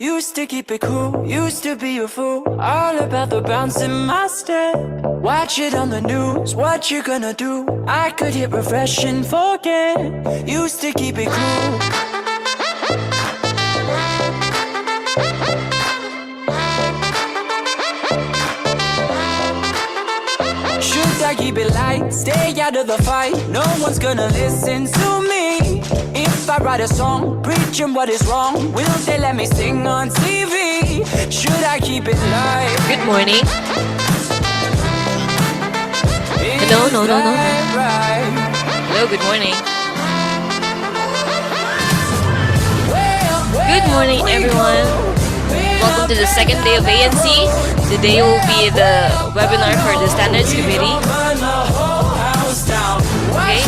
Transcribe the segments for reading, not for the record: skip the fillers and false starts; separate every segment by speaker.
Speaker 1: Used to keep it cool, used to be a fool, all about the bounce in my step. Watch it on the news, what you gonna do? I could hit refresh and forget. Used to keep it cool. Should I keep it light, stay out of the fight? No one's gonna listen to me. If I write a song, preaching what is wrong, will they let me sing on TV? Should I keep it light?
Speaker 2: Good morning. Hello, no. Hello, good morning. Good morning, everyone. Welcome to the second day of ANC. Today will be the webinar for the Standards Committee. Okay.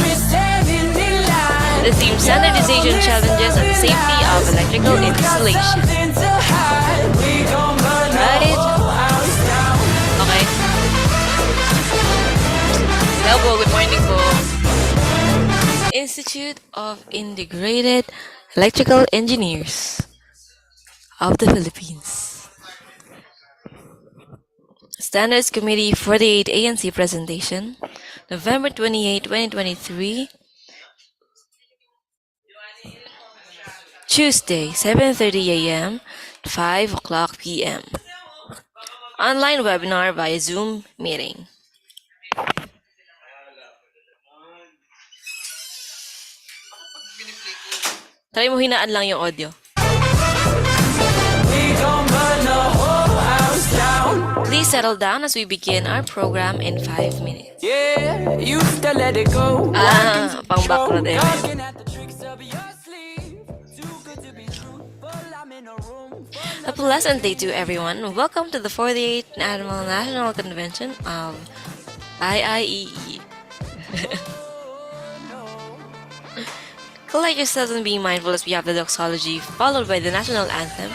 Speaker 2: The theme, Standardization Challenges and Safety of Electrical Installation. Right? Okay. Hello po, good morning po. Institute of Integrated Electrical Engineers of the Philippines. Standards Committee 48 ANC presentation, November 28, 2023, Tuesday, 7:30 a.m. to 5 o'clock p.m. Online webinar via Zoom meeting. Try mo hinaan lang yung audio. Please settle down as we begin our program in 5 minutes.
Speaker 1: Yeah, used to let it go.
Speaker 2: Pang background eh. A pleasant day to everyone. Welcome to the 48th Annual National Convention of IIEE. Collect yourselves and be mindful as we have the doxology followed by the national anthem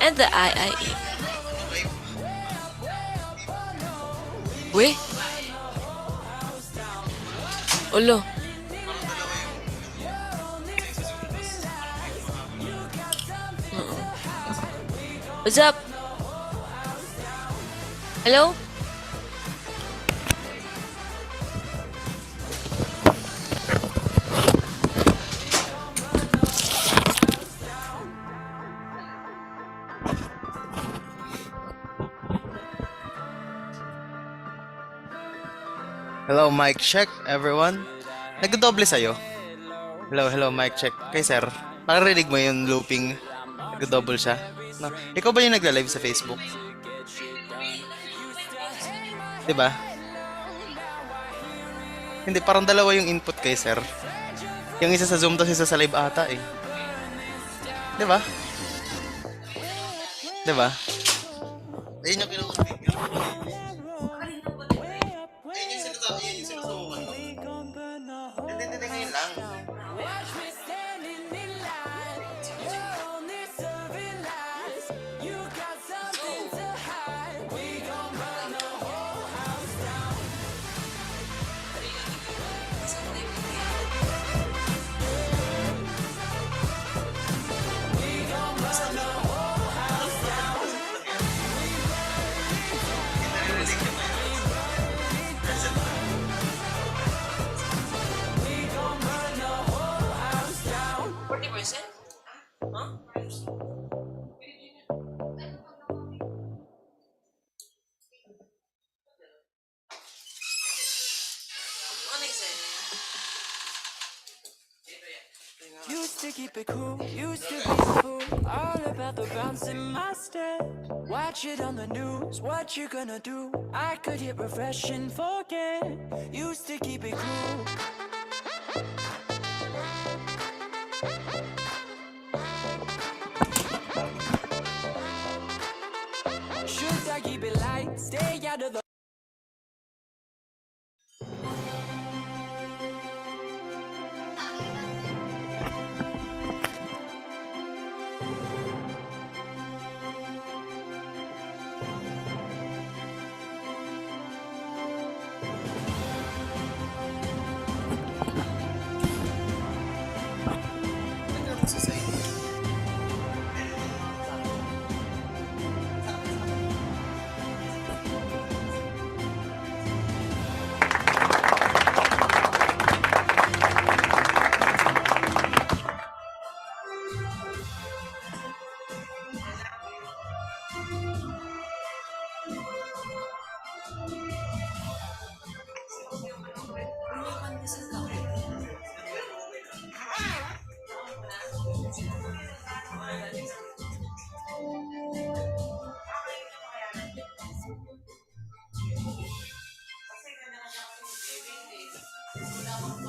Speaker 2: and the IIE. Weh? Ulo. What's up? Hello?
Speaker 3: Hello, mic check, everyone. Nagdodoble sa'yo. Hello, mic check. Kay sir, pakarinig mo yung looping. Nagdodoble siya. No? Ikaw ba yung nagla-live sa Facebook? Diba? Hindi, parang dalawa yung input kay sir. Yung isa sa Zoom, tapos isa sa live ata eh. Diba? Diba? Ayun yung kinukulit. Hindi ngayon lang.
Speaker 1: Used to keep it cool, used to be a fool, all about the bounce in my step. Watch it on the news, what you gonna do? I could hit refresh and forget. Used to keep it cool. Should I keep it light, stay out of the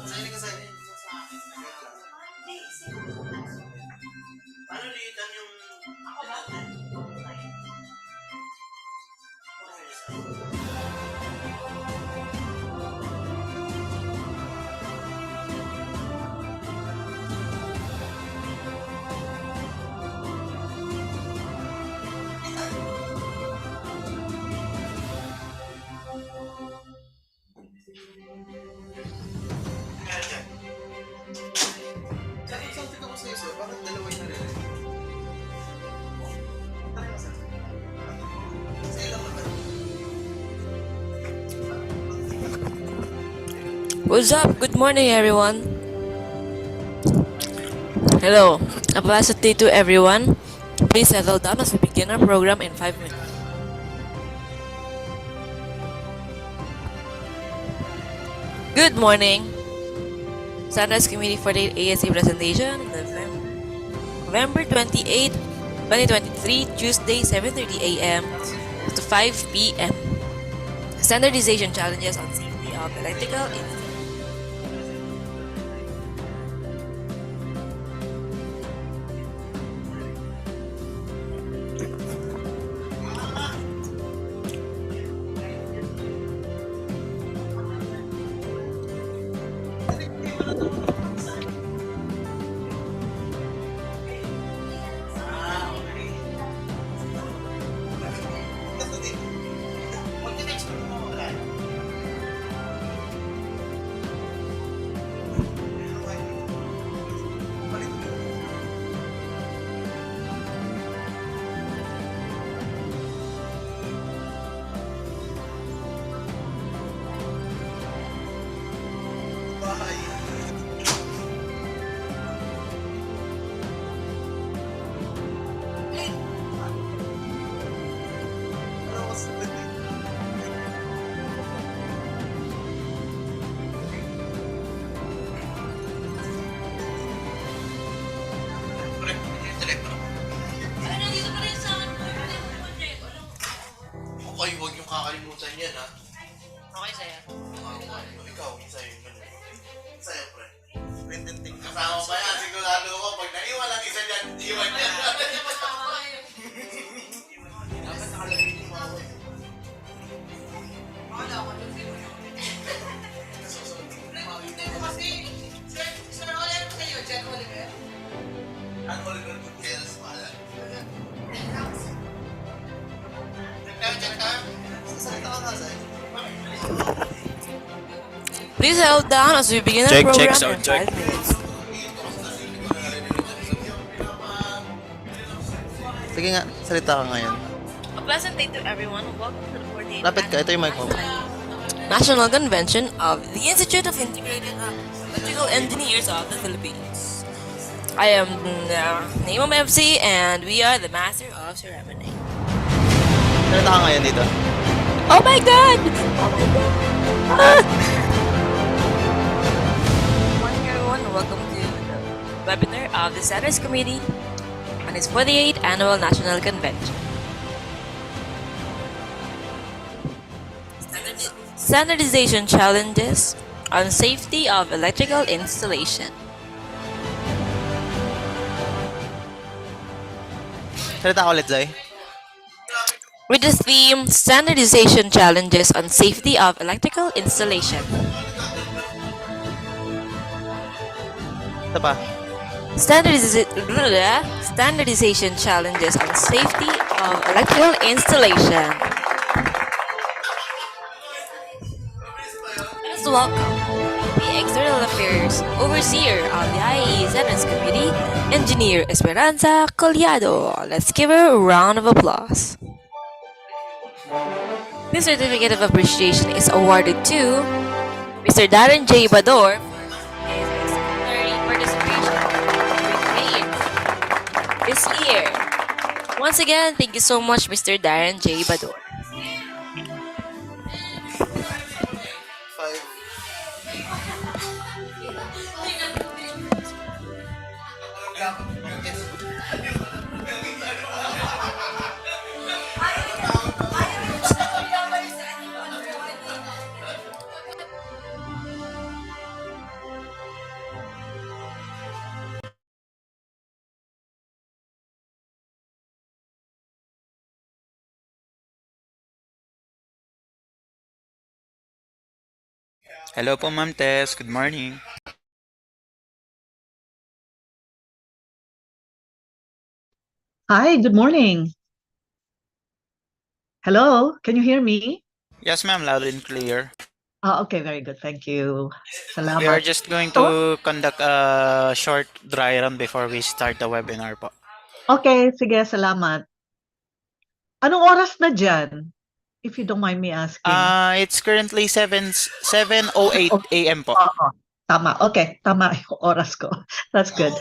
Speaker 3: Sign ka sign. Paano liitan yung... Sabi ko sa'yo, sir, bakit dalawa yung narinig? Sa'yo lang naman.
Speaker 2: What's up? Good morning, everyone. Hello. A pleasant day to everyone. Please settle down as we begin our program in 5 minutes. Good morning. Standardized Committee for the ANC presentation, November 28, 2023, Tuesday, 7:30 a.m. to 5 p.m. Standardization challenges on safety of electrical
Speaker 3: Okay, huwag yung kakalimutan yan, ha?
Speaker 2: Okay, sa'yo.
Speaker 3: Ikaw, sa'yo. Sa'yo, pre. Kasama ba yan? Sigurado ko, pag naiwan ang isa dyan, iwan niya. Dapat nakalagay yung mga word. Wala ako dun, di mo yun. Hindi mo kasi, sir, wala mo kayo, Jan Oliver. Jan Oliver Gutierrez, wala.
Speaker 2: Please hold down as we begin our program in 5 minutes.
Speaker 3: Sige nga, salita ka ngayon.
Speaker 2: A pleasant day to everyone. Welcome to the 48th
Speaker 3: Lapit ka, ito yung mic mo.
Speaker 2: National Convention of the Institute of Integrated Electrical Engineers of the Philippines. I am Naimam MC and we are the Master of Ceremony.
Speaker 3: Salita ka ngayon dito.
Speaker 2: Oh my God! Oh my God! Good morning everyone and welcome to the webinar of the Standards Committee on its 48th Annual National Convention. Standardization challenges on safety of electrical installation.
Speaker 3: Salita ka ulit, Zay.
Speaker 2: With the theme Standardization challenges on safety of electrical installation.
Speaker 3: Ito pa.
Speaker 2: Standardization challenges on safety of electrical installation. Let's welcome the External Affairs Overseer of the IAE Standards Committee, Engineer Esperanza Collado. Let's give her a round of applause. This certificate of appreciation is awarded to Mr. Darren J. Bador for his exemplary participation this year. Once again, thank you so much, Mr. Darren J. Bador.
Speaker 4: Hello po, Ma'am Tess. Good morning.
Speaker 5: Hi, good morning. Hello, can you hear me?
Speaker 4: Yes, ma'am. Loud and clear.
Speaker 5: Okay, very good. Thank you.
Speaker 4: We are
Speaker 5: Salamat.
Speaker 4: just going
Speaker 5: So,
Speaker 4: to conduct a short dry run before we start the webinar po.
Speaker 5: okay, sige, salamat. Anong oras na dyan? If you don't mind me asking.
Speaker 4: It's currently 7:08
Speaker 5: Okay,
Speaker 4: a.m. po.
Speaker 5: oo. Tama. Okay, tama yung oras ko. That's good.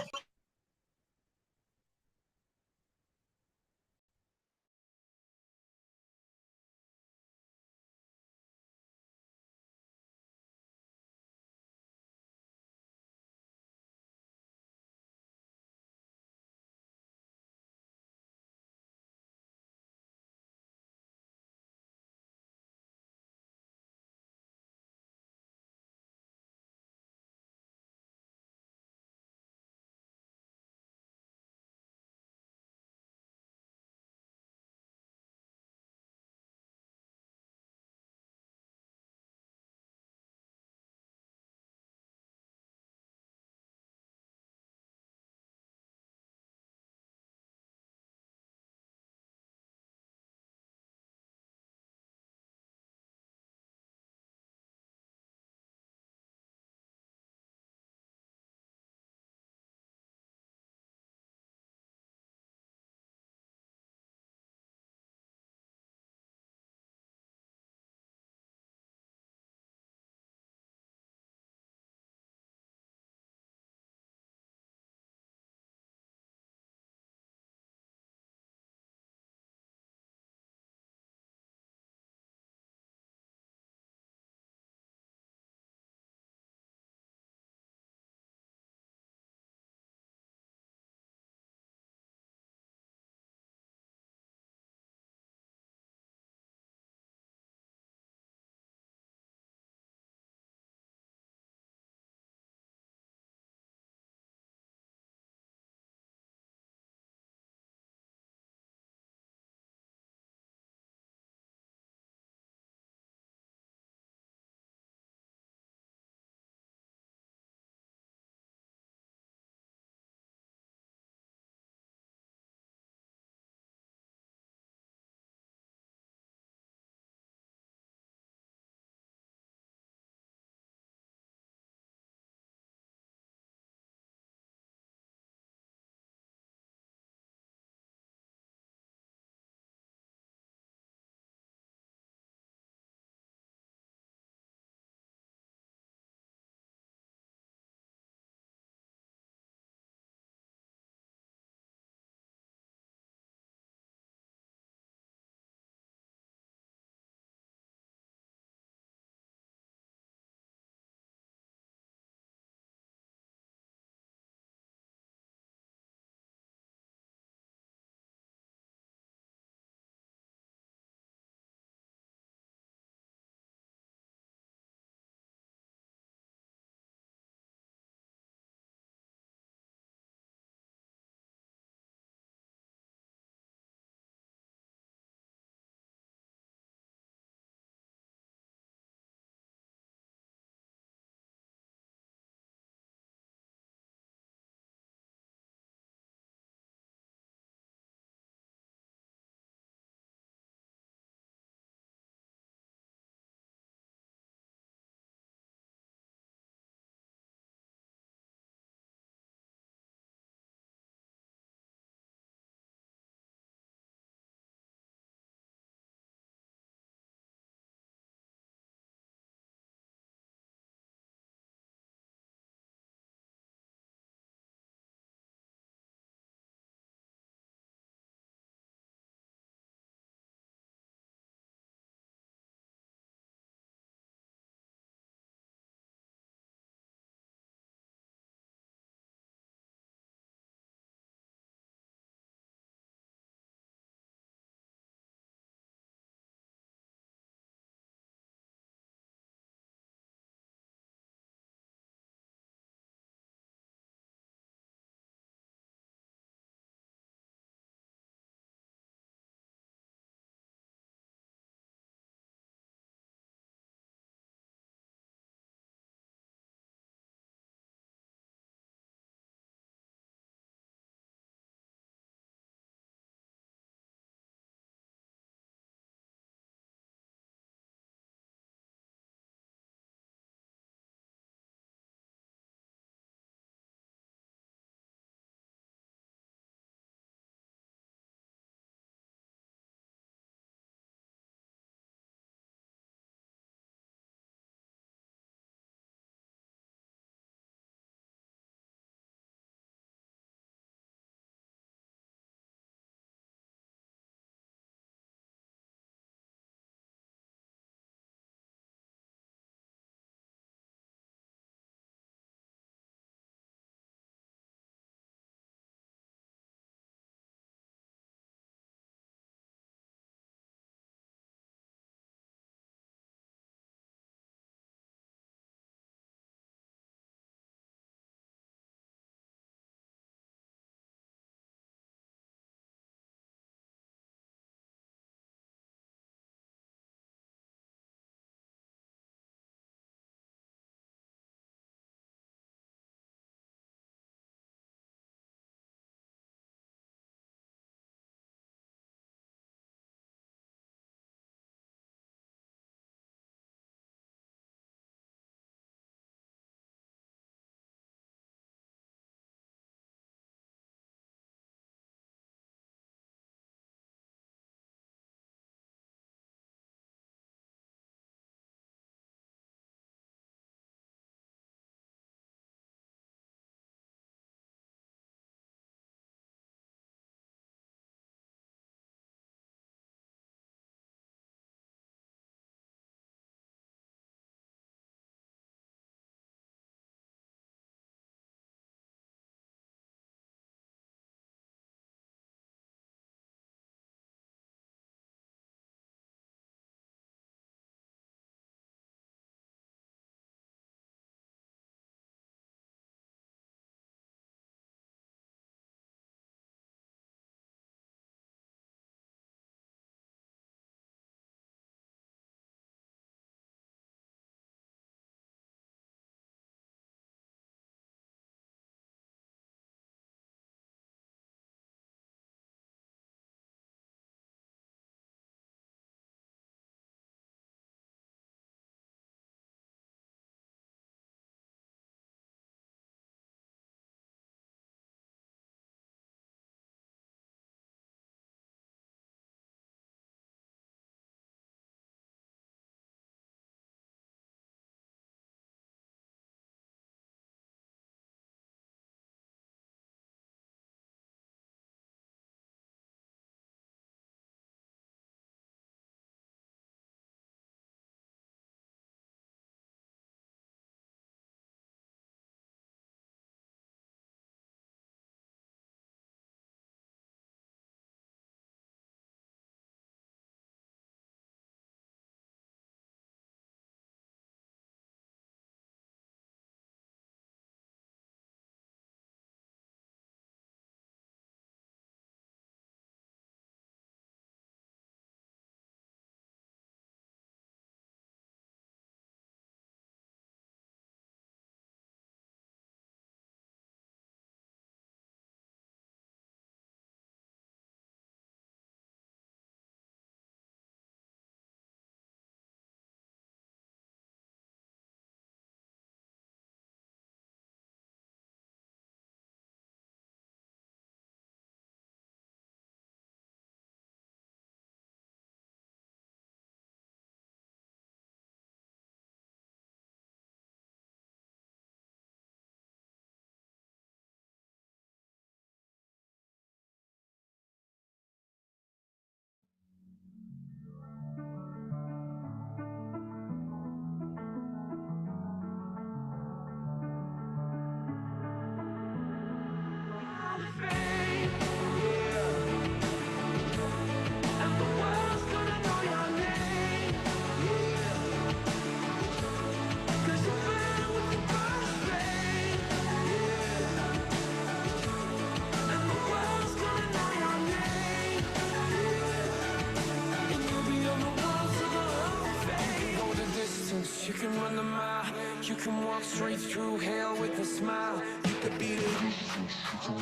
Speaker 1: can walk straight through hell with a smile. You could be the do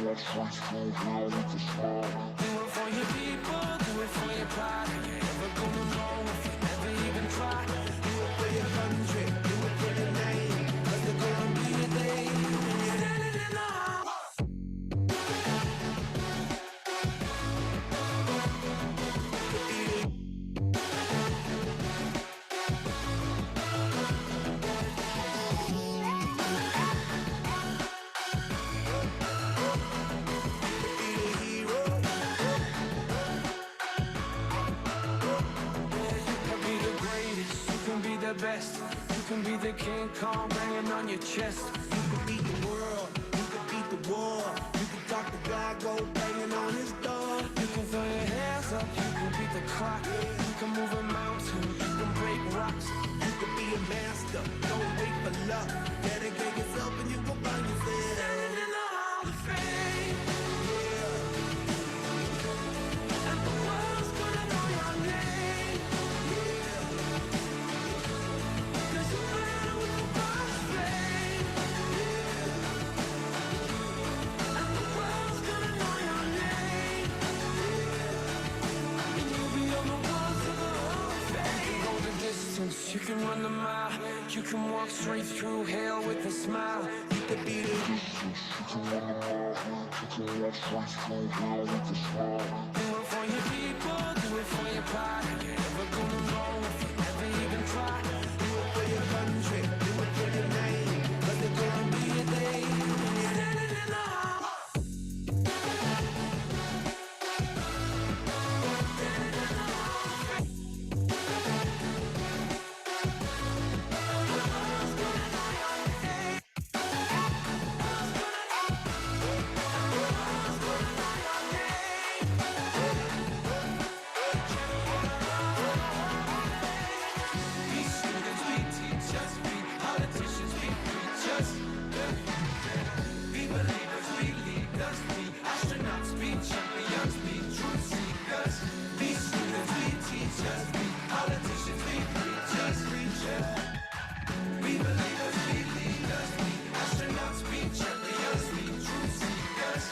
Speaker 1: it for your people, do it for your pride. You never gonna know if you never even try. Do it for your country, do it for your name. 'Cause there's gonna be a day when you're standing in the hall. Be the greatest, you can be the best. You can be the King Kong banging on your chest. You can beat the world, you can beat the war. You can talk to God, go banging on his door. You can throw your hands up, you can beat the clock. You can move a mountain, you can break rocks. You can be a master, don't wait for luck. Dedicate yourself and you will find yourself standing in the Hall of Fame. And the world's gonna know your name. Cause you're a man with a boss flame. And the world's gonna know your name. And you'll be on the walls of the Hall of Fame. You can go the distance, you can run the mile. You can walk straight through hell with a smile. You could be the do it for your people, do it for your pride. You're never gonna know if you never even try. Do it for your country, do it for your name. 'Cause there's gonna be a day when you're standing in the hall. Be students, be teachers, be politicians, be preachers. Be believers, be leaders, be astronauts, be champions, be truth seekers. Be students, be teachers, be politicians, be preachers, preachers. Be believers, be leaders, be astronauts, be champions, be truth seekers.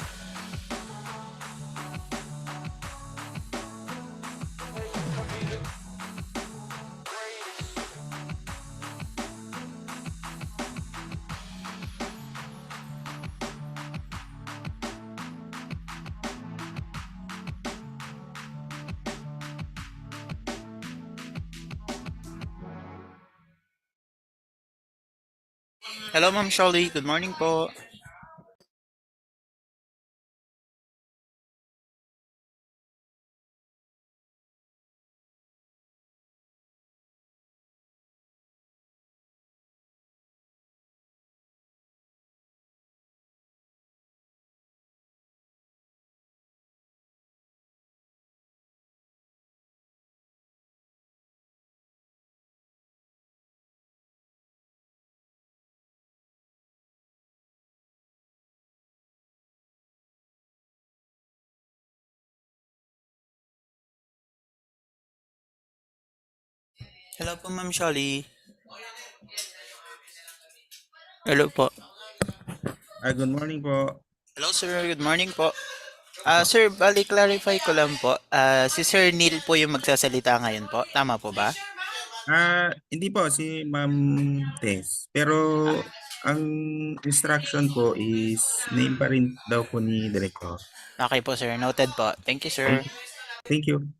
Speaker 4: Hello, Ma'am Shelly. Good morning po. Hello po, Ma'am Shelly. Hello po.
Speaker 6: Good morning po.
Speaker 4: Hello, sir. Good morning po. Sir, bali clarify ko lang po. Si Sir Neil po yung magsasalita ngayon po. Tama po ba?
Speaker 6: Hindi po si Ma'am Tess. Pero ang instruction po is name pa rin daw po ni Director.
Speaker 4: Okay po, sir. Noted po. Thank you, sir.
Speaker 6: Thank you.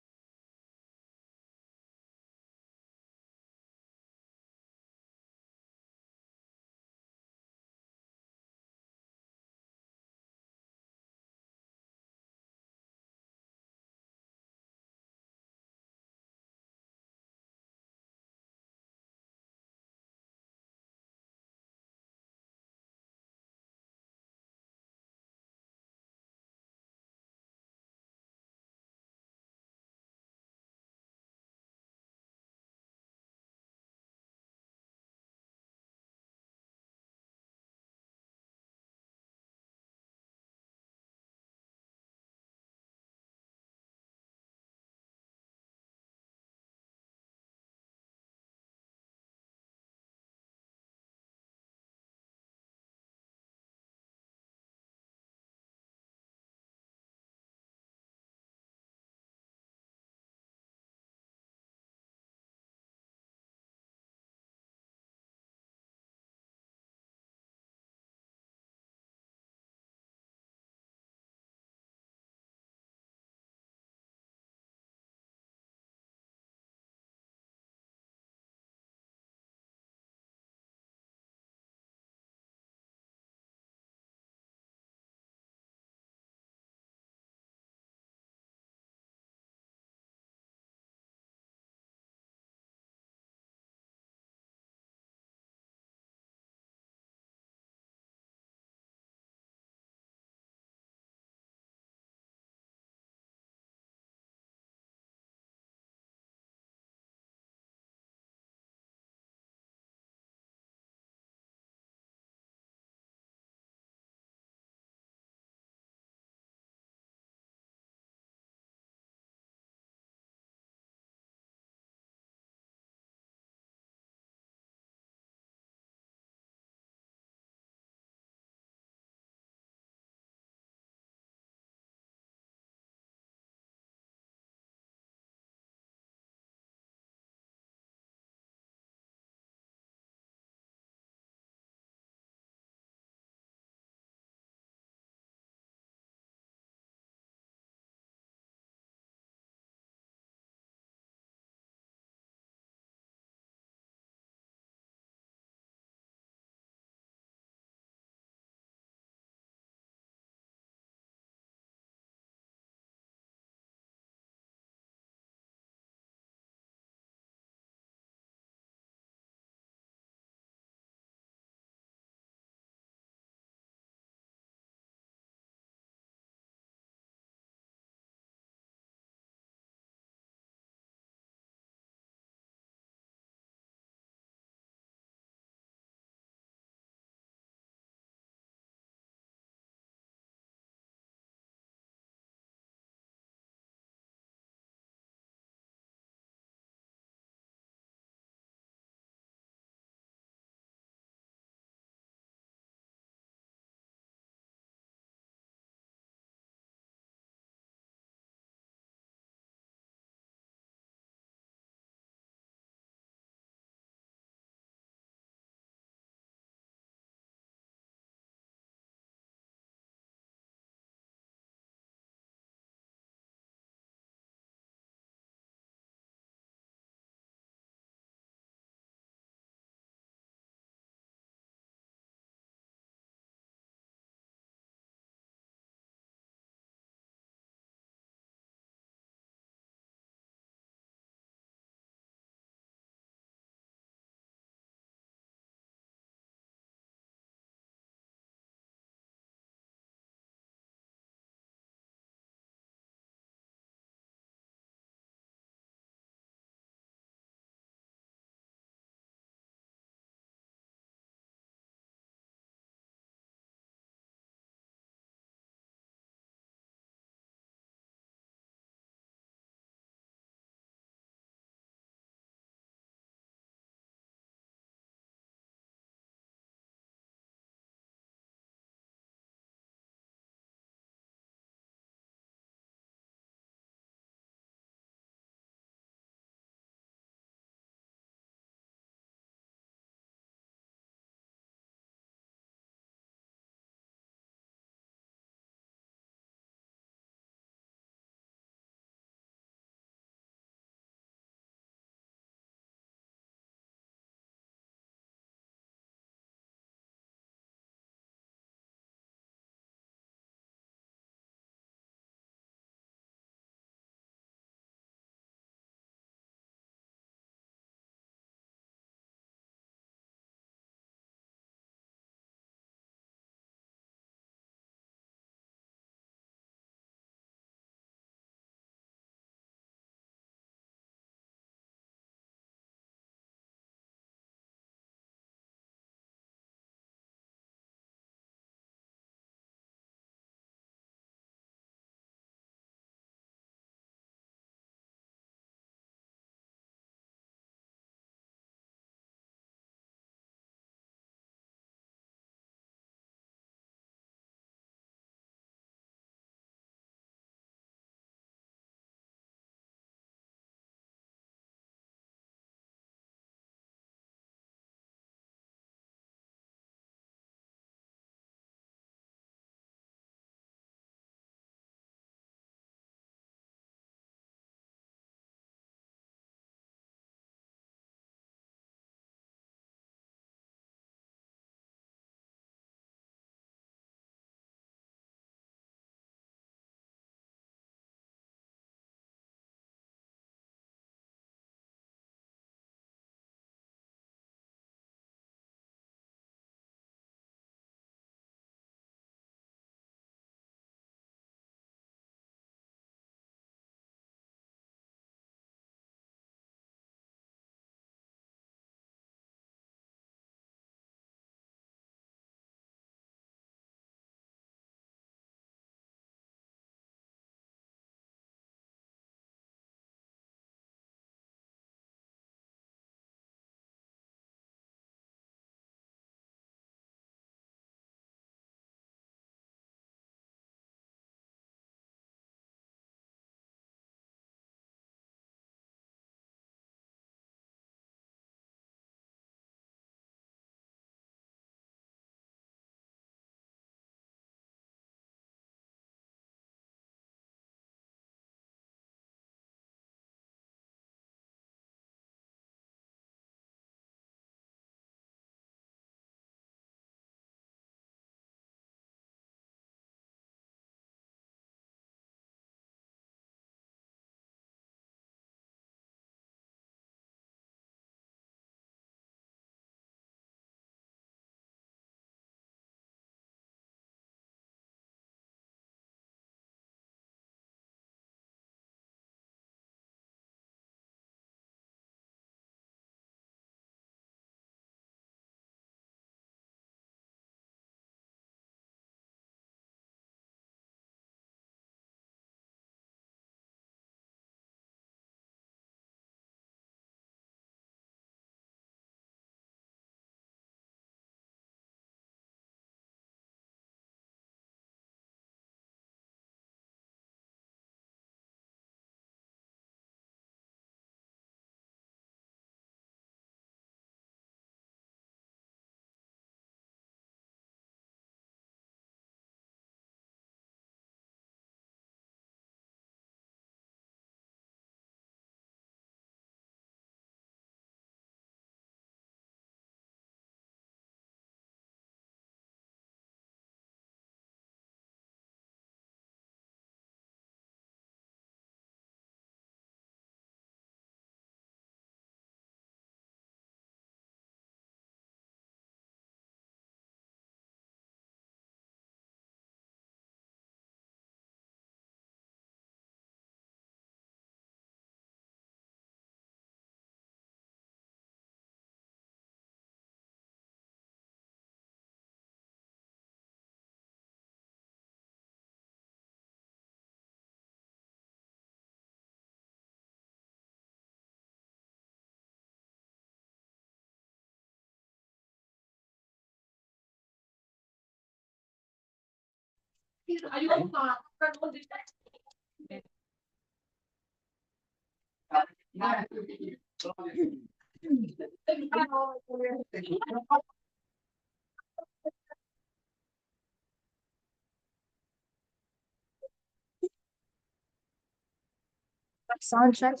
Speaker 7: Soundtrack.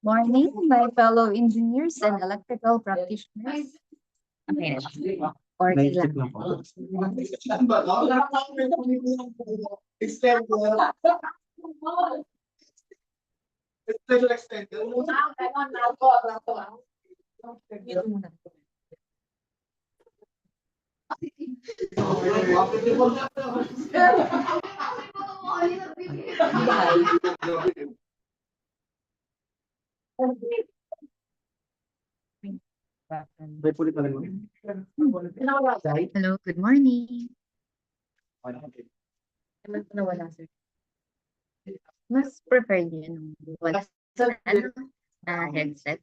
Speaker 7: Morning, my fellow engineers and electrical practitioners. Okay, or ilan. Hello, good morning. Nawala, sir. Mas prefer niyo nung wala sa ano, na headset.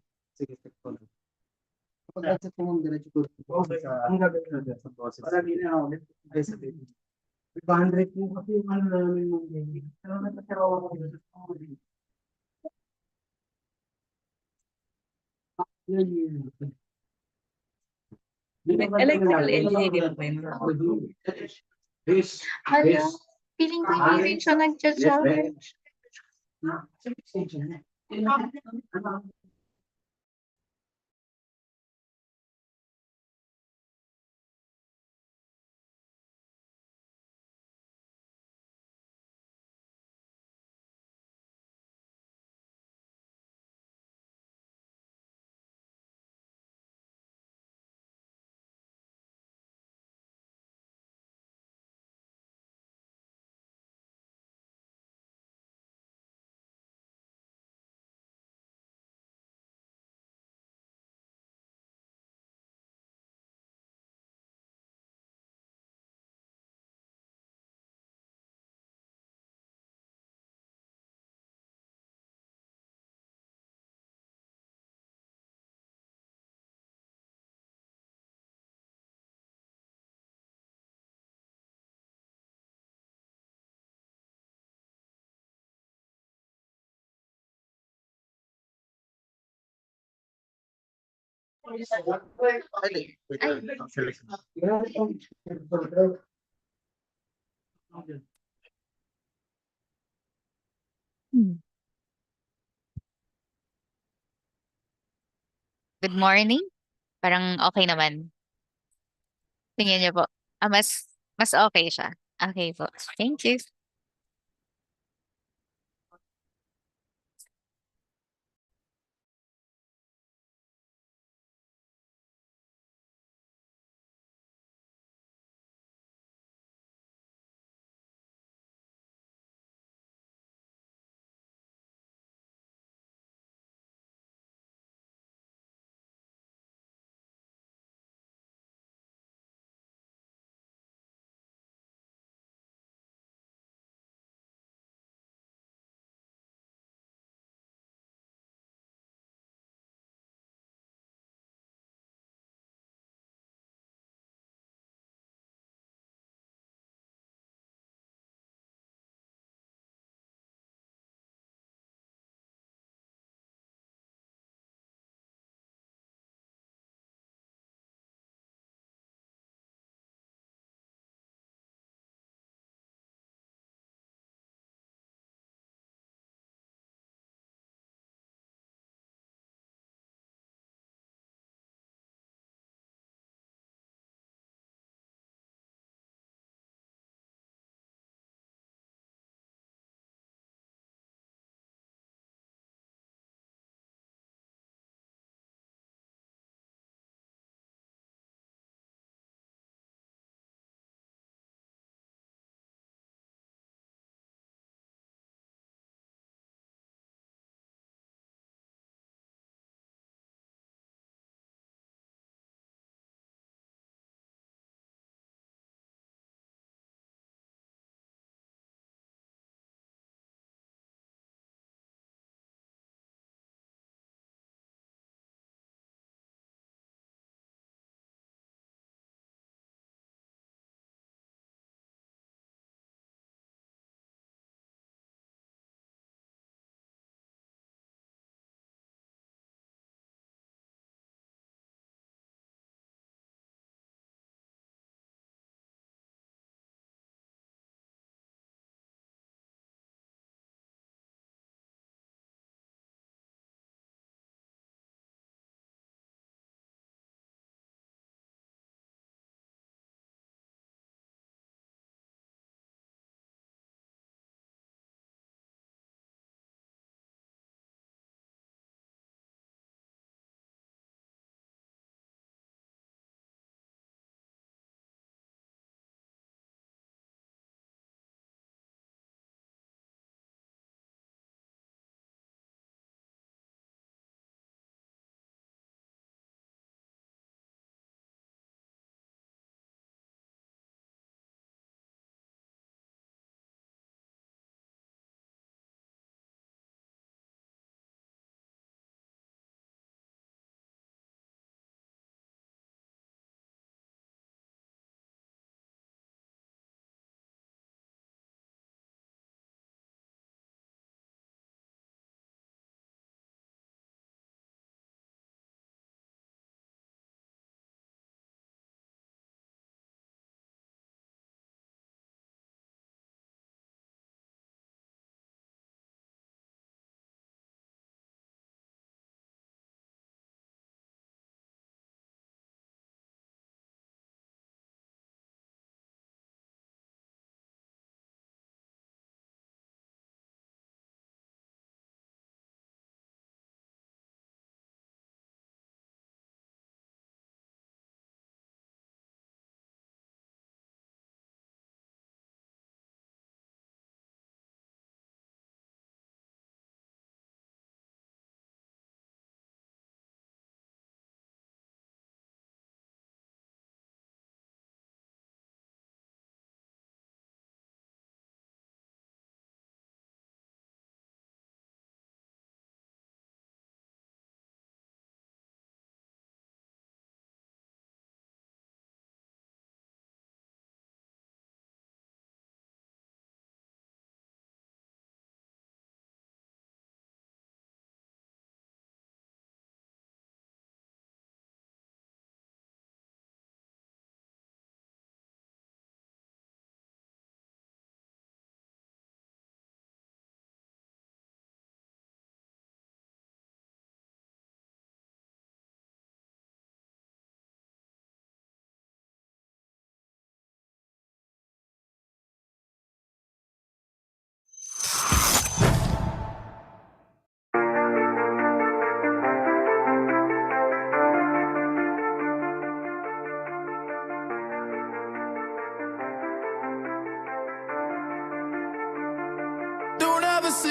Speaker 5: Electrical engineering ba yun?
Speaker 7: Hala, feeling ko hindi rin siya nag-chat.
Speaker 8: Good morning. Parang okay naman. Tingin niyo po. Mas okay siya. Okay po. Thank you.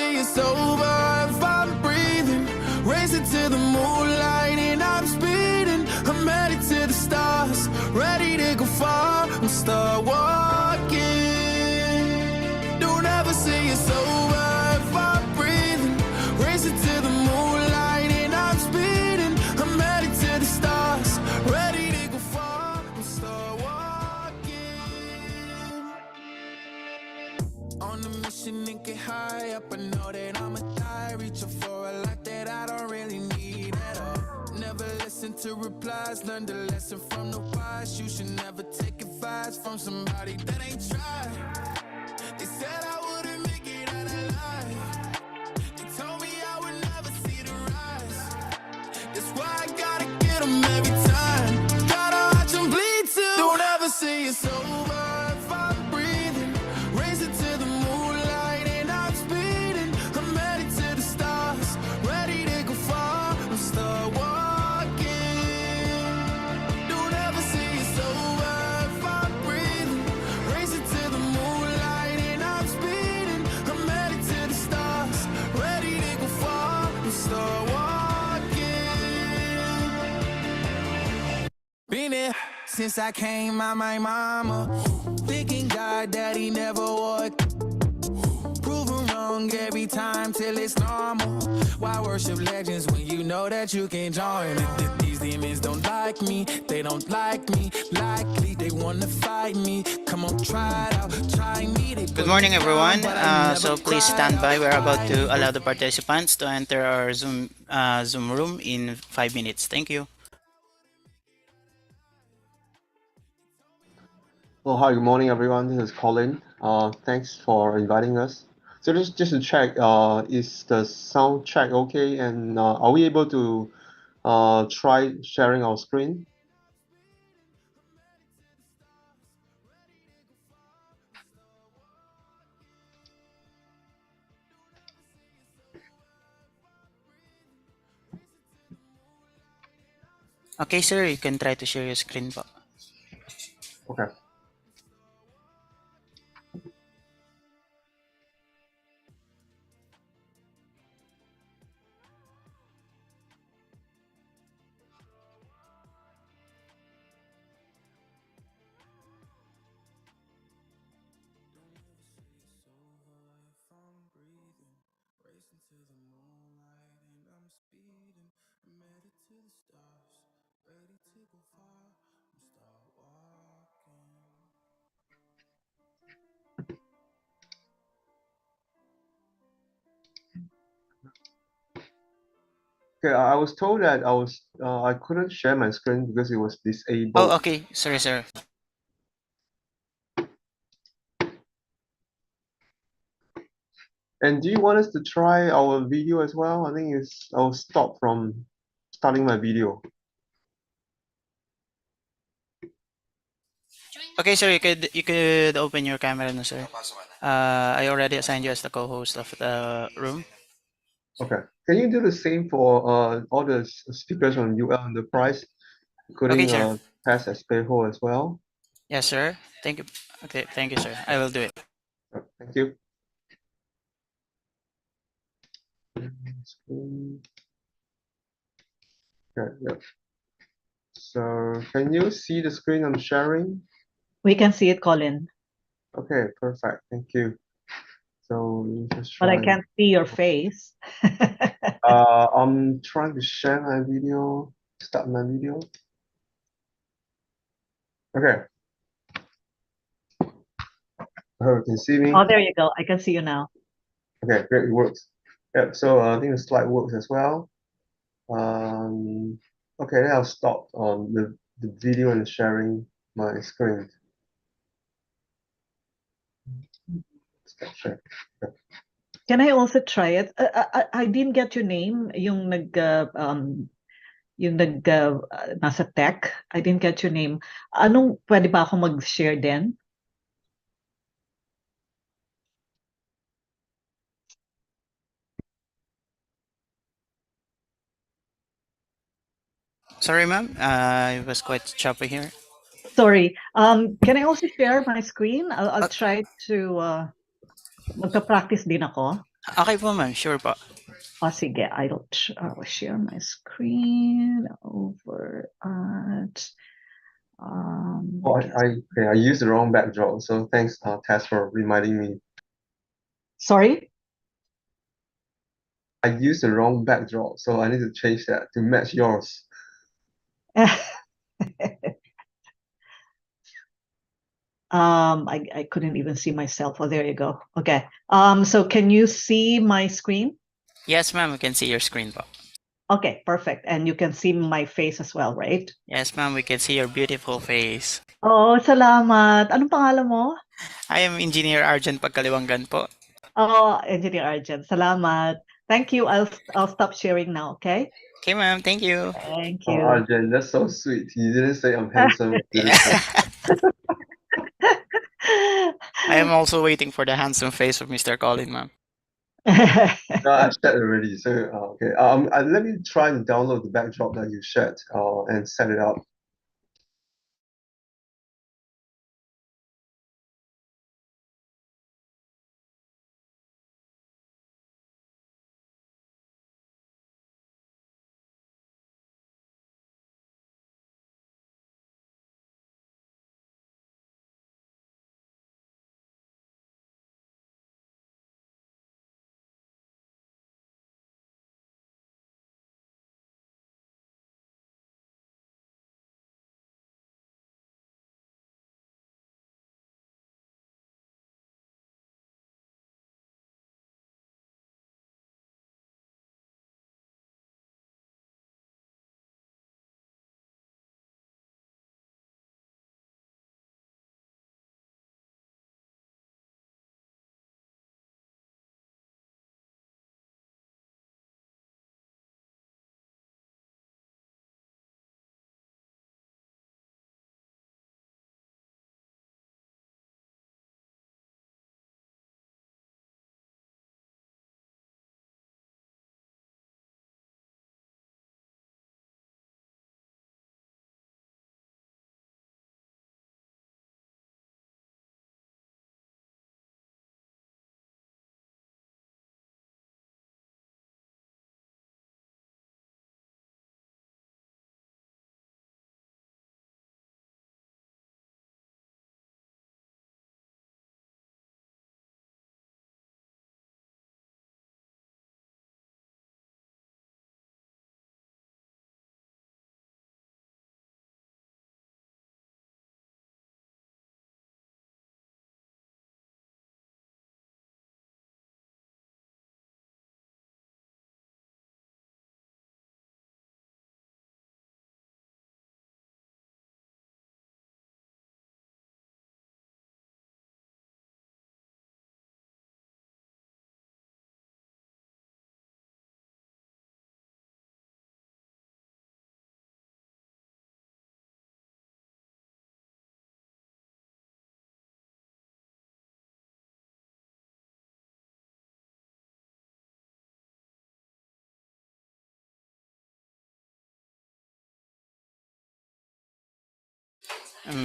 Speaker 1: see you sober if I'm breathing. Racing to the moonlight and I'm speeding. I'm headed to the stars, ready to go far. I'm start walking. Don't ever see you sober if I'm breathing. Racing to the moonlight and I'm speeding. I'm headed to the stars, ready to go far. I'm start walking. On a mission and get high up. I know that I'ma die, reaching for a lot that I don't really need at all. Never listen to replies, learn the lesson from the wise. You should never take advice from somebody that ain't tried. They said I wouldn't make it out alive. They told me I would never see the rise. That's why I gotta get them every time. Gotta watch them bleed too. Don't ever see it sober if I'm breathing. Racing to the moonlight and I'm speeding. I'm headed to the stars, ready to go far. I'm start walking. Don't ever see it sober if I'm breathing. Racing to the moonlight and I'm speeding. I'm headed to the stars, ready to go far. I'm start walking. Been there since I came out my mama. Thinking God that he never would. Proven wrong every time till it's normal. Why worship legends when you know that you can join? These demons don't like me, they don't like me. Likely they wanna fight me. Come on, try it out, try me.
Speaker 4: Good morning, everyone. So please stand by. We're about to allow the participants to enter our Zoom room in 5 minutes. Thank you.
Speaker 9: Well, hi, good morning, everyone. This is Colin. Thanks for inviting us. So just to check, is the sound check okay? And are we able to try sharing our screen?
Speaker 4: Okay, sir, you can try to share your screen po.
Speaker 9: Okay. Okay, I was told that I couldn't share my screen because it was
Speaker 4: Oh,
Speaker 9: disabled.
Speaker 4: okay. Sorry, sir.
Speaker 9: And do you want us to try our video as well? I think I'll stop from starting my video.
Speaker 4: Okay, sir, you could open your camera now, sir. I already assigned you as the co-host of the room.
Speaker 9: Okay. Can you do the same for all the speakers on UL Enterprise,
Speaker 4: Okay,
Speaker 9: including
Speaker 4: sir.
Speaker 9: Tess Espejo as well?
Speaker 4: Yes, sir. Thank you. Okay, thank you, sir. I will do it.
Speaker 9: Thank you. Okay, yeah. So can you see the screen I'm sharing?
Speaker 5: We can see it, Colin,
Speaker 9: Okay, perfect. Thank you. So let me just
Speaker 5: but I
Speaker 9: try.
Speaker 5: can't see your face.
Speaker 9: I'm trying to share my video, start my video. Okay. I hope you can see me.
Speaker 5: Oh, there you go. I can see you now.
Speaker 9: Okay, great, it works. Yep, so I think the slide works as well. Okay, then I'll stop the video and sharing my screen. Stop share. Okay.
Speaker 5: Can I also try it? I didn't get your name, yung nasa tech. I didn't get your name. Pwede ba ako mag-share din?
Speaker 4: Sorry, ma'am. It was quite choppy here.
Speaker 5: Sorry. Can I also share my screen? I'll try to magpa-practice din ako.
Speaker 4: Okay po, ma'am. Sure po.
Speaker 5: Sige, I'll share my screen over at
Speaker 9: Oh, okay, I used the wrong backdrop, so thanks, Tess, for reminding me.
Speaker 5: sorry.
Speaker 9: I used the wrong backdrop, so I need to change that to match yours.
Speaker 5: I couldn't even see myself. Oh, there you go. Okay. So can you see my screen?
Speaker 4: Yes, ma'am. We can see your screen po.
Speaker 5: Okay, perfect. And you can see my face as well, right?
Speaker 4: Yes, ma'am. We can see your beautiful face.
Speaker 5: Oh, salamat. Anong pangalan mo?
Speaker 4: I am Engineer Arjun Pagkaliwanggan po.
Speaker 5: Oh, Engineer Arjun. Salamat. Thank you. I'll stop sharing now, okay?
Speaker 4: Okay, ma'am. Thank you.
Speaker 5: Thank
Speaker 9: Oh,
Speaker 5: you.
Speaker 9: Arjen, that's so sweet. You didn't say I'm handsome, beautiful.
Speaker 4: I am also waiting for the handsome face of Mr. Colin, ma'am.
Speaker 9: No, I shared already. So, okay. Let me try and download the backdrop that you shared, and set it up.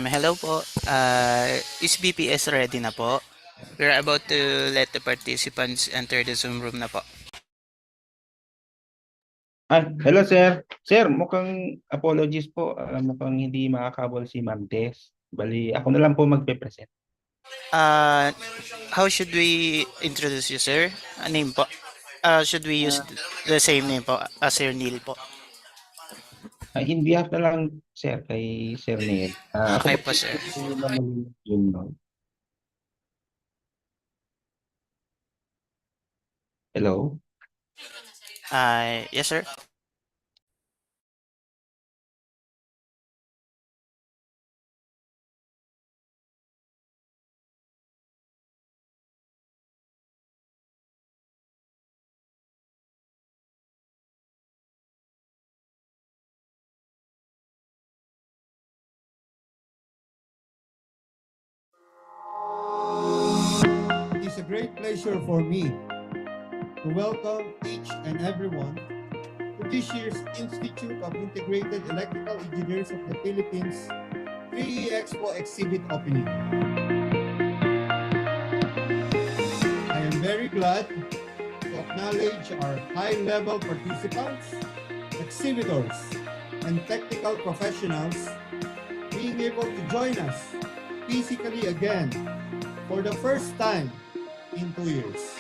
Speaker 4: Hello po. Is BPS ready na po? We're about to let the participants enter the Zoom room na po.
Speaker 6: Hello sir. Sir, mukhang apologies po. Mukhang hindi makakabol si Ma'am Tess. Bali, ako na lang po magpe-present.
Speaker 4: Uh, how should we introduce you, sir? Name po. Should we use the same name po as Sir Neil po?
Speaker 6: In behalf na lang, sir, kay Sir Neil. Ako
Speaker 4: Okay
Speaker 6: po
Speaker 4: po, sir.
Speaker 6: yun, no? Hello?
Speaker 4: Yes, sir.
Speaker 10: It is a great pleasure for me to welcome each and everyone to this year's Institute of Integrated Electrical Engineers of the Philippines 3E Expo exhibit opening. I am very glad acknowledge our high-level participants, exhibitors, and technical professionals being able to join us physically again for the first time in 2 years.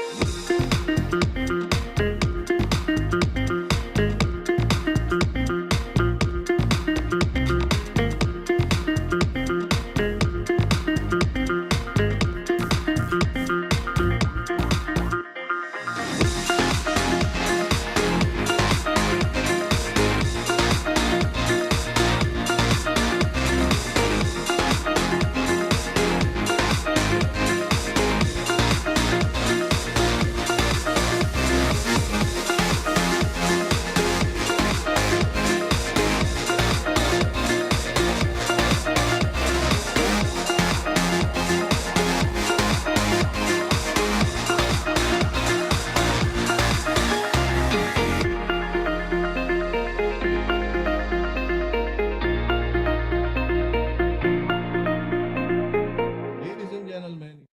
Speaker 10: Ladies and gentlemen,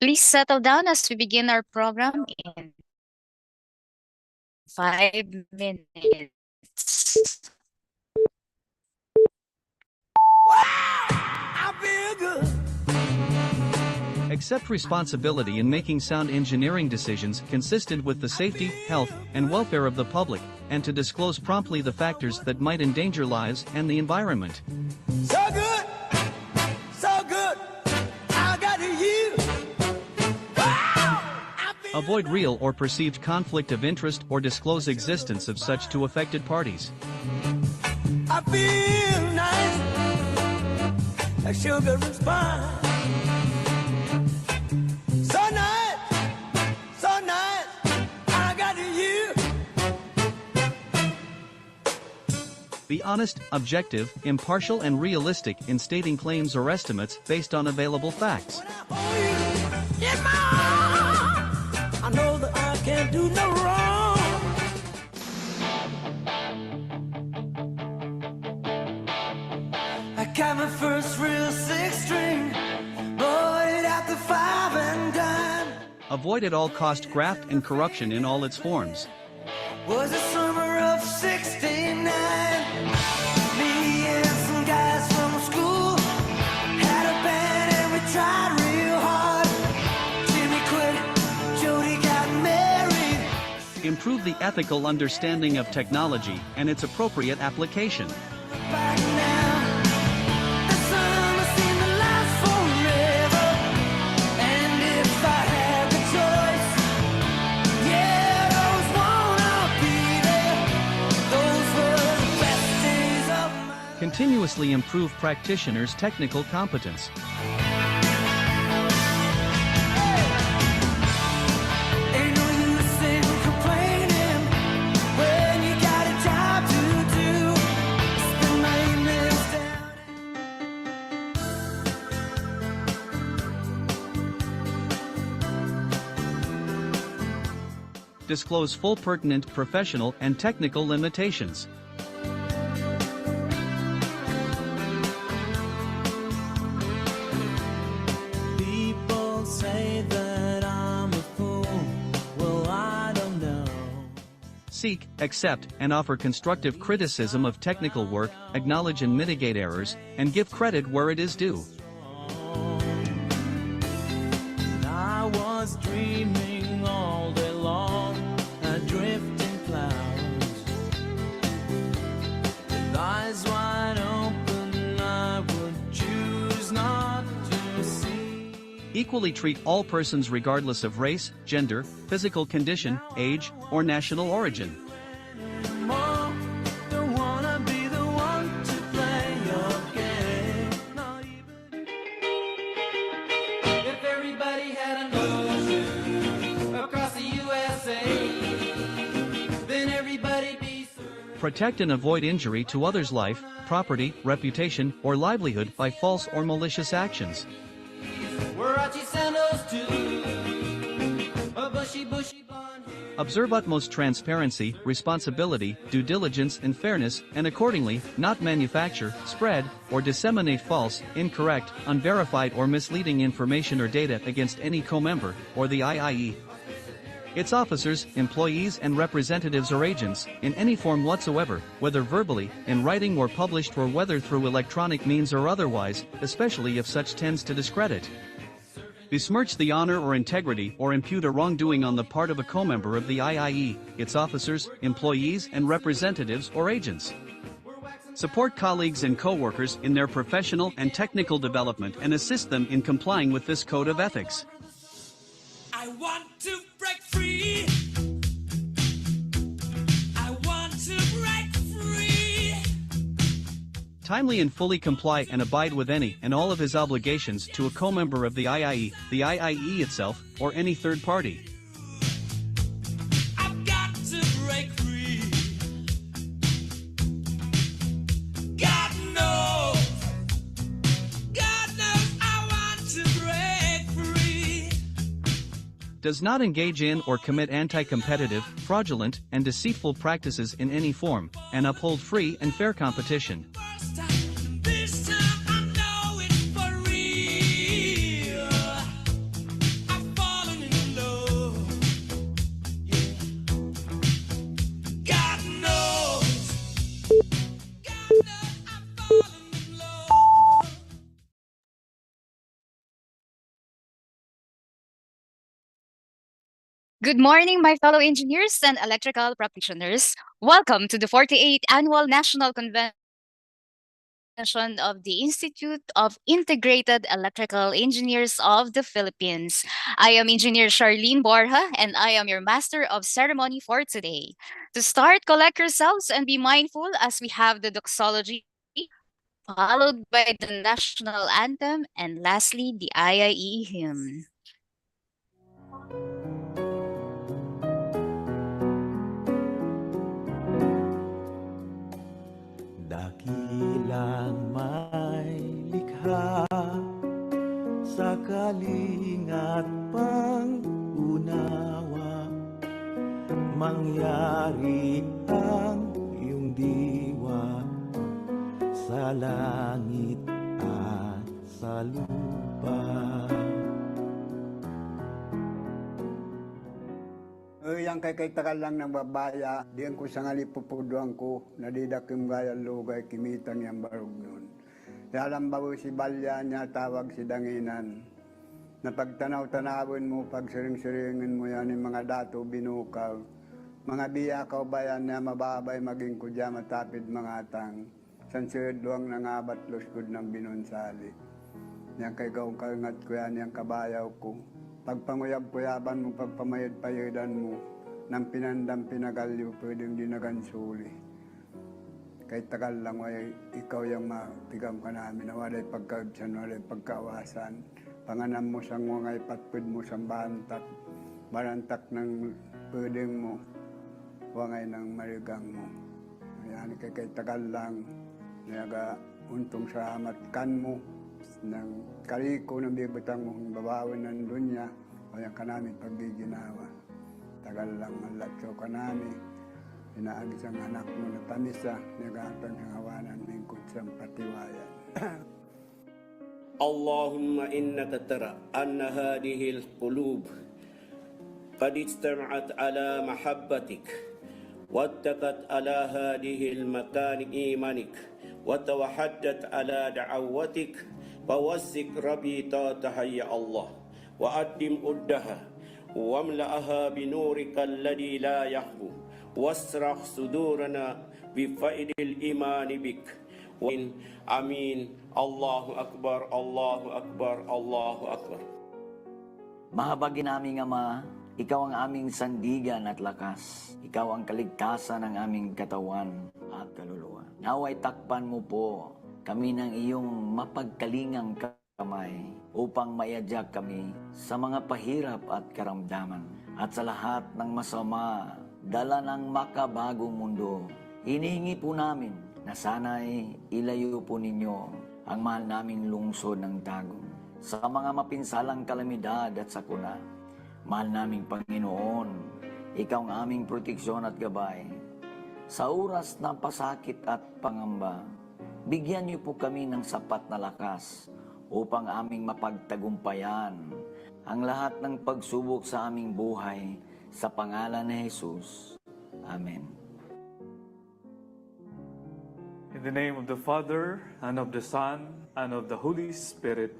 Speaker 8: Please settle down as we begin our program in 5 minutes.
Speaker 1: I feel good.
Speaker 11: Accept responsibility in making sound engineering decisions consistent with the safety, health, and welfare of the public, and to disclose promptly the factors that might endanger lives and the environment.
Speaker 1: So good, so good. I got you. Wow, I feel
Speaker 11: Avoid real or perceived conflict of interest or disclose existence of such to affected parties.
Speaker 1: I feel nice, like sugar and spice. So nice, so nice. I got you.
Speaker 11: Be honest, objective, impartial, and realistic in stating claims or estimates based on available facts.
Speaker 1: In my arms, I know that I can't do no wrong. I got my first real six string, bought it at the 5 and dime.
Speaker 11: Avoid at all cost graft and corruption in all its forms.
Speaker 1: Was the summer of '69. Me and some guys from school had a band and we tried real hard. Jimmy quit, Jody got married.
Speaker 11: Improve the ethical understanding of technology and its appropriate application.
Speaker 1: Back now, the summer seemed to last forever. And if I had the choice, yeah, I always wanna be there. Those were the best days of my life.
Speaker 11: Continuously improve practitioners' technical competence.
Speaker 1: Ain't no use in complaining when you got a job to do. Spend my evenings down.
Speaker 11: Disclose full pertinent professional and technical limitations.
Speaker 1: People say that I'm a fool. Well, I don't know.
Speaker 11: Seek, accept, and offer constructive criticism of technical work, acknowledge and mitigate errors, and give credit where it is due.
Speaker 1: I was dreaming all day long, adrift in clouds. With eyes wide open, I would choose not to see.
Speaker 11: Equally treat all persons regardless of race, gender, physical condition, age, or national origin.
Speaker 1: More, don't wanna be the one to play your game. Not even if everybody had an ocean across the USA, then everybody'd be served.
Speaker 11: Protect and avoid injury to others' life, property, reputation, or livelihood by false or malicious actions.
Speaker 1: Warachi sandals too.
Speaker 11: Observe utmost transparency, responsibility, due diligence and fairness, and accordingly, not manufacture, spread, or disseminate false, incorrect, unverified or misleading information or data against any co-member, or the IIE. Its officers, employees and representatives or agents, in any form whatsoever, whether verbally, in writing or published or whether through electronic means or otherwise, especially if such tends to discredit, besmirch the honor or integrity or impute a wrongdoing on the part of a co-member of the IIE, its officers, employees and representatives or agents. Support colleagues and co-workers in their professional and technical development and assist them in complying with this code of ethics.
Speaker 1: I want to break free. I want to break free.
Speaker 11: Timely and fully comply and abide with any and all of his obligations to a co-member of the IIE itself, or any third party.
Speaker 1: I've got to break free. God knows I want to break free.
Speaker 11: Does not engage in or commit anti-competitive, fraudulent, and deceitful practices in any form, and uphold free and fair competition.
Speaker 1: This time I know it's for real. I've fallen in love. Yeah. God knows I've fallen in love.
Speaker 8: Good morning, my fellow engineers and electrical practitioners. Welcome to the 48th Annual National Convention of the Institute of Integrated Electrical Engineers of the Philippines. I am Engineer Charlene Borja, and I am your Master of Ceremony for today. To start, collect yourselves and be mindful as we have the doxology, followed by the national anthem, and lastly, the IIE hymn.
Speaker 12: Dakilang may likha sa kalingat pang-unawa, mangyari ang iyong diwa sa langit at sa lupa.
Speaker 13: Yang kay takal lang ng babaya, diyan ko sa ngalipupuduan ko, nadidakim gaya lugay, kimitan niyang barog nun. Yalam bago si Balya niya, tawag si Danginan. Napagtanaw-tanawin mo, pagsiring-siringin mo yan yung mga dato binukaw. Mga biyakaw bayan na mababay maging kudya matapid mga tang. Sansirid luwang nangabat luskod ng binunsali. Yang kay gaong kaingat ko yan, yung kabayaw ko. Pagpanguyab-kuyaban mo, pagpamayad-payadan mo, ng pinandang pinagalyo, pwedeng dinagansuli. Kahit tagal lang, ikaw yung matigam ka namin, na walay pagkaibsan, walay pagkawasan. Panganam mo sang wangay, patpid mo sang bantak, barantak ng pwedeng mo, wangay ng marigang mo. Yan, kahit tagal lang, naga untong sa hamatkan mo, ng kaliko ng bibitang mong babawin ng dunya, o yan ka namin paggiginawa. Tagal lang malatso ka namin, inaagis ang anak mo na tamisa, nagatang hangawanan ng kutsang patiwayan.
Speaker 14: Allahumma innaka tara anna hadhihi al-qulub qad ijtama'at ala mahabbatik wattaqat ala hadhihi al-makan imanik وتوحدت على دعوتك فوسك ربيطاتها يا الله وأدم أدها واملأها بنورك الذي لا يخبو واسرح صدورنا بفائد الإيمان بك آمين الله أكبر الله أكبر الله أكبر.
Speaker 15: Mahabagin naming Ama, Ikaw ang aming sandigan at lakas. Ikaw ang kaligtasan ng aming katawan at kaluluwa. Naway takpan mo po kami ng iyong mapagkalingang kamay upang maiadyak kami sa mga pahirap at karamdaman at sa lahat ng masama, dala ng makabagong mundo. Hinihingi po namin na sana'y ilayo po ninyo ang mahal naming lungsod ng Tagum sa mga mapinsalang kalamidad at sakuna. Mahal naming Panginoon, Ikaw ang aming proteksyon at gabay. Sa oras ng pasakit at pangamba, bigyan niyo po kami ng sapat na lakas upang aming mapagtagumpayan ang lahat ng pagsubok sa aming buhay sa pangalan ni Jesus. Amen.
Speaker 16: In the name of the Father, and of the Son, and of the Holy Spirit.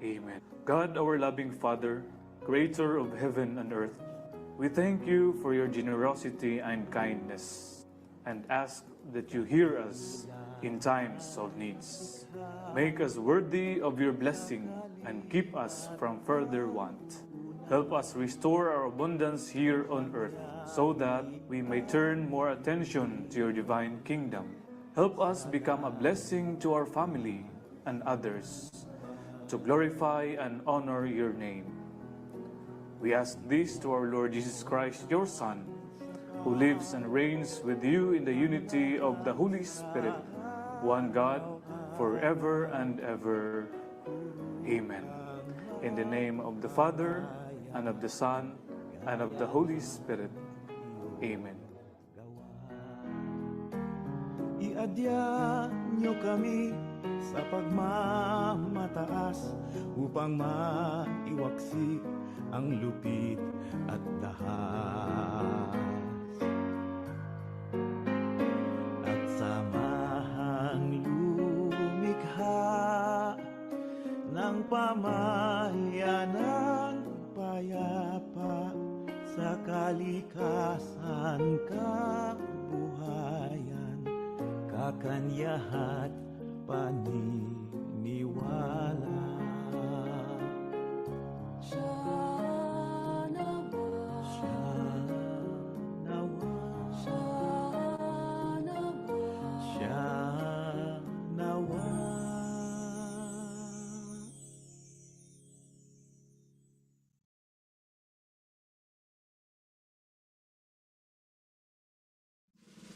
Speaker 16: Amen. God, our loving Father, Creator of heaven and earth, we thank you for your generosity and kindness, and ask that you hear us in times of needs. Make us worthy of your blessing, and keep us from further want. Help us restore our abundance here on earth, so that we may turn more attention to your divine kingdom. Help us become a blessing to our family and others, to glorify and honor your name. We ask this to our Lord Jesus Christ, your Son, who lives and reigns with you in the unity of the Holy Spirit, one God, forever and ever. Amen. In the name of the Father, and of the Son, and of the Holy Spirit. Amen.
Speaker 12: Iadya niyo kami sa pagmamataas upang maiwaksi ang lupit at dahas. At samahang lumikha ng pamayanang payapa sa kalikasan kabuhayan, kakanyahat paniniwala.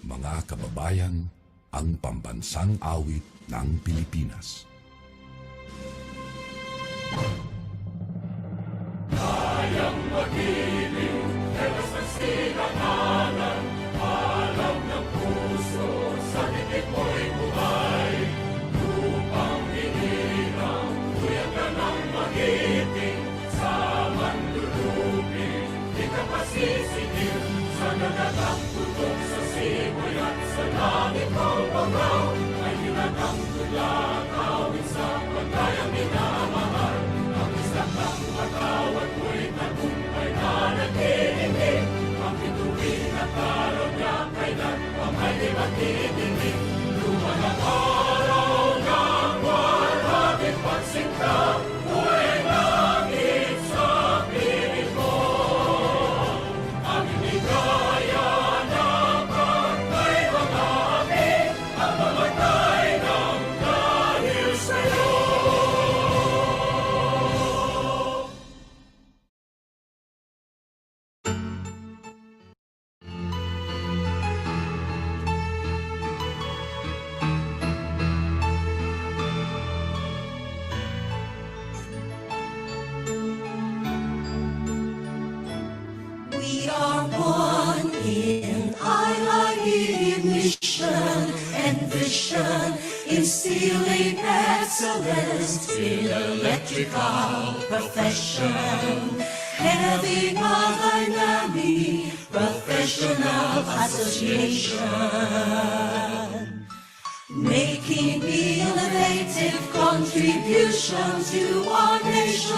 Speaker 17: Mga kababayan, ang pambansang awit ng Pilipinas.
Speaker 18: Kayang mag-ibig, helas ng sinangalan, alam ng puso, sa titik mo'y buhay. Lupang hinirang, tuyag ka ng magiting, sa manlulupin, di ka pasisigil, sa nagatang tutok sa simoy at sa langit ng bangaw, ay hinagang tulad, awit sa pagkayang minamahal. Ang isang ng matawad mo'y tagumpay na nag-iingin, ang bituin at araw niya kailan ang may di matitingin. Luman ang araw ng walhagin pagsinta, buhay langit sa piling ko. Ang inigaya na pagkay mga amin, ang mamatay ng dahil sa'yo.
Speaker 1: We are one in IIE mission and vision, instilling excellence in electrical profession, having a dynamic professional association, making innovative contribution to our nation.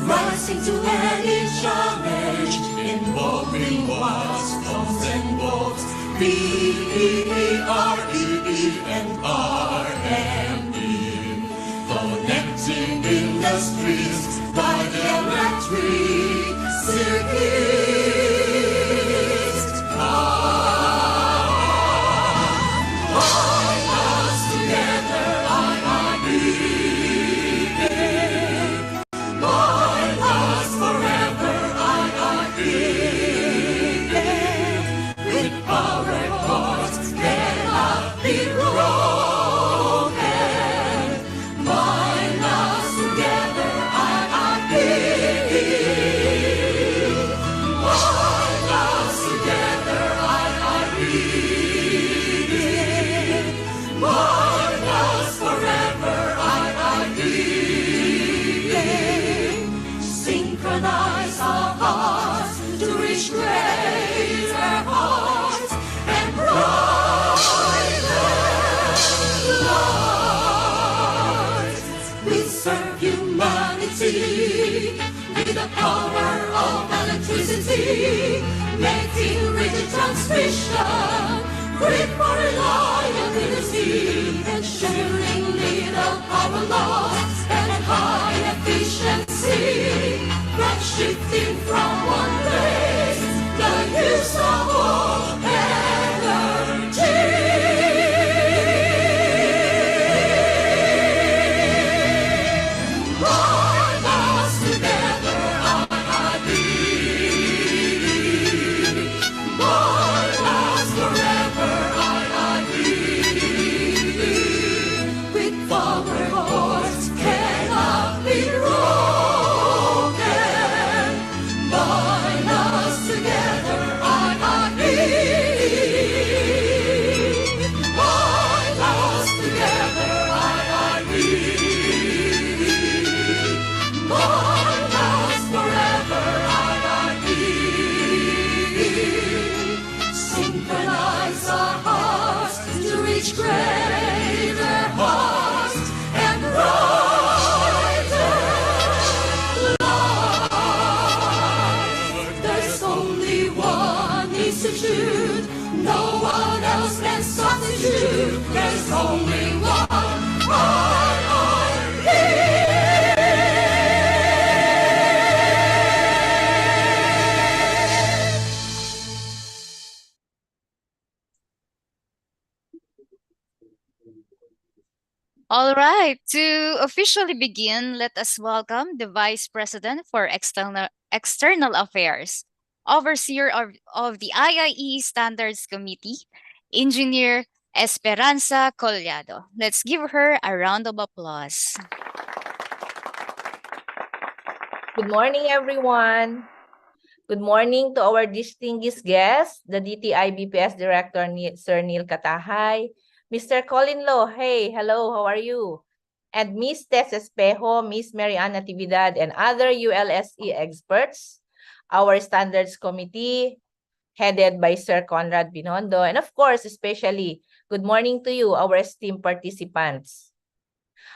Speaker 1: Rising to any challenge involving wars, phones and bolts, BEREE and RME, connecting industries by electric circuits. Bind us together, IIE. Bind us forever, IIE. With power.
Speaker 18: humanity with the power of electricity, making rigid transmission, grid for reliability, ensuring little power loss and high efficiency, from shifting from one place, the use of all energy. Bind us together, IIB. Bind us forever, IIB. With power cords cannot be broken. Bind us together, IIB. Bind us together, IIB. Bind us forever, IIB. Synchronize our hearts to reach greater hearts and brighter light. There's only one institute, no one else can substitute. There's only one
Speaker 8: All right, to officially begin, let us welcome the Vice President for External Affairs, Overseer of the IIE Standards Committee, Engineer Esperanza Collado. Let's give her a round of applause.
Speaker 19: Good morning, everyone. Good morning to our distinguished guests, the DTI BPS Director, Sir Neil Katahay, Mr. Colin Lo, hey, hello, how are you? And Miss Tess Espejo, Miss Mariana Natividad, and other ULSE experts, our Standards Committee, headed by Sir Conrad Binondo, and of course, especially, good morning to you, our esteemed participants.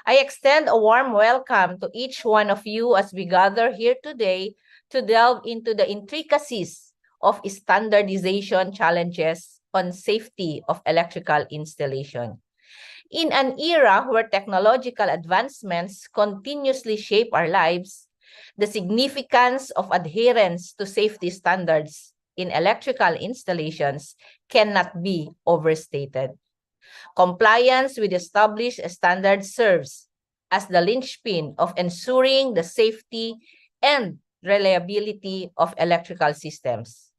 Speaker 19: I extend a warm welcome to each one of you as we gather here today to delve into the intricacies of standardization challenges on safety of electrical installation. In an era where technological advancements continuously shape our lives, the significance of adherence to safety standards in electrical installations cannot be overstated. Compliance with established standards serves as the linchpin of ensuring the safety and reliability of electrical systems.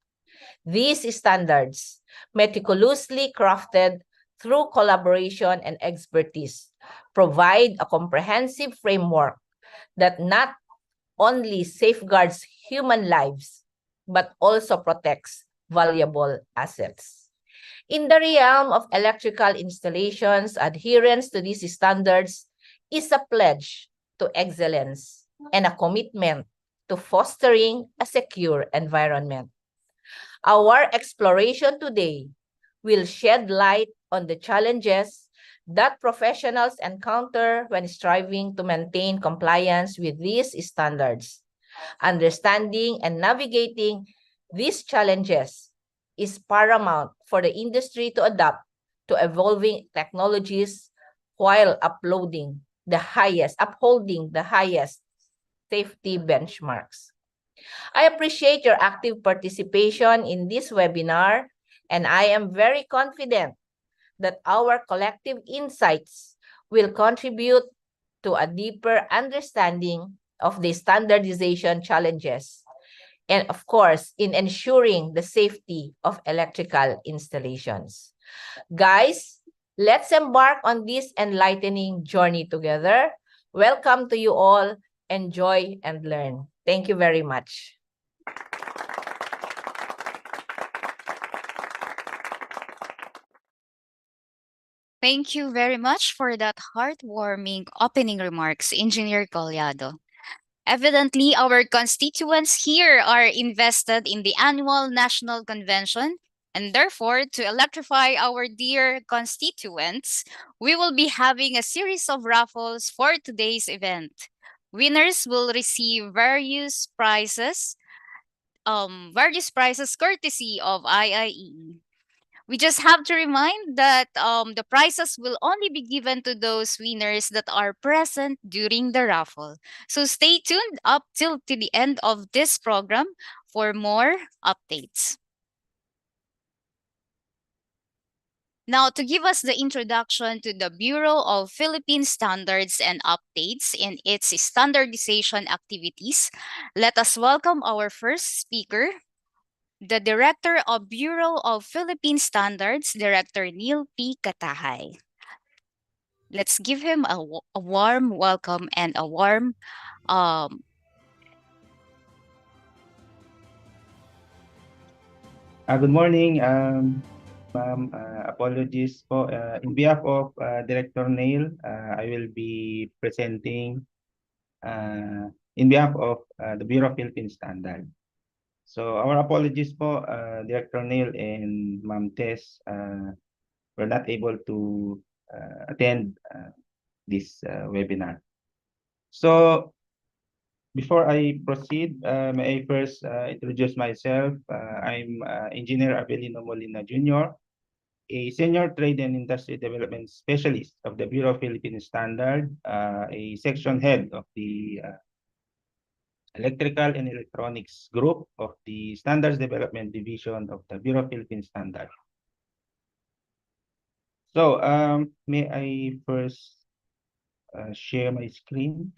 Speaker 19: These standards, meticulously crafted through collaboration and expertise, provide a comprehensive framework that not only safeguards human lives, but also protects valuable assets. In the realm of electrical installations, adherence to these standards is a pledge to excellence and a commitment to fostering a secure environment. Our exploration today will shed light on the challenges that professionals encounter when striving to maintain compliance with these standards. Understanding and navigating these challenges is paramount for the industry to adapt to evolving technologies while upholding the highest safety benchmarks. I appreciate your active participation in this webinar, and I am very confident that our collective insights will contribute to a deeper understanding of the standardization challenges and, of course, in ensuring the safety of electrical installations. Guys, let's embark on this enlightening journey together. Welcome to you all. Enjoy and learn. Thank you very much.
Speaker 8: Thank you very much for that heartwarming opening remarks, Engineer Collado. Evidently, our constituents here are invested in the annual National Convention, and therefore, to electrify our dear constituents, we will be having a series of raffles for today's event. Winners will receive various prizes courtesy of IIE. We just have to remind that the prizes will only be given to those winners that are present during the raffle. So stay tuned up till to the end of this program for more updates. Now, to give us the introduction to the Bureau of Philippine Standards and Updates in its standardization activities, let us welcome our first speaker, the Director of Bureau of Philippine Standards, Director Neil P. Katahay. Let's give him a warm welcome and a warm
Speaker 20: Good morning, ma'am. Apologies po. In behalf of Director Neil, I will be presenting in behalf of the Bureau of Philippine Standard. So our apologies po, Director Neil and Ma'am Tess, were not able to attend this webinar. So before I proceed, may I first introduce myself. I'm Engineer Abelino Molina Jr., a Senior Trade and Industry Development Specialist of the Bureau of Philippine Standard, a Section Head of the Electrical and Electronics Group of the Standards Development Division of the Bureau of Philippine Standard. So, may I first share my screen?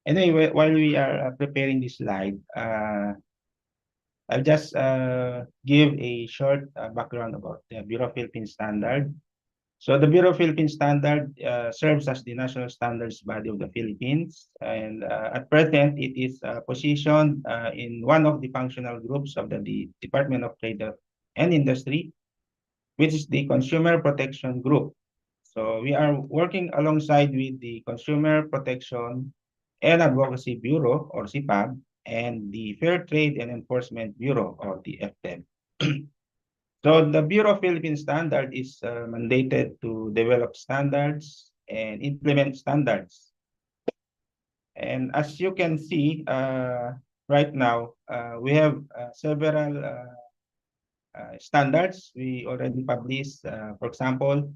Speaker 20: Anyway, while we are preparing this slide, I'll just give a short background about the Bureau of Philippine Standard. So the Bureau of Philippine Standard serves as the national standards body of the Philippines, and at present it is positioned in one of the functional groups of the Department of Trade and Industry, which is the Consumer Protection Group. So we are working alongside with the Consumer Protection and Advocacy Bureau, or CPAB, and the Fair Trade and Enforcement Bureau, or the FTEB. So the Bureau of Philippine Standard is mandated to develop standards and implement standards. And as you can see, right now, we have several standards we already published. For example,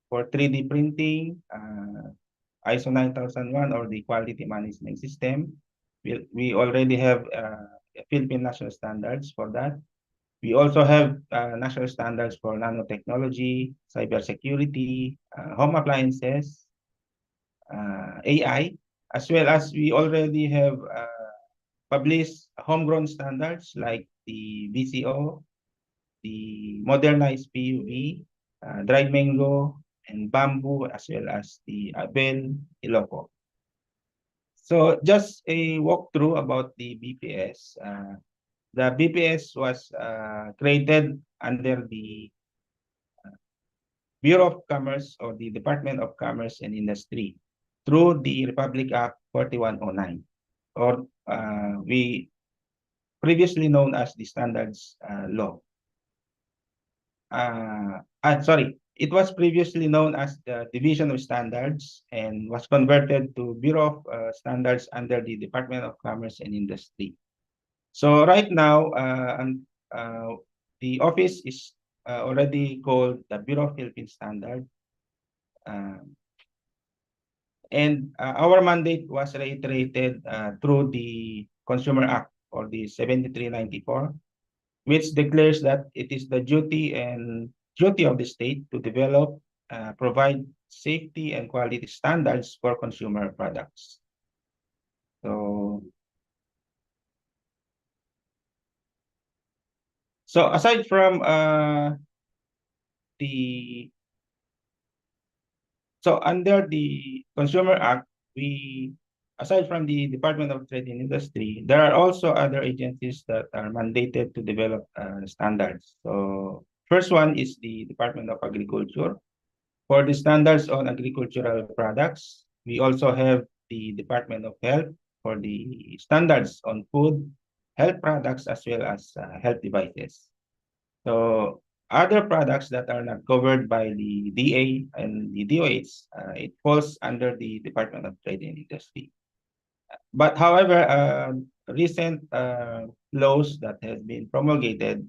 Speaker 20: for 3D printing, ISO 9001, or the Quality Management System. We already have Philippine national standards for that. We also have national standards for nanotechnology, cybersecurity, home appliances, AI, as well as we already have published homegrown standards like the VCO, the modernized PUV, dried mango, and bamboo, as well as the Abel Iloco. So just a walkthrough about the BPS. The BPS was created under the Bureau of Commerce, or the Department of Commerce and Industry, through the Republic Act 4109, or we previously known as the Standards Law. Sorry, it was previously known as the Division of Standards and was converted to Bureau of Standards under the Department of Commerce and Industry. So right now, the office is already called the Bureau of Philippine Standard. And our mandate was reiterated through the Consumer Act, or the 7394, which declares that it is the duty of the state to develop, provide safety and quality standards for consumer products. So So aside from the so under the Consumer Act, we aside from the Department of Trade and Industry, there are also other agencies that are mandated to develop standards. So first one is the Department of Agriculture. For the standards on agricultural products, we also have the Department of Health for the standards on food, health products, as well as health devices. So other products that are not covered by the DA and the DOH, it falls under the Department of Trade and Industry. But however, recent laws that have been promulgated,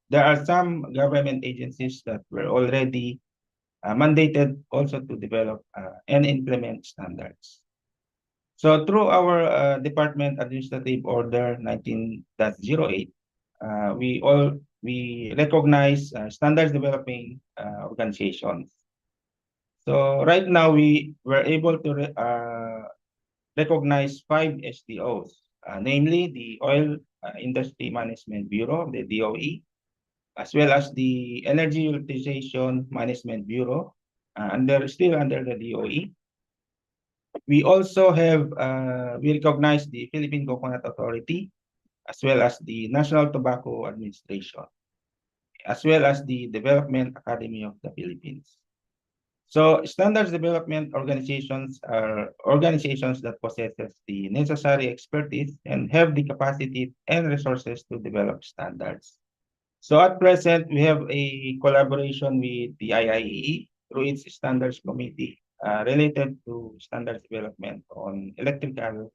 Speaker 20: there are some government agencies that were already mandated also to develop and implement standards. So through our Department Administrative Order 19.08, we recognize standards developing organizations. So right now we were able to recognize 5 SDOs, namely the Oil Industry Management Bureau, the DOE, as well as the Energy Utilization Management Bureau, still under the DOE. We also have, we recognize the Philippine Coconut Authority, as well as the National Tobacco Administration, as well as the Development Academy of the Philippines. So standards development organizations are organizations that possesses the necessary expertise and have the capacity and resources to develop standards. So at present, we have a collaboration with the IIEE through its standards committee related to standards development on electrical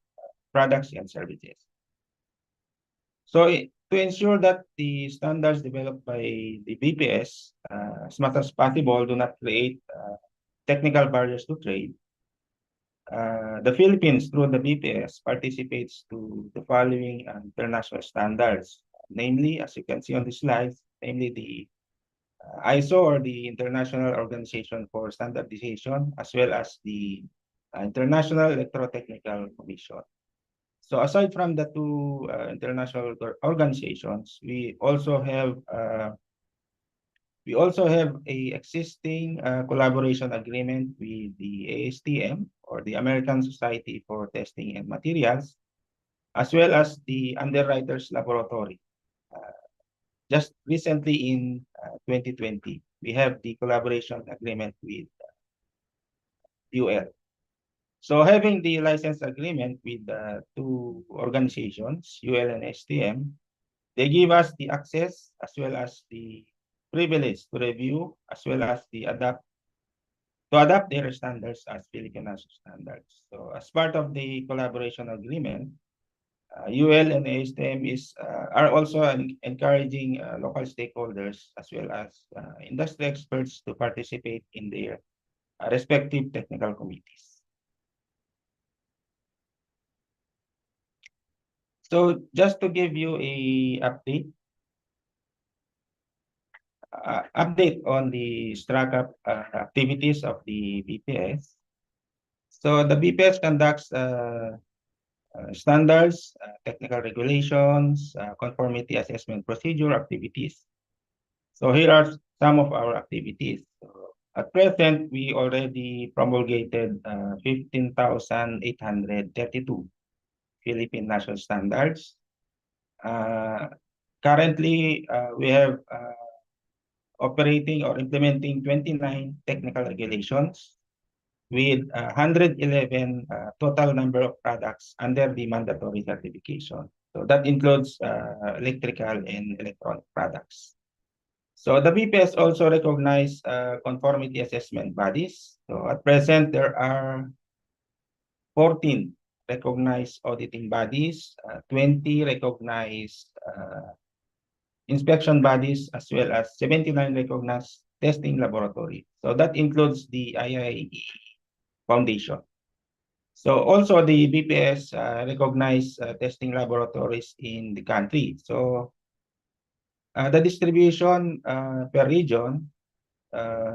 Speaker 20: products and services. So to ensure that the standards developed by the BPS, as much as possible, do not create technical barriers to trade, the Philippines, through the BPS, participates to the following international standards, namely, as you can see on the slides, namely the ISO, or the International Organization for Standardization, as well as the International Electrotechnical Commission. So aside from the two international organizations, we also have a existing collaboration agreement with the ASTM, or the American Society for Testing and Materials, as well as the Underwriters Laboratory. Just recently in 2020, we have the collaboration agreement with UL. So having the license agreement with the two organizations, UL and STM, they give us the access as well as the privilege to review as well as to adapt their standards as Filipino standards. So as part of the collaboration agreement, UL and ASTM are also encouraging local stakeholders as well as industry experts to participate in their respective technical committees. So just to give you a update on the STRACAP activities of the BPS. So the BPS conducts standards, technical regulations, conformity assessment procedure activities. So here are some of our activities. At present, we already promulgated 15,832 Philippine national standards. Currently, we have operating or implementing 29 technical regulations with 111 total number of products under the mandatory certification. So that includes electrical and electronic products. So the BPS also recognize conformity assessment bodies. So at present, there are 14 recognized auditing bodies, 20 recognized inspection bodies, as well as 79 recognized testing laboratory. So that includes the IIEE Foundation. So also the BPS recognize testing laboratories in the country. So the distribution per region,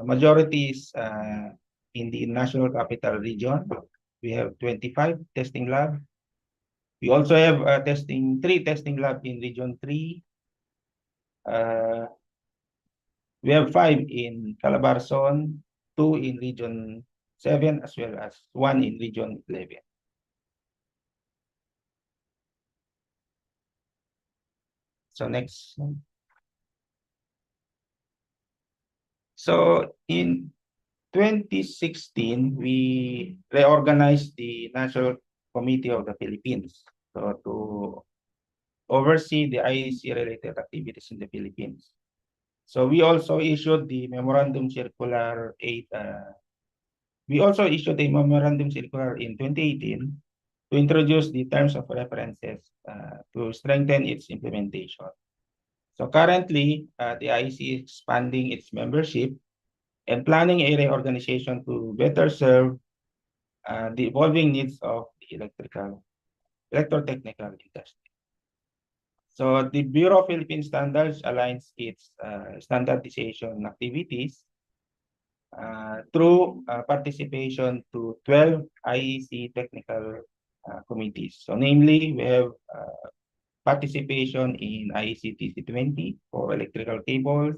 Speaker 20: majority is in the National Capital Region. We have 25 testing lab. We also have 3 testing lab in Region 3, We have 5 in Calabarzon, 2 in Region 7, as well as 1 in Region 11. So next. So in 2016, we reorganized the National Committee of the Philippines to oversee the IEC-related activities in the Philippines. So we also issued the Memorandum Circular 8. We also issued a Memorandum Circular in 2018 to introduce the terms of references to strengthen its implementation. So currently, the IEC is expanding its membership and planning a reorganization to better serve the evolving needs of the electrotechnical industry. So the Bureau of Philippine Standards aligns its standardization activities through participation to 12 IEC technical committees. So namely, we have participation in IEC TC20 for electrical cables.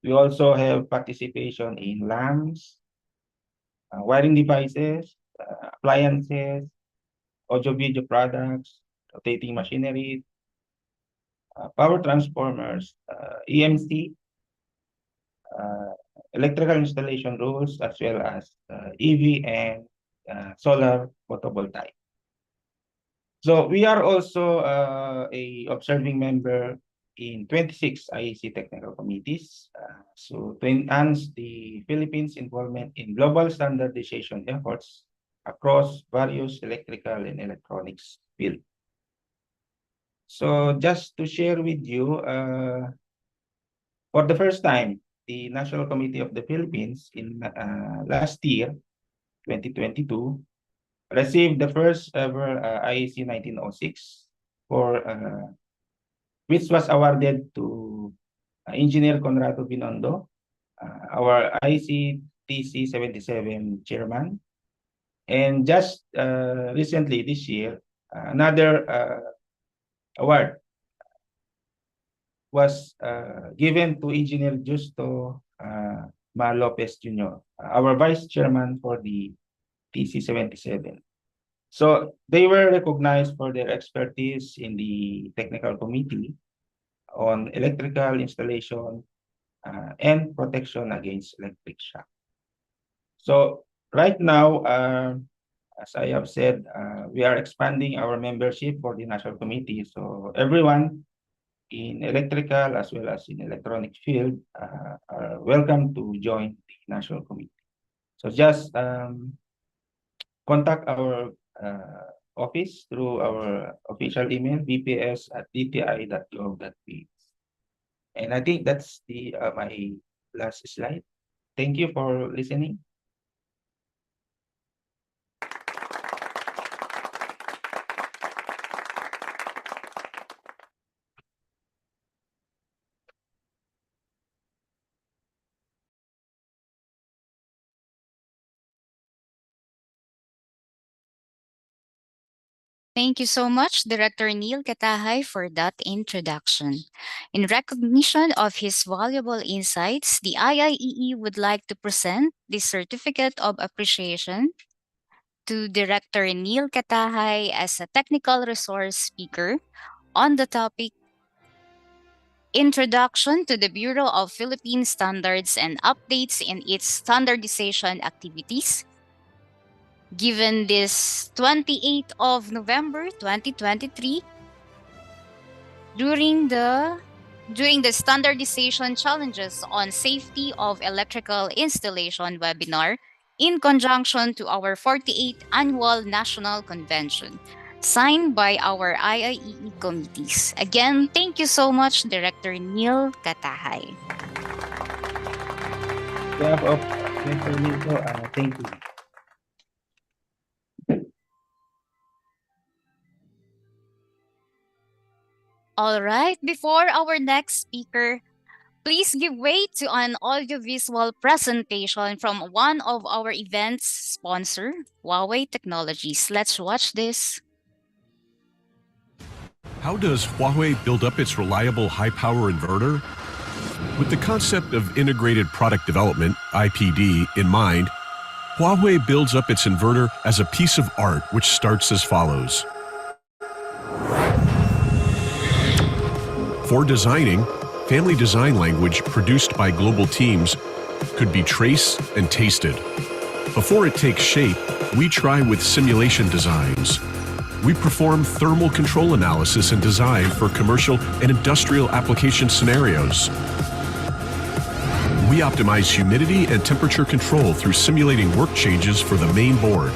Speaker 20: We also have participation in lamps, wiring devices, appliances, audio-video products, rotating machinery, power transformers, EMC, electrical installation rules, as well as EV and solar photovoltaic. So we are also a observing member in 26 IEC technical committees. So to enhance the Philippines' involvement in global standardization efforts across various electrical and electronics fields. So just to share with you, for the first time, the National Committee of the Philippines in last year, 2022, received the first ever IEC 1906 for which was awarded to Engineer Conrado Binondo, our IEC TC 77 chairman. And just recently this year, another award was given to Engineer Justo Ma Lopez Jr., our vice chairman for the TC 77. So they were recognized for their expertise in the technical committee on electrical installation and protection against electric shock. So right now, as I have said, we are expanding our membership for the National Committee. So everyone in electrical as well as in electronic field are welcome to join the National Committee. So just contact our office through our official email, bps@dti.gov.ph. And I think that's the my last slide. Thank you for listening.
Speaker 8: Thank you so much, Director Neil Katahay, for that introduction. In recognition of his valuable insights, the IIEE would like to present the Certificate of Appreciation to Director Neil Katahay as a technical resource speaker on the topic Introduction to the Bureau of Philippine Standards and Updates in its Standardization Activities, given this 28th of November 2023 during the Standardization Challenges on Safety of Electrical Installation webinar in conjunction to our 48th Annual National Convention, signed by our IIEE committees. Again, thank you so much, Director Neil Katahay.
Speaker 20: On behalf of Director Nico, thank you.
Speaker 8: All right, before our next speaker, please give way to an audiovisual presentation from one of our event's sponsor, Huawei Technologies. Let's watch this.
Speaker 21: How does Huawei build up its reliable high-power inverter? With the concept of integrated product development, IPD, in mind, Huawei builds up its inverter as a piece of art which starts as follows. For designing, family design language produced by global teams could be traced and tasted. Before it takes shape, we try with simulation designs. We perform thermal control analysis and design for commercial and industrial application scenarios. We optimize humidity and temperature control through simulating work changes for the main board.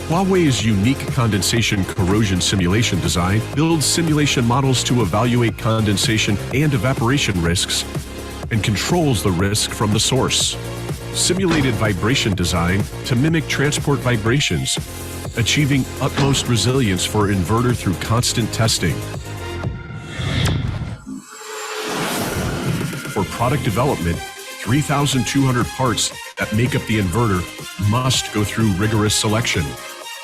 Speaker 21: Huawei's unique condensation corrosion simulation design builds simulation models to evaluate condensation and evaporation risks and controls the risk from the source. Simulated vibration design to mimic transport vibrations, achieving utmost resilience for inverter through constant testing. For product development, 3,200 parts that make up the inverter must go through rigorous selection.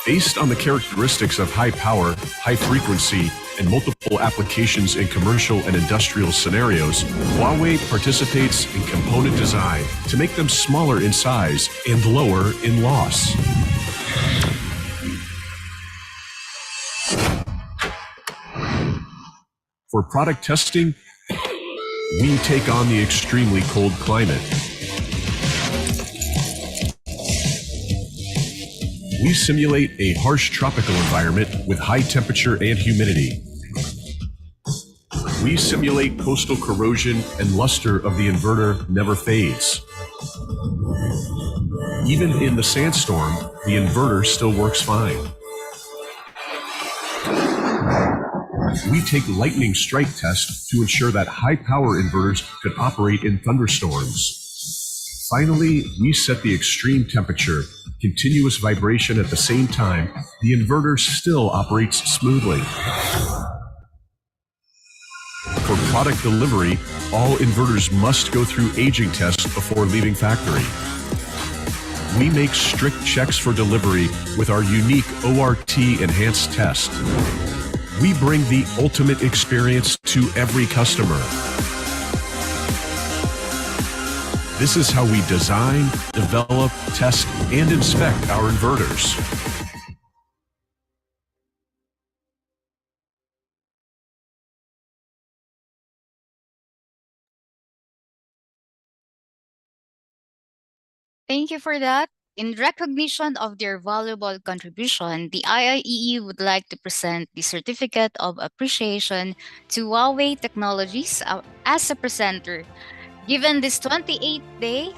Speaker 21: Based on the characteristics of high power, high frequency, and multiple applications in commercial and industrial scenarios, Huawei participates in component design to make them smaller in size and lower in loss. For product testing, we take on the extremely cold climate. We simulate a harsh tropical environment with high temperature and humidity. We simulate coastal corrosion, and luster of the inverter never fades. Even in the sandstorm, the inverter still works fine. We take lightning strike tests to ensure that high-power inverters could operate in thunderstorms. Finally, we set the extreme temperature, continuous vibration at the same time. The inverter still operates smoothly. For product delivery, all inverters must go through aging tests before leaving factory. We make strict checks for delivery with our unique ORT enhanced test. We bring the ultimate experience to every customer. This is how we design, develop, test, and inspect our inverters.
Speaker 8: Thank you for that. In recognition of their valuable contribution, the IIEE would like to present the Certificate of Appreciation to Huawei Technologies as a presenter. Given this 28th day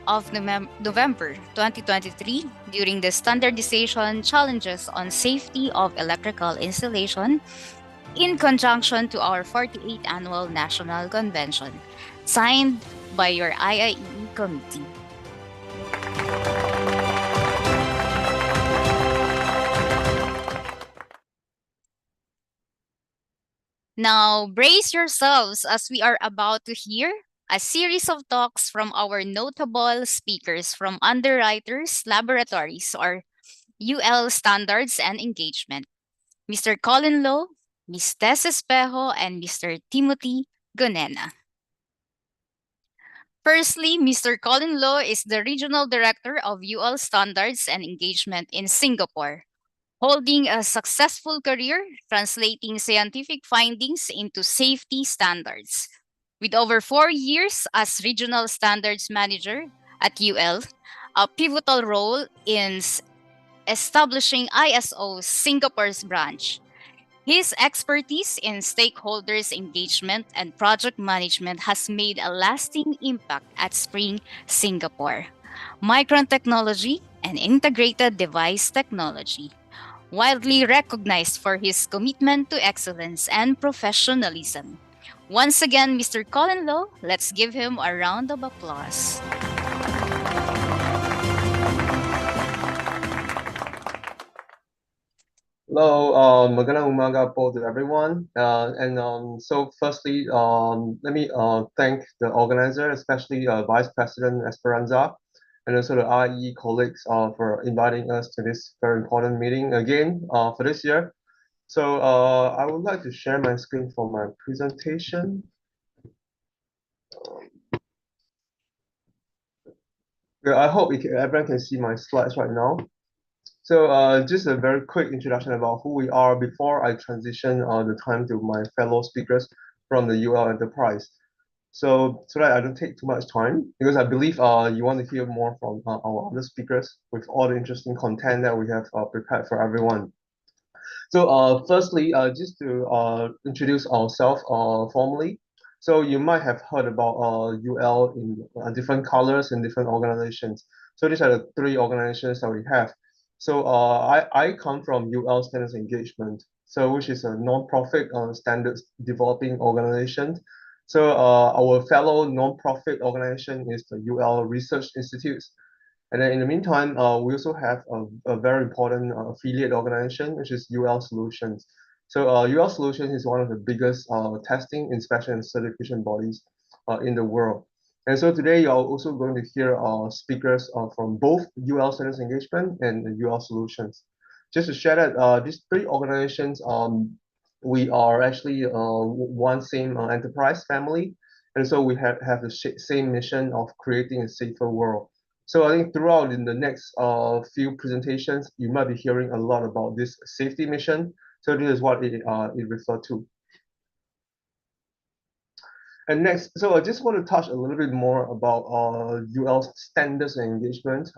Speaker 8: of November 2023, during the Standardization Challenges on Safety of Electrical Installation, in conjunction to our 48th Annual National Convention, signed by your IIEE committee. Now, brace yourselves as we are about to hear a series of talks from our notable speakers from Underwriters Laboratories, or UL Standards and Engagement, Mr. Colin Lowe, Ms. Tess Espejo, and Mr. Timothy Gonena. Firstly, Mr. Colin Lowe is the Regional Director of UL Standards and Engagement in Singapore, holding a successful career translating scientific findings into safety standards. With over 4 years as Regional Standards Manager at UL, a pivotal role in establishing ISO Singapore's branch. His expertise in stakeholders engagement and project management has made a lasting impact at Spring Singapore, Micron Technology, and Integrated Device Technology. Widely recognized for his commitment to excellence and professionalism. Once again, Mr. Colin Lowe, let's give him a round of applause.
Speaker 9: Hello, magandang umaga po to everyone. So firstly, let me thank the organizer, especially Vice President Esperanza, and also the IE colleagues for inviting us to this very important meeting again for this year. So I would like to share my screen for my presentation. Yeah, I hope everyone can see my slides right now. So just a very quick introduction about who we are before I transition the time to my fellow speakers from the UL Enterprise. So that I don't take too much time, because I believe you want to hear more from our other speakers with all the interesting content that we have prepared for everyone. So firstly, just to introduce ourselves formally. So you might have heard about UL in different colors in different organizations. So these are the three organizations that we have. So I come from UL Standards Engagement, so which is a non-profit standards developing organization. So our fellow non-profit organization is the UL Research Institute. And then in the meantime, we also have a very important affiliate organization, which is UL Solutions. So UL Solutions is one of the biggest testing, inspection, and certification bodies in the world. And so today you're also going to hear speakers from both UL Standards Engagement and UL Solutions. Just to share that these three organizations, we are actually one same enterprise family. And so we have the same mission of creating a safer world. So I think throughout in the next few presentations, you might be hearing a lot about this safety mission. So this is what it refers to. And next, so I just want to touch a little bit more about UL standards and engagement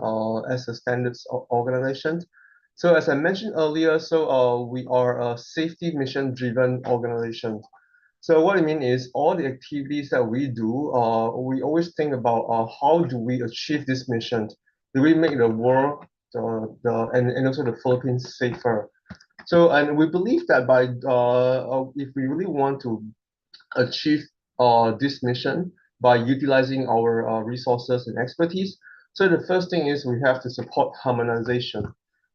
Speaker 9: as a standards organization. So as I mentioned earlier, so we are a safety mission driven organization. So what I mean is all the activities that we do, we always think about how do we achieve this mission? Do we make the world and also the Philippines safer? So and we believe that by if we really want to achieve this mission by utilizing our resources and expertise. So the first thing is we have to support harmonization.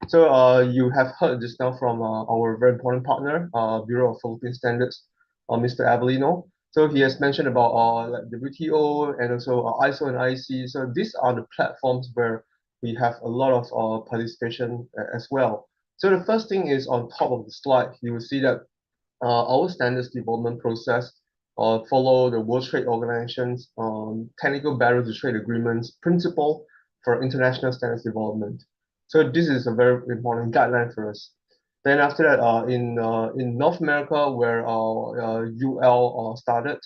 Speaker 9: So you have heard just now from our very important partner, Bureau of Philippine Standards, Mr. Avelino. So he has mentioned about like the WTO and also ISO and IEC. So these are the platforms where we have a lot of participation as well. So the first thing is on top of the slide, you will see that our standards development process follow the World Trade Organization's technical barrier to trade agreements principle for international standards development. So this is a very important guideline for us. Then after that, in North America, where UL started,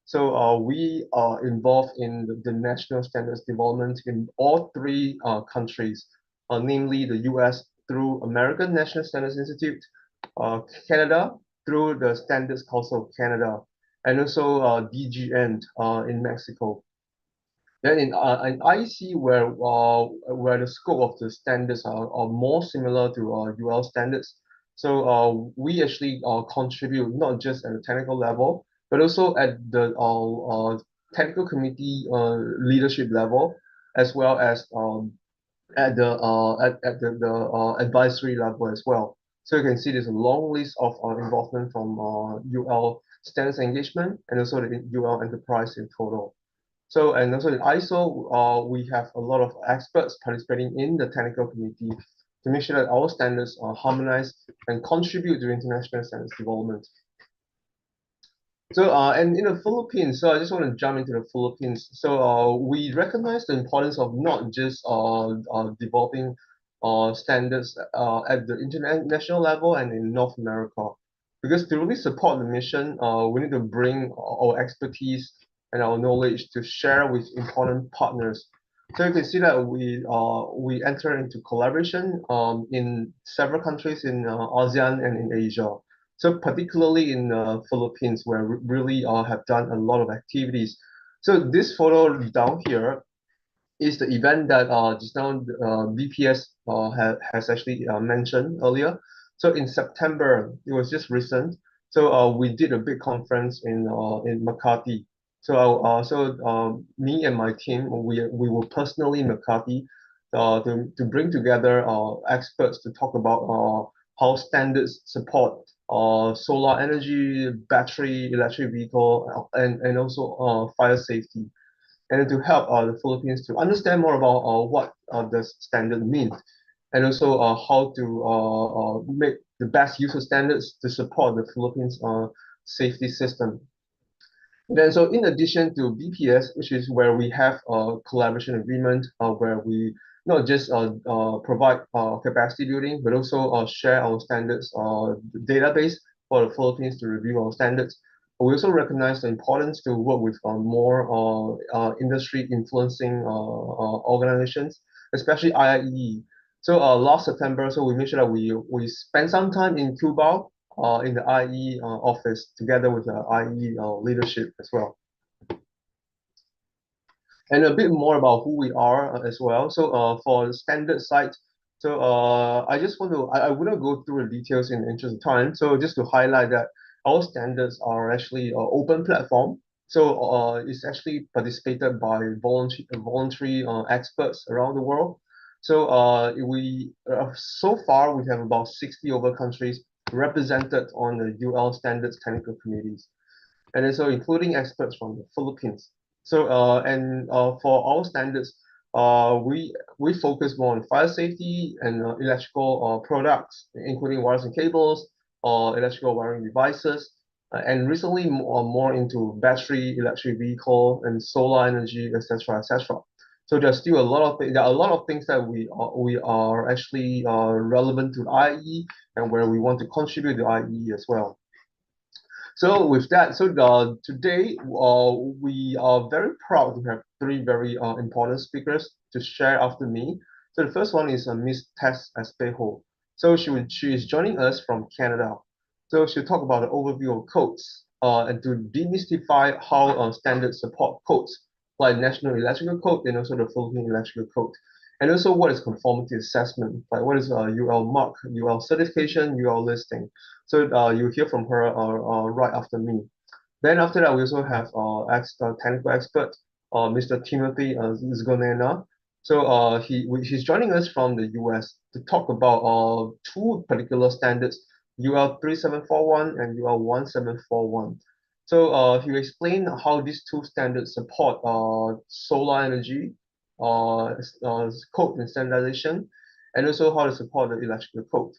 Speaker 9: so we are involved in the national standards development in all three countries, namely the US through American National Standards Institute, Canada through the Standards Council of Canada, and also DGN in Mexico. Then in IC, where the scope of the standards are more similar to UL standards, so we actually contribute not just at the technical level, but also at the technical committee leadership level, as well as at the advisory level as well. So you can see there's a long list of involvement from UL standards engagement and also the UL enterprise in total. So and also in ISO, we have a lot of experts participating in the technical committee to make sure that our standards are harmonized and contribute to international standards development. So and in the Philippines, so I just want to jump into the Philippines. So we recognize the importance of not just developing standards at the international level and in North America, because to really support the mission, we need to bring our expertise and our knowledge to share with important partners. So you can see that we enter into collaboration in several countries in ASEAN and in Asia. So particularly in the Philippines, where we really have done a lot of activities. So this photo down here is the event that just now BPS has actually mentioned earlier. So in September, it was just recent. So we did a big conference in Makati. So me and my team, we were personally in Makati to bring together experts to talk about how standards support solar energy, battery, electric vehicle, and also fire safety, and to help the Philippines to understand more about what the standard means, and also how to make the best user standards to support the Philippines safety system. Then, so in addition to BPS, which is where we have a collaboration agreement, where we not just provide capacity building, but also share our standards database for the Philippines to review our standards. We also recognize the importance to work with more industry influencing organizations, especially IIEE. So last September, so we made sure that we spent some time in Cuba in the IE office together with the IE leadership as well. And a bit more about who we are as well. So for the standard site, so I just want to, I wouldn't go through the details in the interest of time. So just to highlight that our standards are actually an open platform. So it's actually participated by voluntary experts around the world. So so far we have about 60 over countries represented on the UL standards technical committees, and also including experts from the Philippines. So for our standards, we focus more on fire safety and electrical products, including wires and cables, electrical wiring devices, and recently more into battery, electric vehicle, and solar energy, etc., etc. So there's still a lot of there are a lot of things that we are actually relevant to IE and where we want to contribute to IE as well. So with that, so today we are very proud to have three very important speakers to share after me. So the first one is Miss Tess Espejo. So she is joining us from Canada. So she'll talk about the overview of codes and to demystify how standards support codes like National Electrical Code and also the Philippine Electrical Code. And also what is conformity assessment, like what is UL mark, UL certification, UL listing. So you'll hear from her right after me. Then after that, we also have technical expert, Mr. Timothy Zgonena. So he's joining us from the US to talk about two particular standards, UL 3741 and UL 1741. So he will explain how these two standards support solar energy, code and standardization, and also how to support the electrical code.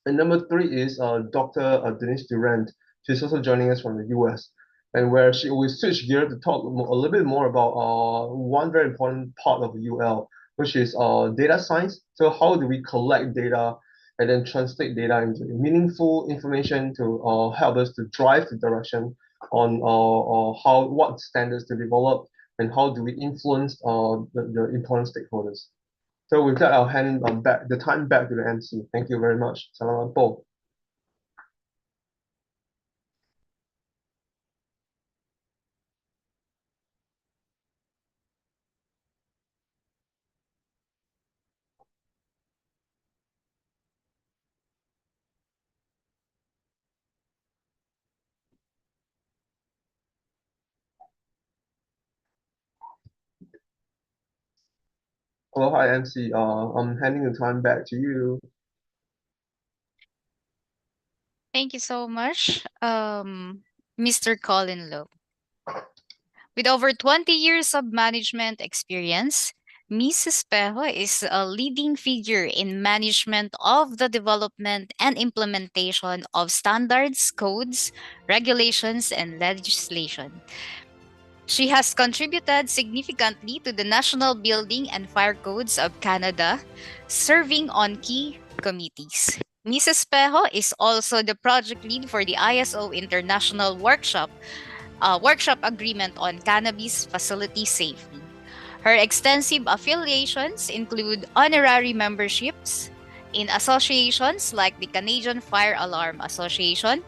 Speaker 9: And number three is Dr. Denise Durant. She's also joining us from the US, and where she will switch gear to talk a little bit more about one very important part of UL, which is data science. So how do we collect data and then translate data into meaningful information to help us to drive the direction on what standards to develop and how do we influence the important stakeholders. So with that, I'll hand the time back to the MC. Thank you very much. Salamat po. Hello, hi MC. I'm handing the time back to you.
Speaker 8: Thank you so much, Mr. Colin Lowe. With over 20 years of management experience, Ms. Espejo is a leading figure in management of the development and implementation of standards, codes, regulations, and legislation. She has contributed significantly to the National Building and Fire Codes of Canada, serving on key committees. Ms. Espejo is also the project lead for the ISO International Workshop Agreement on Cannabis Facility Safety. Her extensive affiliations include honorary memberships in associations like the Canadian Fire Alarm Association,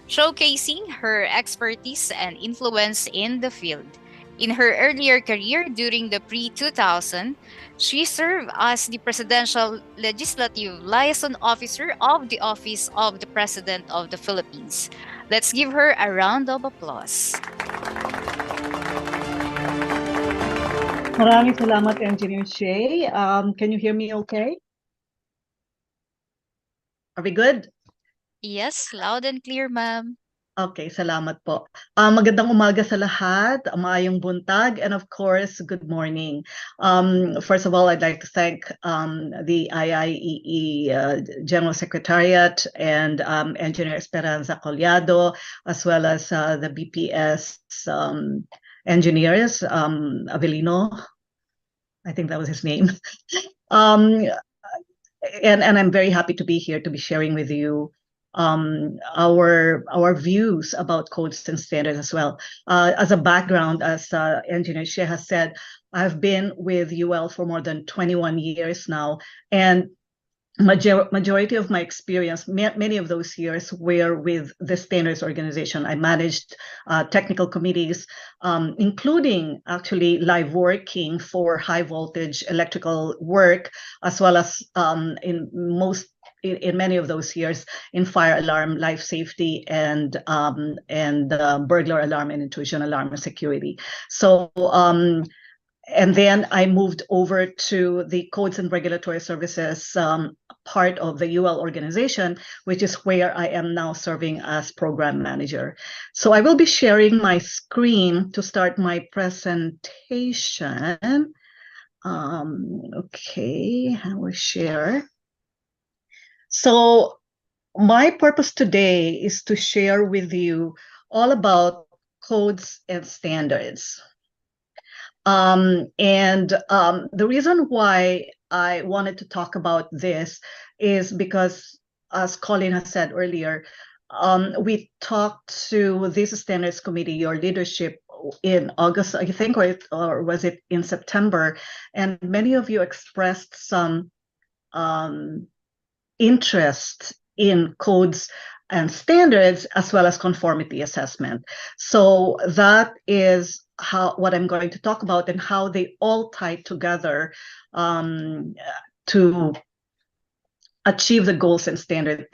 Speaker 8: showcasing her expertise and influence in the field. In her earlier career during the pre-2000, she served as the Presidential Legislative Liaison Officer of the Office of the President of the Philippines. Let's give her a round of applause.
Speaker 5: Maraming salamat, Engineer Shay. Can you hear me okay? Are we good?
Speaker 8: Yes, loud and clear, ma'am.
Speaker 5: Okay, salamat po. Magandang umaga sa lahat, maayong buntag, and of course, good morning. First of all, I'd like to thank the IIEE General Secretariat and Engineer Esperanza Collado, as well as the BPS engineers, Avelino, I think that was his name. And I'm very happy to be here to be sharing with you our views about codes and standards as well. As a background, as Engineer Shea has said, I've been with UL for more than 21 years now, and majority of my experience, many of those years were with the standards organization. I managed technical committees, including actually live working for high voltage electrical work, as well as in many of those years in fire alarm, life safety, and burglar alarm and intrusion alarm and security. So and then I moved over to the Codes and Regulatory Services part of the UL organization, which is where I am now serving as program manager. So I will be sharing my screen to start my presentation. Okay, I will share. So my purpose today is to share with you all about codes and standards. The reason why I wanted to talk about this is because, as Colin has said earlier, we talked to this standards committee, your leadership, in August, I think, or was it in September? And many of you expressed some interest in codes and standards, as well as conformity assessment. So that is what I'm going to talk about, and how they all tie together to achieve the goals and standard,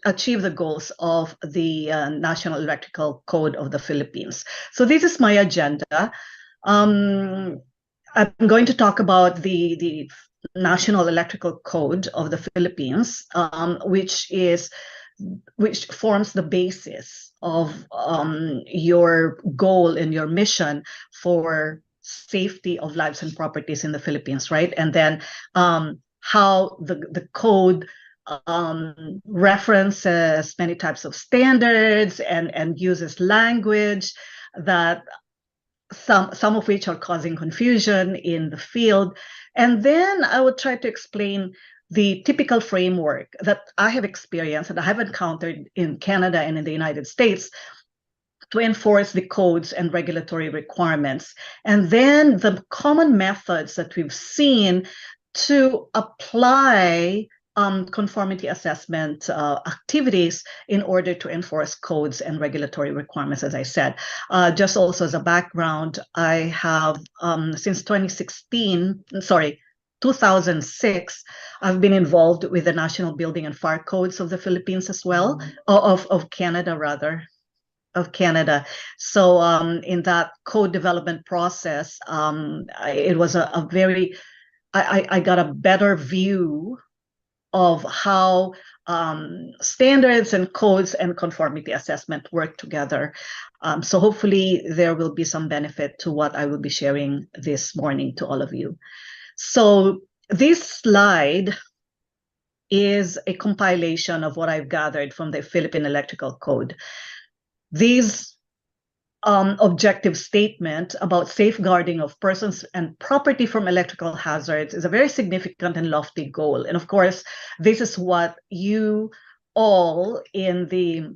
Speaker 5: achieve the goals of the National Electrical Code of the Philippines. So this is my agenda. I'm going to talk about the National Electrical Code of the Philippines, which forms the basis of your goal and your mission for safety of lives and properties in the Philippines, right? And then how the code references many types of standards and uses language that some of which are causing confusion in the field. And then I would try to explain the typical framework that I have experienced and I have encountered in Canada and in the United States to enforce the codes and regulatory requirements. And then the common methods that we've seen to apply conformity assessment activities in order to enforce codes and regulatory requirements, as I said. Just also as a background, I have, since 2006, I've been involved with the National Building and Fire Codes of the Philippines as well, of Canada rather. Of Canada. So in that code development process, it was a very, I got a better view of how standards and codes and conformity assessment work together. So hopefully there will be some benefit to what I will be sharing this morning to all of you. So this slide is a compilation of what I've gathered from the Philippine Electrical Code. These objective statement about safeguarding of persons and property from electrical hazards is a very significant and lofty goal. And of course, this is what you all in the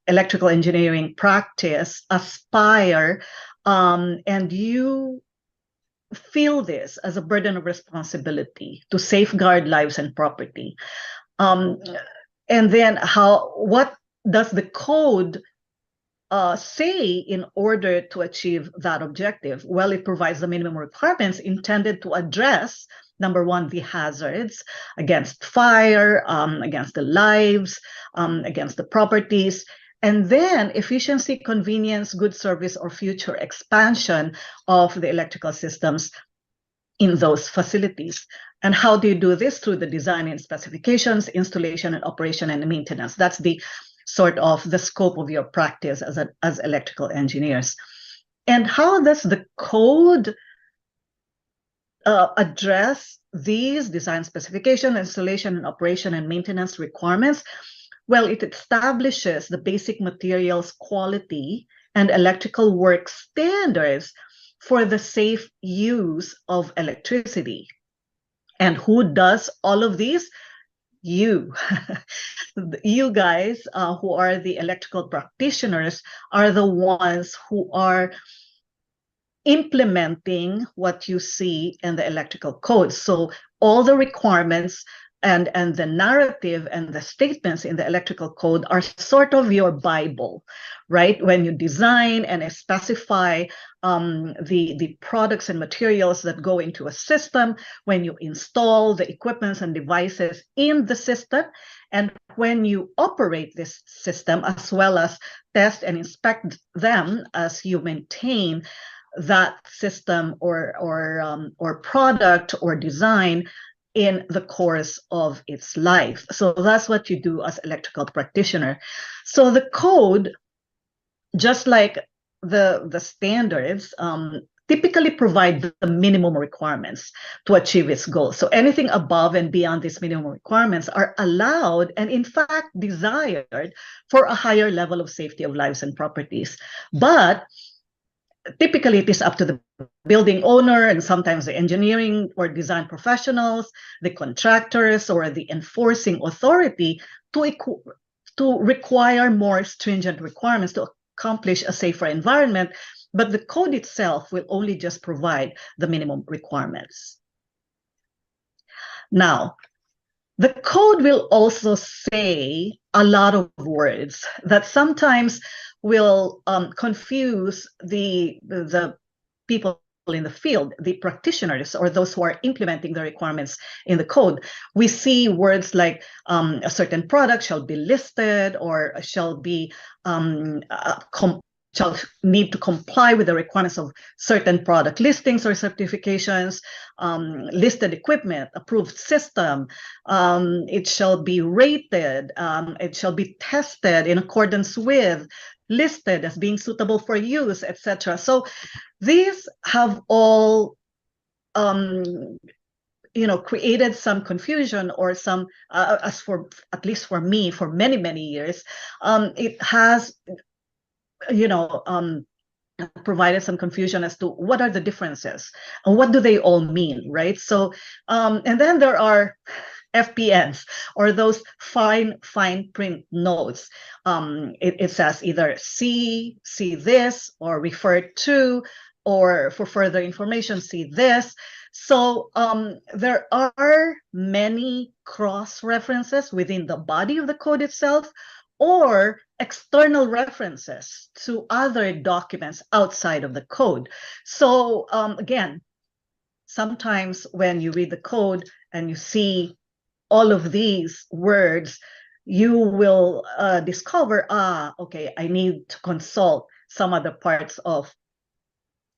Speaker 5: electrical engineering practice aspire, and you feel this as a burden of responsibility to safeguard lives and property. And then what does the code say in order to achieve that objective? Well, it provides the minimum requirements intended to address, number one, the hazards against fire, against the lives, against the properties, and then efficiency, convenience, good service, or future expansion of the electrical systems in those facilities. And how do you do this? Through the design and specifications, installation and operation and maintenance. That's the sort of the scope of your practice as electrical engineers. And how does the code address these design specification, installation, and operation and maintenance requirements? Well, it establishes the basic materials quality and electrical work standards for the safe use of electricity. And who does all of these? You. You guys who are the electrical practitioners are the ones who are implementing what you see in the electrical code. So all the requirements and the narrative and the statements in the electrical code are sort of your Bible, right? When you design and specify the products and materials that go into a system, when you install the equipments and devices in the system, and when you operate this system, as well as test and inspect them as you maintain that system or product or design in the course of its life. So that's what you do as electrical practitioner. So the code, just like the standards, typically provide the minimum requirements to achieve its goals. So anything above and beyond these minimum requirements are allowed and in fact desired for a higher level of safety of lives and properties. But typically it is up to the building owner and sometimes the engineering or design professionals, the contractors, or the enforcing authority to require more stringent requirements to accomplish a safer environment. But the code itself will only just provide the minimum requirements. Now, the code will also say a lot of words that sometimes will confuse the people in the field, the practitioners, or those who are implementing the requirements in the code. We see words like a certain product shall be listed or shall be shall need to comply with the requirements of certain product listings or certifications, listed equipment, approved system, it shall be rated, it shall be tested in accordance with, listed as being suitable for use, etc. So these have all created some confusion or some, as for at least for me, for many years, it has provided some confusion as to what are the differences and what do they all mean, right? So, and then there are FPNs, or those fine print notes. It says either see this, or refer to, or for further information, see this. So there are many cross references within the body of the code itself, or external references to other documents outside of the code. So again, sometimes when you read the code and you see all of these words, you will discover, okay, I need to consult some other parts of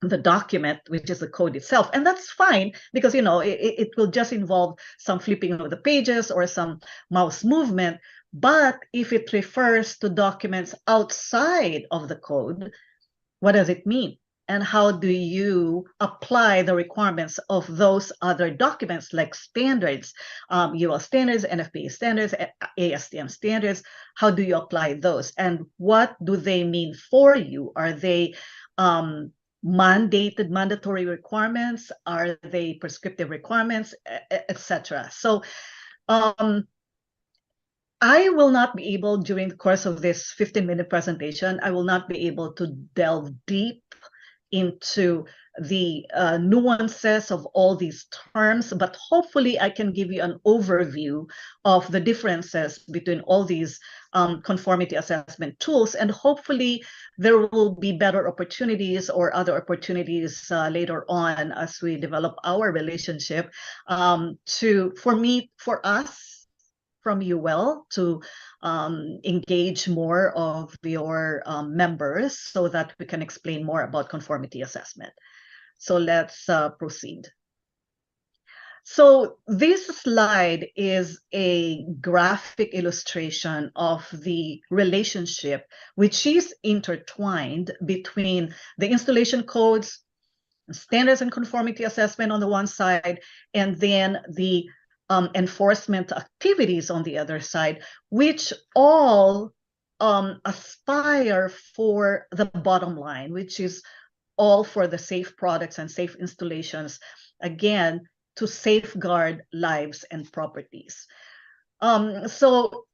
Speaker 5: the document, which is the code itself. And that's fine, because it will just involve some flipping of the pages or some mouse movement. But if it refers to documents outside of the code, what does it mean? And how do you apply the requirements of those other documents, like standards, UL standards, NFPA standards, ASTM standards? How do you apply those? And what do they mean for you? Are they mandated, mandatory requirements? Are they prescriptive requirements, etc.? So I will not be able, during the course of this 15-minute presentation, I will not be able to delve deep into the nuances of all these terms, but hopefully I can give you an overview of the differences between all these conformity assessment tools, and hopefully there will be better opportunities or other opportunities later on as we develop our relationship for us from UL to engage more of your members so that we can explain more about conformity assessment. So let's proceed. So this slide is a graphic illustration of the relationship which is intertwined between the installation codes, standards and conformity assessment on the one side, and then the enforcement activities on the other side, which all aspire for the bottom line, which is all for the safe products and safe installations, again, to safeguard lives and properties. So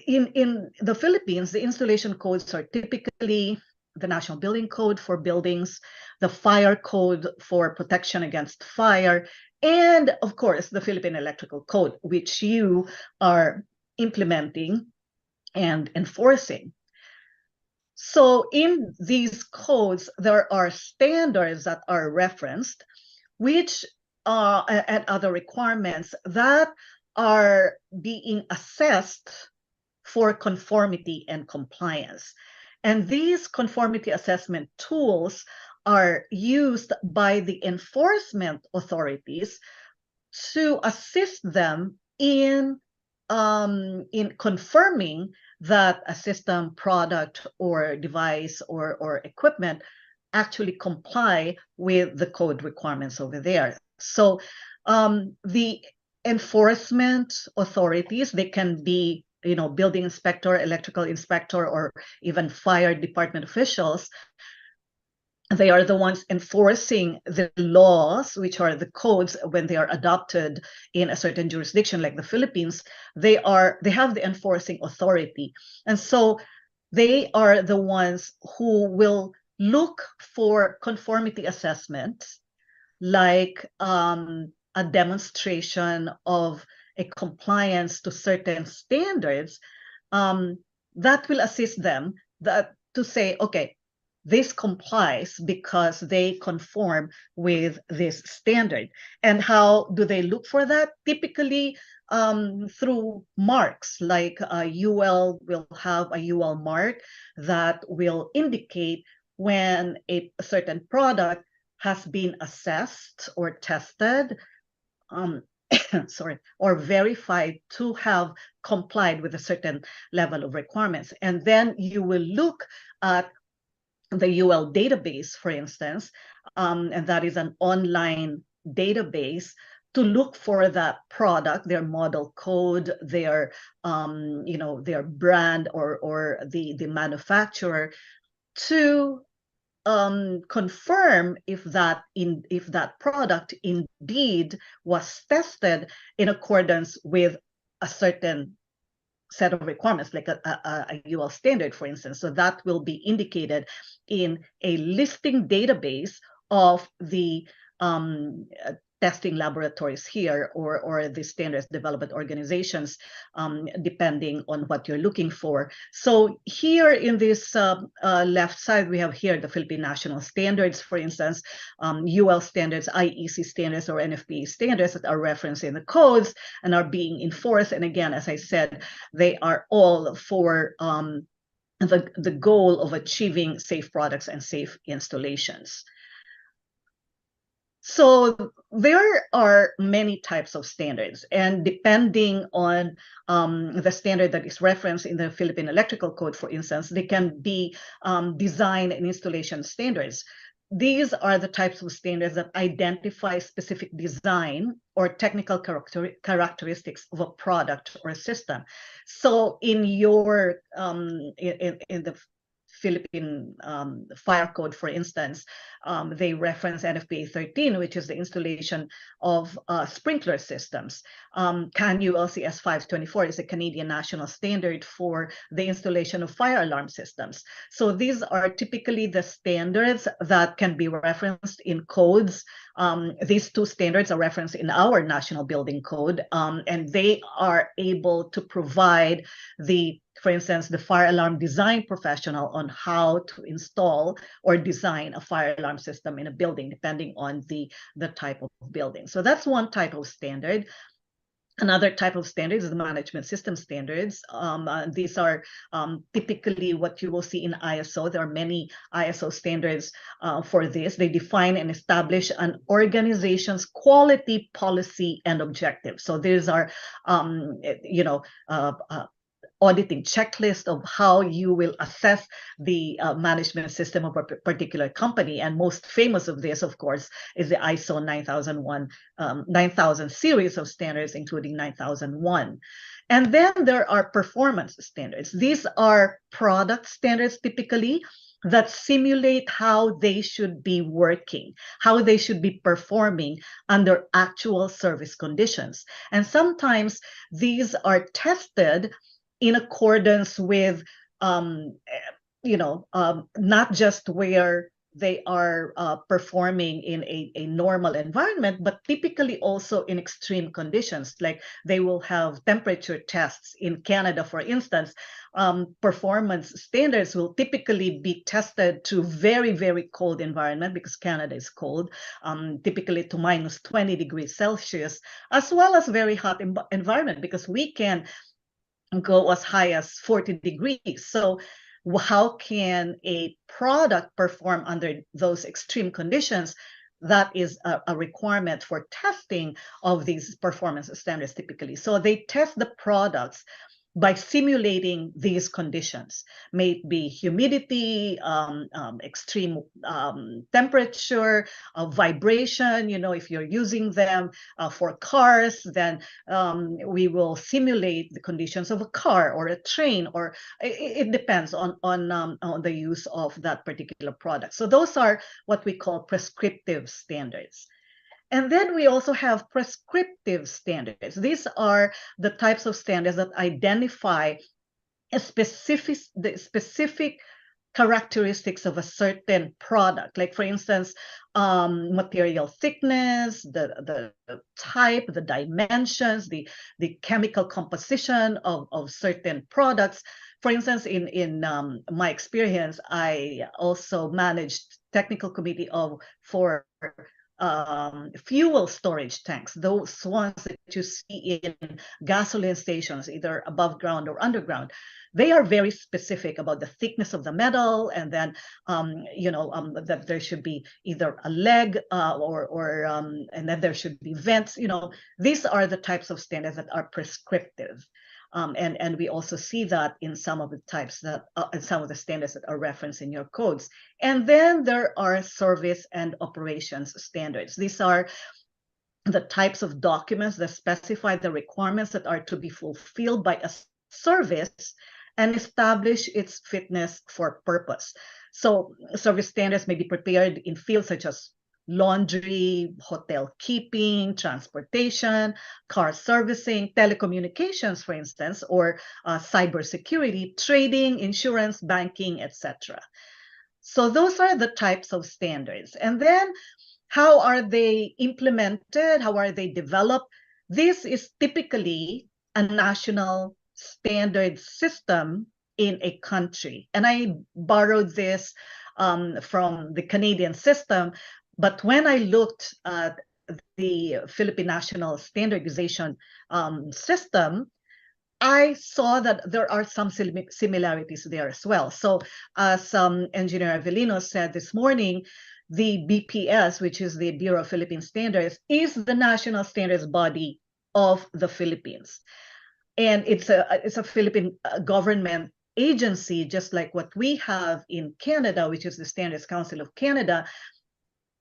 Speaker 5: in the Philippines, the installation codes are typically the National Building Code for buildings, the Fire Code for protection against fire, and of course, the Philippine Electrical Code, which you are implementing and enforcing. So in these codes, there are standards that are referenced, which and other requirements that are being assessed for conformity and compliance. And these conformity assessment tools are used by the enforcement authorities to assist them in confirming that a system, product, or device or equipment actually comply with the code requirements over there. So the enforcement authorities, they can be, building inspector, electrical inspector, or even fire department officials. They are the ones enforcing the laws, which are the codes when they are adopted in a certain jurisdiction like the Philippines. They have the enforcing authority. And so they are the ones who will look for conformity assessments, like a demonstration of a compliance to certain standards, that will assist them to say, okay, this complies because they conform with this standard. And how do they look for that? Typically through marks, like UL will have a UL mark that will indicate when a certain product has been assessed or tested, or verified to have complied with a certain level of requirements. And then you will look at the UL database, for instance, and that is an online database to look for that product, their model code, their their brand or the manufacturer, to confirm if that product indeed was tested in accordance with a certain set of requirements, like a UL standard, for instance. So that will be indicated in a listing database of the testing laboratories here, or the standards development organizations, depending on what you're looking for. So here in this left side, we have here the Philippine National Standards, for instance, UL standards, IEC standards, or NFPA standards that are referenced in the codes and are being enforced. And again, as I said, they are all for the goal of achieving safe products and safe installations. So there are many types of standards, and depending on the standard that is referenced in the Philippine Electrical Code, for instance, they can be design and installation standards. These are the types of standards that identify specific design or technical characteristics of a product or a system. So in your in the Philippine Fire Code, for instance, they reference NFPA 13, which is the installation of sprinkler systems. CAN ULCS 524 is a Canadian national standard for the installation of fire alarm systems. So these are typically the standards that can be referenced in codes. These two standards are referenced in our National Building Code, and they are able to provide for instance, the fire alarm design professional on how to install or design a fire alarm system in a building, depending on the type of building. So that's one type of standard. Another type of standards is the management system standards. These are typically what you will see in ISO. There are many ISO standards for this. They define and establish an organization's quality policy and objectives. So these are, auditing checklist of how you will assess the management system of a particular company. And most famous of this, of course, is the ISO 9000 series of standards, including 9001. And then there are performance standards. These are product standards typically that simulate how they should be working, how they should be performing under actual service conditions. And sometimes these are tested in accordance with, not just where they are performing in a normal environment, but typically also in extreme conditions. Like they will have temperature tests in Canada, for instance. Performance standards will typically be tested to very, very cold environment because Canada is cold, typically to minus 20 degrees Celsius, as well as very hot environment because we can go as high as 40 degrees. So how can a product perform under those extreme conditions? That is a requirement for testing of these performance standards typically. So they test the products by simulating these conditions, may it be humidity, extreme temperature, vibration. If you're using them for cars, then we will simulate the conditions of a car or a train, or it depends on the use of that particular product. So those are what we call prescriptive standards. And then we also have prescriptive standards. These are the types of standards that identify the specific characteristics of a certain product. Like, for instance, material thickness, the type, the dimensions, the chemical composition of certain products. For instance, in my experience, I also managed technical committee for fuel storage tanks, those ones that you see in gasoline stations, either above ground or underground. They are very specific about the thickness of the metal, and then that there should be either a leg and then there should be vents. These are the types of standards that are prescriptive. And we also see that in some of the types that, in some of the standards that are referenced in your codes. And then there are service and operations standards. These are the types of documents that specify the requirements that are to be fulfilled by a service and establish its fitness for purpose. So service standards may be prepared in fields such as laundry, hotel keeping, transportation, car servicing, telecommunications, for instance, or cybersecurity, trading, insurance, banking, etc. So those are the types of standards. And then how are they implemented? How are they developed? This is typically a national standard system in a country. And I borrowed this from the Canadian system. But when I looked at the Philippine National Standardization system, I saw that there are some similarities there as well. So as Engineer Avellino said this morning, the BPS, which is the Bureau of Philippine Standards, is the national standards body of the Philippines. And it's a Philippine government agency, just like what we have in Canada, which is the Standards Council of Canada.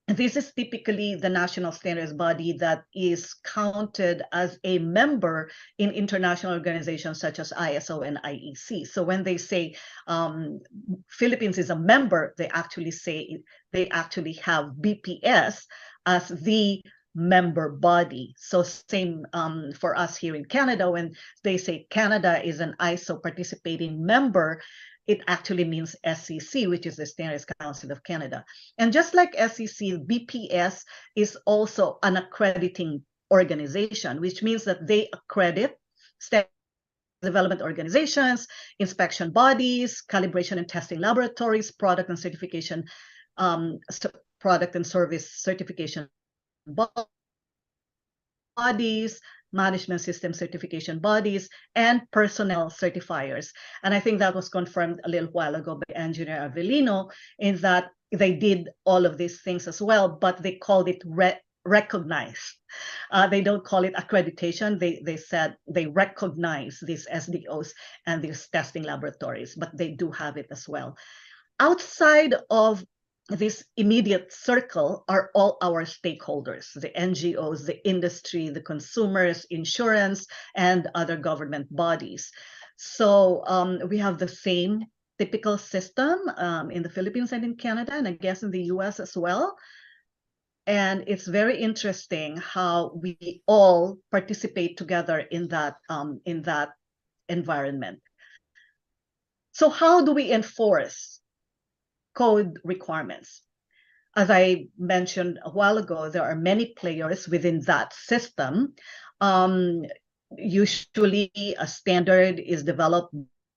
Speaker 5: This is typically the national standards body that is counted as a member in international organizations such as ISO and IEC. So when they say Philippines is a member, they actually have BPS as the member body. So same for us here in Canada, when they say Canada is an ISO participating member, it actually means SCC, which is the Standards Council of Canada. And just like SCC, BPS is also an accrediting organization, which means that they accredit development organizations, inspection bodies, calibration and testing laboratories, product and certification, product and service certification bodies, management system certification bodies, and personnel certifiers. And I think that was confirmed a little while ago by Engineer Avellino, in that they did all of these things as well, but they called it recognized. They don't call it accreditation. They said they recognize these SDOs and these testing laboratories, but they do have it as well. Outside of this immediate circle are all our stakeholders, the NGOs, the industry, the consumers, insurance, and other government bodies. So we have the same typical system in the Philippines and in Canada, and I guess in the US as well. And it's very interesting how we all participate together in that environment. So how do we enforce code requirements? As I mentioned a while ago, there are many players within that system. Usually a standard is developed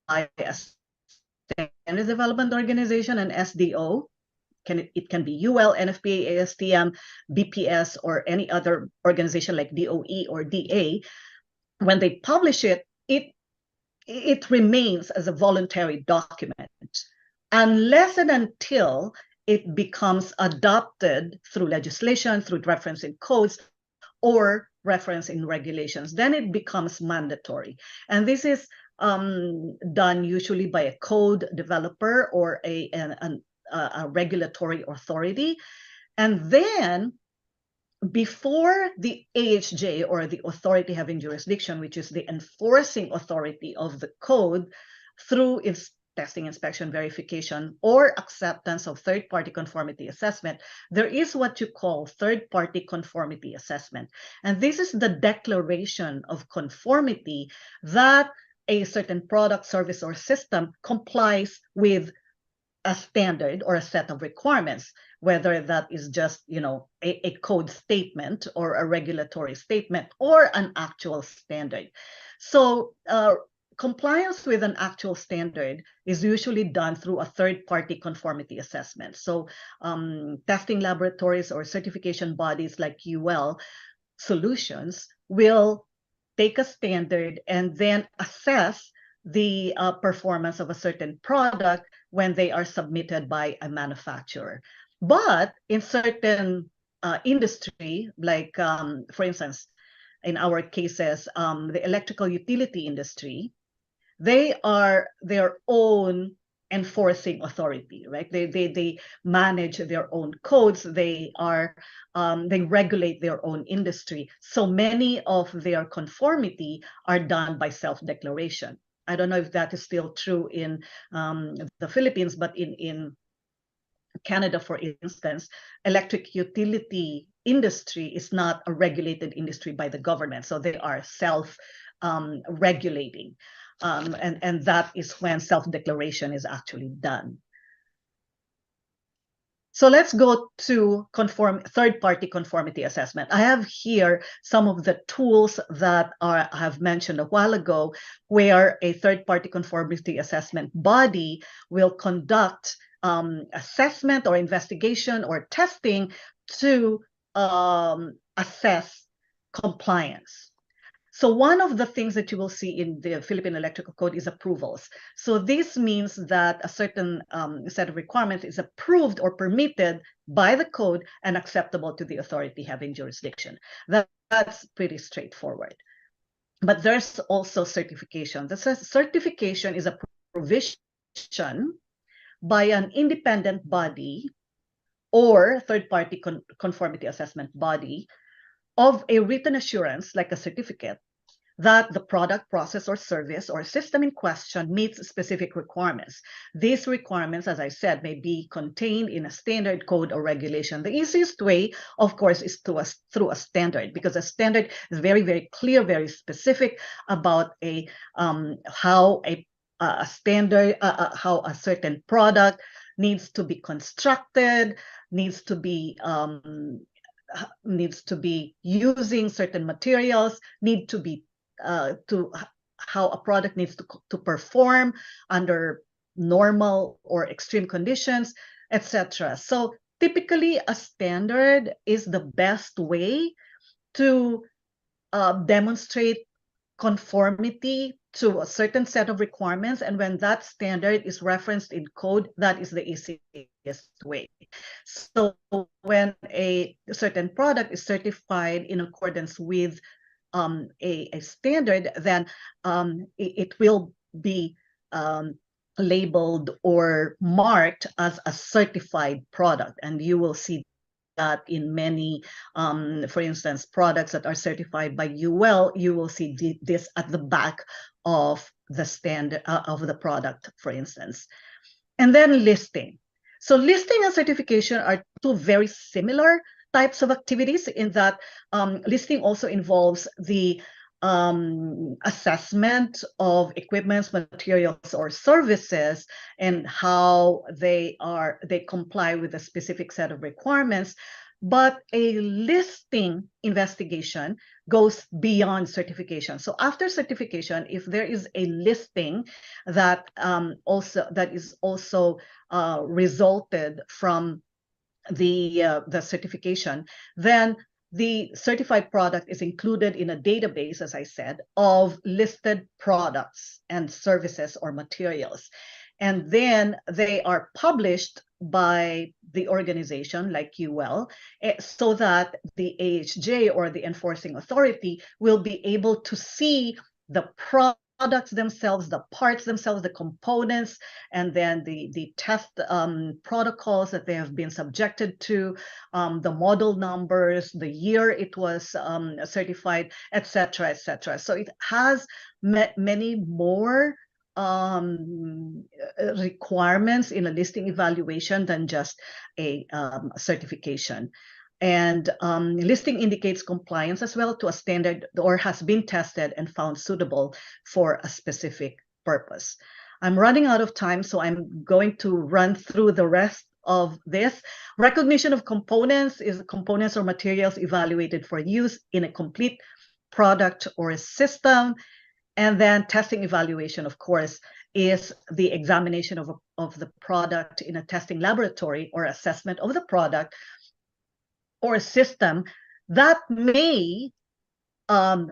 Speaker 5: by a standard development organization, an SDO. It can be UL, NFPA, ASTM, BPS, or any other organization like DOE or DA. When they publish it, it remains as a voluntary document unless and until it becomes adopted through legislation, through reference in codes, or reference in regulations. Then it becomes mandatory. And this is done usually by a code developer or a regulatory authority. And then before the AHJ, or the authority having jurisdiction, which is the enforcing authority of the code, through its testing, inspection, verification, or acceptance of third-party conformity assessment, there is what you call third-party conformity assessment. And this is the declaration of conformity that a certain product, service, or system complies with a standard or a set of requirements, whether that is just, a code statement or a regulatory statement or an actual standard. So compliance with an actual standard is usually done through a third-party conformity assessment. So testing laboratories or certification bodies like UL Solutions will take a standard and then assess the performance of a certain product when they are submitted by a manufacturer. But in certain industry, like for instance, in our cases, the electrical utility industry, they are their own enforcing authority, right? They manage their own codes. They regulate their own industry. So many of their conformity are done by self-declaration. I don't know if that is still true in the Philippines, but in Canada, for instance, electric utility industry is not a regulated industry by the government. So they are self-regulating. And that is when self-declaration is actually done. So let's go to third-party conformity assessment. I have here some of the tools that I have mentioned a while ago, where a third-party conformity assessment body will conduct assessment or investigation or testing to assess compliance. So one of the things that you will see in the Philippine Electrical Code is approvals. So this means that a certain set of requirements is approved or permitted by the code and acceptable to the authority having jurisdiction. That's pretty straightforward. But there's also certification. The certification is a provision by an independent body or third-party conformity assessment body of a written assurance, like a certificate, that the product, process, or service or system in question meets specific requirements. These requirements, as I said, may be contained in a standard, code, or regulation. The easiest way, of course, is through a standard, because a standard is very, very clear, very specific about how a standard, how a certain product needs to be constructed, needs to be using certain materials, need to be to how a product needs to perform under normal or extreme conditions, etc. So typically a standard is the best way to demonstrate conformity to a certain set of requirements, and when that standard is referenced in code, that is the easiest way. So when a certain product is certified in accordance with a standard, then it will be labeled or marked as a certified product, and you will see that in many, for instance, products that are certified by UL, you will see this at the back of the standard of the product, for instance. And then listing. So listing and certification are two very similar types of activities in that listing also involves the assessment of equipments, materials, or services and how they comply with a specific set of requirements. But a listing investigation goes beyond certification. So after certification, if there is a listing that is also resulted from the certification, then the certified product is included in a database, as I said, of listed products and services or materials. And then they are published by the organization like UL, so that the AHJ or the enforcing authority will be able to see the products themselves, the parts themselves, the components, and then the test protocols that they have been subjected to, the model numbers, the year it was certified, etc., etc. So it has many more requirements in a listing evaluation than just a certification. And listing indicates compliance as well to a standard or has been tested and found suitable for a specific purpose. I'm running out of time, so I'm going to run through the rest of this. Recognition of components is components or materials evaluated for use in a complete product or a system. And then testing evaluation, of course, is the examination of the product in a testing laboratory or assessment of the product or a system that may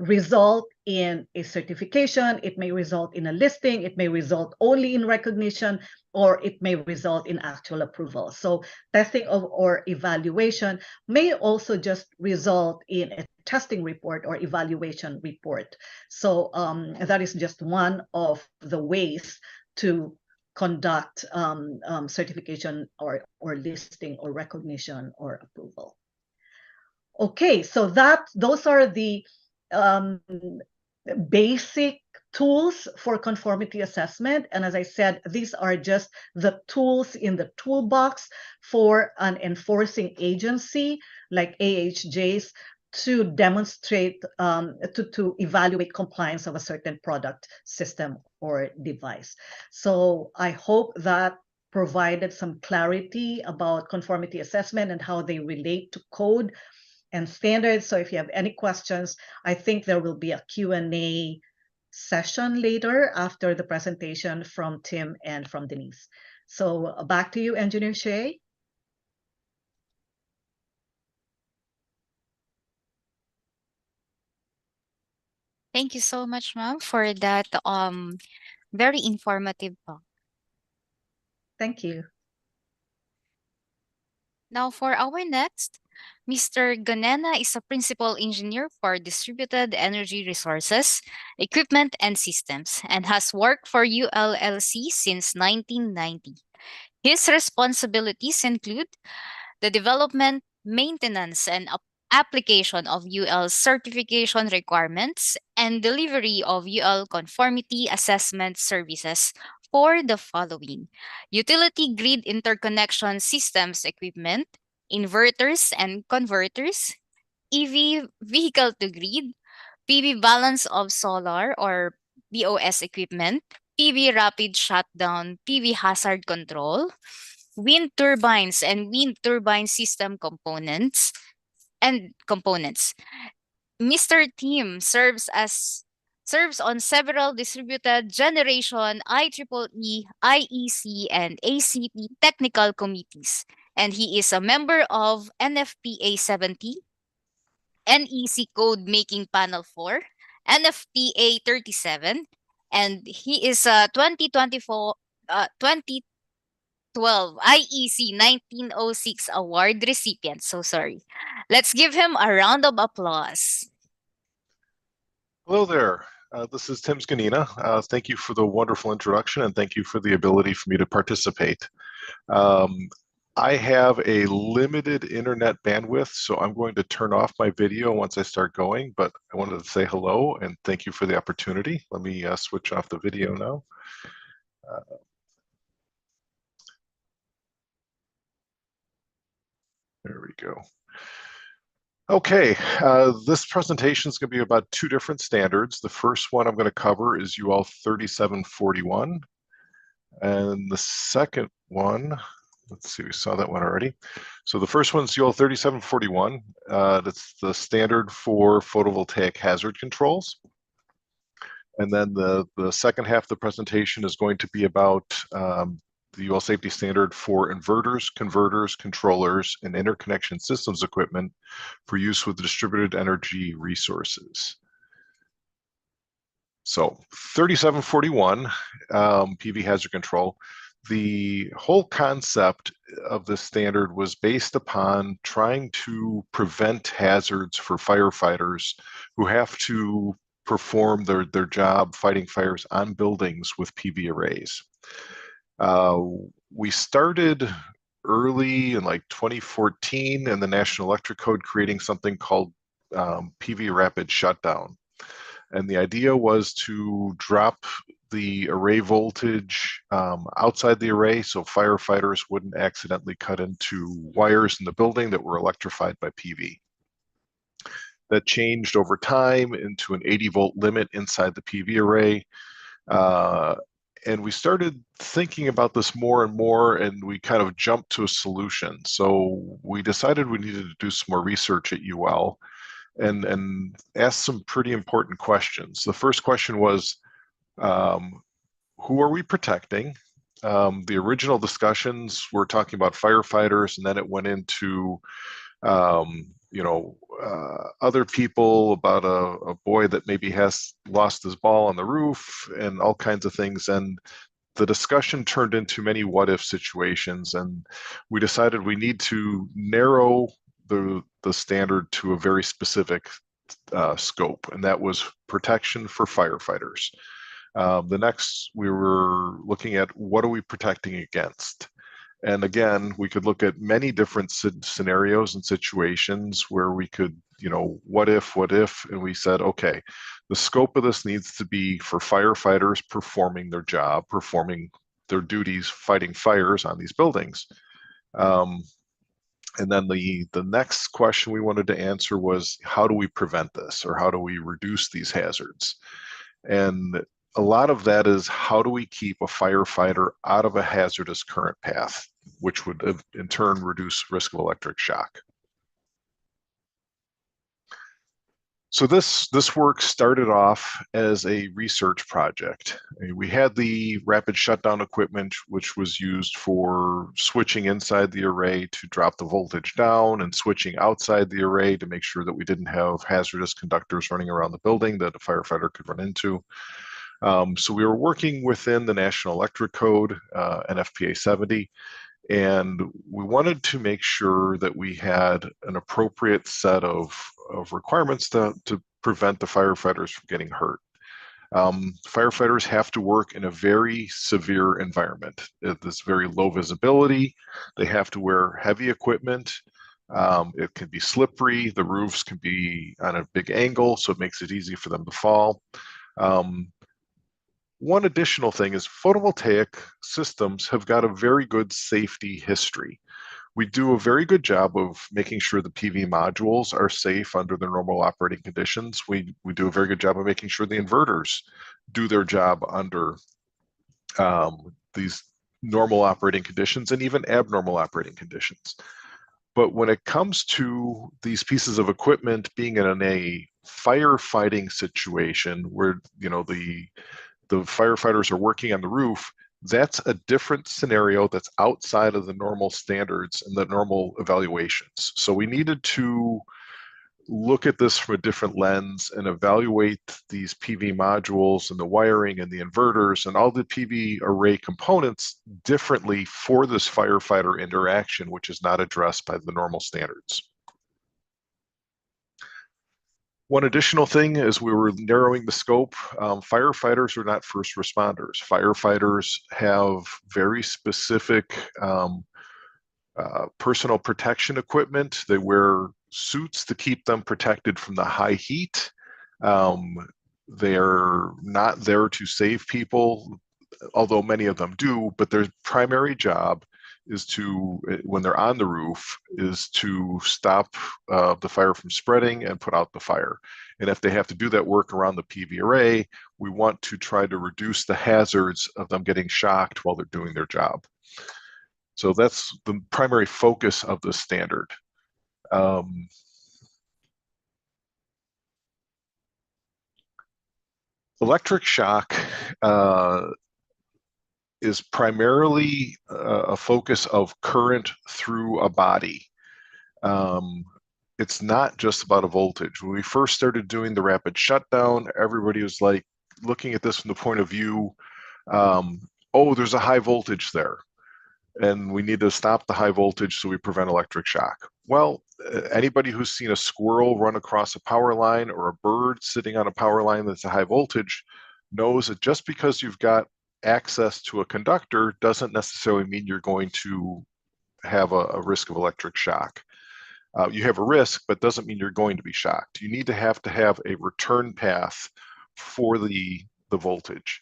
Speaker 5: result in a certification, it may result in a listing, it may result only in recognition, or it may result in actual approval. So testing or evaluation may also just result in a testing report or evaluation report. So that is just one of the ways to conduct certification or listing or recognition or approval. Okay, so those are the basic tools for conformity assessment. And as I said, these are just the tools in the toolbox for an enforcing agency like AHJs to demonstrate, to evaluate compliance of a certain product, system, or device. So I hope that provided some clarity about conformity assessment and how they relate to code and standards. So if you have any questions, I think there will be a Q&A session later after the presentation from Tim and from Denise. So back to you, Engineer Shea.
Speaker 8: Thank you so much, ma'am, for that very informative talk.
Speaker 5: Thank you.
Speaker 8: Now for our next, Mr. Ganena is a principal engineer for distributed energy resources, equipment, and systems, and has worked for ULLC since 1990. His responsibilities include the development, maintenance, and application of UL certification requirements and delivery of UL conformity assessment services for the following: utility grid interconnection systems equipment, inverters and converters, EV vehicle to grid, PV balance of solar or BOS equipment, PV rapid shutdown, PV hazard control, wind turbines and wind turbine system components. Mr. Tim serves on several distributed generation IEEE, IEC, and ACP technical committees, and he is a member of NFPA 70, NEC code making panel 4, NFPA 37, and he is a 2012 IEC 1906 award recipient. So sorry. Let's give him a round of applause.
Speaker 3: Hello there. This is Tim Sganina. Thank you for the wonderful introduction and thank you for the ability for me to participate. I have a limited internet bandwidth, so I'm going to turn off my video once I start going, but I wanted to say hello and thank you for the opportunity. Let me switch off the video now. There we go. Okay, this presentation is going to be about two different standards. The first one I'm going to cover is UL 3741. And the second one, let's see, we saw that one already. So the first one's UL 3741. That's the standard for photovoltaic hazard controls. And then the second half of the presentation is going to be about the UL safety standard for inverters, converters, controllers, and interconnection systems equipment for use with distributed energy resources. So 3741, PV hazard control. The whole concept of this standard was based upon trying to prevent hazards for firefighters who have to perform their job fighting fires on buildings with PV arrays. We started early in like 2014 in the National Electric Code creating something called PV rapid shutdown. And the idea was to drop the array voltage outside the array so firefighters wouldn't accidentally cut into wires in the building that were electrified by PV. That changed over time into an 80-volt limit inside the PV array. And we started thinking about this more and more, and we kind of jumped to a solution. So we decided we needed to do some more research at UL and ask some pretty important questions. The first question was, who are we protecting? The original discussions were talking about firefighters, and then it went into other people, about a boy that maybe has lost his ball on the roof and all kinds of things. And the discussion turned into many what if situations, and we decided we need to narrow the standard to a very specific scope, and that was protection for firefighters. The next, we were looking at what are we protecting against? And again, we could look at many different scenarios and situations where we could, what if, and we said, okay, the scope of this needs to be for firefighters performing their job, performing their duties, fighting fires on these buildings. And then the next question we wanted to answer was, how do we prevent this, or how do we reduce these hazards? And a lot of that is, how do we keep a firefighter out of a hazardous current path, which would in turn reduce risk of electric shock. So this work started off as a research project. We had the rapid shutdown equipment, which was used for switching inside the array to drop the voltage down, and switching outside the array to make sure that we didn't have hazardous conductors running around the building that a firefighter could run into. So we were working within the National Electric Code, NFPA 70, and we wanted to make sure that we had an appropriate set of requirements to prevent the firefighters from getting hurt. Firefighters have to work in a very severe environment. It's very low visibility. They have to wear heavy equipment. It can be slippery. The roofs can be on a big angle, so it makes it easy for them to fall. One additional thing is photovoltaic systems have got a very good safety history. We do a very good job of making sure the PV modules are safe under their normal operating conditions. We do a very good job of making sure the inverters do their job under these normal operating conditions and even abnormal operating conditions. But when it comes to these pieces of equipment being in a firefighting situation where the firefighters are working on the roof, that's a different scenario that's outside of the normal standards and the normal evaluations. So we needed to look at this from a different lens and evaluate these PV modules and the wiring and the inverters and all the PV array components differently for this firefighter interaction, which is not addressed by the normal standards. One additional thing as we were narrowing the scope, firefighters are not first responders. Firefighters have very specific personal protection equipment. They wear suits to keep them protected from the high heat. They're not there to save people, although many of them do, but their primary job is to, when they're on the roof, is to stop the fire from spreading and put out the fire. And if they have to do that work around the PV array, we want to try to reduce the hazards of them getting shocked while they're doing their job. So that's the primary focus of the standard. Electric shock is primarily a focus of current through a body. It's not just about a voltage. When we first started doing the rapid shutdown, everybody was like looking at this from the point of view, oh, there's a high voltage there, and we need to stop the high voltage so we prevent electric shock. Well, anybody who's seen a squirrel run across a power line or a bird sitting on a power line that's a high voltage knows that just because you've got access to a conductor doesn't necessarily mean you're going to have a risk of electric shock. You have a risk, but doesn't mean you're going to be shocked. You need to have a return path for the voltage.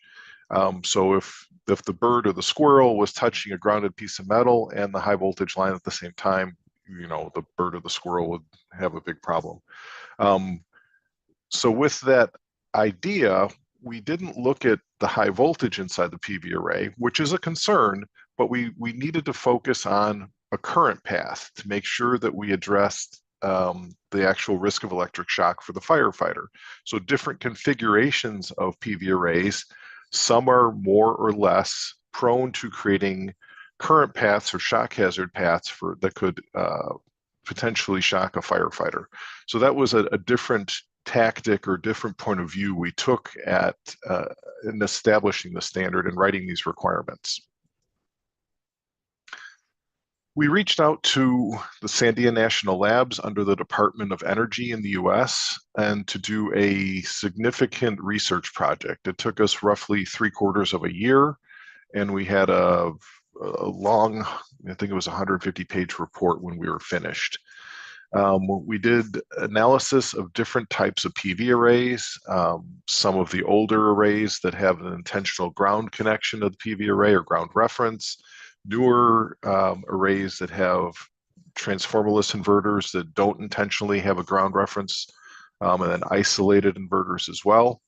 Speaker 3: So if the bird or the squirrel was touching a grounded piece of metal and the high voltage line at the same time, you know, the bird or the squirrel would have a big problem. So with that idea, we didn't look at the high voltage inside the PV array, which is a concern, but we needed to focus on a current path to make sure that we addressed the actual risk of electric shock for the firefighter. So different configurations of PV arrays, some are more or less prone to creating current paths or shock hazard paths that could potentially shock a firefighter. So that was a different tactic or different point of view we took at in establishing the standard and writing these requirements. We reached out to the Sandia National Labs under the Department of Energy in the US and to do a significant research project. It took us roughly 3/4 of a year, and we had a long, I think it was a 150-page report when we were finished. We did analysis of different types of PV arrays, some of the older arrays that have an intentional ground connection to the PV array or ground reference, newer arrays that have transformerless inverters that don't intentionally have a ground reference, and then isolated inverters as well.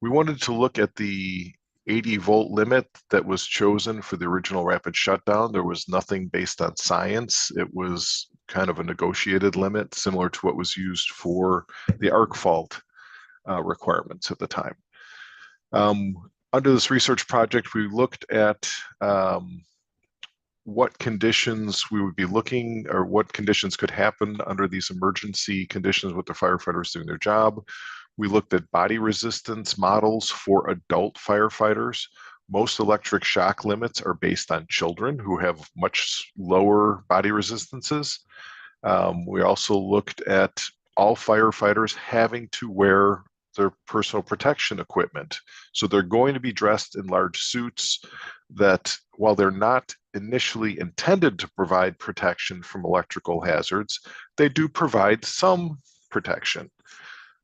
Speaker 3: We wanted to look at the 80-volt limit that was chosen for the original rapid shutdown. There was nothing based on science. It was kind of a negotiated limit, similar to what was used for the arc fault requirements at the time. Under this research project, we looked at what conditions we would be looking, or what conditions could happen under these emergency conditions with the firefighters doing their job. We looked at body resistance models for adult firefighters. Most electric shock limits are based on children who have much lower body resistances. We also looked at all firefighters having to wear their personal protection equipment. So they're going to be dressed in large suits that, while they're not initially intended to provide protection from electrical hazards, they do provide some protection.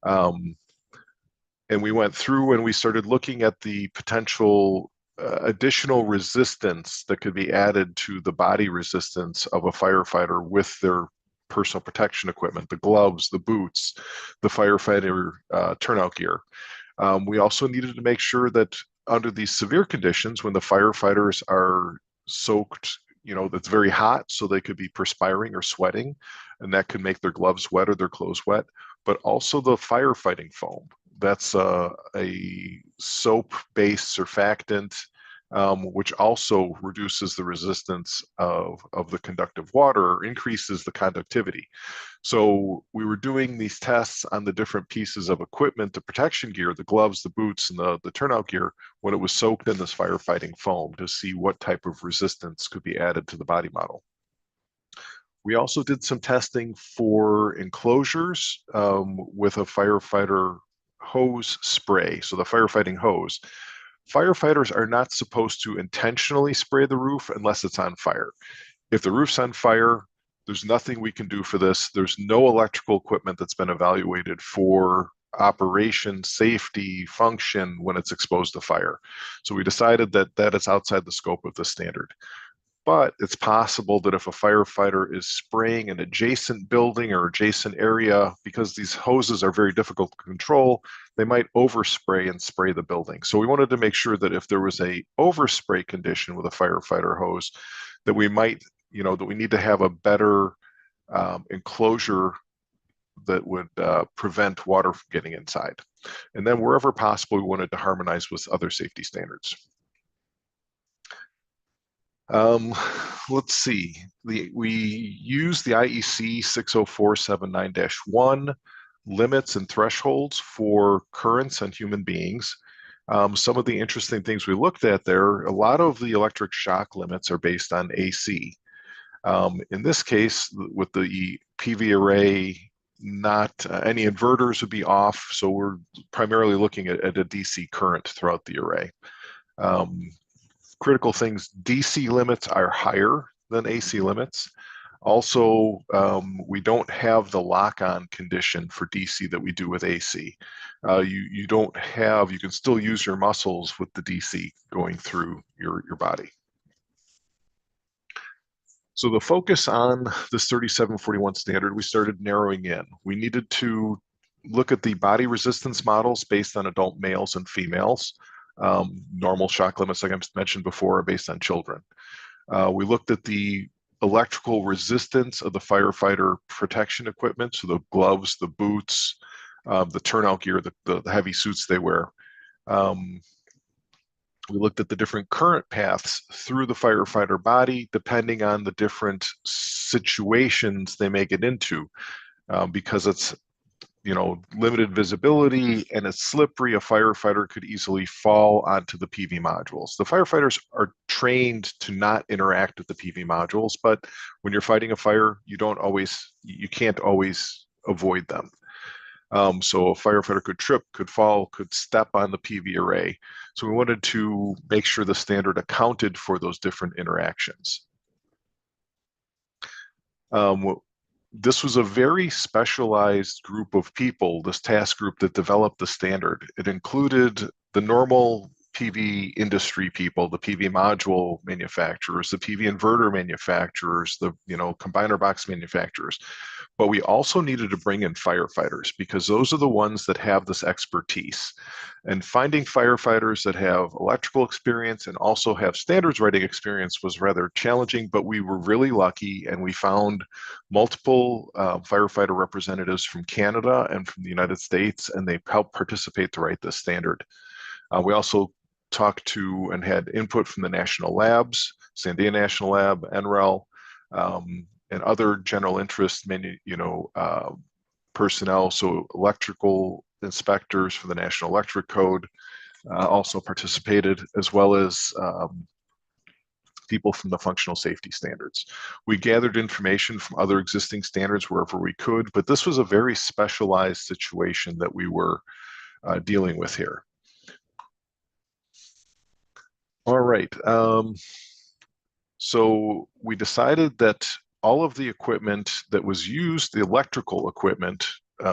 Speaker 3: And we went through and we started looking at the potential additional resistance that could be added to the body resistance of a firefighter with their personal protection equipment, the gloves, the boots, the firefighter turnout gear. We also needed to make sure that under these severe conditions, when the firefighters are soaked, you know, that's very hot, so they could be perspiring or sweating, and that could make their gloves wet or their clothes wet, but also the firefighting foam. That's a soap-based surfactant which also reduces the resistance of the conductive water, increases the conductivity. So we were doing these tests on the different pieces of equipment, the protection gear, the gloves, the boots, and the turnout gear, when it was soaked in this firefighting foam to see what type of resistance could be added to the body model. We also did some testing for enclosures with a firefighter hose spray, so the firefighting hose. Firefighters are not supposed to intentionally spray the roof unless it's on fire. If the roof's on fire, there's nothing we can do for this. There's no electrical equipment that's been evaluated for operation, safety, function when it's exposed to fire. So we decided that it's outside the scope of the standard. But it's possible that if a firefighter is spraying an adjacent building or adjacent area, because these hoses are very difficult to control, they might overspray and spray the building. So we wanted to make sure that if there was a overspray condition with a firefighter hose, that we might, that we need to have a better enclosure that would prevent water from getting inside. And then wherever possible, we wanted to harmonize with other safety standards. Let's see. We use the IEC 60479-1 limits and thresholds for currents on human beings. Some of the interesting things we looked at there, a lot of the electric shock limits are based on AC. In this case, with the PV array, not any inverters would be off, so we're primarily looking at a DC current throughout the array. Critical things, DC limits are higher than AC limits. Also, we don't have the lock-on condition for DC that we do with AC. You don't have, you can still use your muscles with the DC going through your body. So the focus on this 3741 standard, we started narrowing in. We needed to look at the body resistance models based on adult males and females. Normal shock limits, like I mentioned before, are based on children. We looked at the electrical resistance of the firefighter protection equipment, so the gloves, the boots, the turnout gear, the heavy suits they wear. We looked at the different current paths through the firefighter body, depending on the different situations they may get into, because it's limited visibility and it's slippery, a firefighter could easily fall onto the PV modules. The firefighters are trained to not interact with the PV modules, but when you're fighting a fire, you can't always avoid them. So a firefighter could trip, could fall, could step on the PV array. So we wanted to make sure the standard accounted for those different interactions. This was a very specialized group of people, this task group that developed the standard. It included the normal PV industry people, the PV module manufacturers, the PV inverter manufacturers, the combiner box manufacturers. But we also needed to bring in firefighters because those are the ones that have this expertise. And finding firefighters that have electrical experience and also have standards writing experience was rather challenging, but we were really lucky and we found multiple firefighter representatives from Canada and from the United States, and they helped participate to write this standard. We also talked to and had input from the national labs, Sandia National Lab, NREL, and other general interest personnel, so electrical inspectors for the National Electric Code also participated, as well as people from the functional safety standards. We gathered information from other existing standards wherever we could, but this was a very specialized situation that we were dealing with here. All right, so we decided that all of the equipment that was used, the electrical equipment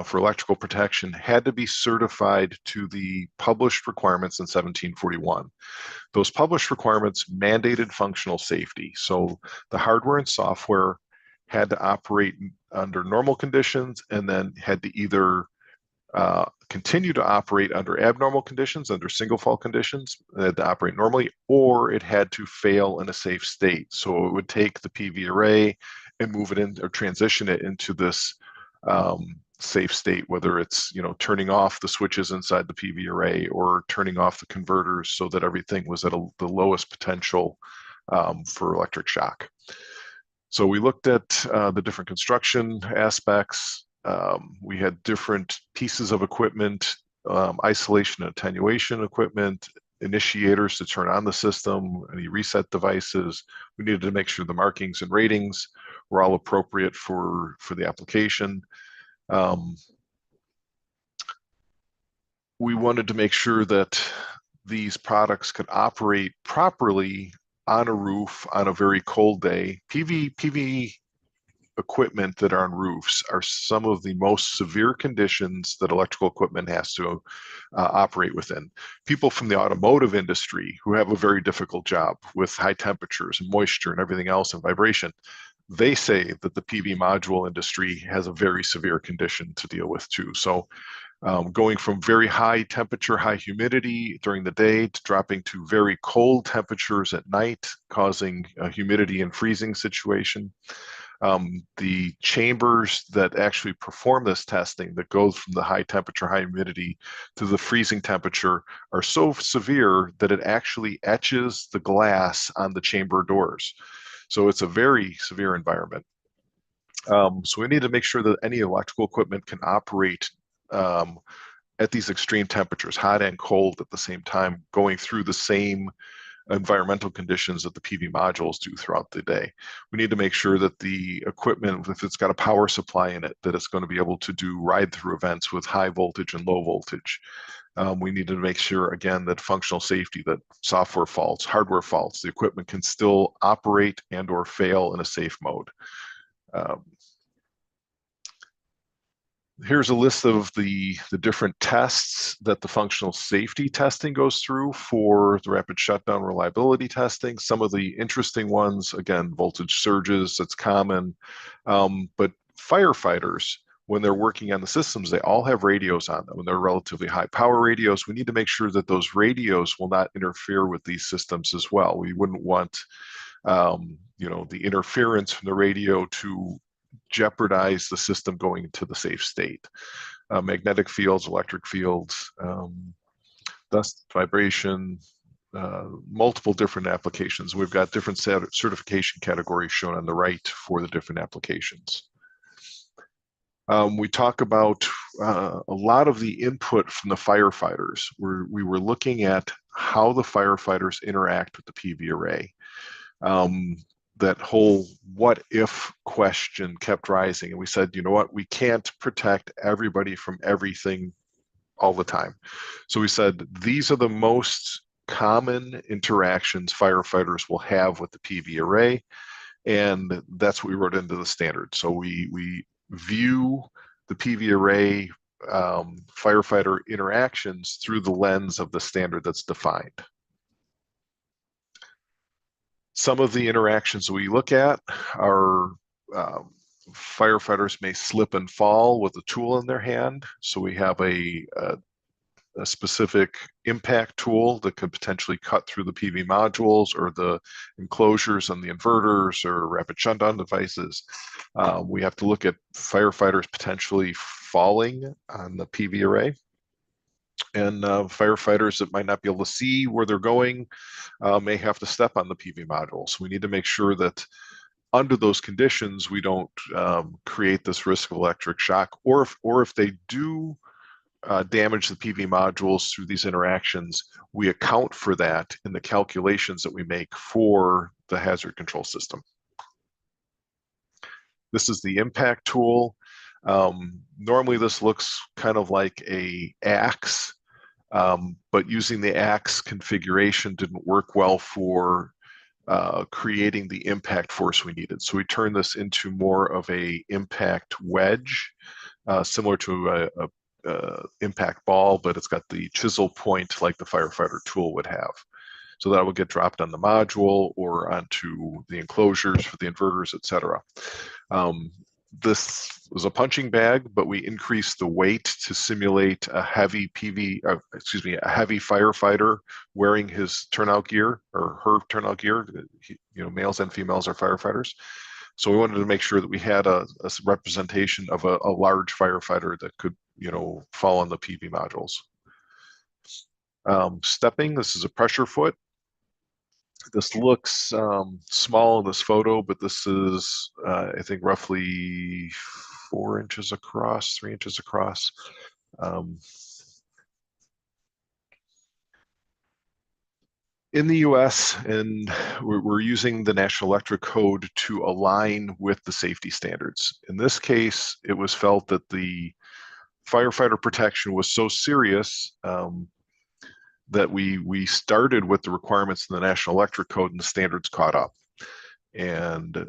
Speaker 3: for electrical protection, had to be certified to the published requirements in 1741. Those published requirements mandated functional safety. So the hardware and software had to operate under normal conditions and then had to either continue to operate under abnormal conditions, under single fault conditions, it had to operate normally, or it had to fail in a safe state. So it would take the PV array and move it in or transition it into this safe state, whether it's, turning off the switches inside the PV array or turning off the converters so that everything was at the lowest potential for electric shock. So we looked at the different construction aspects. We had different pieces of equipment, isolation and attenuation equipment, initiators to turn on the system, any reset devices. We needed to make sure the markings and ratings were all appropriate for the application. We wanted to make sure that these products could operate properly on a roof on a very cold day. PV equipment that are on roofs are some of the most severe conditions that electrical equipment has to operate within. People from the automotive industry who have a very difficult job with high temperatures and moisture and everything else and vibration, they say that the PV module industry has a very severe condition to deal with too. So going from very high temperature, high humidity during the day to dropping to very cold temperatures at night, causing a humidity and freezing situation. The chambers that actually perform this testing that goes from the high temperature, high humidity to the freezing temperature are so severe that it actually etches the glass on the chamber doors. So it's a very severe environment. So we need to make sure that any electrical equipment can operate at these extreme temperatures, hot and cold at the same time, going through the same environmental conditions that the PV modules do throughout the day. We need to make sure that the equipment, if it's got a power supply in it, that it's going to be able to do ride-through events with high voltage and low voltage. We need to make sure, again, that functional safety, that software faults, hardware faults, the equipment can still operate and or fail in a safe mode. Here's a list of the different tests that the functional safety testing goes through for the rapid shutdown reliability testing. Some of the interesting ones, again, voltage surges, that's common. But firefighters, when they're working on the systems, they all have radios on them, and they're relatively high power radios. We need to make sure that those radios will not interfere with these systems as well. We wouldn't want the interference from the radio to jeopardize the system going into the safe state. Magnetic fields, electric fields, dust, vibration, multiple different applications. We've got different certification categories shown on the right for the different applications. We talk about a lot of the input from the firefighters. We were looking at how the firefighters interact with the PV array. That whole what if question kept rising, and we said, you know what, we can't protect everybody from everything all the time. So we said these are the most common interactions firefighters will have with the PV array, and that's what we wrote into the standard. So we view the PV array firefighter interactions through the lens of the standard that's defined. Some of the interactions we look at are firefighters may slip and fall with a tool in their hand. So we have a specific impact tool that could potentially cut through the PV modules or the enclosures on the inverters or rapid shutdown devices. We have to look at firefighters potentially falling on the PV array. And firefighters that might not be able to see where they're going may have to step on the PV module. So we need to make sure that under those conditions, we don't create this risk of electric shock, or if they do damage the PV modules through these interactions, we account for that in the calculations that we make for the hazard control system. This is the impact tool. Normally this looks kind of like a axe, but using the axe configuration didn't work well for creating the impact force we needed. So we turned this into more of a impact wedge, similar to a impact ball, but it's got the chisel point like the firefighter tool would have. So that will get dropped on the module or onto the enclosures for the inverters, etc. This was a punching bag, but we increased the weight to simulate a heavy a heavy firefighter wearing his turnout gear or her turnout gear. Males and females are firefighters. So we wanted to make sure that we had a representation of a large firefighter that could, fall on the PV modules. Stepping, this is a pressure foot. This looks small in this photo, but this is, I think, roughly 4 inches across, 3 inches across. In the US, and we're using the National Electric Code to align with the safety standards. In this case, it was felt that the firefighter protection was so serious that we started with the requirements in the National Electric Code and the standards caught up. And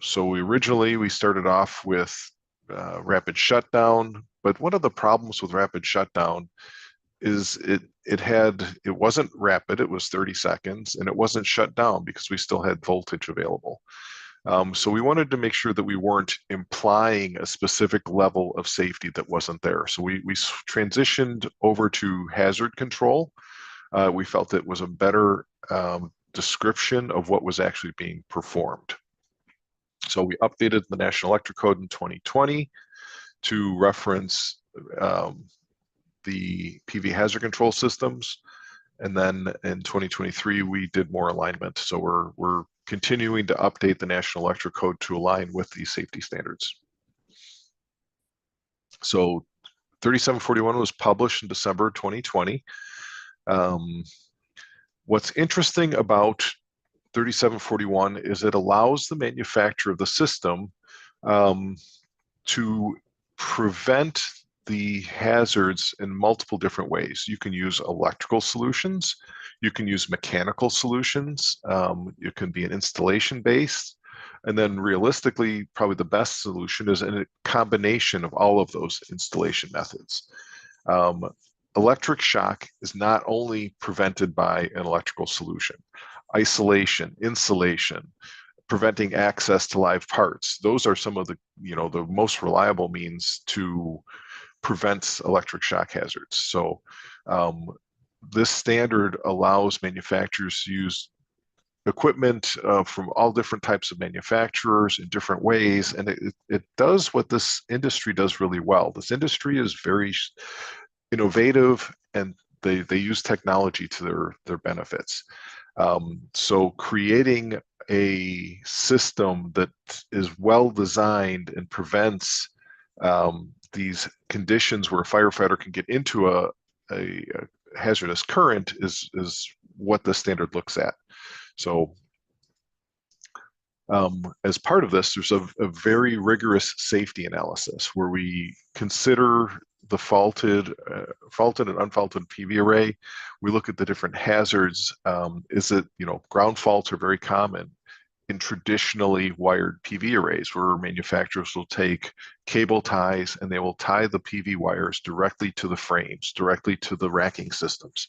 Speaker 3: so we started off with rapid shutdown, but one of the problems with rapid shutdown is it wasn't rapid, it was 30 seconds, and it wasn't shut down because we still had voltage available. So we wanted to make sure that we weren't implying a specific level of safety that wasn't there. So we transitioned over to hazard control. We felt it was a better description of what was actually being performed. So we updated the National Electric Code in 2020 to reference the PV hazard control systems. And then in 2023, we did more alignment. So we're continuing to update the National Electric Code to align with these safety standards. So 3741 was published in December 2020. What's interesting about 3741 is it allows the manufacturer of the system to prevent the hazards in multiple different ways. You can use electrical solutions, you can use mechanical solutions, it can be an installation based, and then realistically, probably the best solution is a combination of all of those installation methods. Electric shock is not only prevented by an electrical solution. Isolation, insulation, preventing access to live parts. Those are some of the, the most reliable means to prevent electric shock hazards. So this standard allows manufacturers to use equipment from all different types of manufacturers in different ways, and it does what this industry does really well. This industry is very innovative, and they use technology to their benefits. So creating a system that is well designed and prevents these conditions where a firefighter can get into a hazardous current is what the standard looks at. So as part of this, there's a very rigorous safety analysis where we consider the faulted and unfaulted PV array. We look at the different hazards. Is it, ground faults are very common in traditionally wired PV arrays, where manufacturers will take cable ties and they will tie the PV wires directly to the frames, directly to the racking systems.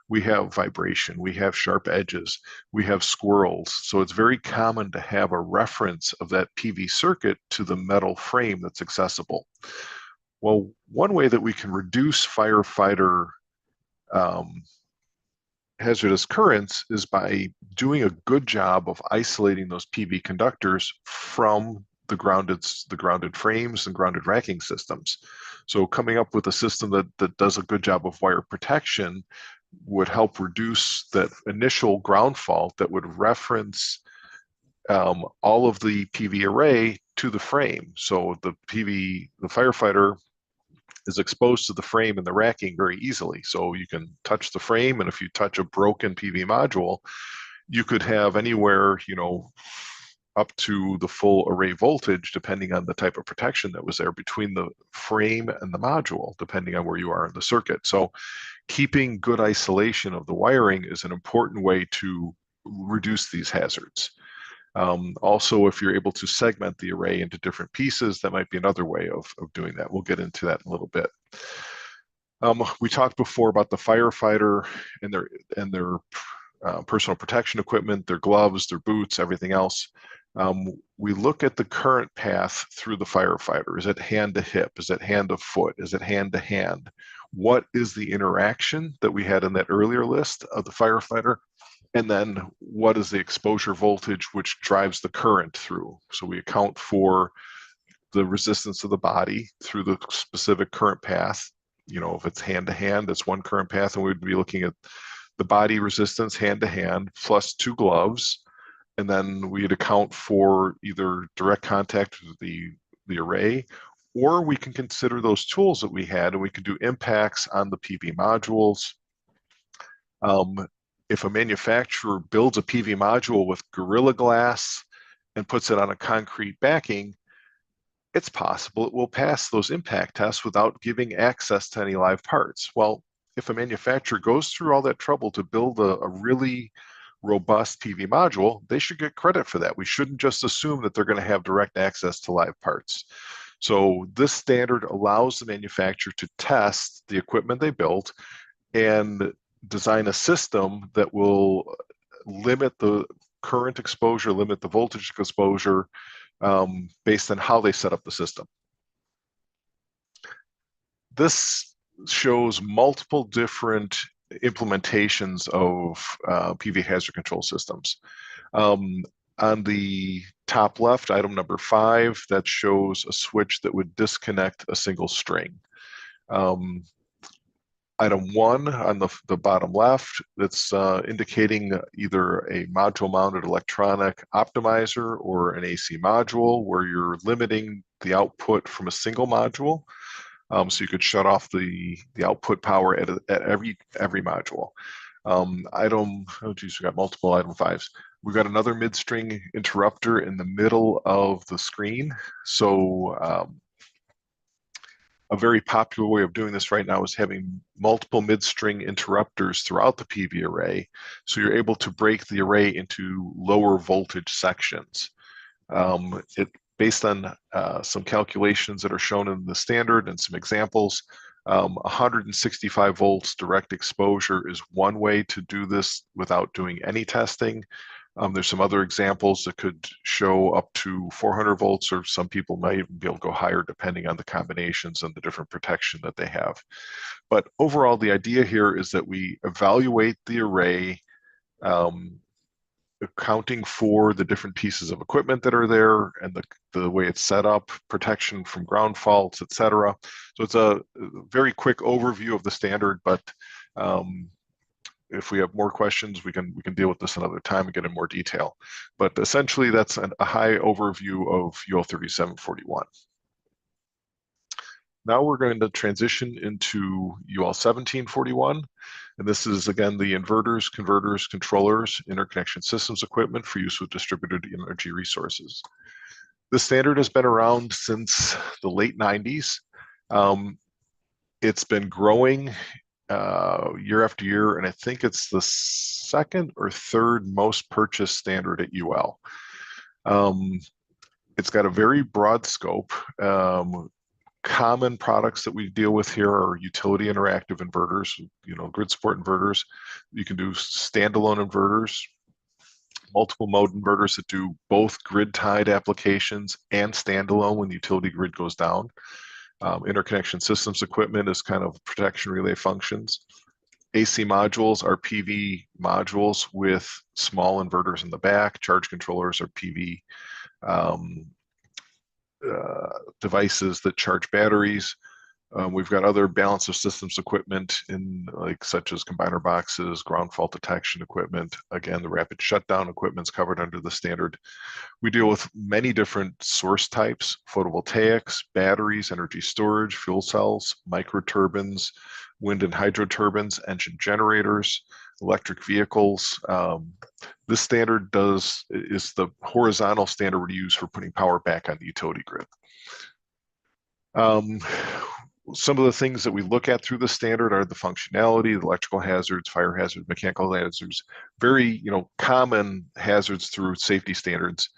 Speaker 3: We have vibration, we have sharp edges, we have squirrels. So it's very common to have a reference of that PV circuit to the metal frame that's accessible. Well, one way that we can reduce firefighter hazardous currents is by doing a good job of isolating those PV conductors from the grounded frames and grounded racking systems. So coming up with a system that does a good job of wire protection would help reduce that initial ground fault that would reference all of the PV array to the frame. So the firefighter is exposed to the frame and the racking very easily. So you can touch the frame, and if you touch a broken PV module, you could have anywhere, up to the full array voltage, depending on the type of protection that was there between the frame and the module, depending on where you are in the circuit. So keeping good isolation of the wiring is an important way to reduce these hazards. Also, if you're able to segment the array into different pieces, that might be another way of doing that. We'll get into that in a little bit. We talked before about the firefighter and their personal protection equipment, their gloves, their boots, everything else. We look at the current path through the firefighter. Is it hand to hip? Is it hand to foot? Is it hand to hand? What is the interaction that we had in that earlier list of the firefighter And then what is the exposure voltage which drives the current through? So we account for the resistance of the body through the specific current path. You know, if it's hand to hand, it's one current path, and we'd be looking at the body resistance hand to hand plus two gloves. And then we'd account for either direct contact with the array, or we can consider those tools that we had, and we can do impacts on the PV modules. If a manufacturer builds a PV module with Gorilla Glass and puts it on a concrete backing, it's possible it will pass those impact tests without giving access to any live parts. Well, if a manufacturer goes through all that trouble to build a really robust PV module, they should get credit for that. We shouldn't just assume that they're going to have direct access to live parts. So this standard allows the manufacturer to test the equipment they built and design a system that will limit the current exposure, limit the voltage exposure based on how they set up the system. This shows multiple different implementations of PV hazard control systems. On the top left, item number 5, that shows a switch that would disconnect a single string. Item 1 on the bottom left, that's indicating either a module-mounted electronic optimizer or an AC module where you're limiting the output from a single module. So you could shut off the output power at every module. Oh geez, we got multiple item 5s. We've got another mid-string interrupter in the middle of the screen. So a very popular way of doing this right now is having multiple mid-string interrupters throughout the PV array. So you're able to break the array into lower voltage sections. Based on some calculations that are shown in the standard and some examples, 165 volts direct exposure is one way to do this without doing any testing. There's some other examples that could show up to 400 volts, or some people might even be able to go higher depending on the combinations and the different protection that they have. But overall, the idea here is that we evaluate the array, accounting for the different pieces of equipment that are there and the way it's set up, protection from ground faults, etc. So it's a very quick overview of the standard, but if we have more questions, we can deal with this another time and get in more detail. But essentially, that's a high overview of UL 3741. Now we're going to transition into UL 1741. And this is, again, the inverters, converters, controllers, interconnection systems equipment for use with distributed energy resources. This standard has been around since the late 90s. It's been growing year after year, and I think it's the second or third most purchased standard at UL. It's got a very broad scope. Common products that we deal with here are utility interactive inverters, grid support inverters. You can do standalone inverters, multiple mode inverters that do both grid tied applications and standalone when the utility grid goes down. Interconnection systems equipment is kind of protection relay functions. AC modules are PV modules with small inverters in the back. Charge controllers are PV devices that charge batteries. We've got other balance of systems equipment such as combiner boxes, ground fault detection equipment. Again, the rapid shutdown equipment is covered under the standard. We deal with many different source types: photovoltaics, batteries, energy storage, fuel cells, microturbines, wind and hydro turbines, engine generators, electric vehicles. This standard is the horizontal standard we use for putting power back on the utility grid. Some of the things that we look at through the standard are the functionality, the electrical hazards, fire hazards, mechanical hazards, very common hazards through safety standards,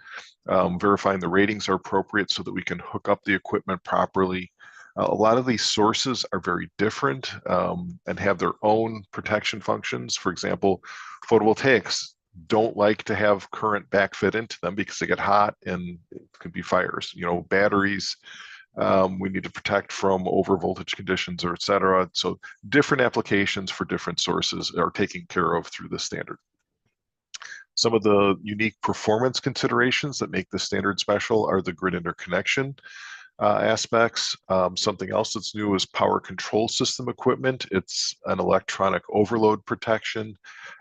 Speaker 3: verifying the ratings are appropriate so that we can hook up the equipment properly. A lot of these sources are very different and have their own protection functions. For example, photovoltaics don't like to have current backfit into them because they get hot and it could be fires. Batteries, we need to protect from over voltage conditions, or et cetera. So different applications for different sources are taken care of through the standard. Some of the unique performance considerations that make the standard special are the grid interconnection aspects. Something else that's new is power control system equipment. It's an electronic overload protection,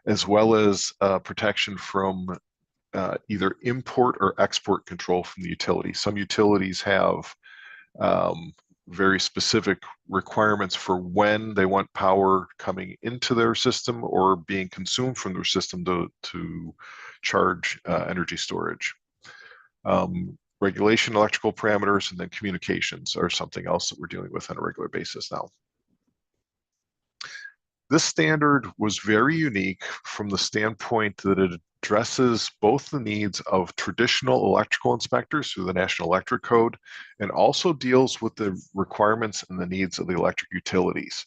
Speaker 3: as well as protection from either import or export control from the utility. Some utilities have very specific requirements for when they want power coming into their system or being consumed from their system to charge energy storage. Regulation, electrical parameters, and then communications are something else that we're dealing with on a regular basis now. This standard was very unique from the standpoint that it addresses both the needs of traditional electrical inspectors through the National Electric Code and also deals with the requirements and the needs of the electric utilities.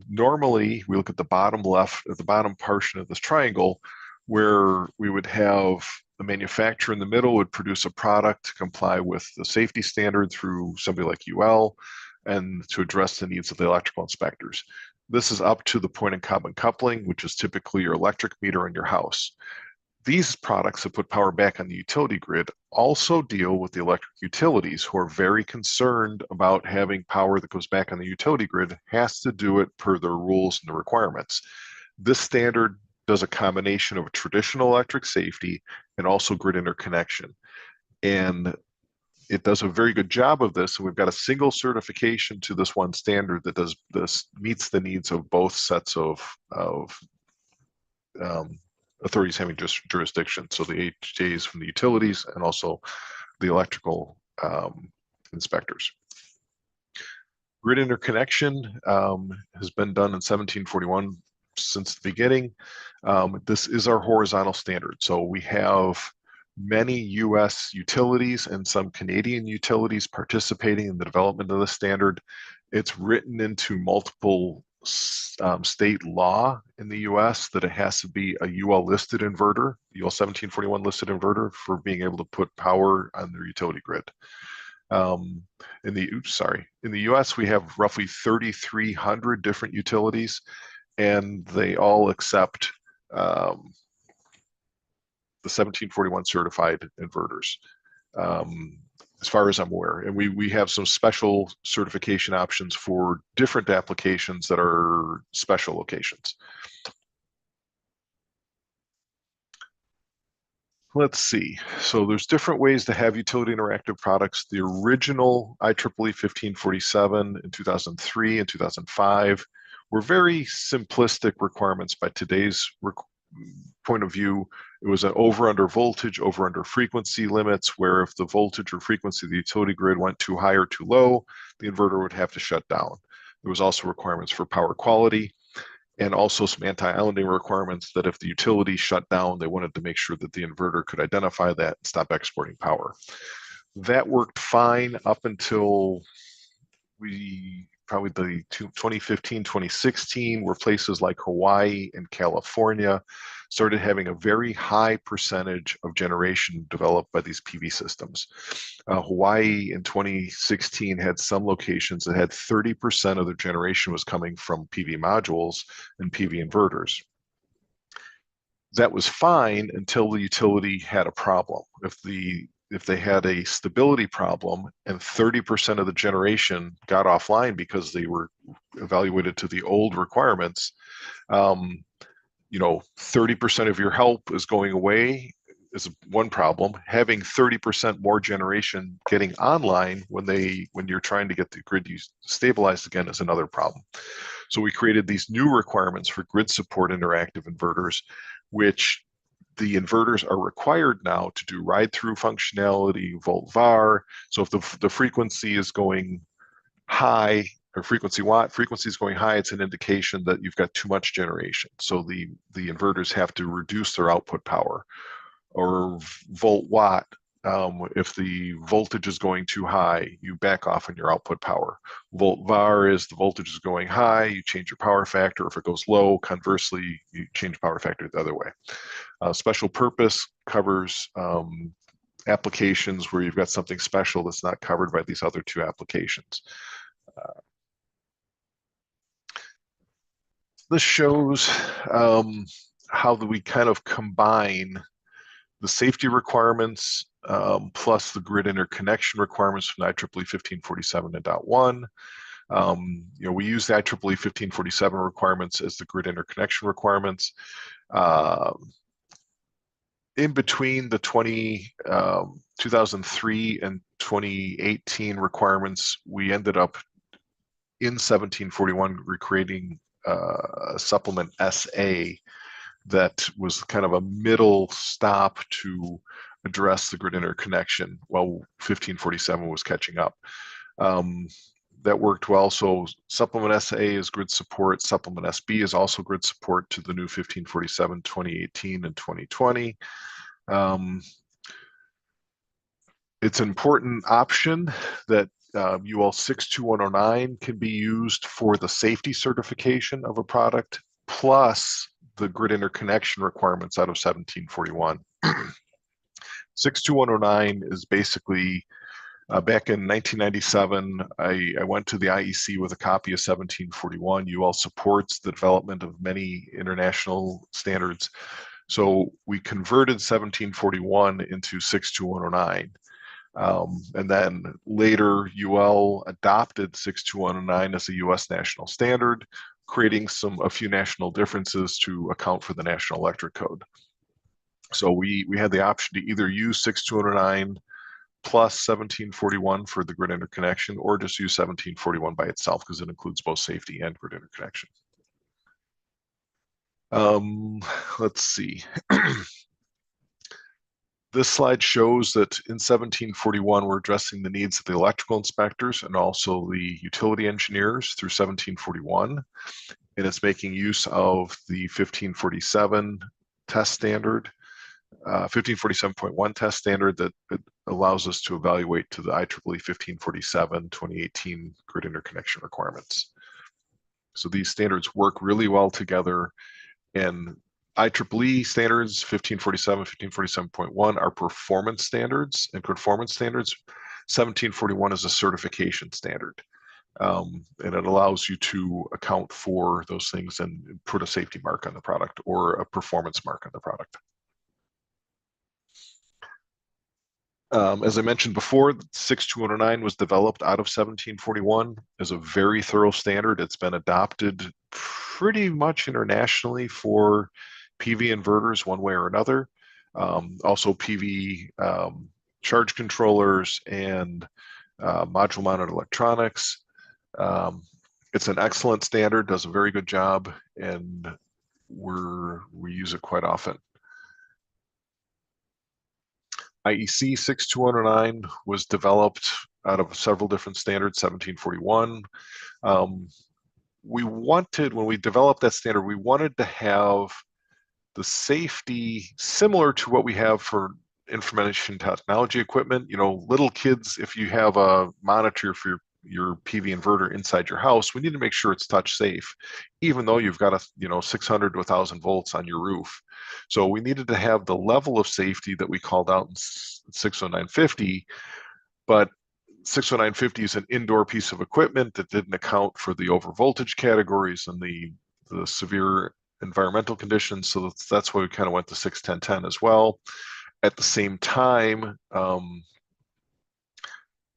Speaker 3: Normally, we look at the bottom left, at the bottom portion of this triangle, where we would have the manufacturer in the middle would produce a product to comply with the safety standard through somebody like UL and to address the needs of the electrical inspectors. This is up to the point and common coupling, which is typically your electric meter in your house. These products that put power back on the utility grid also deal with the electric utilities who are very concerned about having power that goes back on the utility grid, has to do it per their rules and the requirements. This standard does a combination of a traditional electric safety and also grid interconnection. And it does a very good job of this. And we've got a single certification to this one standard that does this, meets the needs of both sets of authorities having jurisdiction. So the HJs from the utilities and also the electrical inspectors. Grid interconnection has been done in 1741 since the beginning. This is our horizontal standard. So we have many US utilities and some Canadian utilities participating in the development of the standard. It's written into multiple state law in the US that it has to be a UL listed inverter, UL 1741 listed inverter, for being able to put power on their utility grid. In the US, we have roughly 3,300 different utilities, and they all accept the 1741 certified inverters, as far as I'm aware. And we have some special certification options for different applications that are special locations. Let's see. So there's different ways to have utility interactive products. The original IEEE 1547 in 2003 and 2005 were very simplistic requirements by today's point of view. It was an over-under voltage, over-under frequency limits, where if the voltage or frequency of the utility grid went too high or too low, the inverter would have to shut down. There was also requirements for power quality and also some anti-islanding requirements that if the utility shut down, they wanted to make sure that the inverter could identify that and stop exporting power. That worked fine up until probably the 2015, 2016, where places like Hawaii and California started having a very high percentage of generation developed by these PV systems. Hawaii in 2016 had some locations that had 30% of their generation was coming from PV modules and PV inverters. That was fine until the utility had a problem. If they had a stability problem and 30% of the generation got offline because they were evaluated to the old requirements, 30% of your help is going away is one problem. Having 30% more generation getting online when you're trying to get the grid stabilized again is another problem. So we created these new requirements for grid support interactive inverters, which the inverters are required now to do ride-through functionality, volt-var. So if the frequency is going high, or frequency is going high, it's an indication that you've got too much generation. So the inverters have to reduce their output power. Or volt-watt, if the voltage is going too high, you back off on your output power. Volt-var is the voltage is going high, you change your power factor. If it goes low, conversely, you change power factor the other way. Special purpose covers applications where you've got something special that's not covered by these other two applications. This shows how do we kind of combine the safety requirements plus the grid interconnection requirements from IEEE 1547.1. We use the IEEE 1547 requirements as the grid interconnection requirements. In between the 2003 and 2018 requirements, we ended up in 1741 recreating supplement SA that was kind of a middle stop to address the grid interconnection while 1547 was catching up. That worked well. So supplement SA is grid support. Supplement SB is also grid support to the new 1547, 2018, and 2020. It's an important option that UL 62109 can be used for the safety certification of a product, plus the grid interconnection requirements out of 1741. 62109 is basically, back in 1997, I went to the IEC with a copy of 1741. UL supports the development of many international standards. So we converted 1741 into 62109. And then later UL adopted 62109 as a US national standard, creating a few national differences to account for the National Electric Code. So we had the option to either use 62109 plus 1741 for the grid interconnection, or just use 1741 by itself because it includes both safety and grid interconnection. Let's see. This slide shows that in 1741, we're addressing the needs of the electrical inspectors and also the utility engineers through 1741. And it's making use of the 1547 test standard, 1547.1 test standard that allows us to evaluate to the IEEE 1547 2018 grid interconnection requirements. So these standards work really well together, and IEEE standards 1547, 1547.1 are performance standards and conformance standards. 1741 is a certification standard. And it allows you to account for those things and put a safety mark on the product or a performance mark on the product. As I mentioned before, 62109 was developed out of 1741 as a very thorough standard. It's been adopted pretty much internationally for PV inverters one way or another. Also PV charge controllers and module mounted electronics. It's an excellent standard, does a very good job, and we use it quite often. IEC 62109 was developed out of several different standards, 1741. When we developed that standard, we wanted to have the safety similar to what we have for information technology equipment. Little kids, if you have a monitor for your PV inverter inside your house, we need to make sure it's touch safe, even though you've got 600 to 1,000 volts on your roof. So we needed to have the level of safety that we called out in 60950, but 60950 is an indoor piece of equipment that didn't account for the overvoltage categories and the severe environmental conditions. So that's why we kind of went to 61010 as well. At the same time,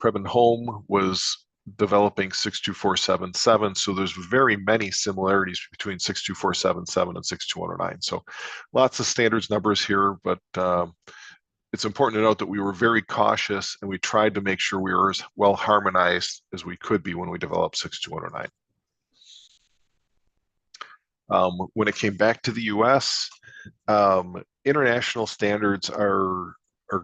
Speaker 3: Preben Home was developing 62477. So there's very many similarities between 62477 and 62109. So lots of standards numbers here, but it's important to note that we were very cautious and we tried to make sure we were as well harmonized as we could be when we developed 62109. When it came back to the US, international standards are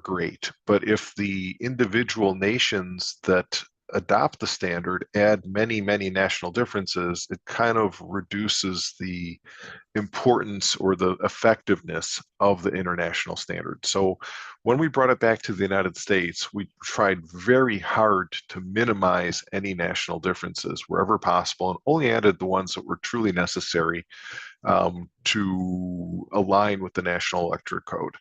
Speaker 3: great, but if the individual nations that adopt the standard add many national differences, it kind of reduces the importance or the effectiveness of the international standard. So when we brought it back to the United States, we tried very hard to minimize any national differences wherever possible and only added the ones that were truly necessary to align with the National Electric Code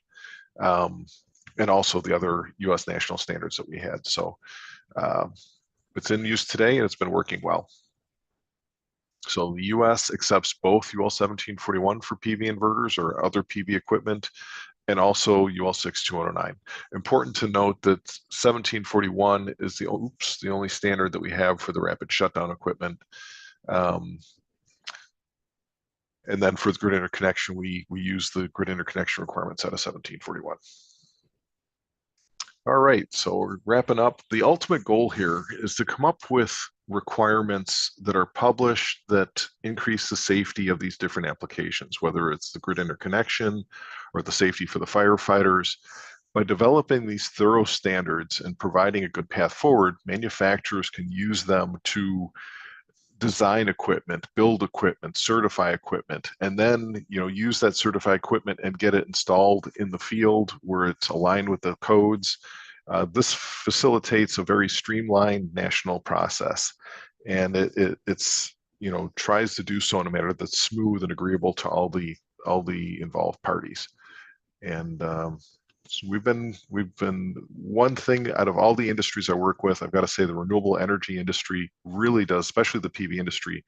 Speaker 3: and also the other US national standards that we had. So it's in use today and it's been working well. So the US accepts both UL 1741 for PV inverters or other PV equipment, and also UL 62109. Important to note that 1741 is the only standard that we have for the rapid shutdown equipment. And then for the grid interconnection, we use the grid interconnection requirements out of 1741. All right, so we're wrapping up. The ultimate goal here is to come up with requirements that are published that increase the safety of these different applications, whether it's the grid interconnection or the safety for the firefighters. By developing these thorough standards and providing a good path forward, manufacturers can use them to design equipment, build equipment, certify equipment, and then use that certified equipment and get it installed in the field where it's aligned with the codes. This facilitates a very streamlined national process, and it's tries to do so in a manner that's smooth and agreeable to all the involved parties. And so we've been one thing out of all the industries I work with, I've got to say the renewable energy industry really does, especially the PV industry,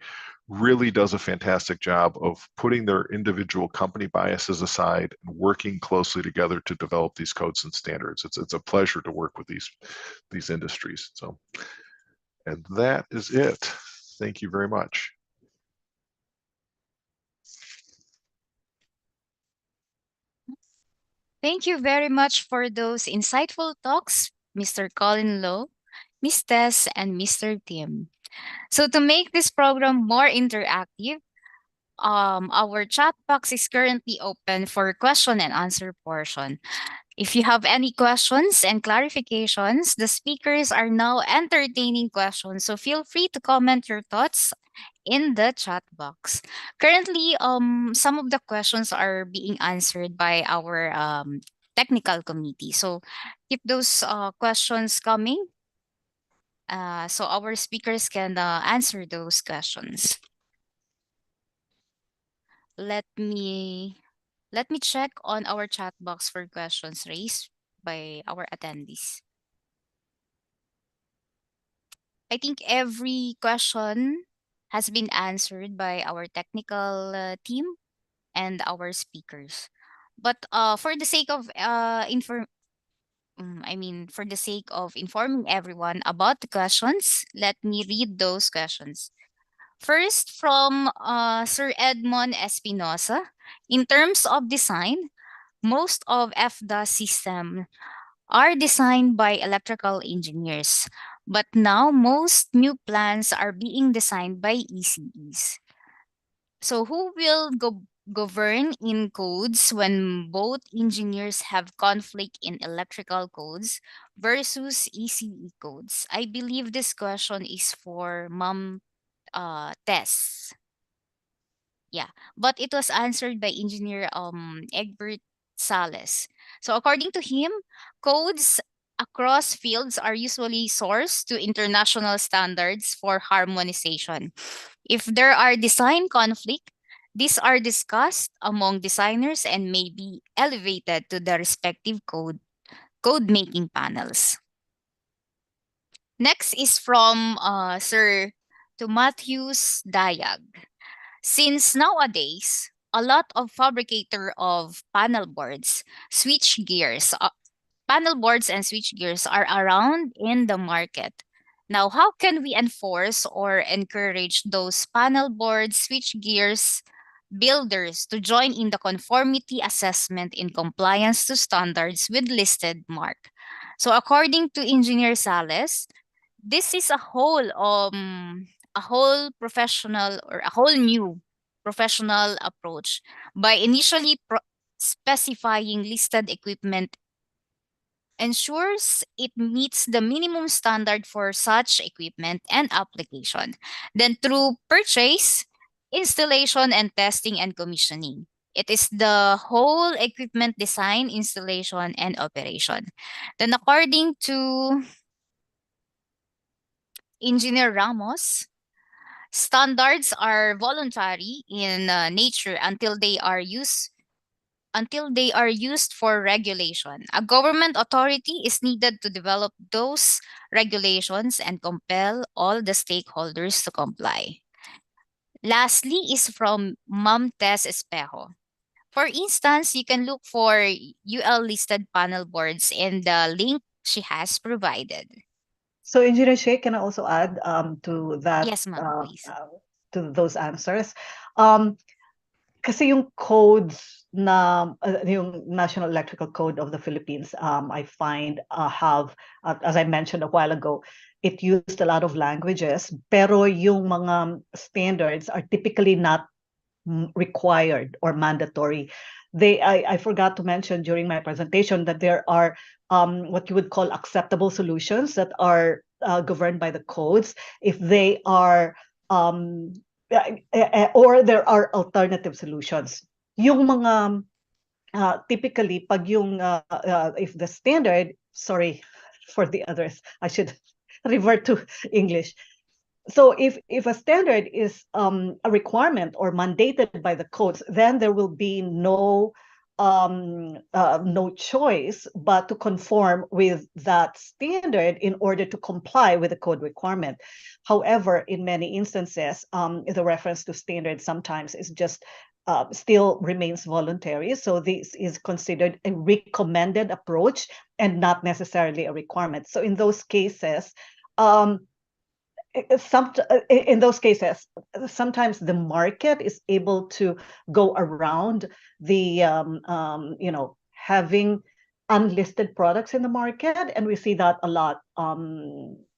Speaker 3: really does a fantastic job of putting their individual company biases aside and working closely together to develop these codes and standards. It's a pleasure to work with these industries. So, and that is it. Thank you very much.
Speaker 8: Thank you very much for those insightful talks, Mr. Colin Lowe, Ms. Tess, and Mr. Tim. So to make this program more interactive, our chat box is currently open for question and answer portion. If you have any questions and clarifications, the speakers are now entertaining questions, so feel free to comment your thoughts in the chat box. Currently, some of the questions are being answered by our technical committee. So keep those questions coming, so our speakers can answer those questions. Let me check on our chat box for questions raised by our attendees. I think every question has been answered by our technical team and our speakers. But for the sake of for the sake of informing everyone about the questions, let me read those questions. First, from Sir Edmond Espinosa. In terms of design, most of FDA system are designed by electrical engineers, but now most new plants are being designed by ECEs. So who will govern in codes when both engineers have conflict in electrical codes versus ECE codes? I believe this question is for Ma'am Tess. Yeah, but it was answered by Engineer Egbert Sales. So according to him, codes across fields are usually sourced to international standards for harmonization. If there are design conflict, these are discussed among designers and may be elevated to the respective code making panels. Next is from Sir Matthews Dayag. Since nowadays, a lot of fabricator of panel boards, panel boards and switch gears are around in the market. Now, how can we enforce or encourage those panel board switch gears builders to join in the conformity assessment in compliance to standards with listed mark? So according to Engineer Sales, this is a whole professional or a whole new professional approach by initially specifying listed equipment ensures it meets the minimum standard for such equipment and application. Then through purchase, installation and testing and commissioning. It is the whole equipment design, installation, and operation. Then according to Engineer Ramos, standards are voluntary in nature until they are used for regulation. A government authority is needed to develop those regulations and compel all the stakeholders to comply. Lastly is from Ma'am Tess Espejo. For instance, you can look for UL listed panel boards in the link she has provided.
Speaker 5: So, Engineer Sheikh, can I also add to that,
Speaker 8: Yes, ma'am, please.
Speaker 5: to those answers? Kasi yung codes na yung National Electrical Code of the Philippines, I find have, as I mentioned a while ago, it used a lot of languages, pero yung mga standards are typically not required or mandatory. I forgot to mention during my presentation that there are what you would call acceptable solutions that are governed by the codes if they are or there are alternative solutions. Yung mga typically pag yung if the standard, sorry for the others, I should revert to English. So if a standard is a requirement or mandated by the codes, then there will be no choice but to conform with that standard in order to comply with the code requirement. However, in many instances, the reference to standard sometimes is just still remains voluntary. So this is considered a recommended approach and not necessarily a requirement. So in those cases, in those cases, sometimes the market is able to go around the having unlisted products in the market, and we see that a lot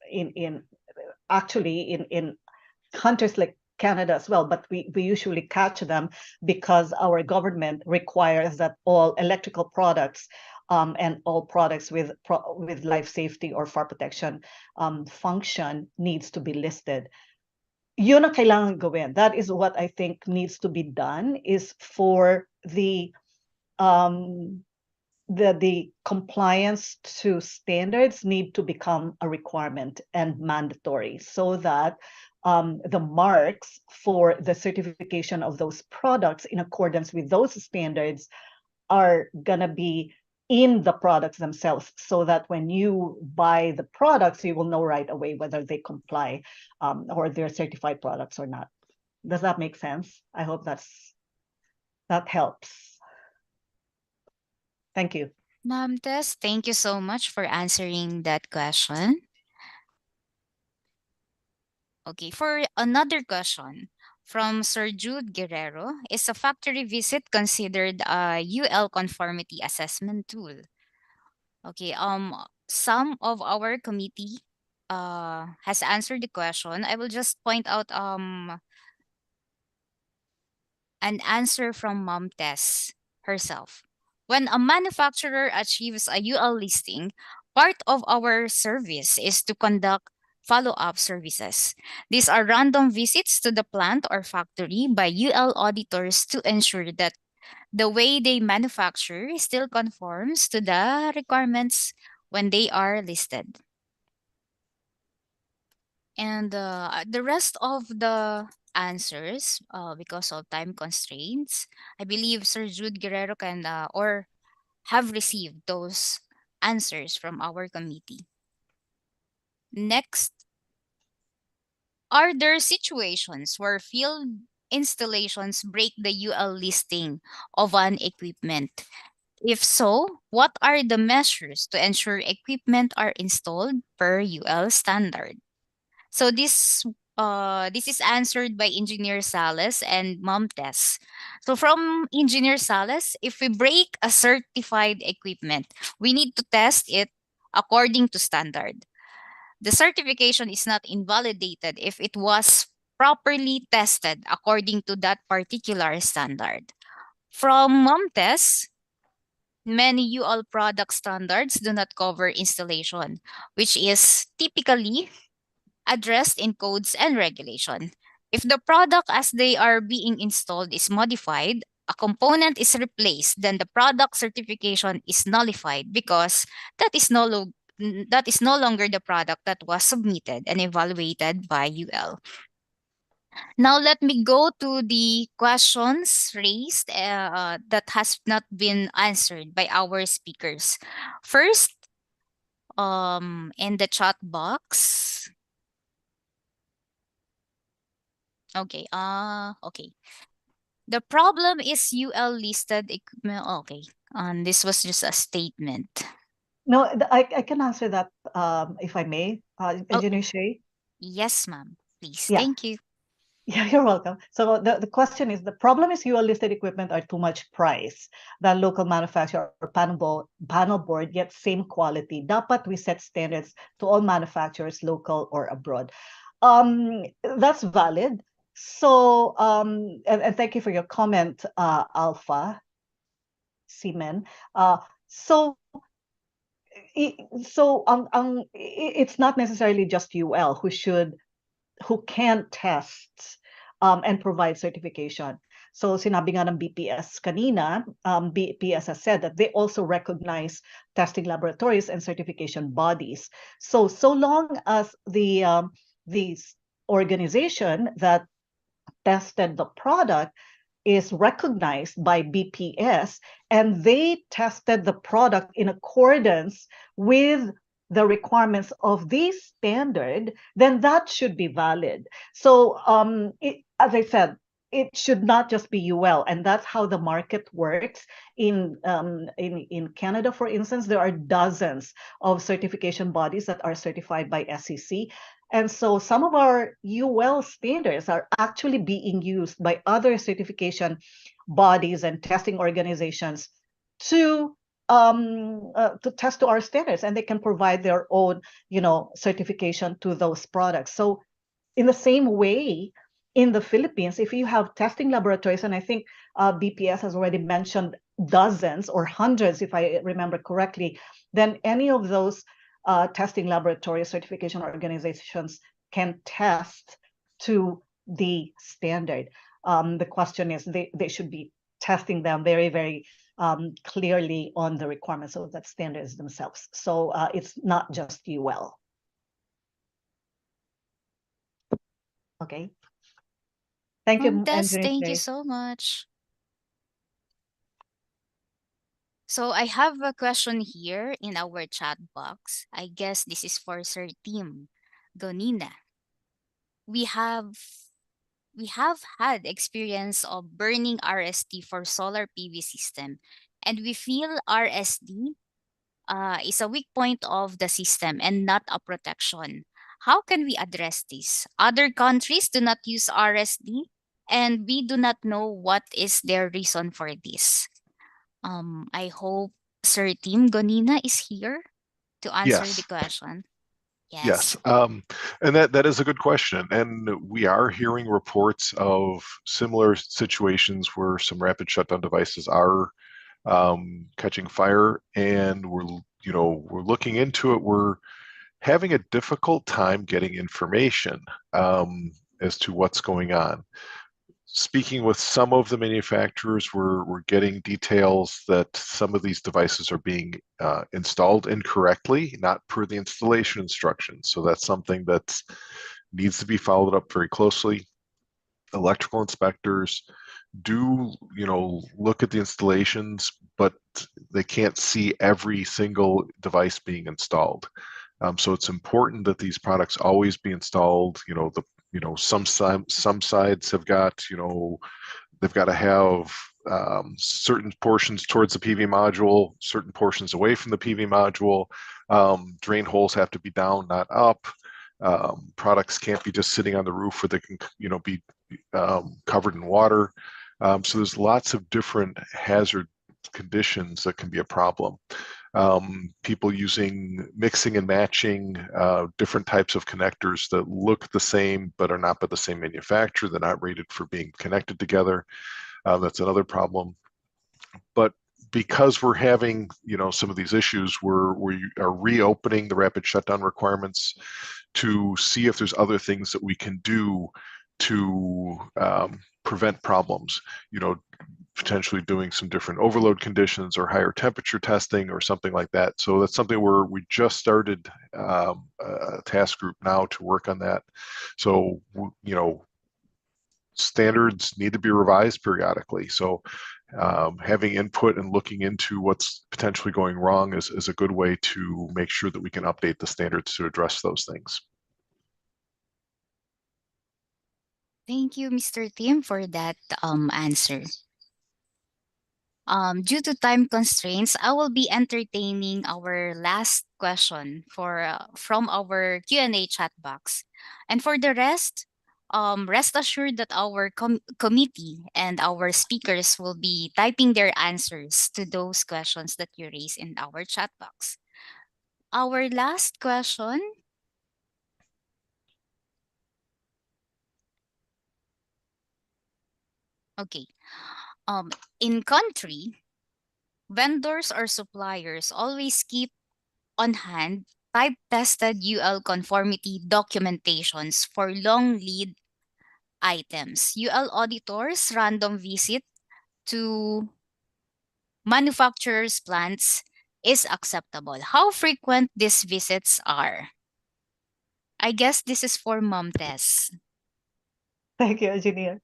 Speaker 5: in countries like Canada as well, but we usually catch them because our government requires that all electrical products and all products with life safety or fire protection function needs to be listed. Yun ang kailangan gawin. That is what I think needs to be done, is for the compliance to standards need to become a requirement and mandatory, so that the marks for the certification of those products in accordance with those standards are gonna be in the products themselves, so that when you buy the products, you will know right away whether they comply or they're certified products or not. Does that make sense? I hope that helps. Thank you.
Speaker 8: Ma'am Tess, thank you so much for answering that question. Okay, for another question from Sir Jude Guerrero, is a factory visit considered a UL conformity assessment tool? Okay, some of our committee has answered the question. I will just point out an answer from Mom Tess herself. When a manufacturer achieves a UL listing, part of our service is to conduct follow-up services. These are random visits to the plant or factory by UL auditors to ensure that the way they manufacture still conforms to the requirements when they are listed. And the rest of the answers, because of time constraints, I believe Sir Jude Guerrero can or have received those answers from our committee. Next, are there situations where field installations break the UL listing of an equipment? If so, what are the measures to ensure equipment are installed per UL standard? So this is answered by Engineer Salas and Mom Tess. So from Engineer Salas, if we break a certified equipment, we need to test it according to standard. The certification is not invalidated if it was properly tested according to that particular standard. From Mom Tess, many UL product standards do not cover installation, which is typically addressed in codes and regulation. If the product as they are being installed is modified, a component is replaced, then the product certification is nullified because that is no longer the product that was submitted and evaluated by UL. Now let me go to the questions raised that has not been answered by our speakers. First, in the chat box. Okay. Okay. The problem is UL listed equipment. Okay. This was just a statement.
Speaker 5: No, I can answer that if I may, Engineer Shay.
Speaker 8: Yes, ma'am. Please.
Speaker 5: Yeah.
Speaker 8: Thank you.
Speaker 5: Yeah, you're welcome. So the question is, the problem is UL listed equipment are too much price than local manufacturer or panel board, yet same quality. Dapat we set standards to all manufacturers, local or abroad. That's valid. So and thank you for your comment, Alpha Seaman. So it's not necessarily just UL who can test and provide certification. So sinabi nga ng BPS kanina, BPS has said that they also recognize testing laboratories and certification bodies. So long as the organization that tested the product is recognized by BPS and they tested the product in accordance with the requirements of this standard, then that should be valid. So as I said, it should not just be UL, and that's how the market works. In Canada, for instance, there are dozens of certification bodies that are certified by SEC. And so some of our UL standards are actually being used by other certification bodies and testing organizations to test to our standards, and they can provide their own, certification to those products. So in the same way, in the Philippines, if you have testing laboratories, and I think BPS has already mentioned dozens or hundreds, if I remember correctly, then any of those testing laboratory certification organizations can test to the standard. The question is, they should be testing them very, very clearly on the requirements of that standards themselves. So it's not just UL. Okay. Thank you, Engineer
Speaker 8: Thank you
Speaker 5: Shay.
Speaker 8: so much. So I have a question here in our chat box. I guess this is for Sir Tim Gonina. We have had experience of burning RSD for solar PV system, and we feel RSD is a weak point of the system and not a protection. How can we address this? Other countries do not use RSD, and we do not know what is their reason for this. I hope Sir Tim Gonina is here to answer the
Speaker 3: Yes.
Speaker 8: question.
Speaker 3: Yes, and that is a good question, and we are hearing reports of similar situations where some rapid shutdown devices are catching fire, and we're looking into it. We're having a difficult time getting information as to what's going on. Speaking with some of the manufacturers, we're getting details that some of these devices are being installed incorrectly, not per the installation instructions. So that's something that needs to be followed up very closely. Electrical inspectors do, look at the installations, but they can't see every single device being installed. So it's important that these products always be installed. Some sides have got, they've got to have certain portions towards the PV module, certain portions away from the PV module. Drain holes have to be down, not up. Products can't be just sitting on the roof where they can, be covered in water. So there's lots of different hazard conditions that can be a problem. People mixing and matching different types of connectors that look the same but are not by the same manufacturer. They're not rated for being connected together. That's another problem. But because we're having, some of these issues, we are reopening the rapid shutdown requirements to see if there's other things that we can do to prevent problems. Potentially doing some different overload conditions or higher temperature testing or something like that. So that's something where we just started a task group now to work on that. So, standards need to be revised periodically. So having input and looking into what's potentially going wrong is a good way to make sure that we can update the standards to address those things.
Speaker 8: Thank you, Mr. Tim, for that answer. Due to time constraints, I will be entertaining our last question from our Q&A chat box. And for the rest, rest assured that our committee and our speakers will be typing their answers to those questions that you raise in our chat box. Our last question. Okay. In country, vendors or suppliers always keep on hand type-tested UL conformity documentations for long lead items. UL auditors random visit to manufacturers' plants is acceptable. How frequent these visits are? I guess this is for Mom Tess.
Speaker 5: Thank you, Engineer.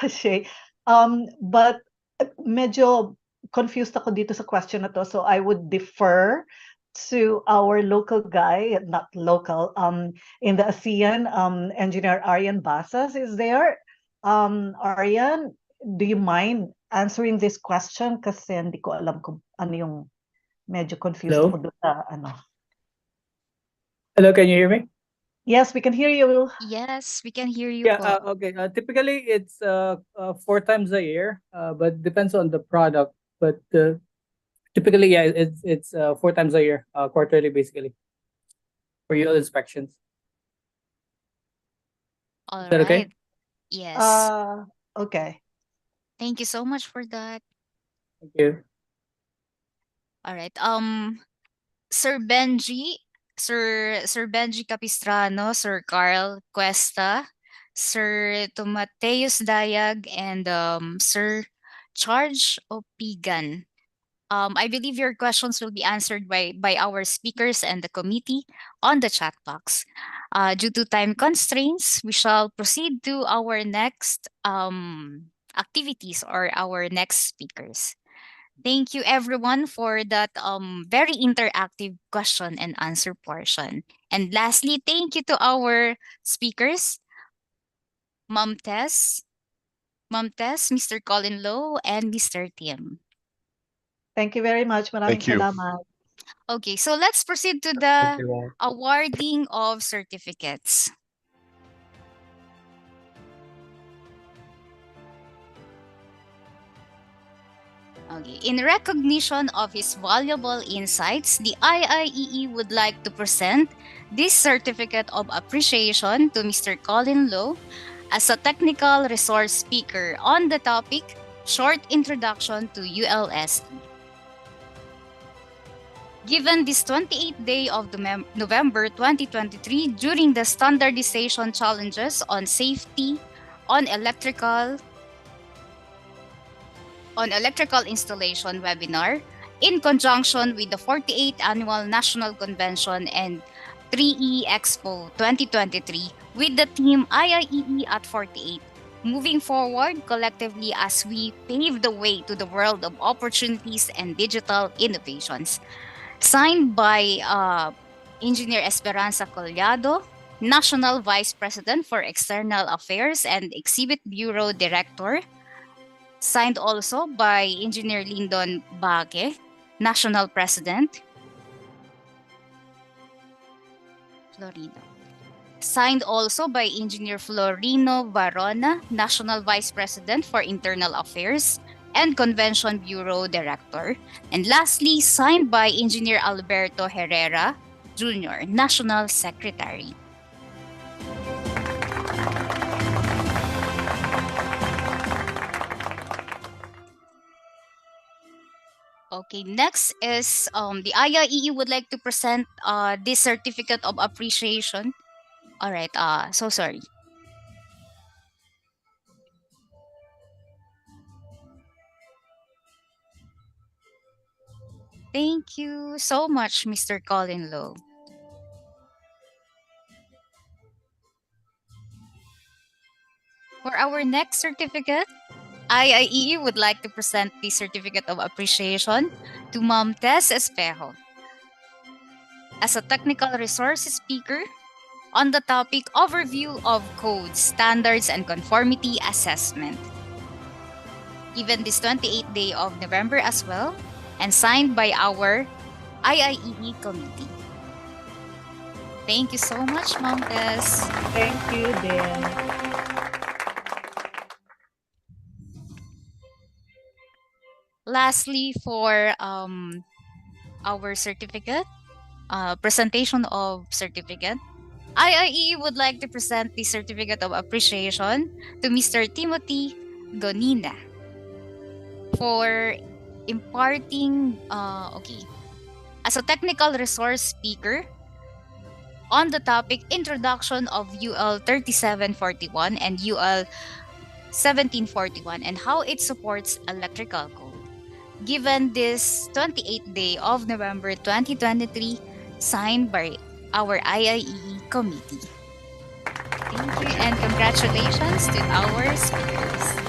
Speaker 5: Shay. But medyo confused ako dito sa question na to, so I would defer to our local guy, not local, in the ASEAN, Engineer Aryan Basas is there. Aryan, do you mind answering this question? Kasi hindi ko alam kung ano yung medyo confused
Speaker 2: Hello?
Speaker 5: ako doon sa ano.
Speaker 2: Hello, can you hear me?
Speaker 5: Yes, we can hear you.
Speaker 8: Yes, we can hear you
Speaker 2: Yeah,
Speaker 8: po.
Speaker 2: okay. Typically, it's 4 times a year, but depends on the product. But typically, yeah, it's 4 times a year, quarterly, basically, for UL inspections.
Speaker 8: All
Speaker 2: Is that okay?
Speaker 8: right. Yes.
Speaker 5: Okay.
Speaker 8: Thank you so much for that.
Speaker 2: Thank you.
Speaker 8: All right. Sir Benji, Sir Benji Capistrano, Sir Carl Cuesta, Sir Tomateus Dayag, and Sir Charge Opigan. I believe your questions will be answered by our speakers and the committee on the chat box. Due to time constraints, we shall proceed to our next activities or our next speakers. Thank you everyone for that very interactive question and answer portion. And lastly, thank you to our speakers, Ma'am Tess, Mr. Colin Lowe, and Mr. Tim.
Speaker 5: Thank you very much. Maraming
Speaker 3: Thank you.
Speaker 5: salamat.
Speaker 8: Okay, so let's proceed to
Speaker 2: Thank
Speaker 8: the
Speaker 2: you.
Speaker 8: awarding of certificates. Okay. In recognition of his valuable insights, the IIEE would like to present this certificate of appreciation to Mr. Colin Lowe as a technical resource speaker on the topic Short Introduction to ULSE. Given this 28th day of November 2023 during the Standardization Challenges on Safety on Electrical Installation webinar in conjunction with the 48th Annual National Convention and 3E Expo 2023 with the theme IIEE at 48, moving forward collectively as we pave the way to the world of opportunities and digital innovations. Signed by Engineer Esperanza Collado, National Vice President for External Affairs and Exhibit Bureau Director. Signed also by Engineer Lyndon Bague, National President. Florino. Signed also by Engineer Florino Varona, National Vice President for Internal Affairs and Convention Bureau Director. And lastly, signed by Engineer Alberto Herrera, Jr., National Secretary. Okay, next is the IIEE would like to present this certificate of appreciation. All right, so sorry. Thank you so much, Mr. Colin Lowe. For our next certificate, IIEE would like to present the certificate of appreciation to Ma'am Tess Espejo. As a technical resource speaker on the topic Overview of Codes, Standards, and Conformity Assessment. Given this 28th day of November as well, and signed by our IIEE committee. Thank you so much, Ma'am Tess.
Speaker 19: Thank you, Din.
Speaker 8: Lastly, for our certificate, presentation of certificate, IIE would like to present the certificate of appreciation to Mr. Timothy Gonina for imparting, as a technical resource speaker on the topic Introduction of UL 3741 and UL 1741 and how it supports electrical code. Given this 28th day of November 2023, signed by our IIEE committee. Thank you and congratulations to our speakers.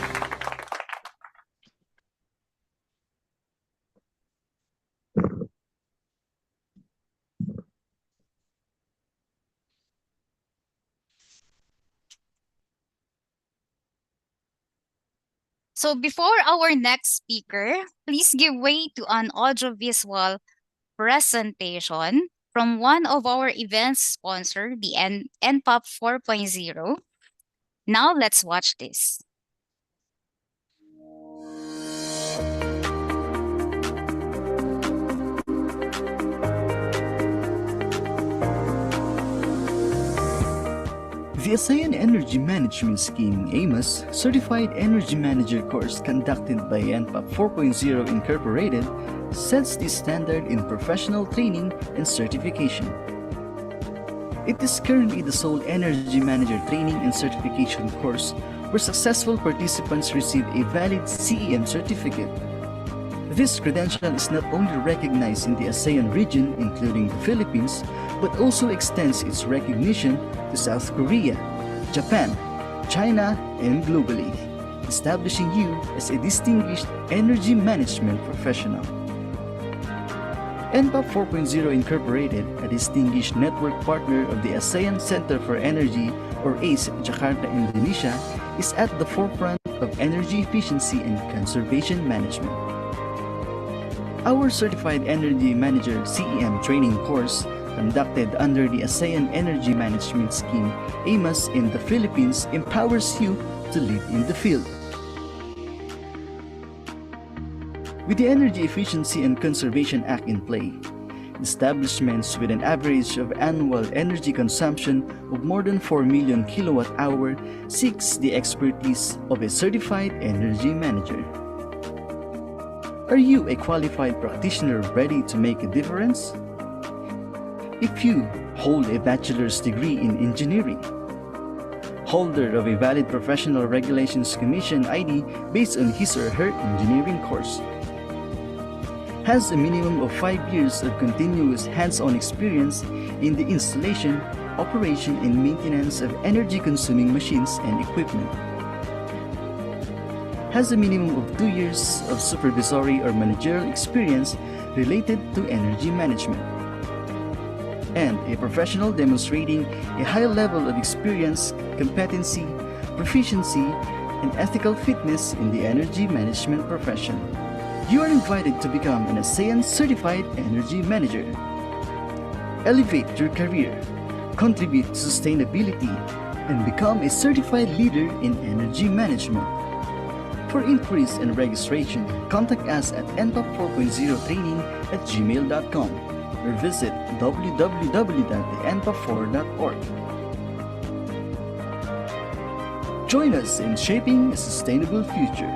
Speaker 8: So before our next speaker, please give way to an audiovisual presentation from one of our event sponsor, the NPOP 4.0. Now let's watch this.
Speaker 7: The ASEAN Energy Management Scheme AMAS Certified Energy Manager course conducted by NPOP 4.0 Incorporated sets the standard in professional training and certification. It is currently the sole Energy Manager training and certification course where successful participants receive a valid CEM certificate. This credential is not only recognized in the ASEAN region, including the Philippines, but also extends its recognition to South Korea, Japan, China, and globally, establishing you as a distinguished energy management professional. NPOP 4.0 Incorporated, a distinguished network partner of the ASEAN Center for Energy, or ACE, Jakarta, Indonesia, is at the forefront of energy efficiency and conservation management. Our Certified Energy Manager CEM training course, conducted under the ASEAN Energy Management Scheme AMAS in the Philippines, empowers you to lead in the field. With the Energy Efficiency and Conservation Act in play, establishments with an average of annual energy consumption of more than 4 million kilowatt-hour seeks the expertise of a certified energy manager. Are you a qualified practitioner ready to make a difference? If you hold a bachelor's degree in engineering, holder of a valid Professional Regulations Commission ID based on his or her engineering course, has a minimum of 5 years of continuous hands-on experience in the installation, operation, and maintenance of energy-consuming machines and equipment, has a minimum of 2 years of supervisory or managerial experience related to energy management, and a professional demonstrating a high level of experience, competency, proficiency, and ethical fitness in the energy management profession. You are invited to become an ASEAN Certified Energy Manager. Elevate your career, contribute to sustainability, and become a certified leader in energy management. For inquiries and registration, contact us at npop4.0training@gmail.com or visit www.npop4.org. Join us in shaping a sustainable future.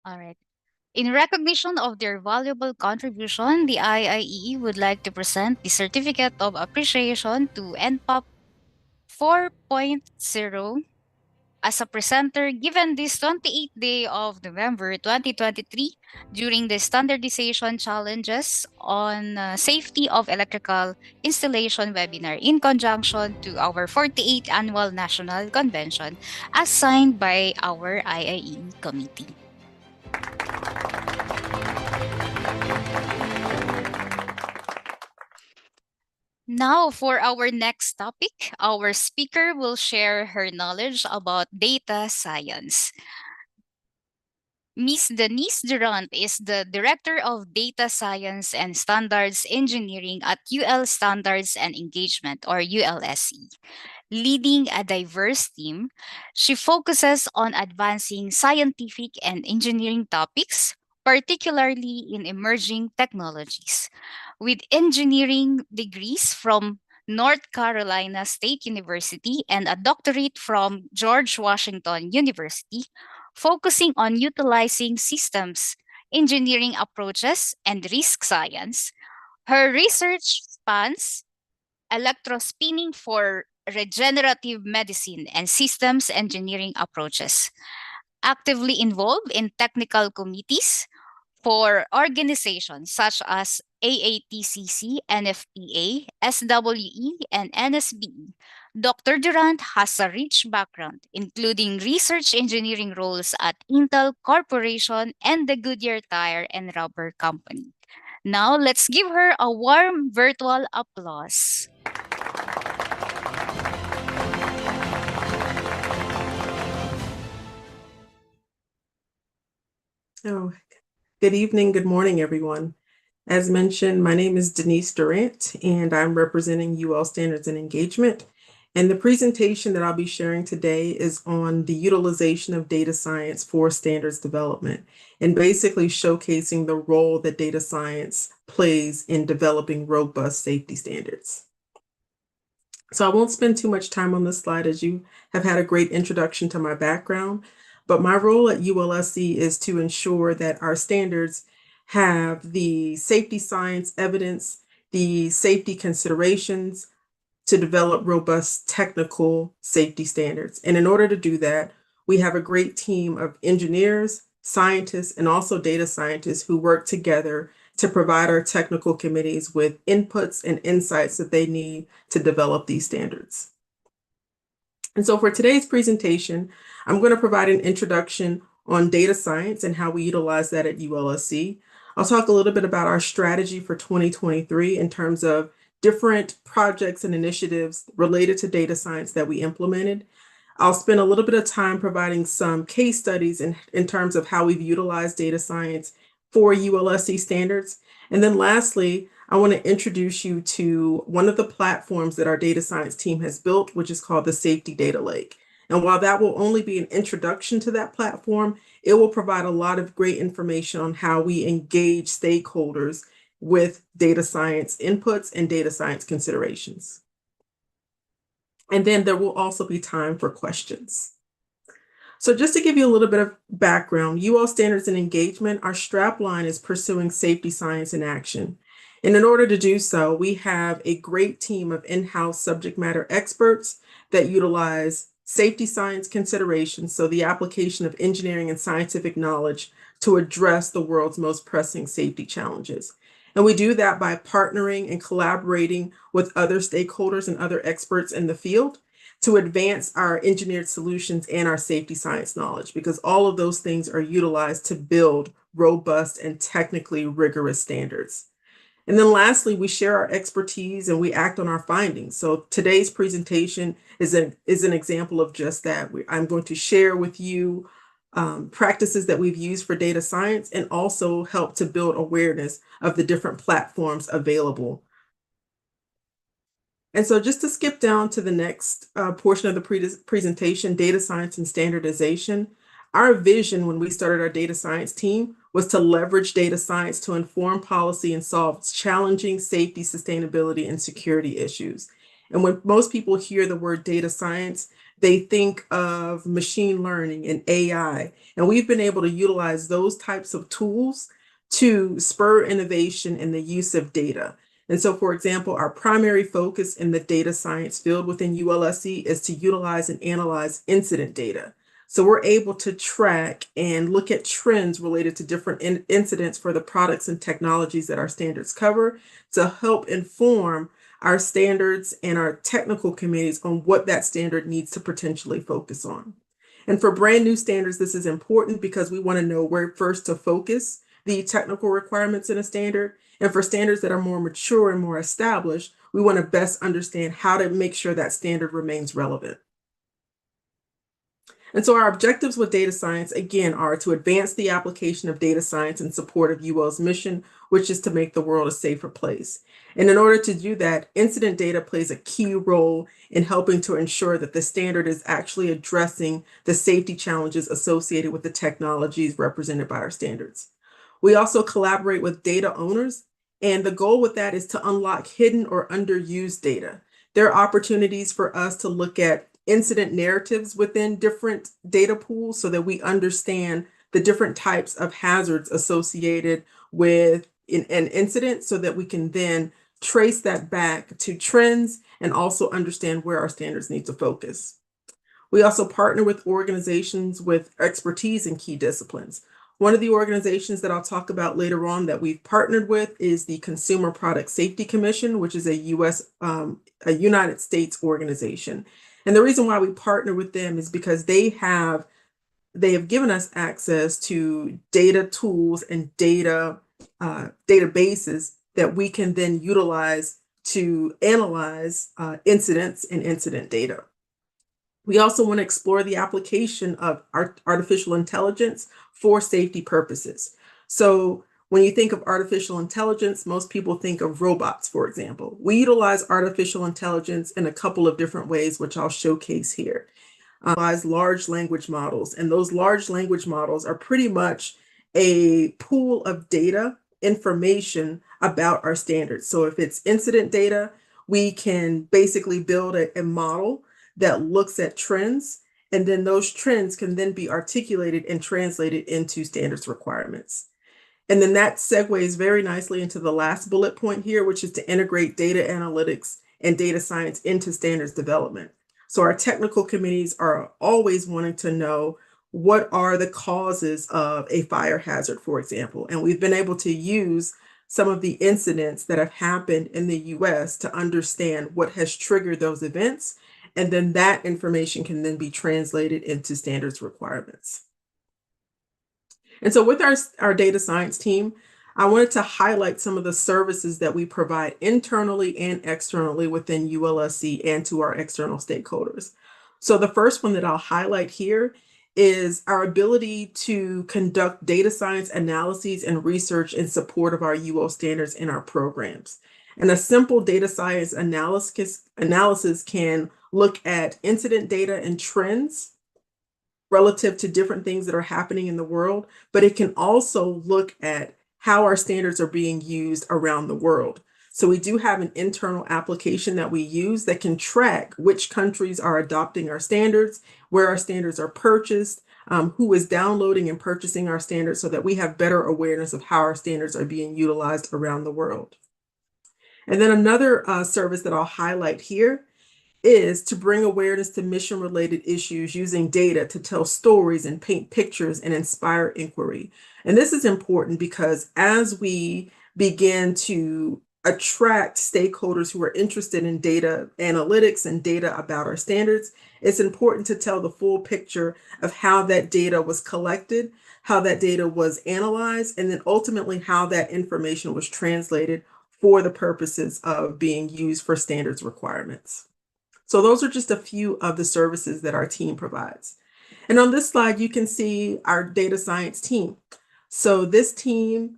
Speaker 8: All right. In recognition of their valuable contribution, the IIEE would like to present the Certificate of Appreciation to NPOP 4.0 as a presenter given this 28th day of November 2023 during the Standardization Challenges on Safety of Electrical Installation webinar in conjunction to our 48th Annual National Convention as signed by our IIEE committee. Now, for our next topic, our speaker will share her knowledge about data science. Ms. Denise Durant is the Director of Data Science and Standards Engineering at UL Standards and Engagement, or ULSE. Leading a diverse team, she focuses on advancing scientific and engineering topics, particularly in emerging technologies. With engineering degrees from North Carolina State University and a doctorate from George Washington University, focusing on utilizing systems, engineering approaches, and risk science. Her research spans electrospinning for regenerative medicine and systems engineering approaches. Actively involved in technical committees for organizations such as AATCC, NFPA, SWE, and NSBE. Dr. Durant has a rich background, including research engineering roles at Intel Corporation and the Goodyear Tire and Rubber Company. Now, let's give her a warm virtual applause.
Speaker 6: Oh, good evening, good morning, everyone. As mentioned, my name is Denise Durant, and I'm representing UL Standards and Engagement. And the presentation that I'll be sharing today is on the utilization of data science for standards development, and basically showcasing the role that data science plays in developing robust safety standards. So I won't spend too much time on this slide, as you have had a great introduction to my background, but my role at ULSC is to ensure that our standards have the safety science evidence, the safety considerations to develop robust technical safety standards. And in order to do that, we have a great team of engineers, scientists, and also data scientists who work together to provide our technical committees with inputs and insights that they need to develop these standards. And so for today's presentation, I'm going to provide an introduction on data science and how we utilize that at ULSC. I'll talk a little bit about our strategy for 2023 in terms of different projects and initiatives related to data science that we implemented. I'll spend a little bit of time providing some case studies in terms of how we've utilized data science for ULSC standards. And then lastly, I want to introduce you to one of the platforms that our data science team has built, which is called the Safety Data Lake. And while that will only be an introduction to that platform, it will provide a lot of great information on how we engage stakeholders with data science inputs and data science considerations. And then there will also be time for questions. So just to give you a little bit of background, UL Standards and Engagement, our strapline is pursuing safety science in action. And in order to do so, we have a great team of in-house subject matter experts that utilize safety science considerations, so the application of engineering and scientific knowledge to address the world's most pressing safety challenges. And we do that by partnering and collaborating with other stakeholders and other experts in the field to advance our engineered solutions and our safety science knowledge, because all of those things are utilized to build robust and technically rigorous standards. And then lastly, we share our expertise and we act on our findings. So today's presentation is an example of just that. I'm going to share with you practices that we've used for data science and also help to build awareness of the different platforms available. And so just to skip down to the next portion of the presentation, data science and standardization, our vision when we started our data science team was to leverage data science to inform policy and solve challenging safety, sustainability, and security issues. And when most people hear the word data science, they think of machine learning and AI. And we've been able to utilize those types of tools to spur innovation in the use of data. And so, for example, our primary focus in the data science field within ULSC is to utilize and analyze incident data. So we're able to track and look at trends related to different incidents for the products and technologies that our standards cover to help inform our standards and our technical committees on what that standard needs to potentially focus on. And for brand new standards, this is important because we want to know where first to focus the technical requirements in a standard. And for standards that are more mature and more established, we want to best understand how to make sure that standard remains relevant. And so our objectives with data science, again, are to advance the application of data science in support of UL's mission, which is to make the world a safer place. And in order to do that, incident data plays a key role in helping to ensure that the standard is actually addressing the safety challenges associated with the technologies represented by our standards. We also collaborate with data owners, and the goal with that is to unlock hidden or underused data. There are opportunities for us to look at incident narratives within different data pools so that we understand the different types of hazards associated with an incident so that we can then trace that back to trends and also understand where our standards need to focus. We also partner with organizations with expertise in key disciplines. One of the organizations that I'll talk about later on that we've partnered with is the Consumer Product Safety Commission, which is a United States organization. And the reason why we partner with them is because they have given us access to data tools and databases that we can then utilize to analyze incidents and incident data. We also want to explore the application of artificial intelligence for safety purposes. So when you think of artificial intelligence, most people think of robots, for example. We utilize artificial intelligence in a couple of different ways, which I'll showcase here. Utilize large language models, and those large language models are pretty much a pool of data, information about our standards. So if it's incident data, we can basically build a model that looks at trends, and then those trends can then be articulated and translated into standards requirements. And then that segues very nicely into the last bullet point here, which is to integrate data analytics and data science into standards development. So our technical committees are always wanting to know what are the causes of a fire hazard, for example. And we've been able to use some of the incidents that have happened in the US to understand what has triggered those events. And then that information can then be translated into standards requirements. And so with our data science team, I wanted to highlight some of the services that we provide internally and externally within ULSC and to our external stakeholders. So the first one that I'll highlight here is our ability to conduct data science analyses and research in support of our UL standards in our programs. And a simple data science analysis can look at incident data and trends relative to different things that are happening in the world, but it can also look at how our standards are being used around the world. So we do have an internal application that we use that can track which countries are adopting our standards, where our standards are purchased, who is downloading and purchasing our standards so that we have better awareness of how our standards are being utilized around the world. And then another service that I'll highlight here is to bring awareness to mission-related issues using data to tell stories and paint pictures and inspire inquiry. And this is important because as we begin to attract stakeholders who are interested in data analytics and data about our standards, it's important to tell the full picture of how that data was collected, how that data was analyzed, and then ultimately how that information was translated for the purposes of being used for standards requirements. So those are just a few of the services that our team provides. And on this slide, you can see our data science team. So this team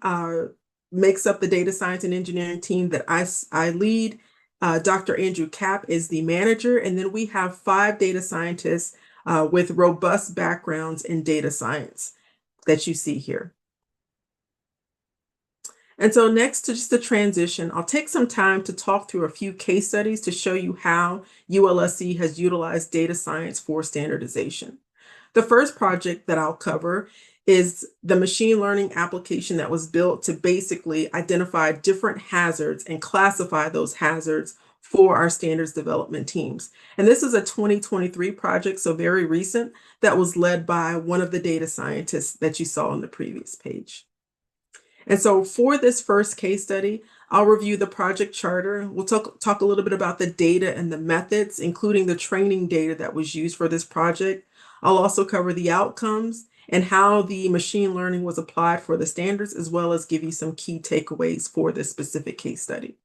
Speaker 6: makes up the data science and engineering team that I lead. Dr. Andrew Kapp is the manager, and then we have 5 data scientists with robust backgrounds in data science that you see here. And so next to just the transition, I'll take some time to talk through a few case studies to show you how ULSC has utilized data science for standardization. The first project that I'll cover is the machine learning application that was built to basically identify different hazards and classify those hazards for our standards development teams. And this is a 2023 project, so very recent, that was led by one of the data scientists that you saw on the previous page. And so for this first case study, I'll review the project charter. We'll talk a little bit about the data and the methods, including the training data that was used for this project. I'll also cover the outcomes and how the machine learning was applied for the standards, as well as give you some key takeaways for this specific case study.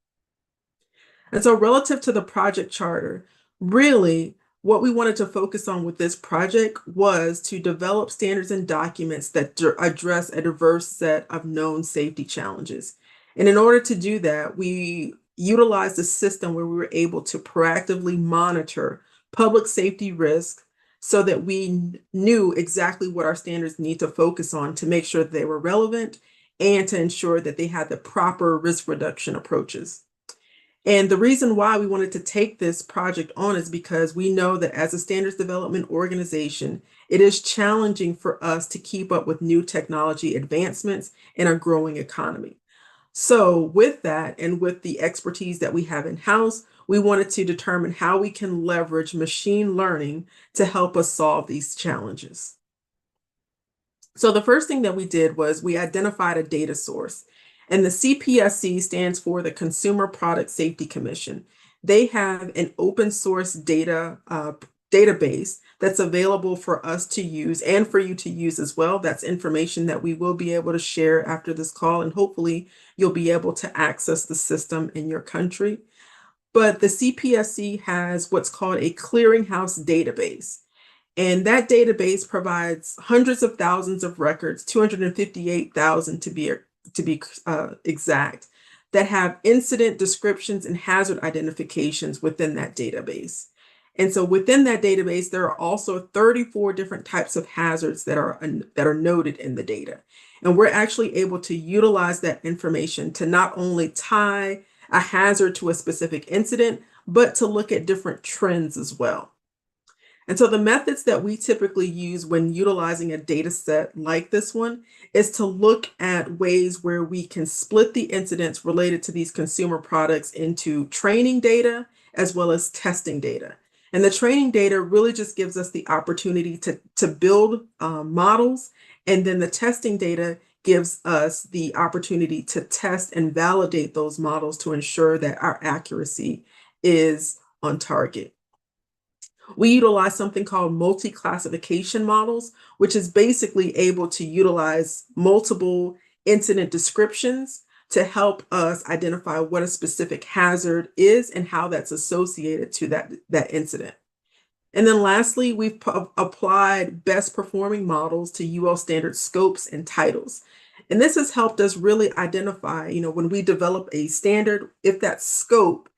Speaker 6: And so relative to the project charter, really what we wanted to focus on with this project was to develop standards and documents that address a diverse set of known safety challenges. And in order to do that, we utilized a system where we were able to proactively monitor public safety risks so that we knew exactly what our standards need to focus on to make sure that they were relevant and to ensure that they had the proper risk reduction approaches. And the reason why we wanted to take this project on is because we know that as a standards development organization, it is challenging for us to keep up with new technology advancements in a growing economy. So with that, and with the expertise that we have in-house, we wanted to determine how we can leverage machine learning to help us solve these challenges. So the first thing that we did was we identified a data source. And the CPSC stands for the Consumer Product Safety Commission. They have an open source data database that's available for us to use and for you to use as well. That's information that we will be able to share after this call, and hopefully you'll be able to access the system in your country. But the CPSC has what's called a clearinghouse database. And that database provides hundreds of thousands of records, 258,000 to be exact, that have incident descriptions and hazard identifications within that database. And so within that database, there are also 34 different types of hazards that are noted in the data. And we're actually able to utilize that information to not only tie a hazard to a specific incident, but to look at different trends as well. And so the methods that we typically use when utilizing a data set like this one is to look at ways where we can split the incidents related to these consumer products into training data as well as testing data. And the training data really just gives us the opportunity to build models, and then the testing data gives us the opportunity to test and validate those models to ensure that our accuracy is on target. We utilize something called multi-classification models, which is basically able to utilize multiple incident descriptions to help us identify what a specific hazard is and how that's associated to that incident. And then lastly, we've applied best performing models to UL standard scopes and titles. And this has helped us really identify, when we develop a standard, if that scope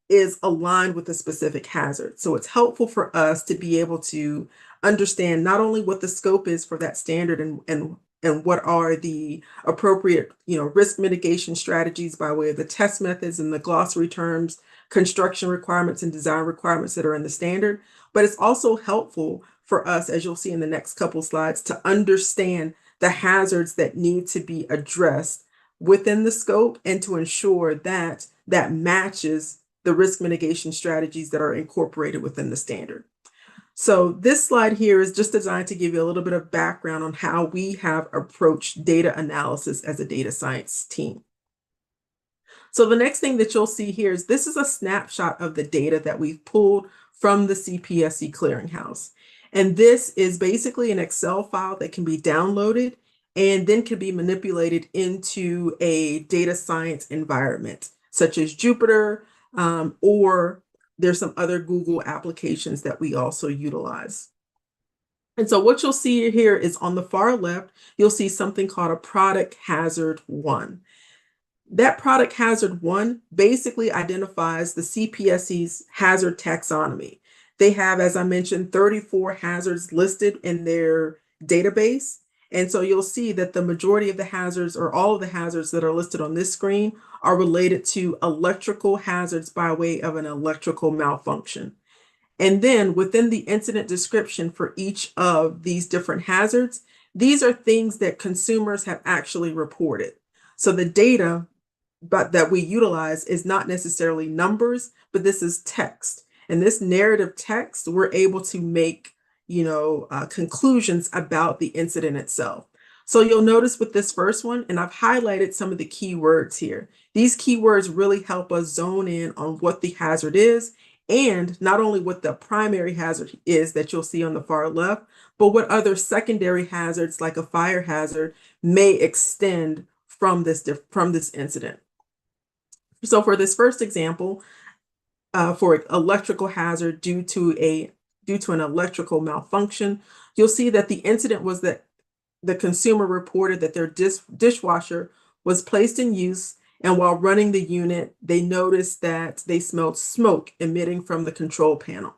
Speaker 6: is aligned with a specific hazard. So it's helpful for us to be able to understand not only what the scope is for that standard and what are the appropriate, risk mitigation strategies by way of the test methods and the glossary terms, construction requirements and design requirements that are in the standard. But it's also helpful for us, as you'll see in the next couple slides, to understand the hazards that need to be addressed within the scope and to ensure that that matches the risk mitigation strategies that are incorporated within the standard. So this slide here is just designed to give you a little bit of background on how we have approached data analysis as a data science team. So the next thing that you'll see here is this is a snapshot of the data that we've pulled from the CPSC clearinghouse. And this is basically an Excel file that can be downloaded and then can be manipulated into a data science environment, such as Jupyter, or there's some other Google applications that we also utilize. And so what you'll see here is on the far left, you'll see something called a product hazard 1. That product hazard 1 basically identifies the CPSC's hazard taxonomy. They have, as I mentioned, 34 hazards listed in their database. And so you'll see that the majority of the hazards, or all of the hazards that are listed on this screen, are related to electrical hazards by way of an electrical malfunction. And then within the incident description for each of these different hazards, these are things that consumers have actually reported. So the data that we utilize is not necessarily numbers, but this is text. And this narrative text, we're able to make, conclusions about the incident itself. So you'll notice with this first one, and I've highlighted some of the key words here. These keywords really help us zone in on what the hazard is, and not only what the primary hazard is that you'll see on the far left, but what other secondary hazards like a fire hazard may extend from this incident. So for this first example, for electrical hazard due to an electrical malfunction, you'll see that the incident was that the consumer reported that their dishwasher was placed in use, and while running the unit, they noticed that they smelled smoke emitting from the control panel.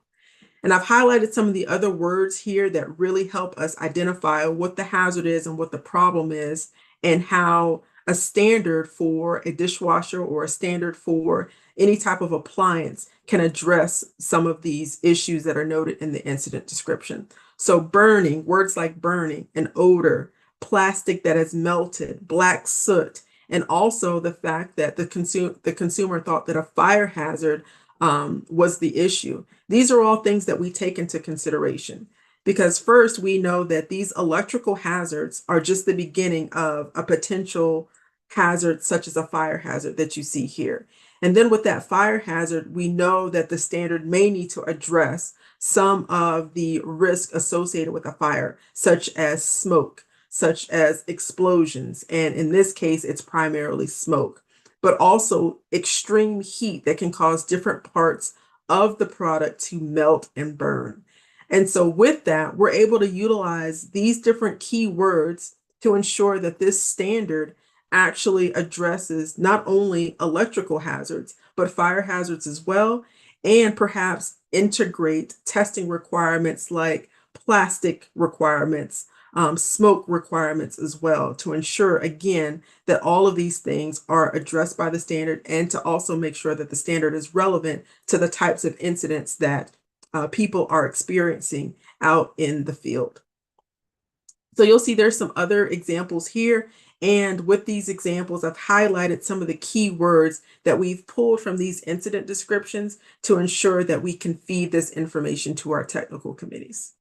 Speaker 6: And I've highlighted some of the other words here that really help us identify what the hazard is and what the problem is, and how a standard for a dishwasher or a standard for any type of appliance can address some of these issues that are noted in the incident description. So burning, words like burning, an odor, plastic that has melted, black soot, and also the fact that the consumer thought that a fire hazard was the issue. These are all things that we take into consideration, because first we know that these electrical hazards are just the beginning of a potential hazard such as a fire hazard that you see here. And then with that fire hazard, we know that the standard may need to address some of the risk associated with a fire, such as smoke, such as explosions. And in this case, it's primarily smoke, but also extreme heat that can cause different parts of the product to melt and burn. And so with that, we're able to utilize these different keywords to ensure that this standard actually addresses not only electrical hazards, but fire hazards as well, and perhaps integrate testing requirements like plastic requirements, smoke requirements as well, to ensure, again, that all of these things are addressed by the standard, and to also make sure that the standard is relevant to the types of incidents that people are experiencing out in the field. So you'll see there's some other examples here. And with these examples, I've highlighted some of the key words that we've pulled from these incident descriptions to ensure that we can feed this information to our technical committees.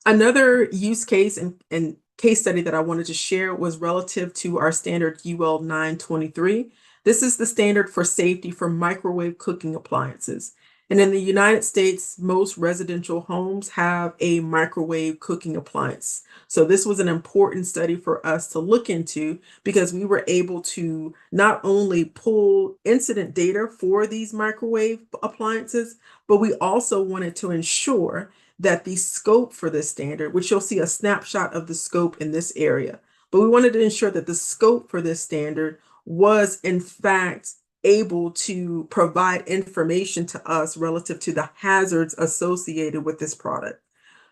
Speaker 6: Another use case and case study that I wanted to share was relative to our standard UL 923. This is the standard for safety for microwave cooking appliances. And in the United States, most residential homes have a microwave cooking appliance. So this was an important study for us to look into, because we were able to not only pull incident data for these microwave appliances, but we also wanted to ensure that the scope for this standard, which you'll see a snapshot of the scope in this area, but we wanted to ensure that the scope for this standard was in fact able to provide information to us relative to the hazards associated with this product.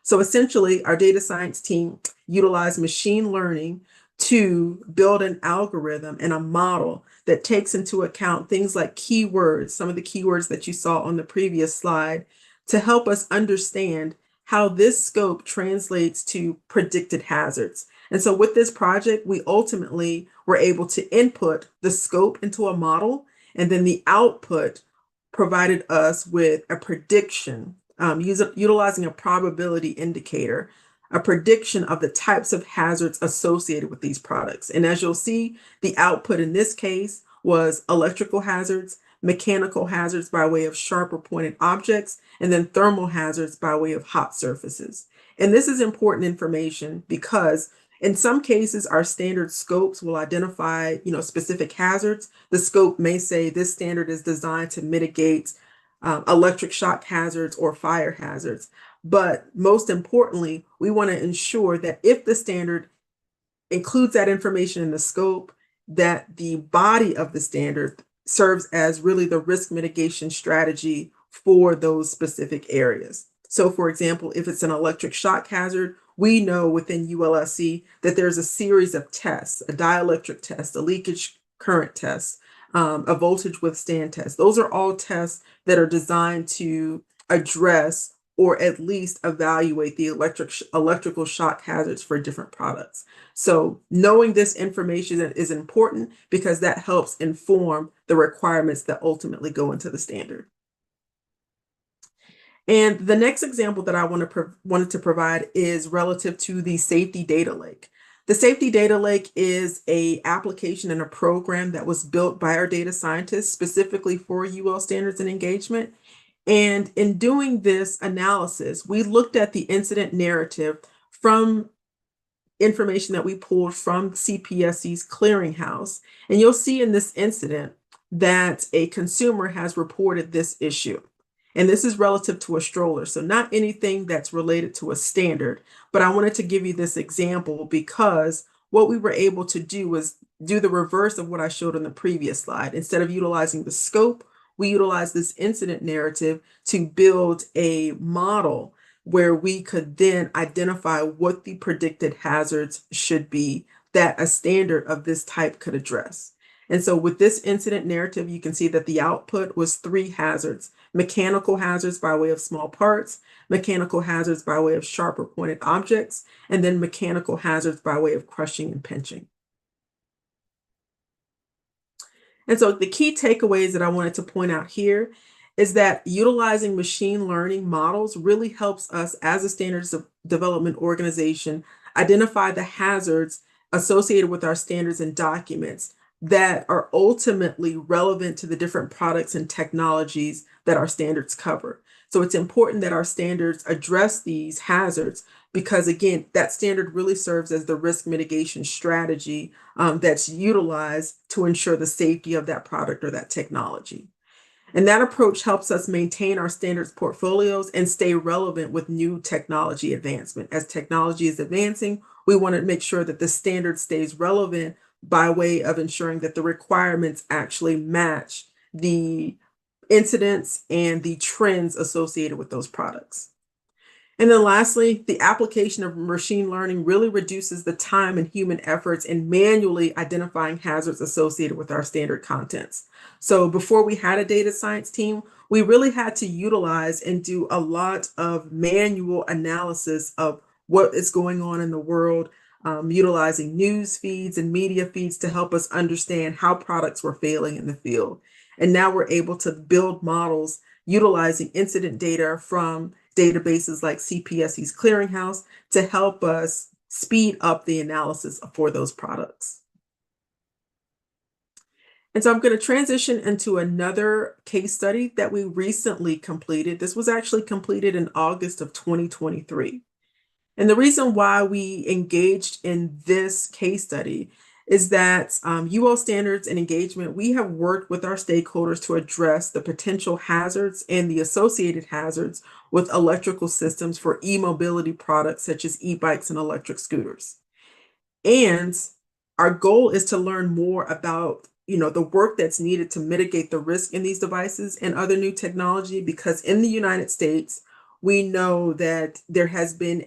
Speaker 6: So essentially, our data science team utilized machine learning to build an algorithm and a model that takes into account things like keywords, some of the keywords that you saw on the previous slide, to help us understand how this scope translates to predicted hazards. And so with this project, we ultimately were able to input the scope into a model, and then the output provided us with a prediction, utilizing a probability indicator, a prediction of the types of hazards associated with these products. And as you'll see, the output in this case was electrical hazards, mechanical hazards by way of sharp or pointed objects, and then thermal hazards by way of hot surfaces. And this is important information because in some cases, our standard scopes will identify, specific hazards. The scope may say this standard is designed to mitigate electric shock hazards or fire hazards. But most importantly, we want to ensure that if the standard includes that information in the scope, that the body of the standard serves as really the risk mitigation strategy for those specific areas. So for example, if it's an electric shock hazard, we know within ULSC that there's a series of tests, a dielectric test, a leakage current test, a voltage withstand test. Those are all tests that are designed to address or at least evaluate the electrical shock hazards for different products. So knowing this information is important because that helps inform the requirements that ultimately go into the standard. And the next example that I wanted to provide is relative to the safety data lake. The safety data lake is a application and a program that was built by our data scientists specifically for UL standards and engagement. And in doing this analysis, we looked at the incident narrative from information that we pulled from CPSC's clearinghouse. And you'll see in this incident that a consumer has reported this issue. And this is relative to a stroller. So not anything that's related to a standard, but I wanted to give you this example because what we were able to do was do the reverse of what I showed on the previous slide. Instead of utilizing the scope, we utilized this incident narrative to build a model where we could then identify what the predicted hazards should be that a standard of this type could address. And so with this incident narrative, you can see that the output was 3 hazards: mechanical hazards by way of small parts, mechanical hazards by way of sharp or pointed objects, and then mechanical hazards by way of crushing and pinching. And so the key takeaways that I wanted to point out here is that utilizing machine learning models really helps us as a standards development organization identify the hazards associated with our standards and documents that are ultimately relevant to the different products and technologies that our standards cover. So it's important that our standards address these hazards because, again, that standard really serves as the risk mitigation strategy that's utilized to ensure the safety of that product or that technology. And that approach helps us maintain our standards portfolios and stay relevant with new technology advancement. As technology is advancing, we want to make sure that the standard stays relevant by way of ensuring that the requirements actually match the incidents and the trends associated with those products. And then lastly, the application of machine learning really reduces the time and human efforts in manually identifying hazards associated with our standard contents. So before we had a data science team, we really had to utilize and do a lot of manual analysis of what is going on in the world, utilizing news feeds and media feeds to help us understand how products were failing in the field. And now we're able to build models utilizing incident data from databases like CPSC's clearinghouse to help us speed up the analysis for those products. And so I'm going to transition into another case study that we recently completed. This was actually completed in August of 2023. And the reason why we engaged in this case study is that UL Standards and Engagement, we have worked with our stakeholders to address the potential hazards and the associated hazards with electrical systems for e-mobility products such as e-bikes and electric scooters. And our goal is to learn more about the work that's needed to mitigate the risk in these devices and other new technology, because in the United States, we know that there has been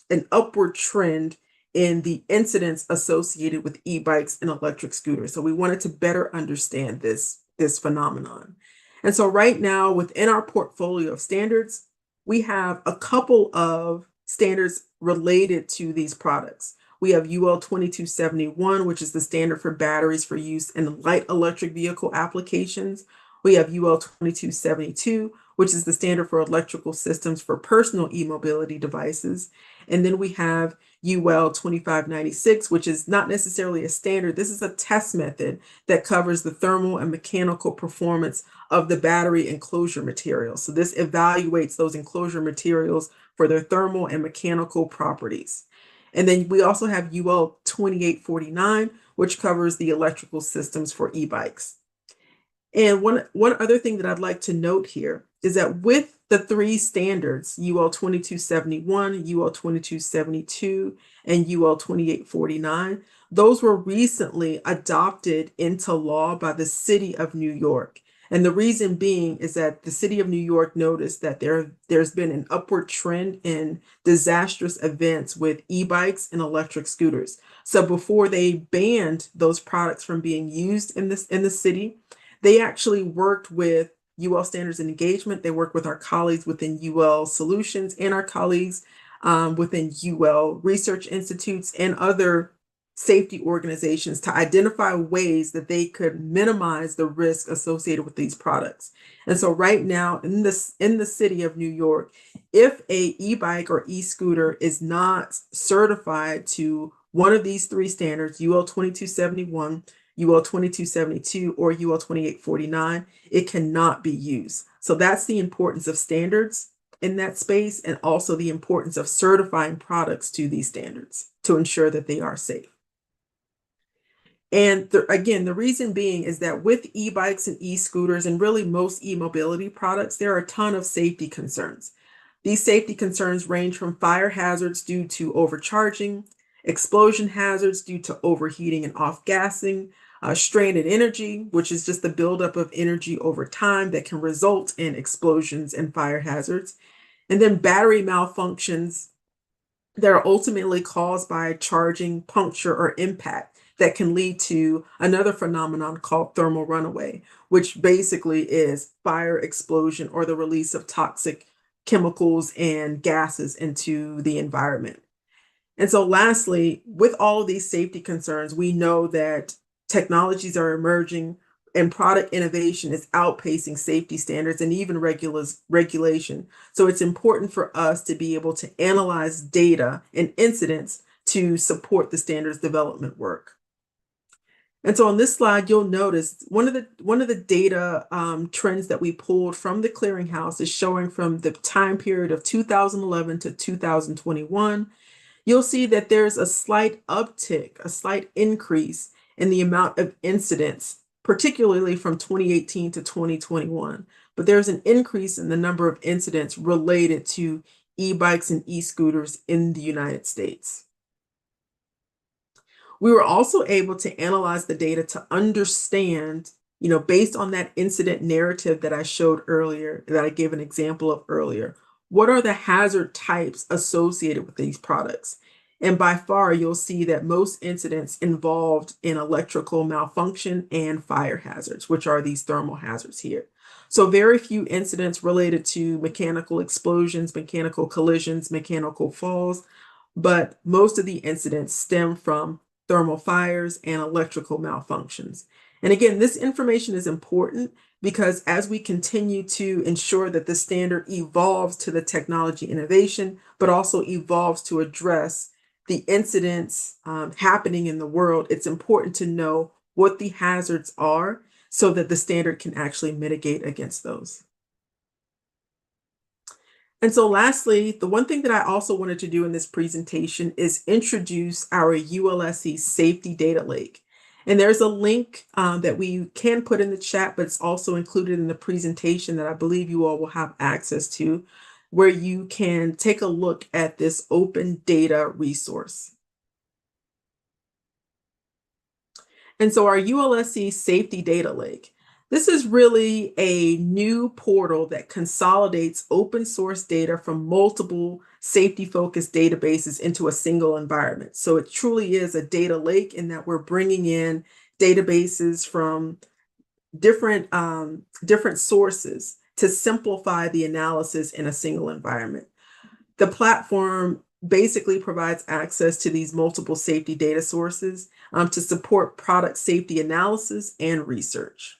Speaker 6: an upward trend in the incidents associated with e-bikes and electric scooters. So we wanted to better understand this phenomenon. And so right now within our portfolio of standards, we have a couple of standards related to these products. We have UL 2271, which is the standard for batteries for use in light electric vehicle applications. We have UL 2272, which is the standard for electrical systems for personal e-mobility devices. And then we have UL 2596, which is not necessarily a standard. This is a test method that covers the thermal and mechanical performance of the battery enclosure materials. So this evaluates those enclosure materials for their thermal and mechanical properties. And then we also have UL 2849, which covers the electrical systems for e-bikes. And one other thing that I'd like to note here is that with the 3 standards, UL 2271, UL 2272, and UL 2849, those were recently adopted into law by the City of New York. And the reason being is that the city of New York noticed that there's been an upward trend in disastrous events with e-bikes and electric scooters. So before they banned those products from being used in the city, they actually worked with UL Standards and Engagement. They worked with our colleagues within UL Solutions and our colleagues within UL Research Institutes and other safety organizations to identify ways that they could minimize the risk associated with these products. And so right now in the city of New York, if a e-bike or e-scooter is not certified to one of these three standards, UL 2271, UL 2272, or UL 2849, it cannot be used. So that's the importance of standards in that space, and also the importance of certifying products to these standards to ensure that they are safe. And again, the reason being is that with e-bikes and e-scooters and really most e-mobility products, there are a ton of safety concerns. These safety concerns range from fire hazards due to overcharging, explosion hazards due to overheating and off-gassing, stranded energy, which is just the buildup of energy over time that can result in explosions and fire hazards, and then battery malfunctions that are ultimately caused by charging, puncture, or impact that can lead to another phenomenon called thermal runaway, which basically is fire, explosion, or the release of toxic chemicals and gases into the environment. And so lastly, with all of these safety concerns, we know that technologies are emerging and product innovation is outpacing safety standards and even regulation. So it's important for us to be able to analyze data and incidents to support the standards development work. And so on this slide, you'll notice one of the data trends that we pulled from the clearinghouse is showing from the time period of 2011 to 2021. You'll see that there's a slight uptick, a slight increase in the amount of incidents, particularly from 2018 to 2021. But there's an increase in the number of incidents related to e-bikes and e-scooters in the United States. We were also able to analyze the data to understand, based on that incident narrative that I showed earlier, that I gave an example of earlier, what are the hazard types associated with these products? And by far, you'll see that most incidents involved in electrical malfunction and fire hazards, which are these thermal hazards here. So very few incidents related to mechanical explosions, mechanical collisions, mechanical falls, but most of the incidents stem from thermal fires and electrical malfunctions. And again, this information is important because as we continue to ensure that the standard evolves to the technology innovation, but also evolves to address the incidents happening in the world, it's important to know what the hazards are so that the standard can actually mitigate against those. And so lastly, the one thing that I also wanted to do in this presentation is introduce our ULSE Safety Data Lake. And there's a link that we can put in the chat, but it's also included in the presentation that I believe you all will have access to, where you can take a look at this open data resource. And so our ULSE Safety Data Lake, this is really a new portal that consolidates open source data from multiple safety-focused databases into a single environment. So it truly is a data lake in that we're bringing in databases from different sources to simplify the analysis in a single environment. The platform basically provides access to these multiple safety data sources to support product safety analysis and research.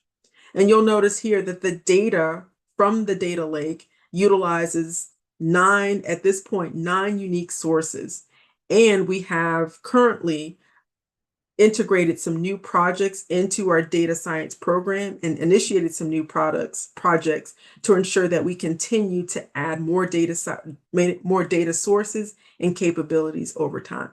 Speaker 6: And you'll notice here that the data from the data lake utilizes at this point, 9 unique sources. And we have currently integrated some new projects into our data science program and initiated some new projects to ensure that we continue to add more data sources and capabilities over time.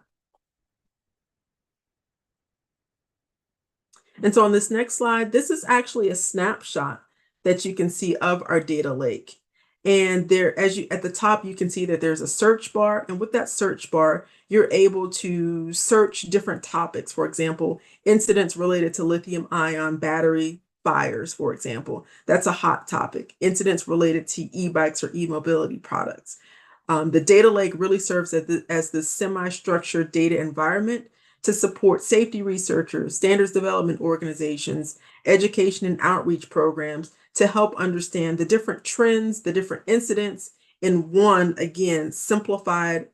Speaker 6: And so on this next slide, this is actually a snapshot that you can see of our data lake. And there, at the top, you can see that there's a search bar. And with that search bar, you're able to search different topics. For example, incidents related to lithium-ion battery fires, for example. That's a hot topic. Incidents related to e-bikes or e-mobility products. The data lake really serves as the semi-structured data environment to support safety researchers, standards development organizations, education and outreach programs to help understand the different trends, the different incidents in one, again, simplified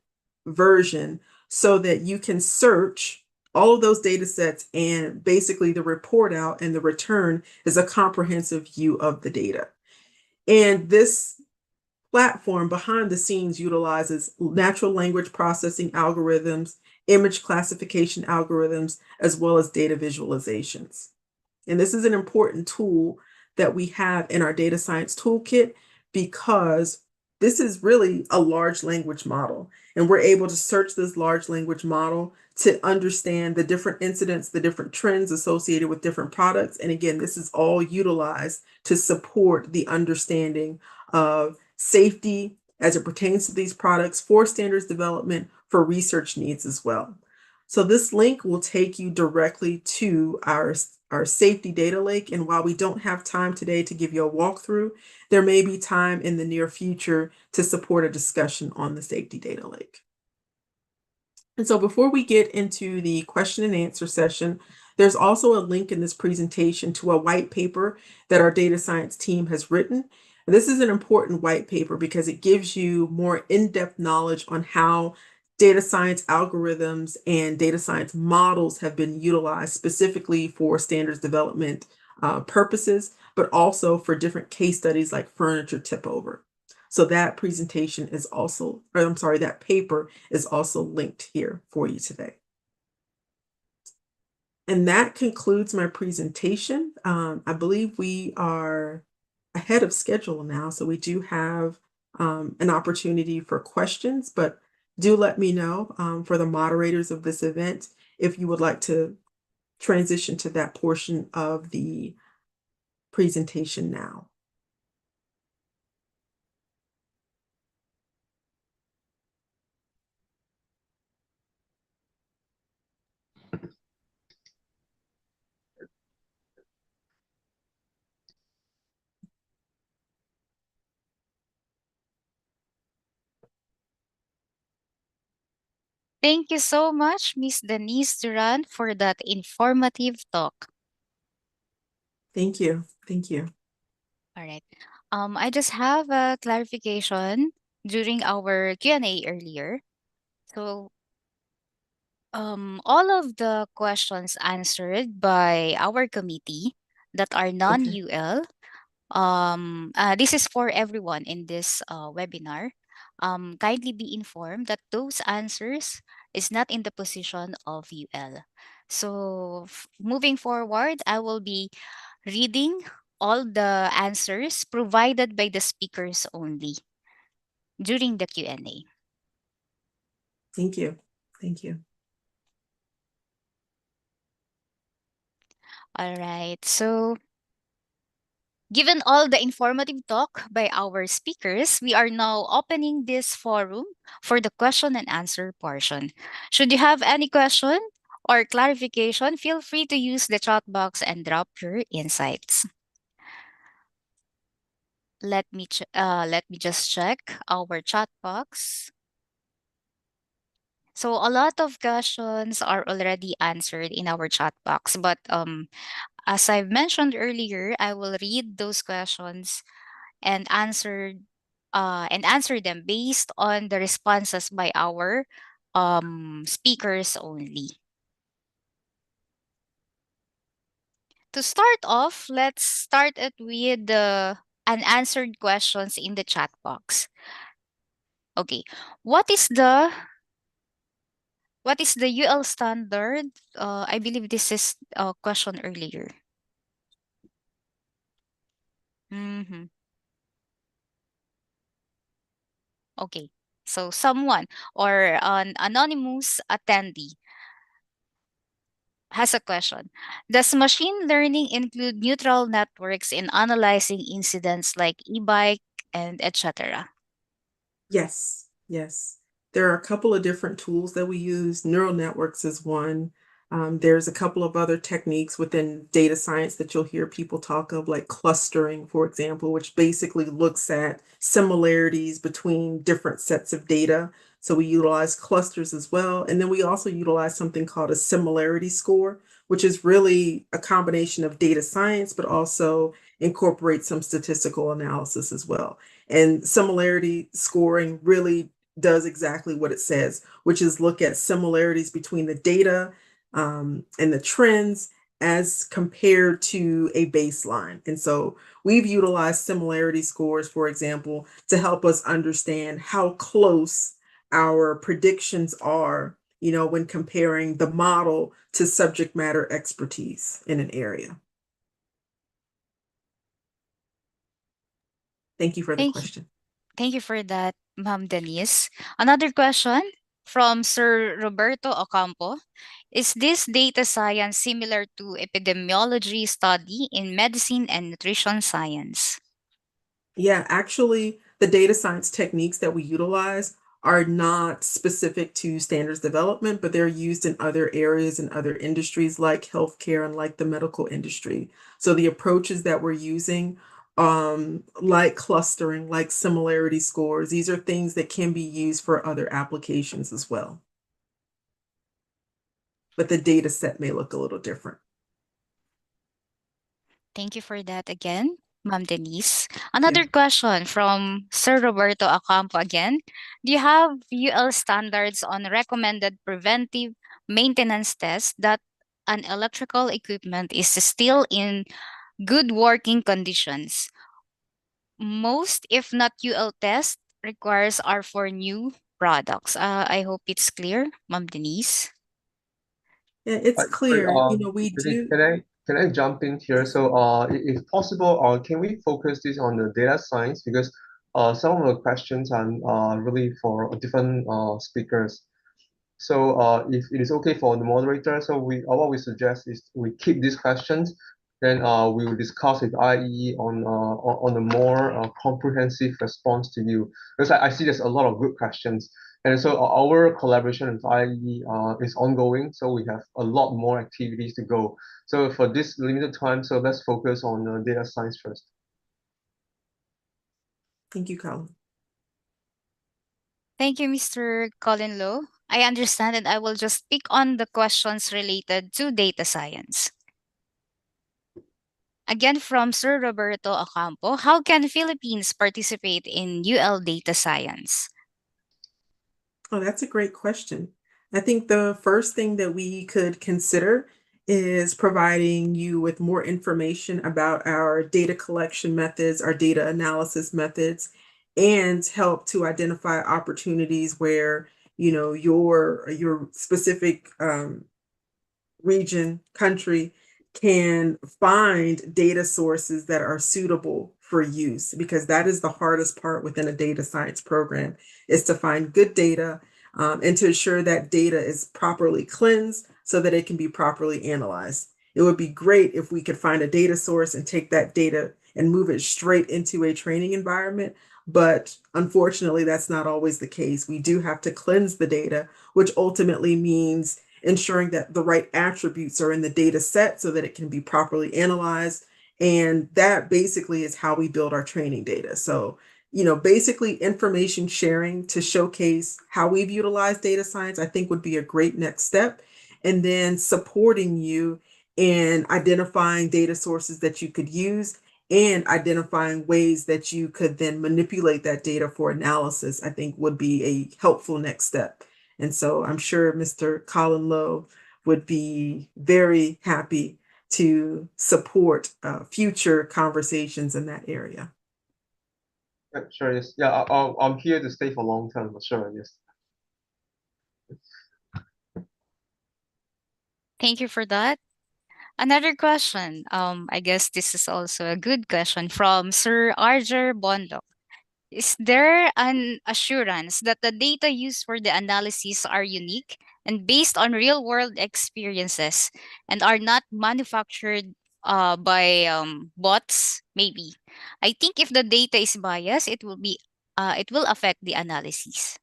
Speaker 6: version so that you can search all of those data sets and basically the report out and the return is a comprehensive view of the data. And this platform behind the scenes utilizes natural language processing algorithms, image classification algorithms, as well as data visualizations. And this is an important tool that we have in our data science toolkit because this is really a large language model. And we're able to search this large language model to understand the different incidents, the different trends associated with different products. And again, this is all utilized to support the understanding of safety as it pertains to these products for standards development for research needs as well. So this link will take you directly to our safety data lake. And while we don't have time today to give you a walkthrough, there may be time in the near future to support a discussion on the safety data lake. And so before we get into the question and answer session, there's also a link in this presentation to a white paper that our data science team has written. And this is an important white paper because it gives you more in-depth knowledge on how data science algorithms and data science models have been utilized specifically for standards development purposes, but also for different case studies like furniture tip over. So that presentation is also, or I'm sorry, that paper is also linked here for you today. And that concludes my presentation. I believe we are ahead of schedule now, so we do have an opportunity for questions, but do let me know for the moderators of this event if you would like to transition to that portion of the presentation now.
Speaker 8: Thank you so much, Miss Denise Duran, for that informative talk.
Speaker 6: Thank you. Thank you.
Speaker 8: All right. I just have a clarification during our Q&A earlier. So, all of the questions answered by our committee that are non-UL, this is for everyone in this webinar. Kindly be informed that those answers is not in the position of UL. So, moving forward, I will be reading all the answers provided by the speakers only during the Q&A.
Speaker 6: Thank you. Thank you.
Speaker 8: All right. So, given all the informative talk by our speakers, we are now opening this forum for the question and answer portion. Should you have any question or clarification, feel free to use the chat box and drop your insights. Let me just check our chat box. So a lot of questions are already answered in our chat box, but as I've mentioned earlier, I will read those questions and answer them based on the responses by our speakers only. To start off, let's start it with the unanswered questions in the chat box. Okay, what is the UL standard? I believe this is a question earlier. Mm-hmm. Okay, so someone or an anonymous attendee has a question. Does machine learning include neural networks in analyzing incidents like e-bike and etc.?
Speaker 6: Yes, yes. There are a couple of different tools that we use. Neural networks is one. There's a couple of other techniques within data science that you'll hear people talk of, like clustering, for example, which basically looks at similarities between different sets of data. So we utilize clusters as well. And then we also utilize something called a similarity score, which is really a combination of data science, but also incorporates some statistical analysis as well. And similarity scoring really does exactly what it says, which is look at similarities between the data and the trends as compared to a baseline. And so we've utilized similarity scores, for example, to help us understand how close our predictions are, when comparing the model to subject matter expertise in an area. Thank you for the
Speaker 8: Thank
Speaker 6: question.
Speaker 8: Thank you for that, Ma'am Denise. Another question from Sir Roberto Ocampo. Is this data science similar to epidemiology study in medicine and nutrition science?
Speaker 6: Yeah, actually, the data science techniques that we utilize are not specific to standards development, but they're used in other areas and other industries like healthcare and like the medical industry. So the approaches that we're using, like clustering, like similarity scores, these are things that can be used for other applications as well. But the data set may look a little different.
Speaker 8: Thank you for that again, Ma'am Denise. Another question from Sir Roberto Acampo again. Do you have UL standards on recommended preventive maintenance tests that an electrical equipment is still in good working conditions? Most, if not UL tests, requires are for new products. I hope it's clear, Ma'am Denise.
Speaker 6: Yeah, it's
Speaker 9: Sorry,
Speaker 6: clear. We do.
Speaker 9: can I jump in here? So, if possible, can we focus this on the data science, because some of the questions are really for different speakers. So, if it is okay for the moderator, so what we suggest is we keep these questions, then we will discuss with IE on a more comprehensive response to you. Because I see there's a lot of good questions. And so our collaboration with IE is ongoing, so we have a lot more activities to go. So for this limited time, so let's focus on data science first.
Speaker 6: Thank you, Colin.
Speaker 8: Thank you, Mr. Colin Lowe. I understand, and I will just pick on the questions related to data science. Again, from Sir Roberto Ocampo, how can Philippines participate in UL data science?
Speaker 6: Oh, that's a great question. I think the first thing that we could consider is providing you with more information about our data collection methods, our data analysis methods, and help to identify opportunities where, your specific region, country can find data sources that are suitable for use, because that is the hardest part within a data science program, is to find good data, and to ensure that data is properly cleansed so that it can be properly analyzed. It would be great if we could find a data source and take that data and move it straight into a training environment. But unfortunately, that's not always the case. We do have to cleanse the data, which ultimately means ensuring that the right attributes are in the data set so that it can be properly analyzed. And that basically is how we build our training data. So, basically information sharing to showcase how we've utilized data science, I think would be a great next step. And then supporting you in identifying data sources that you could use and identifying ways that you could then manipulate that data for analysis, I think would be a helpful next step. And so I'm sure Mr. Colin Lowe would be very happy to support future conversations in that area.
Speaker 9: Yeah, sure, yes. Yeah, I'm here to stay for long term, sure, yes.
Speaker 8: Thank you for that. Another question. I guess this is also a good question from Sir Arger Bondok. Is there an assurance that the data used for the analysis are unique and based on real world experiences and are not manufactured by bots? Maybe. I think if the data is biased, it will affect the analysis.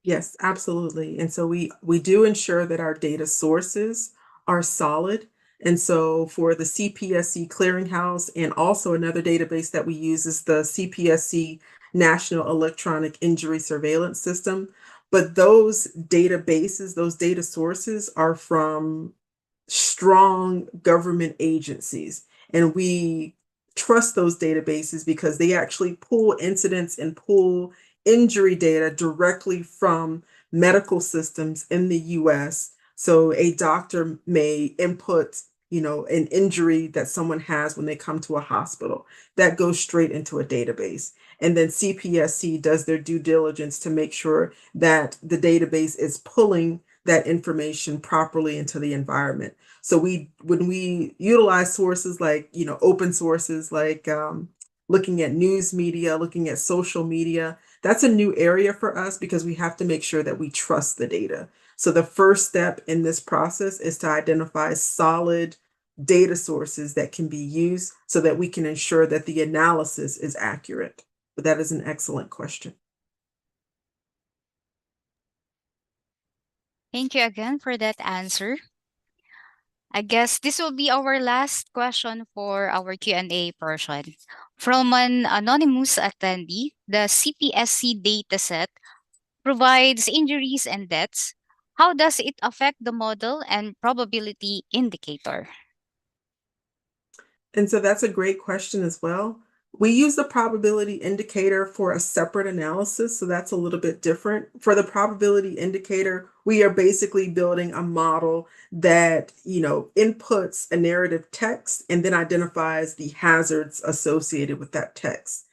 Speaker 6: Yes, absolutely. And so we do ensure that our data sources are solid. And so for the CPSC clearinghouse, and also another database that we use is the CPSC National Electronic Injury Surveillance System. But those databases, those data sources are from strong government agencies. And we trust those databases because they actually pull incidents and pull injury data directly from medical systems in the US. So a doctor may input, an injury that someone has when they come to a hospital. That goes straight into a database. And then CPSC does their due diligence to make sure that the database is pulling that information properly into the environment. So when we utilize sources like, open sources like looking at news media, looking at social media, that's a new area for us because we have to make sure that we trust the data. So the first step in this process is to identify solid data sources that can be used so that we can ensure that the analysis is accurate. But that is an excellent question.
Speaker 8: Thank you again for that answer. I guess this will be our last question for our Q&A portion. From an anonymous attendee, the CPSC dataset provides injuries and deaths. How does it affect the model and probability indicator?
Speaker 6: And so that's a great question as well. We use the probability indicator for a separate analysis, so that's a little bit different. For the probability indicator, we are basically building a model that, inputs a narrative text and then identifies the hazards associated with that text.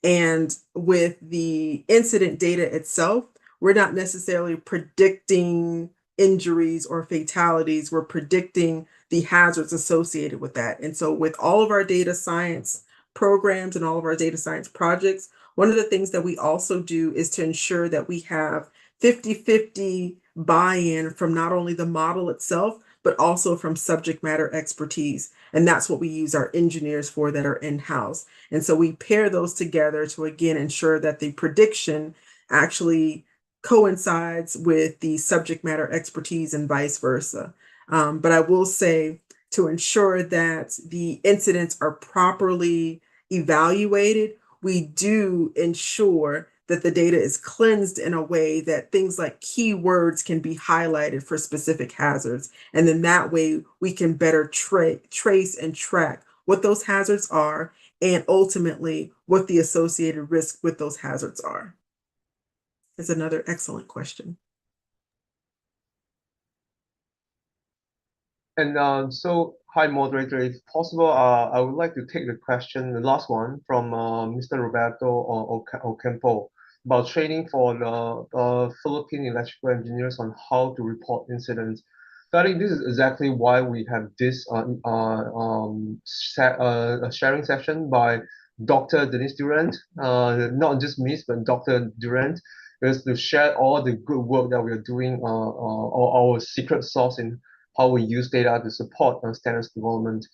Speaker 6: And with the incident data itself, we're not necessarily predicting injuries or fatalities. We're predicting the hazards associated with that. And so with all of our data science programs and all of our data science projects, one of the things that we also do is to ensure that we have 50-50 buy-in from not only the model itself, but also from subject matter expertise. And that's what we use our engineers for that are in-house. And so we pair those together to, again, ensure that the prediction actually coincides with the subject matter expertise and vice versa. But I will say, to ensure that the incidents are properly evaluated, we do ensure that the data is cleansed in a way that things like keywords can be highlighted for specific hazards. And then that way we can better trace and track what those hazards are and ultimately what the associated risk with those hazards are. Is another excellent question.
Speaker 9: And so, hi, moderator. If possible, I would like to take the question, the last one from Mr. Roberto Ocampo about training for the Philippine electrical engineers on how to report incidents. So I think this is exactly why we have this sharing session by Dr. Denise Durant, not just Miss, but Dr. Durant, is to share all the good work that we are doing, our secret sauce in how we use data to support standards development,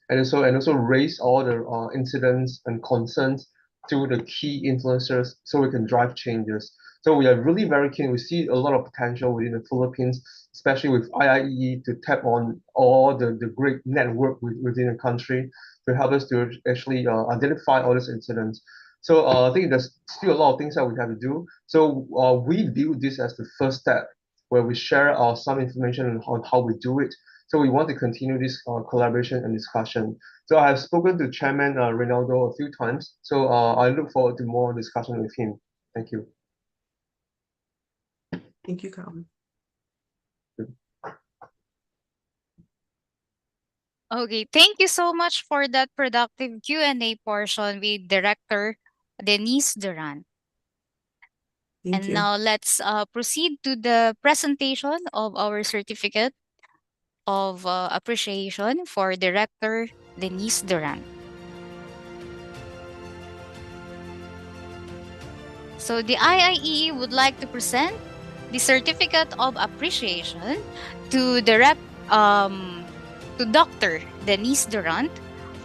Speaker 9: and also raise all the incidents and concerns to the key influencers so we can drive changes. So we are really very keen. We see a lot of potential within the Philippines, especially with IIEE, to tap on all the great network within the country to help us to actually identify all these incidents. So I think there's still a lot of things that we have to do. So we view this as the first step, where we share some information on how we do it. So we want to continue this collaboration and discussion. So I have spoken to Chairman Reynaldo a few times. So I look forward to more discussion with him. Thank you.
Speaker 6: Thank you, Colin.
Speaker 8: Okay, thank you so much for that productive Q&A portion with Director Denise Duran.
Speaker 6: Thank you.
Speaker 8: Now let's proceed to the presentation of our certificate of appreciation for Director Denise Duran. So the IIEE would like to present the certificate of appreciation to Dr. Denise Durant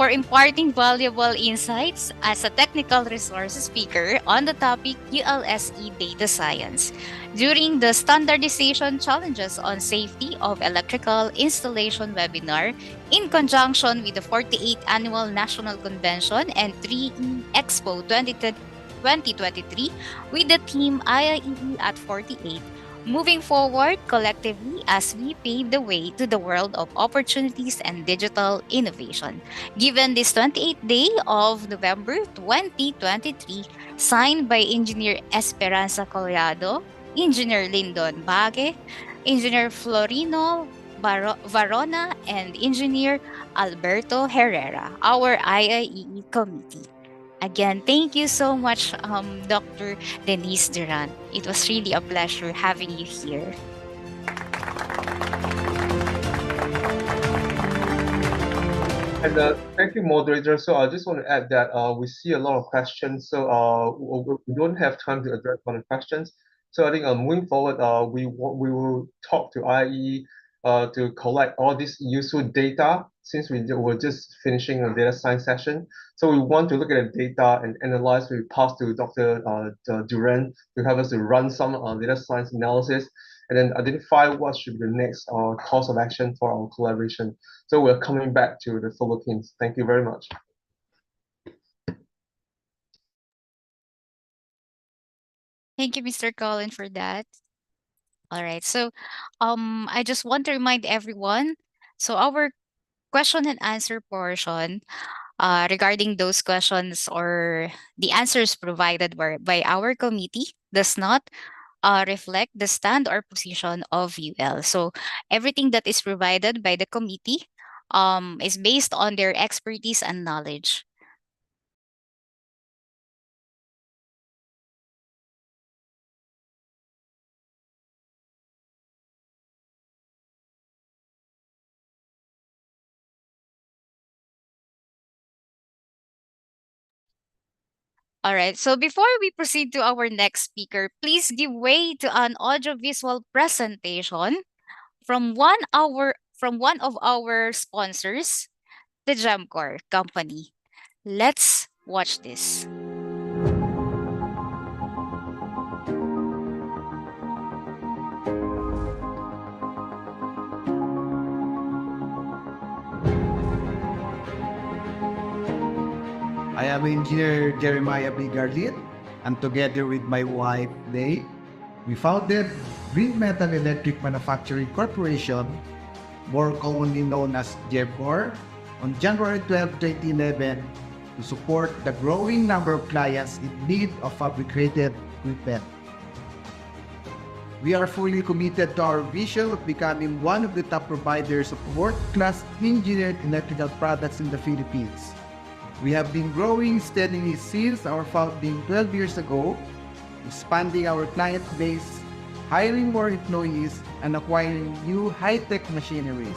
Speaker 8: for imparting valuable insights as a technical resource speaker on the topic ULSE Data Science during the Standardization Challenges on Safety of Electrical Installation webinar in conjunction with the 48th Annual National Convention and 3E Expo 2023 with the theme IIEE at 48. Moving forward collectively as we pave the way to the world of opportunities and digital innovation. Given this 28th day of November 2023, signed by Engineer Esperanza Collado, Engineer Lyndon Bague, Engineer Florino Varona, and Engineer Alberto Herrera, our IIEE committee. Again, thank you so much, Dr. Denise Duran. It was really a pleasure having you here.
Speaker 9: And thank you, moderator. So I just want to add that we see a lot of questions, so we don't have time to address all the questions. So I think moving forward, we will talk to IE to collect all this useful data since we're just finishing a data science session. So we want to look at the data and analyze. We pass to Dr. Duran to help us to run some data science analysis and then identify what should be the next course of action for our collaboration. So we're coming back to the Philippines. Thank you very much.
Speaker 8: Thank you, Mr. Colin, for that. All right. So, I just want to remind everyone. So, our question and answer portion, regarding those questions or the answers provided by our committee, does not reflect the stand or position of UL. So, everything that is provided by the committee, is based on their expertise and knowledge. All right. So before we proceed to our next speaker, please give way to an audiovisual presentation from one of our sponsors, the Gemcore company. Let's watch this.
Speaker 4: I am Engineer Jeremiah B. Garlit, and together with my wife, Day, we founded Green Metal Electric Manufacturing Corporation, more commonly known as GEMCOR, on January 12, 2011 to support the growing number of clients in need of fabricated equipment. We are fully committed to our vision of becoming one of the top providers of world-class engineered electrical products in the Philippines. We have been growing steadily since our founding 12 years ago, expanding our client base, hiring more employees, and acquiring new high-tech machineries.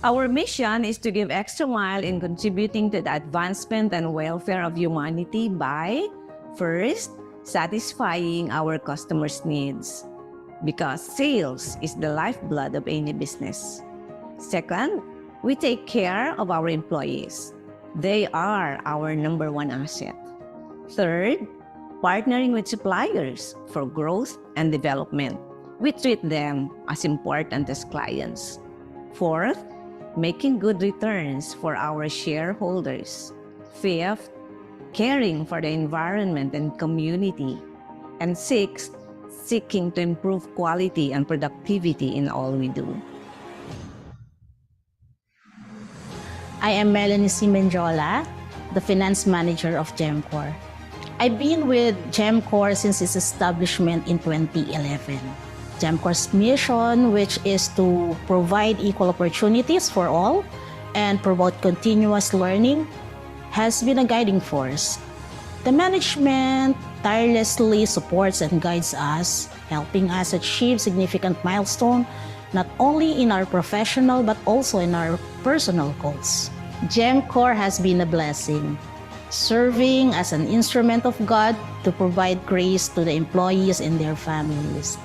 Speaker 22: Our mission is to give extra mile in contributing to the advancement and welfare of humanity by, first, satisfying our customers' needs, because sales is the lifeblood of any business. Second, we take care of our employees. They are our number one asset. Third, partnering with suppliers for growth and development. We treat them as important as clients. Fourth, making good returns for our shareholders. Fifth, caring for the environment and community. And sixth, seeking to improve quality and productivity in all we do.
Speaker 23: I am Melanie Simenjola, the finance manager of GEMCOR. I've been with GEMCOR since its establishment in 2011. GEMCOR's mission, which is to provide equal opportunities for all and promote continuous learning, has been a guiding force. The management tirelessly supports and guides us, helping us achieve significant milestones not only in our professional but also in our personal goals. GEMCOR has been a blessing, serving as an instrument of God to provide grace to the employees and their families.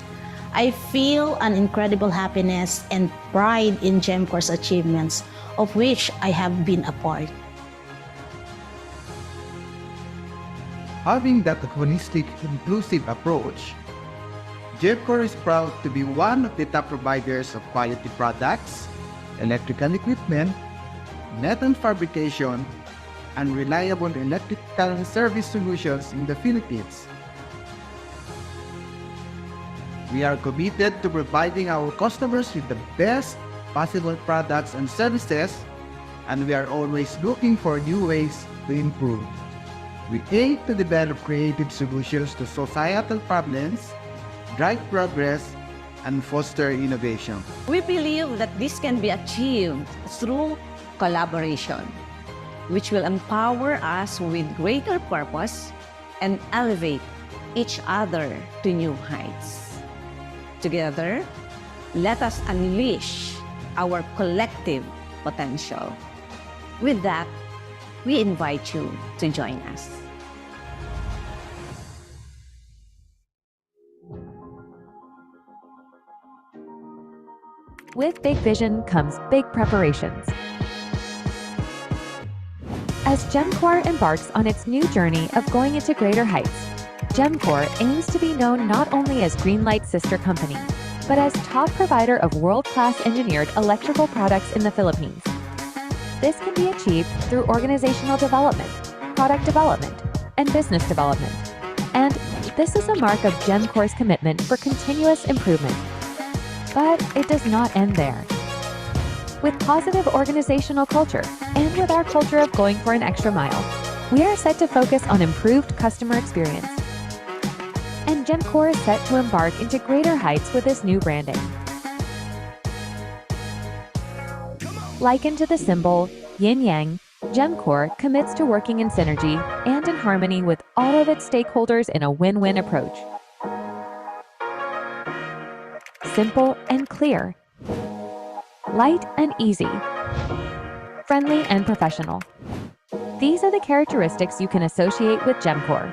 Speaker 23: I feel an incredible happiness and pride in GEMCOR's achievements, of which I have been a part.
Speaker 4: Having that holistic, inclusive approach, GEMCOR is proud to be one of the top providers of quality products, electrical equipment, metal fabrication, and reliable electrical service solutions in the Philippines. We are committed to providing our customers with the best possible products and services, and we are always looking for new ways to improve. We aim to develop creative solutions to societal problems, drive progress, and foster innovation.
Speaker 22: We believe that this can be achieved through collaboration, which will empower us with greater purpose and elevate each other to new heights. Together, let us unleash our collective potential. With that, we invite you to join us.
Speaker 10: With big vision comes big preparations. As GEMCOR embarks on its new journey of going into greater heights, GEMCOR aims to be known not only as Greenlight's sister company, but as top provider of world-class engineered electrical products in the Philippines. This can be achieved through organizational development, product development, and business development. And this is a mark of GEMCOR's commitment for continuous improvement. But it does not end there. With positive organizational culture and with our culture of going for an extra mile, we are set to focus on improved customer experience. And GEMCOR is set to embark into greater heights with this new branding. Likened to the symbol yin-yang, GEMCOR commits to working in synergy and in harmony with all of its stakeholders in a win-win approach. Simple and clear, light and easy, friendly and professional. These are the characteristics you can associate with GEMCOR.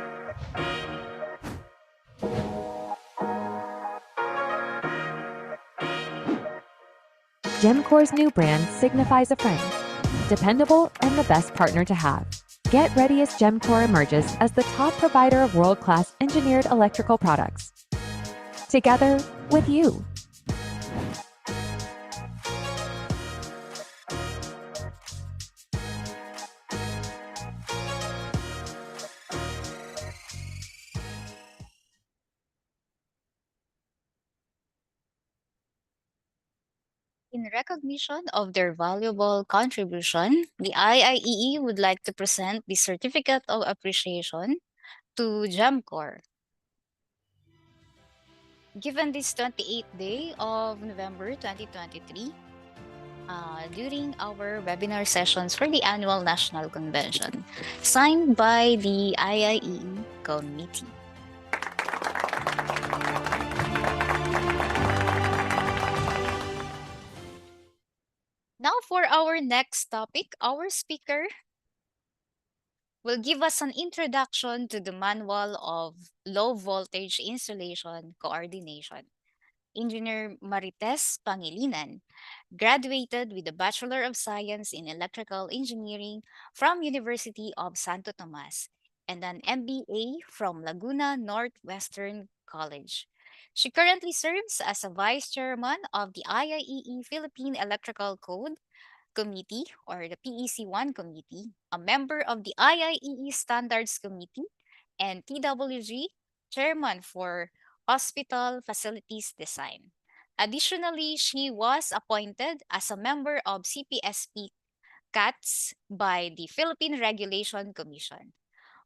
Speaker 10: GEMCOR's new brand signifies a friend, dependable and the best partner to have. Get ready as GEMCOR emerges as the top provider of world-class engineered electrical products. Together with you.
Speaker 8: In recognition of their valuable contribution, the IIEE would like to present the Certificate of Appreciation to GEMCOR. Given this 28th day of November 2023, during our webinar sessions for the annual National Convention, signed by the IIEE Committee. Now for our next topic, our speaker will give us an introduction to the Manual of Low Voltage Installation Coordination. Engineer Marites Pangilinan graduated with a Bachelor of Science in Electrical Engineering from University of Santo Tomas and an MBA from Laguna Northwestern College. She currently serves as a Vice Chairman of the IIEE Philippine Electrical Code Committee, or the PEC-1 Committee, a member of the IIEE Standards Committee, and TWG Chairman for Hospital Facilities Design. Additionally, she was appointed as a member of CPSP CATS by the Philippine Regulation Commission.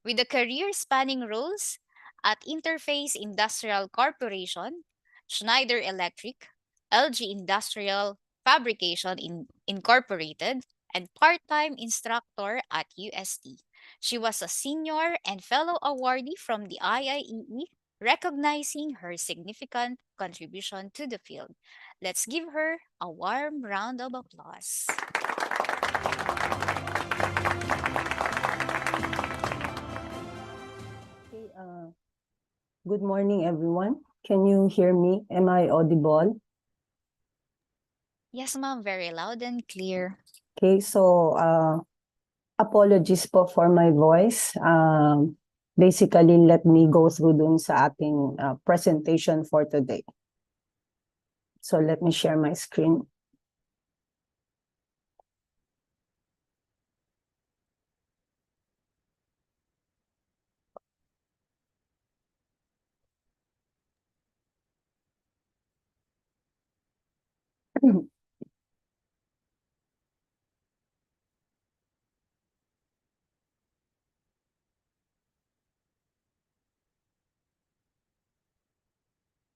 Speaker 8: With a career spanning roles at Interface Industrial Corporation, Schneider Electric, LG Industrial Fabrication Incorporated, and part-time instructor at UST. She was a senior and fellow awardee from the IIEE, recognizing her significant contribution to the field. Let's give her a warm round of applause.
Speaker 11: Good morning, everyone. Can you hear me? Am I audible?
Speaker 8: Yes, ma'am, very loud and clear.
Speaker 11: Okay, so apologies po for my voice. Basically, let me go through dun sa ating presentation for today. So let me share my screen.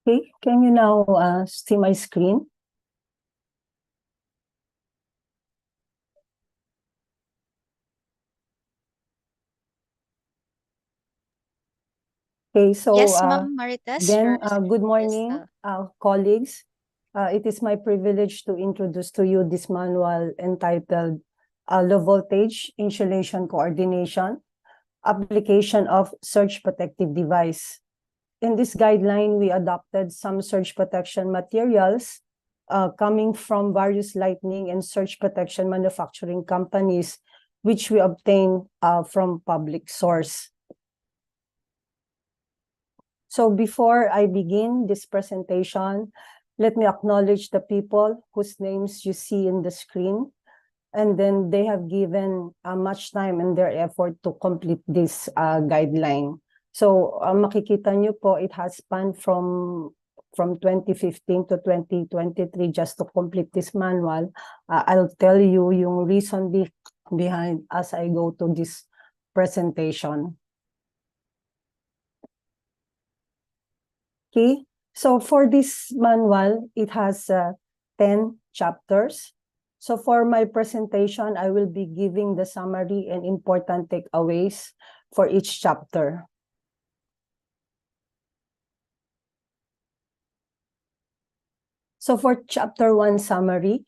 Speaker 11: Okay, can you now see my screen? Okay, so
Speaker 8: Yes, ma'am, Marites.
Speaker 11: again,
Speaker 8: Your screen
Speaker 11: good
Speaker 8: is,
Speaker 11: morning, colleagues. It is my privilege to introduce to you this manual entitled Low Voltage Insulation Coordination, Application of Surge Protective Device. In this guideline, we adopted some surge protection materials coming from various lightning and surge protection manufacturing companies, which we obtained from public source. So before I begin this presentation, let me acknowledge the people whose names you see in the screen. And then they have given much time and their effort to complete this guideline. So makikita nyo po, it has spanned from 2015 to 2023 just to complete this manual. I'll tell you yung reason behind as I go to this presentation. Okay, so for this manual, it has 10 chapters. So for my presentation, I will be giving the summary and important takeaways for each chapter. So for chapter 1 summary,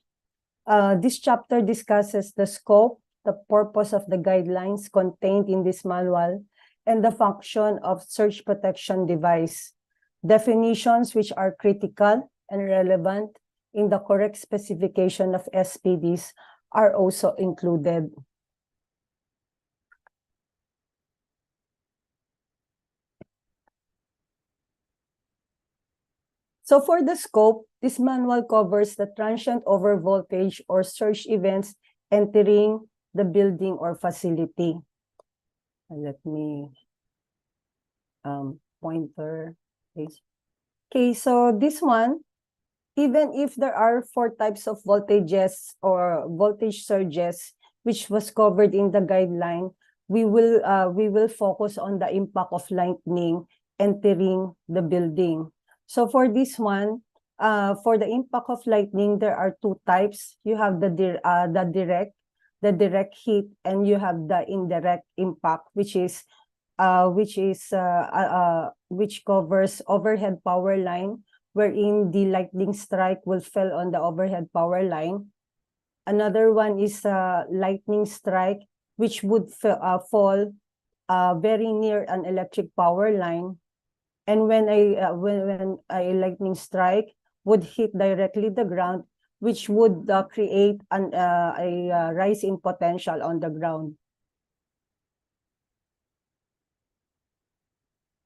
Speaker 11: this chapter discusses the scope, the purpose of the guidelines contained in this manual, and the function of surge protection device. Definitions which are critical and relevant in the correct specification of SPDs are also included. So for the scope, this manual covers the transient overvoltage or surge events entering the building or facility. Let me pointer, please. Okay, so this one, even if there are 4 types of voltages or voltage surges, which was covered in the guideline, we will focus on the impact of lightning entering the building. So for this one, for the impact of lightning, there are 2 types. You have the direct hit, and you have the indirect impact, which covers overhead power line, wherein the lightning strike will fall on the overhead power line. Another one is lightning strike, which would fall very near an electric power line. And when a lightning strike would hit directly the ground, which would create a rise in potential on the ground.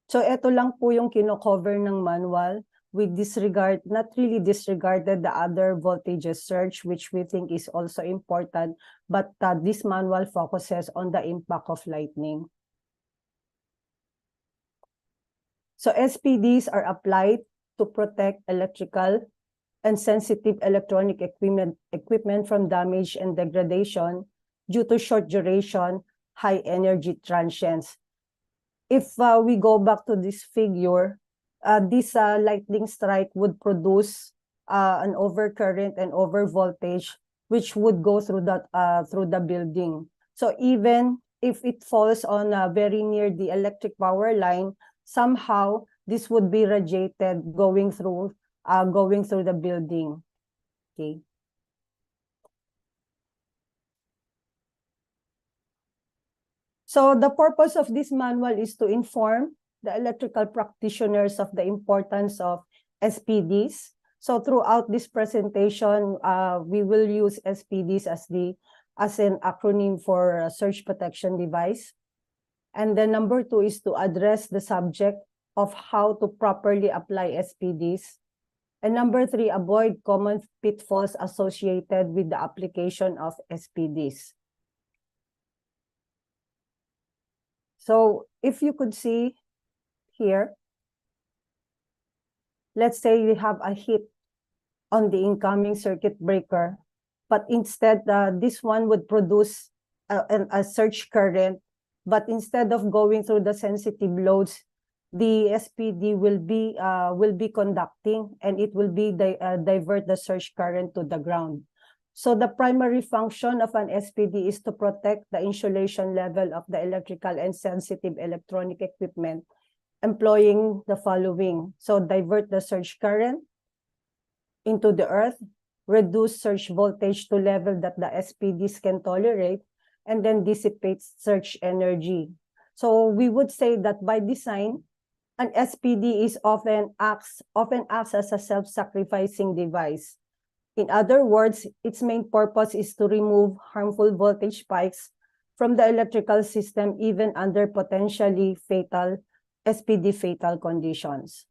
Speaker 11: So ito lang po yung kino-cover ng manual. We not really disregarded the other voltages surge, which we think is also important, but this manual focuses on the impact of lightning. So SPDs are applied to protect electrical and sensitive electronic equipment from damage and degradation due to short duration, high energy transients. If we go back to this figure, this lightning strike would produce an overcurrent and overvoltage, which would go through the building. So even if it falls on very near the electric power line, somehow this would be radiated going through the building. Okay. So the purpose of this manual is to inform the electrical practitioners of the importance of SPDs. So throughout this presentation, we will use SPDs as an acronym for surge protection device. And then number 2 is to address the subject of how to properly apply SPDs. And number 3, avoid common pitfalls associated with the application of SPDs. So if you could see here, let's say we have a hit on the incoming circuit breaker, but instead this one would produce a surge current, but instead of going through the sensitive loads, the SPD will be conducting, and it will be divert the surge current to the ground. So the primary function of an SPD is to protect the insulation level of the electrical and sensitive electronic equipment, employing the following. So divert the surge current into the earth, reduce surge voltage to level that the SPDs can tolerate, and then dissipate surge energy. So we would say that by design, an SPD is often acts as a self-sacrificing device. In other words, its main purpose is to remove harmful voltage spikes from the electrical system, even under potentially fatal SPD fatal conditions.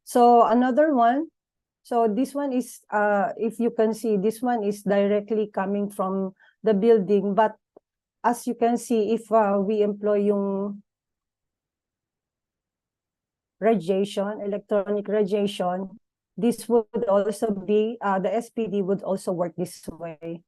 Speaker 11: So another one, so this one is, if you can see, this one is directly coming from the building. But as you can see, if we employ yung radiation, electronic radiation, this would also be, the SPD would also work this way.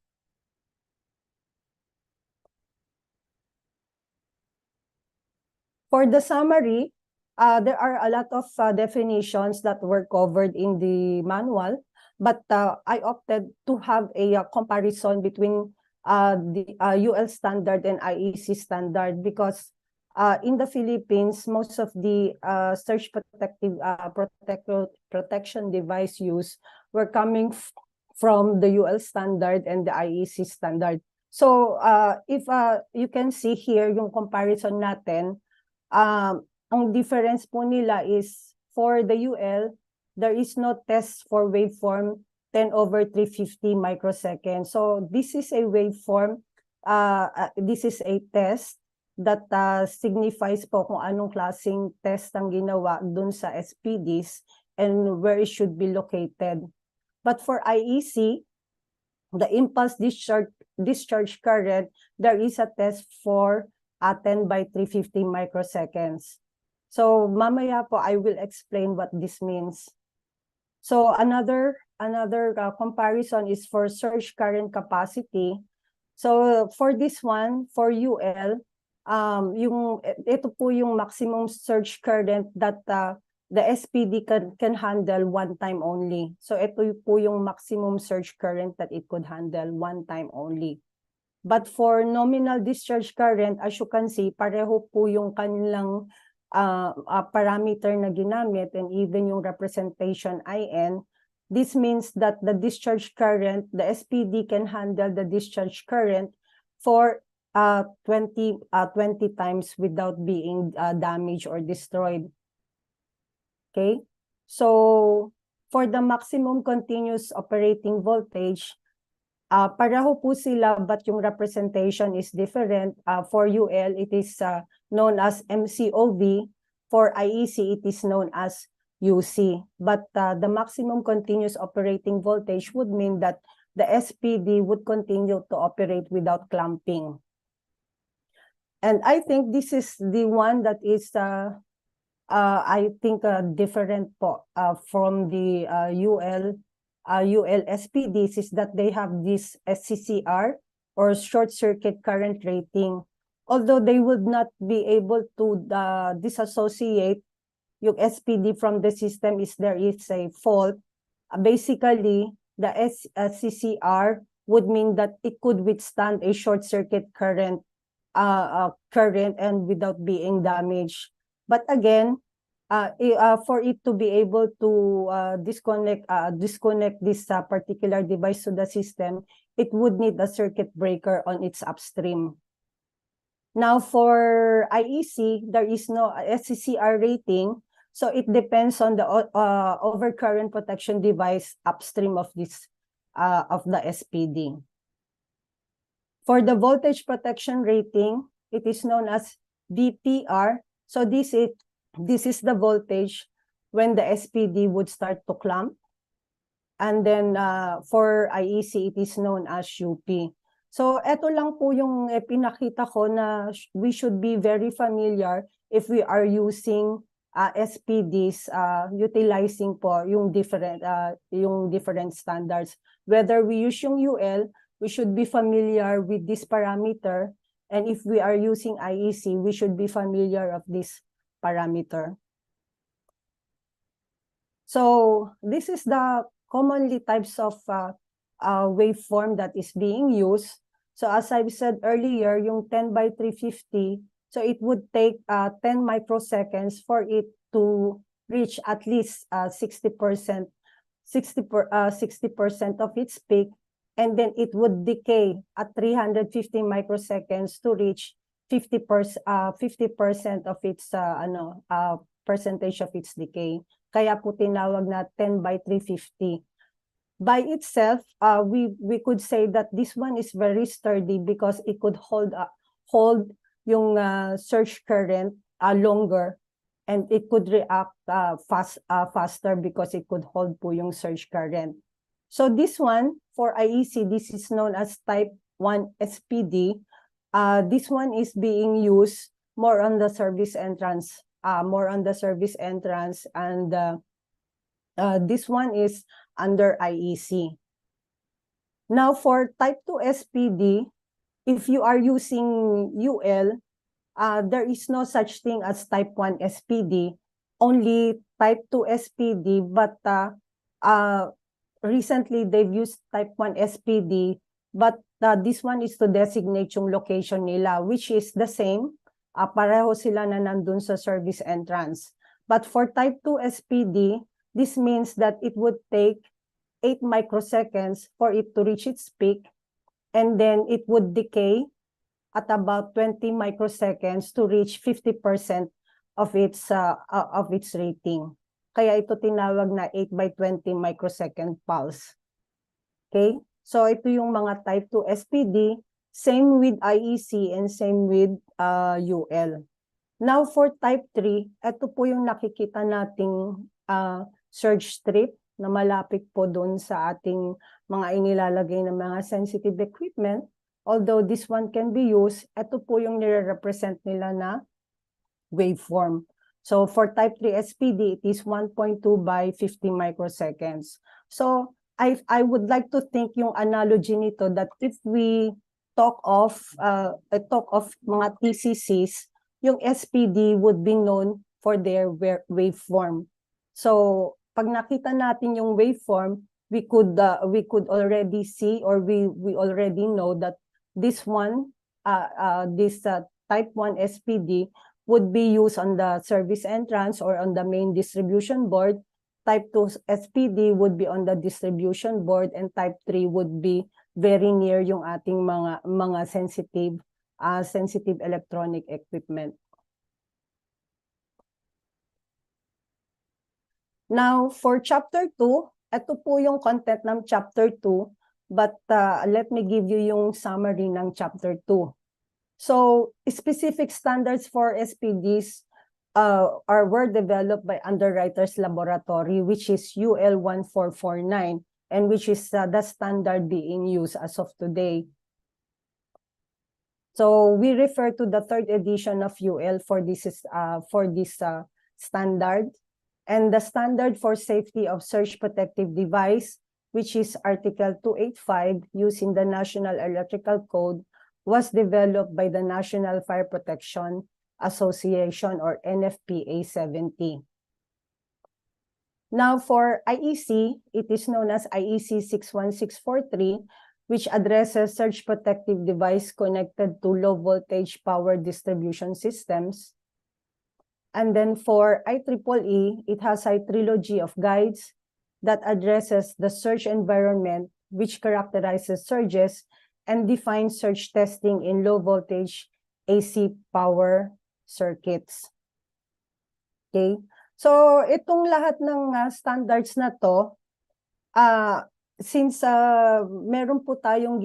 Speaker 11: For the summary, there are a lot of definitions that were covered in the manual, but I opted to have a comparison between the UL standard and IEC standard, because in the Philippines, most of the surge protection device use were coming from the UL standard and the IEC standard. So if you can see here yung comparison natin, ang difference po nila is for the UL, there is no test for waveform 10/350 microseconds. So this is a waveform, this is a test that signifies po kung anong klaseng test ang ginawa dun sa SPDs and where it should be located. But for IEC, the impulse discharge current, there is a test for 10/350 microseconds. So mamaya po I will explain what this means. So another comparison is for surge current capacity. So for this one, for UL, ito po yung maximum surge current that the SPD can handle one time only. So ito po yung maximum surge current that it could handle one time only. But for nominal discharge current, as you can see, pareho po yung kanilang parameter na ginamit, and even yung representation IN. This means that the discharge current, the SPD can handle the discharge current for 20 times without being damaged or destroyed. Okay, so for the maximum continuous operating voltage, pareho po sila, but yung representation is different. For UL, it is known as MCOV. For IEC, it is known as UC. But the maximum continuous operating voltage would mean that the SPD would continue to operate without clamping. And I think this is the one that is, I think, different po from the UL SPDs, is that they have this SCCR, or short circuit current rating. Although they would not be able to disassociate yung SPD from the system if there is a fault, basically the SCCR would mean that it could withstand a short circuit current and without being damaged. But again, for it to be able to disconnect this particular device to the system, it would need a circuit breaker on its upstream. Now for IEC, there is no SCCR rating, so it depends on the overcurrent protection device upstream of this of the SPD. For the voltage protection rating, it is known as VPR. So this is the voltage when the SPD would start to clamp. And then for IEC, it is known as UP. So eto lang po yung pinakita ko na we should be very familiar if we are using SPDs, utilizing po yung different standards. Whether we use yung UL, we should be familiar with this parameter, and if we are using IEC, we should be familiar of this parameter. So this is the commonly types of waveform that is being used. So as I've said earlier, yung 10 by 350, so it would take 10 microseconds for it to reach at least 60% of its peak, and then it would decay at 350 microseconds to reach 50% of its percentage of its decay. Kaya po tinawag na 10 by 350. By itself, we could say that this one is very sturdy because it could hold yung surge current longer, and it could react faster because it could hold po yung surge current. So this one, for IEC, this is known as type 1 SPD. This one is being used more on the service entrance, and this one is under IEC. Now for type 2 SPD, if you are using UL, there is no such thing as type 1 SPD, only type 2 SPD, but recently they've used type 1 SPD, but this one is to designate yung location nila, which is the same. Pareho sila na nandun sa service entrance. But for type 2 SPD, this means that it would take 8 microseconds for it to reach its peak, and then it would decay at about 20 microseconds to reach 50% of its rating. Kaya ito tinawag na 8 by 20 microsecond pulse. Okay? So ito yung mga type 2 SPD, same with IEC and same with UL. Now for type 3, ito po yung nakikita nating surge strip na malapit po doon sa ating mga inilalagay ng mga sensitive equipment. Although this one can be used, ito po yung nire-represent nila na waveform. So for type 3 SPD, it is 1.2 by 50 microseconds. So I would like to think yung analogy nito that if we talk of mga TCCs, yung SPD would be known for their waveform. So pag nakita natin yung waveform, we could already see, or we already know that this one, type 1 SPD would be used on the service entrance or on the main distribution board. Type 2 SPD would be on the distribution board, and type 3 would be very near yung ating mga sensitive electronic equipment. Now, for Chapter 2, ito po yung content ng Chapter 2, but let me give you yung summary ng Chapter 2. So, specific standards for SPDs were developed by Underwriters Laboratory, which is UL 1449, and which is the standard being used as of today. So, we refer to the 3rd edition of UL for this standard. And the standard for safety of surge protective device, which is Article 285 used in the National Electrical Code, was developed by the National Fire Protection Association, or NFPA 70. Now for IEC, it is known as IEC 61643, which addresses surge protective device connected to low voltage power distribution systems. And then for IEEE, it has a trilogy of guides that addresses the surge environment, which characterizes surges and defines surge testing in low voltage AC power circuits. Okay? So itong lahat ng standards na to, since meron po tayong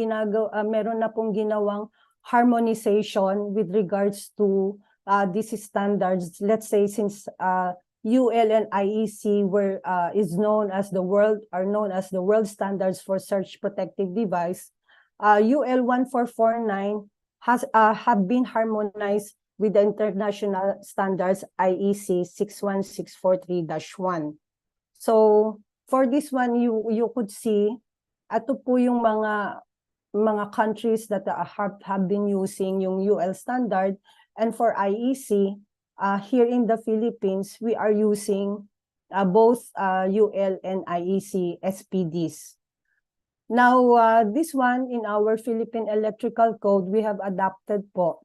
Speaker 11: meron na pong ginawang harmonization with regards to these standards. Let's say since UL and IEC is known as the world standards for surge protective device. UL 1449 have been harmonized with the international standards IEC 61643-1. So for this one, you could see ato po yung mga countries that have been using yung UL standard, and for IEC here in the Philippines we are using both UL and IEC SPDs. Now this one in our Philippine Electrical Code, we have adapted po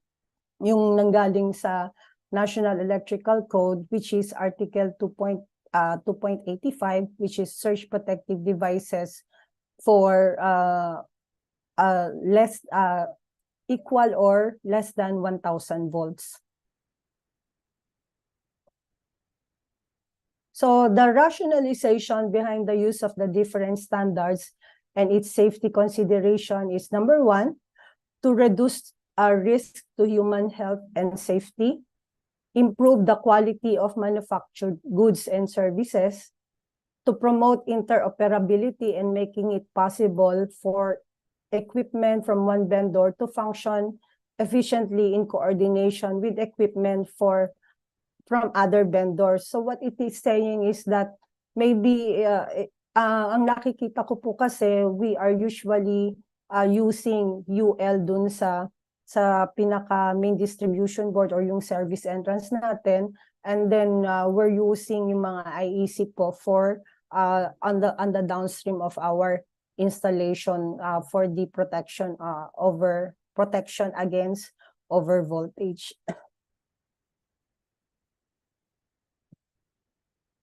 Speaker 11: yung nanggaling sa National Electrical Code, which is Article 2.85, which is surge protective devices for equal or less than 1,000 volts. So the rationalization behind the use of the different standards and its safety consideration is, number one, to reduce risk to human health and safety, improve the quality of manufactured goods and services, to promote interoperability and making it possible for equipment from one vendor to function efficiently in coordination with equipment from other vendors. So what it is saying is that maybe ang nakikita ko po kasi we are usually using UL dun sa pinaka main distribution board or yung service entrance natin, and then we're using yung mga IEC po for on the downstream of our installation for the protection against overvoltage.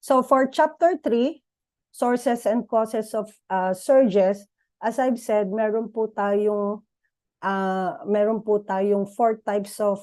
Speaker 11: So for chapter 3, sources and causes of surges, as I've said, meron po tayong 4 types of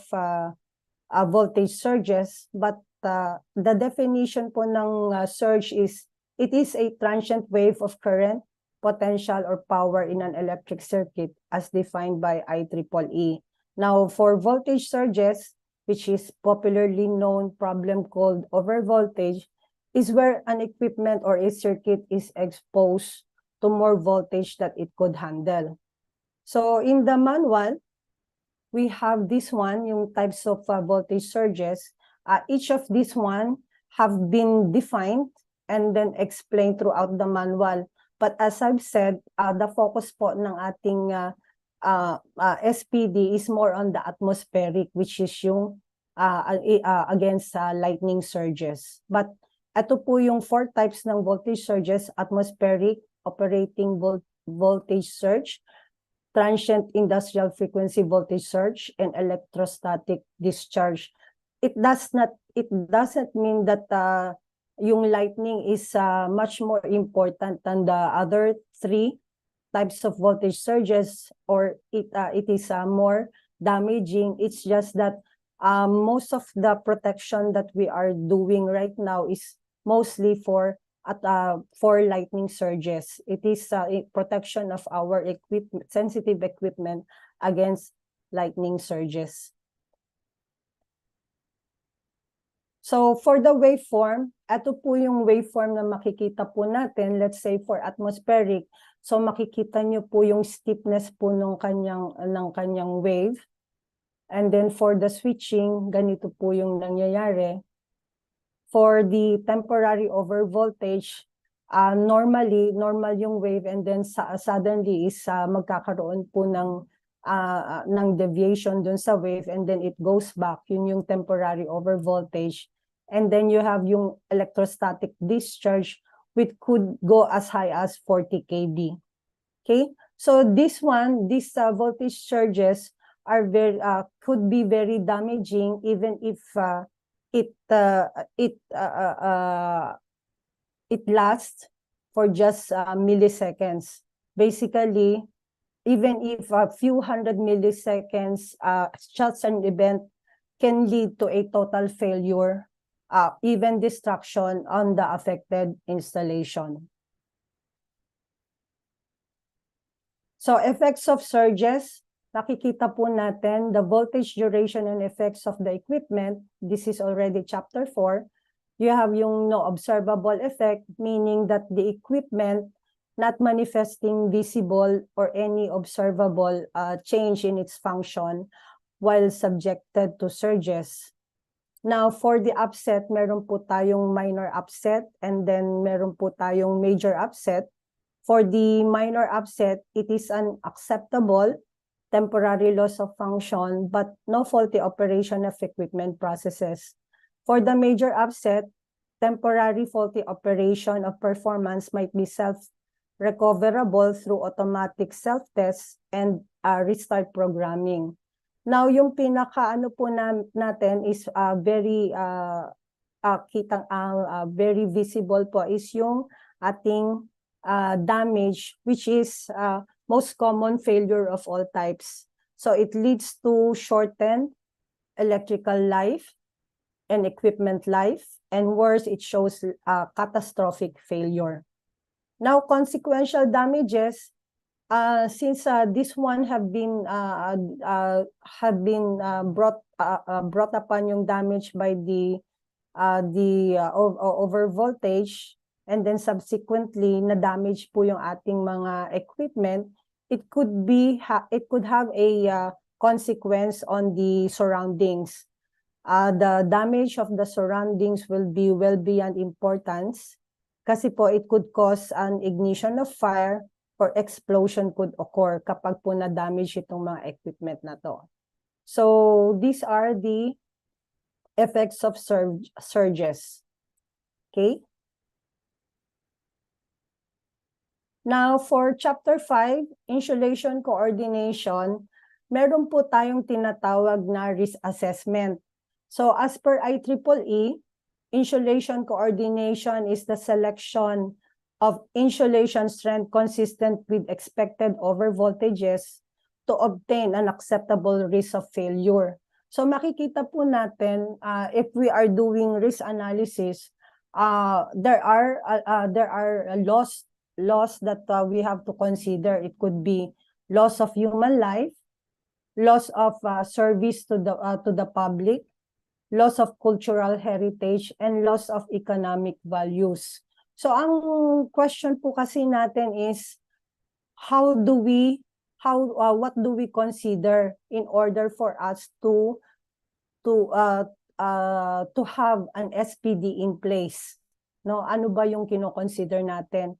Speaker 11: voltage surges, but the definition po ng surge is, it is a transient wave of current, potential, or power in an electric circuit as defined by IEEE. Now, for voltage surges, which is popularly known problem called overvoltage, is where an equipment or a circuit is exposed to more voltage that it could handle. So in the manual, we have this one, yung types of voltage surges. Each of these one have been defined and then explained throughout the manual. But as I've said, the focus po ng ating SPD is more on the atmospheric, which is yung against lightning surges. But ito po yung 4 types ng voltage surges: atmospheric, operating voltage surge, transient industrial frequency voltage surge, and electrostatic discharge. It doesn't mean that yung lightning is much more important than the other 3 types of voltage surges, or it is more damaging. It's just that most of the protection that we are doing right now is mostly for lightning surges. It is a protection of our sensitive equipment against lightning surges. So for the waveform, ito po yung waveform na makikita po natin. Let's say for atmospheric, so makikita nyo po yung steepness po ng kanyang wave. And then for the switching, ganito po yung nangyayari. For the temporary overvoltage, normal yung wave, and then suddenly is magkakaroon po ng deviation dun sa wave, and then it goes back. Yun yung temporary overvoltage. And then you have yung electrostatic discharge, which could go as high as 40 kV. Okay, so these voltage surges are could be very damaging, even if it lasts for just milliseconds. Basically, even if a few hundred milliseconds, just an event can lead to a total failure, even destruction on the affected installation. So effects of surges, nakikita po natin the voltage, duration, and effects of the equipment. This is already chapter 4. You have yung no observable effect, meaning that the equipment not manifesting visible or any observable change in its function while subjected to surges. Now, for the upset, meron po tayong minor upset and then meron po tayong major upset. For the minor upset, it is an acceptable temporary loss of function but no faulty operation of equipment processes. For the major upset, temporary faulty operation of performance might be self-recoverable through automatic self-tests and restart programming. Now, yung pinaka-ano po natin is very very visible po is yung ating damage, which is most common failure of all types. So it leads to shortened electrical life and equipment life, and worse, it shows catastrophic failure. Now, consequential damages, since this one have been brought upon yung damage by the over voltage, and then subsequently na damage po yung ating mga equipment, it could have a consequence on the surroundings. The damage of the surroundings will be well beyond importance kasi po it could cause an ignition of fire or explosion could occur kapag po na-damage itong mga equipment na to. So these are the effects of surges. Okay? Now, for Chapter 5, Insulation Coordination, meron po tayong tinatawag na risk assessment. So, as per IEEE, insulation coordination is the selection of insulation strength consistent with expected overvoltages to obtain an acceptable risk of failure. So, makikita po natin, if we are doing risk analysis, there are loss that we have to consider. It could be loss of human life, loss of service to the public, loss of cultural heritage, and loss of economic values. So ang question po kasi natin is what do we consider in order for us to have an SPD in place? No, ano ba yung kino-consider natin?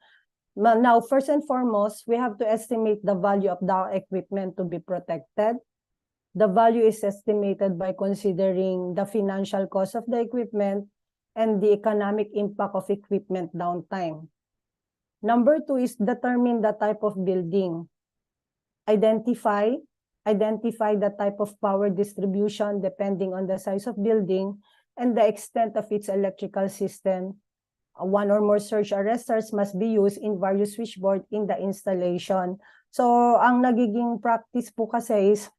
Speaker 11: Now, first and foremost, we have to estimate the value of the equipment to be protected. The value is estimated by considering the financial cost of the equipment and the economic impact of equipment downtime. Number 2 is determine the type of building. Identify the type of power distribution depending on the size of building and the extent of its electrical system. One or more surge arresters must be used in various switchboard in the installation. So, ang nagiging practice po kasi is,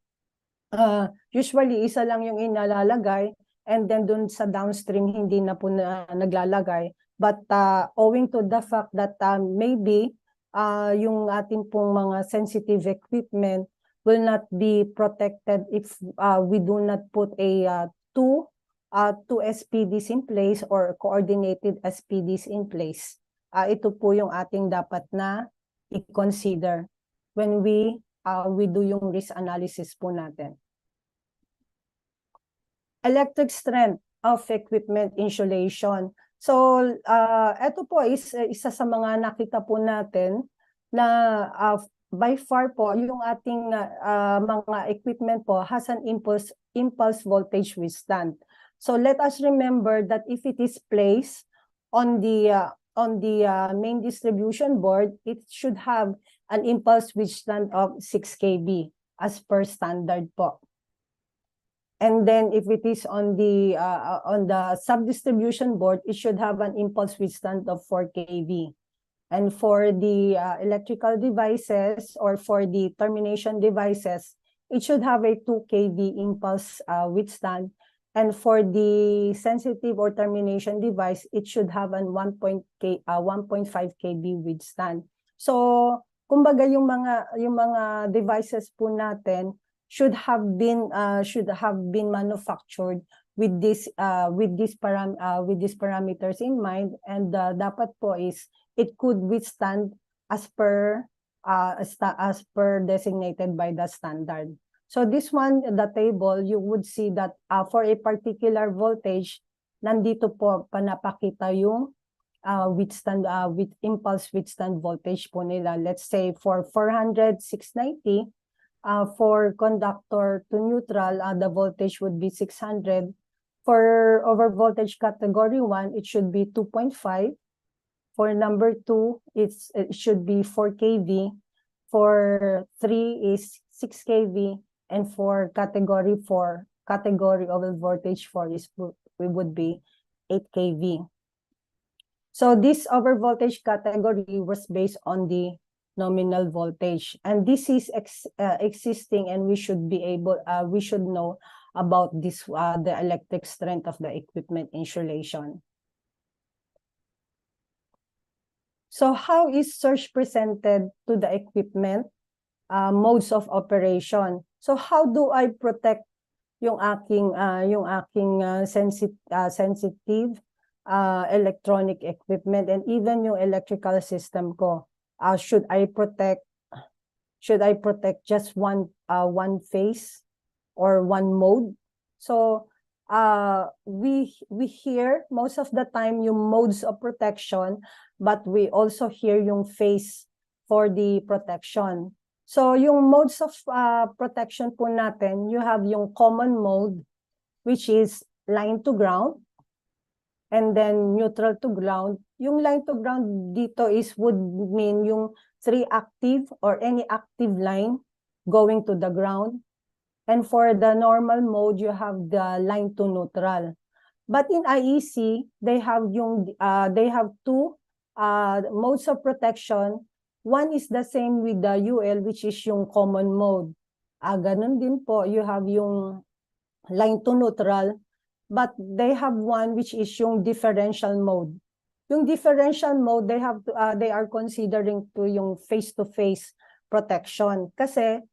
Speaker 11: usually isa lang yung inalalagay and then dun sa downstream hindi na po naglalagay. But owing to the fact that maybe yung ating pong mga sensitive equipment will not be protected if we do not put a two SPDs in place or coordinated SPDs in place. Ito po yung ating dapat na i-consider when we do yung risk analysis po natin. Electric strength of equipment insulation. So, ito po is isa sa mga nakita po natin na by far po, yung ating mga equipment po has an impulse voltage withstand. So let us remember that if it is placed on the main distribution board, it should have an impulse withstand of 6 kV as per standard po. And then if it is on the sub-distribution board, it should have an impulse withstand of 4 kV. And for the electrical devices or for the termination devices, it should have a 2 kV impulse withstand. And for the sensitive or termination device, it should have an 1.5 kV withstand. So, kumbaga yung mga devices po natin should have been manufactured with these parameters in mind, and dapat po is it could withstand as per designated by the standard. So this one, the table, you would see that for a particular voltage, nandito po panapakita yung with impulse withstand voltage po nila. Let's say for 400, 690, for conductor to neutral, the voltage would be 600. For over voltage category 1, it should be 2.5. For number 2, it should be 4 kV. For 3 is 6 kV. And for category 4, category over voltage 4 would be 8 kV. So this over voltage category was based on the nominal voltage, and this is existing, and we should know about this the electric strength of the equipment insulation. So how is surge presented to the equipment? Modes of operation. So how do I protect yung aking sensitive electronic equipment and even yung electrical system ko? Should I protect just one phase or one mode? So we hear most of the time yung modes of protection, but we also hear yung phase for the protection. So yung modes of protection po natin, you have yung common mode, which is line to ground, and then neutral to ground. Yung line to ground dito would mean yung 3 active or any active line going to the ground. And for the normal mode, you have the line to neutral. But in IEC, they have 2 modes of protection. One is the same with the UL, which is yung common mode. Ganun din po, you have yung line to neutral, but they have one which is yung differential mode. Yung differential mode, they are considering to yung face-to-face protection. Kasi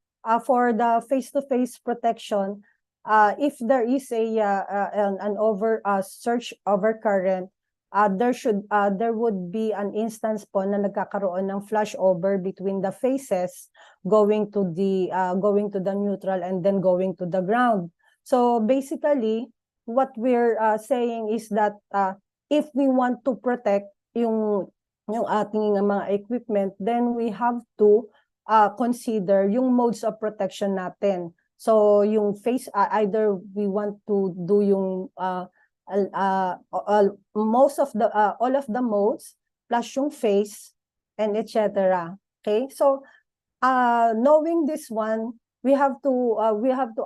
Speaker 11: for the face-to-face protection, if there is an surge over current, there would be an instance po na nagkakaroon ng flashover between the phases going to the neutral and then going to the ground. So basically, what we're saying is that if we want to protect yung ating mga equipment, then we have to consider yung modes of protection natin. So yung phase, either we want to do yung most of the all of the modes plus yung phase and etc. Okay, so knowing this one, we have to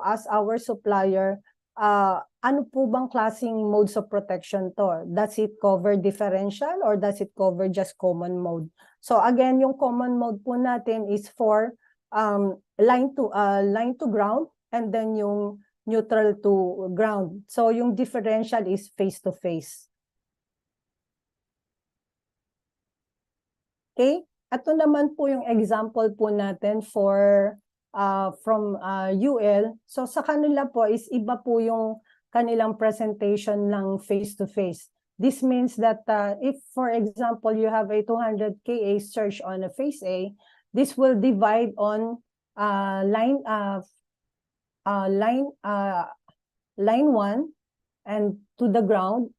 Speaker 11: ask our supplier, ano po bang klaseng modes of protection to? Does it cover differential or does it cover just common mode? So again, yung common mode po natin is for line to ground, and then yung neutral to ground. So yung differential is face to face. Okay? Ito naman po yung example po natin for from UL. So sa kanila po is iba po yung kanilang presentation ng face to face. This means that if for example you have a 200 kA surge on a phase A, this will divide on line 1 and to the ground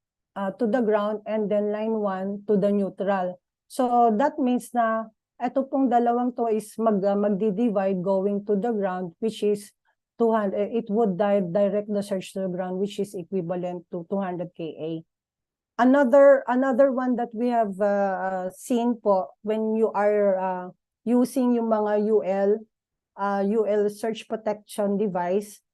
Speaker 11: and then line 1 to the neutral. So that means na ito pong dalawang to is magdi-divide going to the ground, which is 200. It would direct the surge to the ground, which is equivalent to 200 kA. Another one that we have seen po when you are using yung mga UL surge protection device,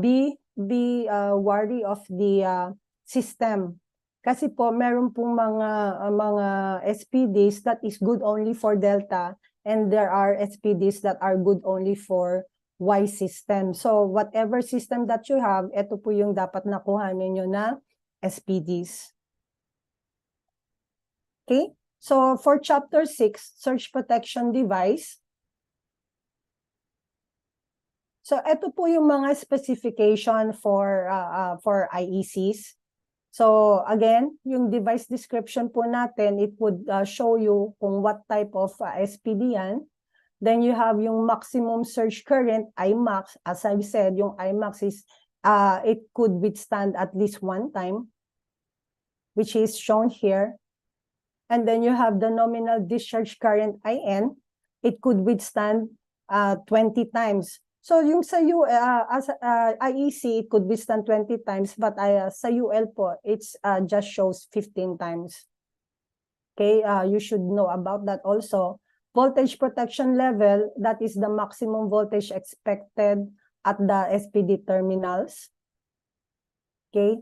Speaker 11: be wary of the system. Kasi po meron pong mga SPDs that is good only for Delta, and there are SPDs that are good only for Y system. So whatever system that you have, ito po yung dapat nakuha ninyo na SPDs. Okay? So for chapter 6, search protection device. So ito po yung mga specification for IECs. So again, yung device description po natin, it would show you kung what type of SPD yan. Then you have yung maximum surge current, Imax. As I've said, yung Imax is, it could withstand at least 1 time, which is shown here. And then you have the nominal discharge current, IN. It could withstand 20 times. So yung sa IEC, it could withstand 20 times, but sa UL po, it's just shows 15 times. Okay, you should know about that also. Voltage protection level, that is the maximum voltage expected at the SPD terminals. Okay.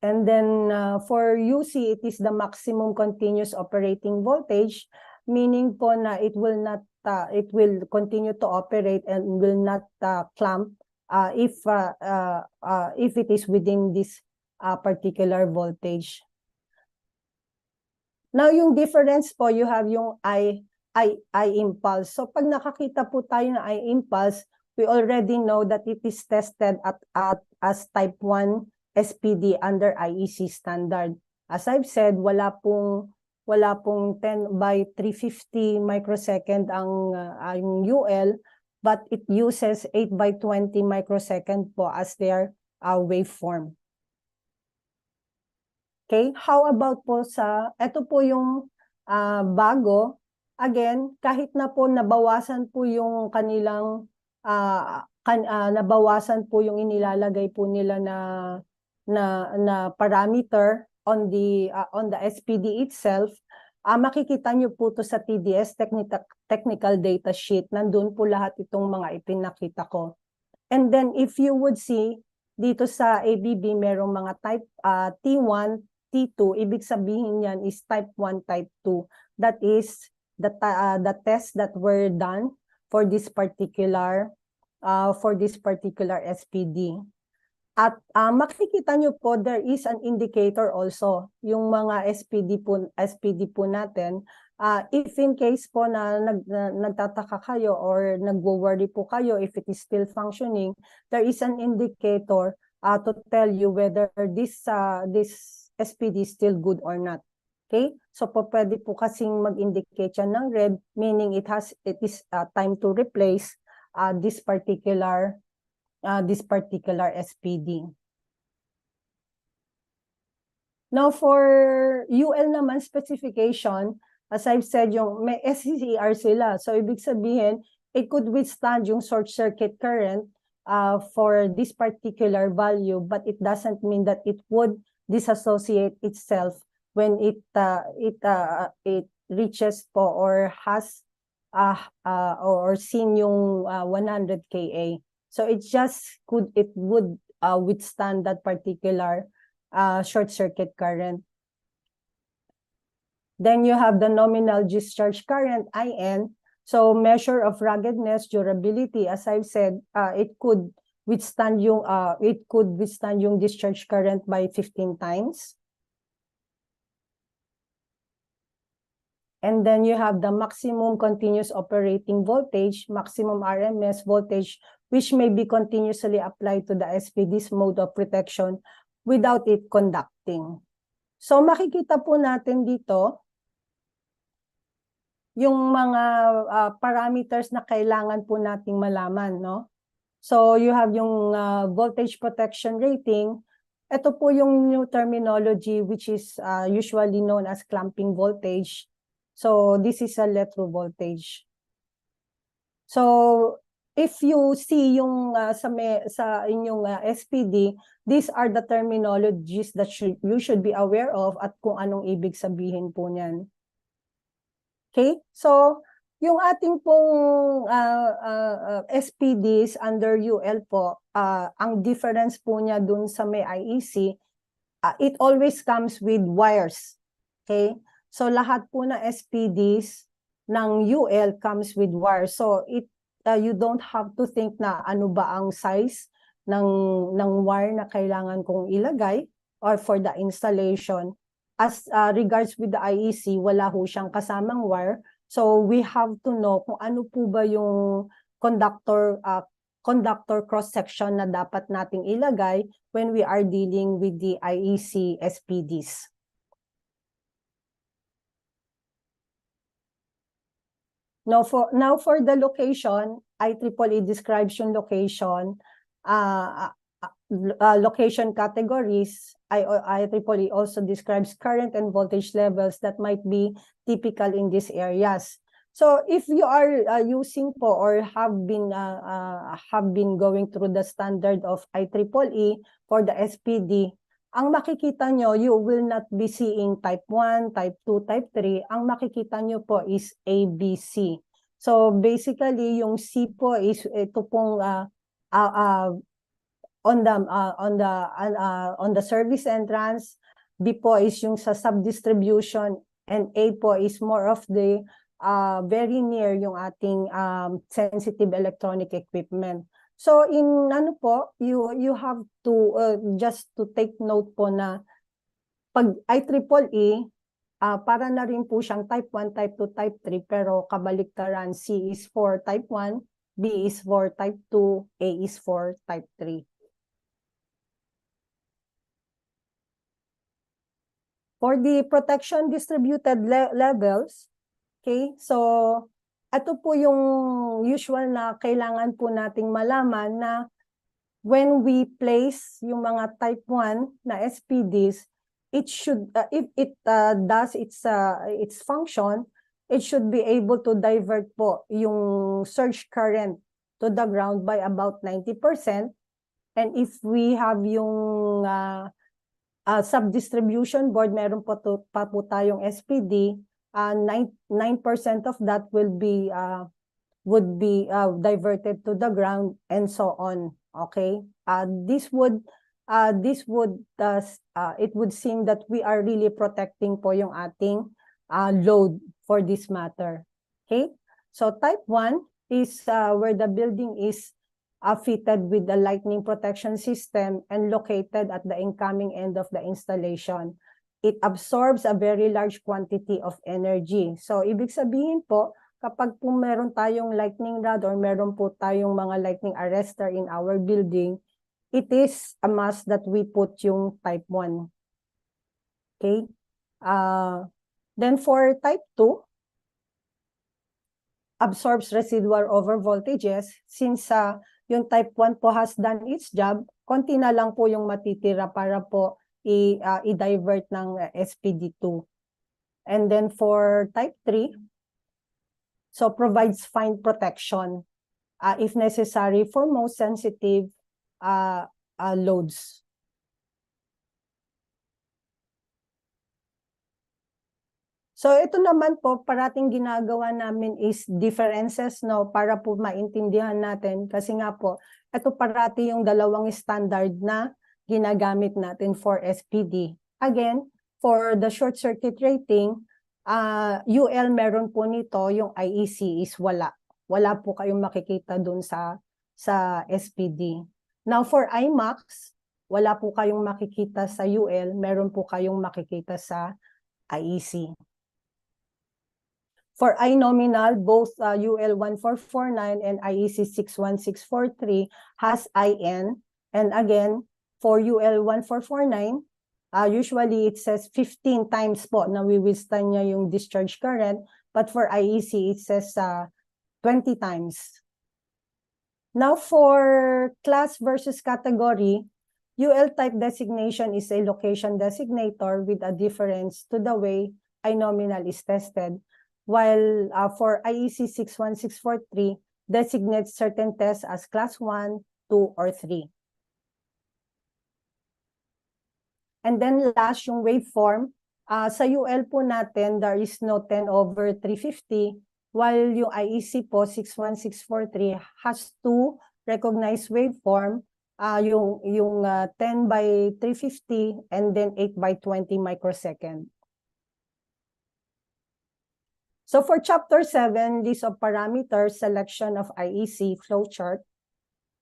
Speaker 11: And then for UC, it is the maximum continuous operating voltage, meaning po na it will not it will continue to operate and will not clamp if it is within this particular voltage. Now yung difference po, you have yung I impulse. So pag nakakita po tayo ng I impulse, we already know that it is tested as type 1 SPD under IEC standard. As I've said, wala pong 10 by 350 microsecond ang UL, but it uses 8 by 20 microsecond po as their waveform. Okay, how about po ito po yung bago. Again, kahit na po nabawasan po yung kanilang, nabawasan po yung inilalagay po nila na parameter on the SPD itself, makikita nyo po to sa TDS technical data sheet. Nandun po lahat itong mga ipinakita ko. And then if you would see dito sa ABB, merong mga type T1, T2. Ibig sabihin yan is type 1, type 2. That is the tests that were done for this particular SPD. At makikita nyo po, there is an indicator also. Yung mga SPD po natin, if in case po na nagtataka kayo or nagwo-worry po kayo if it is still functioning, there is an indicator to tell you whether this SPD is still good or not. Okay? So po pwede po kasing mag-indicate yan ng red, meaning it is time to replace this particular SPD. Now for UL naman specification, as I've said, yung may SCCR sila. So ibig sabihin, it could withstand yung short circuit current for this particular value, but it doesn't mean that it would disassociate itself when it reaches po or has or seen yung 100 kA. So it would withstand that particular short circuit current. Then you have the nominal discharge current, IN. So measure of ruggedness, durability. As I've said, it could withstand yung discharge current by 15 times. And then you have the maximum continuous operating voltage, maximum RMS voltage, which may be continuously applied to the SPD's mode of protection without it conducting. So makikita po natin dito yung mga parameters na kailangan po nating malaman, no? So you have yung voltage protection rating. Ito po yung new terminology which is usually known as clamping voltage. So this is a let-through voltage. So if you see yung sa inyong SPD, these are the terminologies that you should be aware of at kung anong ibig sabihin po niyan. Okay? So yung ating pong SPDs under UL po, ang difference po niya dun sa may IEC, it always comes with wires. Okay? So lahat po na SPDs ng UL comes with wires. So you don't have to think na ano ba ang size ng wire na kailangan kong ilagay or for the installation. As regards with the IEC, wala ho siyang kasamang wire. So we have to know kung ano po ba yung conductor cross-section na dapat nating ilagay when we are dealing with the IEC SPDs. Now for the location, IEEE describes yung location, location categories. IEEE also describes current and voltage levels that might be typical in these areas. So if you are using po or have been going through the standard of IEEE for the SPD, ang makikita nyo, you will not be seeing type 1, type 2, type 3. Ang makikita nyo po is A, B, C. So basically, yung C po is ito pong on the service entrance. B po is yung sa sub-distribution, and A po is more of the very near yung ating sensitive electronic equipment. So in ano po, you have to just to take note po na pag IEEE, para na rin po siyang type 1, type 2, type 3, pero kabaliktaran, C is for type 1, B is for type 2, A is for type 3. For the protection distributed levels, okay, so ito po yung usual na kailangan po nating malaman na when we place yung mga type 1 na SPDs, it should, if it does its function, it should be able to divert po yung surge current to the ground by about 90%. And if we have yung sub-distribution board, meron pa po tayong SPD, 9% of that would be diverted to the ground and so on. Okay, it would seem that we are really protecting po yung ating load for this matter. Okay, so type 1 is where the building is fitted with the lightning protection system and located at the incoming end of the installation. It absorbs a very large quantity of energy. So, ibig sabihin po, kapag po meron tayong lightning rod or meron po tayong mga lightning arrestor in our building, it is a must that we put yung type 1. Okay? Then for type 2, absorbs residual over voltages. Since yung type 1 po has done its job, konti na lang po yung matitira para po i-divert ng SPD2. And then for type 3, so provides fine protection if necessary for most sensitive loads. So ito naman po, parating ginagawa namin is differences, no, para po maintindihan natin. Kasi nga po, ito parati yung dalawang standard na ginagamit natin for SPD. Again, for the short circuit rating, UL meron po nito, yung IEC is wala. Wala po kayong makikita dun sa SPD. Now for IMAX, wala po kayong makikita sa UL, meron po kayong makikita sa IEC. For I-nominal, both UL 1449 and IEC 61643 has IN. And again, for UL 1449, usually it says 15 times po na withstand niya yung discharge current. But for IEC, it says 20 times. Now for class versus category, UL type designation is a location designator with a difference to the way I-nominal is tested. While for IEC 61643, designates certain tests as class 1, 2, or 3. And then last, yung waveform. Sa UL po natin, there is no 10/350, while yung IEC po 61643 has two recognized waveform. yung 10 by 350 and then 8 by 20 microsecond. So for chapter 7, list of parameters, selection of IEC flowchart.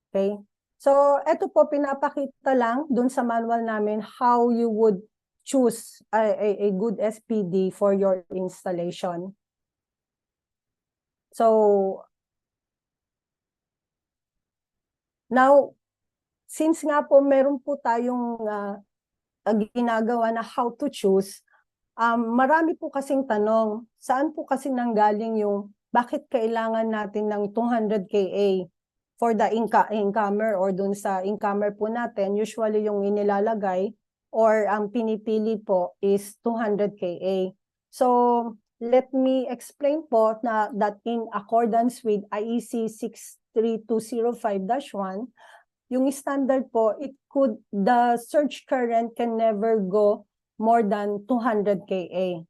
Speaker 11: Okay. So ito po pinapakita lang dun sa manual namin how you would choose a good SPD for your installation. So now, since nga po meron po tayong ginagawa na how to choose, marami po kasing tanong, saan po kasi nanggaling yung bakit kailangan natin ng 200 kA for the incomer or dun sa incomer po natin, usually yung inilalagay or ang pinipili po is 200 kA. So, let me explain po na that in accordance with IEC 63205-1, yung standard po, the surge current can never go more than 200 kA.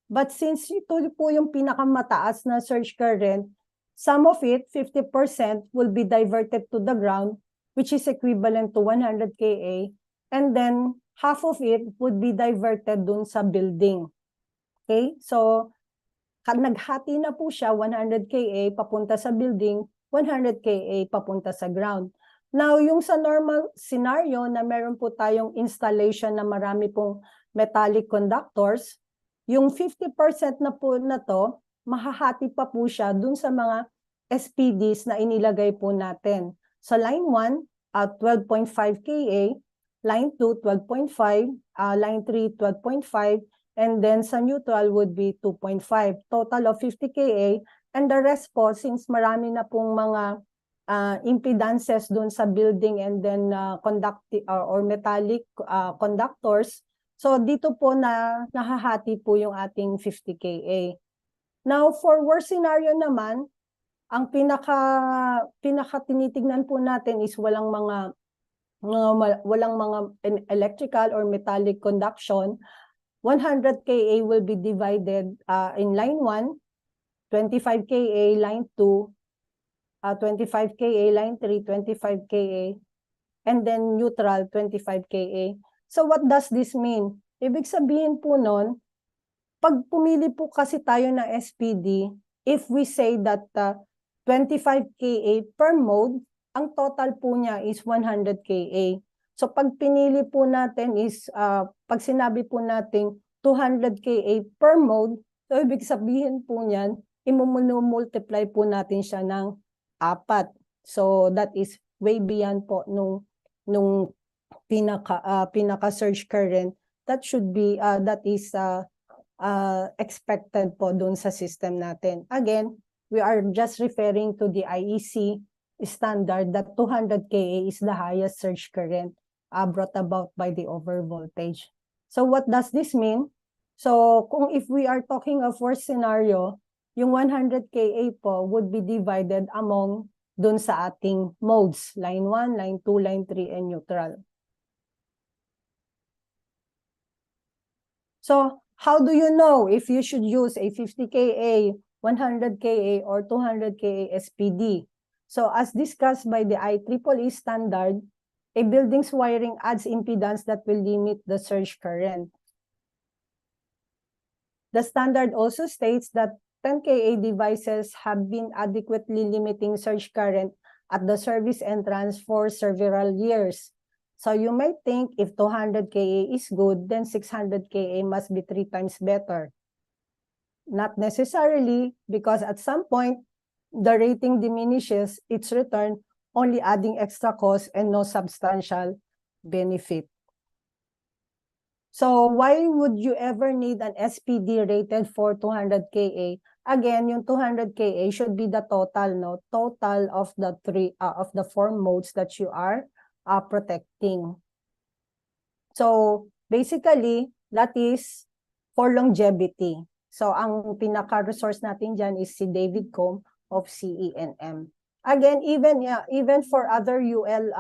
Speaker 11: But since ito po yung pinakamataas na surge current, some of it, 50%, will be diverted to the ground, which is equivalent to 100 kA, and then half of it would be diverted dun sa building. Okay? So, naghati na po siya, 100 kA papunta sa building, 100 kA papunta sa ground. Now, yung sa normal scenario na meron po tayong installation na marami pong metallic conductors, yung 50% na po na to, mahahati pa po siya dun sa mga SPDs na inilagay po natin. Sa line 1, 12.5 kA, line 2, 12.5, line 3, 12.5, and then sa neutral would be 2.5. Total of 50 kA, and the rest po, since marami na pong mga impedances doon sa building and then or metallic conductors. So dito po nahahati po yung ating 50 kA. Now for worst scenario naman, ang pinaka tinitignan po natin is walang mga electrical or metallic conduction. 100 kA will be divided in line 1, 25 kA line 2, 25 kA, line 3, 25 kA, and then neutral, 25 kA. So what does this mean? Ibig sabihin po nun, pag pumili po kasi tayo ng SPD, if we say that 25 kA per mode, ang total po niya is 100 kA. So pag pinili po natin is, pag sinabi po natin 200 kA per mode, so ibig sabihin po niyan, multiply po natin siya ng 4. So that is way beyond po nung pinaka surge current that should be that is expected po dun sa system natin. Again, we are just referring to the IEC standard that 200 kA is the highest surge current brought about by the overvoltage. So what does this mean? So if we are talking of worst scenario, yung 100 kA po would be divided among dun sa ating modes, line 1, line 2, line 3, and neutral. So how do you know if you should use a 50 kA, 100 kA, or 200 kA SPD? So as discussed by the IEEE standard, a building's wiring adds impedance that will limit the surge current. The standard also states that 10 kA devices have been adequately limiting surge current at the service entrance for several years. So you might think if 200 kA is good, then 600 kA must be 3 times better. Not necessarily, because at some point, the rating diminishes its return, only adding extra cost and no substantial benefit. So why would you ever need an SPD rated for 200 kA? Again, yung 200 kA should be the total, no? Total of the the 4 modes that you are protecting. So basically, that is for longevity. So ang pinaka-resource natin dyan is si David Combe of CENM. Again, even for other UL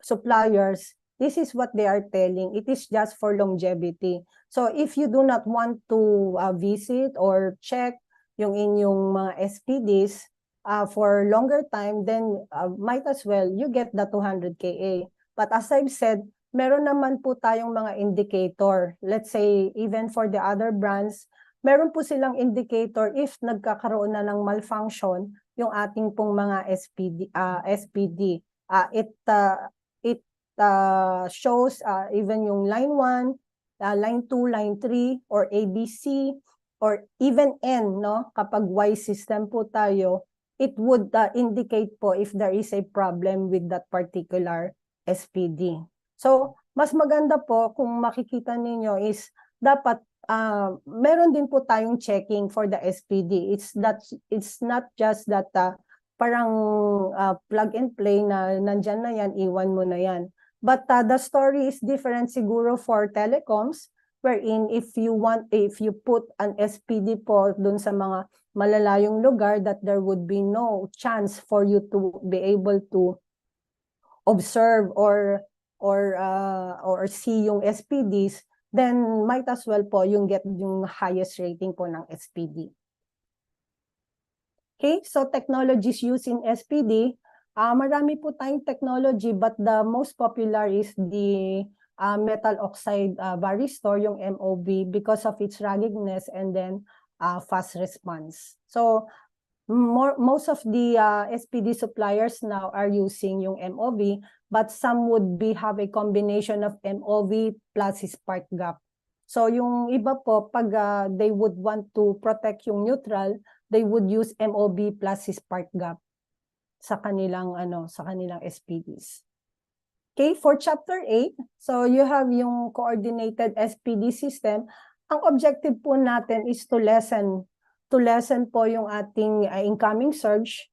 Speaker 11: suppliers, this is what they are telling. It is just for longevity. So if you do not want to visit or check yung inyong mga SPDs, for longer time, then might as well you get the 200 kA. But as I've said, meron naman po tayong mga indicator. Let's say even for the other brands, meron po silang indicator if nagkakaroon na ng malfunction yung ating pong mga SPD. It shows even yung line 1, line 2, line 3, or ABC, or even N, no? Kapag Y system po tayo, it would indicate po if there is a problem with that particular SPD. So, mas maganda po kung makikita ninyo is dapat meron din po tayong checking for the SPD. It's not just that parang plug and play na nandyan na yan, iwan mo na yan. But the story is different siguro for telecoms, wherein if you put an SPD po dun sa mga malalayong lugar, that there would be no chance for you to be able to observe or see yung SPDs, then might as well po yung get yung highest rating po ng SPD. Okay, so technologies used in SPD, marami po tayong technology, but the most popular is the metal oxide varistor, yung MOV, because of its ruggedness and then fast response. So most of the SPD suppliers now are using yung MOV, but some would have a combination of MOV plus spark gap. So yung iba po, pag they would want to protect yung neutral, they would use MOV plus spark gap sa kanilang SPDs. Okay, for chapter 8, so you have yung coordinated SPD system. Ang objective po natin is to lessen po yung ating incoming surge,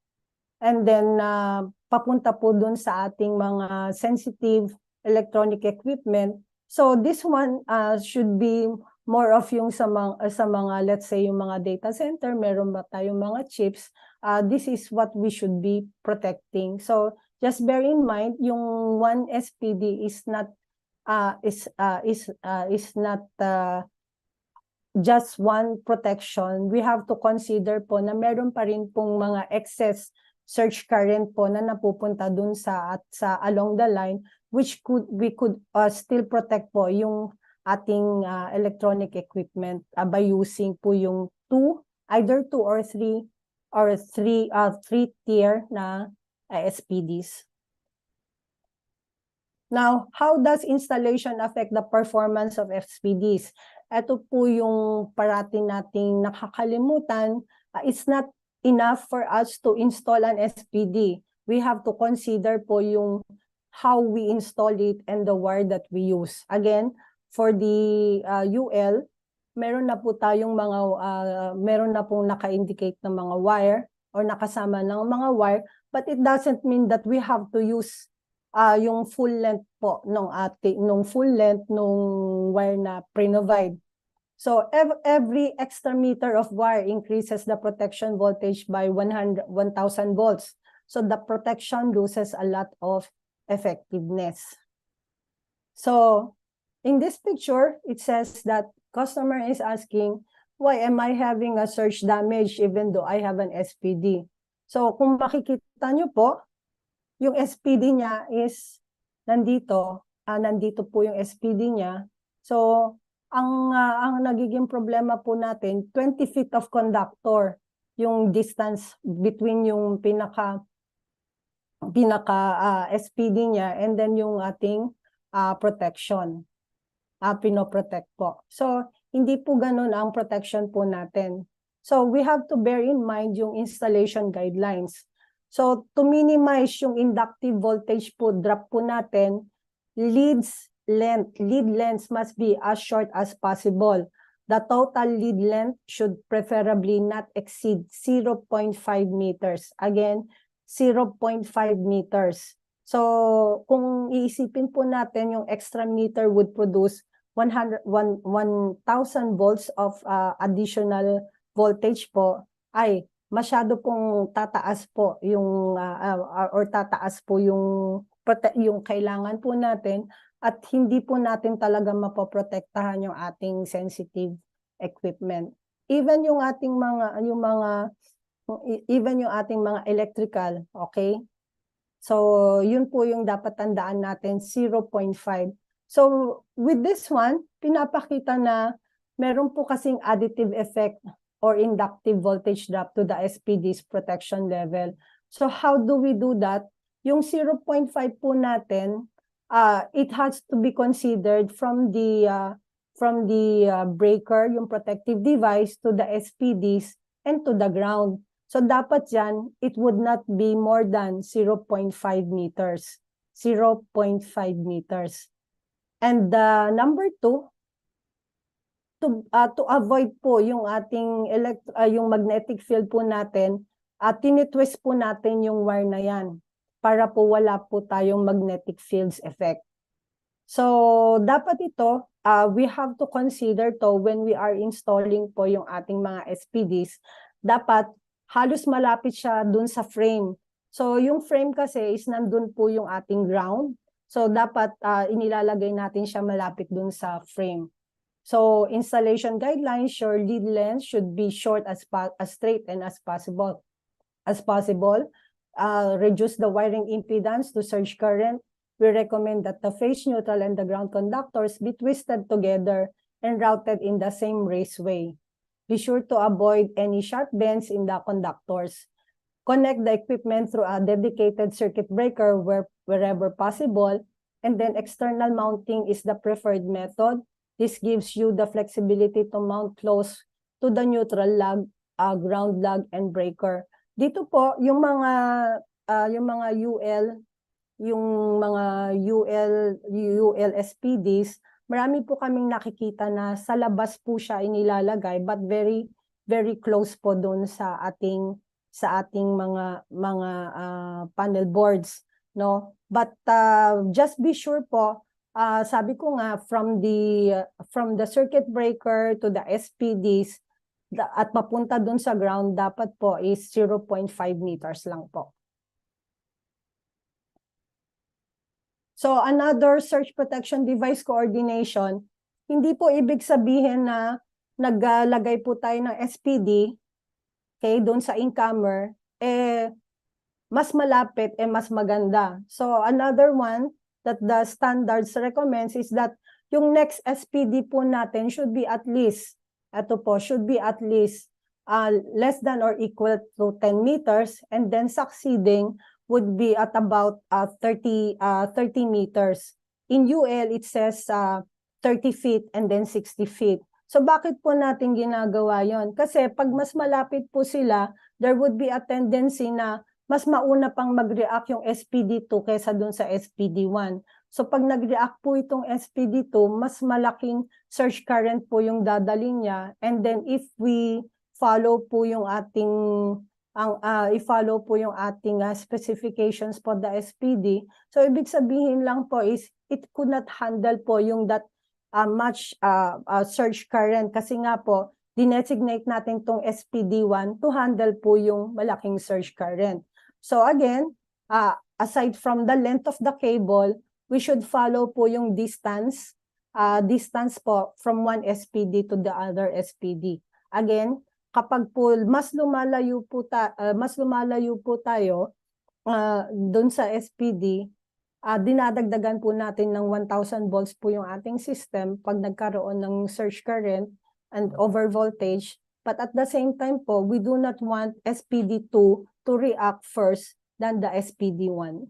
Speaker 11: and then papunta po dun sa ating mga sensitive electronic equipment. So this one should be more of yung sa mga let's say yung mga data center, meron ba tayong mga chips, this is what we should be protecting. So just bear in mind yung one SPD is not just one protection. We have to consider po na meron pa rin pong mga excess surge current po na napupunta dun sa along the line, which we could still protect po yung ating electronic equipment by using po yung either two or three tier na SPDs. Now, how does installation affect the performance of SPDs? Ito po yung parati nating nakakalimutan. It's not enough for us to install an SPD. We have to consider po yung how we install it and the wire that we use. Again, for the UL, meron na po tayong meron na pong naka-indicate ng mga wire or nakasama ng mga wire, but it doesn't mean that we have to use yung full length po nung wire na pre-provide. So every extra meter of wire increases the protection voltage by 1,000 volts. So the protection loses a lot of effectiveness. So in this picture, it says that customer is asking, why am I having a surge damage even though I have an SPD? So kung makikita nyo po, yung SPD niya is nandito po yung SPD niya. So ang nagiging problema po natin, 20 feet of conductor yung distance between yung pinaka SPD niya and then yung ating protection. Pinoprotect po. So hindi po ganun ang protection po natin. So we have to bear in mind yung installation guidelines. So to minimize yung inductive voltage po drop po natin, lead lengths must be as short as possible. The total lead length should preferably not exceed 0.5 meters. Again, 0.5 meters. So kung iisipin po natin yung extra meter would produce 1,000 volts of additional voltage po, ay masyado pong tataas po yung tataas po yung kailangan po natin at hindi po natin talaga mapoprotektahan yung ating sensitive equipment. Even yung ating mga even yung ating mga electrical, okay? So, yun po yung dapat tandaan natin, 0.5. So, with this one, pinapakita na meron po kasing additive effect or inductive voltage drop to the SPD's protection level. So, how do we do that? Yung 0.5 po natin, it has to be considered from the breaker, yung protective device, to the SPDs and to the ground. So dapat yan, it would not be more than 0.5 meters. 0.5 meters. And number two, to avoid po yung ating yung magnetic field po natin, tinitwist po natin yung wire na yan para po wala po tayong magnetic fields effect. So dapat ito, we have to consider to when we are installing po yung ating mga SPDs, dapat halos malapit siya dun sa frame. So yung frame kasi is nandun po yung ating ground. So dapat inilalagay natin siya malapit dun sa frame. So installation guidelines, your lead length should be short as straight and as possible. Reduce the wiring impedance to surge current. We recommend that the phase neutral and the ground conductors be twisted together and routed in the same raceway. Be sure to avoid any sharp bends in the conductors. Connect the equipment through a dedicated circuit breaker wherever possible, and then external mounting is the preferred method. This gives you the flexibility to mount close to the neutral lug, ground lug, and breaker. Dito po, yung mga UL SPDs, marami po kaming nakikita na sa labas po siya inilalagay, but very very close po doon sa ating mga panel boards, no? But just be sure po, sabi ko nga, from the circuit breaker to the SPDs at papunta doon sa ground, dapat po is 0.5 meters lang po. So another surge protection device coordination, hindi po ibig sabihin na naglagay po tayo ng SPD, okay, doon sa incomer, mas malapit, mas maganda. So another one that the standards recommends is that yung next SPD po natin should be at least, less than or equal to 10 meters, and then succeeding would be at about 30 meters. In UL, it says 30 feet and then 60 feet. So bakit po natin ginagawa yon? Kasi pag mas malapit po sila, there would be a tendency na mas mauna pang mag-react yung SPD2 kaysa dun sa SPD1. So pag nag-react po itong SPD2, mas malaking surge current po yung dadaling niya. And then if we follow po yung ating specifications for the SPD. So, ibig sabihin lang po is, it could not handle po yung that much surge current. Kasi nga po, dinesignate natin tong SPD1 to handle po yung malaking surge current. So, again, aside from the length of the cable, we should follow po yung distance po from one SPD to the other SPD. Again, kapag po mas lumalayo po tayo doon sa SPD, dinadagdagan po natin ng 1,000 volts po yung ating system pag nagkaroon ng surge current and over voltage. But at the same time po, we do not want SPD2 to react first than the SPD1.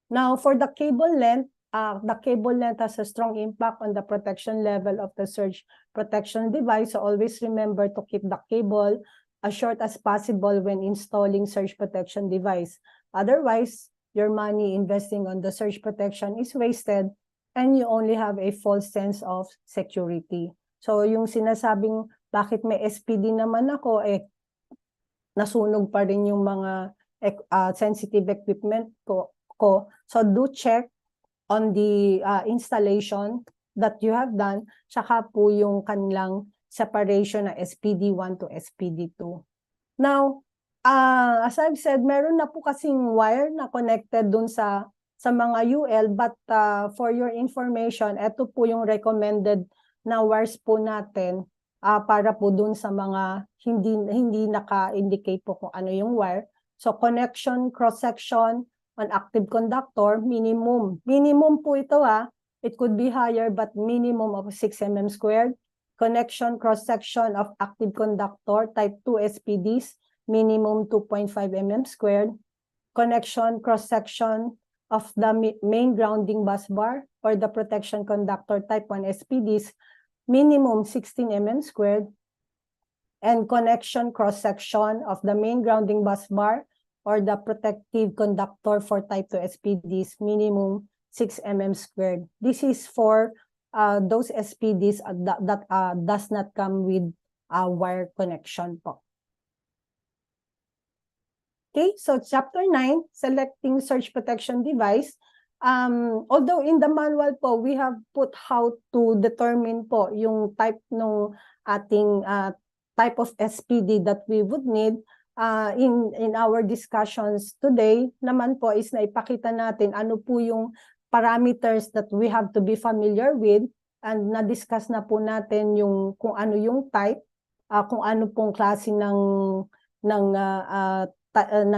Speaker 11: Now, for the cable length has a strong impact on the protection level of the surge protection device. So always remember to keep the cable as short as possible when installing surge protection device. Otherwise, your money investing on the surge protection is wasted and you only have a false sense of security. So yung sinasabing bakit may SPD naman ako, nasunog pa rin yung mga sensitive equipment ko. So do check on the installation that you have done, tsaka po yung kanilang separation ng SPD1 to SPD2. Now, as I've said, meron na po kasing wire na connected dun sa mga UL, but for your information, ito po yung recommended na wires po natin para po dun sa mga hindi naka-indicate po kung ano yung wire. So connection cross-section on active conductor, minimum. Minimum po ito It could be higher but minimum of 6 mm squared. Connection cross-section of active conductor type 2 SPDs, minimum 2.5 mm squared. Connection cross-section of the main grounding bus bar or the protection conductor type 1 SPDs, minimum 16 mm squared. And connection cross-section of the main grounding bus bar or the protective conductor for type 2 SPDs, minimum 6 mm squared. This is for those SPDs that does not come with wire connection po. Okay, so chapter 9, selecting surge protection device. Although in the manual po, we have put how to determine po yung type ng ating type of SPD that we would need. In our discussions today naman po is naipakita natin ano po yung parameters that we have to be familiar with, and na-discuss na po natin yung kung ano yung type, kung ano pong klase ng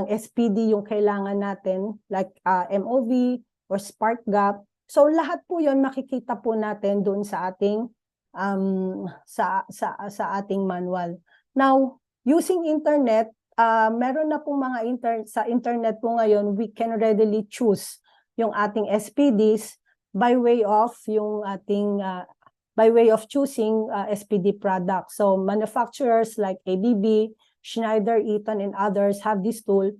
Speaker 11: SPD yung kailangan natin, like MOV or spark gap. So lahat po yon makikita po natin doon sa ating sa ating manual. Now, using internet, meron na pong mga sa internet po ngayon, we can readily choose yung ating SPDs by way of yung ating by way of choosing SPD products. So manufacturers like ABB, Schneider, Eaton, and others have this tool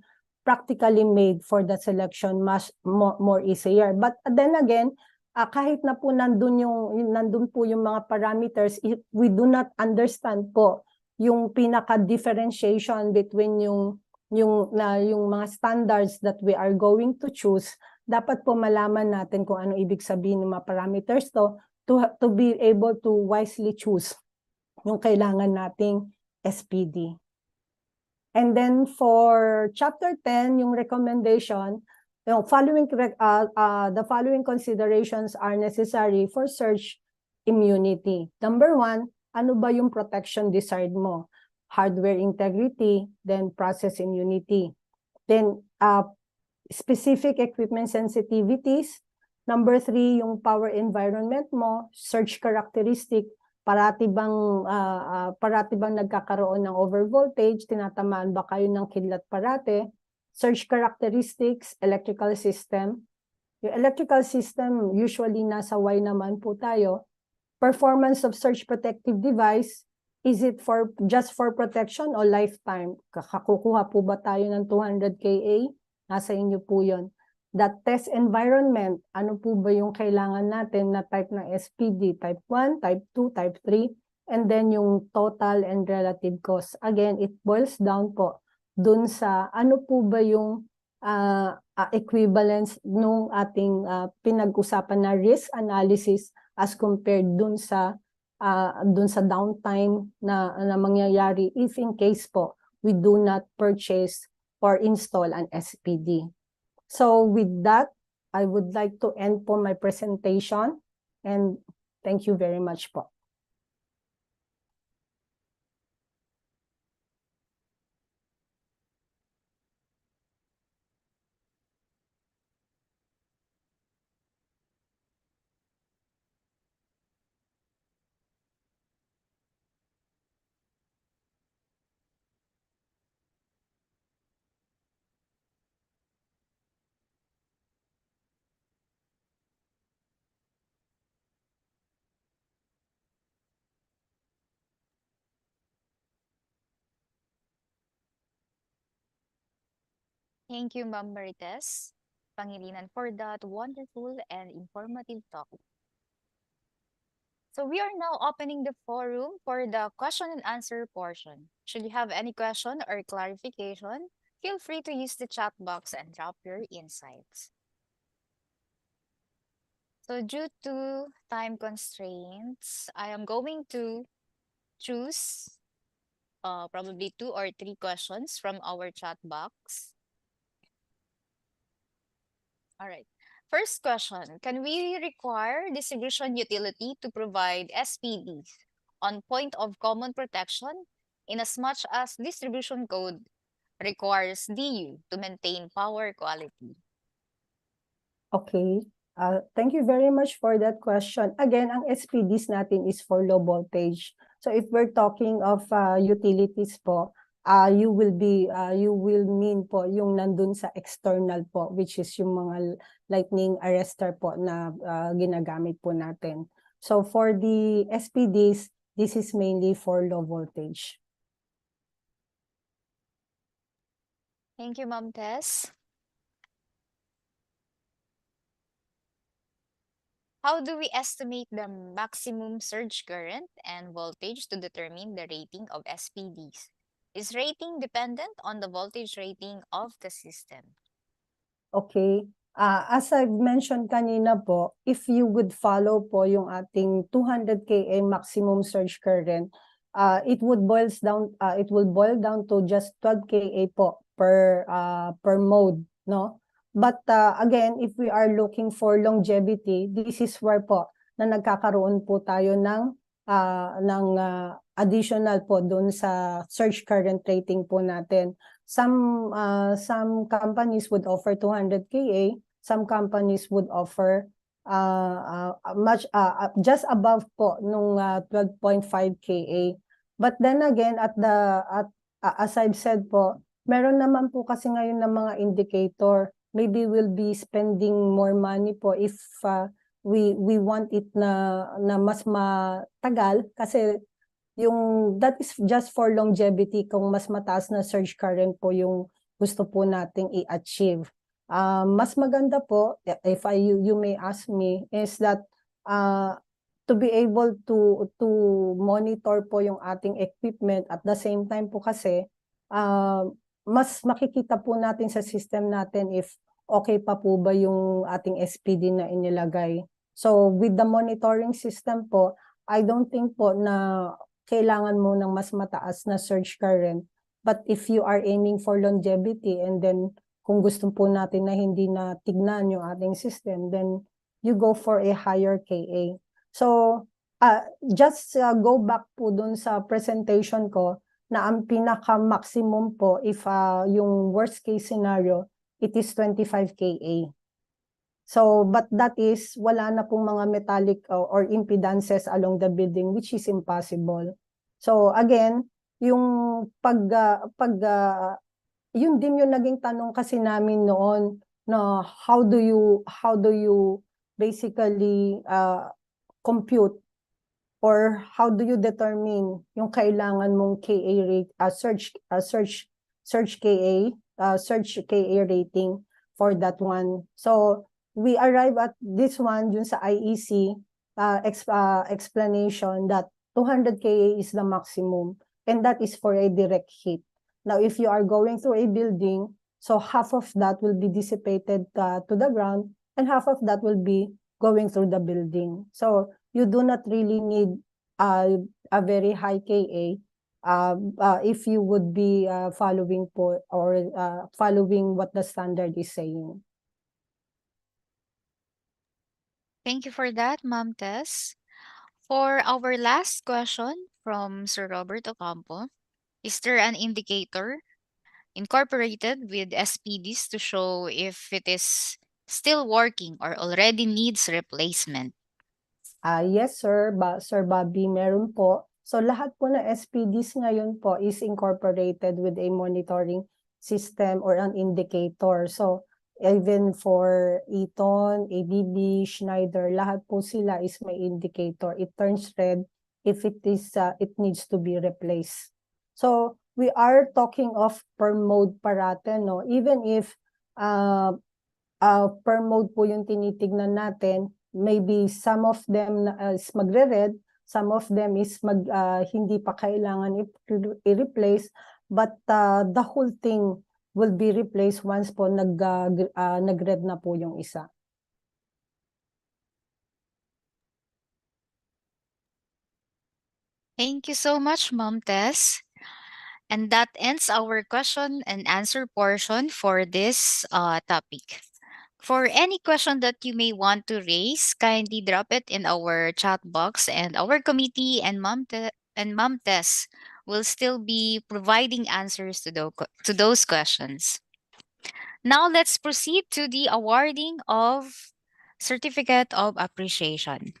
Speaker 11: practically made for the selection much more easier. But then again, kahit na po nandun po yung mga parameters, if we do not understand po yung pinaka-differentiation between yung mga standards that we are going to choose, dapat po malaman natin kung ano ibig sabihin ng mga parameters to be able to wisely choose yung kailangan nating SPD. And then for chapter 10, yung recommendation, the following considerations are necessary for surge immunity. Number 1, ano ba yung protection desired mo? Hardware integrity, then process immunity. Then specific equipment sensitivities. Number 3, yung power environment mo, surge characteristic, parati bang nagkakaroon ng overvoltage, tinatamaan ba kayo ng kidlat parate, surge characteristics, electrical system. Yung electrical system, usually nasa Y naman po tayo. Performance of surge protective device, is it just for protection o lifetime? Kukuha po ba tayo ng 200 kA? Nasa inyo po yun. That test environment, ano po ba yung kailangan natin na type ng SPD? Type 1, Type 2, Type 3, and then yung total and relative cost. Again, it boils down po dun sa ano po ba yung equivalence nung ating pinag-usapan na risk analysis as compared dun sa downtime na mangyayari if in case po we do not purchase or install an SPD. So with that, I would like to end po my presentation, and thank you very much po.
Speaker 8: Thank you, Ma'am Marites Pangilinan, for that wonderful and informative talk. So we are now opening the forum for the question and answer portion. Should you have any question or clarification, feel free to use the chat box and drop your insights. So due to time constraints, I am going to choose probably 2 or 3 questions from our chat box. All right. First question, can we require distribution utility to provide SPDs? on point of common protection in as much as distribution code requires DU to maintain power quality?
Speaker 11: Okay. Thank you very much for that question. Again, ang SPDs natin is for low voltage. So if we're talking of utilities po, you will mean po yung nandun sa external po, which is yung mga lightning arrestor po na ginagamit po natin. So for the SPDs, this is mainly for low voltage.
Speaker 8: Thank you, Ma'am Tess. How do we estimate the maximum surge current and voltage to determine the rating of SPDs? Is rating dependent on the voltage rating of the system?
Speaker 11: Okay. As I've mentioned kanina po, if you would follow po yung ating 200 kA maximum surge current, it will boil down to just 12 kA po per mode, no? But again, if we are looking for longevity, this is where po na nagkakaroon po tayo ng additional po doon sa surge current rating po natin. Some companies would offer 200 kA, some companies would offer much just above po nung 12.5 kA. But then again, as I've said po, meron naman po kasi ngayon ng mga indicator. Maybe we'll be spending more money po if we want it na mas matagal kasi that is just for longevity kung mas mataas na surge current po yung gusto po nating i-achieve. Mas maganda po, if you may ask me, is that to be able to monitor po yung ating equipment at the same time po kasi mas makikita po natin sa system natin if okay pa po ba yung ating SPD na inilagay. So with the monitoring system po, I don't think po na kailangan mo ng mas mataas na surge current. But if you are aiming for longevity and then kung gusto po natin na hindi na tignan yung ating system, then you go for a higher KA. So just go back po dun sa presentation ko na ang pinaka-maximum po if yung worst case scenario, it is 25 kA. So, but that is, wala na pong mga metallic or impedances along the building, which is impossible. So, again, yung yun din yung naging tanong kasi namin noon, na how do you basically compute or how do you determine yung kailangan mong KA rate, surge KA, surge KA rating for that one. So we arrive at this one dun sa IEC explanation that 200 KA is the maximum and that is for a direct hit. Now if you are going through a building, so half of that will be dissipated to the ground and half of that will be going through the building. So you do not really need a very high KA if you would be following following what the standard is saying.
Speaker 8: Thank you for that, Ma'am Tess. For our last question from Sir Robert Ocampo, is there an indicator incorporated with SPDs to show if it is still working or already needs replacement?
Speaker 11: Yes, sir. Sir Bobby, meron po. So lahat po na SPDs ngayon po is incorporated with a monitoring system or an indicator. So even for Eaton, ABB, Schneider, lahat po sila is may indicator. It turns red if it needs to be replaced. So we are talking of per mode parate, no? Even if per mode po yung tinitignan natin, maybe some of them is magre-red, some of them is hindi pa kailangan i-replace, but the whole thing will be replaced once po nag-red na po yung isa.
Speaker 8: Thank you so much, Ma'am Tess. And that ends our question and answer portion for this topic. For any question that you may want to raise, kindly drop it in our chat box, and our committee and Mom Tess will still be providing answers to those questions. Now let's proceed to the awarding of Certificate of Appreciation.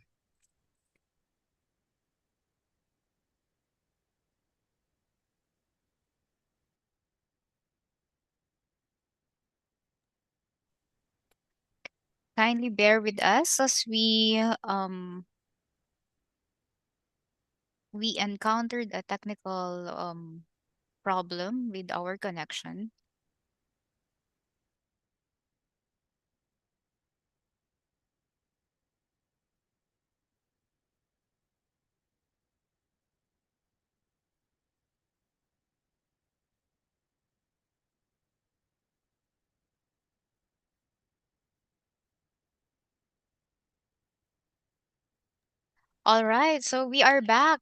Speaker 8: Kindly bear with us as we encountered a technical problem with our connection. All right, so we are back.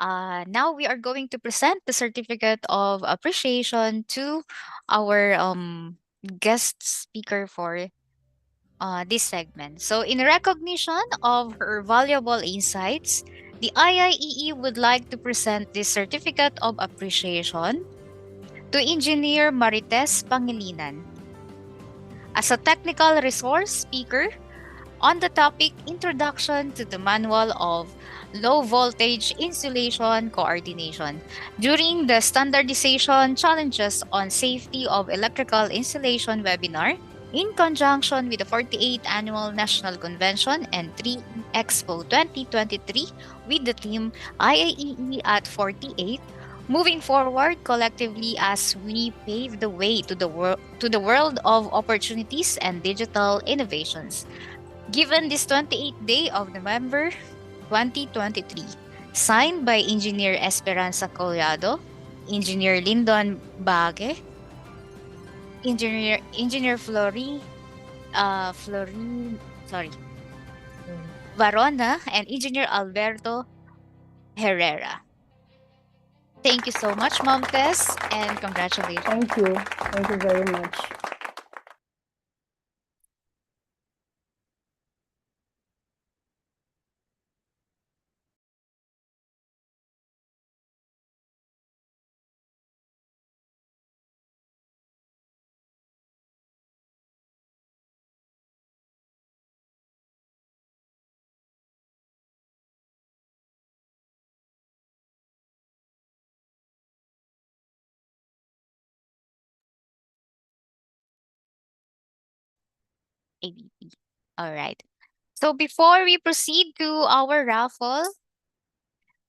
Speaker 8: Now we are going to present the certificate of appreciation to our guest speaker for this segment. So, in recognition of her valuable insights, the IIEE would like to present this certificate of appreciation to Engineer Marites Pangilinan. As a technical resource speaker, on the topic Introduction to the Manual of Low Voltage Insulation Coordination during the Standardization Challenges on Safety of Electrical Insulation webinar in conjunction with the 48th Annual National Convention and 3 Expo 2023 with the theme IAEE at 48, moving forward collectively as we pave the way to the world of opportunities and digital innovations. Given this 28th day of November 2023, signed by Engineer Esperanza Collado, Engineer Lyndon Bage, Engineer Varona, and Engineer Alberto Herrera. Thank you so much, Mom Tess, and congratulations.
Speaker 11: Thank you. Thank you very much.
Speaker 8: ABP. All right. So before we proceed to our raffle,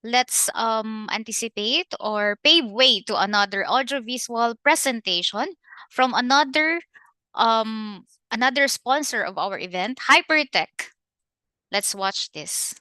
Speaker 8: let's anticipate or pave way to another audiovisual presentation from another sponsor of our event, Hypertech. Let's watch this.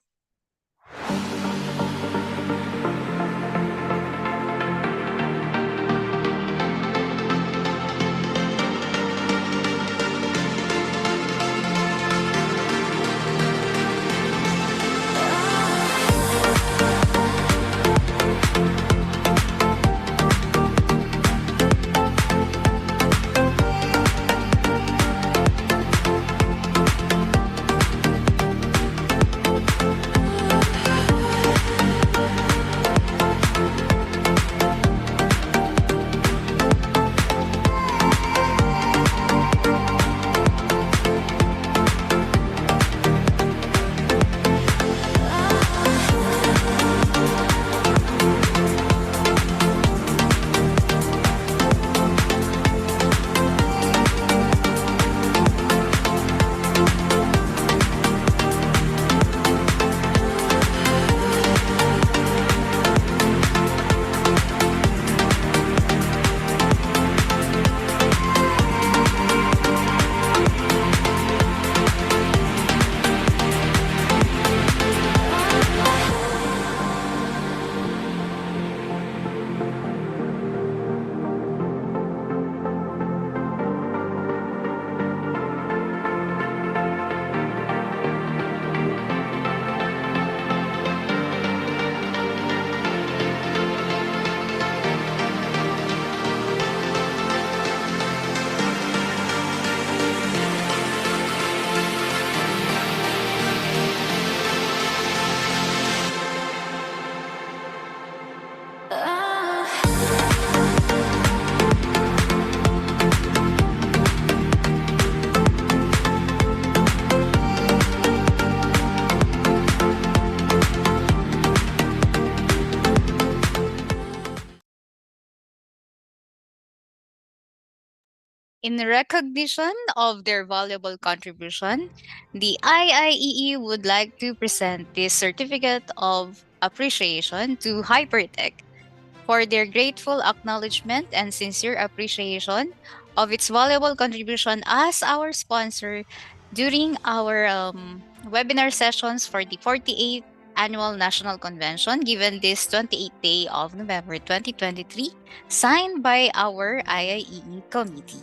Speaker 8: In recognition of their valuable contribution, the IIEE would like to present this certificate of appreciation to Hypertech for their grateful acknowledgement and sincere appreciation of its valuable contribution as our sponsor during our webinar sessions for the 48th Annual National Convention given this 28th day of November 2023, signed by our IIEE committee.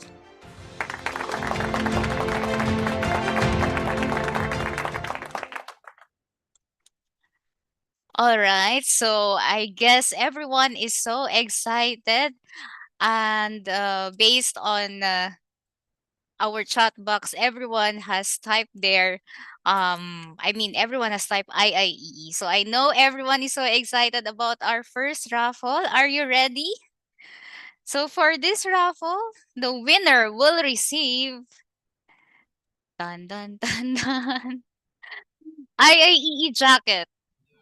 Speaker 8: All right, so I guess everyone is so excited, and based on our chat box, everyone has typed their everyone has typed IIEE. So I know everyone is so excited about our first raffle. Are you ready? So for this raffle, the winner will receive dun dun dun dun IIEE jacket.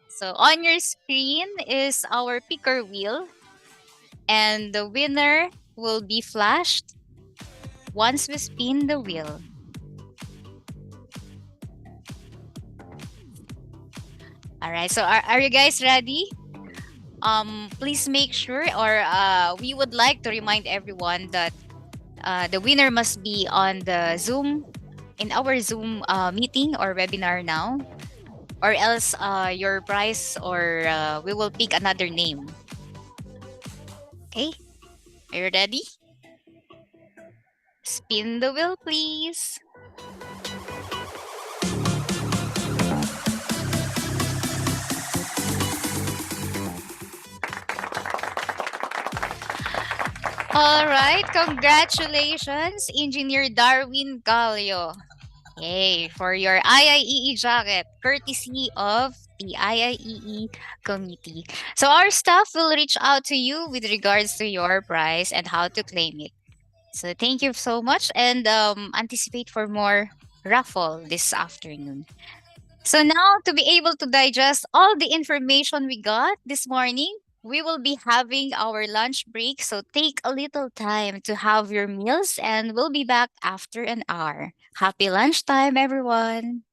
Speaker 8: So on your screen is our picker wheel, and the winner will be flashed once we spin the wheel. All right, so are you guys ready? Please make sure, or we would like to remind everyone that the winner must be on the Zoom, in our Zoom meeting or webinar now, or else your prize, or we will pick another name. Okay, are you ready? Spin the wheel, please. All right, congratulations, Engineer Darwin Gallo. Yay, for your IIEE jacket, courtesy of the IIEE committee. So our staff will reach out to you with regards to your prize and how to claim it. So thank you so much, and anticipate for more raffle this afternoon. So now, to be able to digest all the information we got this morning, we will be having our lunch break. So take a little time to have your meals, and we'll be back after an hour. Happy lunchtime, everyone.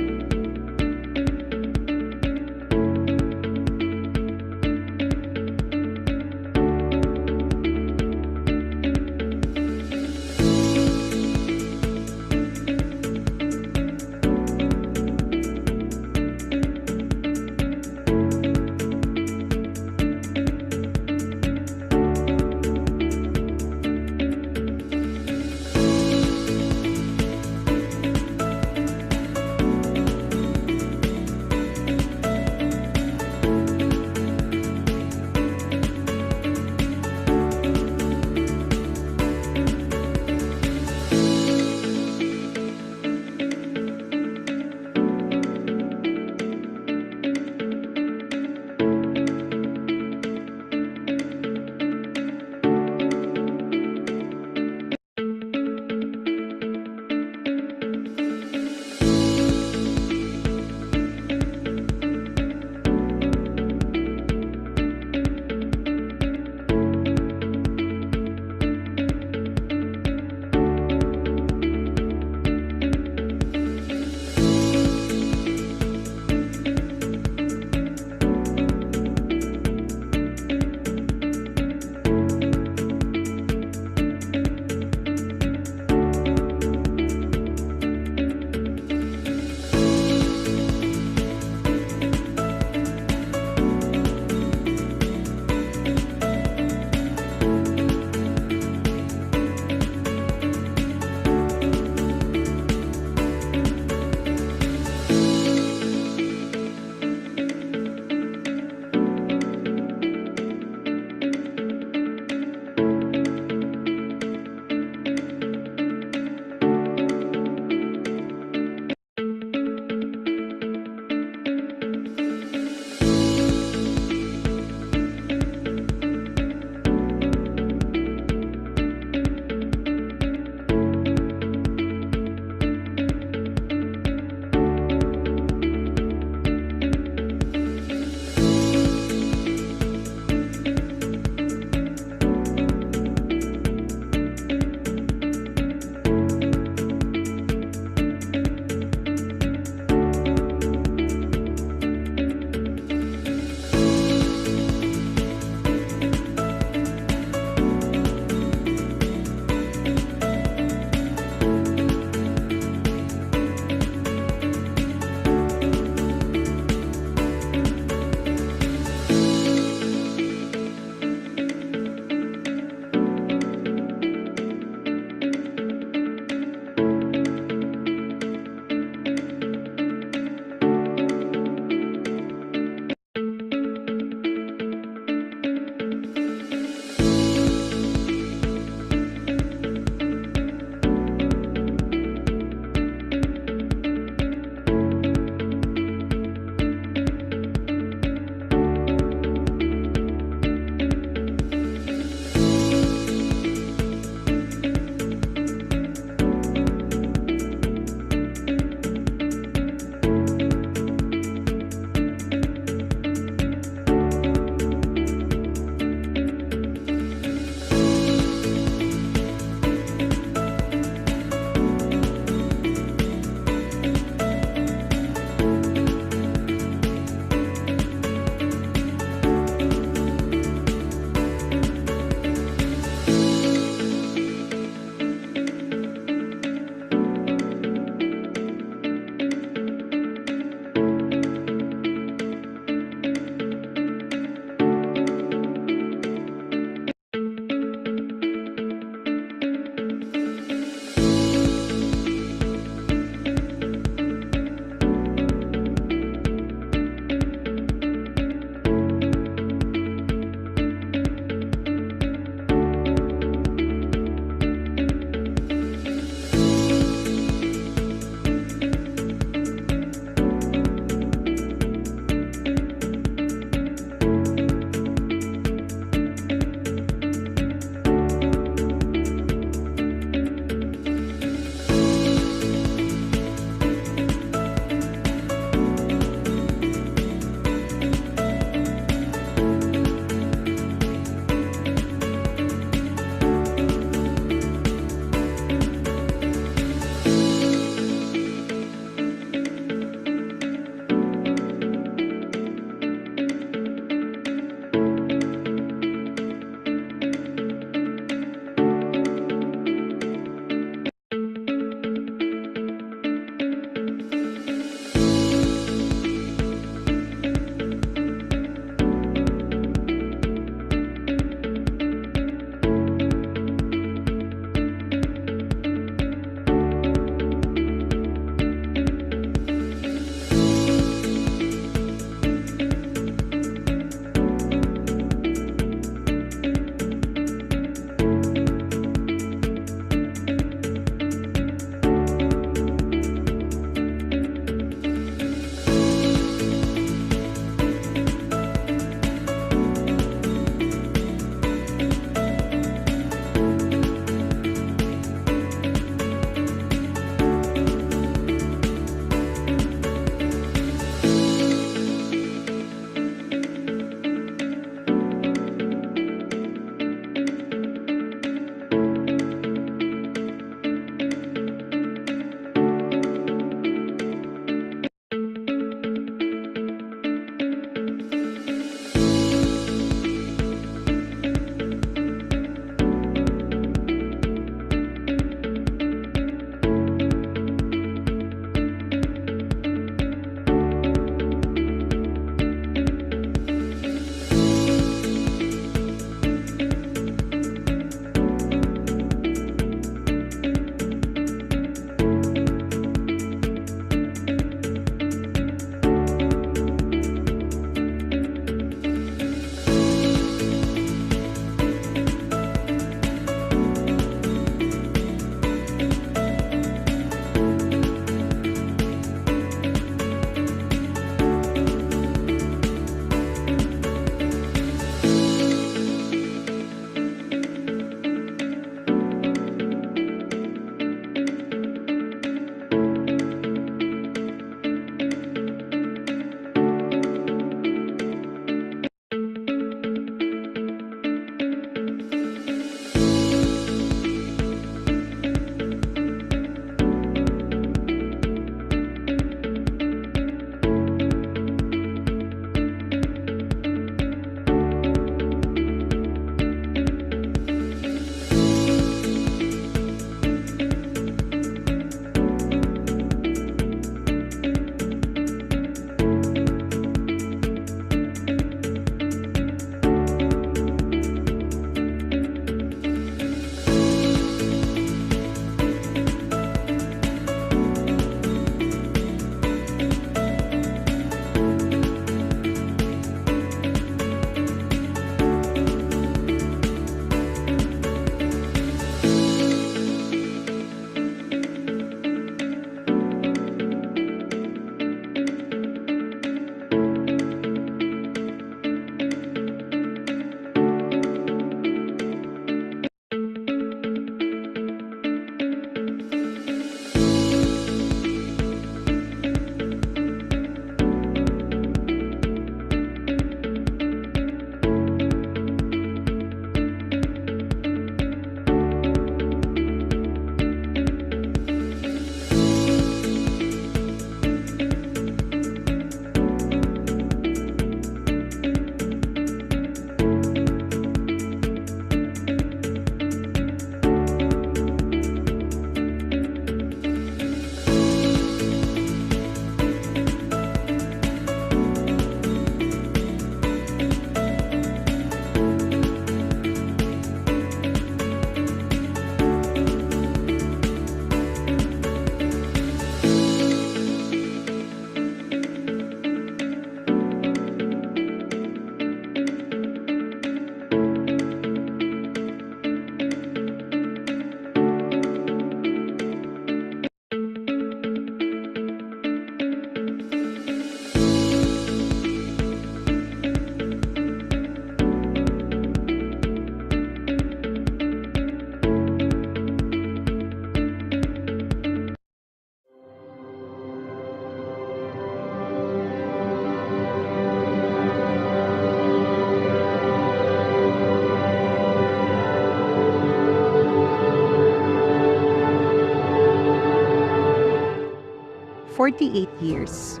Speaker 13: 28 years,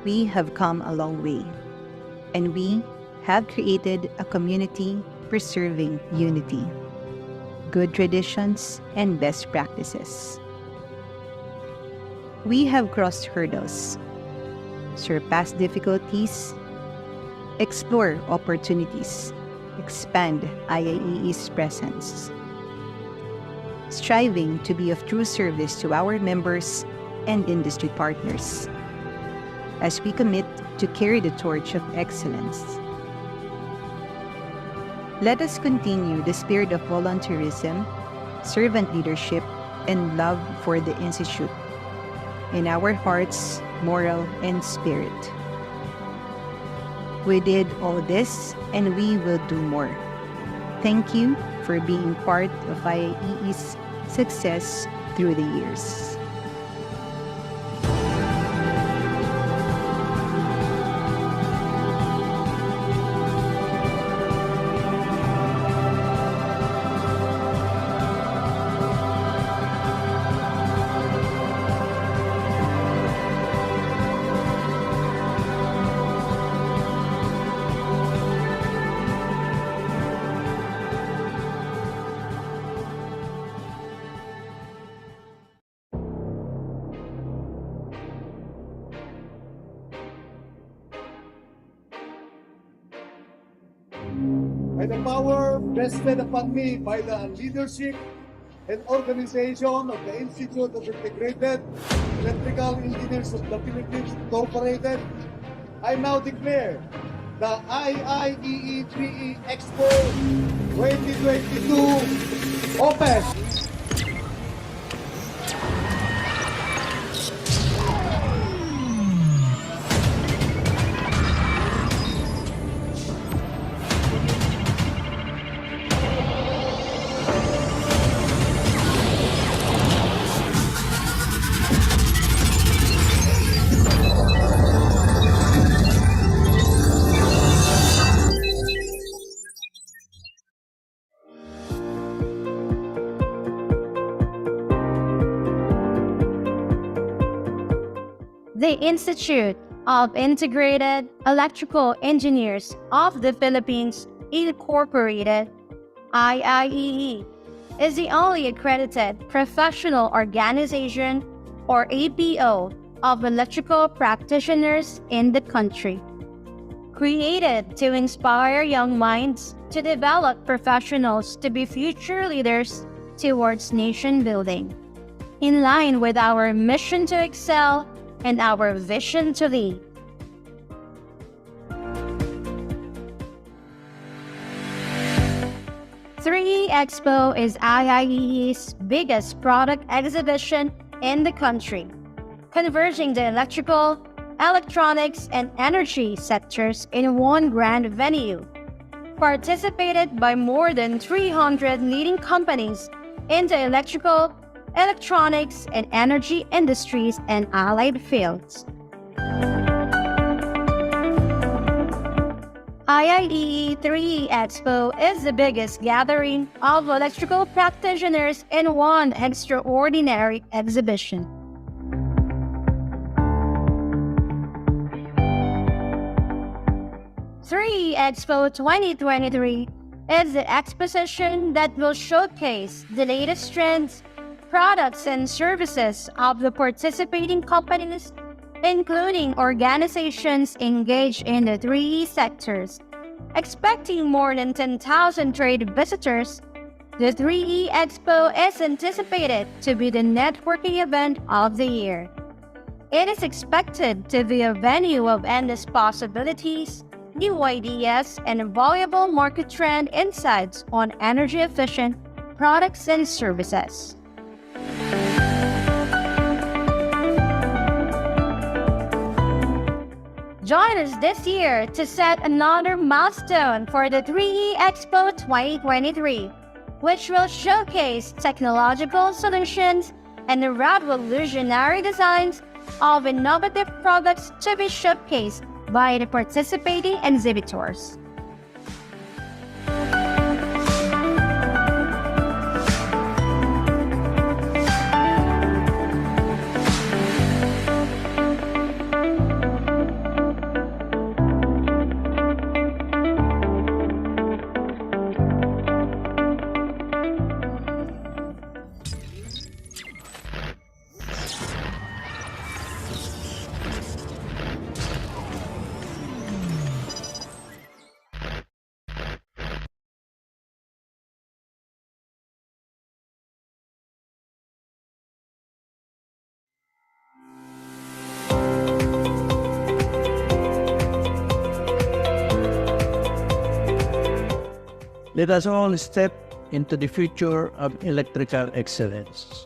Speaker 13: we have come a long way, and we have created a community preserving unity, good traditions, and best practices. We have crossed hurdles, surpassed difficulties, explore opportunities, expand IIEE's presence, striving to be of true service to our members and industry partners, as we commit to carry the torch of excellence. Let us continue the spirit of volunteerism, servant leadership, and love for the Institute in our hearts, moral, and spirit. We did all this, and we will do more. Thank you for being part of IIEE's success through the years.
Speaker 14: By the power vested upon me by the leadership and organization of the Institute of Integrated Electrical Engineers of the Philippines Incorporated, I now declare the IIEE 3E Expo 2022 open.
Speaker 15: The Institute of Integrated Electrical Engineers of the Philippines Incorporated, IIEE, is the only accredited professional organization, or APO, of electrical practitioners in the country. Created to inspire young minds to develop professionals to be future leaders towards nation building, in line with our mission to excel and our vision to lead. Expo is IIEE's biggest product exhibition in the country, converging the electrical, electronics, and energy sectors in one grand venue. Participated by more than 300 leading companies in the electrical, electronics, and energy industries and allied fields. IIEE 3E Expo is the biggest gathering of electrical practitioners in one extraordinary exhibition. Expo 2023 is the exposition that will showcase the latest trends, products, and services of the participating companies, including organizations engaged in the 3E sectors. Expecting more than 10,000 trade visitors, the 3E Expo is anticipated to be the networking event of the year. It is expected to be a venue of endless possibilities, new ideas, and valuable market trend insights on energy-efficient products and services. Join us this year to set another milestone for the 3E Expo 2023, which will showcase technological solutions and revolutionary designs of innovative products to be showcased by the participating exhibitors.
Speaker 12: Let us all step into the future of electrical excellence.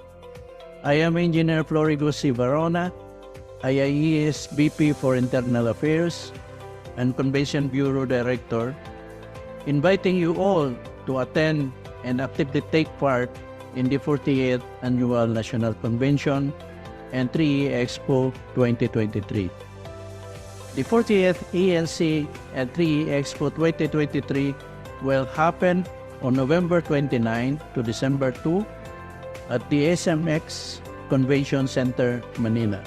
Speaker 12: I am Engineer Florigo C. Varona, IIES VP for Internal Affairs and Convention Bureau Director, inviting you all to attend and actively take part in the 48th Annual National Convention and 3E Expo 2023. The 40th ANC and 3E Expo 2023 will happen on November 29 to December 2 at the SMX Convention Center, Manila.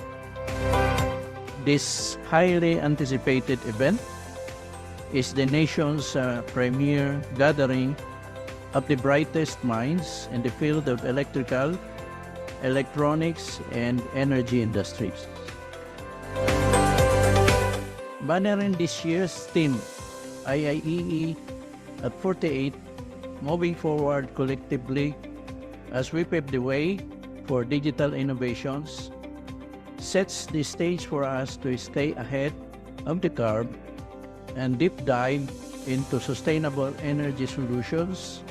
Speaker 12: This highly anticipated event is the nation's premier gathering of the brightest minds in the field of electrical, electronics, and energy industries. Bannering this year's theme, IIEE at 48, moving forward collectively as we pave the way for digital innovations, sets the stage for us to stay ahead of the curve and deep dive into sustainable energy solutions,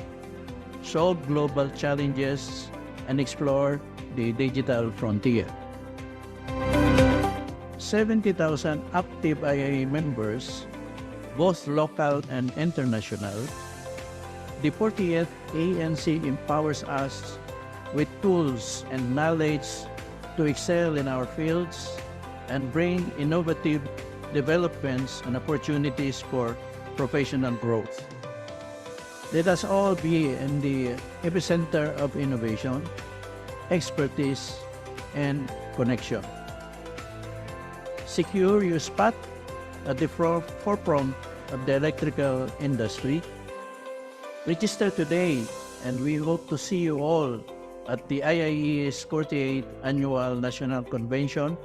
Speaker 12: solve global challenges, and explore the digital frontier. 70,000 active IIE members, both local and international, the 40th ANC empowers us with tools and knowledge to excel in our fields and bring innovative developments and opportunities for professional growth. Let us all be in the epicenter of innovation, expertise, and connection. Secure your spot at the forefront of the electrical industry. Register today, and we hope to see you all at the IIE's 48th Annual National Convention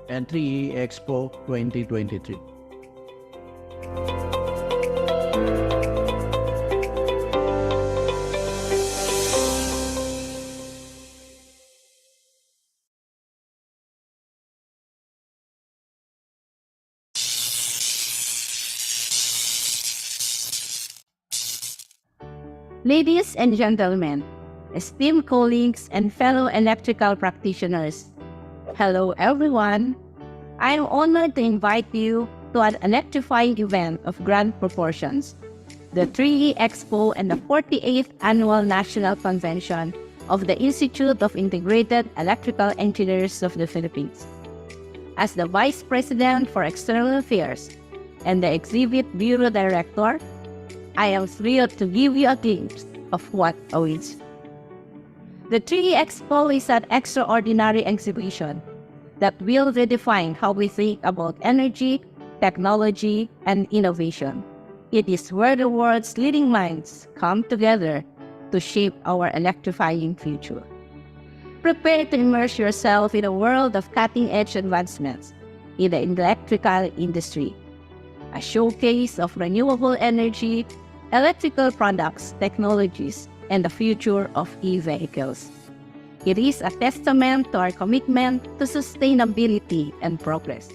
Speaker 12: and 3E Expo 2023.
Speaker 22: Ladies and gentlemen, esteemed colleagues and fellow electrical practitioners, hello everyone. I am honored to invite you to an electrifying event of grand proportions, the 3E Expo and the 48th Annual National Convention of the Institute of Integrated Electrical Engineers of the Philippines. As the Vice President for External Affairs and the Exhibit Bureau Director, I am thrilled to give you a glimpse of what awaits. The 3E Expo is an extraordinary exhibition that will redefine how we think about energy, technology, and innovation. It is where the world's leading minds come together to shape our electrifying future. Prepare to immerse yourself in a world of cutting-edge advancements in the electrical industry, a showcase of renewable energy, electrical products, technologies, and the future of e-vehicles. It is a testament to our commitment to sustainability and progress.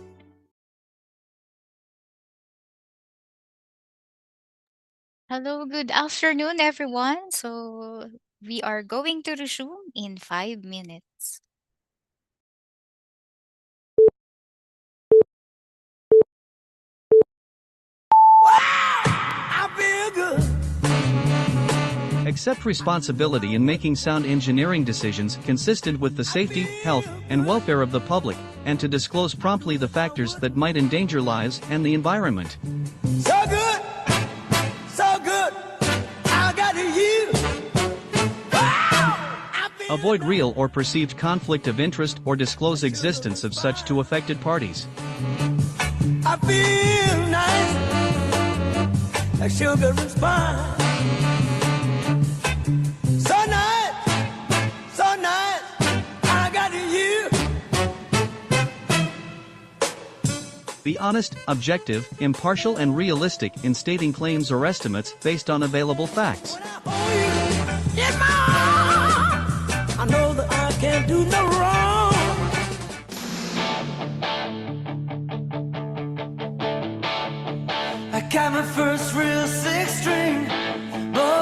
Speaker 8: Hello, good afternoon, everyone. So we are going to resume in 5 minutes.
Speaker 18: I feel good.
Speaker 16: Accept responsibility in making sound engineering decisions consistent with the safety, health, and welfare of the public, and to disclose promptly the factors that might endanger lives and the environment.
Speaker 18: So good, I got you.
Speaker 16: Avoid real or perceived conflict of interest or disclose existence of such to affected parties.
Speaker 18: I feel nice, like sugar and spice. So nice, I got you.
Speaker 16: Be honest, objective, impartial, and realistic in stating claims or estimates based on available facts.
Speaker 18: In my arms, I know that I can't do no wrong. I got my first real 6-string, but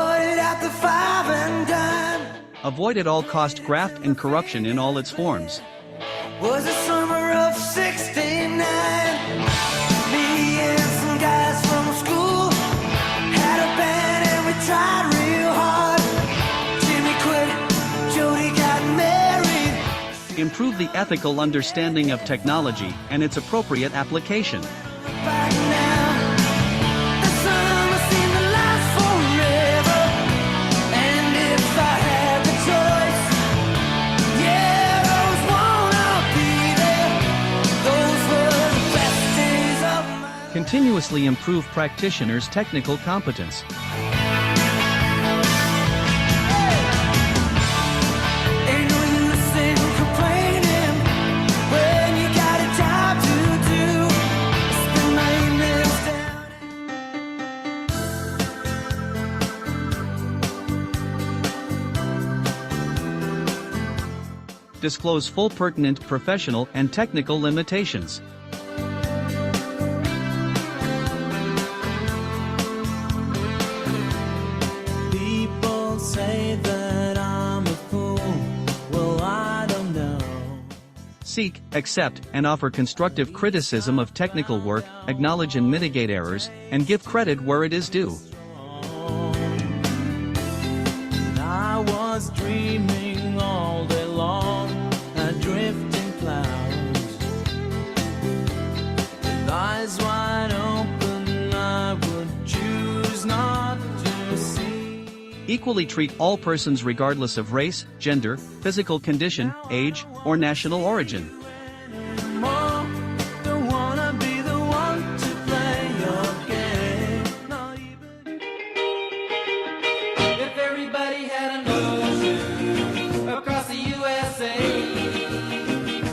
Speaker 16: Avoid at all cost graft and corruption in all its forms.
Speaker 18: Was the summer of '69. Me and some guys from school had a band and we tried real hard. Jimmy quit, Jody got married.
Speaker 16: Improve the ethical understanding of technology and its appropriate application.
Speaker 18: Back now, the summer seemed to last forever. And if I had the choice, yeah, those wanna be there. Those were the best days of my
Speaker 16: Continuously improve practitioners' technical competence.
Speaker 18: Ain't no use in complaining when you got a job to do. Spend my evenings down.
Speaker 16: Disclose full pertinent professional and technical limitations.
Speaker 18: People say that I'm a fool. Well, I don't know.
Speaker 16: Seek, accept, and offer constructive criticism of technical work, acknowledge and mitigate errors, and give credit where it is due.
Speaker 18: I was dreaming all day long, adrift in clouds. With eyes wide open, I would choose not to see.
Speaker 16: Equally treat all persons regardless of race, gender, physical condition, age, or national origin.
Speaker 18: More, don't wanna be the one to play your game. Not even if everybody had an ocean across the USA,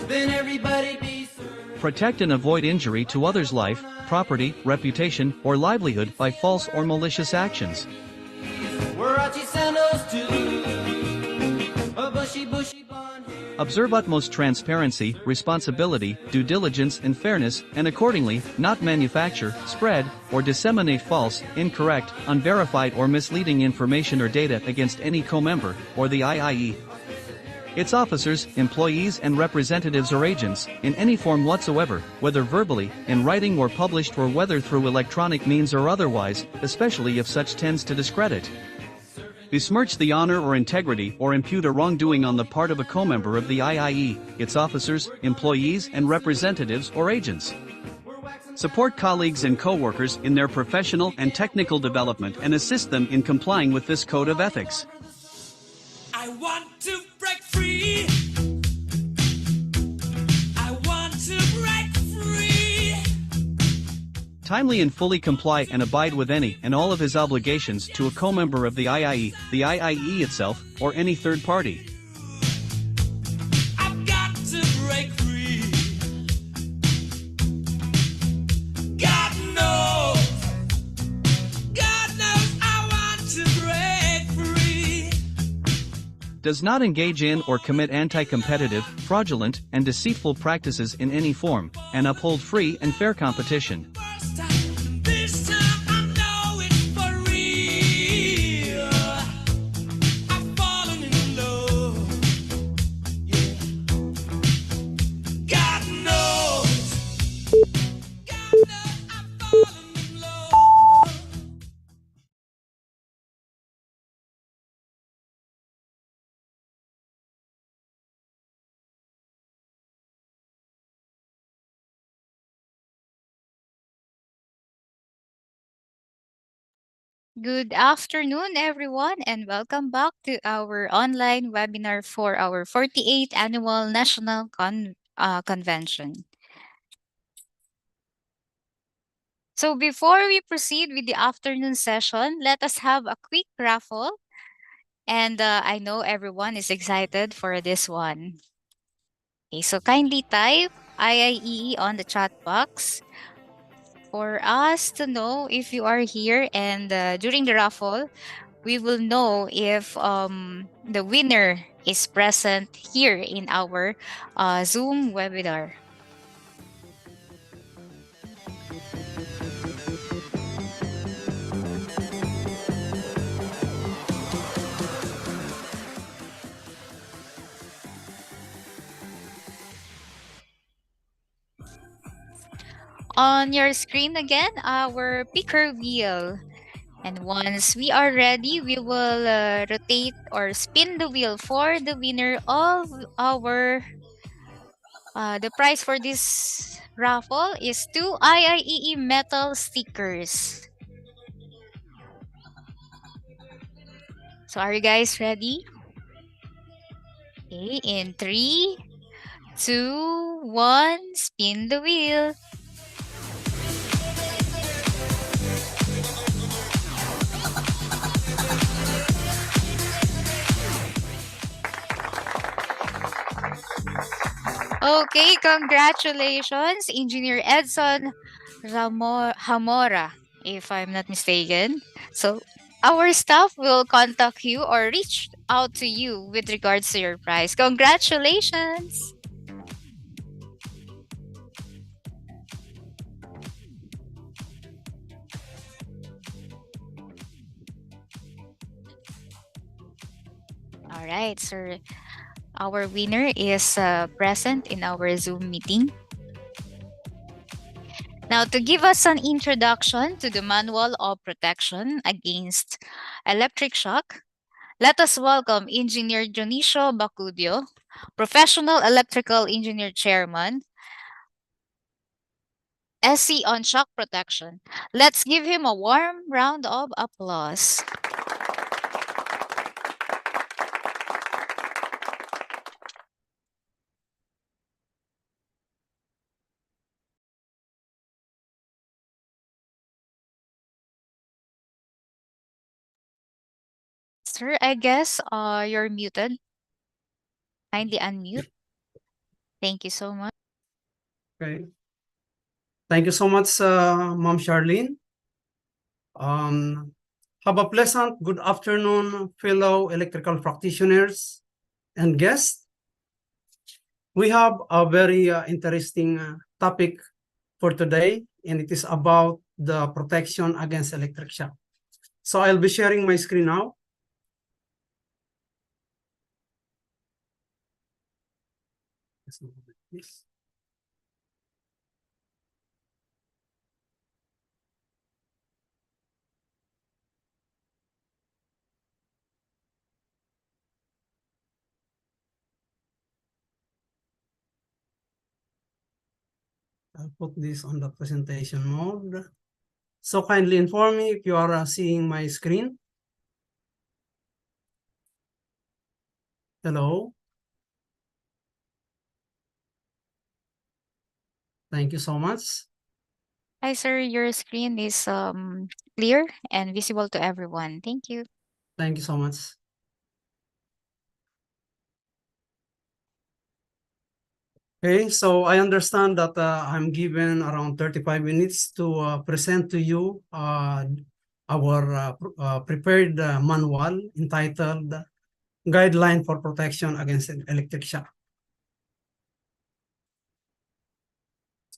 Speaker 18: then everybody'd be served.
Speaker 16: Protect and avoid injury to others' life, property, reputation, or livelihood by false or malicious actions.
Speaker 18: Warachi sandals too, a bushy blonde hair.
Speaker 16: Observe utmost transparency, responsibility, due diligence, and fairness, and accordingly, not manufacture, spread, or disseminate false, incorrect, unverified, or misleading information or data against any co-member, or the IIE. Its officers, employees, and representatives or agents, in any form whatsoever, whether verbally, in writing or published, or whether through electronic means or otherwise, especially if such tends to discredit, besmirch the honor or integrity or impute a wrongdoing on the part of a co-member of the IIE, its officers, employees, and representatives or agents. Support colleagues and co-workers in their professional and technical development and assist them in complying with this code of ethics.
Speaker 18: I want to break free. I want to break free.
Speaker 16: Timely and fully comply and abide with any and all of his obligations to a co-member of the IIE itself, or any third party.
Speaker 18: I've got to break free. God knows I want to break free.
Speaker 16: Does not engage in or commit anti-competitive, fraudulent, and deceitful practices in any form, and uphold free and fair competition.
Speaker 18: This time I know it's for real. I've fallen in love. Yeah. God knows. I've fallen in love.
Speaker 8: Good afternoon, everyone, and welcome back to our online webinar for our 48th Annual National Convention. So before we proceed with the afternoon session, let us have a quick raffle. And I know everyone is excited for this one. Okay, so kindly type IIE on the chat box for us to know if you are here, and during the raffle, we will know if the winner is present here in our Zoom webinar. on your screen again our picker wheel. And once we are ready, we will rotate or spin the wheel for the winner of our the prize for this raffle is 2 IIEE metal stickers. So are you guys ready? Okay, in 3, 2, 1, spin the wheel. Okay, congratulations, Engineer Edson Hamora, if I'm not mistaken. So our staff will contact you or reach out to you with regards to your prize. Congratulations! All right, sir. Our winner is present in our Zoom meeting. Now, to give us an introduction to the Manual of Protection Against Electric Shock, let us welcome Engineer Dionisio Bacudio, Professional Electrical Engineer Chairman, SC on Shock Protection. Let's give him a warm round of applause. Sir, I guess you're muted. Kindly unmute. Thank you so much.
Speaker 1: Okay. Thank you so much, Ma'am Charlene. Have a pleasant good afternoon, fellow electrical practitioners and guests. We have a very interesting topic for today, and it is about the protection against electric shock. So I'll be sharing my screen now. Yes. I'll put this on the presentation mode. So kindly inform me if you are seeing my screen. Hello. Thank you so much.
Speaker 8: Hi, sir. Your screen is clear and visible to everyone. Thank you.
Speaker 1: Thank you so much. Okay, so I understand that I'm given around 35 minutes to present to you our prepared manual entitled Guideline for Protection Against Electric Shock.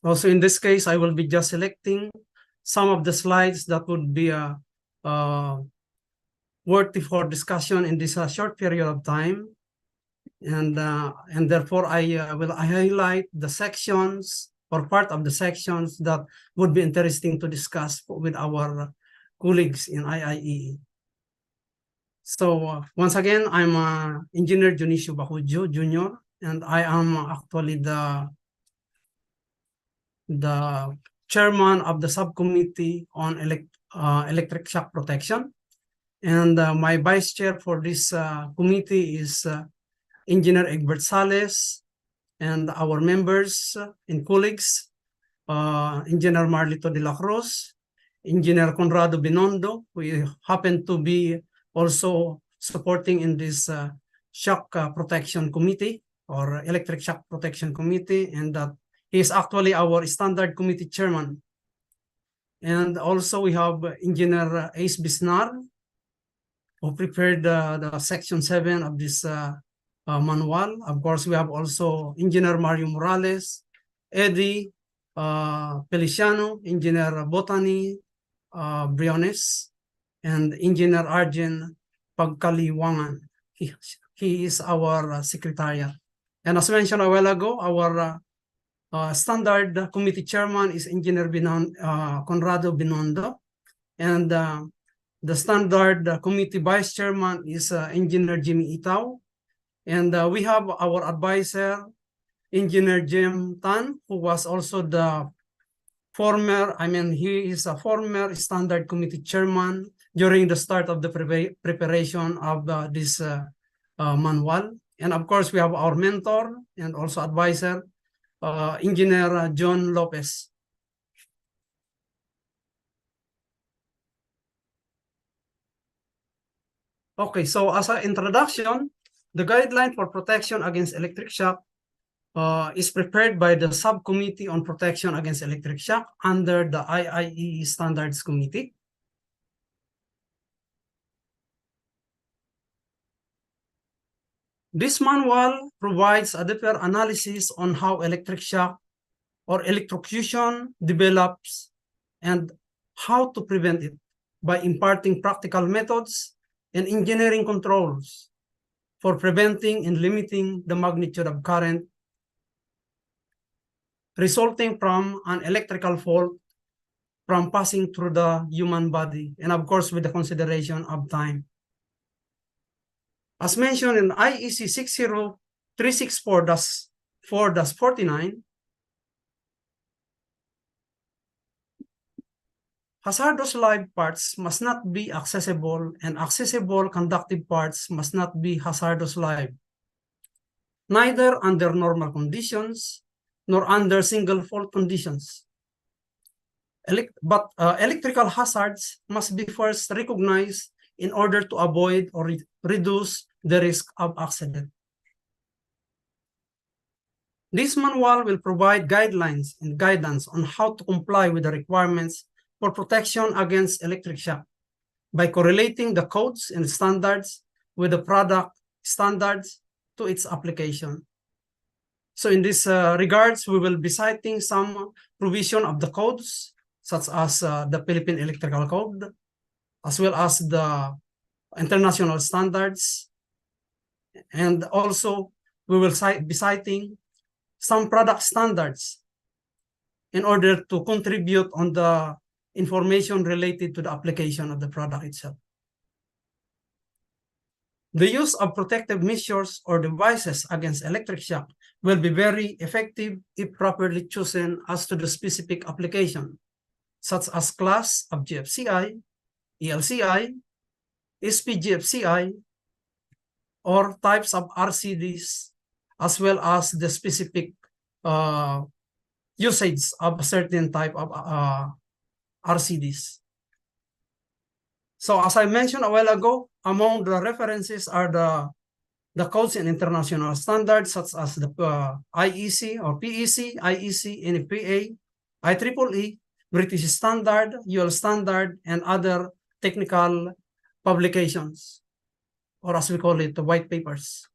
Speaker 1: Also, in this case, I will be just selecting some of the slides that would be worthy for discussion in this short period of time. And therefore I will highlight the sections or part of the sections that would be interesting to discuss with our colleagues in IIEE. So once again, I'm Engineer Dionisio Bacudio Jr., and I am actually the chairman of the subcommittee on electric shock protection. And my vice chair for this committee is Engineer Egbert Sales, and our members and colleagues, Engineer Marlito de la Cruz, Engineer Conrado Binondo. We happen to be also supporting in this shock protection committee or electric shock protection committee, and that he is actually our standard committee chairman. And also we have Engineer Ace Bisnar, who prepared the section 7 of this manual. Of course, we have also Engineer Mario Morales, Eddie Feliciano, Engineer Botany Briones, and Engineer Arjen Pagkaliwangan. He is our secretariat. And as mentioned a while ago, our Standard Committee Chairman is Engineer Conrado Binondo, and the Standard Committee Vice Chairman is Engineer Jimmy Itaw, and we have our advisor, Engineer Jim Tan, who was also the he is a former Standard Committee Chairman during the start of the preparation of this manual. And of course, we have our mentor and also advisor, Engineer John Lopez. Okay, so as an introduction, the guideline for protection against electric shock is prepared by the Subcommittee on Protection Against Electric Shock under the IIEE Standards Committee. This manual provides a deeper analysis on how electric shock or electrocution develops and how to prevent it by imparting practical methods and engineering controls for preventing and limiting the magnitude of current resulting from an electrical fault from passing through the human body, and of course with the consideration of time. As mentioned in IEC 60364-49, hazardous live parts must not be accessible, and accessible conductive parts must not be hazardous live, neither under normal conditions nor under single fault conditions. Electrical hazards must be first recognized in order to avoid or reduce the risk of accident. This manual will provide guidelines and guidance on how to comply with the requirements for protection against electric shock by correlating the codes and standards with the product standards to its application. So in this regards, we will be citing some provision of the codes, such as the Philippine Electrical Code, as well as the international standards. And also, we will be citing some product standards in order to contribute on the information related to the application of the product itself. The use of protective measures or devices against electric shock will be very effective if properly chosen as to the specific application, such as class of GFCI, ELCI, SPGFCI, or types of RCDs, as well as the specific usage of a certain type of RCDs. So as I mentioned a while ago, among the references are the codes in international standards, such as the IEC or PEC, IEC, NFPA, IEEE, British Standard, UL Standard, and other technical publications, or as we call it, the white papers.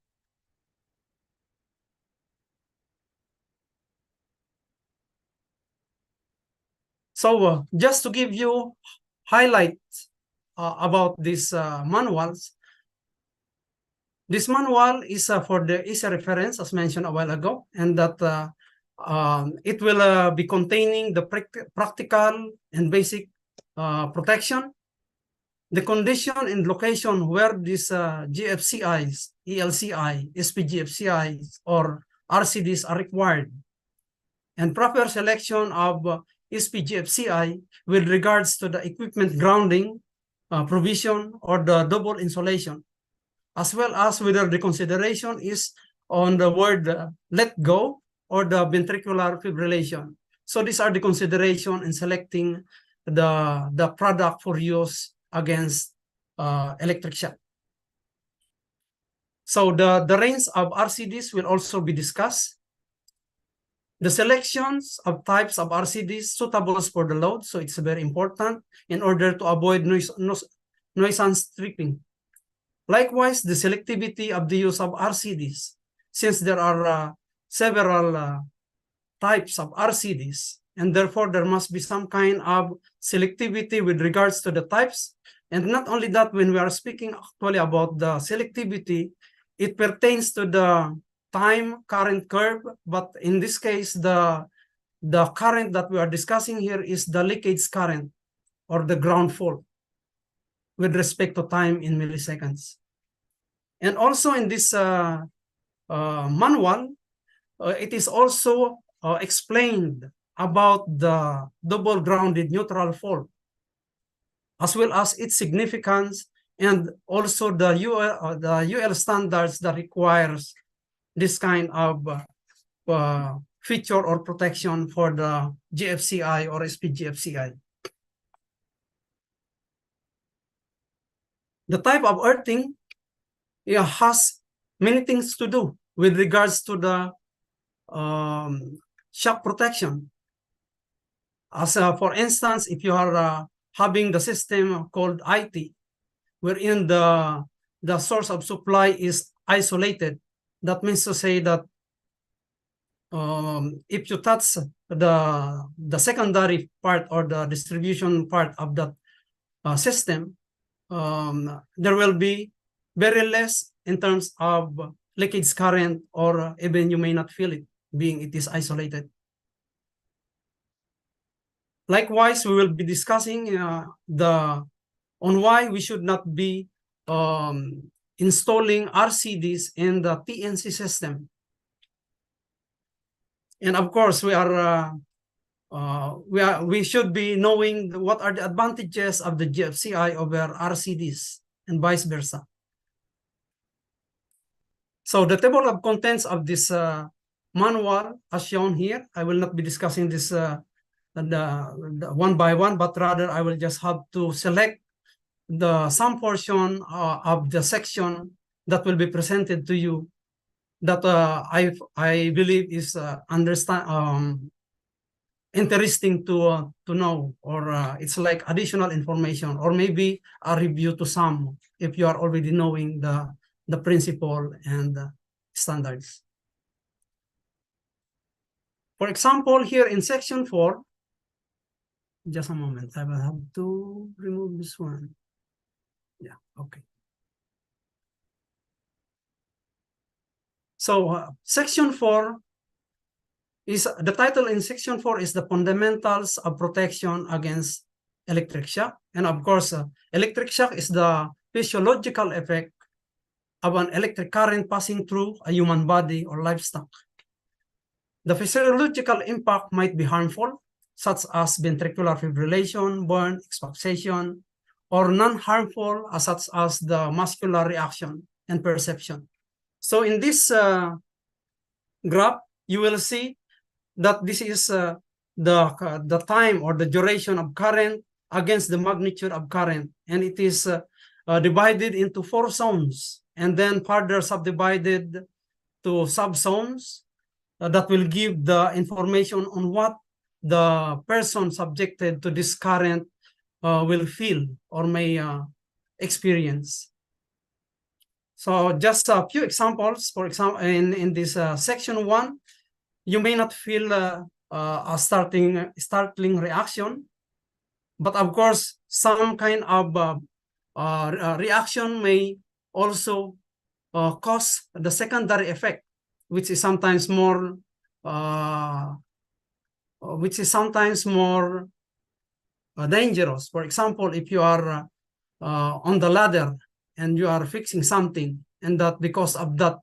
Speaker 1: So just to give you highlights about these manuals, this manual is for the easy reference, as mentioned a while ago, and that it will be containing the practical and basic protection, the condition and location where these GFCIs, ELCI, SPGFCIs, or RCDs are required, and proper selection of SPGFCI with regards to the equipment grounding, provision, or the double insulation, as well as whether the consideration is on the word let go or the ventricular fibrillation. So these are the consideration in selecting the product for use against electric shock. So the range of RCDs will also be discussed. The selections of types of RCDs suitable for the load, so it's very important in order to avoid nuisance tripping. Likewise, the selectivity of the use of RCDs, since there are several types of RCDs, and therefore there must be some kind of selectivity with regards to the types. And not only that, when we are speaking actually about the selectivity, it pertains to the time current curve, but in this case, the current that we are discussing here is the leakage current or the ground fault with respect to time in milliseconds. And also in this manual, it is also explained about the double grounded neutral fault, as well as its significance, and also the UL standards that requires this kind of feature or protection for the GFCI or SPGFCI. The type of earthing has many things to do with regards to the shock protection. As for instance, if you are having the system called IT, wherein the source of supply is isolated, that means to say that if you touch the secondary part or the distribution part of that system, there will be very less in terms of leakage current, or even you may not feel it, being it is isolated. Likewise, we will be discussing on why we should not be installing RCDs in the TNC system. And of course, we should be knowing what are the advantages of the GFCI over RCDs and vice versa. So the table of contents of this manual, as shown here, I will not be discussing this the one by one, but rather I will just have to select some portion of the section that will be presented to you that I believe is interesting to know, or it's like additional information, or maybe a review to some if you are already knowing the principle and standards. For example, here in section 4, just a moment, I will have to remove this one. Yeah, okay. So section 4 is, the title in section 4 is the fundamentals of protection against electric shock. And of course, electric shock is the physiological effect of an electric current passing through a human body or livestock. The physiological impact might be harmful, such as ventricular fibrillation, burn, asphyxiation, or non-harmful, such as the muscular reaction and perception. So in this graph, you will see that this is the time or the duration of current against the magnitude of current, and it is divided into 4 zones, and then further subdivided to subzones that will give the information on what the person subjected to this current will feel or may experience. So just a few examples. For example, in this section 1, you may not feel a startling reaction, but of course, some kind of reaction may also cause the secondary effect, which is sometimes more dangerous. For example, if you are on the ladder and you are fixing something, and that because of that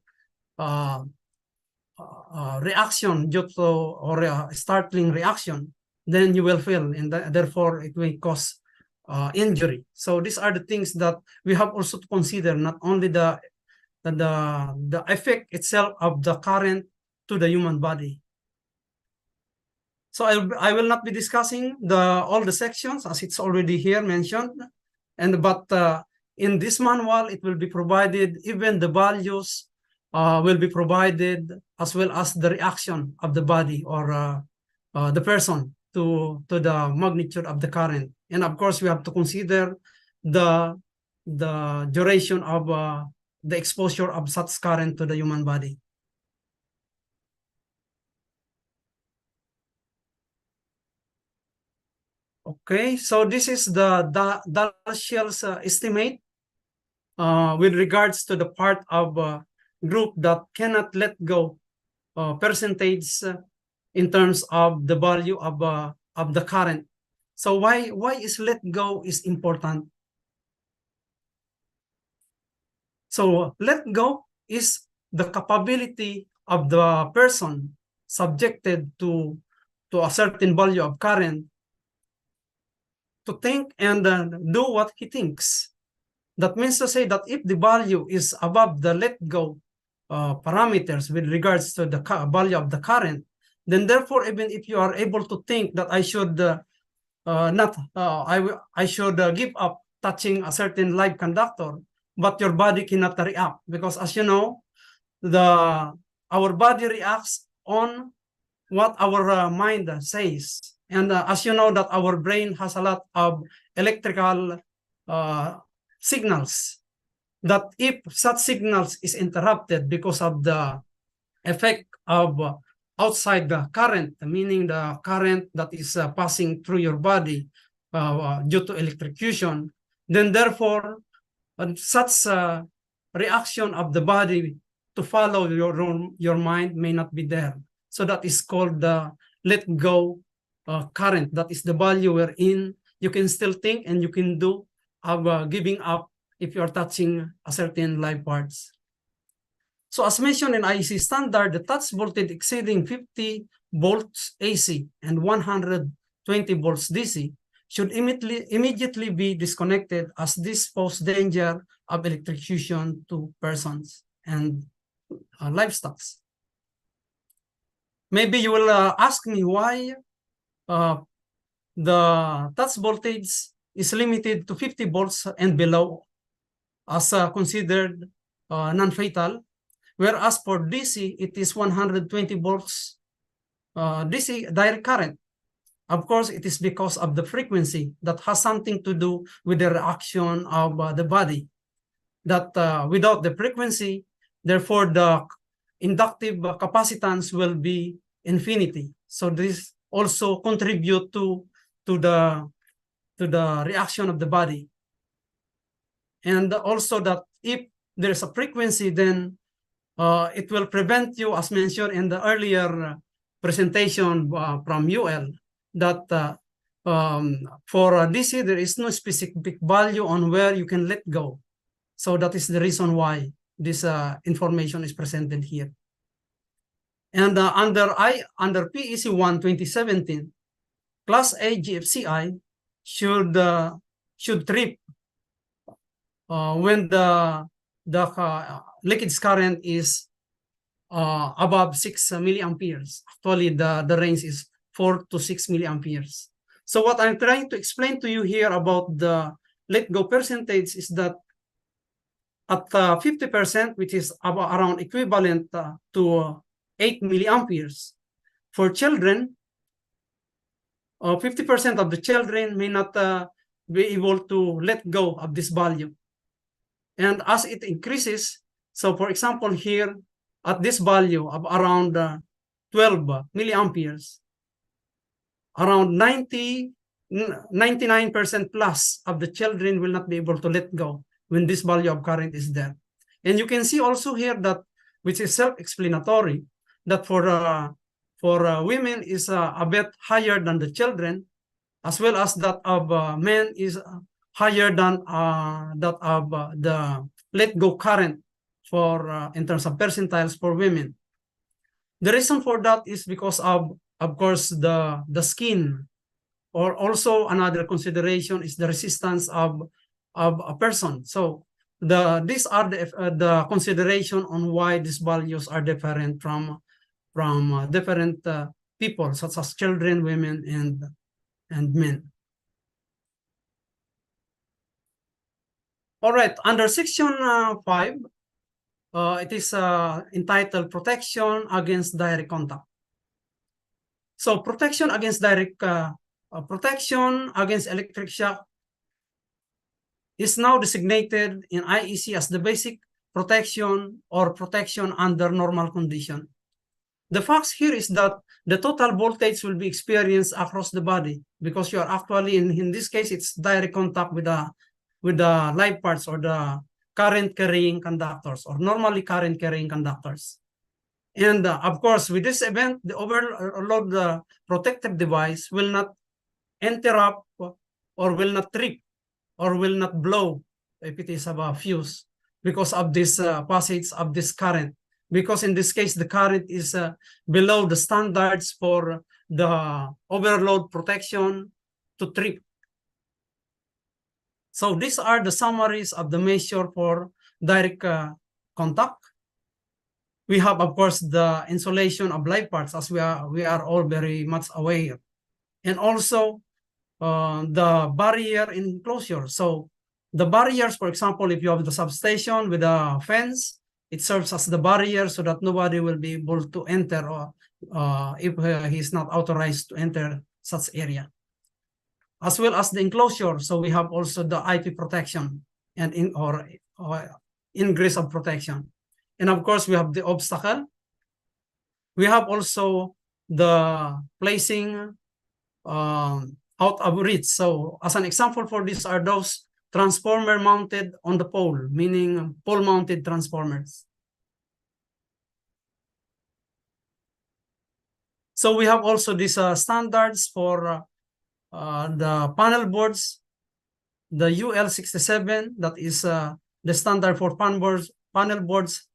Speaker 1: reaction due to, or a startling reaction, then you will feel, and therefore it will cause injury. So these are the things that we have also to consider, not only the effect itself of the current to the human body. So I will not be discussing all the sections as it's already here mentioned, but in this manual it will be provided, even the values will be provided, as well as the reaction of the body or the person to the magnitude of the current. And of course, we have to consider the duration of the exposure of such current to the human body. Okay, so this is the Dalziel's estimate with regards to the part of group that cannot let go percentage in terms of the value of the current. So why is let go is important? So let go is the capability of the person subjected to a certain value of current to think and do what he thinks. That means to say that if the value is above the let go parameters with regards to the value of the current, then therefore, even if you are able to think that I should I should give up touching a certain live conductor, but your body cannot react, because as you know, our body reacts on what our mind says. And as you know that our brain has a lot of electrical signals, that if such signals is interrupted because of the effect of outside the current, meaning the current that is passing through your body due to electrocution, then therefore such reaction of the body to follow your mind may not be there. So that is called the let go current. That is the value wherein you can still think and you can do of giving up if you are touching a certain live parts. So as mentioned in IEC standard, the touch voltage exceeding 50 volts AC and 120 volts DC should immediately be disconnected, as this poses danger of electrocution to persons and livestock. Maybe you will ask me why the touch voltage is limited to 50 volts and below as considered non-fatal, whereas for DC, it is 120 volts DC direct current. Of course, it is because of the frequency that has something to do with the reaction of the body. That without the frequency, therefore the inductive capacitance will be infinity. So this also contribute to the reaction of the body. And also that if there's a frequency, then it will prevent you, as mentioned in the earlier presentation from UL, that for DC, there is no specific value on where you can let go. So that is the reason why this information is presented here. And under PEC 1 2017, Class A GFCI should trip when the leakage current is above 6 milliamperes. Actually, the range is 4 to 6 milliamperes. So what I'm trying to explain to you here about the let go percentage is that at 50%, which is around equivalent to 8 milliamperes, for children, 50% of the children may not be able to let go of this value. And as it increases, so for example here, at this value of around 12 milliamperes, around 99% plus of the children will not be able to let go when this value of current is there. And you can see also here that, which is self-explanatory, that for women is a bit higher than the children, as well as that of men is higher than that of the let go current for in terms of percentiles for women. The reason for that is because of course, the skin, or also another consideration is the resistance of a person. So these are the consideration on why these values are different from different people, such as children, women, and men. All right, under section 5, it is entitled Protection Against Direct Contact. So protection against protection against electric shock is now designated in IEC as the basic protection or protection under normal condition. The facts here is that the total voltage will be experienced across the body, because you are actually, in this case, it's direct contact with the live parts or the current carrying conductors or normally current carrying conductors. And of course, with this event, the overload protective device will not interrupt or will not trip or will not blow if it is a fuse because of this passage of this current. Because in this case, the current is below the standards for the overload protection to trip. So these are the summaries of the measure for direct contact. We have, of course, the insulation of live parts, as we are all very much aware, and also the barrier enclosure. So the barriers, for example, if you have the substation with a fence, it serves as the barrier so that nobody will be able to enter or if he's not authorized to enter such area. As well as the enclosure, so we have also the IP protection and ingress of protection. And of course, we have the obstacle. We have also the placing out of reach. So as an example for this are those transformer mounted on the pole, meaning pole mounted transformers. So we have also these standards for the panel boards, the UL67, that is the standard for panel boards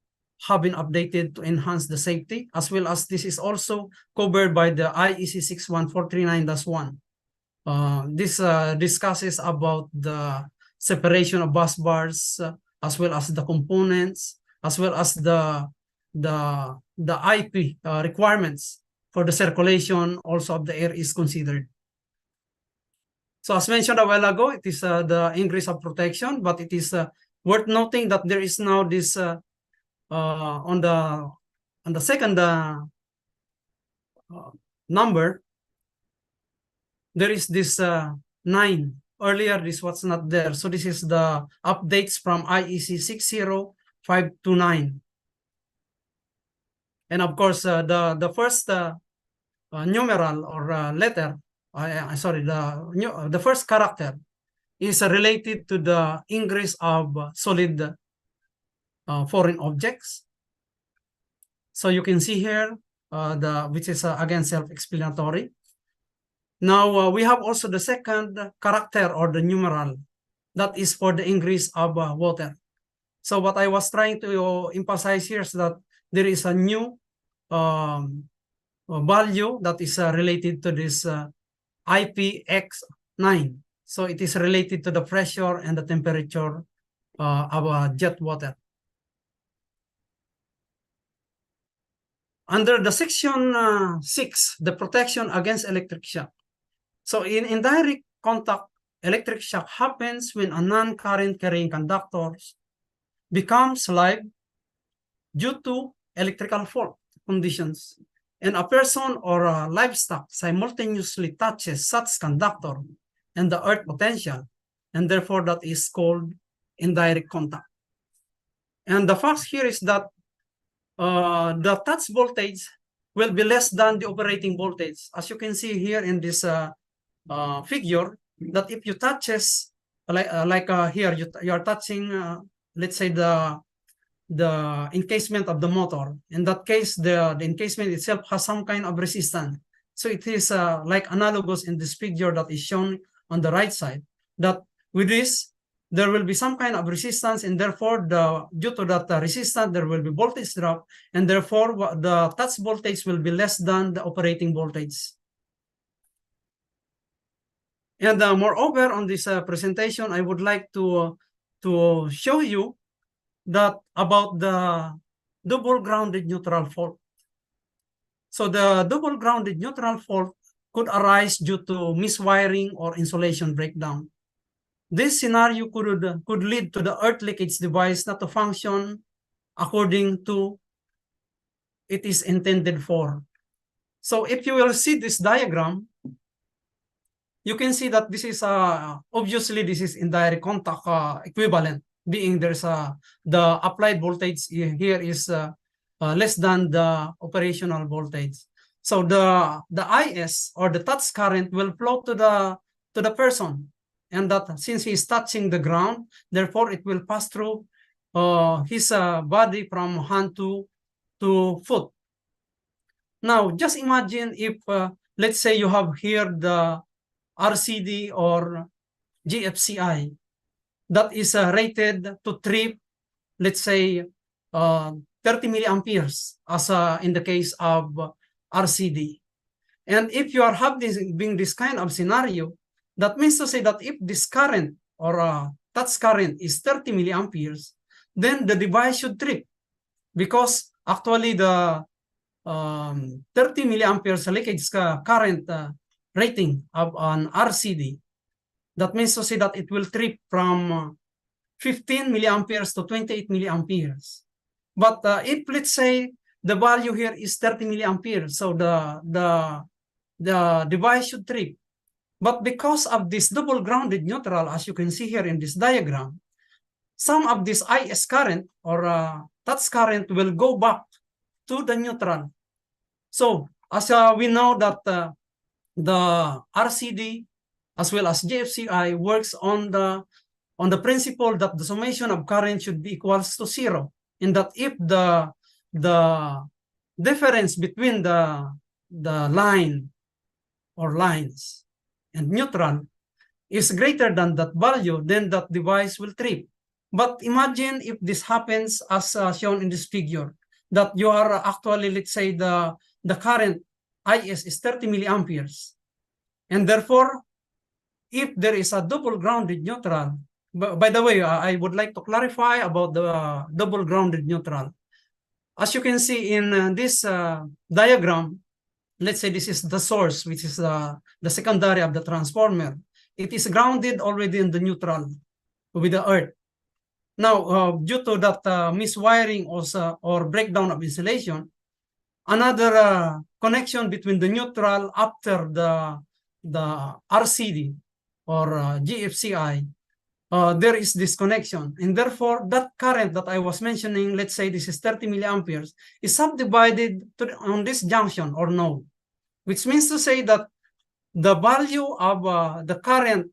Speaker 1: have been updated to enhance the safety, as well as this is also covered by the IEC 61439-1. This discusses about the separation of bus bars, as well as the components, as well as the IP requirements for the circulation also of the air is considered. So as mentioned a while ago, it is the increase of protection, but it is worth noting that there is now this on the second number, there is this 9. Earlier, this was not there. So this is the updates from IEC 60529. And of course, the first numeral or letter, sorry, the first character is related to the ingress of solid foreign objects. So you can see here, which is again self-explanatory. Now we have also the second character or the numeral that is for the ingress of water. So what I was trying to emphasize here is that there is a new value that is related to this IPX9. So it is related to the pressure and the temperature of jet water. Under the section 6, the protection against electric shock. So in indirect contact, electric shock happens when a non-current carrying conductor becomes live due to electrical fault conditions, and a person or a livestock simultaneously touches such conductor and the earth potential, and therefore that is called indirect contact. And the fact here is that the touch voltage will be less than the operating voltage. As you can see here in this figure, that if you touches like here you are touching let's say the encasement of the motor. In that case, the encasement itself has some kind of resistance. So it is like analogous in this figure that is shown on the right side, that with this there will be some kind of resistance, and therefore due to that resistance there will be voltage drop, and therefore the touch voltage will be less than the operating voltage. And moreover, on this presentation, I would like to show you that about the double grounded neutral fault. So the double grounded neutral fault could arise due to miswiring or insulation breakdown. This scenario could lead to the earth leakage device not to function according to it is intended for. So if you will see this diagram, you can see that this is obviously this is indirect contact equivalent, being there's the applied voltage here is less than the operational voltage. So the IS or the touch current will flow to the person, and that since he is touching the ground, therefore it will pass through his body from hand to foot. Now, just imagine if, let's say you have here the RCD or GFCI that is rated to trip, let's say, 30 milliamperes as in the case of RCD. And if you are having this kind of scenario, that means to say that if this current or touch current is 30 milliamperes, then the device should trip, because actually the 30 milliamperes leakage current rating of an RCD, that means to say that it will trip from 15 milliamperes to 28 milliamperes. But if, let's say, the value here is 30 milliamperes, so the device should trip. But because of this double grounded neutral, as you can see here in this diagram, some of this IS current or touch current will go back to the neutral. So as we know that the RCD as well as GFCI works on the principle that the summation of current should be equals to 0, in that if the difference between the line or lines and neutral is greater than that value, then that device will trip. But imagine if this happens as shown in this figure, that you are actually, let's say, the current IS is 30 milliamperes. And therefore, if there is a double grounded neutral, by the way, I would like to clarify about the double grounded neutral. As you can see in this diagram, let's say this is the source, which is the secondary of the transformer. It is grounded already in the neutral with the earth. Now, due to that miswiring or breakdown of insulation, another connection between the neutral after the RCD or GFCI, there is this connection. And therefore, that current that I was mentioning, let's say this is 30 milliamperes, is subdivided on this junction or node, which means to say that the value of the current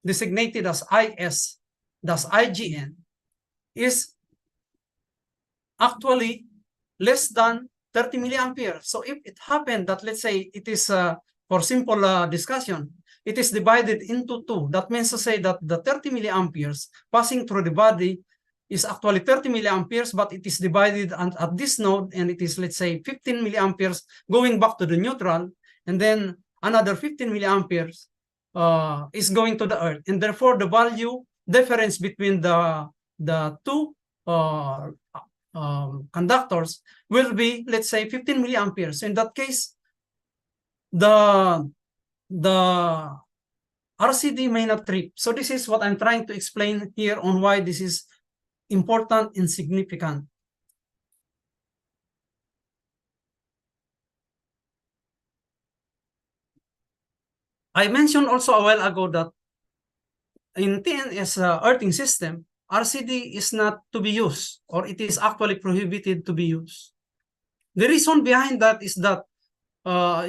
Speaker 1: designated as IS, thus IGN, is actually less than 30 milliamperes. So if it happened that, let's say, it is, for simple discussion, it is divided into two. That means to say that the 30 milliamperes passing through the body is actually 30 milliamperes, but it is divided at this node, and it is, let's say, 15 milliamperes going back to the neutral, and then another 15 milliamperes is going to the earth. And therefore, the value difference between the two conductors will be, let's say, 15 milliamperes. So in that case, the RCD may not trip. So this is what I'm trying to explain here on why this is important and significant. I mentioned also a while ago that in TNS earthing system, RCD is not to be used, or it is actually prohibited to be used. The reason behind that is that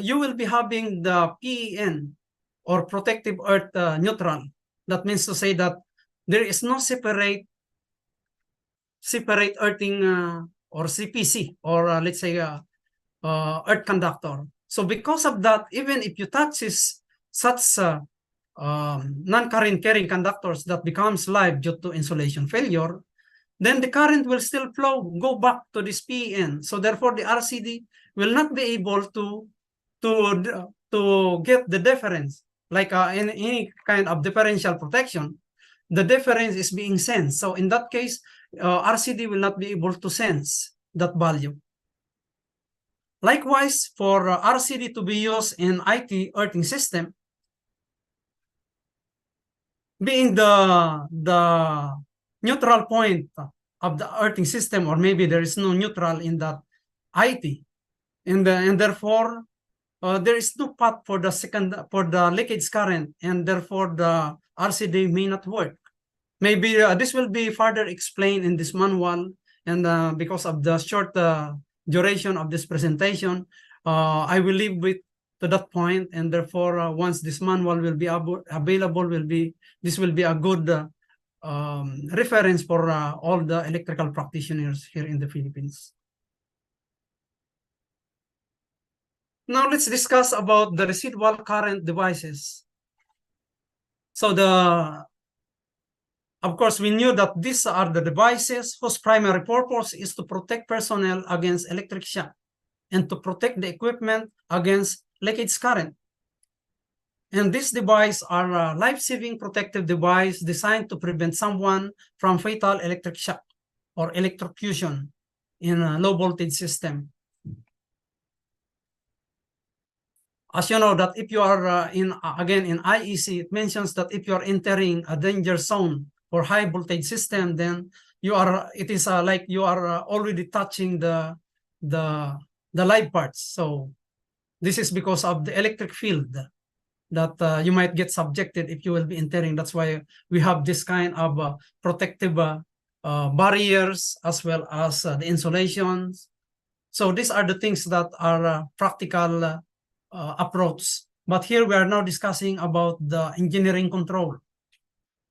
Speaker 1: you will be having the PEN, or protective earth neutral. That means to say that there is no separate earthing or CPC, or let's say earth conductor. So because of that, even if you touch such non-current carrying conductors that becomes live due to insulation failure, then the current will still go back to this PEN. So therefore, the RCD will not be able to get the difference, like in any kind of differential protection. The difference is being sensed. So in that case, RCD will not be able to sense that value. Likewise, for RCD to be used in IT earthing system, being the neutral point of the earthing system, or maybe there is no neutral in that IT, and therefore there is no path for the leakage current, and therefore the RCD may not work. Maybe this will be further explained in this manual, and because of the short duration of this presentation, I will leave it to that point, and therefore once this manual will be available, this will be a good reference for all the electrical practitioners here in the Philippines. Now let's discuss about the residual current devices. So of course, we knew that these are the devices whose primary purpose is to protect personnel against electric shock and to protect the equipment against leakage current. And these devices are a life-saving protective device designed to prevent someone from fatal electric shock or electrocution in a low voltage system. As you know that if you are again in IEC, it mentions that if you are entering a danger zone for high voltage system, then it is like you are already touching the live parts. So this is because of the electric field that you might get subjected if you will be entering. That's why we have this kind of protective barriers as well as the insulations. So these are the things that are practical approach. But here we are now discussing about the engineering control.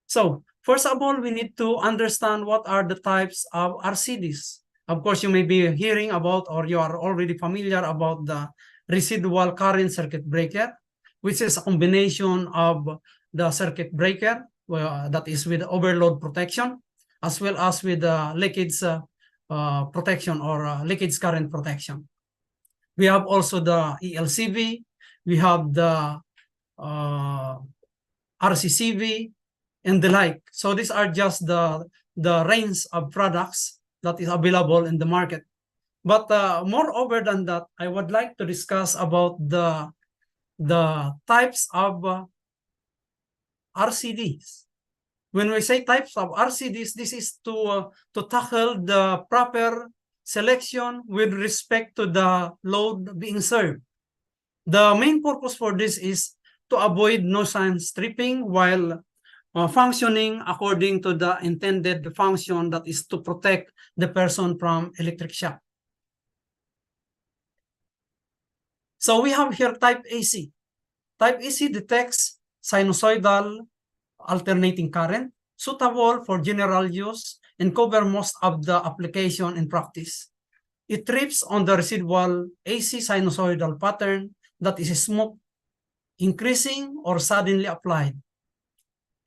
Speaker 1: So first of all, we need to understand what are the types of RCDs. Of course, you may be hearing about, or you are already familiar about the residual current circuit breaker, which is a combination of the circuit breaker that is with overload protection, as well as with leakage protection or leakage current protection. We have also the ELCV, we have the RCCV, and the like. So these are just the range of products that is available in the market. But moreover than that, I would like to discuss about the types of RCDs. When we say types of RCDs, this is to tackle the proper selection with respect to the load being served. The main purpose for this is to avoid nuisance tripping while functioning according to the intended function, that is to protect the person from electric shock. So we have here type AC. Type AC detects sinusoidal alternating current, suitable for general use and cover most of the application in practice. It trips on the residual AC sinusoidal pattern that is smooth, increasing, or suddenly applied.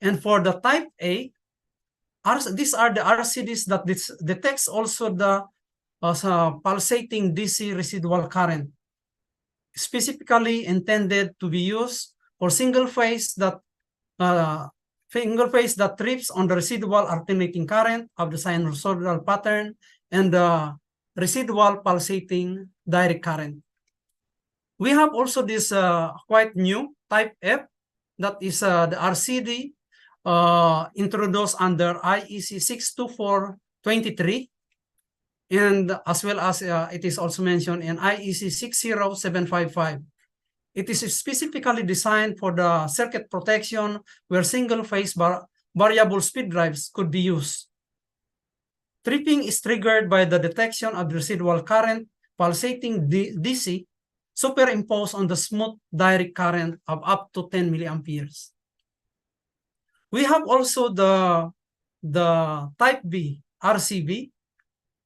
Speaker 1: And for the type A, these are the RCDs that detects also the pulsating DC residual current, specifically intended to be used for single phase that trips on the residual alternating current of the sinusoidal pattern and the residual pulsating direct current. We have also this quite new type F, that is the RCD introduced under IEC 62423, and as well as it is also mentioned in IEC 60755. It is specifically designed for the circuit protection where single-phase variable speed drives could be used. Tripping is triggered by the detection of the residual current pulsating DC superimposed on the smooth direct current of up to 10 milliamperes. We have also the type B RCB,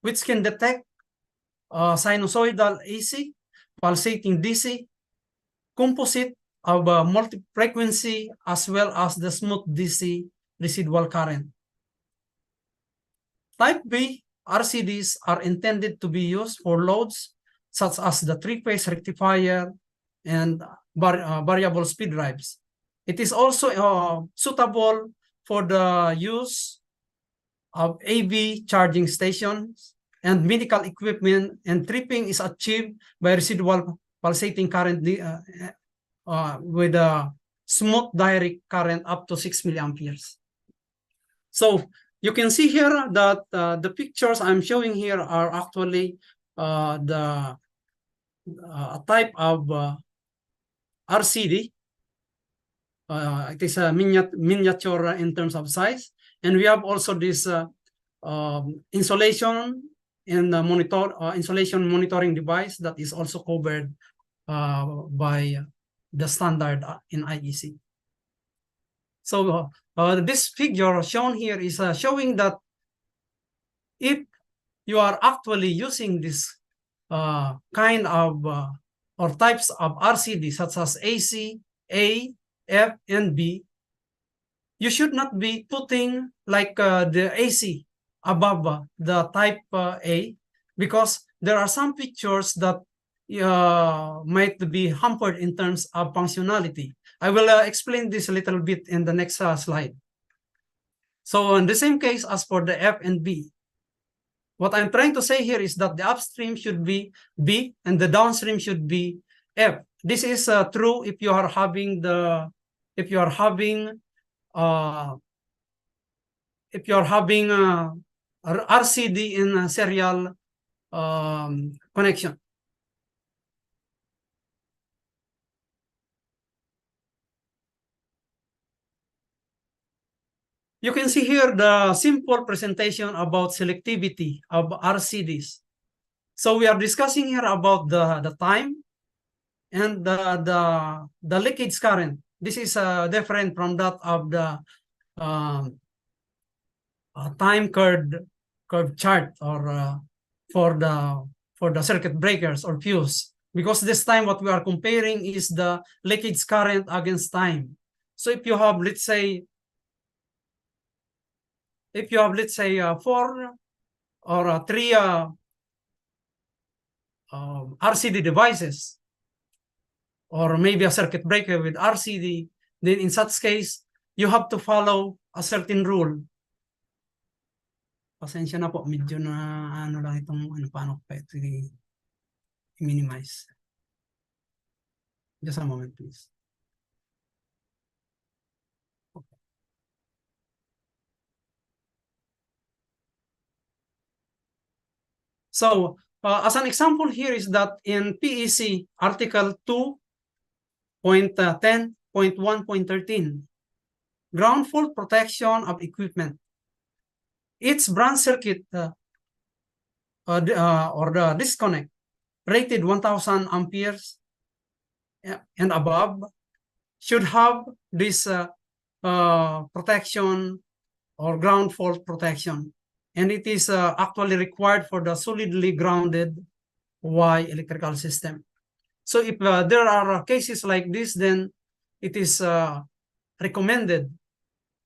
Speaker 1: which can detect sinusoidal AC, pulsating DC, composite of multi-frequency, as well as the smooth DC residual current. Type B RCDs are intended to be used for loads such as the three-phase rectifier and variable speed drives. It is also suitable for the use of AV charging stations and medical equipment, and tripping is achieved by residual pulsating current with a smooth direct current up to 6 milliamperes. So you can see here that the pictures I'm showing here are actually the type of RCD. It is a miniature in terms of size, and we have also this insulation and insulation monitoring device that is also covered by the standard in IEC. So this figure shown here is showing that if you are actually using this kind of or types of RCD such as AC, A, F, and B, you should not be putting like the AC above the type A, because there are some pictures that might be hampered in terms of functionality. I will explain this a little bit in the next slide. So in the same case as for the F and B, what I'm trying to say here is that the upstream should be B and the downstream should be F. This is true if you are having RCD in serial connection. You can see here the simple presentation about selectivity of RCDs. So we are discussing here about the time and the leakage current. This is different from that of the time curve chart or for the circuit breakers or fuse, because this time what we are comparing is the leakage current against time. So if you have, let's say, four or three RCD devices, or maybe a circuit breaker with RCD, then in such case, you have to follow a certain rule. Pasensya na po, medyo na ano lang itong paano pa ito i-minimize. Just a moment, please. Okay. So, as an example here is that in PEC Article 2.10.1.13, ground fault protection of equipment. Its branch circuit or the disconnect rated 1000 amperes and above should have this protection or ground fault protection. And it is actually required for the solidly grounded Y electrical system. So if there are cases like this, then it is recommended,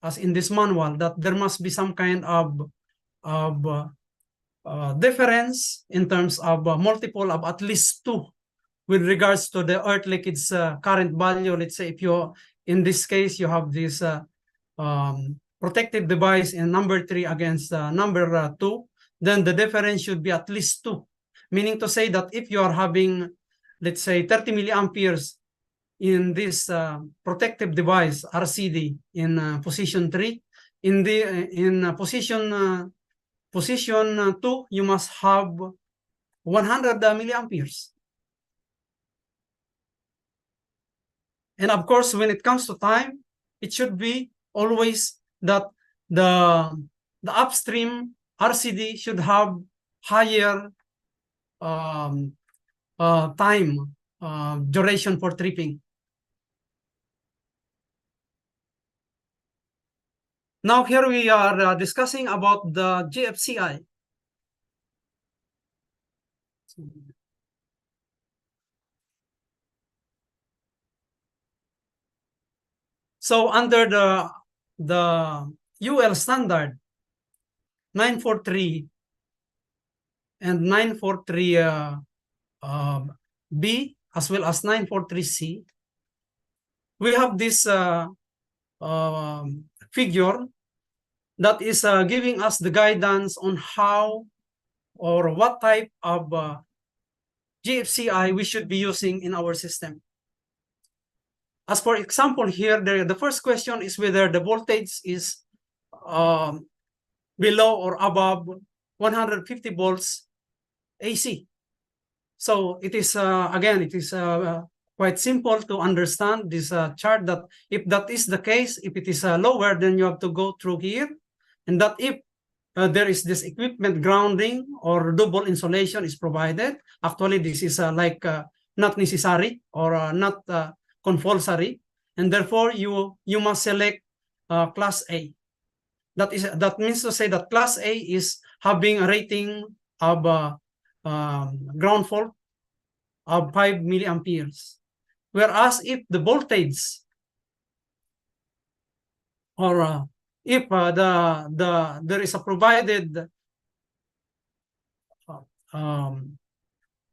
Speaker 1: as in this manual, that there must be some kind of difference in terms of multiple of at least 2 with regards to the earth leakage current value. Let's say if you, in this case, you have this protective device in number 3 against number 2, then the difference should be at least 2. Meaning to say that if you are having, let's say, 30 milliamperes in this protective device RCD in position 3, in position 2, you must have 100 milliamperes. And of course, when it comes to time, it should be always that the upstream RCD should have higher time duration for tripping. Now here we are discussing about the GFCI. So under the UL standard 943 and 943 B as well as 943C, we have this figure that is giving us the guidance on how or what type of GFCI we should be using in our system. As for example here, the first question is whether the voltage is below or above 150 volts AC. So it is, again, it is quite simple to understand this chart, that if that is the case, if it is lower, then you have to go through here. And that if there is this equipment grounding or double insulation is provided, actually this is like not necessary or not compulsory. And therefore you must select class A. That means to say that class A is having a rating of ground fault of 5 milliamperes. Whereas if the voltage or if there is a provided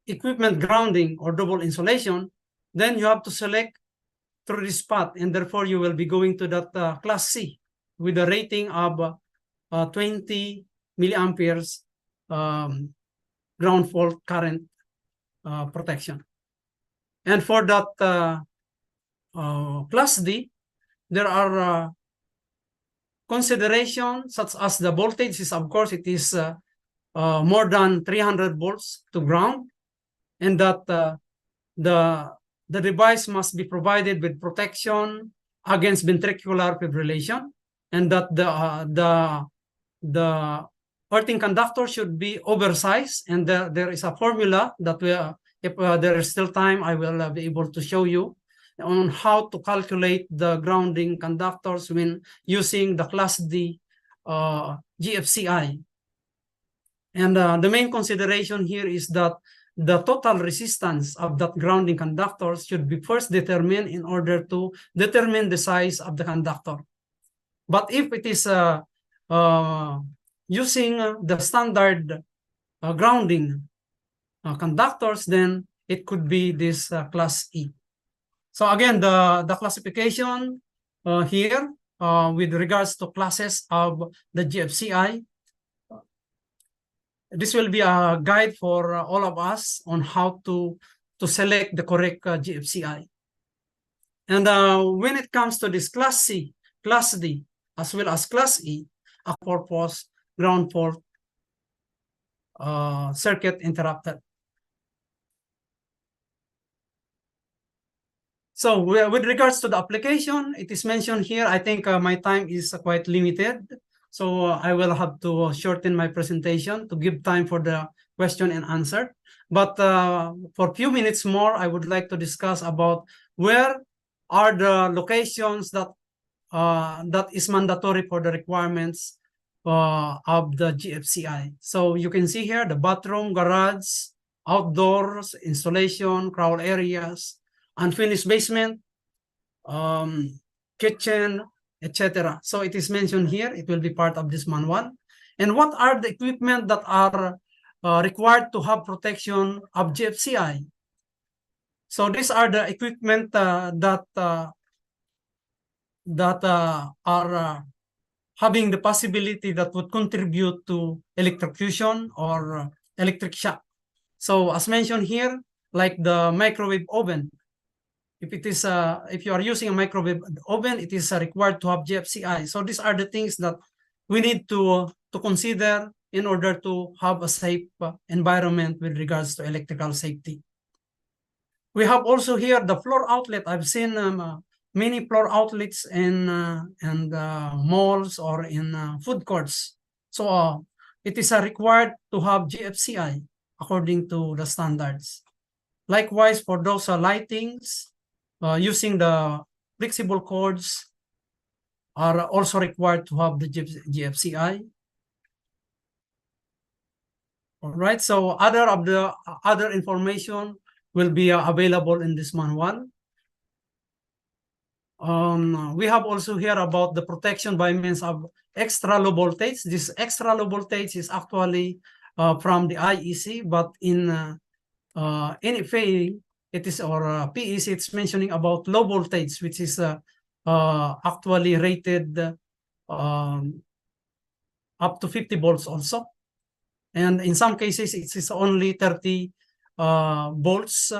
Speaker 1: equipment grounding or double insulation, then you have to select through this path, and therefore you will be going to that class C with a rating of 20 milliamperes ground fault current protection. And for that class D, there are considerations such as the voltage is, of course, it is more than 300 volts to ground, and that the device must be provided with protection against ventricular fibrillation, and that the earthing conductor should be oversized. And there is a formula that if there is still time, I will be able to show you on how to calculate the grounding conductors when using the class D GFCI. And the main consideration here is that the total resistance of that grounding conductor should be first determined in order to determine the size of the conductor. But if it is using the standard grounding conductors, then it could be this class E. So again, the classification here with regards to classes of the GFCI, this will be a guide for all of us on how to select the correct GFCI. And when it comes to this class C, class D, as well as class E, a purpose ground fault circuit interrupted. So with regards to the application, it is mentioned here. I think my time is quite limited, so I will have to shorten my presentation to give time for the question and answer. But for a few minutes more, I would like to discuss about where are the locations that that is mandatory for the requirements of the GFCI. So you can see here the bathroom, garage, outdoors, installation, crawl areas, unfinished basement, kitchen, etc. So it is mentioned here. It will be part of this manual. And what are the equipment that are required to have protection of GFCI? So these are the equipment that are having the possibility that would contribute to electrocution or electric shock. So as mentioned here, like the microwave oven, if it is if you are using a microwave oven, it is required to have GFCI. So these are the things that we need to consider in order to have a safe environment with regards to electrical safety. We have also here the floor outlet. I've seen many floor outlets in malls or in food courts. So it is required to have GFCI according to the standards. Likewise, for those lightings, using the flexible cords are also required to have the GFCI. All right, so other information will be available in this manual. We have also here about the protection by means of extra low voltage. This extra low voltage is actually from the IEC, but in NFA, it is, or PEC, it's mentioning about low voltage, which is actually rated up to 50 volts also. And in some cases, it is only 30 volts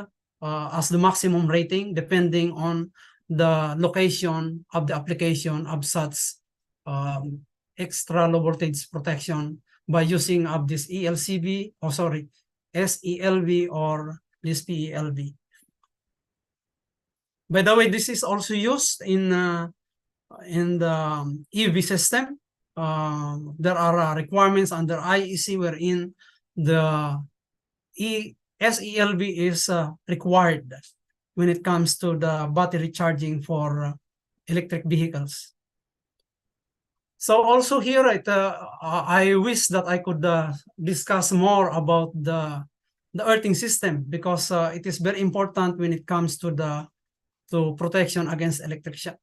Speaker 1: as the maximum rating, depending on the location of the application of such extra low voltage protection by using of this ELCV, or sorry, SELV or this PELV. By the way, this is also used in the EV system. There are requirements under IEC wherein the SELV is required when it comes to the battery charging for electric vehicles. So also here, I wish that I could discuss more about the earthing system, because it is very important when it comes to protection against electric shock.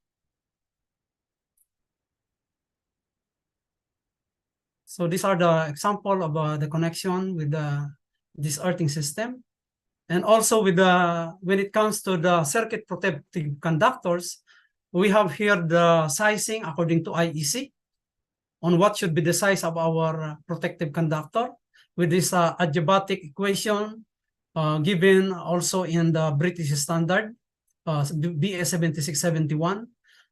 Speaker 1: So these are the example of the connection with this earthing system. And also with when it comes to the circuit protective conductors, we have here the sizing according to IEC on what should be the size of our protective conductor, with this adiabatic equation given also in the British standard, BS 7671,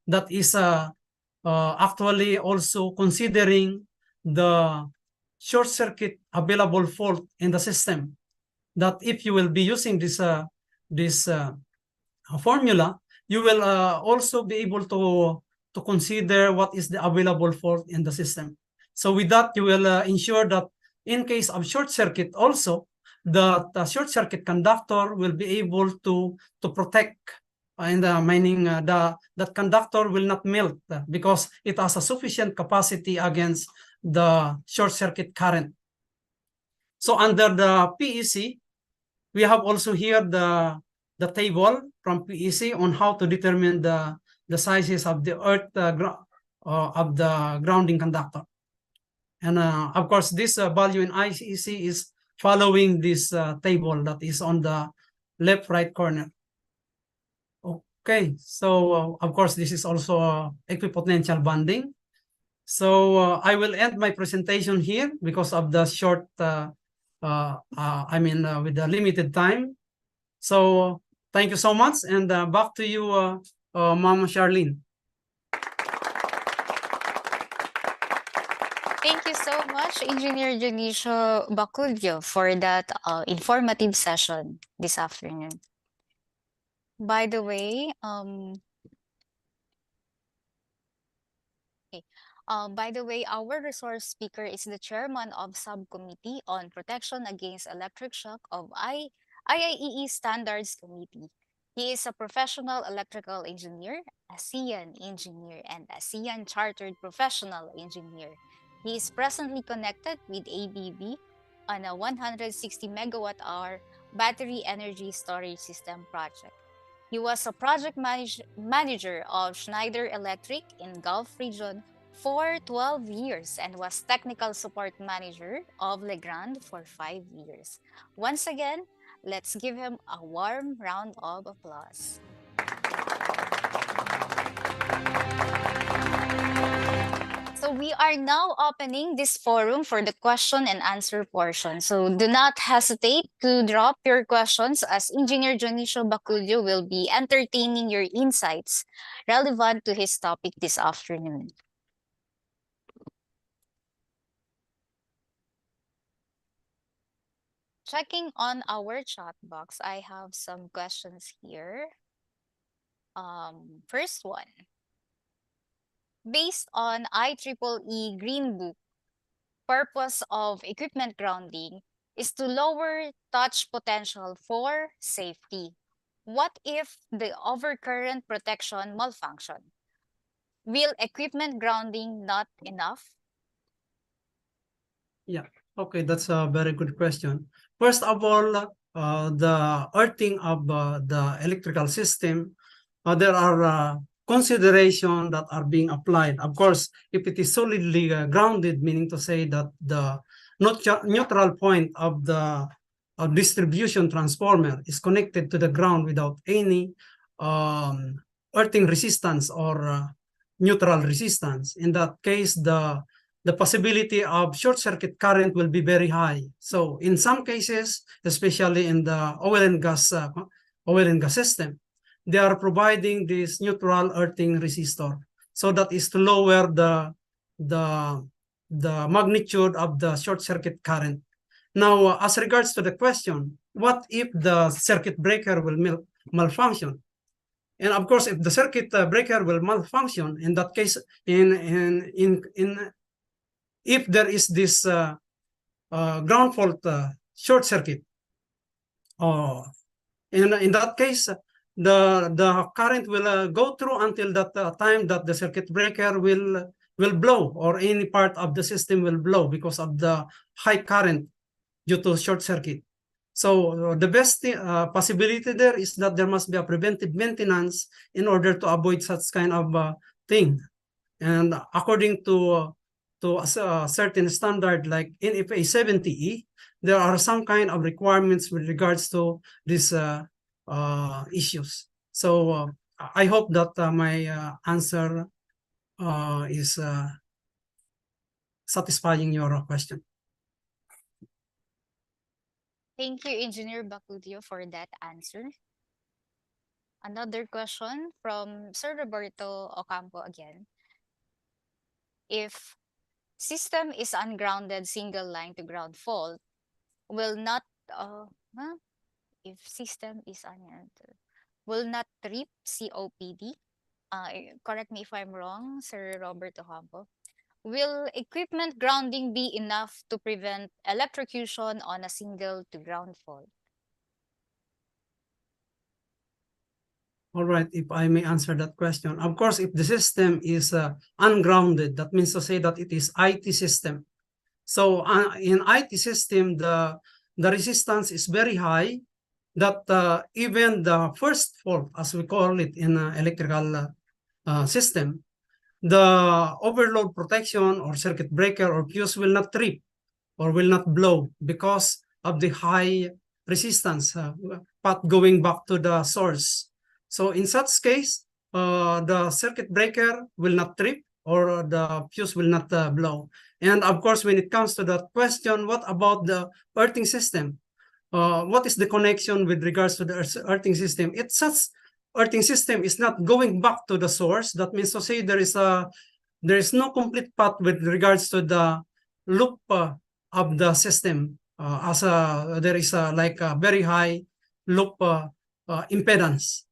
Speaker 1: that is actually also considering the short circuit available fault in the system, that if you will be using this formula, you will also be able to consider what is the available fault in the system. So with that, you will ensure that in case of short circuit also, the short circuit conductor will be able to protect, and meaning that conductor will not melt because it has a sufficient capacity against the short circuit current. So under the PEC, we have also here the table from PEC on how to determine the sizes of the earth of the grounding conductor. And of course, this value in IEC is following this table that is on the left right corner. Okay, so of course, this is also equipotential bonding. So I will end my presentation here because of the short, with the limited time. So thank you so much, and back to you, Mama Charlene.
Speaker 8: Thank you so much, Engineer Dionisio Baculio, for that informative session this afternoon. By the way, our resource speaker is the chairman of Subcommittee on Protection Against Electric Shock of IIEE Standards Committee. He is a professional electrical engineer, ASEAN engineer, and ASEAN Chartered Professional Engineer. He is presently connected with ABB on a 160 megawatt-hour battery energy storage system project. He was a project manager of Schneider Electric in Gulf region for 12 years and was technical support manager of Legrand for 5 years. Once again, let's give him a warm round of applause. So we are now opening this forum for the question and answer portion. So do not hesitate to drop your questions, as Engineer Dionisio Baculio will be entertaining your insights relevant to his topic this afternoon. Checking on our chat box, I have some questions here. First one. Based on IEEE Green Book, purpose of equipment grounding is to lower touch potential for safety. What if the overcurrent protection malfunction? Will equipment grounding not enough?
Speaker 1: Yeah, okay, that's a very good question. First of all, the earthing of the electrical system, there are considerations that are being applied. Of course, if it is solidly grounded, meaning to say that the neutral point of the distribution transformer is connected to the ground without any earthing resistance or neutral resistance. In that case, the possibility of short circuit current will be very high. So in some cases, especially in the oil and gas system, they are providing this neutral earthing resistor. So that is to lower the magnitude of the short circuit current. Now, as regards to the question, what if the circuit breaker will malfunction? And of course, if the circuit breaker will malfunction, in that case, if there is this ground fault short circuit, in that case, the current will go through until that time that the circuit breaker will will blow, or any part of the system will blow because of the high current due to short circuit. So the best possibility there is that there must be a preventive maintenance in order to avoid such kind of thing. And according to a certain standard like NFA 70E, there are some kind of requirements with regards to these issues. So I hope that my answer is satisfying your question.
Speaker 8: Thank you, Engineer Bacudio, for that answer. Another question from Sir Roberto Ocampo again. If system is ungrounded single line to ground fault, will not if system is ungrounded, will not trip COPD? Correct me if I'm wrong, Sir Roberto Ocampo. Will equipment grounding be enough to prevent electrocution on a single to ground fault?
Speaker 1: All right, if I may answer that question. Of course, if the system is ungrounded, that means to say that it is IT system. So in IT system, the resistance is very high, that even the first fault, as we call it in electrical system, the overload protection or circuit breaker or fuse will not trip or will not blow because of the high resistance path going back to the source. So in such case, the circuit breaker will not trip or the fuse will not blow. And of course, when it comes to that question, what about the earthing system? What is the connection with regards to the earthing system? It's such earthing system is not going back to the source. That means to say there is no complete path with regards to the loop of the system, there is like a very high loop impedance.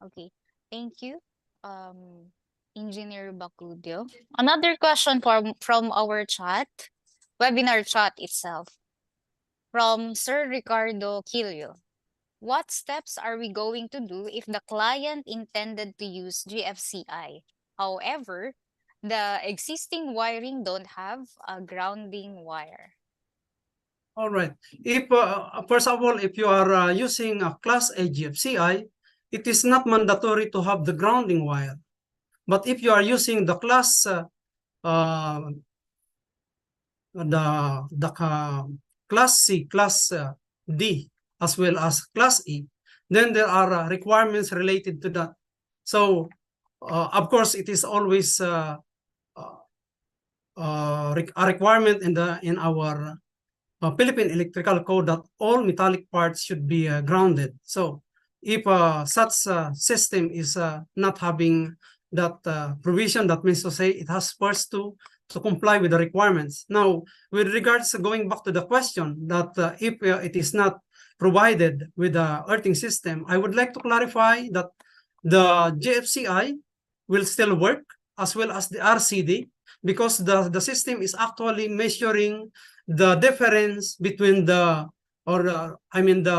Speaker 8: Okay, thank you, Engineer Bacudio. Another question from our chat, webinar chat itself, from Sir Ricardo Quilio. What steps are we going to do if the client intended to use GFCI? However, the existing wiring don't have a grounding wire.
Speaker 1: All right. If first of all, if you are using a Class A GFCI, it is not mandatory to have the grounding wire. But if you are using the Class Class C, Class D, as well as Class E, then there are requirements related to that. So, of course, it is always a requirement in our Philippine Electrical Code that all metallic parts should be grounded. So, if such system is not having that provision, that means to say it has first to comply with the requirements. Now, with regards to going back to the question that if it is not provided with the earthing system, I would like to clarify that the GFCI will still work as well as the RCD, because the system is actually measuring the difference between the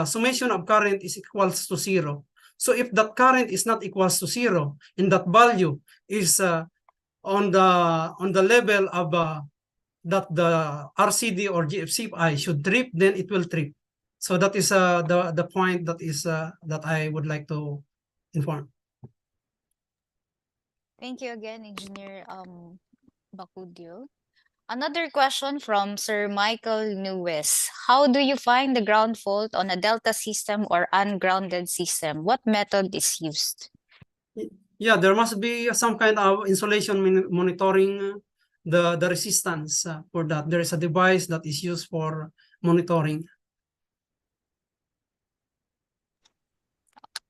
Speaker 1: summation of current is equals to 0. So if that current is not equals to 0 and that value is on the level of that the RCD or GFCI should trip, then it will trip. So that is the point that is that I would like to inform.
Speaker 8: Thank you again, Engineer Bacudio. Another question from Sir Michael Nuez. How do you find the ground fault on a delta system or ungrounded system? What method is used?
Speaker 1: Yeah, there must be some kind of insulation monitoring the resistance for that. There is a device that is used for monitoring.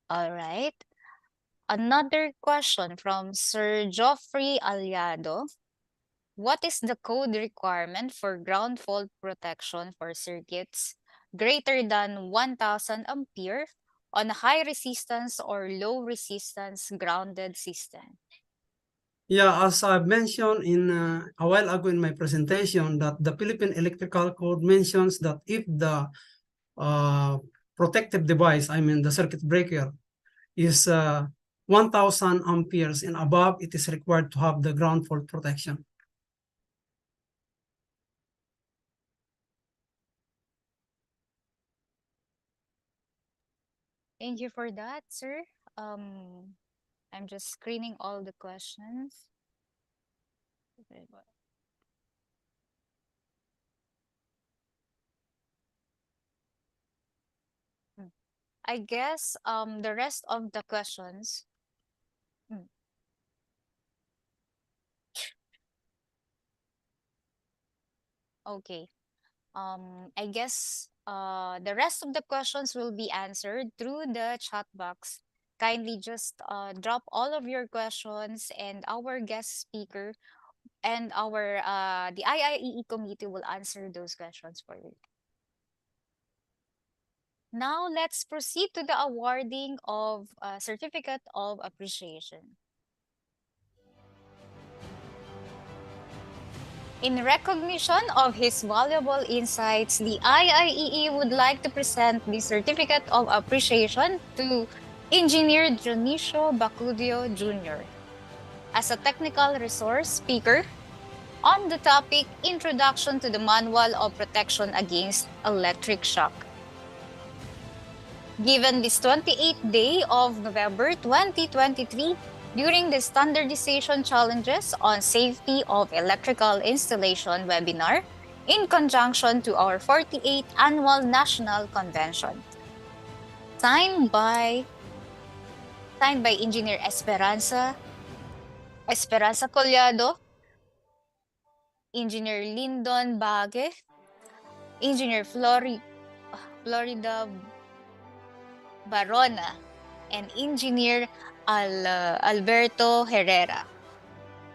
Speaker 8: All right. Another question from Sir Geoffrey Aliado. What is the code requirement for ground fault protection for circuits greater than 1000 ampere on a high resistance or low resistance grounded system?
Speaker 1: Yeah, as I've mentioned in a while ago in my presentation, that the Philippine Electrical Code mentions that if the protective device, the circuit breaker, is 1,000 amperes and above, it is required to have the ground fault protection.
Speaker 8: Thank you for that, sir. I'm just screening all the questions. I guess the rest of the questions. Okay. I guess the rest of the questions will be answered through the chat box. Kindly just drop all of your questions, and our guest speaker and our the IIEE committee will answer those questions for you. Now let's proceed to the awarding of a certificate of appreciation. In recognition of his valuable insights, the IIEE would like to present the Certificate of Appreciation to Engineer Dionisio Bacudio Jr. as a technical resource speaker on the topic Introduction to the Manual of Protection Against Electric Shock. Given this 28th day of November 2023, during the Standardization Challenges on Safety of Electrical Installation webinar in conjunction to our 48th Annual National Convention. Signed by Engineer Esperanza Collado, Engineer Lyndon Bague, Engineer Florida Barona, and Engineer Alberto Herrera.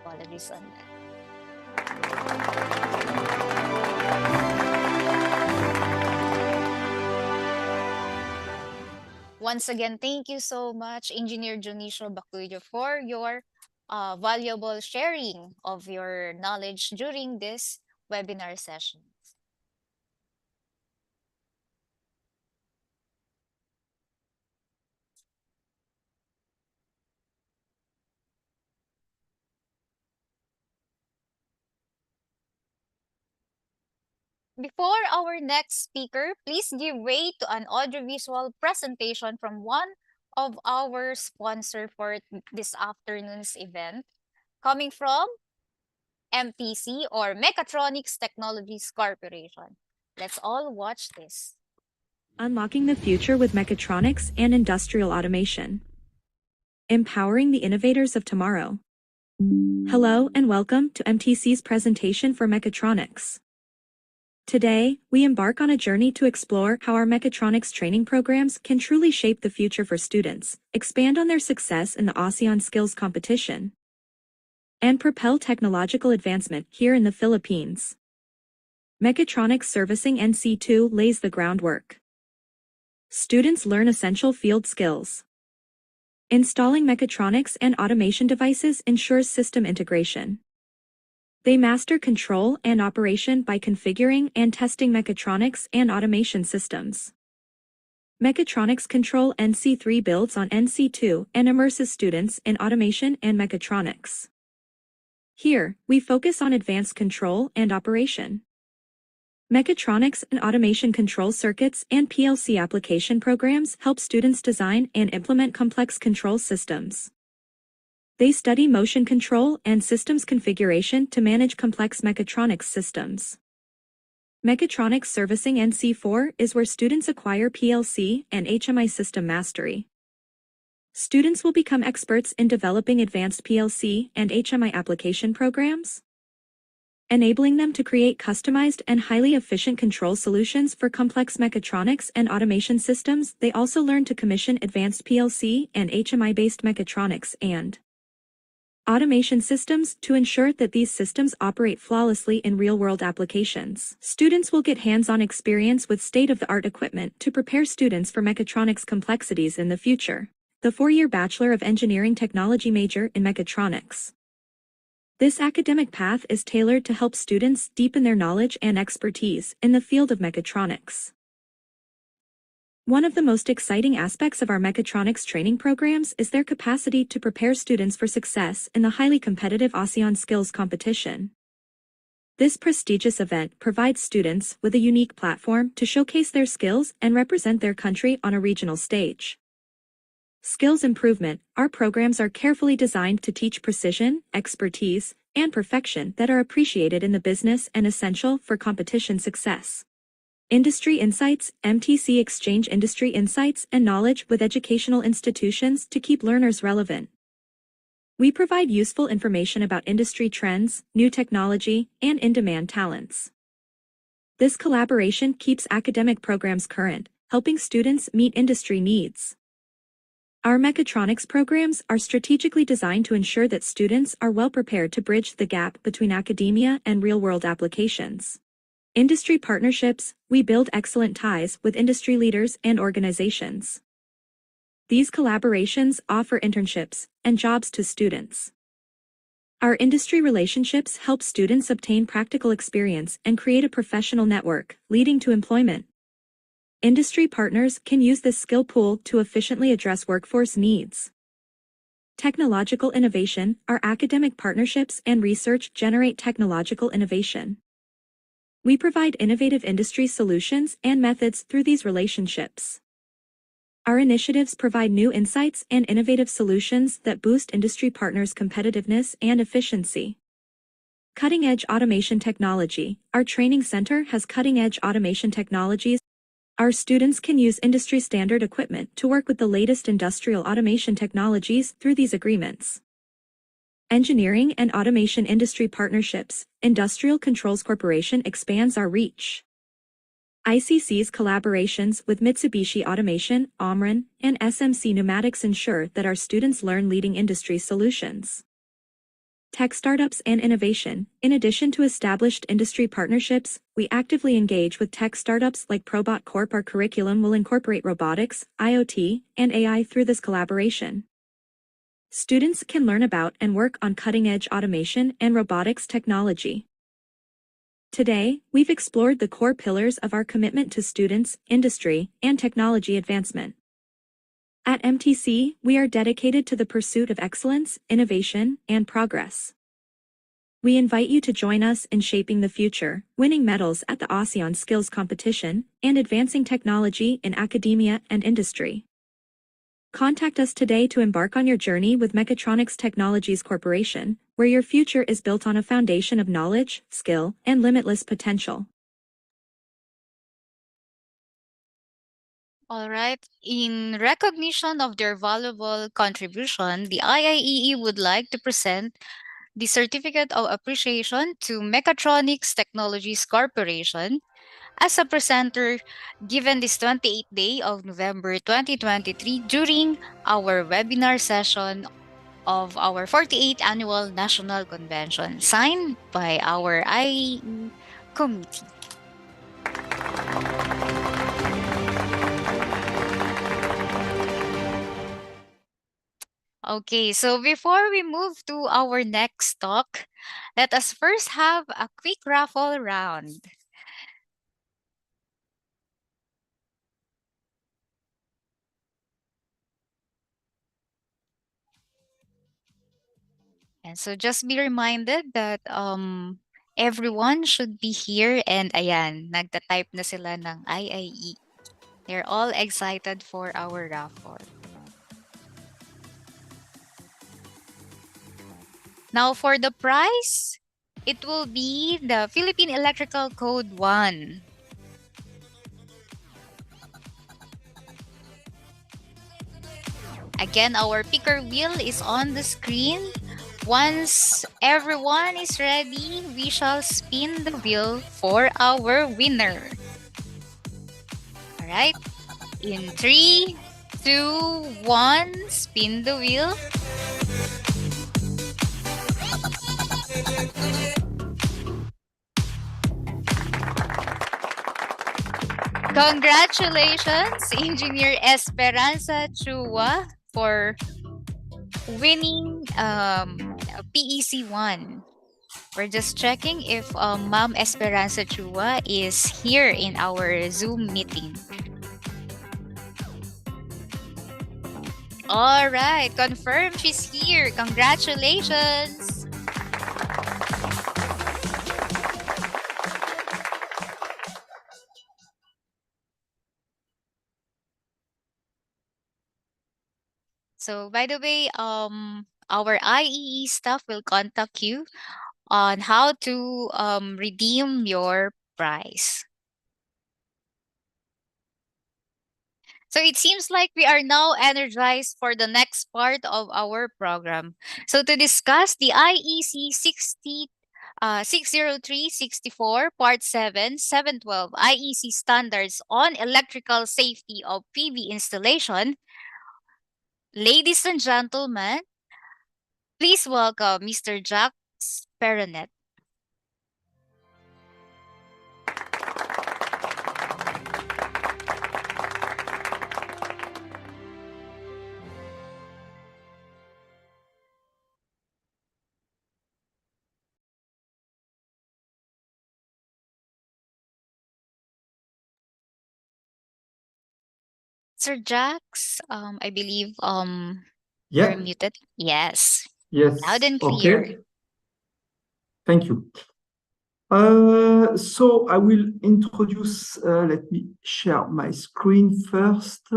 Speaker 8: Apologies on that. Once again, thank you so much, Engineer Dionisio Bacudio, for your valuable sharing of your knowledge during this webinar session. Before our next speaker, please give way to an audiovisual presentation from one of our sponsors for this afternoon's event, coming from MTC, or Mechatronics Technologies Corporation. Let's all watch this.
Speaker 17: Unlocking the future with mechatronics and industrial automation. Empowering the innovators of tomorrow. Hello and welcome to MTC's presentation for mechatronics. Today, we embark on a journey to explore how our mechatronics training programs can truly shape the future for students, expand on their success in the ASEAN Skills Competition, and propel technological advancement here in the Philippines. Mechatronics Servicing NC2 lays the groundwork. Students learn essential field skills. Installing mechatronics and automation devices ensures system integration. They master control and operation by configuring and testing mechatronics and automation systems. Mechatronics Control NC3 builds on NC2 and immerses students in automation and mechatronics. Here, we focus on advanced control and operation. Mechatronics and automation control circuits and PLC application programs help students design and implement complex control systems. They study motion control and systems configuration to manage complex mechatronics systems. Mechatronics Servicing NC4 is where students acquire PLC and HMI system mastery. Students will become experts in developing advanced PLC and HMI application programs, enabling them to create customized and highly efficient control solutions for complex mechatronics and automation systems. They also learn to commission advanced PLC and HMI-based mechatronics and automation systems to ensure that these systems operate flawlessly in real-world applications. Students will get hands-on experience with state-of-the-art equipment to prepare students for mechatronics complexities in the future. The 4-year Bachelor of Engineering Technology major in mechatronics. This academic path is tailored to help students deepen their knowledge and expertise in the field of mechatronics. One of the most exciting aspects of our mechatronics training programs is their capacity to prepare students for success in the highly competitive ASEAN Skills Competition. This prestigious event provides students with a unique platform to showcase their skills and represent their country on a regional stage. Skills improvement, our programs are carefully designed to teach precision, expertise, and perfection that are appreciated in the business and essential for competition success. Industry Insights, MTC exchange industry insights and knowledge with educational institutions to keep learners relevant. We provide useful information about industry trends, new technology, and in-demand talents. This collaboration keeps academic programs current, helping students meet industry needs. Our mechatronics programs are strategically designed to ensure that students are well prepared to bridge the gap between academia and real-world applications. Industry partnerships, we build excellent ties with industry leaders and organizations. These collaborations offer internships and jobs to students. Our industry relationships help students obtain practical experience and create a professional network, leading to employment. Industry partners can use this skill pool to efficiently address workforce needs. Technological innovation, our academic partnerships and research generate technological innovation. We provide innovative industry solutions and methods through these relationships. Our initiatives provide new insights and innovative solutions that boost industry partners' competitiveness and efficiency. Cutting-edge automation technology, our training center has cutting-edge automation technologies. Our students can use industry-standard equipment to work with the latest industrial automation technologies through these agreements. Engineering and automation industry partnerships, Industrial Controls Corporation expands our reach. ICC's collaborations with Mitsubishi Automation, Omron, and SMC Pneumatics ensure that our students learn leading industry solutions. Tech startups and innovation. In addition to established industry partnerships, we actively engage with tech startups like Probot Corp. Our curriculum will incorporate robotics, IoT, and AI through this collaboration. Students can learn about and work on cutting-edge automation and robotics technology. Today, we've explored the core pillars of our commitment to students, industry, and technology advancement. At MTC, we are dedicated to the pursuit of excellence, innovation, and progress. We invite you to join us in shaping the future, winning medals at the ASEAN Skills Competition, and advancing technology in academia and industry. Contact us today to embark on your journey with Mechatronics Technologies Corporation, where your future is built on a foundation of knowledge, skill, and limitless potential.
Speaker 8: All right. In recognition of their valuable contribution, the IIEE would like to present the Certificate of Appreciation to Mechatronics Technologies Corporation as a presenter given this 28th day of November 2023 during our webinar session of our 48th Annual National Convention, signed by our IIE committee. Okay, so before we move to our next talk, let us first have a quick raffle round. And so just be reminded that everyone should be here, and ayan, nagta-type na sila ng IIE. They're all excited for our raffle. Now for the prize, it will be the Philippine Electrical Code 1. Again, our picker wheel is on the screen. Once everyone is ready, we shall spin the wheel for our winner. All right. In 3, 2, 1, spin the wheel. Congratulations, Engineer Esperanza Chua, for winning PEC 1. We're just checking if Ma'am Esperanza Chua is here in our Zoom meeting. All right, confirmed she's here. Congratulations. So by the way, our IEE staff will contact you on how to redeem your prize. So it seems like we are now energized for the next part of our program. So to discuss the IEC 603-64 Part 7, 712 IEC Standards on Electrical Safety of PV Installation, ladies and gentlemen, please welcome Mr. Jacques Peronet. Sir Jax, I believe you're
Speaker 3: Yeah.
Speaker 8: muted. Yes.
Speaker 3: Yes.
Speaker 8: Loud and
Speaker 3: Okay.
Speaker 8: clear.
Speaker 3: Thank you. So I will introduce, let me share my screen first.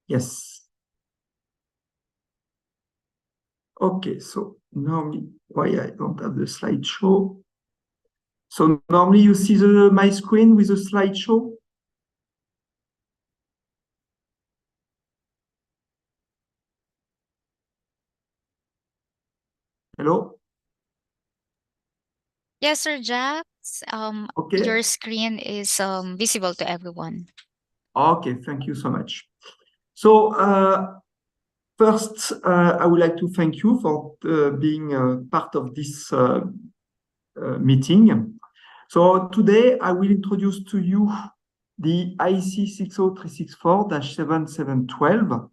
Speaker 3: Yes. Okay, so normally, why I don't have the slideshow? So normally you see my screen with the slideshow? Hello?
Speaker 8: Yes, Sir Jax.
Speaker 3: Okay.
Speaker 8: Your screen is visible to everyone.
Speaker 3: Okay, thank you so much. So first, I would like to thank you for being part of this meeting. So today I will introduce to you the IEC 60364-7712,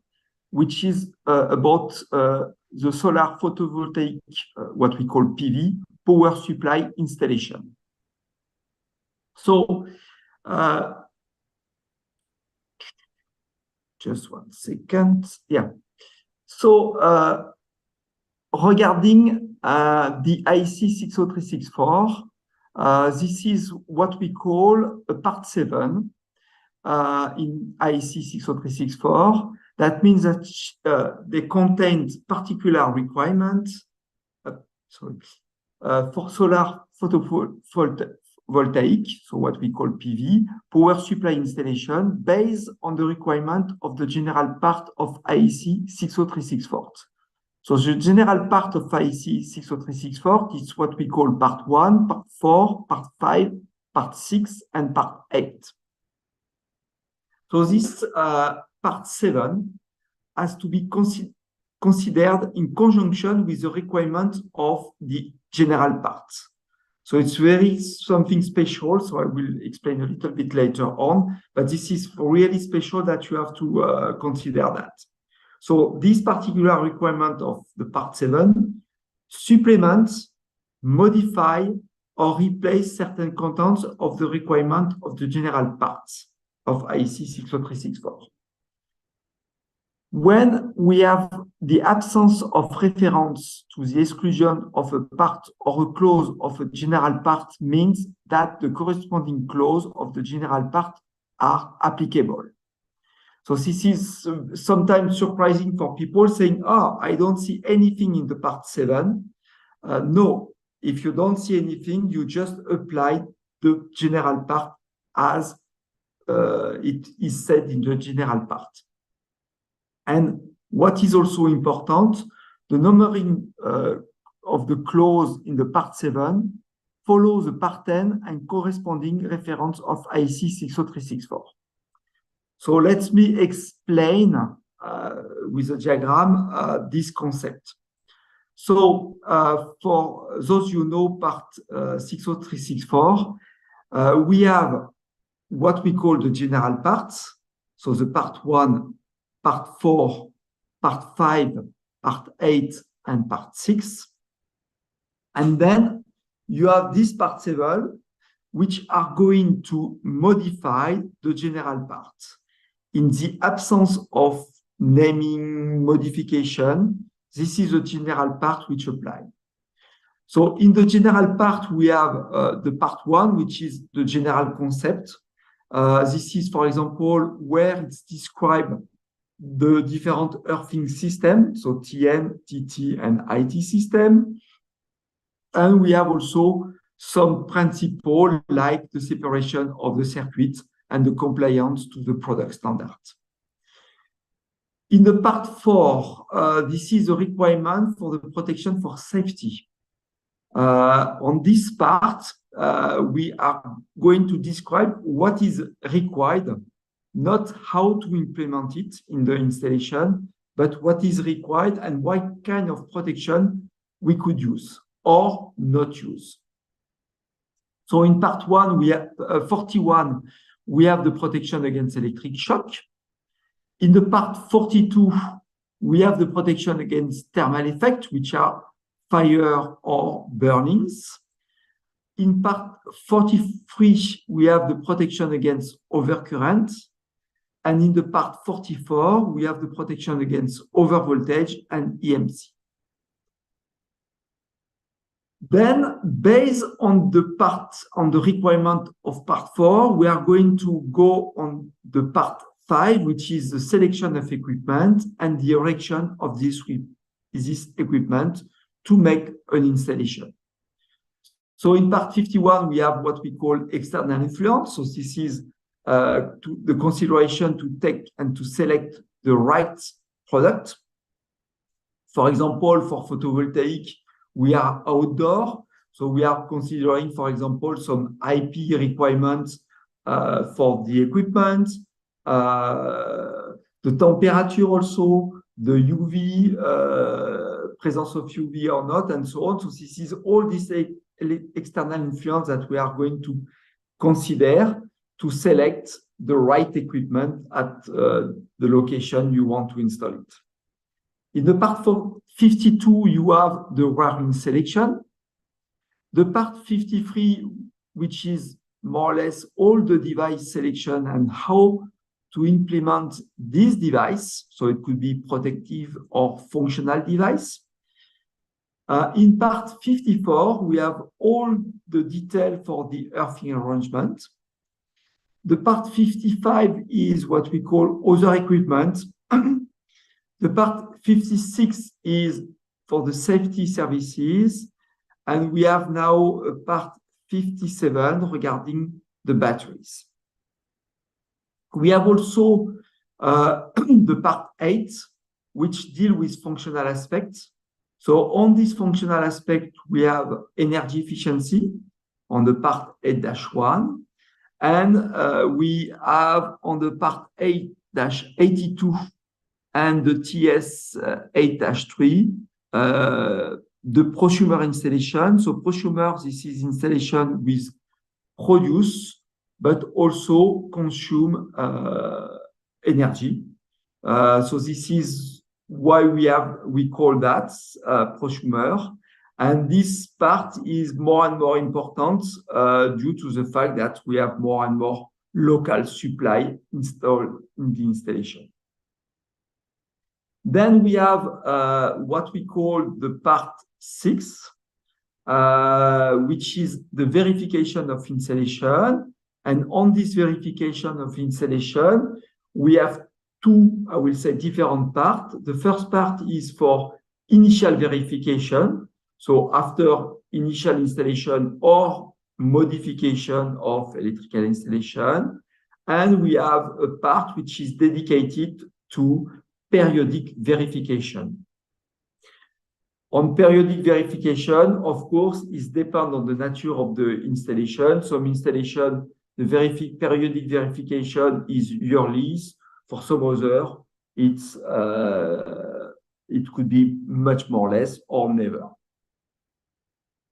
Speaker 3: which is about the solar photovoltaic, what we call PV, power supply installation. So just 1 second. Yeah. So regarding the IEC 60364, this is what we call a Part 7 in IEC 60364. That means that they contain particular requirements for solar photovoltaic, so what we call PV, power supply installation based on the requirement of the general part of IEC 60364. So the general part of IEC 60364 is what we call Part 1, Part 4, Part 5, Part 6, and Part 8. So this Part 7 has to be considered in conjunction with the requirement of the general part. So it's very something special, so I will explain a little bit later on, but this is really special that you have to consider that. So this particular requirement of the Part 7 supplements, modify, or replace certain contents of the requirement of the general parts of IEC 60364. When we have the absence of reference to the exclusion of a part or a clause of a general part means that the corresponding clause of the general part are applicable. So this is sometimes surprising for people saying, oh, I don't see anything in the Part 7. No, if you don't see anything, you just apply the general part as it is said in the general part. And what is also important, the numbering of the clause in the Part 7 follows the Part 10 and corresponding reference of IEC 60364. So let me explain with a diagram this concept. So for those you know Part 60364, we have what we call the general parts. So the Part 1, Part 4, Part 5, Part 8, and Part 6. And then you have this part 7, which are going to modify the general part. In the absence of naming modification, this is the general part which apply. So in the general part, we have the part 1, which is the general concept. This is, for example, where it's described the different earthing systems, so TN, TT, and IT system. And we have also some principle like the separation of the circuit and the compliance to the product standard. In the part 4, this is a requirement for the protection for safety. On this part, we are going to describe what is required, not how to implement it in the installation, but what is required and what kind of protection we could use or not use. So in part 1, we have 41, we have the protection against electric shock. In the part 42, we have the protection against thermal effect, which are fire or burnings. In part 43, we have the protection against overcurrent. And in the part 44, we have the protection against overvoltage and EMC. Then, based on the requirement of part 4, we are going to go on the part 5, which is the selection of equipment and the erection of this equipment to make an installation. So in part 51, we have what we call external influence. So this is the consideration to take and to select the right product. For example, for photovoltaic, we are outdoor. So we are considering, for example, some IP requirements for the equipment, the temperature also, the UV, presence of UV or not, and so on. So this is all this external influence that we are going to consider to select the right equipment at the location you want to install it. In the part 52, you have the wiring selection. The part 53, which is more or less all the device selection and how to implement this device. So it could be protective or functional device. In part 54, we have all the detail for the earthing arrangement. The part 55 is what we call other equipment. The part 56 is for the safety services. And we have now a part 57 regarding the batteries. We have also the part 8, which deal with functional aspects. So on this functional aspect, we have energy efficiency on the part 8-1. And we have on the part 8-82 and the TS 8-3, the prosumer installation. So prosumer, this is installation with produce, but also consume energy. So this is why we call that prosumer. And this part is more and more important due to the fact that we have more and more local supply installed in the installation. Then we have what we call the part 6, which is the verification of installation. And on this verification of installation, we have two, I will say, different parts. The first part is for initial verification. So after initial installation or modification of electrical installation. And we have a part which is dedicated to periodic verification. On periodic verification, of course, is depend on the nature of the installation. Some installation, the periodic verification is yearly. For some other, it could be much more or less or never.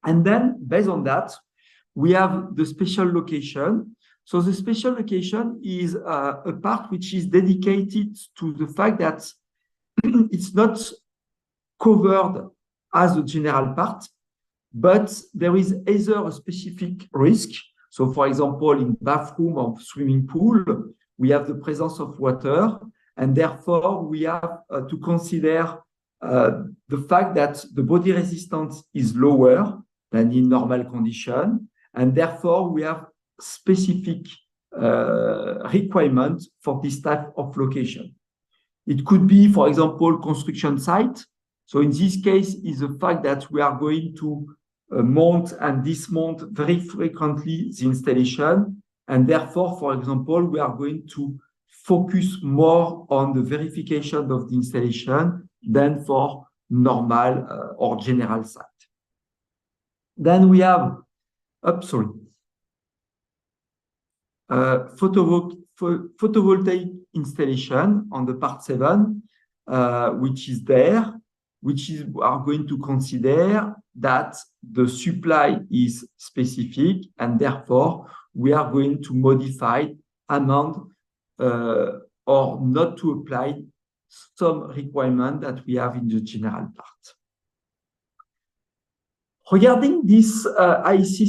Speaker 3: And then, based on that, we have the special location. So the special location is a part which is dedicated to the fact that it's not covered as a general part, but there is either a specific risk. So, for example, in bathroom or swimming pool, we have the presence of water, and therefore we have to consider the fact that the body resistance is lower than in normal condition, and therefore we have specific requirements for this type of location. It could be, for example, construction site. So in this case, is the fact that we are going to mount and dismount very frequently the installation, and therefore, for example, we are going to focus more on the verification of the installation than for normal or general site. Then we have, photovoltaic installation on the part 7, which is there, which is are going to consider that the supply is specific, and therefore we are going to modify, amend, or not to apply some requirement that we have in the general part. Regarding this IEC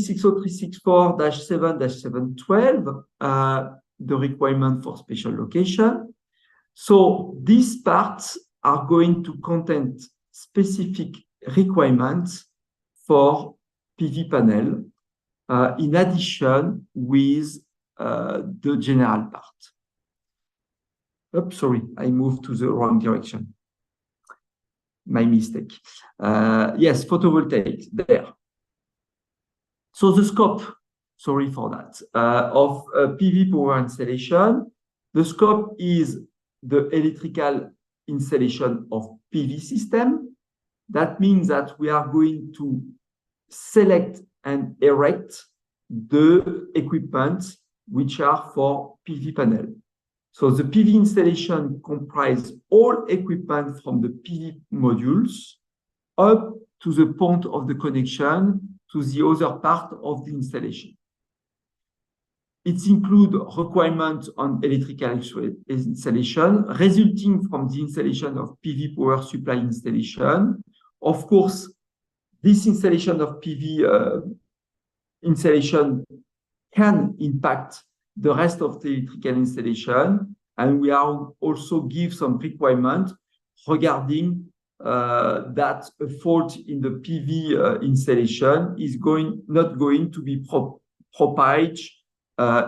Speaker 3: 60364-7-712, the requirement for special location. So these parts are going to contain specific requirements for PV panel, in addition with the general part. Oops, sorry, I moved to the wrong direction. My mistake. Yes, photovoltaic there. So the scope, sorry for that, of PV power installation, the scope is the electrical installation of PV system. That means that we are going to select and erect the equipment which are for PV panel. So the PV installation comprises all equipment from the PV modules up to the point of the connection to the other part of the installation. It includes requirements on electrical installation resulting from the installation of PV power supply installation. Of course, this installation of PV installation can impact the rest of the electrical installation, and we are also give some requirements regarding that a fault in the PV installation is not going to be propagated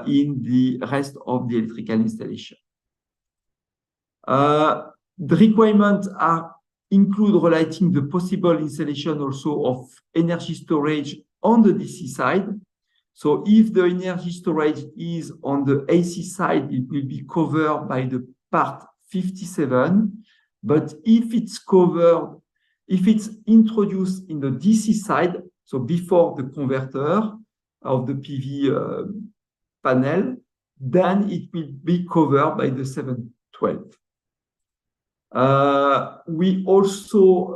Speaker 3: in the rest of the electrical installation. The requirements include relating the possible installation also of energy storage on the DC side. So if the energy storage is on the AC side, it will be covered by the part 57. But if it's introduced in the DC side, so before the converter of the PV panel, then it will be covered by the 712. We also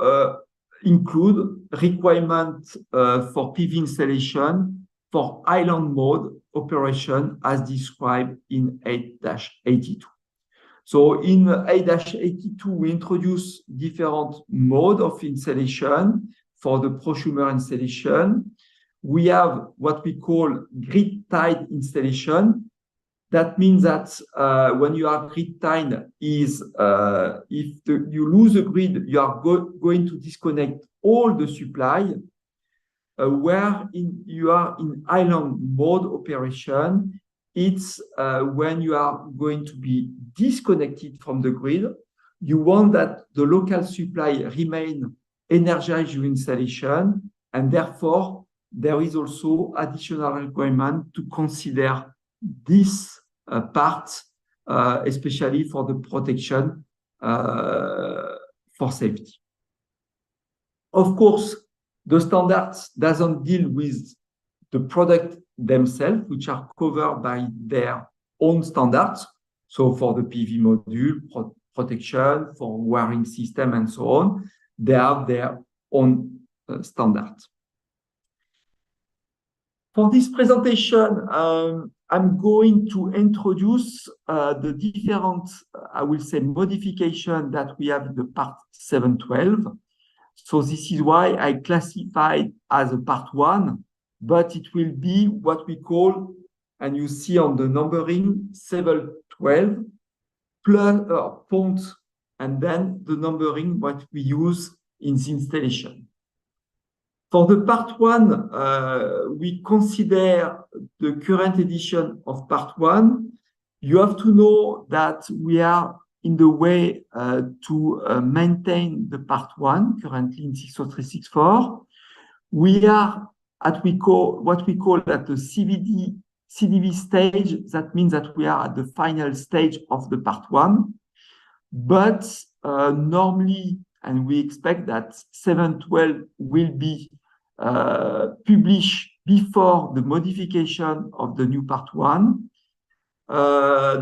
Speaker 3: include requirements for PV installation for island mode operation as described in 8-82. So in 8-82, we introduce different modes of installation for the prosumer installation. We have what we call grid-tied installation. That means that when you are grid-tied, if you lose the grid, you are going to disconnect all the supply. Where you are in island mode operation, it's when you are going to be disconnected from the grid. You want that the local supply remain energized during installation, and therefore there is also additional requirement to consider this part, especially for the protection for safety. Of course, the standards doesn't deal with the product themselves, which are covered by their own standards. So for the PV module, protection, for wiring system, and so on, they have their own standards. For this presentation, I'm going to introduce the different, I will say, modification that we have in the part 712. So this is why I classified as a part 1, but it will be what we call, and you see on the numbering, 712 plus point, and then the numbering what we use in the installation. For the part 1, we consider the current edition of part 1. You have to know that we are in the way to maintain the part 1 currently in 60364. We are at what we call at the CDV stage. That means that we are at the final stage of the part 1. But normally, and we expect that 712 will be published before the modification of the new part 1.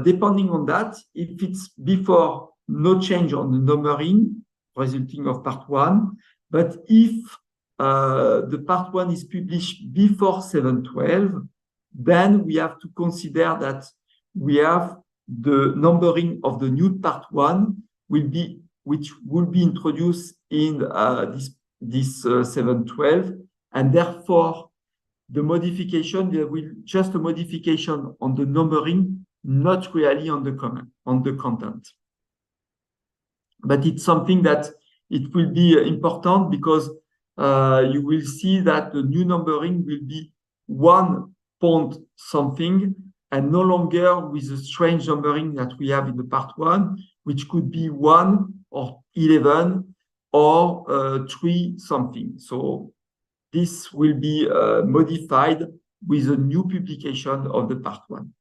Speaker 3: Depending on that, if it's before, no change on the numbering resulting of part 1. But if the part 1 is published before 712, then we have to consider that we have the numbering of the new part 1 which will be introduced in this 712, and therefore the modification, there will just a modification on the numbering, not really on the content. But it's something that it will be important because you will see that the new numbering will be 1 point something, and no longer with the strange numbering that we have in the part 1, which could be 1 or 11 or 3 something. So this will be modified with a new publication of the part 1.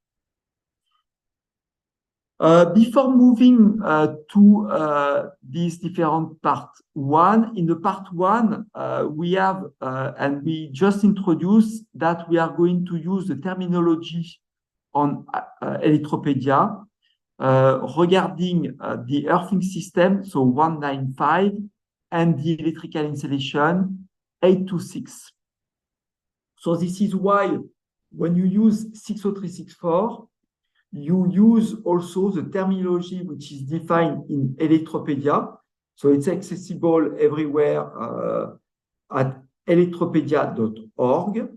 Speaker 3: Before moving to these different part 1, in the part 1, we have, and we just introduced that we are going to use the terminology on Electropedia regarding the earthing system, so 195, and the electrical installation 826. So this is why when you use 60364, you use also the terminology which is defined in Electropedia. So it's accessible everywhere at electropedia.org.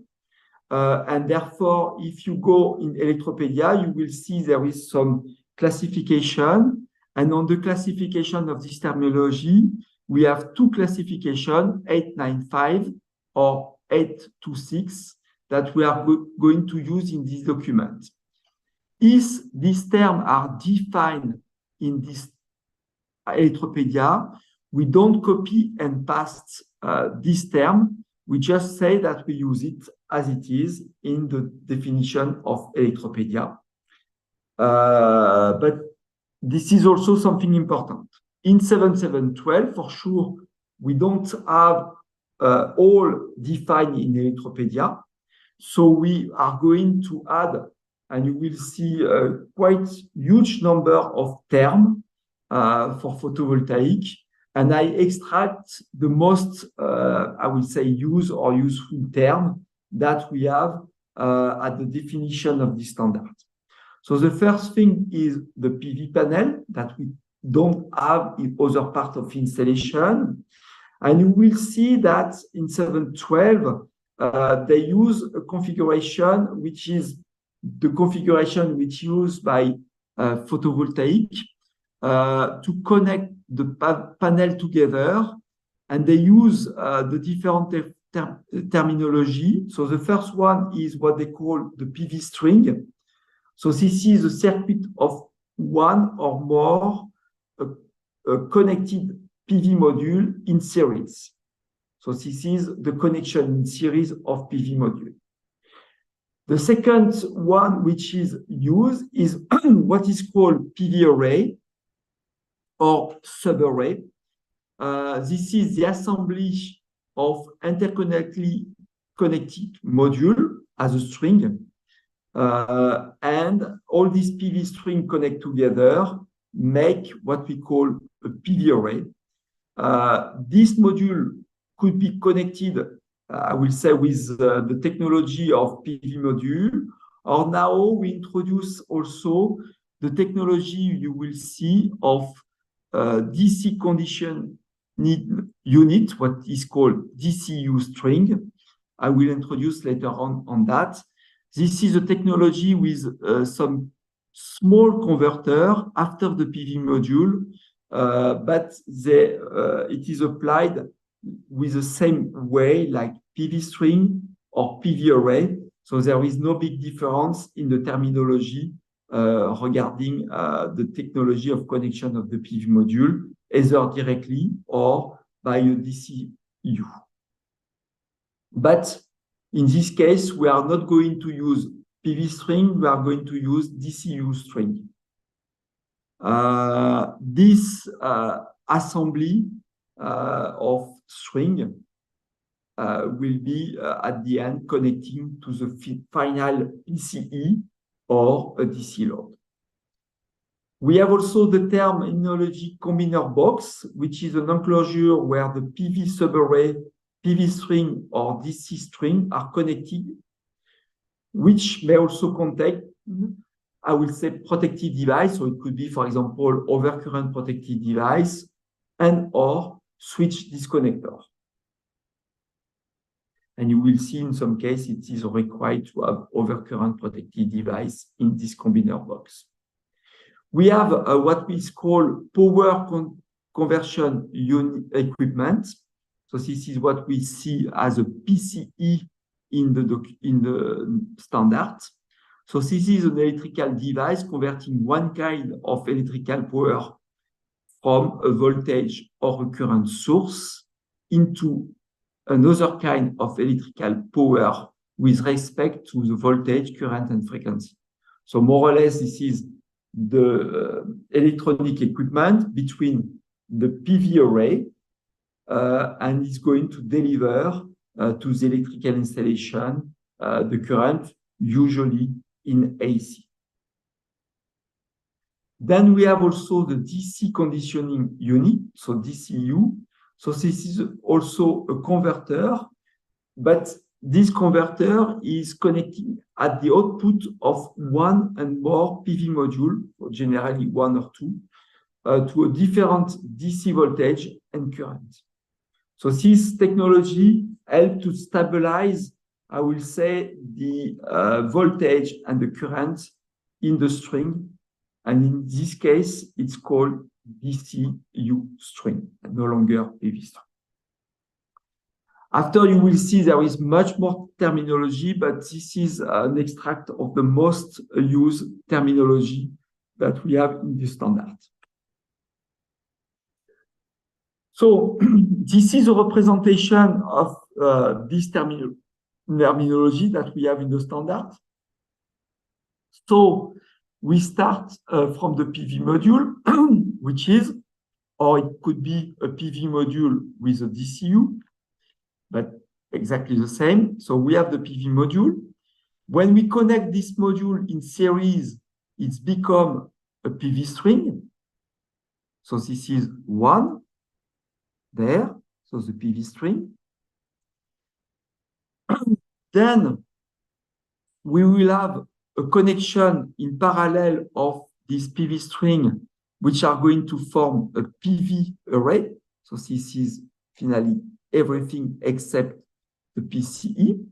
Speaker 3: And therefore, if you go in Electropedia, you will see there is some classification. And on the classification of this terminology, we have 2 classifications, 895 or 826, that we are going to use in this document. If these terms are defined in this Electropedia, we don't copy and paste this term. We just say that we use it as it is in the definition of Electropedia. But this is also something important. In 7712, for sure, we don't have all defined in Electropedia. So we are going to add, and you will see a quite huge number of terms for photovoltaic. And I extract the most, I will say, useful term that we have at the definition of the standard. So the first thing is the PV panel that we don't have in other part of installation. And you will see that in 712, they use a configuration which is the configuration which is used by photovoltaic to connect the panel together, and they use the different terminology. So the first one is what they call the PV string. So this is a circuit of 1 or more connected PV module in series. So this is the connection in series of PV module. The second one which is used is what is called PV array or subarray. This is the assembly of interconnectedly connected module as a string. And all these PV strings connect together, make what we call a PV array. This module could be connected, I will say, with the technology of PV module, or now we introduce also the technology you will see of DC unit, what is called DCU string. I will introduce later on that. This is a technology with some small converter after the PV module, but it is applied with the same way like PV string or PV array. So there is no big difference in the terminology regarding the technology of connection of the PV module, either directly or by a DCU. But in this case, we are not going to use PV string, we are going to use DCU string. This assembly of string will be at the end connecting to the final PCE or a DC load. We have also the terminology combiner box, which is an enclosure where the PV subarray, PV string or DC string are connected, which may also contain, I will say, protective device. So it could be, for example, overcurrent protective device and or switch disconnector. And you will see in some cases it is required to have overcurrent protective device in this combiner box. We have what we call power conversion unit equipment. So this is what we see as a PCE in the standard. So this is an electrical device converting one kind of electrical power from a voltage or a current source into another kind of electrical power with respect to the voltage, current, and frequency. So more or less, this is the electronic equipment between the PV array and is going to deliver to the electrical installation the current, usually in AC. Then we have also the DC conditioning unit, so DCU. So this is also a converter, but this converter is connecting at the output of one and more PV module, or generally one or two, to a different DC voltage and current. So this technology helps to stabilize, I will say, the voltage and the current in the string. And in this case, it's called DCU string, and no longer PV string. After you will see there is much more terminology, but this is an extract of the most used terminology that we have in the standard. So this is a representation of this terminology that we have in the standard. So we start from the PV module, which is, or it could be a PV module with a DCU, but exactly the same. So we have the PV module. When we connect this module in series, it's become a PV string. So this is one there, so the PV string. Then we will have a connection in parallel of this PV string, which are going to form a PV array. So this is finally everything except the PCE.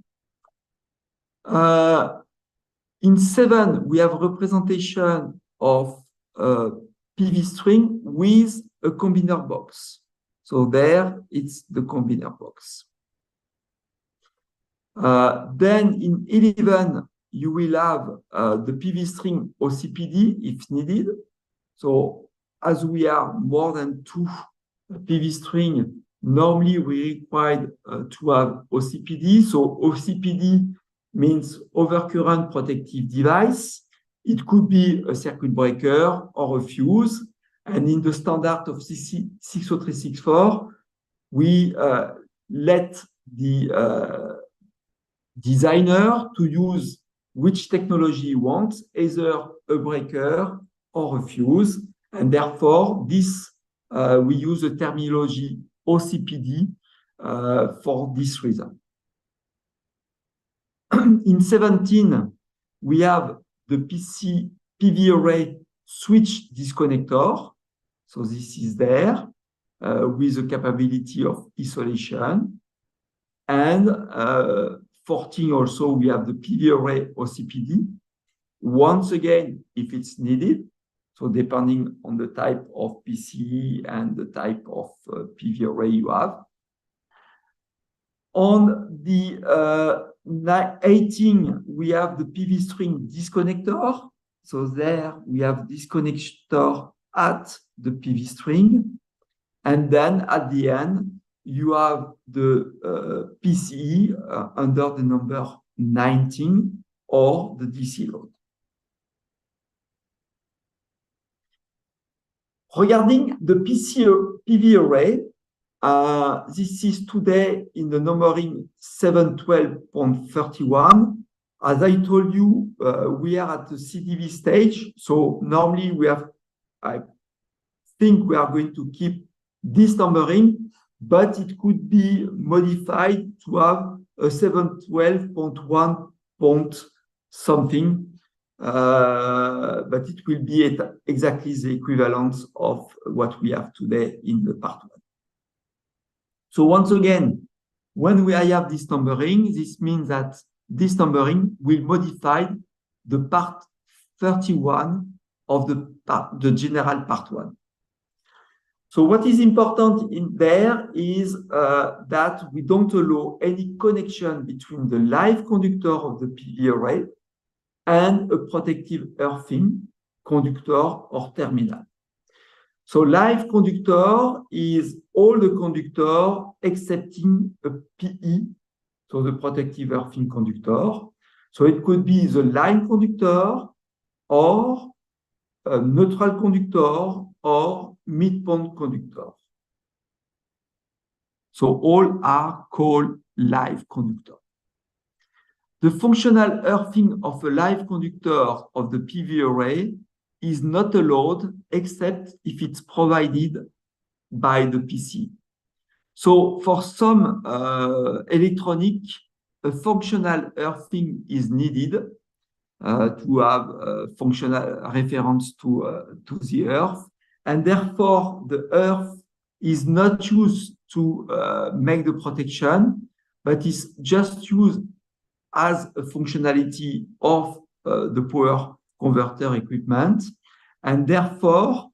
Speaker 3: In 7, we have representation of a PV string with a combiner box. So there, it's the combiner box. Then in 11, you will have the PV string OCPD if needed. So as we are more than 2 PV string, normally we require to have OCPD. So OCPD means overcurrent protective device. It could be a circuit breaker or a fuse. And in the standard of 60364, we let the designer to use which technology he wants, either a breaker or a fuse. And therefore, this we use the terminology OCPD for this reason. In 17, we have the PV array switch disconnector. So this is there. with the capability of isolation. And 14 also, we have the PV array OCPD. Once again, if it's needed, so depending on the type of PCE and the type of PV array you have. On the 18, we have the PV string disconnector. So there we have disconnector at the PV string. And then at the end, you have the PCE under the number 19 or the DC load. Regarding the PV array, this is today in the numbering 712.31. As I told you, we are at the CDV stage. So normally we have, I think we are going to keep this numbering, but it could be modified to have a 712.1 point something. But it will be exactly the equivalent of what we have today in the part 1. So once again, when we have this numbering, this means that this numbering will modify the part 31 of the general part 1. So what is important in there is that we don't allow any connection between the live conductor of the PV array and a protective earthing conductor or terminal. So live conductor is all the conductor excepting a PE, so the protective earthing conductor. So it could be the line conductor or a neutral conductor or midpoint conductor. So all are called live conductor. The functional earthing of a live conductor of the PV array is not allowed except if it's provided by the PC. So for some electronic, a functional earthing is needed to have a functional reference to the Earth. And therefore, the Earth is not used to make the protection, but is just used as a functionality of the power converter equipment. And therefore,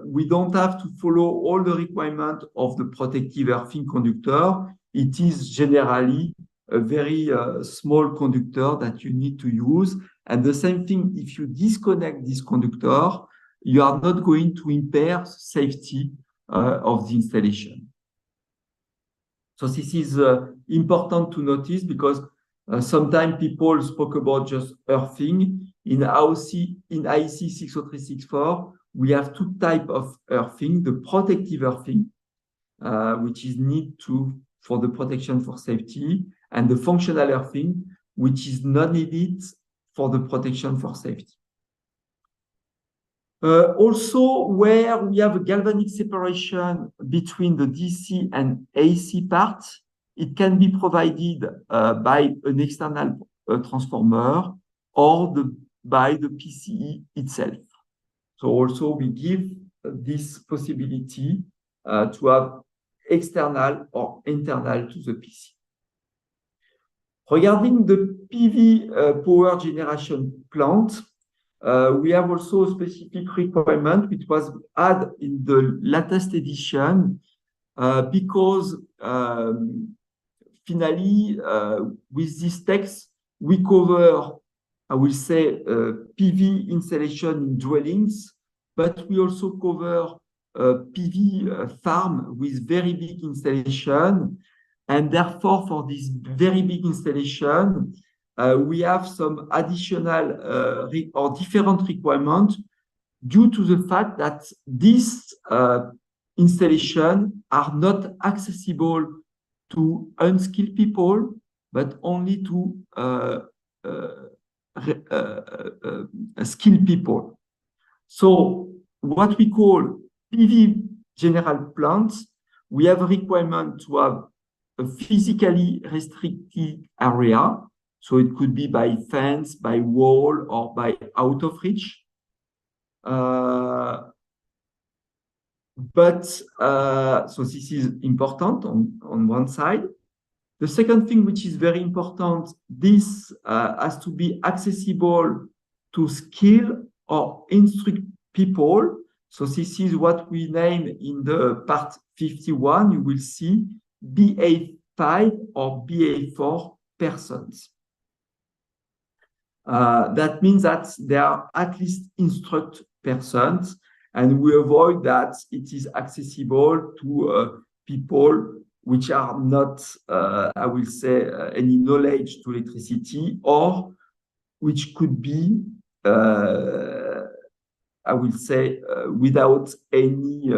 Speaker 3: we don't have to follow all the requirements of the protective earthing conductor. It is generally a very small conductor that you need to use. And the same thing, if you disconnect this conductor, you are not going to impair safety of the installation. So this is important to notice because sometimes people spoke about just earthing. In IEC 60364, we have two types of earthing: the protective earthing, which is needed for the protection for safety, and the functional earthing, which is not needed for the protection for safety. Also, where we have a galvanic separation between the DC and AC part, it can be provided by an external transformer or by the PCE itself. So also we give this possibility to have external or internal to the PC. Regarding the PV power generation plant, we have also a specific requirement which was added in the latest edition because finally, with this text, we cover, I will say, PV installation in dwellings, but we also cover PV farm with very big installation. And therefore, for this very big installation, we have some additional or different requirements due to the fact that these installations are not accessible to unskilled people, but only to skilled people. So what we call PV general plants, we have a requirement to have a physically restricted area. So it could be by fence, by wall, or by out of reach. But so this is important on one side. The second thing which is very important, this has to be accessible to skill or instruct people. So this is what we name in the part 51, you will see BA5 or BA4 persons. That means that there are at least instruct persons, and we avoid that it is accessible to people which are not, I will say, any knowledge to electricity, or which could be, I will say, without any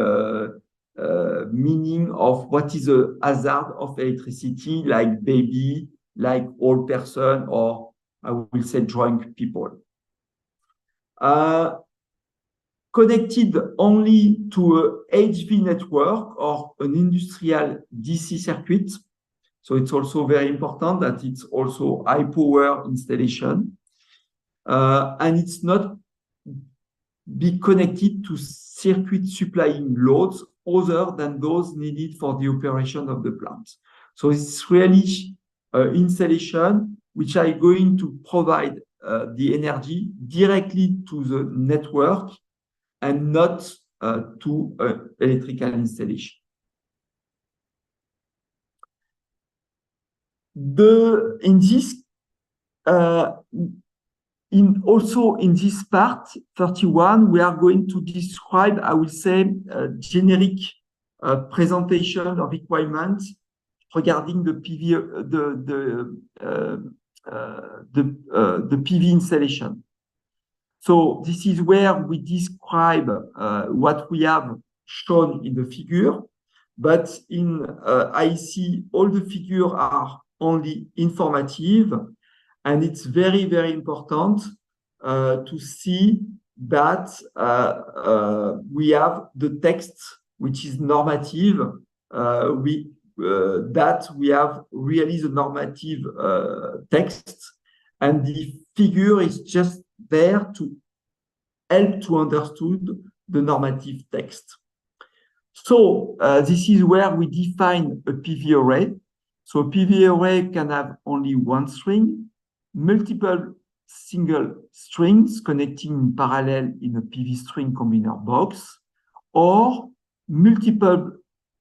Speaker 3: meaning of what is a hazard of electricity, like baby, like old person, or I will say drunk people. Connected only to a HV network or an industrial DC circuit. So it's also very important that it's also high power installation. And it's not be connected to circuit supplying loads other than those needed for the operation of the plant. So it's really installation which are going to provide the energy directly to the network and not to electrical installation. Also in this part 31, we are going to describe, I will say, generic presentation of requirements regarding the PV installation. So this is where we describe what we have shown in the figure, but in IC, all the figures are only informative, and it's very, very important to see that we have the text, which is normative. That we have really the normative text, and the figure is just there to help to understand the normative text. So this is where we define a PV array. So a PV array can have only one string, multiple single strings connecting in parallel in a PV string combiner box, or multiple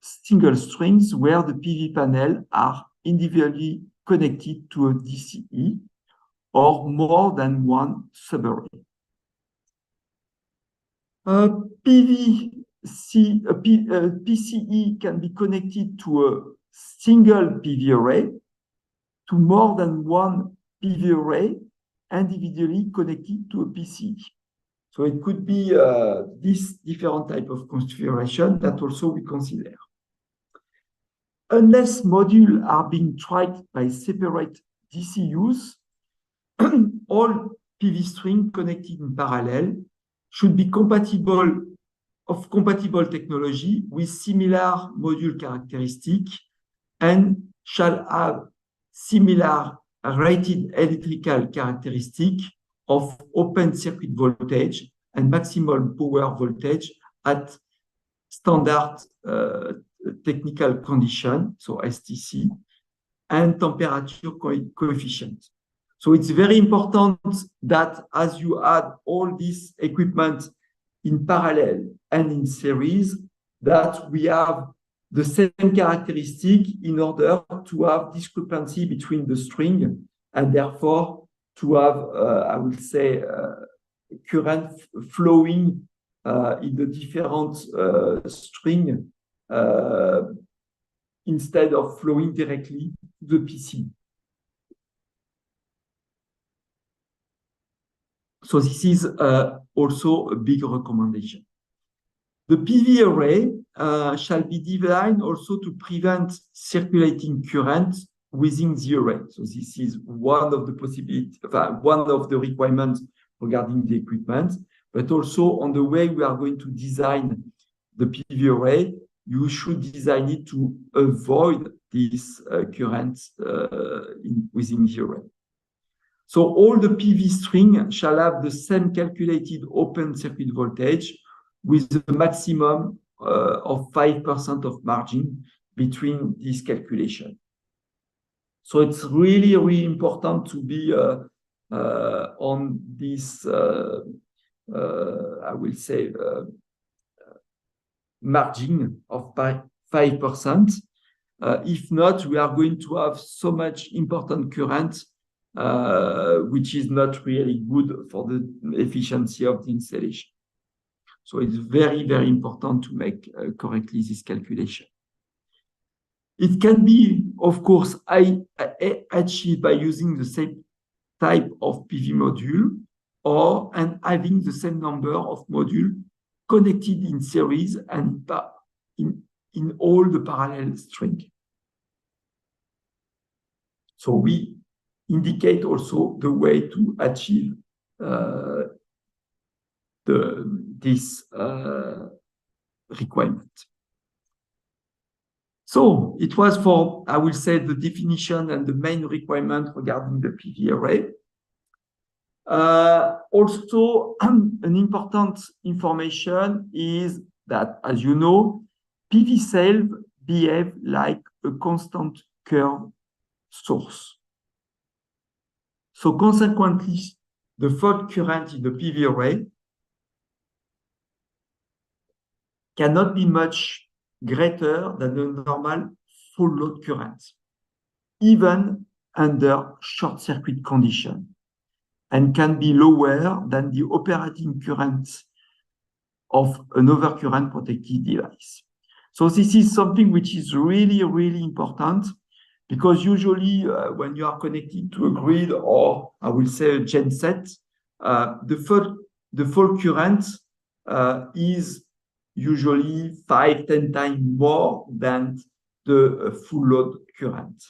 Speaker 3: single strings where the PV panel are individually connected to a DCE, or more than one subarray. PCE can be connected to a single PV array, to more than one PV array individually connected to a PCE. So it could be this different type of configuration that also we consider. Unless modules are being tracked by separate DCUs, all PV strings connected in parallel should be compatible technology with similar module characteristics and shall have similar rated electrical characteristics of open circuit voltage and maximum power voltage at standard technical condition, so STC, and temperature coefficient. So it's very important that as you add all this equipment in parallel and in series, that we have the same characteristic in order to have discrepancy between the string and therefore to have, I will say, current flowing in the different string instead of flowing directly to the PC. So this is also a big recommendation. The PV array shall be designed also to prevent circulating current within the array. So this is one of the possibilities, one of the requirements regarding the equipment, but also on the way we are going to design the PV array, you should design it to avoid this current within the array. So all the PV string shall have the same calculated open circuit voltage with a maximum of 5% of margin between this calculation. So it's really, really important to be on this, I will say, margin of 5%. If not, we are going to have so much important current, which is not really good for the efficiency of the installation. So it's very, very important to make correctly this calculation. It can be, of course, achieved by using the same type of PV module and having the same number of modules connected in series and in all the parallel string. So we indicate also the way to achieve this requirement. So it was for, I will say, the definition and the main requirement regarding the PV array. Also, an important information is that, as you know, PV cells behave like a constant curve source. So consequently, the fault current in the PV array cannot be much greater than the normal full load current, even under short circuit condition, and can be lower than the operating current of an overcurrent protected device. So this is something which is really, really important, because usually when you are connected to a grid or I will say a genset, the fault current is usually 5-10 times more than the full load current.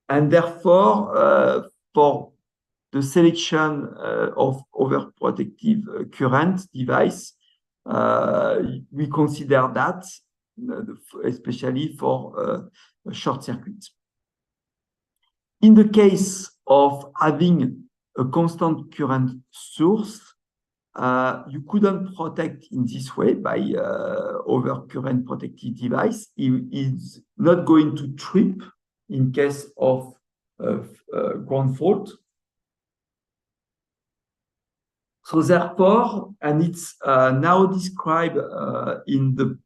Speaker 3: And therefore, for the selection of overprotective current device, we consider that, especially for short circuit. In the case of having a constant current source, you couldn't protect in this way by overcurrent protected device. It is not going to trip in case of ground fault. So therefore, and it's now described in the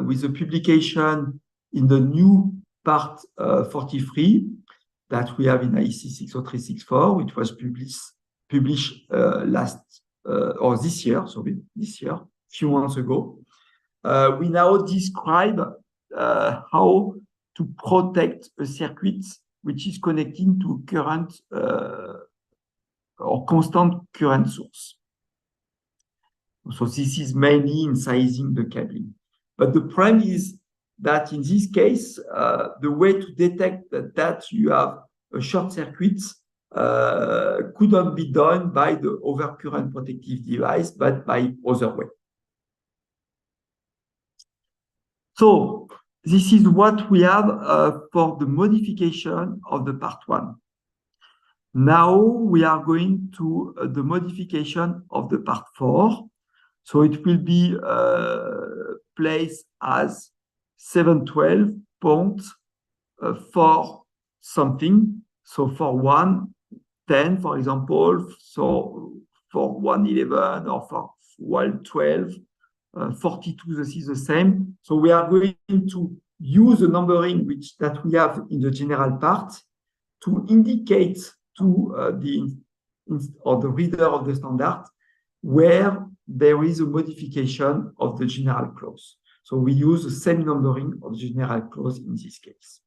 Speaker 3: with the publication in the new part 43 that we have in IEC 60364, which was published this year, a few months ago. We now describe how to protect a circuit which is connecting to current or constant current source. So this is mainly in sizing the cabling. But the problem is that in this case, the way to detect that you have a short circuit couldn't be done by the overcurrent protective device, but by other way. So this is what we have for the modification of the part 1. Now we are going to the modification of the part 4. So it will be placed as 712.4 something. So for 110, for example, so for 111 or for 112, 42, this is the same. So we are going to use the numbering that we have in the general part to indicate to the reader of the standard where there is a modification of the general clause. So we use the same numbering of the general clause in this case.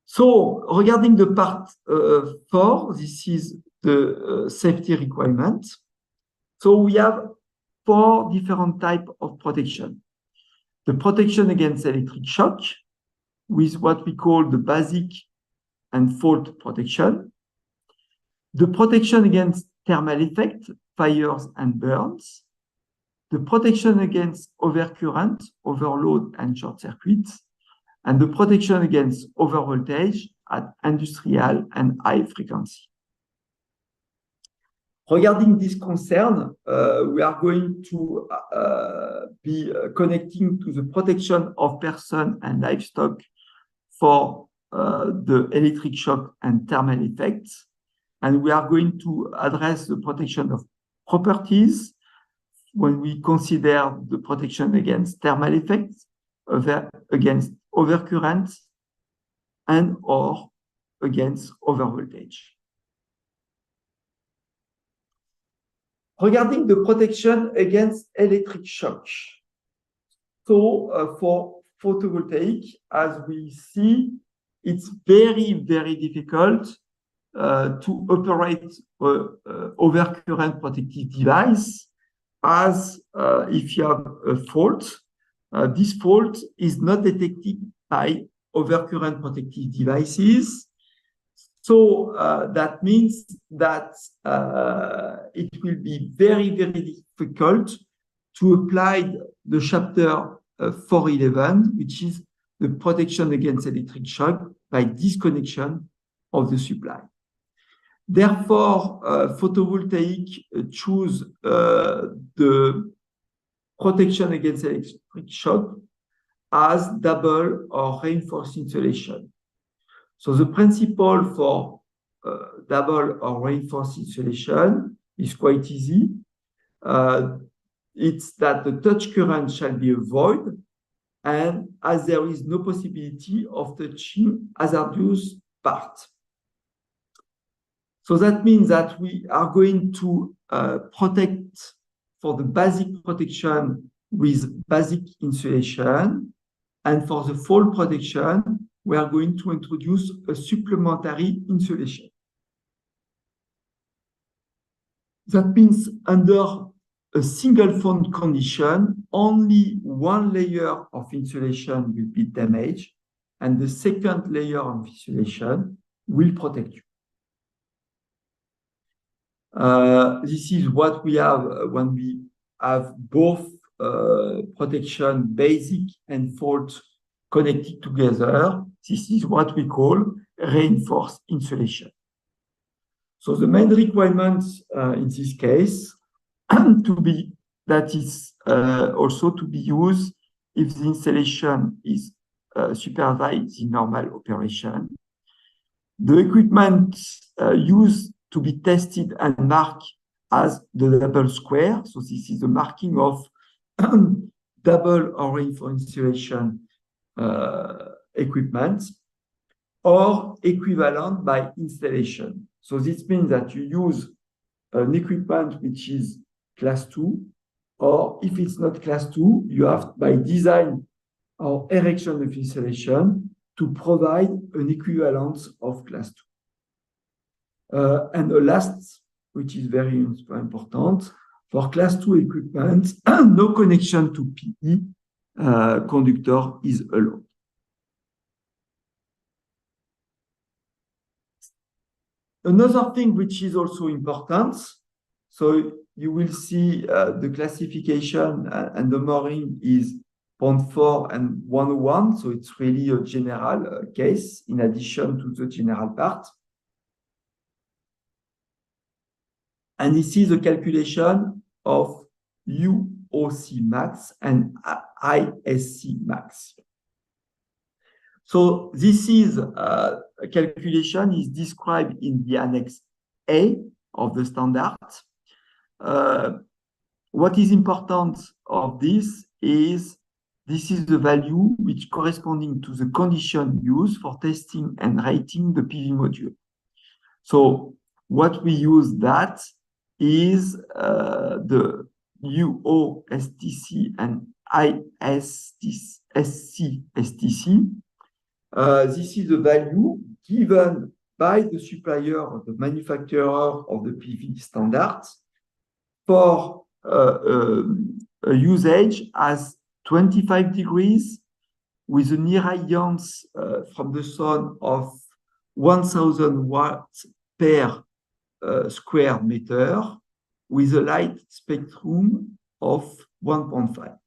Speaker 3: So regarding the part 4, this is the safety requirement. So we have 4 different types of protection. The protection against electric shock with what we call the basic and fault protection. The protection against thermal effect, fires and burns. The protection against overcurrent, overload and short circuits. And the protection against overvoltage at industrial and high frequency. Regarding this concern, we are going to be connecting to the protection of person and livestock for the electric shock and thermal effects. And we are going to address the protection of properties when we consider the protection against thermal effects, against overcurrent, and or against overvoltage. Regarding the protection against electric shock, so for photovoltaic, as we see, it's very, very difficult to operate overcurrent protective device, as if you have a fault, this fault is not detected by overcurrent protective devices. So that means that it will be very, very difficult to apply the chapter 411, which is the protection against electric shock by disconnection of the supply. Therefore, photovoltaic choose the protection against electric shock as double or reinforced insulation. So the principle for double or reinforced insulation is quite easy. It's that the touch current shall be avoided, and as there is no possibility of touching hazardous parts. So that means that we are going to protect for the basic protection with basic insulation, and for the fall protection, we are going to introduce a supplementary insulation. That means under a single fault condition, only one layer of insulation will be damaged, and the second layer of insulation will protect you. This is what we have when we have both protection, basic and fault connected together. This is what we call reinforced insulation. So the main requirements in this case is also to be used if the installation is supervised in normal operation. The equipment used to be tested and marked as the double square. So this is the marking of double or reinforced insulation equipment, or equivalent by installation. So this means that you use an equipment which is class 2, or if it's not class 2, you have by design or erection of installation to provide an equivalence of class 2. And the last, which is very important, for class 2 equipment, no connection to PE conductor is allowed. Another thing which is also important, so you will see the classification and the mooring is 0.4 and 101, so it's really a general case in addition to the general part. And this is a calculation of UOC max and ISC max. So this is a calculation is described in the Annex A of the standard. What is important of this is the value which corresponding to the condition used for testing and rating the PV module. So what we use that is the UOSTC and ISC-STC. This is the value given by the supplier or the manufacturer of the PV standards for a usage as 25 degrees with an irradiance from the sun of 1000 watts per square meter with a light spectrum of 1.5.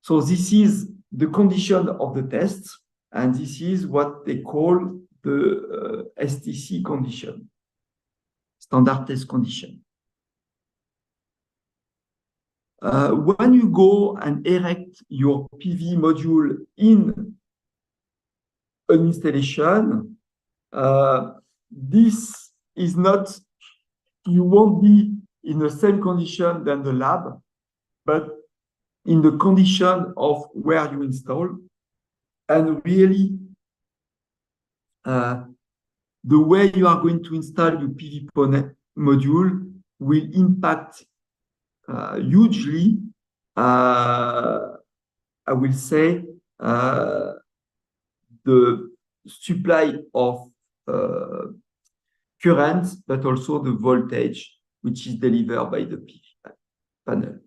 Speaker 3: So this is the condition of the test, and this is what they call the STC condition. standard test condition. When you go and erect your PV module in an installation, this is not, you won't be in the same condition than the lab, but in the condition of where you install. And really, the way you are going to install your PV module will impact hugely, I will say, the supply of current, but also the voltage which is delivered by the PV panel.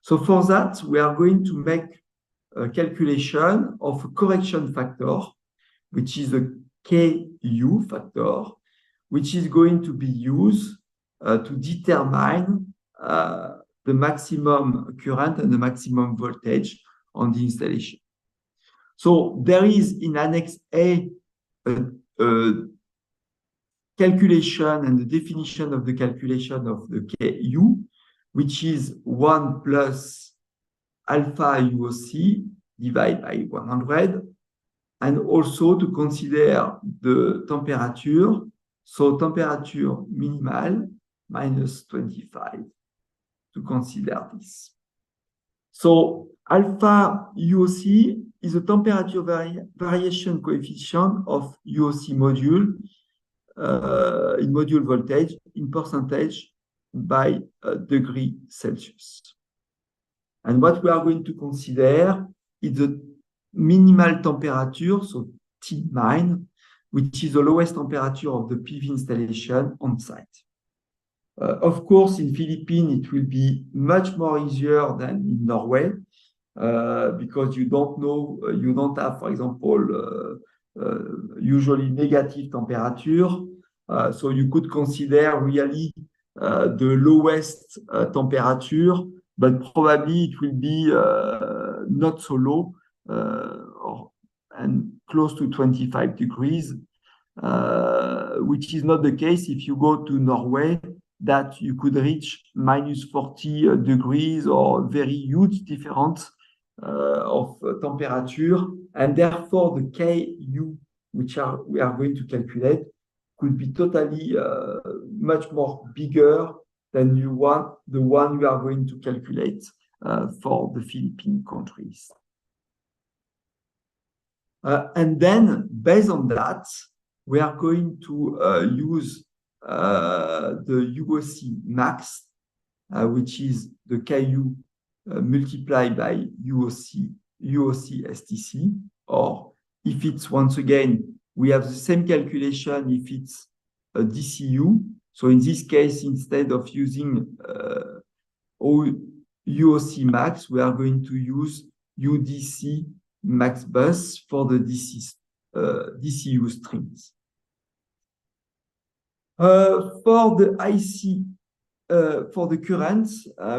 Speaker 3: So for that, we are going to make a calculation of a correction factor, which is a Ku factor, which is going to be used to determine the maximum current and the maximum voltage on the installation. So there is in Annex A calculation and the definition of the calculation of the Ku, which is 1 plus alpha UOC divided by 100, and also to consider the temperature, so temperature minimal minus 25, to consider this. So alpha UOC is a temperature variation coefficient of UOC module in module voltage in percentage by degree Celsius. And what we are going to consider is the minimal temperature, so T min, which is the lowest temperature of the PV installation on site. Of course, in Philippines, it will be much more easier than in Norway because you don't know, you don't have, for example, usually negative temperature. So you could consider really the lowest temperature, but probably it will be not so low and close to 25 degrees, which is not the case if you go to Norway, that you could reach minus 40 degrees or very huge difference of temperature. And therefore, the Ku, which we are going to calculate, could be totally much more bigger than the one we are going to calculate for the Philippine countries. And then, based on that, we are going to use the UOC max, which is the Ku multiplied by UOC STC, or if it's, once again, we have the same calculation if it's a DCU. So in this case, instead of using UOC max, we are going to use UDC max bus for the DCU strings. For the IC, for the current,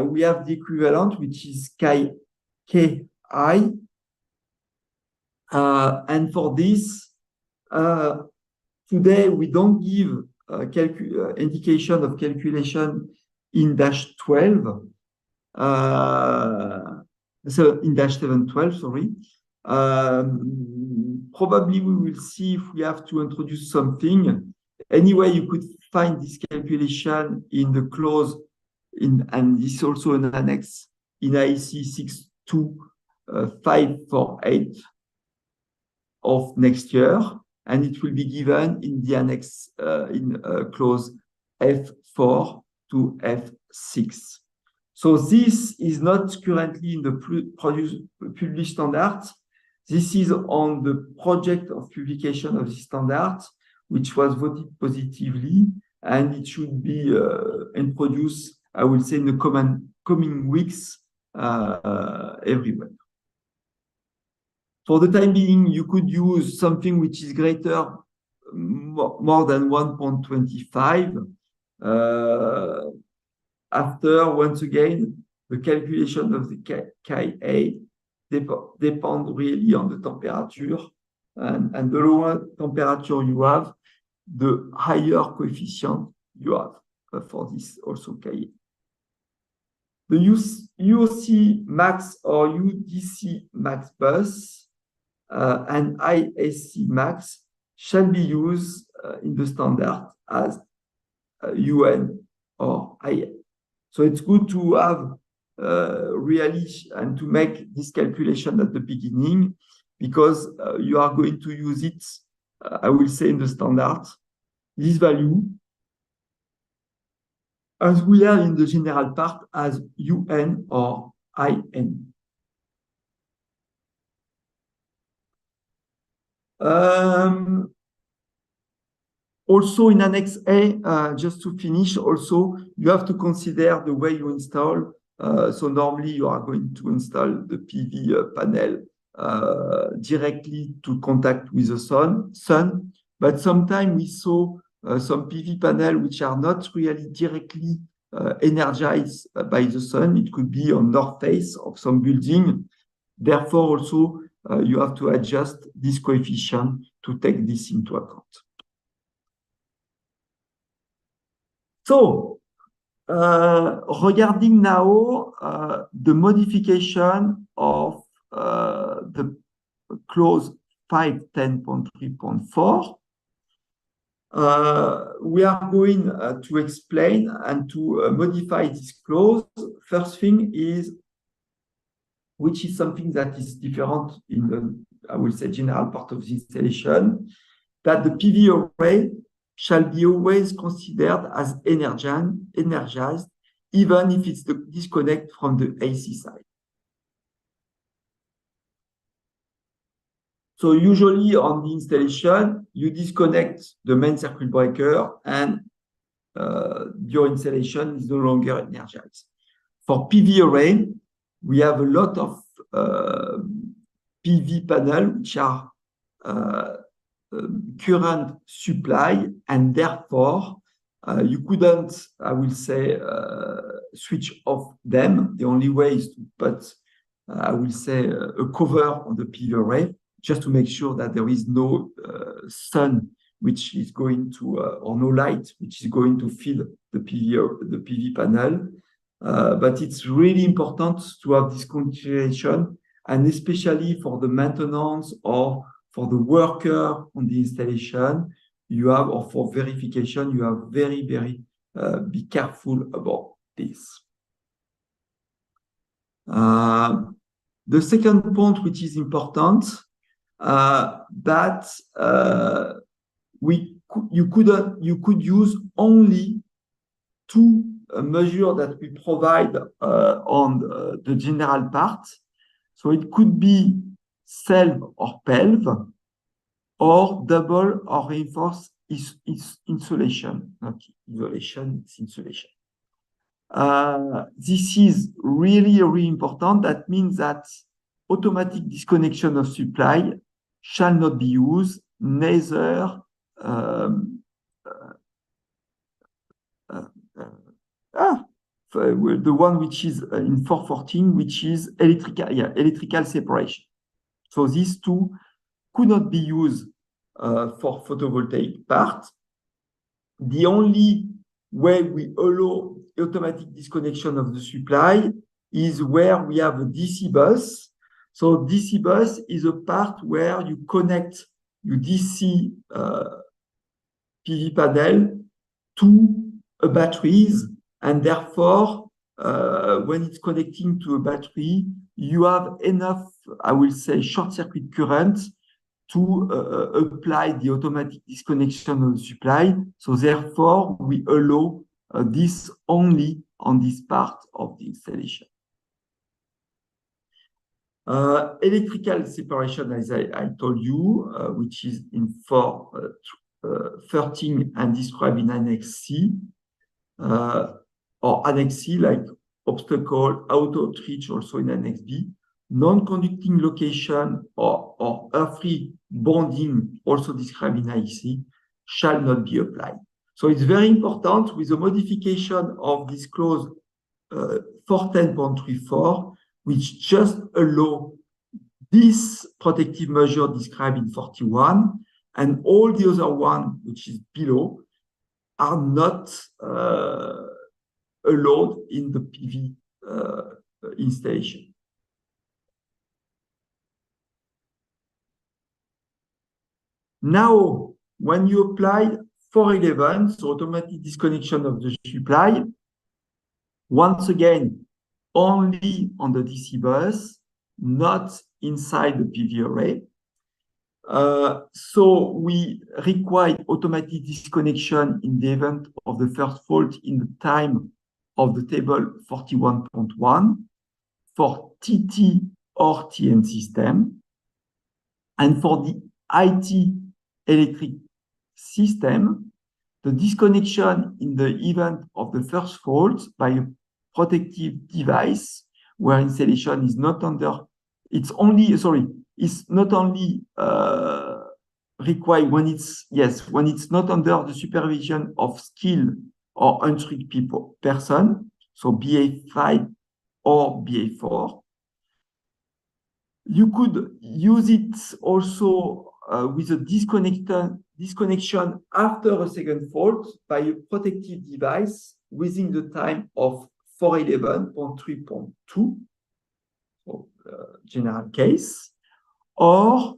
Speaker 3: we have the equivalent, which is KI. And for this, today we don't give indication of calculation in -12, so in -712, sorry. Probably we will see if we have to introduce something. Anyway, you could find this calculation in the clause, and this is also an annex in IEC 62548 of next year, and it will be given in the annex in clause F4 to F6. So this is not currently in the published standards. This is on the project of publication of the standards, which was voted positively, and it should be introduced, I will say, in the coming weeks everywhere. For the time being, you could use something which is greater, more than 1.25. After, once again, the calculation of the Ka depend really on the temperature, and the lower temperature you have, the higher coefficient you have. for this also cahier. The UOC max or UDC max bus and ISC max shall be used in the standard as UN or IN. So it's good to have really and to make this calculation at the beginning, because you are going to use it, I will say, in the standard, this value, as we are in the general part as UN or IN. Also in Annex A, just to finish, also, you have to consider the way you install. So normally you are going to install the PV panel directly to contact with the sun. But sometimes we saw some PV panel which are not really directly energized by the sun. It could be on north face of some building. Therefore, also you have to adjust this coefficient to take this into account. So, regarding now the modification of the clause 510.3.4, we are going to explain and to modify this clause. First thing is, which is something that is different in the, I will say, general part of the installation, that the PV array shall be always considered as energized, even if it's the disconnect from the AC side. So usually on the installation, you disconnect the main circuit breaker and your installation is no longer energized. For PV array, we have a lot of PV panels which are current supply, and therefore you couldn't, I will say, switch off them. The only way is to put, I will say, a cover on the PV array, just to make sure that there is no sun which is going to, or no light which is going to fill the PV panel. But it's really important to have this consideration, and especially for the maintenance or for the worker on the installation, you have, or for verification, you have very, be careful about this. The second point, which is important, that you could use only two measures that we provide on the general part. So it could be self or PELV, or double or reinforced insulation, not isolation, it's insulation. This is really, really important. That means that automatic disconnection of supply shall not be used, neither the one which is in 414, which is electrical separation. So these two could not be used for photovoltaic part. The only way we allow automatic disconnection of the supply is where we have a DC bus. So DC bus is a part where you connect your DC PV panel to a batteries, and therefore when it's connecting to a battery, you have enough, I will say, short circuit current to apply the automatic disconnection of the supply. So therefore, we allow this only on this part of the installation. Electrical separation, as I told you, which is in 413 and described in Annex C, or Annex C, like obstacle, auto outreach, also in Annex B. Non-conducting location or earth-free bonding, also described in IEC, shall not be applied. So it's very important with the modification of this clause 410.34, which just allow this protective measure described in 41, and all the other one, which is below, are not allowed in the PV installation. Now, when you apply 411, so automatic disconnection of the supply, once again, only on the DC bus, not inside the PV array. So we require automatic disconnection in the event of the first fault in the time of the table 41.1 for TT or TN system. And for the IT electric system, the disconnection in the event of the first fault by a protective device where installation is not under, it's not only required when it's not under the supervision of skilled or untrained person, so BA5 or BA4. You could use it also with a disconnection after a second fault by a protective device within the time of 411.3.2, so general case, or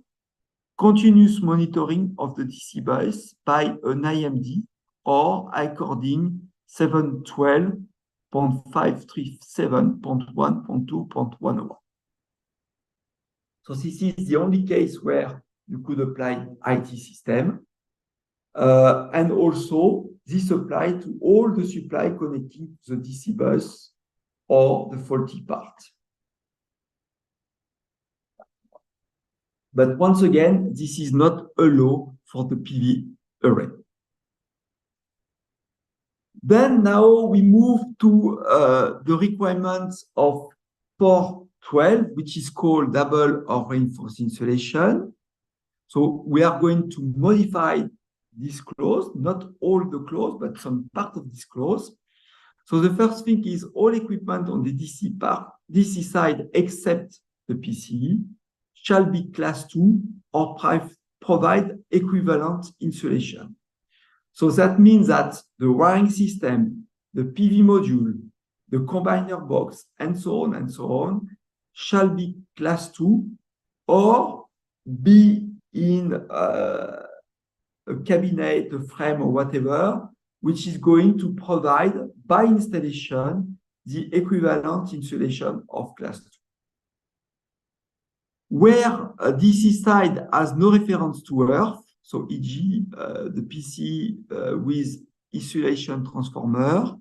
Speaker 3: continuous monitoring of the DC bus by an IMD or according 712.537.1.2.101. So this is the only case where you could apply IT system. And also, this applies to all the supply connecting to the DC bus or the faulty part. But once again, this is not allowed for the PV array. Then now we move to the requirements of 412, which is called double or reinforced insulation. So we are going to modify this clause, not all the clause, but some part of this clause. So the first thing is all equipment on the DC side except the PCE shall be class 2 or provide equivalent insulation. So that means that the wiring system, the PV module, the combiner box, and so on, shall be class 2 or be in a cabinet, a frame, or whatever, which is going to provide by installation the equivalent insulation of class 2. Where a DC side has no reference to earth, so e.g. The PC with insulation transformer,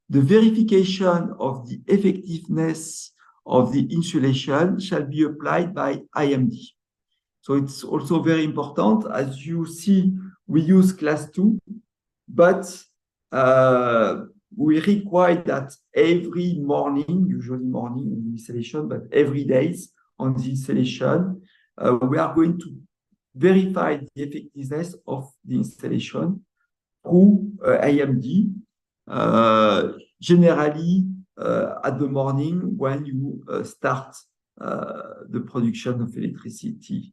Speaker 3: the verification of the effectiveness of the insulation shall be applied by IMD. So it's also very important. As you see, we use class 2, but we require that every morning, usually morning in the installation, but every day on the installation, we are going to verify the effectiveness of the installation through IMD, generally at the morning when you start the production of electricity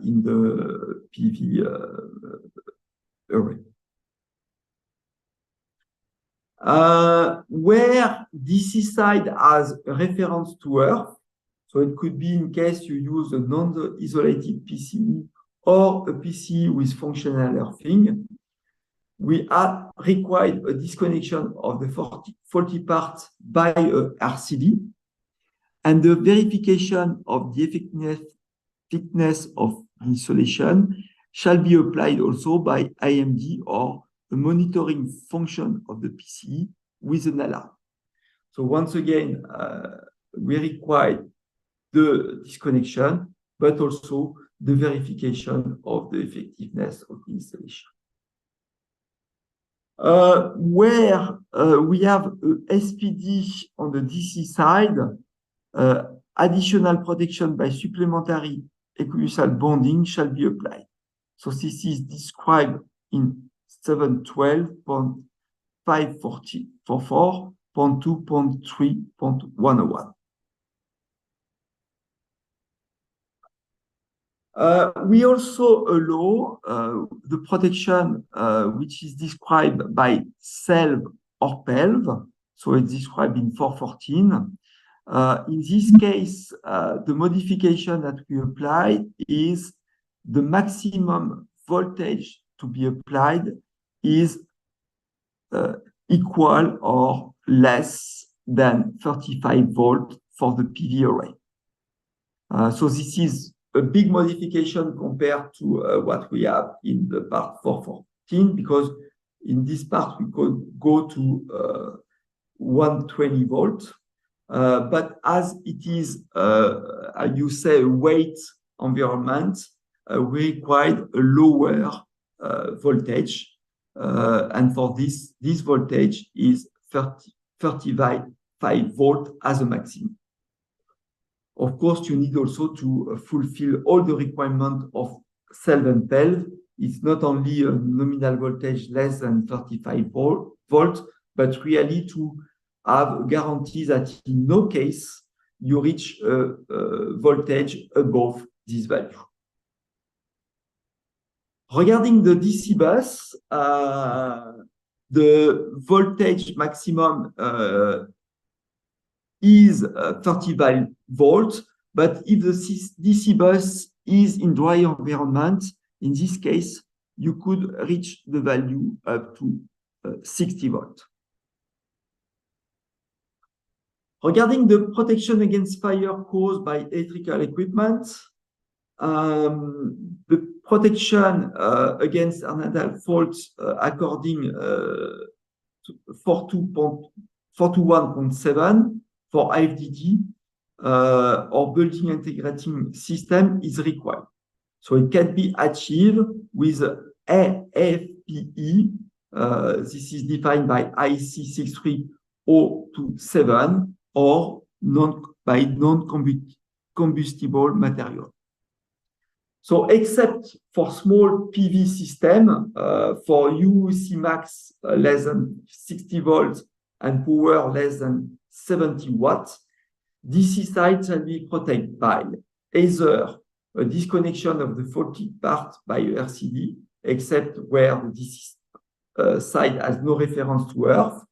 Speaker 3: in the PV array. Where DC side has a reference to earth, so it could be in case you use a non-isolated PCE or a PCE with functional earthing, we are required a disconnection of the faulty part by a RCD, and the verification of the effectiveness of the insulation shall be applied also by IMD or a monitoring function of the PCE with an alarm. So once again, we require the disconnection, but also the verification of the effectiveness of the installation. Where we have a SPD on the DC side, additional protection by supplementary equiaxial bonding shall be applied. So this is described in 712.544.2.3.101. We also allow the protection which is described by SELV or PELV, so it's described in 414. In this case, the modification that we apply is the maximum voltage to be applied is equal or less than 35 volts for the PV array. So this is a big modification compared to what we have in the part 414, because in this part we could go to 120 volts. But as it is, you say, a weight environment, we require a lower voltage. And for this voltage is 35 volts as a maximum. Of course, you need also to fulfill all the requirements of SELV and PELV. It's not only a nominal voltage less than 35 volts, but really to have guarantees that in no case you reach a voltage above this value. Regarding the DC bus, the voltage maximum is 35 volts, but if the DC bus is in dry environment, in this case, you could reach the value up to 60 volts. Regarding the protection against fire caused by electrical equipment, the protection against another faults according to 421.7 for IFDD or building integrating system is required. So it can be achieved with AFPE. This is defined by IC 63027 or by non-combustible material. So except for small PV system, for UC max less than 60 volts and power less than 70 watts, DC site shall be protected by either a disconnection of the faulty part by a RCD, except where the DC site has no reference to earth,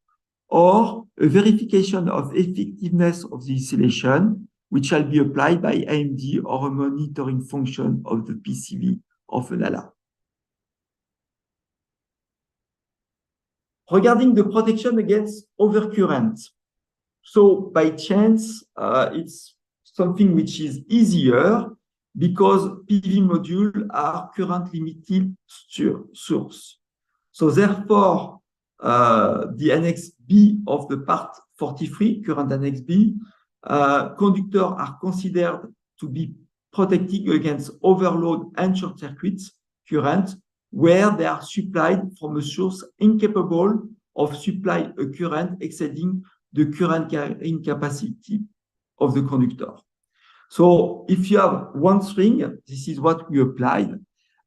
Speaker 3: or a verification of effectiveness of the insulation, which shall be applied by AMD or a monitoring function of the PCB of an alarm. Regarding the protection against overcurrent, so by chance, it's something which is easier because PV modules are current limited source. So therefore, the Annex B of the part 43, current Annex B, conductors are considered to be protected against overload and short circuits current where they are supplied from a source incapable of supply a current exceeding the current carrying capacity of the conductor. So if you have one string, this is what we applied.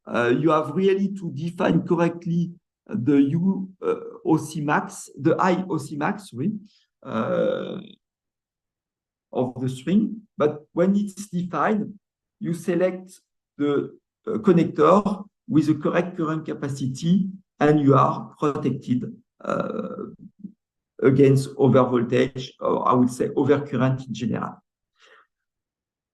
Speaker 3: You have really to define correctly the OC max, the IOC max, of the string. But when it's defined, you select the connector with the correct current capacity, and you are protected against overvoltage, or I would say overcurrent in general.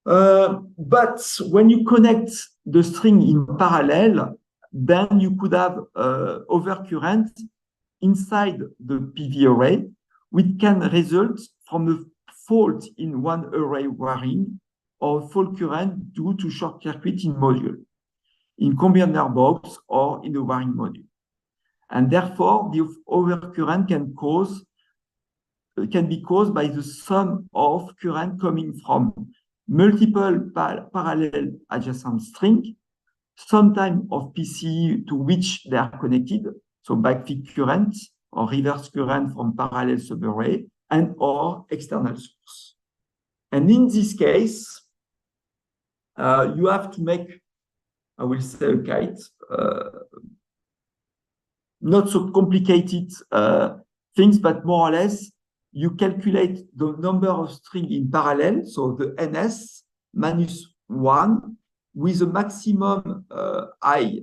Speaker 3: But when you connect the string in parallel, then you could have overcurrent inside the PV array, which can result from a fault in one array wiring or fault current due to short circuit in module, in combiner box or in the wiring module. And therefore, the overcurrent can be caused by the sum of current coming from multiple parallel adjacent strings, some type of PCE to which they are connected, so backfeed current or reverse current from parallel subarray, and or external source. And in this case, you have to make, I will say, a kite, not so complicated things, but more or less, you calculate the number of strings in parallel, so the NS minus 1, with a maximum high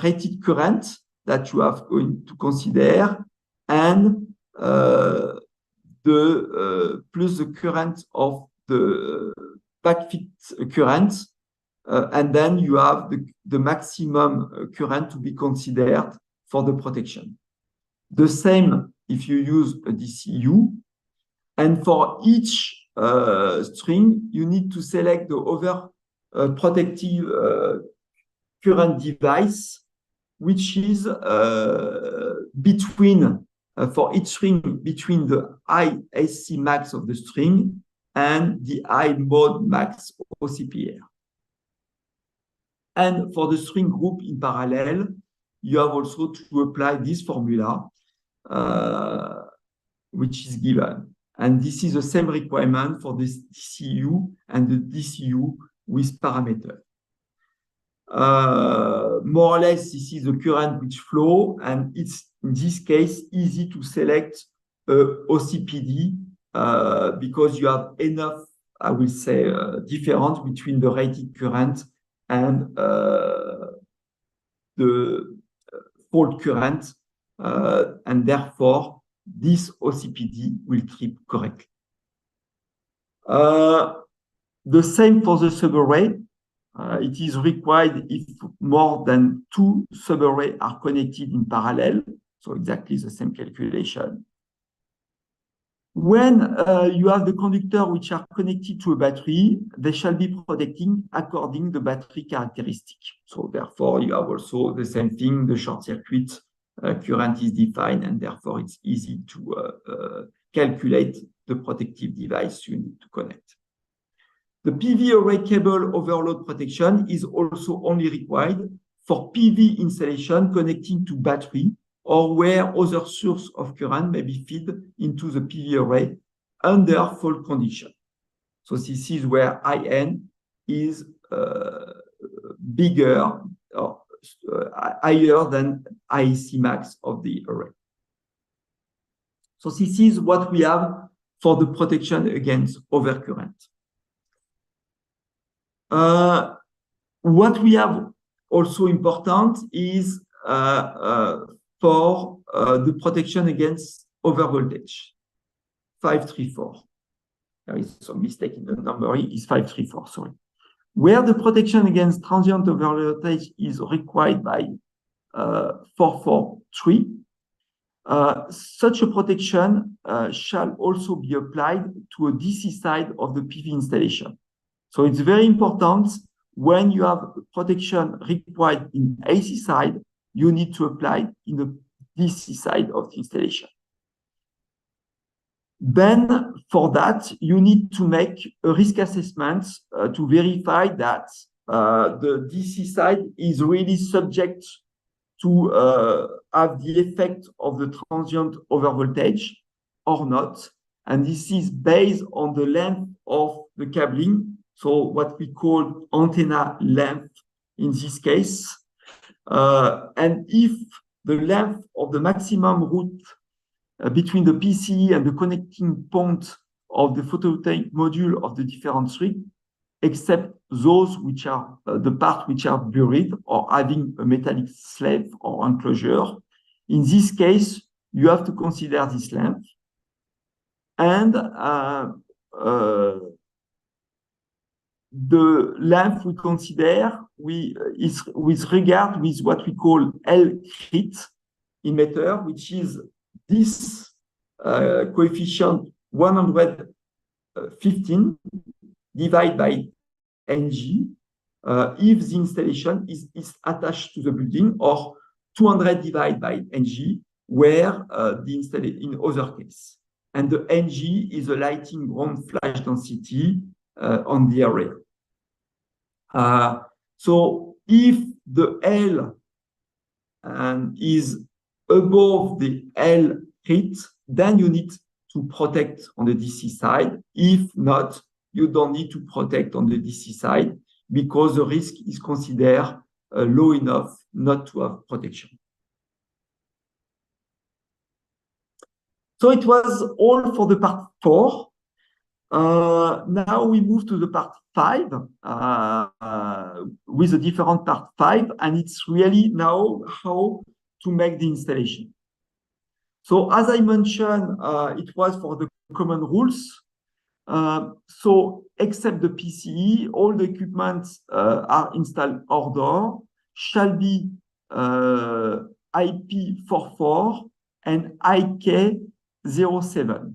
Speaker 3: rated current that you have going to consider, and plus the current of the backfit current, and then you have the maximum current to be considered for the protection. The same if you use a DCU, and for each string, you need to select the other protective current device, which is between, for each string, between the high SC max of the string and the high mode max OCPR. And for the string group in parallel, you have also to apply this formula, which is given. And this is the same requirement for this DCU and the DCU with parameter. More or less, this is the current which flow, and it's, in this case, easy to select OCPD because you have enough, I will say, difference between the rated current and the fault current, and therefore, this OCPD will trip correctly. The same for the subarray. It is required if more than 2 subarrays are connected in parallel, so exactly the same calculation. When you have the conductor which are connected to a battery, they shall be protecting according to the battery characteristic. So therefore, you have also the same thing, the short circuit current is defined, and therefore it's easy to calculate the protective device you need to connect. The PV array cable overload protection is also only required for PV installation connecting to battery or where other source of current may be fed into the PV array under fault condition. So this is where IN is bigger or higher than IEC max of the array. So this is what we have for the protection against overcurrent. What we have also important is for the protection against overvoltage, 534. There is some mistake in the numbering, is 534, sorry. Where the protection against transient overvoltage is required by 443, such a protection shall also be applied to a DC side of the PV installation. So it's very important when you have protection required in AC side, you need to apply in the DC side of the installation. Then for that, you need to make a risk assessment to verify that the DC side is really subject to have the effect of the transient overvoltage or not. And this is based on the length of the cabling. So what we call antenna length in this case. And if the length of the maximum route between the PCE and the connecting point of the photovoltaic module of the different string, except those which are the part which are buried or having a metallic slave or enclosure, in this case, you have to consider this length. And the length we consider is with regard with what we call L crit emitter, which is this coefficient 115 divided by NG if the installation is attached to the building, or 200 divided by NG where the installation in other case. And the NG is the lighting ground flash density on the array. So if the L is above the L crit, then you need to protect on the DC side. If not, you don't need to protect on the DC side because the risk is considered low enough not to have protection. So it was all for the part 4. Now we move to the part 5 with a different part 5, and it's really now how to make the installation. So as I mentioned, it was for the common rules. So except the PCE, all the equipment are installed order, shall be IP44 and IK07.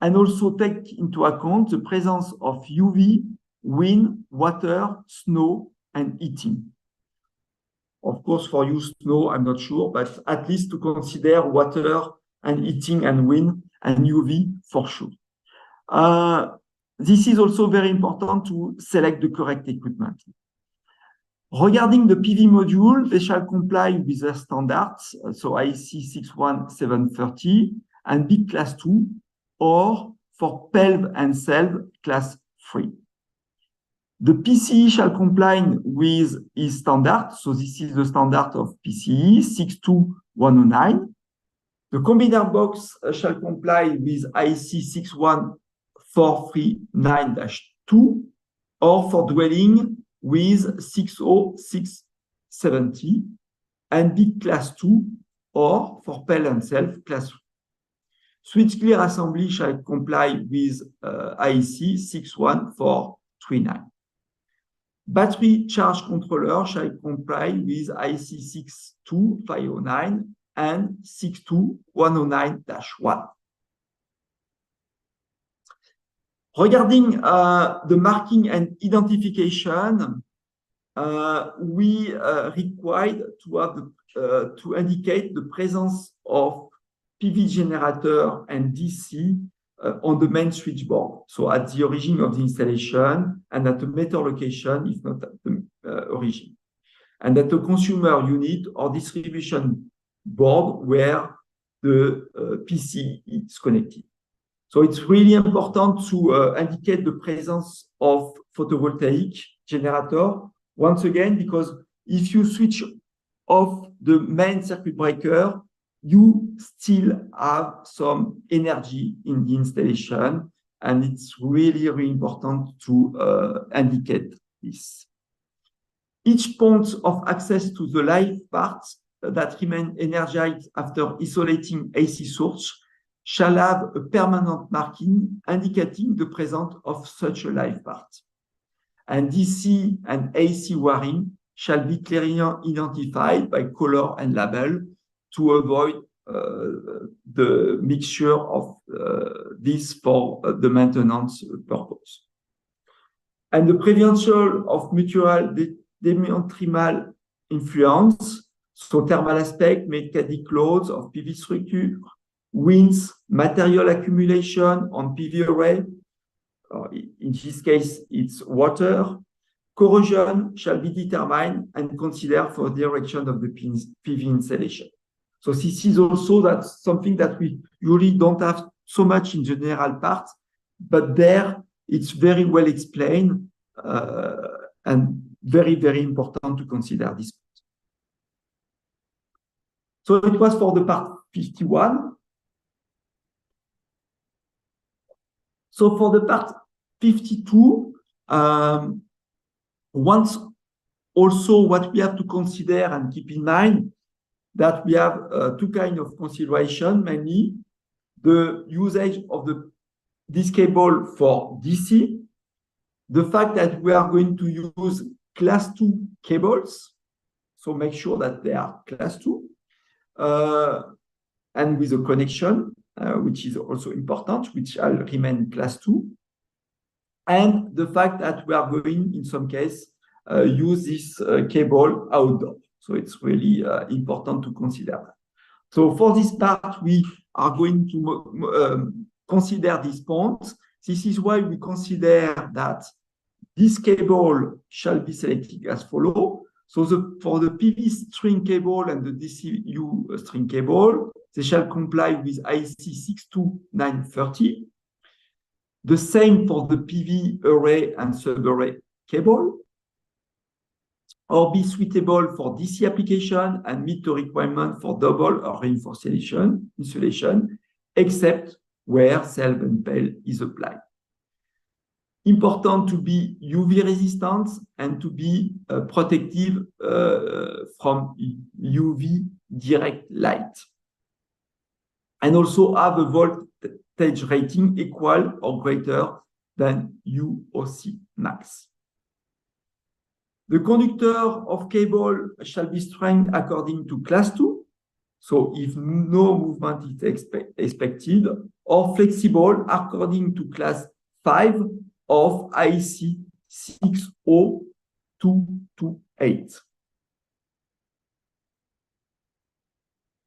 Speaker 3: And also take into account the presence of UV, wind, water, snow, and heating. Of course, for you, snow, I'm not sure, but at least to consider water and heating and wind and UV for sure. This is also very important to select the correct equipment. Regarding the PV module, they shall comply with their standards, so IEC 61730 and big class 2, or for PELV and CELV class 3. The PCE shall comply with its standard, so this is the standard of PCE 62109. The combiner box shall comply with IEC 61439-2, or for dwelling with 60670, and big class 2, or for PEL and CELV class 3. Switchgear assembly shall comply with IEC 61439. Battery charge controller shall comply with IEC 62509 and 62109-1. Regarding the marking and identification, we required to have to indicate the presence of PV generator and DC on the main switchboard, so at the origin of the installation and at a meter location, if not at the origin, and at the consumer unit or distribution board where the PC is connected. So it's really important to indicate the presence of photovoltaic generator, once again, because if you switch off the main circuit breaker, you still have some energy in the installation, and it's really, really important to indicate this. Each point of access to the live parts that remain energized after isolating AC source shall have a permanent marking indicating the presence of such a live part. And DC and AC wiring shall be clearly identified by color and label to avoid the mixture of this for the maintenance purpose. And the prevention of mutual detrimental influence, so thermal aspect, mechanic loads of PV structure, winds, material accumulation on PV array, in this case, it's water, corrosion shall be determined and considered for direction of the PV installation. So this is also something that we usually don't have so much in general parts, but there it's very well explained and very, very important to consider this. So it was for the part 51. So for the part 52, once also what we have to consider and keep in mind that we have two kinds of consideration, mainly the usage of this cable for DC, the fact that we are going to use class 2 cables, so make sure that they are class 2, and with a connection, which is also important, which shall remain class 2, and the fact that we are going, in some case, use this cable outdoor. So it's really important to consider that. So for this part, we are going to consider these points. This is why we consider that this cable shall be selected as follows. So for the PV string cable and the DCU string cable, they shall comply with IEC 62930. The same for the PV array and sub-array cable, or be suitable for DC application and meet the requirement for double or reinforced insulation, except where self and pale is applied. Important to be UV resistant and to be protective from UV direct light. And also have a voltage rating equal or greater than UOC max. The conductor of cable shall be strength according to class 2, so if no movement is expected, or flexible according to class 5 of IEC 60228.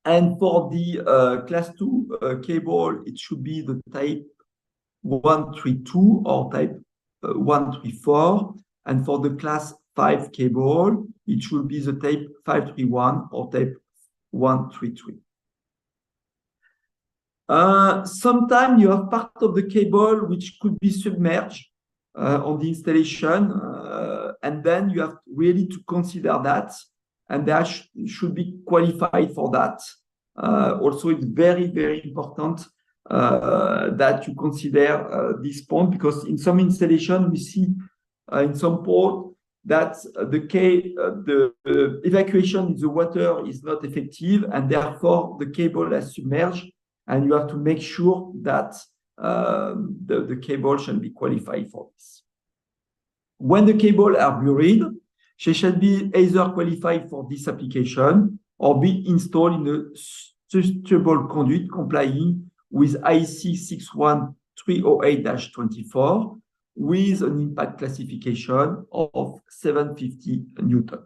Speaker 3: And for the class 2 cable, it should be the type 132 or type 134. And for the class 5 cable, it should be the type 531 or type 133. Sometimes you have part of the cable which could be submerged on the installation, and then you have really to consider that, and that should be qualified for that. Also, it's very, very important that you consider this point, because in some installation we see in some port that the evacuation in the water is not effective, and therefore the cable is submerged, and you have to make sure that the cable shall be qualified for this. When the cable are buried, they shall be either qualified for this application or be installed in a suitable conduit complying with IEC 61308-24 with an impact classification of 750 Newton.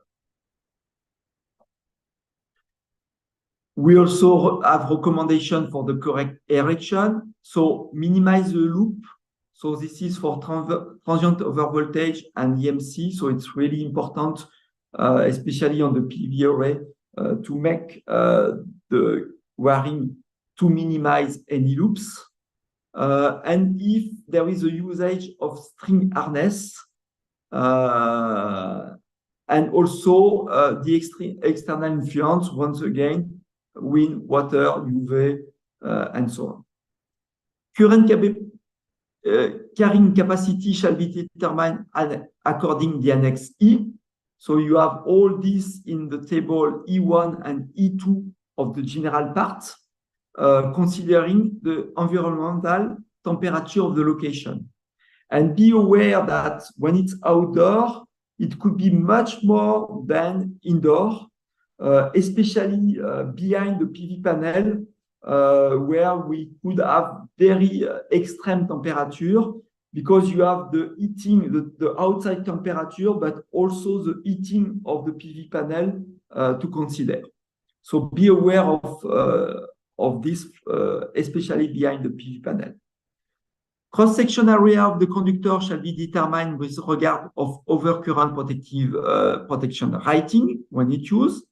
Speaker 3: We also have recommendation for the correct erection. So minimize the loop. So this is for transient overvoltage and EMC. So it's really important, especially on the PV array, to make the wiring to minimize any loops. And if there is a usage of string harness, and also the external influence, once again, wind, water, UV, and so on. Current carrying capacity shall be determined according to the Annex E. So you have all this in the table E1 and E2 of the general part, considering the environmental temperature of the location. And be aware that when it's outdoor, it could be much more than indoor, especially behind the PV panel, where we could have very extreme temperature, because you have the heating, the outside temperature, but also the heating of the PV panel to consider. So be aware of this, especially behind the PV panel. Cross-section area of the conductor shall be determined with regard of overcurrent protective protection rating when it used.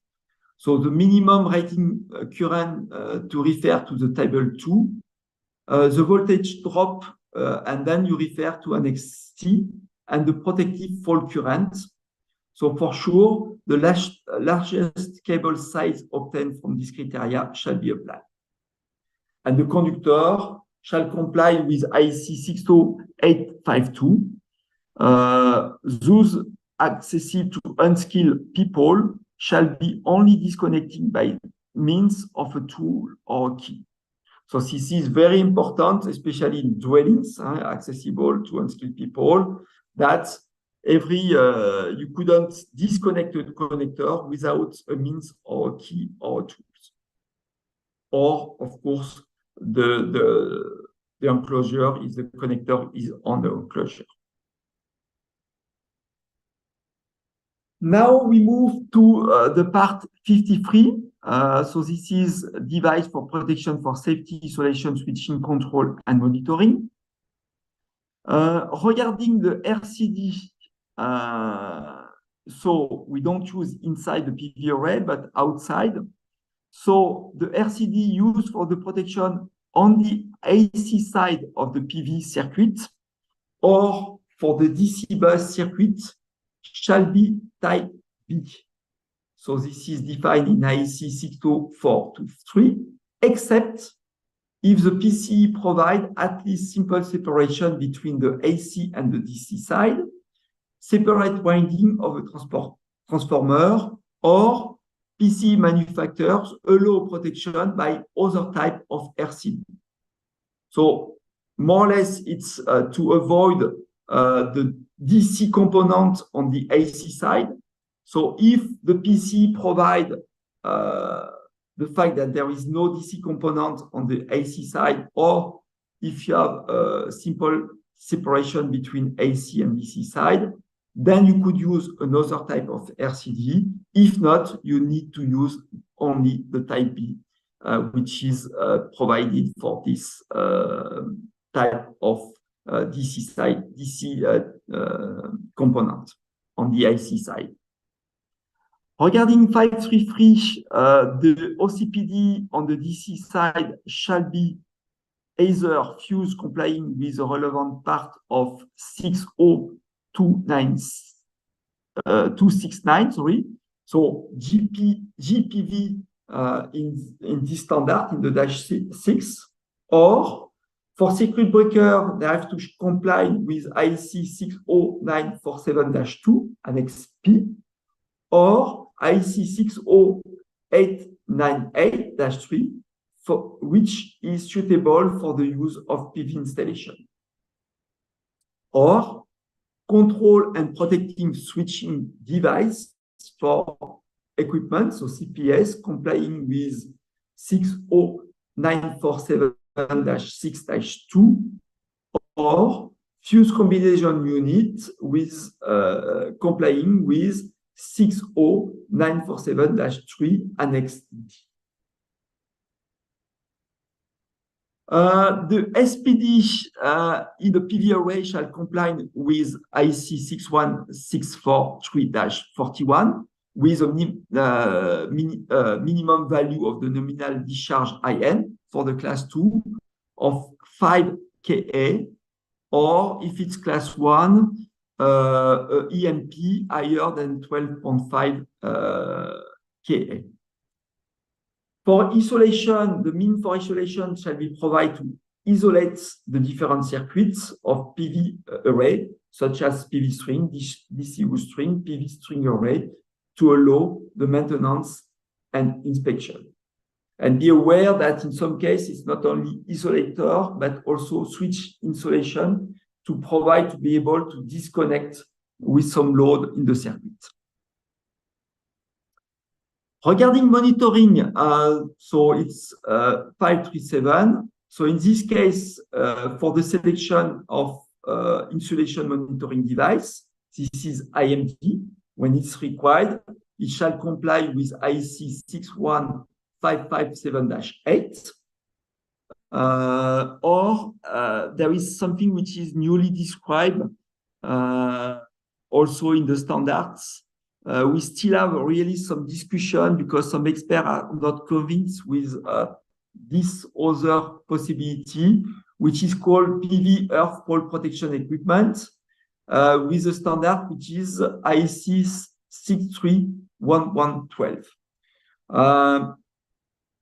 Speaker 3: So the minimum rating current to refer to the table 2, the voltage drop, and then you refer to Annex T, and the protective fault current. So for sure, the largest cable size obtained from this criteria shall be applied. And the conductor shall comply with IEC 60852. Those accessible to unskilled people shall be only disconnected by means of a tool or a key. So this is very important, especially in dwellings, accessible to unskilled people, that you couldn't disconnect a connector without a means or a key or a tools. Or, of course, the enclosure if the connector is on the enclosure. Now we move to the part 53. So this is device for protection for safety, isolation, switching, control, and monitoring. Regarding the RCD, so we don't choose inside the PV array, but outside. So the RCD used for the protection on the AC side of the PV circuit or for the DC bus circuit shall be type B. So this is defined in IEC 60423, except if the PCE provide at least simple separation between the AC and the DC side, separate winding of a transformer, or PCE manufacturers allow protection by other type of RCD. So more or less, it's to avoid the DC component on the AC side. So if the PCE provide the fact that there is no DC component on the AC side, or if you have a simple separation between AC and DC side, then you could use another type of RCD. If not, you need to use only the type B, which is provided for this type of DC side, DC component on the IC side. Regarding 533, the OCPD on the DC side shall be either fuse complying with the relevant part of 60269, sorry. So GPV in this standard, in the dash 6, or for circuit breaker, they have to comply with IC 60947-2, Annex P, or IC 60898-3, for which is suitable for the use of PV installation. Or control and protecting switching device for equipment, so CPS, complying with 60947-6-2, or fuse combination unit with complying with 60947-3 Annex D. The SPD in the PV array shall comply with IC 61643-41 with a minimum value of the nominal discharge IN for the class 2 of 5 kA, or if it's class 1, EMP higher than 12.5 kA. For isolation, the mean for isolation shall be provided to isolate the different circuits of PV array, such as PV string, DCU string, PV string array, to allow the maintenance and inspection. And be aware that in some cases, it's not only isolator, but also switch insulation to provide to be able to disconnect with some load in the circuit. Regarding monitoring, so it's 537. So in this case, for the selection of insulation monitoring device, this is IMD. When it's required, it shall comply with IC 61557-8. Or there is something which is newly described also in the standards. We still have really some discussion because some experts are not convinced with this other possibility, which is called PV earth pole protection equipment, with a standard which is IC 63112.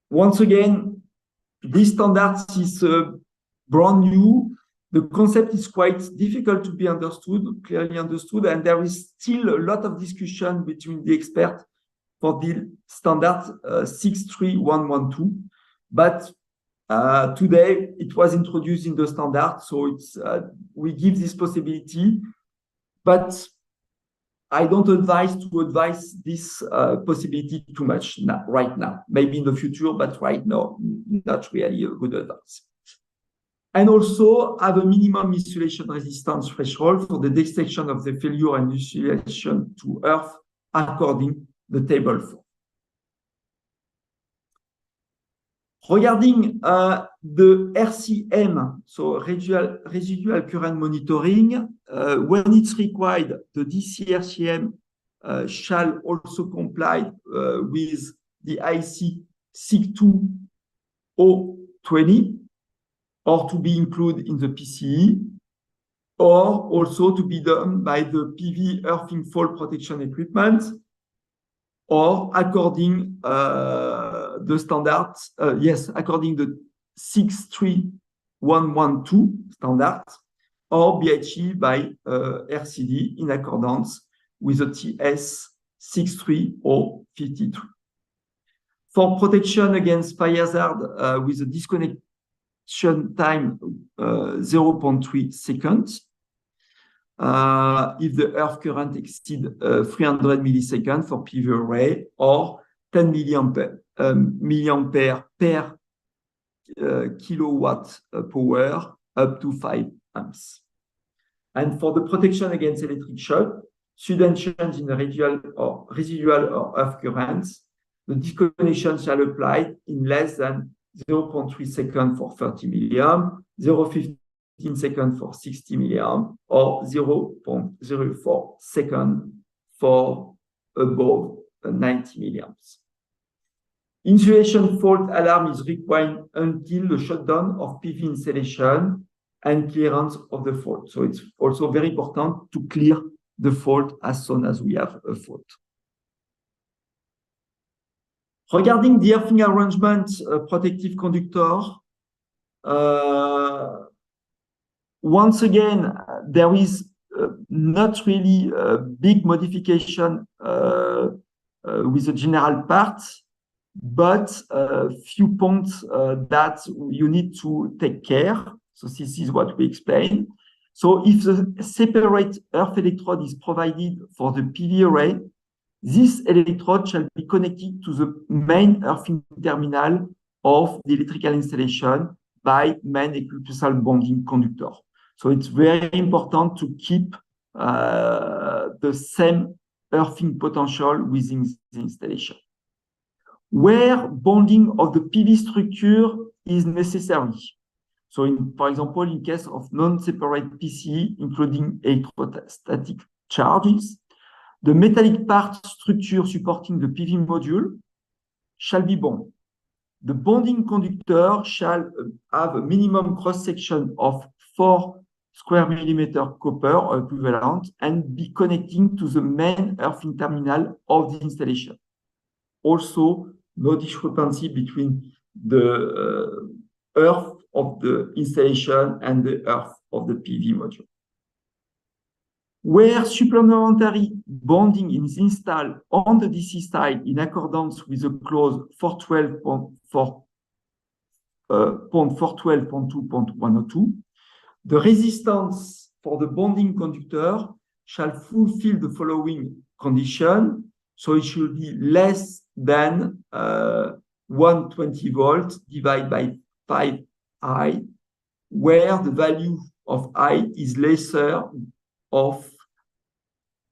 Speaker 3: Once again, this standard is brand new. The concept is quite difficult to be understood, clearly understood, and there is still a lot of discussion between the experts for the standard 63112. But today it was introduced in the standard, so it's we give this possibility. But I don't advise this possibility too much right now. Maybe in the future, but right now, not really a good advice. And also have a minimum insulation resistance threshold for the detection of the failure and insulation to earth according to the table 4. Regarding the RCM, so residual current monitoring, when it's required, the DC RCM shall also comply with the IC 62020, or to be included in the PCE, or also to be done by the PV earthing fall protection equipment, or according the standards, according the 63112 standard or be achieved by RCD in accordance with the TS 63053. For protection against fire hazard with a disconnection time 0.3 seconds, if the earth current exceeds 300 milliseconds for PV array or 10 milliampere per kilowatt power up to 5 amps. And for the protection against electric shock, sudden change in the residual or earth currents, the disconnection shall apply in less than 0.3 seconds for 30 milliamp, 0.15 seconds for 60 milliamp, or 0.04 seconds for above 90 milliamps. Insulation fault alarm is required until the shutdown of PV installation and clearance of the fault. So it's also very important to clear the fault as soon as we have a fault. Regarding the earthing arrangement, protective conductor, once again, there is not really a big modification with the general part, but a few points that you need to take care. So this is what we explain. So if the separate earth electrode is provided for the PV array, this electrode shall be connected to the main earthing terminal of the electrical installation by main equipressal bonding conductor. So it's very important to keep the same earthing potential within the installation. Where bonding of the PV structure is necessary. So, for example, in case of non-separate PCE, including electrostatic charges, the metallic part structure supporting the PV module shall be bonded. The bonding conductor shall have a minimum cross-section of 4 square millimeter copper or equivalent and be connecting to the main earthing terminal of the installation. Also, no discrepancy between the earth of the installation and the earth of the PV module. Where supplementary bonding is installed on the DC side in accordance with the clause 412.2.102, the resistance for the bonding conductor shall fulfill the following condition. So it should be less than 120 volts divided by 5I, where the value of I is lesser of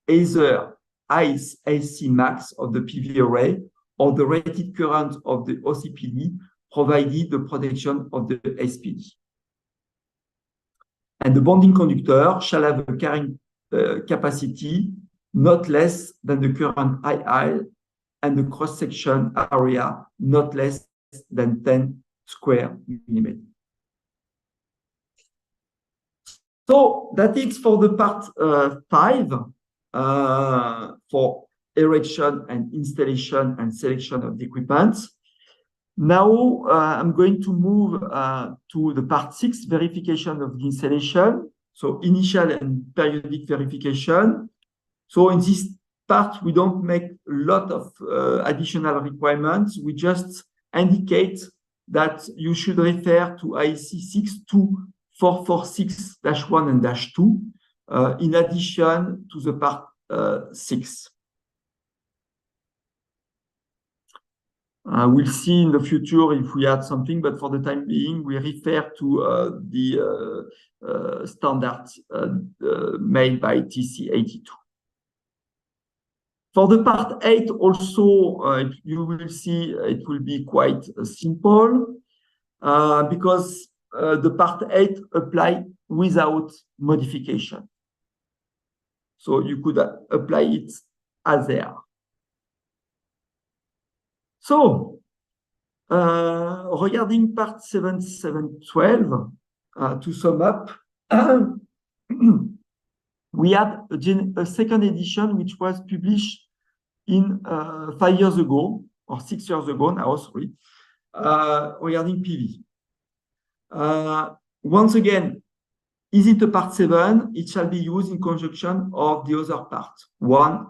Speaker 3: either AC max of the PV array or the rated current of the OCPD, provided the protection of the SPD. And the bonding conductor shall have a carrying capacity not less than the current II and the cross-section area not less than 10 square millimeters. So that is for the part 5 for erection and installation and selection of the equipment. Now I'm going to move to the part 6, verification of the installation. So initial and periodic verification. So in this part, we don't make a lot of additional requirements. We just indicate that you should refer to IEC 62446-1 and -2 in addition to the part 6. We'll see in the future if we add something, but for the time being, we refer to the standards made by TC82. For the part 8 also, you will see it will be quite simple because the part 8 apply without modification. So you could apply it as there. So regarding part 7.7.12, to sum up, we had a second edition which was published in 5 years ago or 6 years ago now, sorry, regarding PV. Once again, is it a part 7? It shall be used in conjunction of the other parts 1,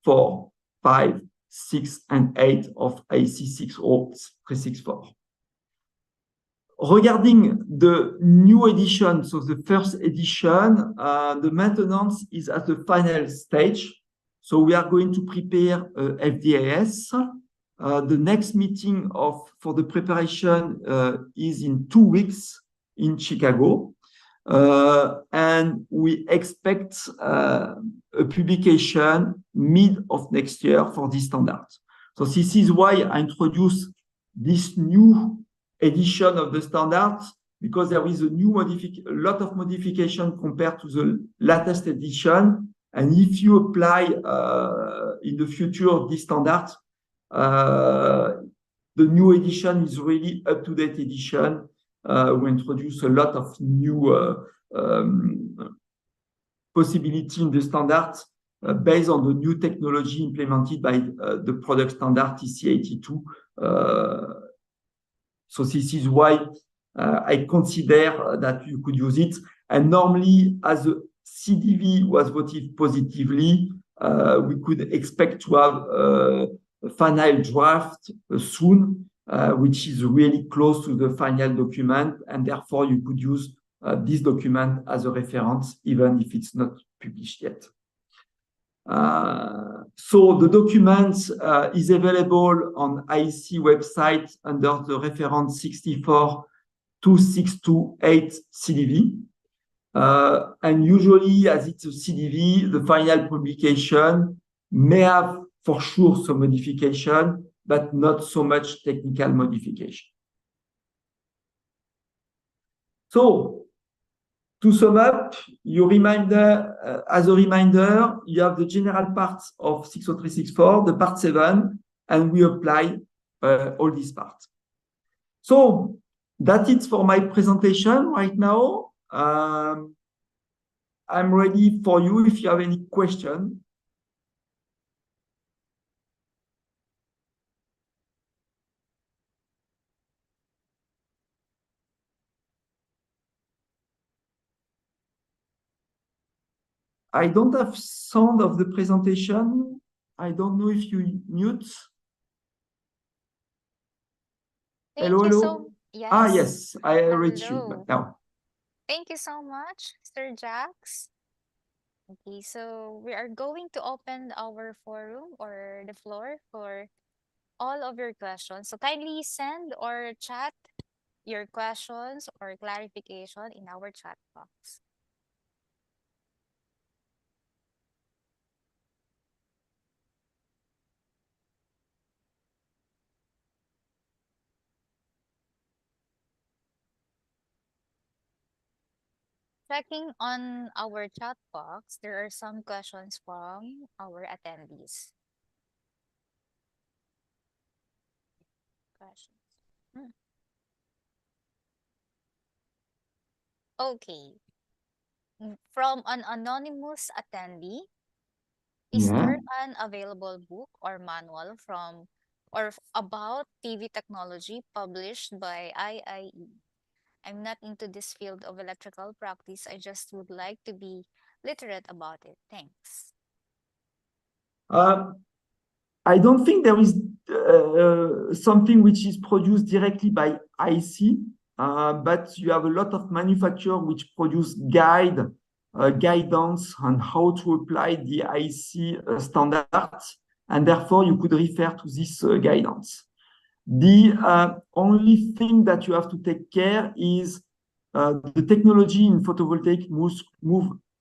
Speaker 3: 4, 5, 6, and 8 of IEC 60364. Regarding the new edition, so the first edition, the maintenance is at the final stage. So we are going to prepare FDAS. The next meeting for the preparation is in 2 weeks in Chicago. And we expect a publication mid of next year for this standard. So this is why I introduced this new edition of the standard, because there is a lot of modification compared to the latest edition. And if you apply in the future this standard, the new edition is really up-to-date edition. We introduce a lot of new possibility in the standard based on the new technology implemented by the product standard TC82. So this is why I consider that you could use it. And normally, as the CDV was voted positively, we could expect to have a final draft soon, which is really close to the final document. And therefore, you could use this document as a reference, even if it's not published yet. So the document is available on IEC website under the reference 64268 CDV. And usually, as it's a CDV, the final publication may have for sure some modification, but not so much technical modification. So, to sum up, as a reminder, you have the general parts of 60364, the part 7, and we apply all these parts. So that's it for my presentation right now. I'm ready for you if you have any question. I don't have sound of the presentation. I don't know if you mute. Hello. Yes, I reach you now.
Speaker 8: Thank you so much, Sir Jax. Okay, so we are going to open our forum or the floor for all of your questions. So kindly send or chat your questions or clarification in our chat box. Checking on our chat box, there are some questions from our attendees. Questions. Okay. From an anonymous attendee, is there an available book or manual from or about PV technology published by IIE? I'm not into this field of electrical practice. I just would like to be literate about it. Thanks.
Speaker 3: I don't think there is something which is produced directly by IC, but you have a lot of manufacturers which produce guidance on how to apply the IC standards, and therefore you could refer to this guidance. The only thing that you have to take care is the technology in photovoltaic move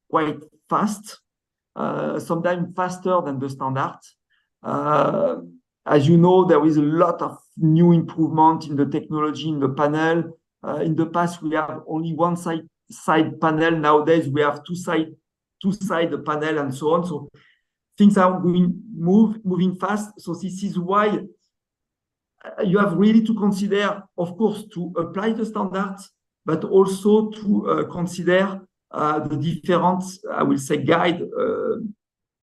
Speaker 3: quite fast, sometimes faster than the standard. As you know, there is a lot of new improvement in the technology in the panel. In the past, we have only one side panel. Nowadays, we have two side panel and so on. So things are moving fast. So this is why you have really to consider, of course, to apply the standards, but also to consider the different, I will say, guide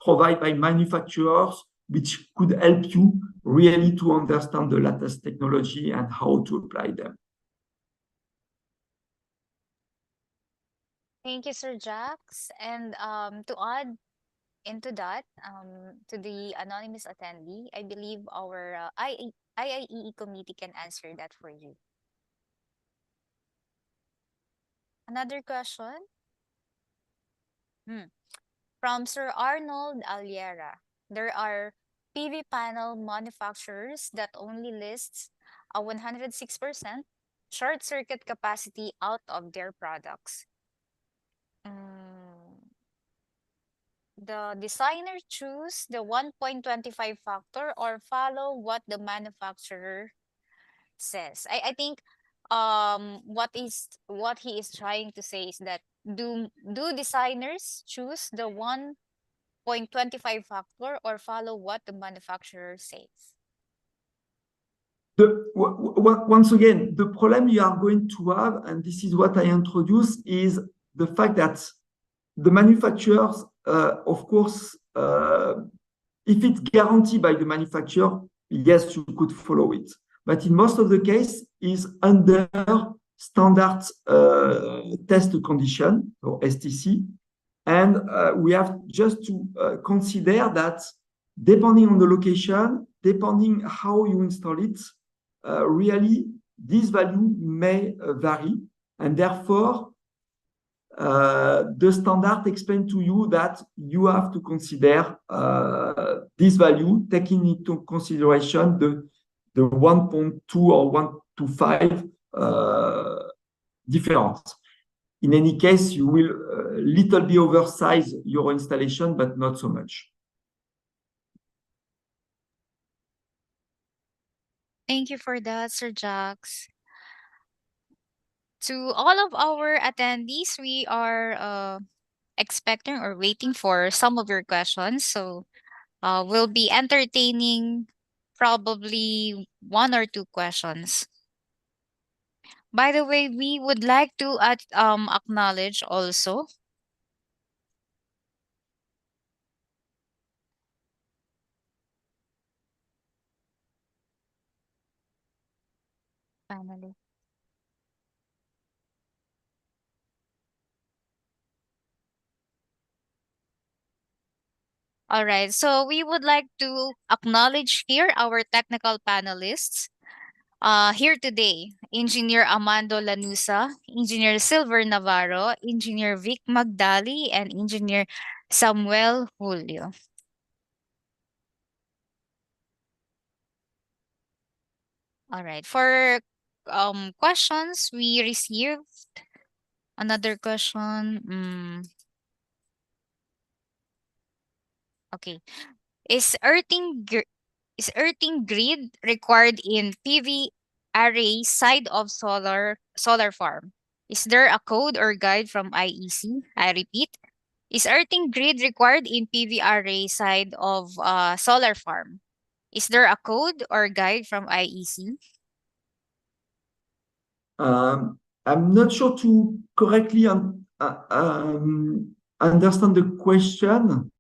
Speaker 3: provided by manufacturers, which could help you really to understand the latest technology and how to apply them.
Speaker 8: Thank you, Sir Jax. And to add into that, to the anonymous attendee, I believe our IIEE committee can answer that for you. Another question? From Sir Arnold Aliera. There are PV panel manufacturers that only lists a 106% short circuit capacity out of their products. The designer choose the 1.25 factor or follow what the manufacturer says. I think what he is trying to say is that do designers choose the 1.25 factor or follow what the manufacturer says?
Speaker 3: Once again, the problem you are going to have, and this is what I introduced, is the fact that the manufacturers, of course, if it's guaranteed by the manufacturer, yes, you could follow it. But in most of the case, is under standard test condition, or STC. And we have just to consider that depending on the location, depending how you install it, really this value may vary. And therefore, the standard explains to you that you have to consider this value, taking into consideration the 1.2 or 1.25 difference. In any case, you will little bit oversize your installation, but not so much.
Speaker 8: Thank you for that, Sir Jax. To all of our attendees, we are expecting or waiting for some of your questions. So we'll be entertaining probably 1 or 2 questions. By the way, we would like to acknowledge also finally. All right, so we would like to acknowledge here our technical panelists. Here today, Engineer Amando Lanusa, Engineer Silver Navarro, Engineer Vic Magdali, and Engineer Samuel Julio. All right, for questions, we received another question. Okay, is earthing grid required in PV array side of solar farm? Is there a code or guide from IEC? I repeat, is earthing grid required in PV array side of solar farm? Is there a code or guide from IEC?
Speaker 3: I'm not sure to correctly understand the question.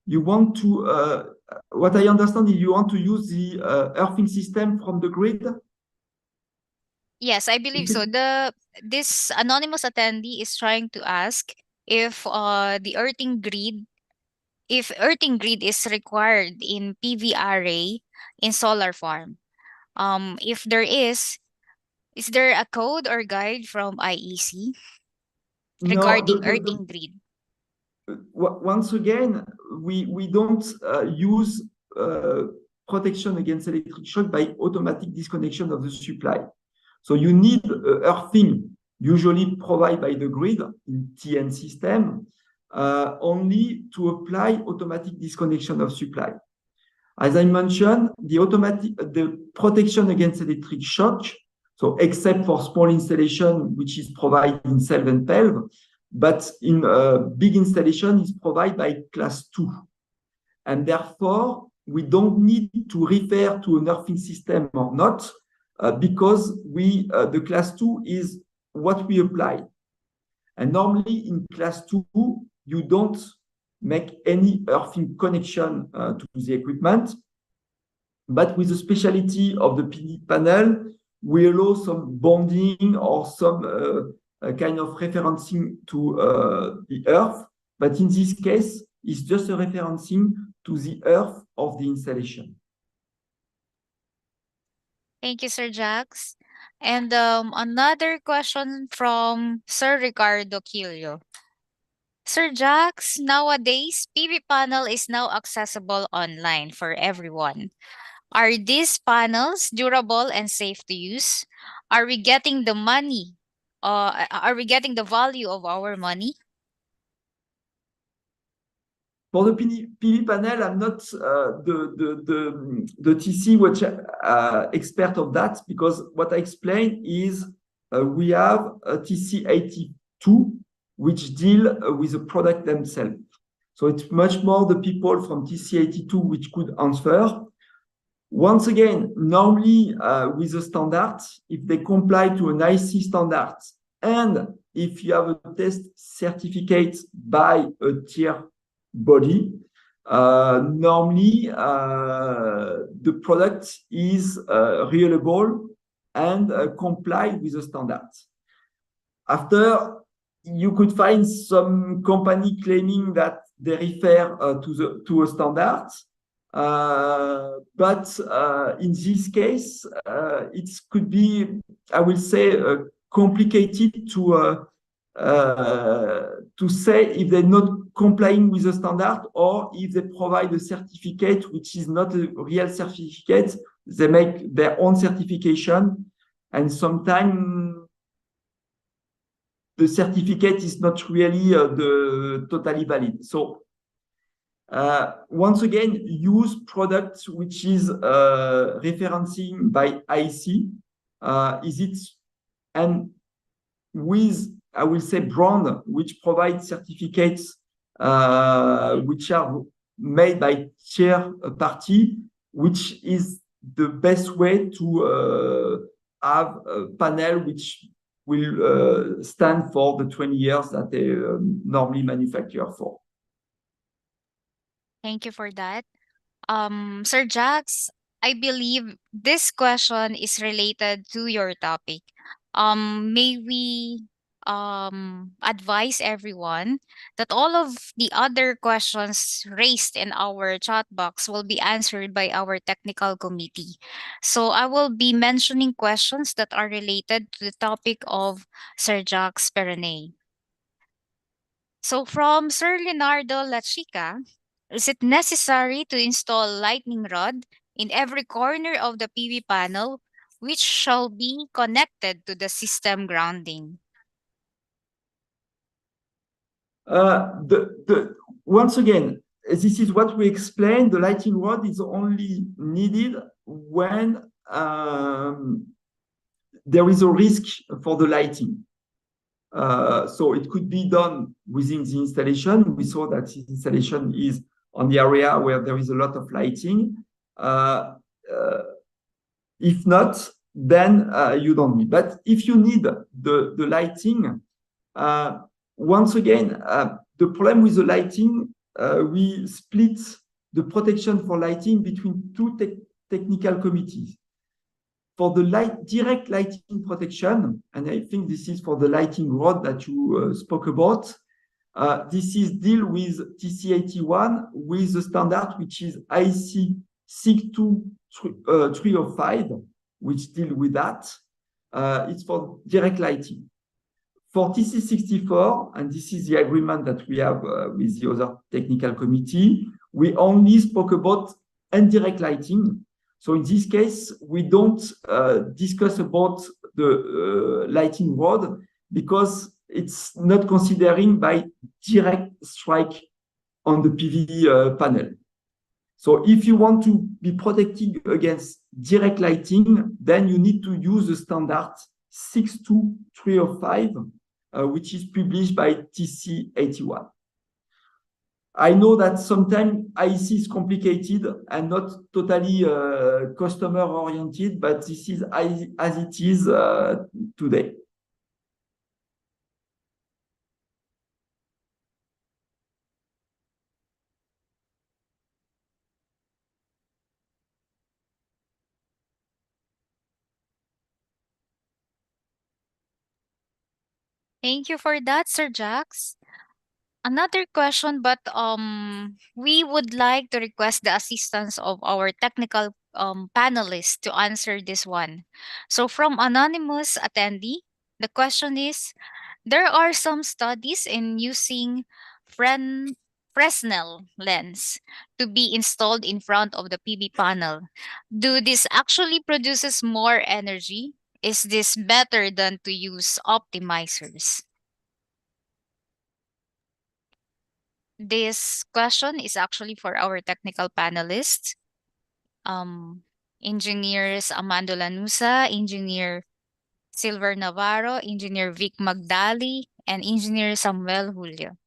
Speaker 3: You want to, what I understand is you want to use the earthing system from the grid?
Speaker 8: Yes, I believe so. This anonymous attendee is trying to ask if the earthing grid is required in PV array in solar farm. If there is there a code or guide from IEC regarding earthing grid?
Speaker 3: Once again, we don't use protection against electric shock by automatic disconnection of the supply. So you need earthing, usually provided by the grid in TN system, only to apply automatic disconnection of supply. As I mentioned, the protection against electric shock, so except for small installation, which is provided in self and PELV, but in a big installation is provided by class 2. And therefore, we don't need to refer to an earthing system or not, because the class 2 is what we apply. And normally in class 2, you don't make any earthing connection to the equipment. But with the speciality of the PV panel, we allow some bonding or some a kind of referencing to the Earth, but in this case, it's just a referencing to the Earth of the installation.
Speaker 8: Thank you, Sir Jax. And another question from Sir Ricardo Quillo. Sir Jax, nowadays, PV panel is now accessible online for everyone. Are these panels durable and safe to use? Are we getting the money? Are we getting the value of our money?
Speaker 3: For the PV panel, I'm not the TC which expert of that, because what I explained is we have a TC 82 which deal with the product themselves. So it's much more the people from TC 82 which could answer. Once again, normally with the standard, if they comply to an IC standard, and if you have a test certificate by a tier body, normally the product is reliable and comply with the standard. After, you could find some company claiming that they refer to a standard, but in this case, it could be, I will say, complicated to say if they're not complying with the standard, or if they provide a certificate which is not a real certificate. They make their own certification, and sometimes the certificate is not really the totally valid. So once again, use products which is referencing by IC. Is it, and with, I will say, brand which provides certificates which are made by tier party, which is the best way to have a panel which will stand for the 20 years that they normally manufacture for.
Speaker 8: Thank you for that. Sir Jax, I believe this question is related to your topic. May we advise everyone that all of the other questions raised in our chat box will be answered by our technical committee. So I will be mentioning questions that are related to the topic of Sir Jax Perenay. So from Sir Leonardo Lachica, is it necessary to install lightning rod in every corner of the PV panel, which shall be connected to the system grounding?
Speaker 3: Once again, this is what we explained. The lighting rod is only needed when there is a risk for the lighting. So it could be done within the installation. We saw that the installation is on the area where there is a lot of lighting. If not, then you don't need. But if you need the lighting, once again, the problem with the lighting, we split the protection for lighting between two technical committees. For the direct lighting protection, and I think this is for the lighting rod that you spoke about, this is deal with TC81 with the standard, which is IC 62305, which deal with that. It's for direct lighting. For TC64, and this is the agreement that we have with the other technical committee, we only spoke about indirect lighting. So in this case, we don't discuss about the lighting rod, because it's not considering by direct strike on the PV panel. So if you want to be protected against direct lighting, then you need to use the standard 62305, which is published by TC81. I know that sometimes IC is complicated and not totally customer oriented, but this is as it is today.
Speaker 8: Thank you for that, Sir Jax. Another question, but we would like to request the assistance of our technical panelists to answer this one. So from anonymous attendee, the question is, there are some studies in using Fren Fresnel lens to be installed in front of the PV panel. Do this actually produces more energy? Is this better than to use optimizers? This question is actually for our technical panelists. Engineers Amando Lanusa, Engineer Silver Navarro, Engineer Vic Magdali, and Engineer Samuel Julio.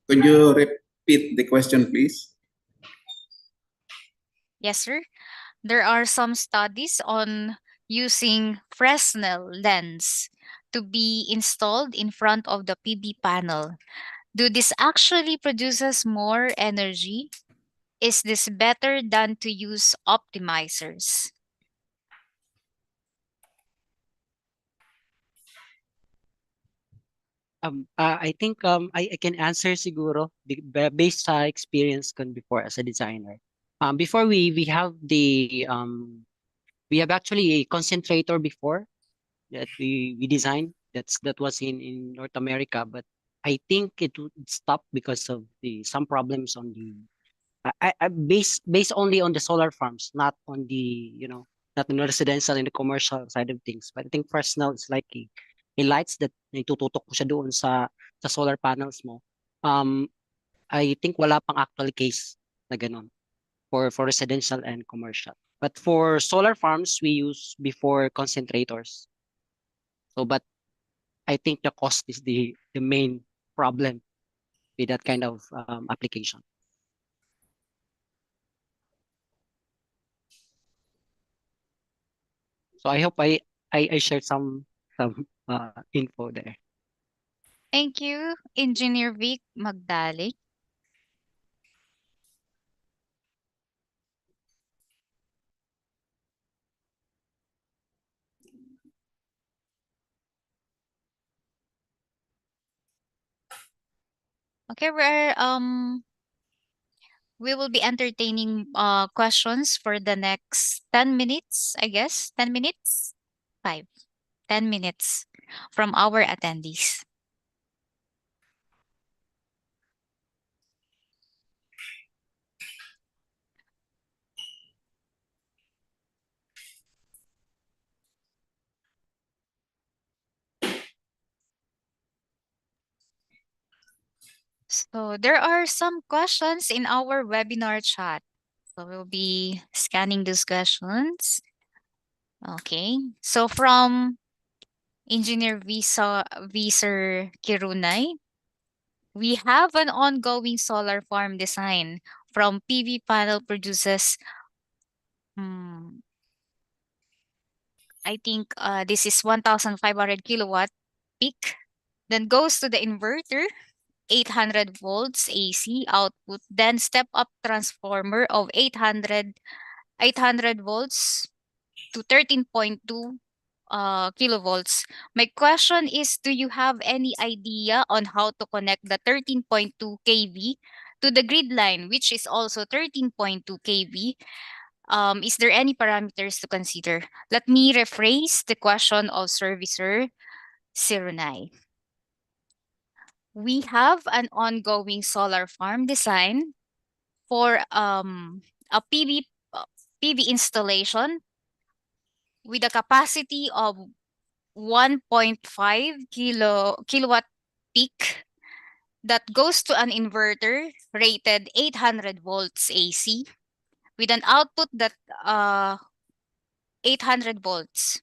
Speaker 5: Could you repeat the question, please?
Speaker 8: Yes, sir. There are some studies on using Fresnel lens to be installed in front of the PV panel. Do this actually produces more energy? Is this better than to use optimizers?
Speaker 20: I think I can answer siguro based sa experience ko before as a designer. Before we have actually a concentrator before that we designed. That was in North America, but I think it stopped because of some problems on the based only on the solar farms, not on the not on the residential and the commercial side of things. But I think first now it's like a lights that itututok mo siya doon sa solar panels mo. I think wala pang actual case na ganun for residential and commercial. But for solar farms, we use before concentrators. So, but I think the cost is the main problem with that kind of application. So I hope I shared some info there.
Speaker 8: Thank you, Engineer Vic Magdali. Okay, we will be entertaining questions for the next 10 minutes, I guess. 10 minutes? 10 minutes from our attendees. So there are some questions in our webinar chat. So we'll be scanning these questions. Okay. So from Engineer Visor Kirunay, we have an ongoing solar farm design from PV panel produces. I think this is 1,500 kilowatt peak. Then goes to the inverter, 800 volts AC output, then step up transformer of 800 volts to 13.2 kilovolts. My question is, do you have any idea on how to connect the 13.2 kV to the grid line, which is also 13.2 kV? Is there any parameters to consider? Let me rephrase the question of Servicer Sirunay. We have an ongoing solar farm design for a PV installation with a capacity of 1.5 kilowatt peak that goes to an inverter rated 800 volts AC with an output that 800 volts.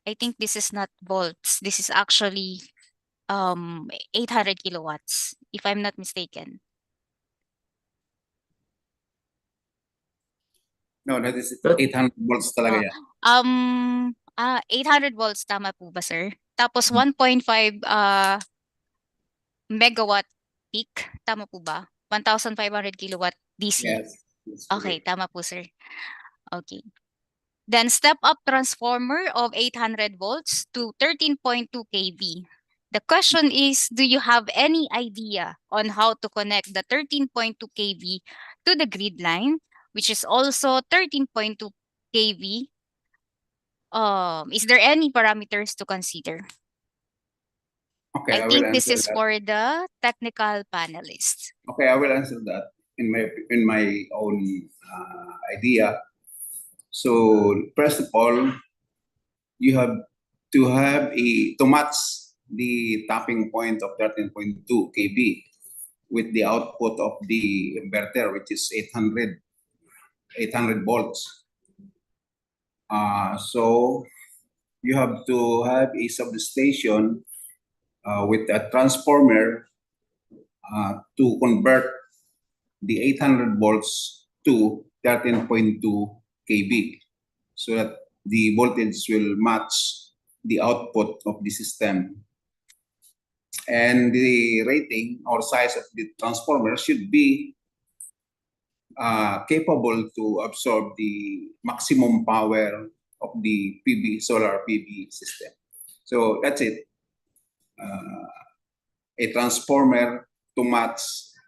Speaker 8: I think this is not volts. This is actually 800 kilowatts, if I'm not mistaken.
Speaker 5: No, that is 800 volts talaga yan.
Speaker 8: 800 volts, tama po ba, sir? Tapos 1.5 megawatt peak. Tama po ba? 1,500 kilowatt DC.
Speaker 5: Yes.
Speaker 8: Okay, tama po, sir. Okay. Then step up transformer of 800 volts to 13.2 kV. The question is, do you have any idea on how to connect the 13.2 kV to the grid line, which is also 13.2 kV? Is there any parameters to consider?
Speaker 5: Okay,
Speaker 8: I
Speaker 5: I will
Speaker 8: think this
Speaker 5: answer
Speaker 8: is
Speaker 5: that.
Speaker 8: for the technical panelists.
Speaker 5: Okay, I will answer that in my own idea. So first of all, you have to match the tapping point of 13.2 kV with the output of the inverter, which is 800 volts. So you have to have a substation with a transformer to convert the 800 volts to 13.2 kV so that the voltage will match the output of the system. And the rating or size of the transformer should be capable to absorb the maximum power of the solar PV system. So that's it. A transformer to match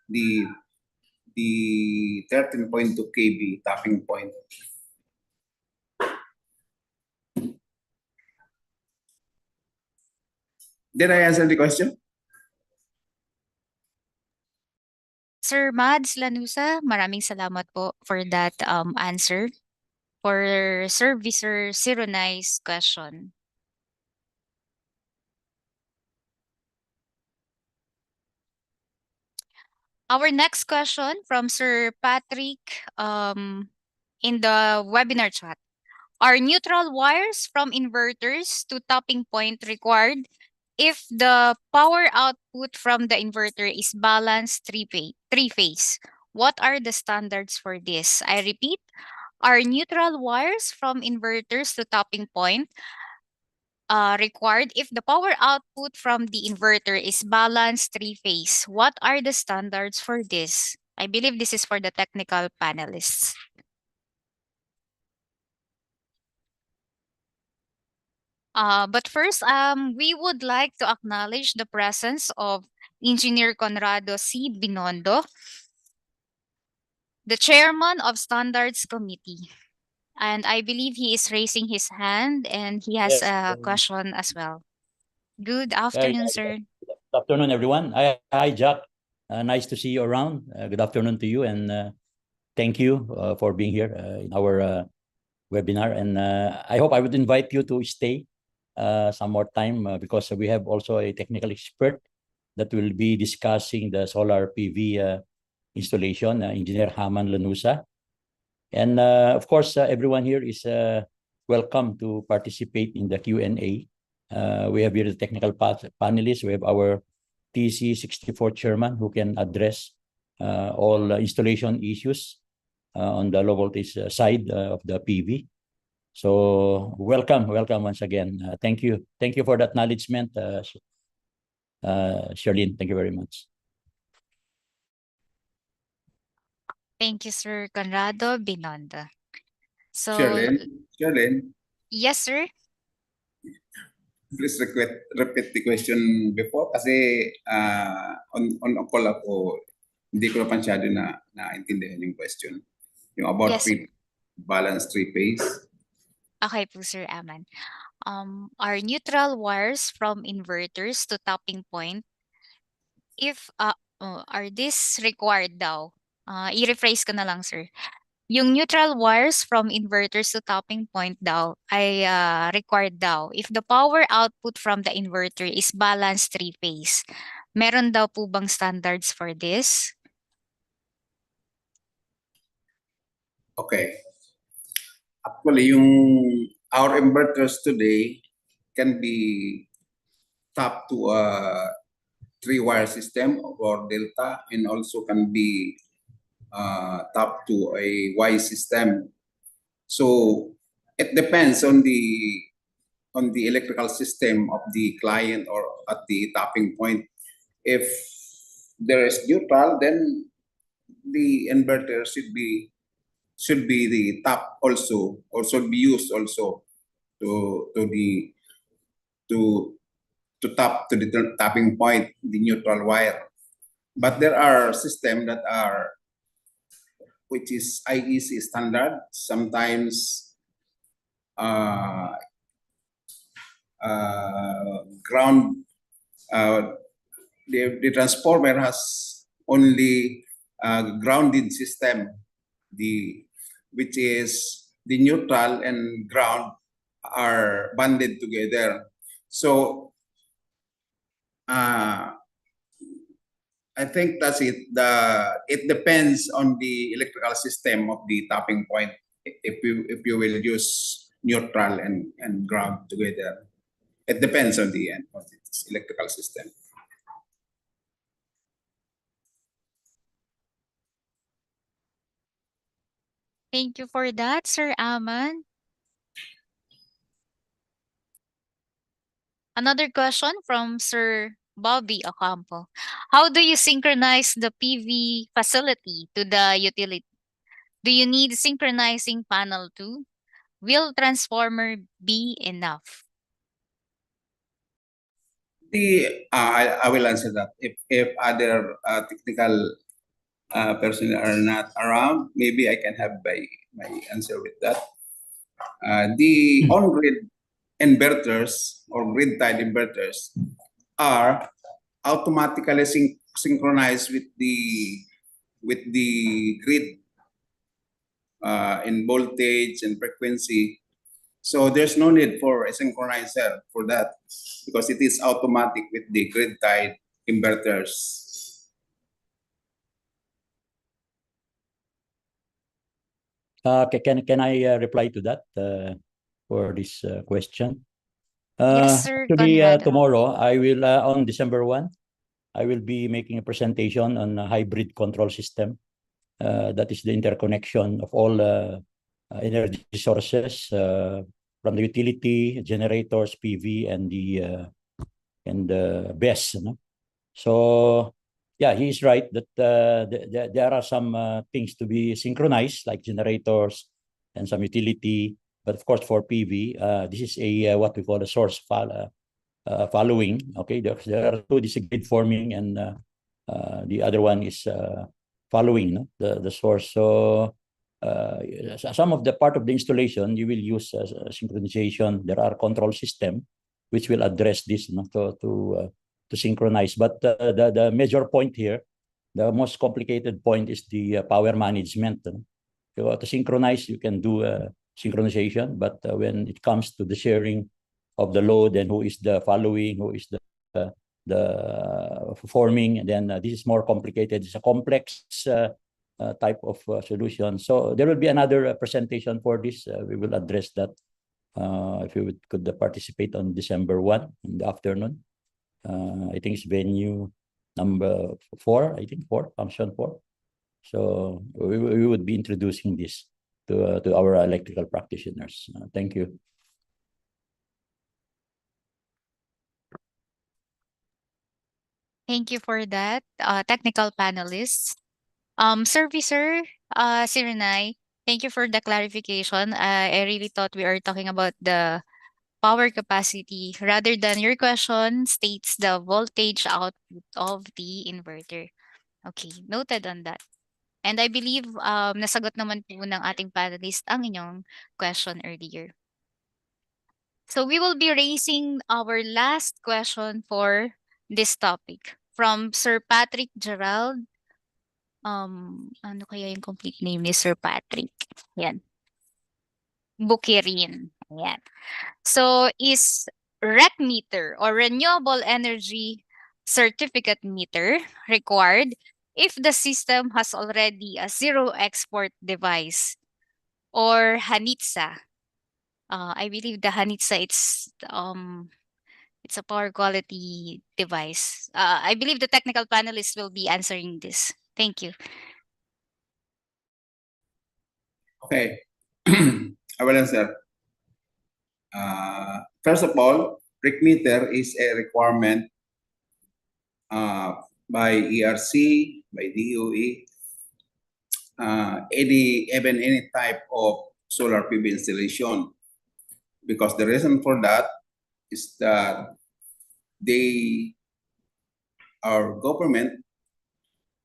Speaker 5: the 13.2 kV tapping point. Did I answer the question?
Speaker 8: Sir Mads Lanusa, maraming salamat po for that answer. For Sir Visor Sironai's question. Our next question from Sir Patrick in the webinar chat. Are neutral wires from inverters to topping point required if the power output from the inverter is balanced three-phase? What are the standards for this? I repeat, are neutral wires from inverters to topping point required if the power output from the inverter is balanced three-phase? What are the standards for this? I believe this is for the technical panelists. But first, we would like to acknowledge the presence of Engineer Conrado C. Binondo, the chairman of Standards Committee. And I believe he is raising his hand and he has a question as well. Good afternoon, sir.
Speaker 2: Good afternoon, everyone. Hi, Jack. Nice to see you around. Good afternoon to you, and thank you for being here in our webinar. And I hope I would invite you to stay some more time because we have also a technical expert that will be discussing the solar PV installation, Engineer Haman Lanusa. And of course, everyone here is welcome to participate in the Q&A. We have here the technical panelists. We have our TC64 chairman who can address all installation issues on the low voltage side of the PV. So welcome once again. Thank you for the acknowledgement, Charlene. Thank you very much.
Speaker 8: Thank you, Sir Conrado Binondo. So,
Speaker 5: Charlene.
Speaker 8: Yes, sir.
Speaker 5: Please repeat the question before kasi on call ako, hindi ko na pansyado na naintindihan yung question. Yung about
Speaker 8: Yes,
Speaker 5: balance three-phase.
Speaker 8: Okay po, Sir Aman. Are neutral wires from inverters to topping point, if are this required daw? I-rephrase ko na lang, sir. Yung neutral wires from inverters to topping point daw ay required daw if the power output from the inverter is balanced three-phase. Meron daw po bang standards for this?
Speaker 5: Okay. Actually, our inverters today can be tapped to a three-wire system or delta, and also can be tapped to a Y system. So it depends on the electrical system of the client or at the tapping point. If there is neutral, then the inverter should be the top also, or should be used also to tap to the tapping point, the neutral wire. But there are systems that are, which is IEC standard. Sometimes ground, the transformer has only grounded system, which is the neutral and ground are banded together. So I think that's it. It depends on the electrical system of the tapping point. If you will use neutral and ground together, it depends on the end of the electrical system.
Speaker 8: Thank you for that, Sir Aman. Another question from Sir Bobby Ocampo. How do you synchronize the PV facility to the utility? Do you need synchronizing panel too? Will transformer be enough?
Speaker 5: I will answer that. If other technical personnel are not around, maybe I can have my answer with that. The on-grid inverters or grid-tied inverters are automatically synchronized with the grid in voltage and frequency. So there's no need for a synchronizer for that because it is automatic with the grid-tied inverters.
Speaker 2: Can I reply to that for this question?
Speaker 8: Yes, sir. Go
Speaker 2: Actually,
Speaker 8: ahead.
Speaker 2: tomorrow I will on December 1, I will be making a presentation on a hybrid control system. That is the interconnection of all energy sources from the utility, generators, PV, and the BESS. No? So yeah, he is right that there are some things to be synchronized, like generators and some utility. But of course, for PV, this is a what we call a source following. Okay, there are two. This is grid forming, and the other one is following, no? the source. So some of the part of the installation you will use synchronization. There are control system which will address this, no? to synchronize. But the major point here, the most complicated point is the power management. So to synchronize, you can do synchronization, but when it comes to the sharing of the load and who is the following, who is the forming, and then this is more complicated. It's a complex type of solution. So there will be another presentation for this. We will address that if you could participate on December 1 in the afternoon. I think it's venue number 4, I think 4, function 4. So we would be introducing this to our electrical practitioners. Thank you.
Speaker 8: Thank you for that, technical panelists. Servicer, Sirenay, thank you for the clarification. I really thought we are talking about the power capacity rather than your question states the voltage output of the inverter. Okay, noted on that. And I believe nasagot naman po ng ating panelist ang inyong question earlier. So we will be raising our last question for this topic from Sir Patrick Gerald. Ano kaya yung complete name ni Sir Patrick? Yan. Bukirin. Yan. So is REC meter or renewable energy certificate meter required if the system has already a zero export device or HANITSA? I believe the HANITSA it's a power quality device. I believe the technical panelists will be answering this. Thank you.
Speaker 5: Okay, I will answer. First of all, REC meter is a requirement by ERC, by DOE, even any type of solar PV installation. Because the reason for that is that our government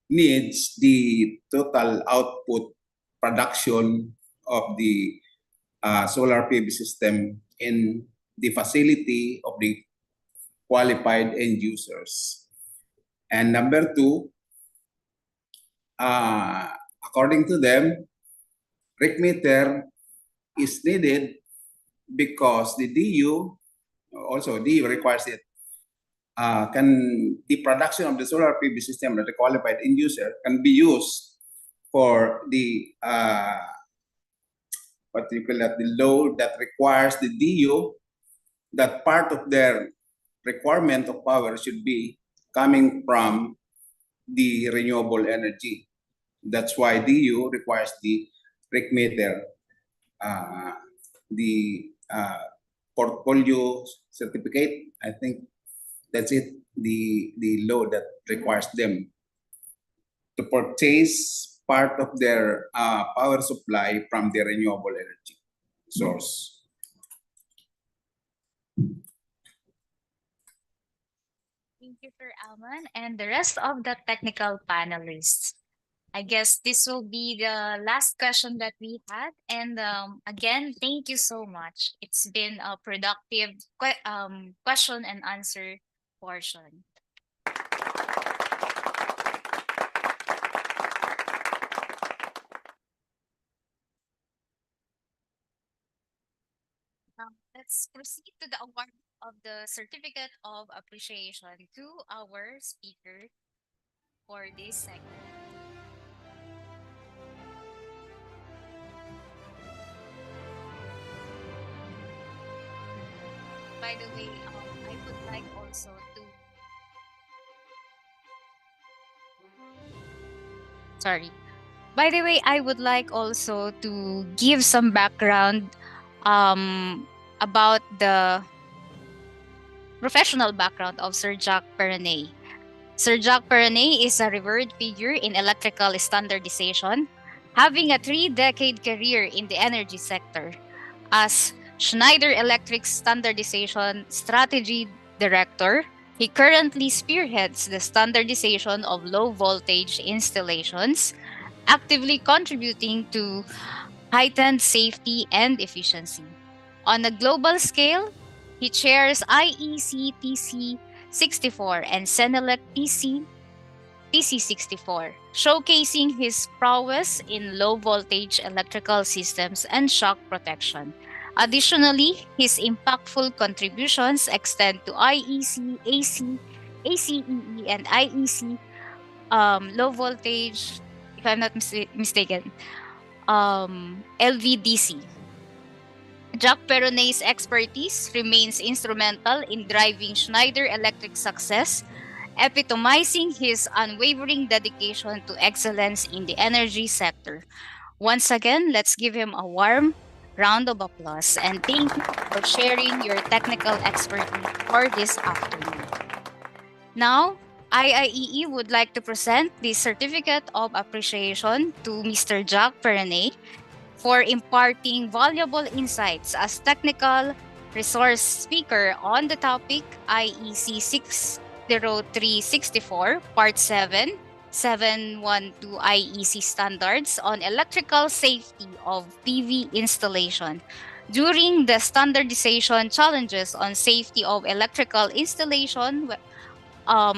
Speaker 5: needs the total output production of the solar PV system in the facility of the qualified end users. And number two, according to them, RIC meter is needed because the DU, also DU requires it, the production of the solar PV system that the qualified end user can be used for the what you call that, the load that requires the DU, that part of their requirement of power should be coming from the renewable energy. That's why DU requires the RIC meter, the portfolio certificate. I think that's it, the load that requires them to purchase part of their power supply from the renewable energy source.
Speaker 8: Thank you, Sir Alman, and the rest of the technical panelists. I guess this will be the last question that we had. And again, thank you so much. It's been a productive question and answer portion. Let's proceed to the award of the Certificate of Appreciation to our speaker for this segment. By the way, I would like also to sorry. By the way, I would like also to give some background about the professional background of Sir Jacques Perronney. Sir Jacques Perronney is a revered figure in electrical standardization, having a 3-decade career in the energy sector. As Schneider Electric's Standardization Strategy Director, he currently spearheads the standardization of low-voltage installations, actively contributing to heightened safety and efficiency. On a global scale, he chairs IEC TC 64 and Senelec TC 64, showcasing his prowess in low-voltage electrical systems and shock protection. Additionally, his impactful contributions extend to IEC, AC, ACEE, and IEC low voltage, if I'm not mistaken, LVDC. Jacques Perronney's expertise remains instrumental in driving Schneider Electric's success, epitomizing his unwavering dedication to excellence in the energy sector. Once again, let's give him a warm round of applause and thank you for sharing your technical expertise for this afternoon. Now, IIEE would like to present the Certificate of Appreciation to Mr. Jacques Perronney for imparting valuable insights as technical resource speaker on the topic IEC 60364, Part 7, 712 IEC Standards on Electrical Safety of PV Installation. During the standardization challenges on safety of electrical installation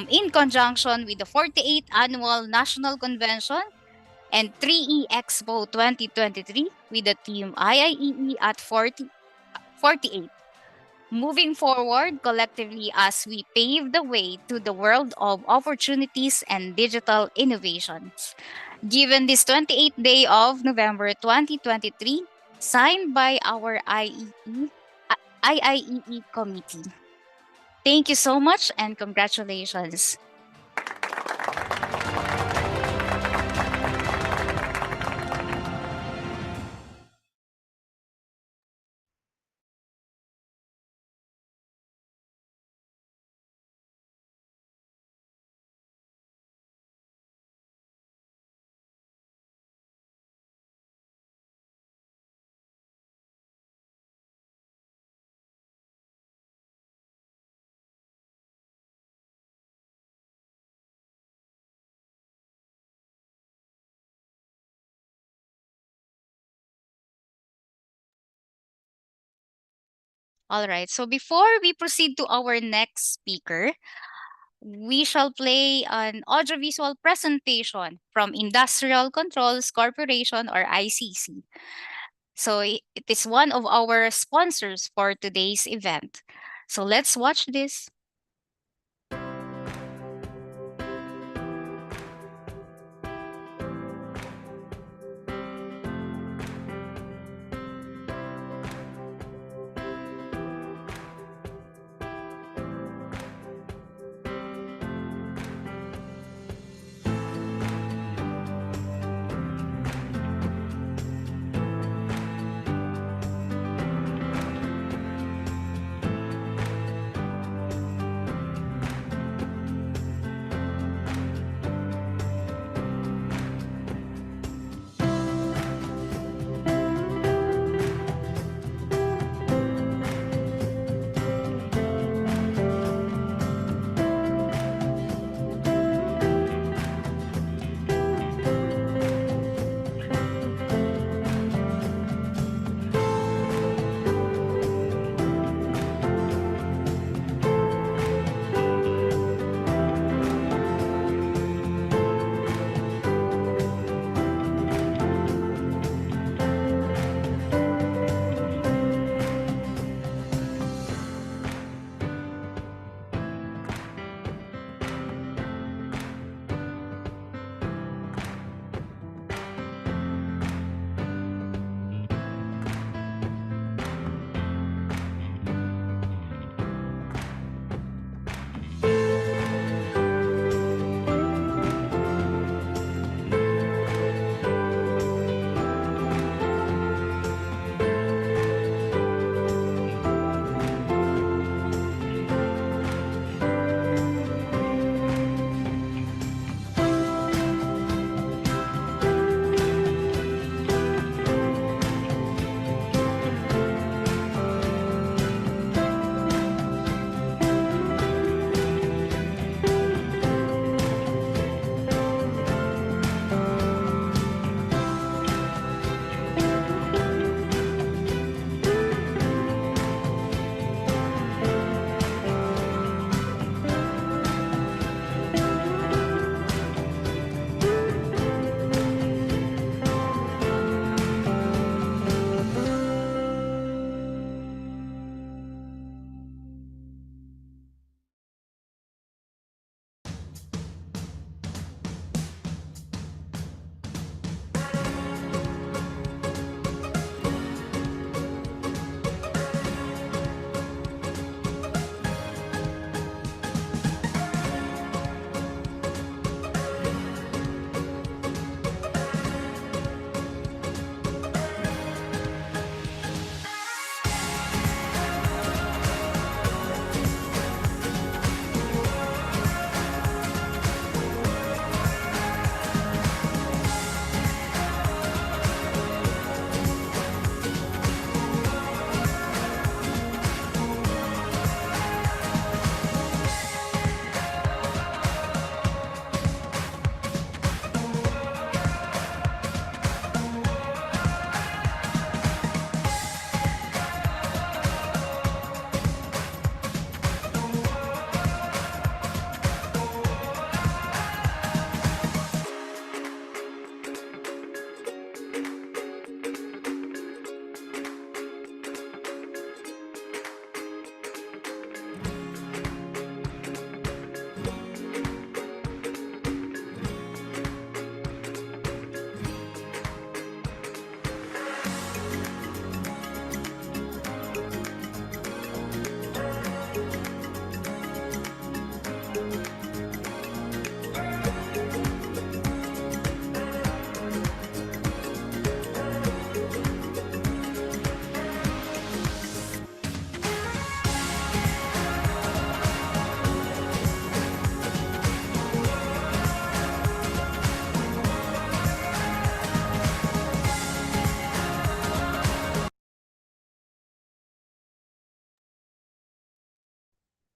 Speaker 8: in conjunction with the 48th Annual National Convention and 3E Expo 2023 with the team IIEE at 48. Moving forward collectively as we pave the way to the world of opportunities and digital innovations. Given this 28th day of November 2023, signed by our IIEE committee. Thank you so much and congratulations. All right. So before we proceed to our next speaker, we shall play an audiovisual presentation from Industrial Controls Corporation or ICC. So it is one of our sponsors for today's event. So let's watch this.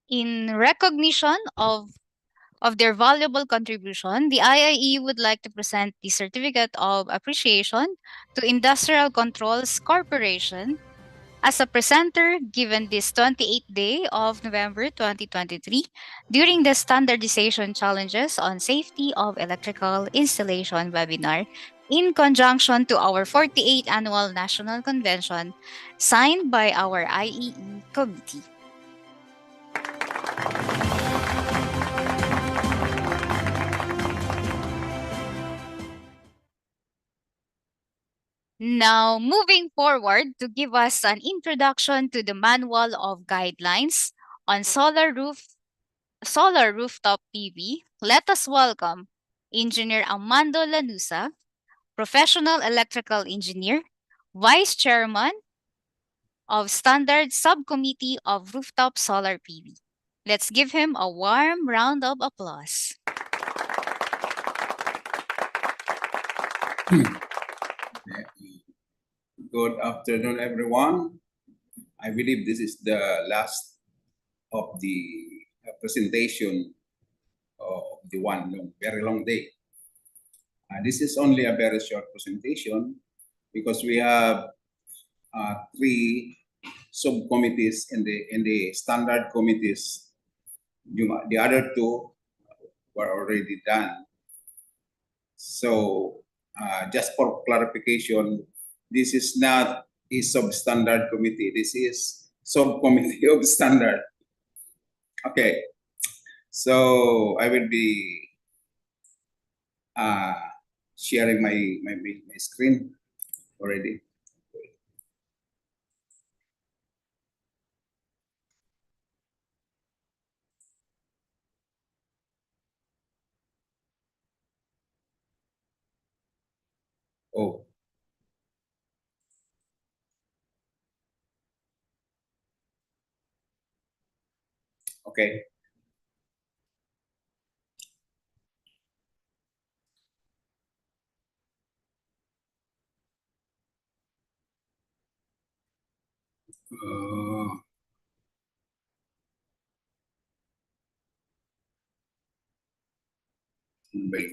Speaker 8: In recognition of their valuable contribution, the IIE would like to present the Certificate of Appreciation to Industrial Controls Corporation As a presenter, given this 28th day of November 2023, during the Standardization Challenges on Safety of Electrical Installation webinar, in conjunction to our 48th Annual National Convention, signed by our IEE committee. Now, moving forward to give us an introduction to the Manual of Guidelines on solar rooftop PV, let us welcome Engineer Armando Lanusa, Professional Electrical Engineer, Vice Chairman of Standard Subcommittee of Rooftop Solar PV. Let's give him a warm round of applause.
Speaker 5: Good afternoon, everyone. I believe this is the last of the presentation of the very long day. This is only a very short presentation because we have three subcommittees in the standard committees. The other two were already done. So just for clarification, this is not a substandard committee. This is subcommittee of standard. Okay, so I will be sharing my screen already. Oh. Okay. Wait.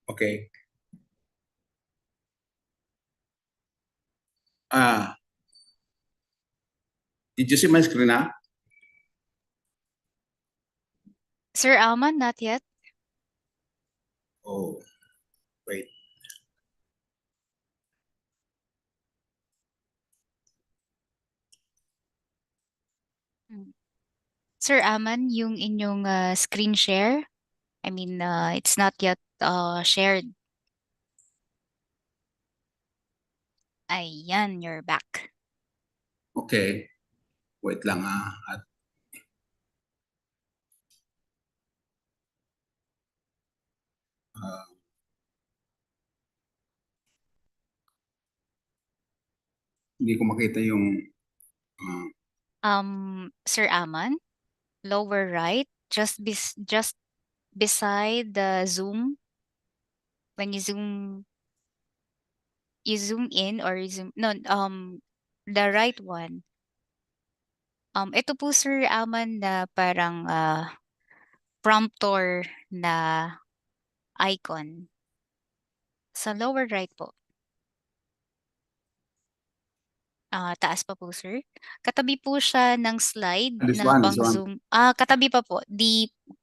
Speaker 5: Okay. Did you see my screen now?
Speaker 8: Sir Alman, not yet.
Speaker 5: Oh, wait.
Speaker 8: Sir Aman, yung inyong screen share, I mean, it's not yet shared. Ayan, you're back.
Speaker 5: Okay. Wait lang At hindi ko makita yung
Speaker 8: Sir Aman, lower right, just beside the zoom. When you zoom in or you zoom no the right one. Ito po Sir Aman na parang prompter na icon. Sa lower right po. Taas pa po, sir. Katabi po siya ng slide
Speaker 5: This
Speaker 8: na
Speaker 5: one,
Speaker 8: pang-zoom. Katabi pa po.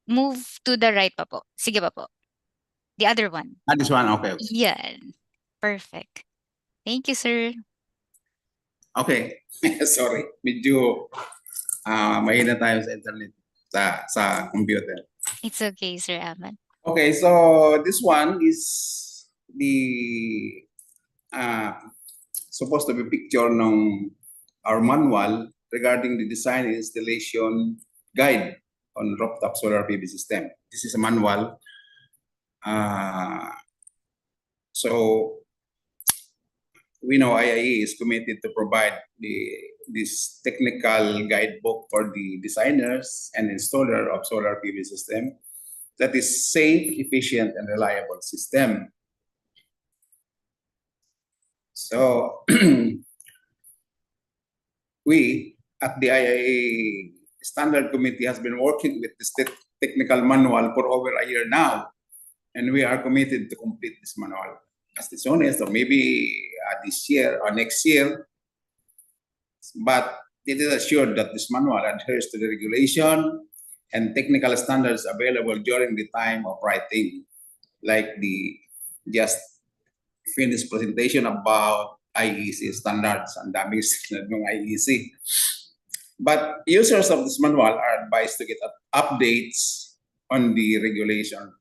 Speaker 8: Move to the right pa po. Sige pa po. The other one.
Speaker 5: This one, okay.
Speaker 8: Yan. Perfect. Thank you, sir.
Speaker 5: Okay. Sorry. Medyo mahina tayo sa internet, sa computer.
Speaker 8: It's okay, Sir Aman.
Speaker 5: Okay, so this one is the supposed to be picture ng our manual regarding the design and installation guide on rooftop solar PV system. This is a manual. So we know IIE is committed to provide this technical guidebook for the designers and installer of solar PV system that is safe, efficient, and reliable system. So we at the IIA Standard Committee has been working with this technical manual for over a year now, and we are committed to complete this manual as soon as, or maybe this year or next year. But it is assured that this manual adheres to the regulation and technical standards available during the time of writing, like the just finished presentation about IEC standards and damage ng IEC. But users of this manual are advised to get updates on the regulation.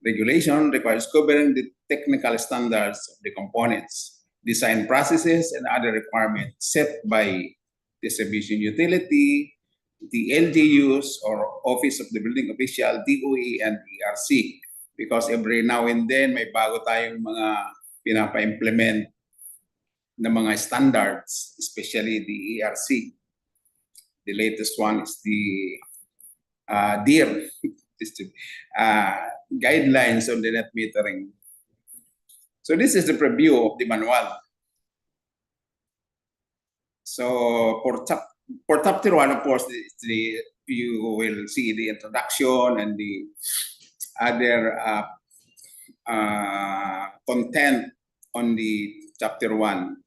Speaker 5: Regulation requires covering the technical standards of the components, design processes, and other requirements set by distribution utility, the LGUs or Office of the Building Official, DOE, and ERC. Because every now and then may bago tayong mga pinapa-implement na mga standards, especially the ERC. The latest one is the DIR, guidelines on the net metering. So this is the preview of the manual. So for chapter 1, of course, you will see the introduction and the other content on the chapter 1.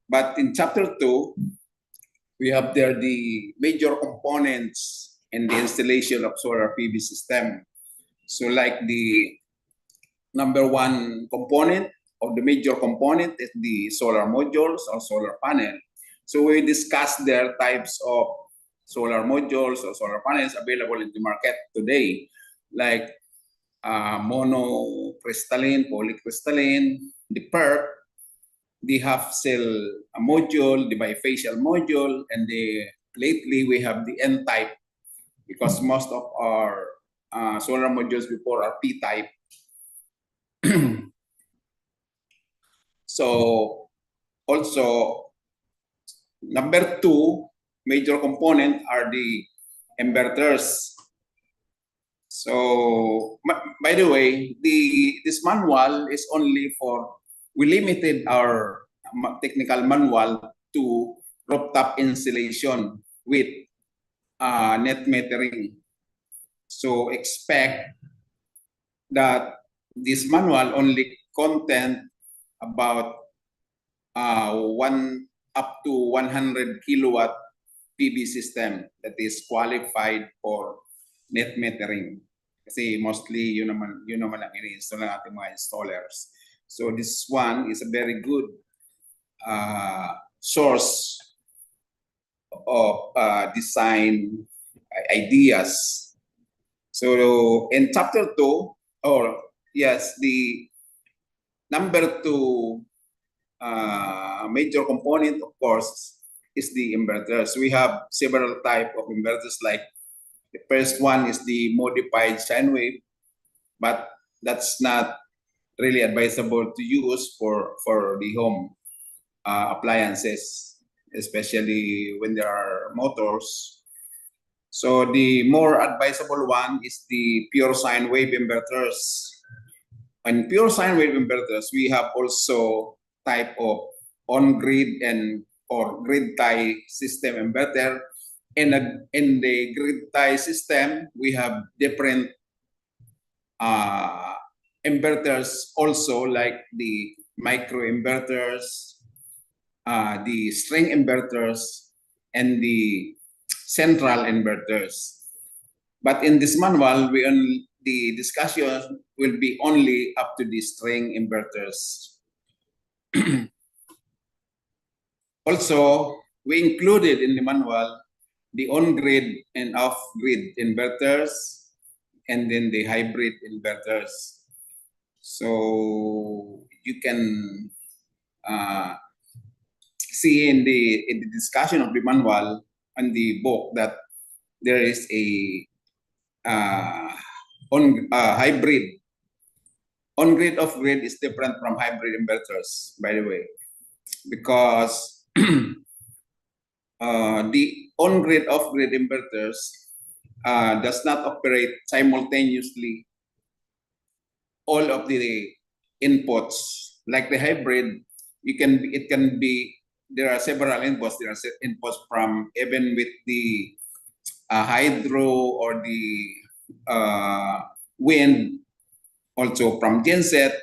Speaker 5: But in chapter 2, we have there the major components in the installation of solar PV system. So like the number 1 component of the major component is the solar modules or solar panel. So we discussed their types of solar modules or solar panels available in the market today, like monocrystalline, polycrystalline, the PERC, the half-cell module, the bifacial module, and lately we have the N-type, because most of our solar modules before are P-type. So also, number 2 major component are the inverters. So by the way, this manual is only for, we limited our technical manual to rooftop installation with net metering. So expect that this manual only content about up to 100 kilowatt PV system that is qualified for net metering. Kasi mostly yun naman ang ini-install ng ating mga installers. So this one is a very good source of design ideas. So in chapter 2, the number 2 major component, of course, is the inverters. We have several types of inverters, like the first one is the modified sine wave, but that's not really advisable to use for the home appliances, especially when there are motors. So the more advisable one is the pure sine wave inverters. And pure sine wave inverters, we have also type of on-grid or grid tie system inverter. In the grid tie system, we have different inverters also, like the micro inverters, the string inverters, and the central inverters. But in this manual, the discussion will be only up to the string inverters. Also, we included in the manual the on-grid and off-grid inverters, and then the hybrid inverters. So you can see in the discussion of the manual and the book that there is a hybrid. On-grid, off-grid is different from hybrid inverters, by the way, because the on-grid, off-grid inverters does not operate simultaneously all of the inputs. Like the hybrid, it can be, there are several inputs. There are inputs from, even with the hydro or the wind, also from genset.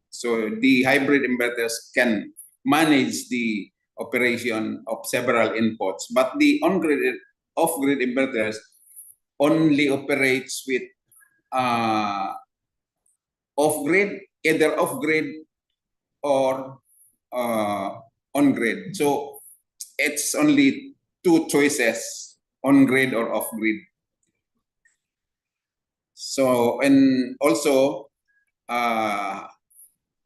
Speaker 5: So the hybrid inverters can manage the operation of several inputs. But the on-grid, off-grid inverters only operates with off-grid, either off-grid or on-grid. So it's only two choices, on-grid or off-grid. So, and also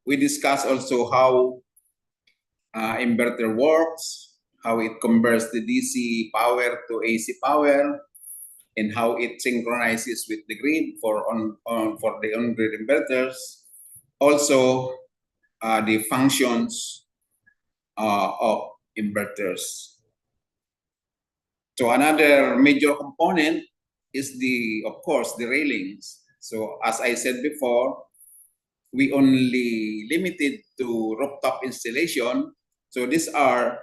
Speaker 5: we discuss also how inverter works, how it converts the DC power to AC power, and how it synchronizes with the grid for the on-grid inverters. Also, the functions of inverters. So another major component is of course, the railings. So as I said before, we only limited to rooftop installation. So these are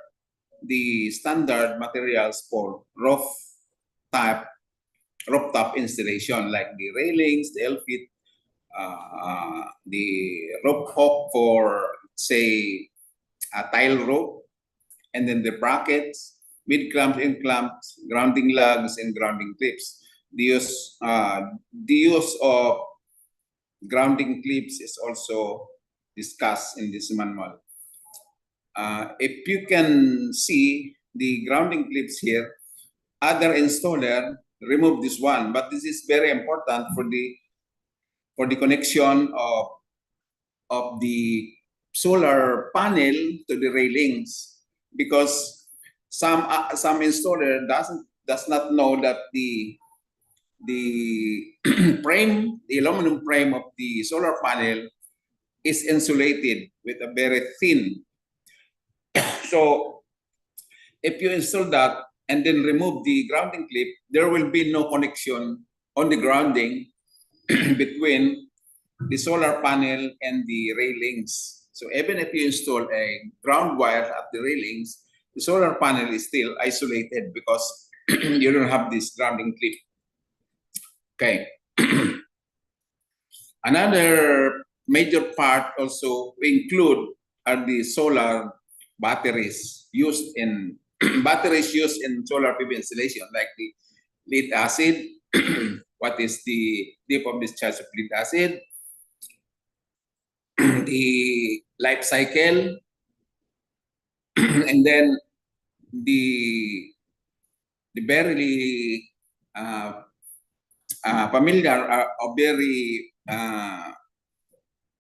Speaker 5: the standard materials for rooftop installation, like the railings, the L-fit, the rope hook for, say, a tile rope, and then the brackets, mid clamps, end clamps, grounding lugs, and grounding clips. The use of grounding clips is also discussed in this manual. If you can see the grounding clips here, other installer remove this one, but this is very important for the connection of the solar panel to the railings, because some installer does not know that the frame, the aluminum frame of the solar panel is insulated with a very thin. So if you install that and then remove the grounding clip, there will be no connection on the grounding between the solar panel and the railings. So even if you install a ground wire at the railings, the solar panel is still isolated because you don't have this grounding clip. Okay. Another major part also we include are the solar batteries used in solar PV installation, like the lead acid. What is the dip of discharge of lead acid? The life cycle, and then the very familiar or very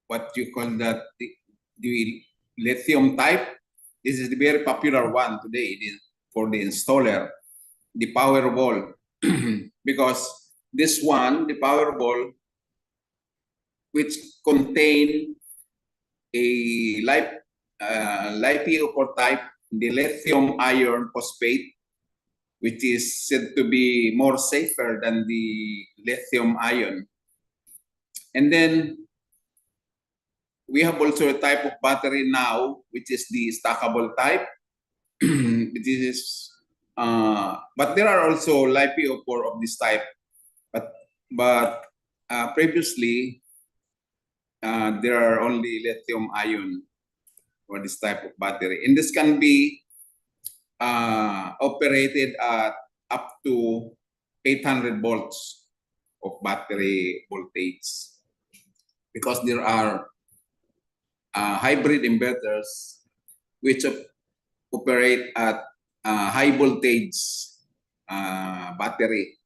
Speaker 5: what you call that, the lithium type. This is the very popular one today for the installer, the Powerball, because this one, the Powerball, which contain a LiPo4 type, the lithium iron phosphate, which is said to be more safer than the lithium ion. And then we have also a type of battery now, which is the stackable type. Which is, but there are also LiPo4 of this type. But previously, there are only lithium ion for this type of battery. And this can be operated at up to 800 volts of battery voltage, because there are hybrid inverters which operate at high voltage battery,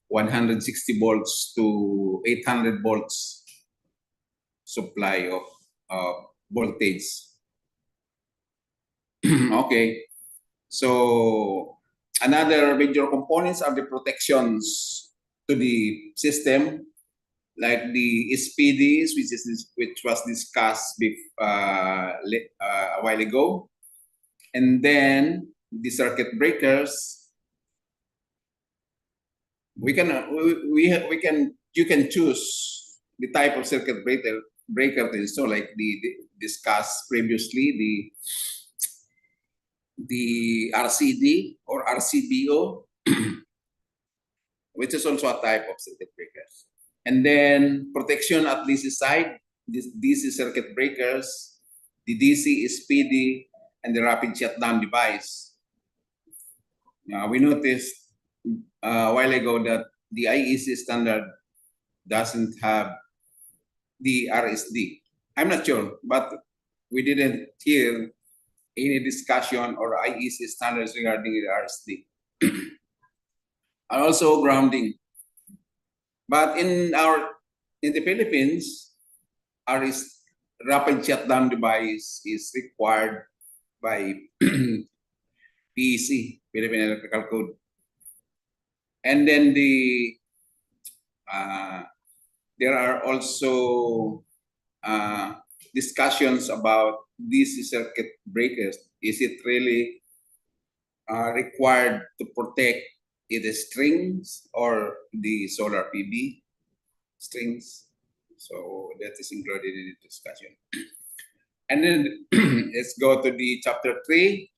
Speaker 5: 160 volts to 800 volts supply of voltage. Okay, so another major components are the protections to the system, like the SPDs, which was discussed a while ago, and then the circuit breakers. You can choose the type of circuit breaker to install, like the discussed previously, the RCD or RCBO, which is also a type of circuit breakers. And then protection at DC side, DC circuit breakers, the DC SPD, and the rapid shutdown device. We noticed a while ago that the IEC standard doesn't have the RSD. I'm not sure, but we didn't hear any discussion or IEC standards regarding the RSD. And also grounding. But in the Philippines, our rapid shutdown device is required by PEC, Philippine Electrical Code. And then there are also discussions about DC circuit breakers. Is it really required to protect the strings or the solar PV strings? So that is included in the discussion. And then let's go to the chapter 3.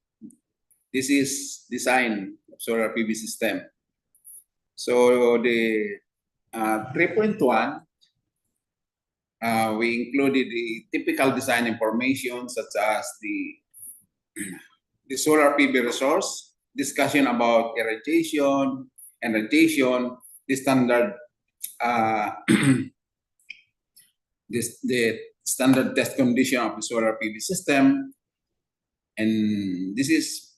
Speaker 5: This is design of solar PV system. So the 3.1, we included the typical design information, such as the solar PV resource, discussion about irradiation and radiation, the standard the standard test condition of the solar PV system. And this is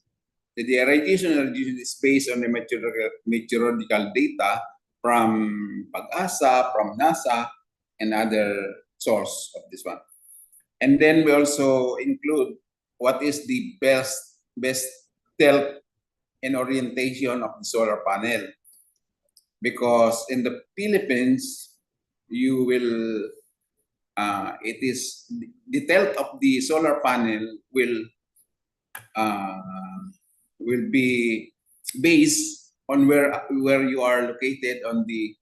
Speaker 5: the irradiation is based on the meteorological data from Pag-asa, from NASA, and other source of this one. And then we also include what is the best tilt and orientation of the solar panel. Because in the Philippines, you will, it is the tilt of the solar panel will be based on where you are located on the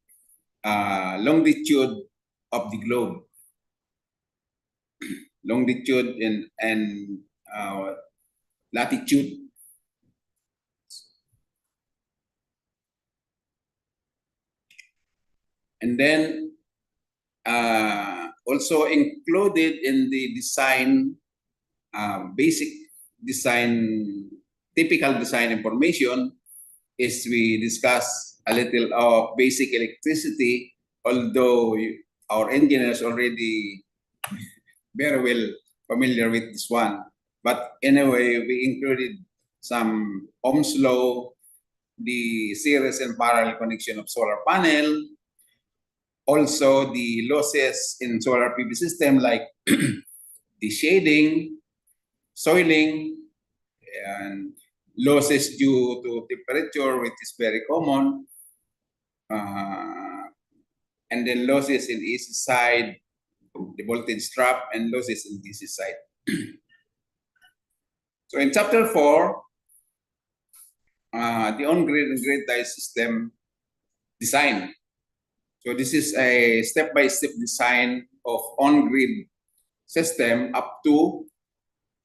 Speaker 5: longitude of the globe. Longitude and latitude. And then also included in the design, basic design, typical design information is we discuss a little of basic electricity, although our engineers already very well familiar with this one. But anyway, we included some Ohm's law, the series and parallel connection of solar panel, also the losses in solar PV system, like the shading, soiling, and losses due to temperature, which is very common, and then losses in AC side, the voltage drop, and losses in DC side. So in chapter 4, the on-grid and grid-tied system design. So this is a step-by-step design of on-grid system up to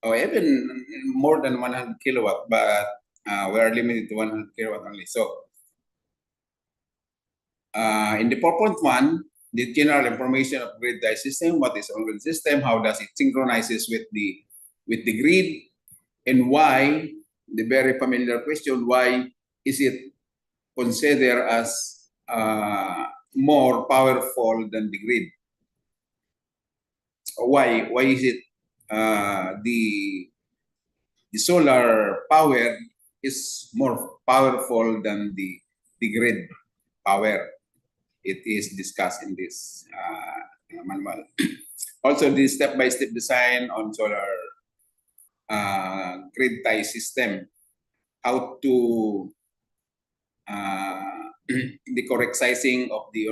Speaker 5: or even more than 100 kilowatt, but we are limited to 100 kilowatt only. So in the 4.1, the general information of grid tie system, what is on-grid system, how does it synchronizes with the grid, and why, the very familiar question, why is it considered as more powerful than the grid? Why is it the solar power is more powerful than the grid power? It is discussed in this manual. Also, the step-by-step design on solar grid tie system, how to the correct sizing of the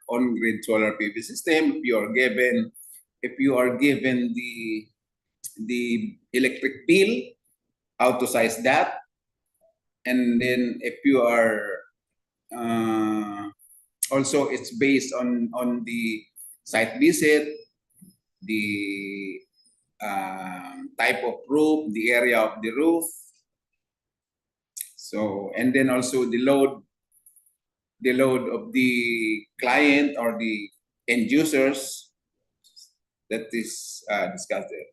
Speaker 5: on-grid solar PV system. If you are given the electric bill, how to size that, and then if you are also, it's based on the site visit, the type of roof, the area of the roof. So, and then also the load of the client or the end users, that is discussed there.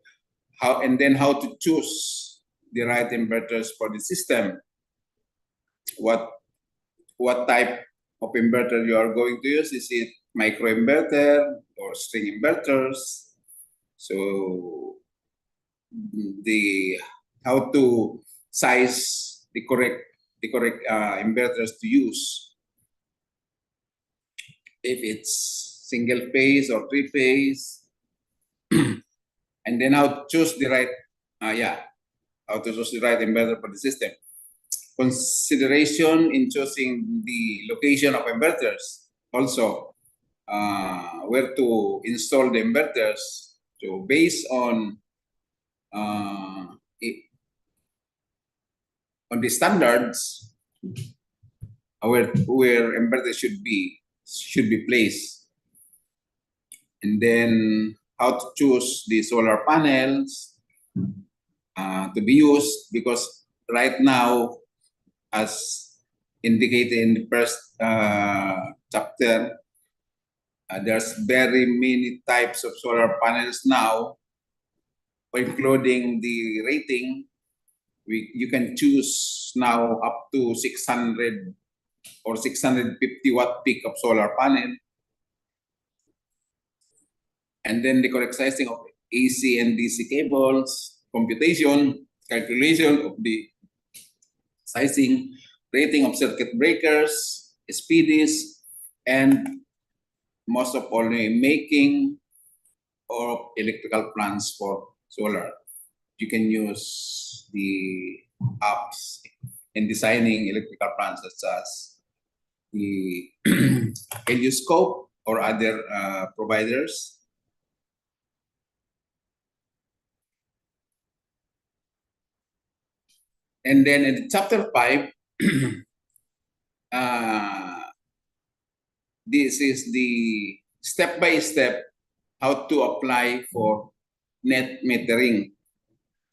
Speaker 5: How to choose the right inverters for the system. What type of inverter you are going to use? Is it microinverter or string inverters? So how to size the correct inverters to use. If it's single phase or three phase, and then how to choose the right inverter for the system. Consideration in choosing the location of inverters. Also, where to install the inverters. So based on the standards, where inverters should be placed, and then how to choose the solar panels to be used, because right now, as indicated in the first chapter, there's very many types of solar panels now, including the rating. You can choose now up to 600 or 650 watt peak of solar panel. And then the correct sizing of AC and DC cables, computation, calculation of the sizing, rating of circuit breakers, SPDs, and most of all, making of electrical plans for solar. You can use the apps in designing electrical plans, such as the Helioscope or other providers. And then in chapter 5, this is the step-by-step how to apply for net metering.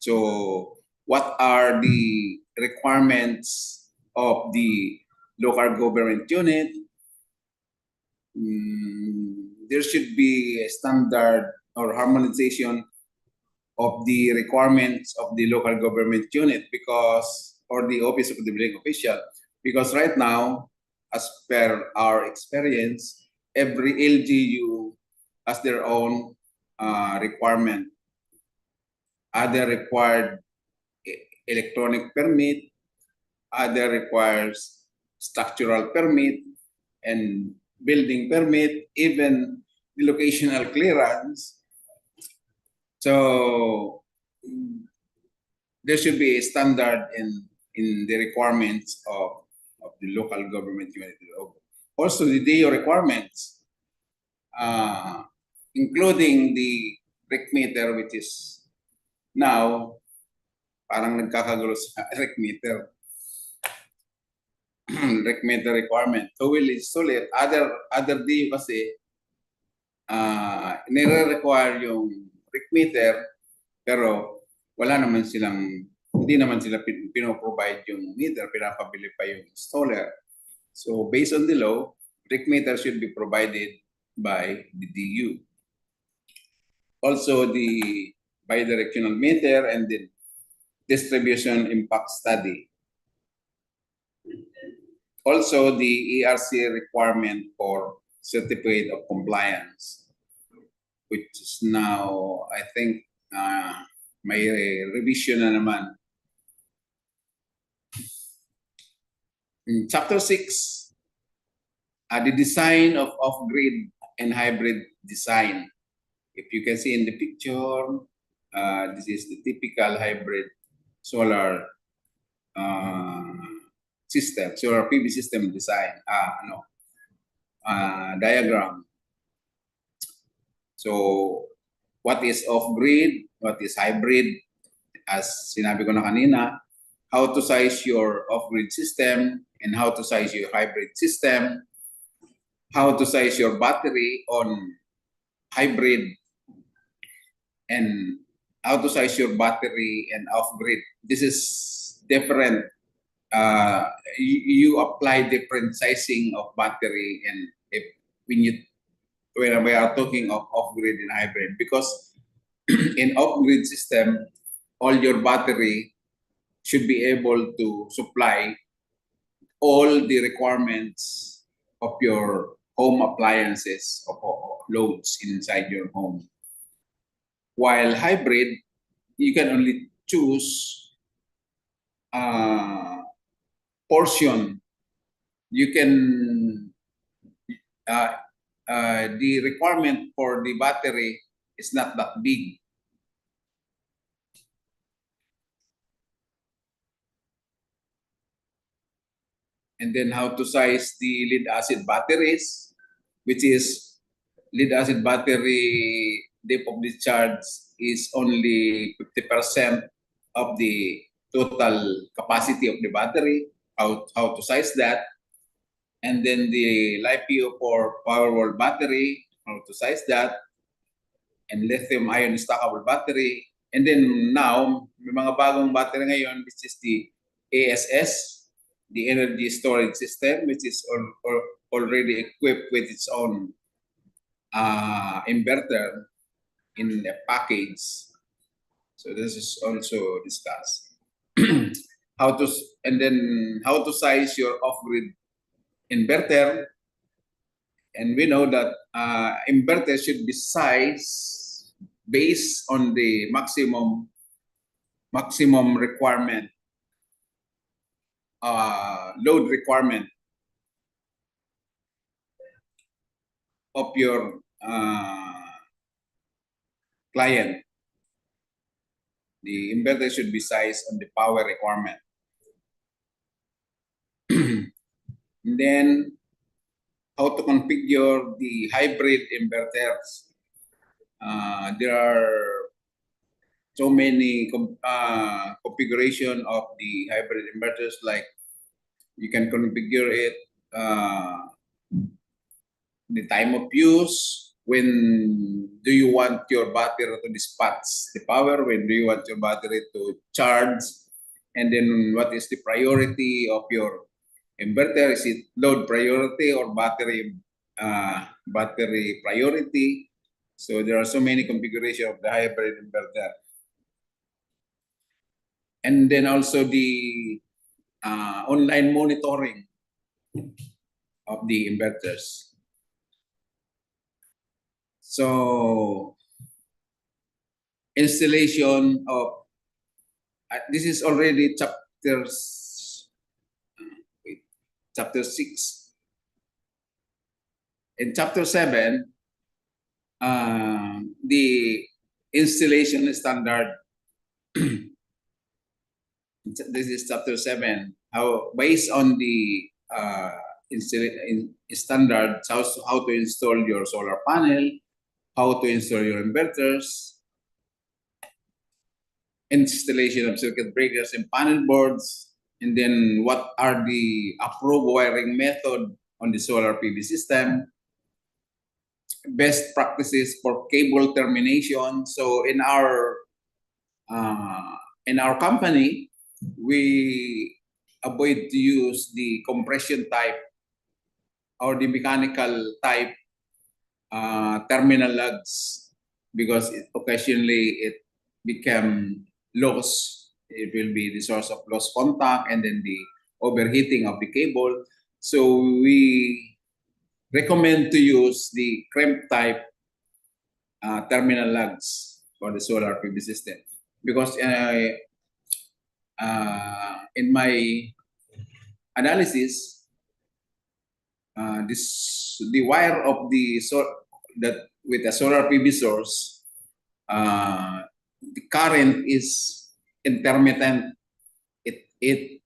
Speaker 5: So what are the requirements of the local government unit? There should be a standard or harmonization of the requirements of the local government unit, or the office of the billing official, because right now, as per our experience, every LGU has their own requirement. Other required electronic permit, other requires structural permit and building permit, even the locational clearance. So there should be a standard in the requirements of the local government unit. Also the DO requirements, including the REC meter, which is now parang nagkakagulo sa REC meter. REC meter requirement. So will install it. Other DO kasi nire-require yung REC meter, pero hindi naman sila pinoprovide yung meter, pinapabili pa yung installer. So based on the law, REC meter should be provided by the DU. Also the bidirectional meter and the distribution impact study. Also the ERC requirement for certificate of compliance, which is now, I think, may revision na naman. In Chapter 6, the design of off-grid and hybrid design. If you can see in the picture, this is the typical hybrid solar system, solar PV system design, diagram. So, what is off-grid? What is hybrid? As sinabi ko na kanina, how to size your off-grid system and how to size your hybrid system, how to size your battery on hybrid, and how to size your battery and off-grid. This is different. You apply different sizing of battery, and when we are talking of off-grid and hybrid, because in off-grid system, all your battery should be able to supply all the requirements of your home appliances or loads inside your home. While hybrid, you can only choose portion. You can, the requirement for the battery is not that big. And then how to size the lead acid batteries, which is lead acid battery depth of discharge is only 50% of the total capacity of the battery, how to size that. And then the LiPo for Powerwall battery, how to size that. And lithium ion stackable battery. And then now, may mga bagong battery ngayon, which is the ASS, the energy storage system, which is already equipped with its own inverter in a package. So this is also discussed. How to size your off-grid inverter. And we know that inverter should be sized based on the maximum requirement, load requirement of your client. The inverter should be sized on the power requirement. And then how to configure the hybrid inverters. There are so many configuration of the hybrid inverters, like you can configure it, the time of use, when do you want your battery to dispatch the power, when do you want your battery to charge, and then what is the priority of your inverter, is it load priority or battery priority? So there are so many configurations of the hybrid inverter. And then also the online monitoring of the inverters. So installation of, this is already chapter 6. In chapter 7, the installation standard. This is chapter 7. How, based on the standard, how to install your solar panel, how to install your inverters, installation of circuit breakers and panel boards, and then what are the approved wiring method on the solar PV system, best practices for cable termination. So in our company, we avoid to use the compression type or the mechanical type terminal lugs, because occasionally it become loose. It will be the source of lost contact and then the overheating of the cable. So we recommend to use the crimp type terminal lugs for the solar PV system, because in my analysis, the wire of the that with a solar PV source, the current is intermittent. It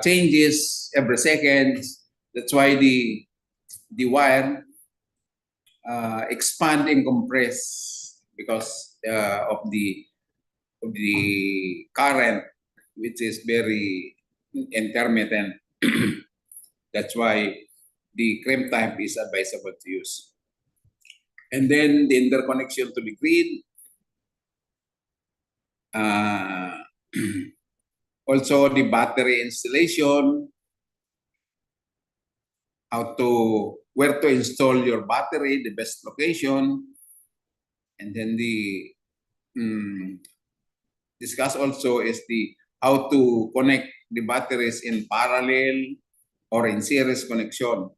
Speaker 5: changes every second. That's why the wire expand and compress because of the current, which is very intermittent. That's why the crimp type is advisable to use. And then the interconnection to the grid. Also the battery installation, where to install your battery, the best location, and then the discuss also is the how to connect the batteries in parallel or in series connection.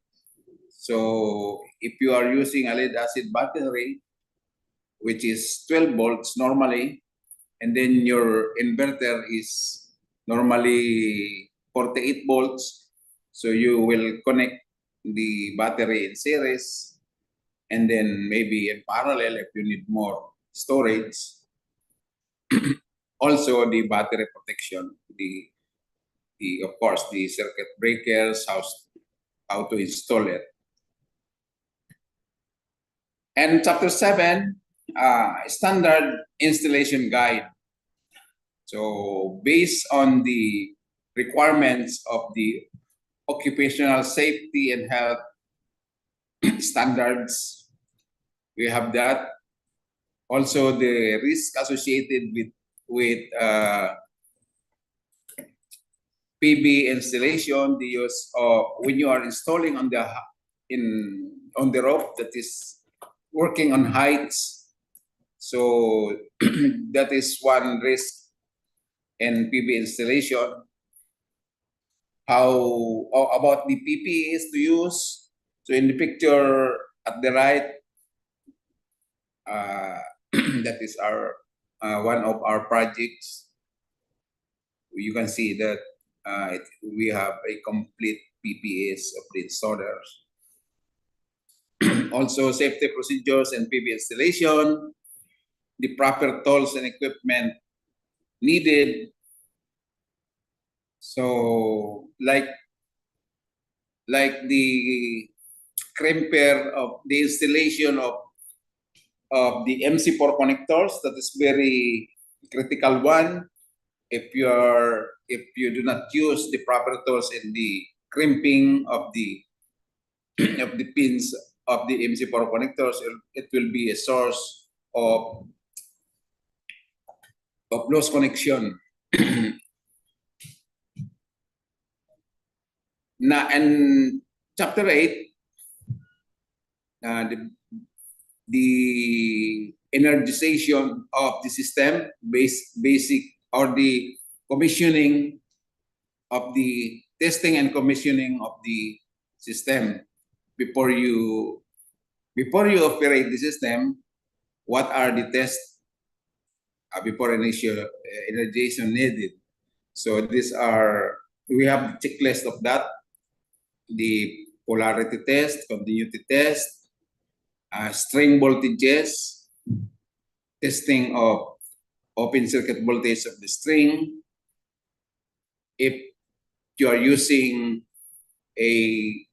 Speaker 5: So if you are using a lead acid battery, which is 12 volts normally, and then your inverter is normally 48 volts, so you will connect the battery in series, and then maybe in parallel if you need more storage. Also the battery protection, the of course the circuit breakers, how to install it. And chapter 7, standard installation guide. So based on the requirements of the occupational safety and health standards, we have that. Also the risk associated with PV installation, the use of when you are installing on the roof that is working on heights. So that is one risk in PV installation. How about the PPEs to use? So in the picture at the right, that is our one of our projects. You can see that we have a complete PPEs of the installers. Also safety procedures and PV installation, the proper tools and equipment needed. So like the crimper of the installation of the MC4 connectors, that is very critical one. If you do not use the proper tools in the crimping of the of the pins of the MC4 connectors, it will be a source of lost connection. Now, and chapter 8, the energization of the system, basic or the commissioning of the testing and commissioning of the system before you operate the system. What are the tests before initial energization needed? So we have the checklist of that: the polarity test, continuity test, string voltages, testing of open circuit voltage of the string. If you are using a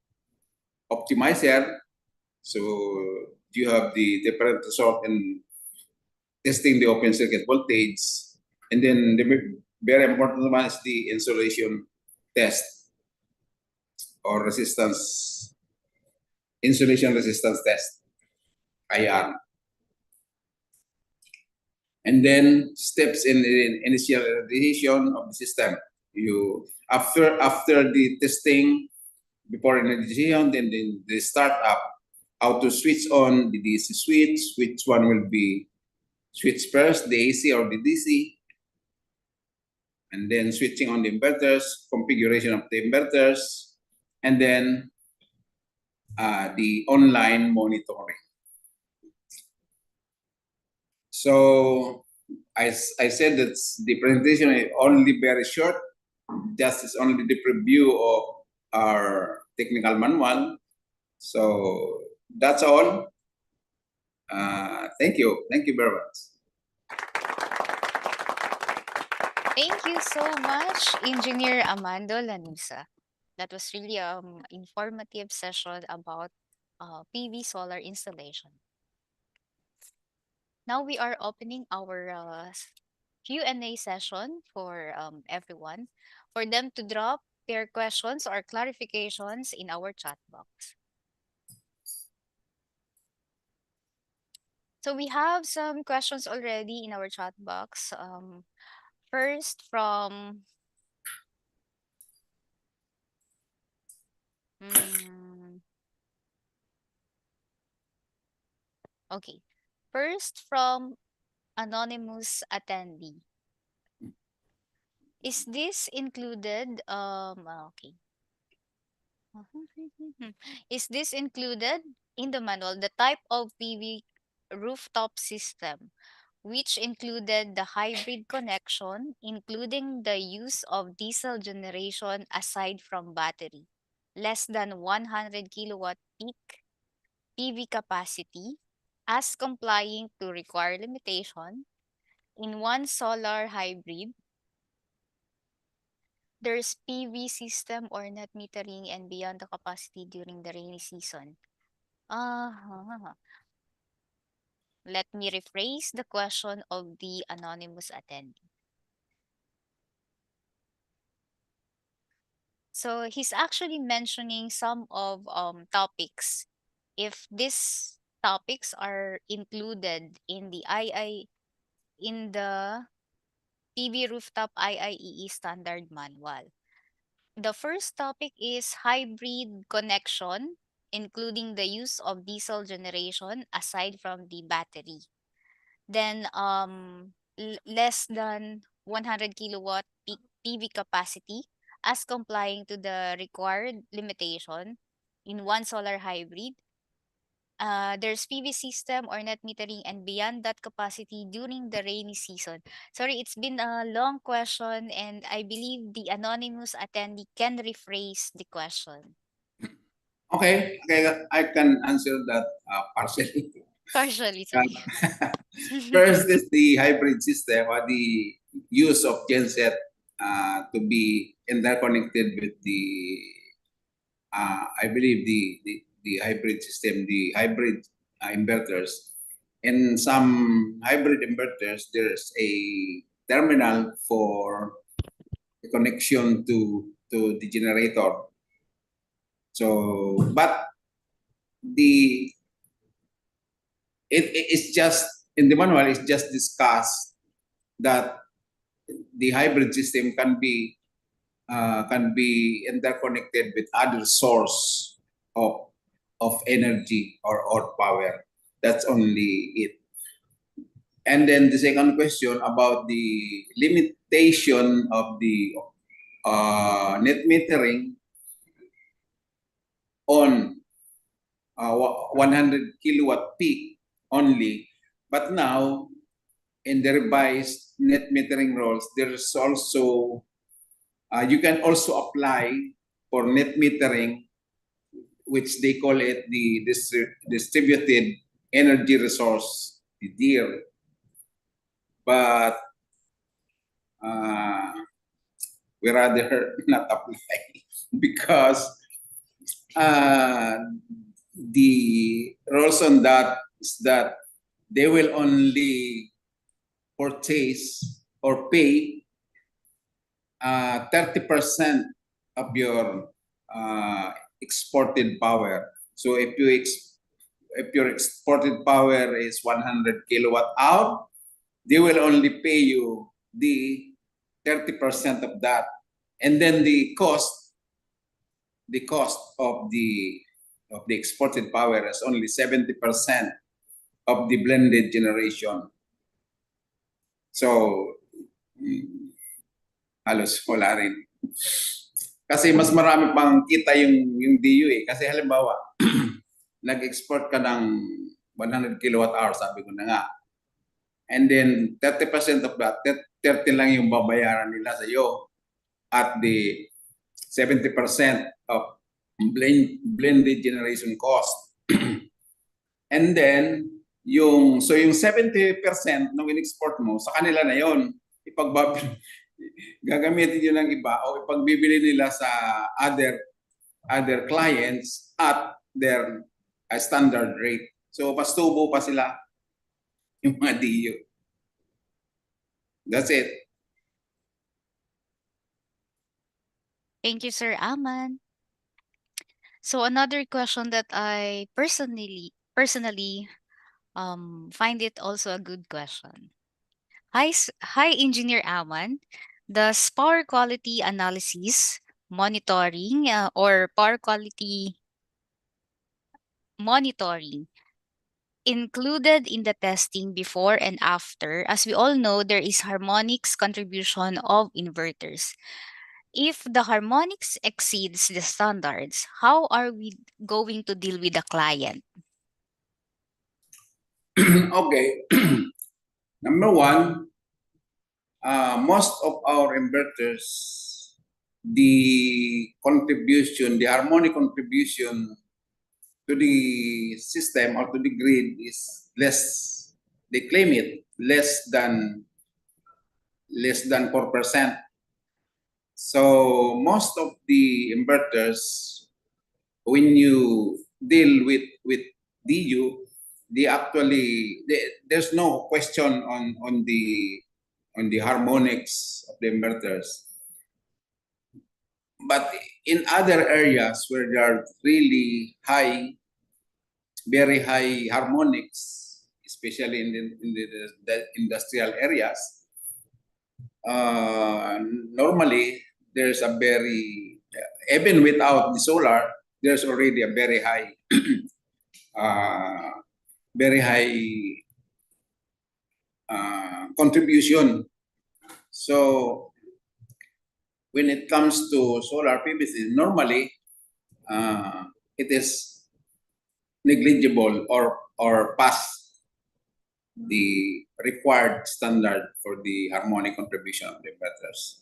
Speaker 5: optimizer, so you have the different result in testing the open circuit voltage. And then the very important one is the insulation test or insulation resistance test, IR. And then steps in the initialization of the system. You after the testing, before initialization, then the startup. how to switch on the DC switch, which one will be switched first, the AC or the DC, and then switching on the inverters, configuration of the inverters, and then the online monitoring. So I said that the presentation is only very short, just is only the preview of our technical manual. So that's all. Thank you very much.
Speaker 8: Thank you so much, Engineer Amando Lanusa. That was really informative session about PV solar installation. Now we are opening our Q&A session for everyone, for them to drop their questions or clarifications in our chat box. So we have some questions already in our chat box. First from okay. First from anonymous attendee. Is this included? Okay. Is this included in the manual? The type of PV rooftop system, which included the hybrid connection, including the use of diesel generation aside from battery, less than 100 kilowatt peak PV capacity, as complying to required limitation. In one solar hybrid, there's PV system or net metering and beyond the capacity during the rainy season. Let me rephrase the question of the anonymous attendee. So he's actually mentioning some of topics. If these topics are included in the PV rooftop IIEE standard manual. The first topic is hybrid connection, including the use of diesel generation aside from the battery. Then less than 100 kilowatt peak PV capacity, as complying to the required limitation in one solar hybrid. There's PV system or net metering and beyond that capacity during the rainy season. Sorry, it's been a long question and I believe the anonymous attendee can rephrase the question.
Speaker 5: Okay, I can answer that partially.
Speaker 8: Partially, sorry.
Speaker 5: First is the hybrid system, or the use of genset to be interconnected with the, I believe the hybrid system, the hybrid inverters. In some hybrid inverters, there's a terminal for the connection to the generator. So, but it's just in the manual, it's just discussed that the hybrid system can be interconnected with other source of energy or power. That's only it. And then the second question about the limitation of the net metering on 100 kilowatt peak only. But now, in the revised net metering rules, there's also, you can also apply for net metering, which they call it the distributed energy resource, the DER. But we rather not apply because the rules on that is that they will only purchase or pay 30% of your exported power. So if your exported power is 100 kilowatt hour, they will only pay you the 30% of that, and then the cost of the of the exported power as only 70% of the blended generation. So, halos wala rin. Kasi mas marami pang kita yung DU eh. Kasi halimbawa, nag-export ka ng 100 kilowatt hour, sabi ko na nga. And then 30% of that, 30 lang yung babayaran nila sa iyo. At the 70% of blended generation cost. And then, yung 70% nung in-export mo, sa kanila na yon. Gagamitin nyo ng iba o ipagbibili nila sa other clients at their standard rate. So, pastubo pa sila yung mga DU. That's it.
Speaker 8: Thank you, Sir Aman. So another question that I personally find it also a good question. Hi, Engineer Aman. Does power quality analysis, monitoring, or power quality monitoring included in the testing before and after? As we all know, there is harmonics contribution of inverters. If the harmonics exceeds the standards, how are we going to deal with the client?
Speaker 5: Okay. Number one, most of our inverters, the harmonic contribution to the system or to the grid is less. They claim it less than 4%. So most of the inverters, when you deal with DU, there's no question on the harmonics of the inverters. But in other areas where there are really very high harmonics, especially in the industrial areas, normally there's a even without the solar, there's already a very high contribution. So when it comes to solar PVC, normally it is negligible or past the required standard for the harmonic contribution of the inverters.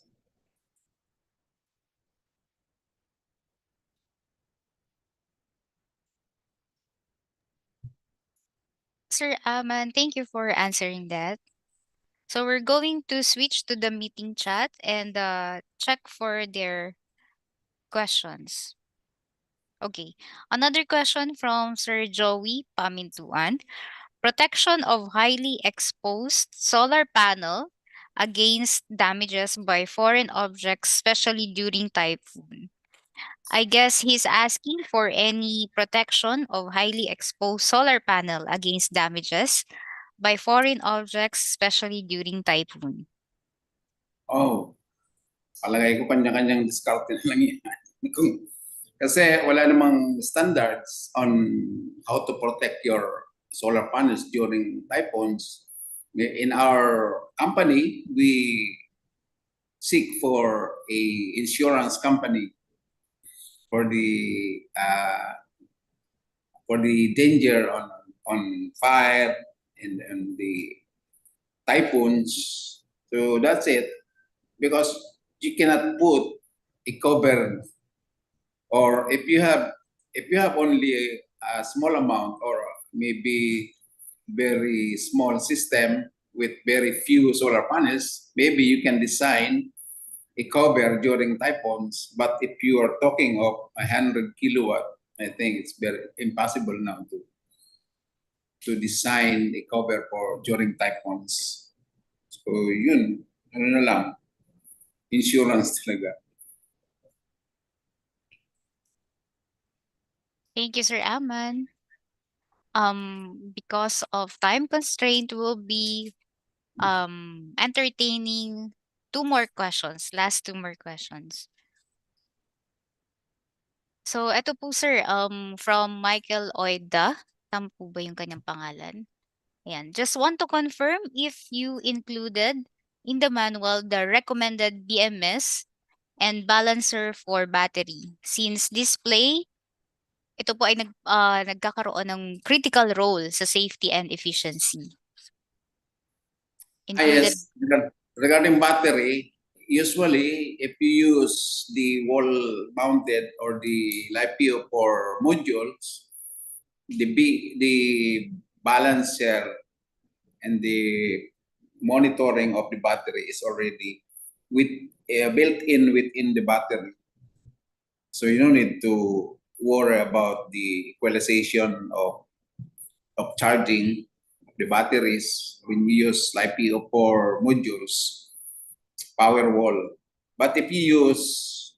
Speaker 8: Sir Aman, thank you for answering that. So we're going to switch to the meeting chat and check for their questions. Okay, another question from Sir Joey Pamintuan. Protection of highly exposed solar panel against damages by foreign objects, especially during typhoon. I guess he's asking for any protection of highly exposed solar panel against damages by foreign objects, especially during typhoon.
Speaker 5: Oh, palagay ko kanya-kanyang discount na lang yan. Kasi wala namang standards on how to protect your solar panels during typhoons. In our company, we seek for a insurance company for the danger on fire and the typhoons. So that's it. Because you cannot put a cover, or if you have only a small amount or maybe very small system with very few solar panels, maybe you can design a cover during typhoons. But if you are talking of 100 kilowatt, I think it's very impossible now to design a cover for during typhoons. So yun, ano na lang, insurance talaga.
Speaker 8: Thank you, Sir Aman. Because of time constraint, we'll be entertaining last two more questions. So, eto po sir, from Michael Oida. Tama po ba yung kanyang pangalan? Ayan. Just want to confirm if you included in the manual the recommended BMS and balancer for battery. Since display, ito po ay nagkakaroon ng critical role sa safety and efficiency. Included.
Speaker 5: Yes, regarding battery, usually if you use the wall-mounted or the LiPo for modules, the balancer and the monitoring of the battery is already built in within the battery. So you don't need to worry about the equalization of charging the batteries when you use LiPo for modules, power wall. But if you use,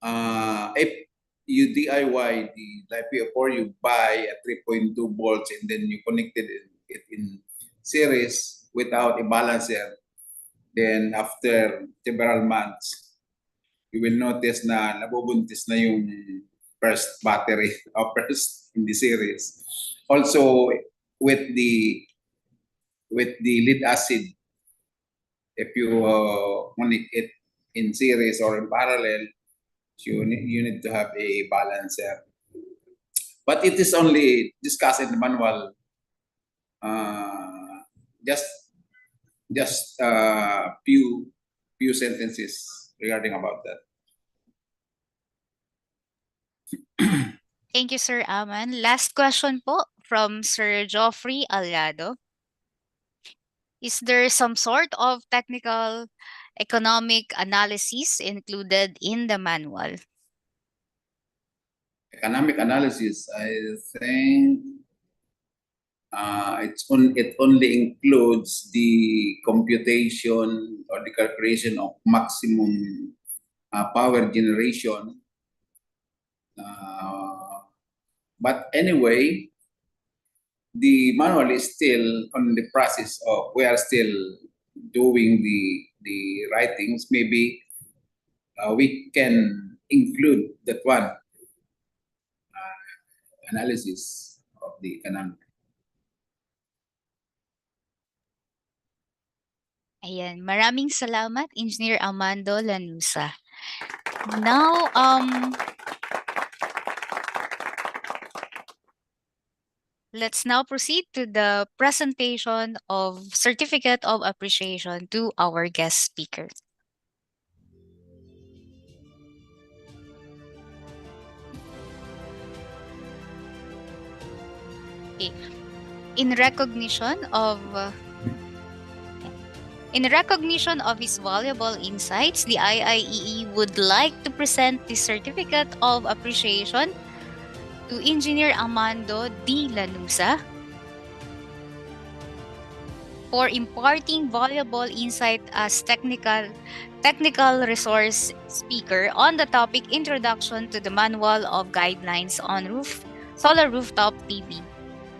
Speaker 5: if you DIY the LiPo 4, you buy a 3.2 volts and then you connected it in series without a balancer, then after several months, you will notice na nabubuntis na yung first battery or first in the series. Also, with the lead acid, if you connect it in series or in parallel, you need to have a balancer. But it is only discussed in the manual. Just few sentences regarding about that.
Speaker 8: Thank you, Sir Aman. Last question po from Sir Geoffrey Aliado. Is there some sort of technical economic analysis included in the manual?
Speaker 5: Economic analysis, I think it only includes the computation or the calculation of maximum power generation. But anyway, the manual is still on the process of, we are still doing the writings. Maybe we can include that one analysis of the economic.
Speaker 8: Ayan, maraming salamat, Engineer Amando Lanusa. Now, let's now proceed to the presentation of Certificate of Appreciation to our guest speakers. Okay. In recognition of his valuable insights, the IIEE would like to present the Certificate of Appreciation to Engineer Amando D. Lanusa for imparting valuable insight as technical resource speaker on the topic Introduction to the Manual of Guidelines on Solar Rooftop PV.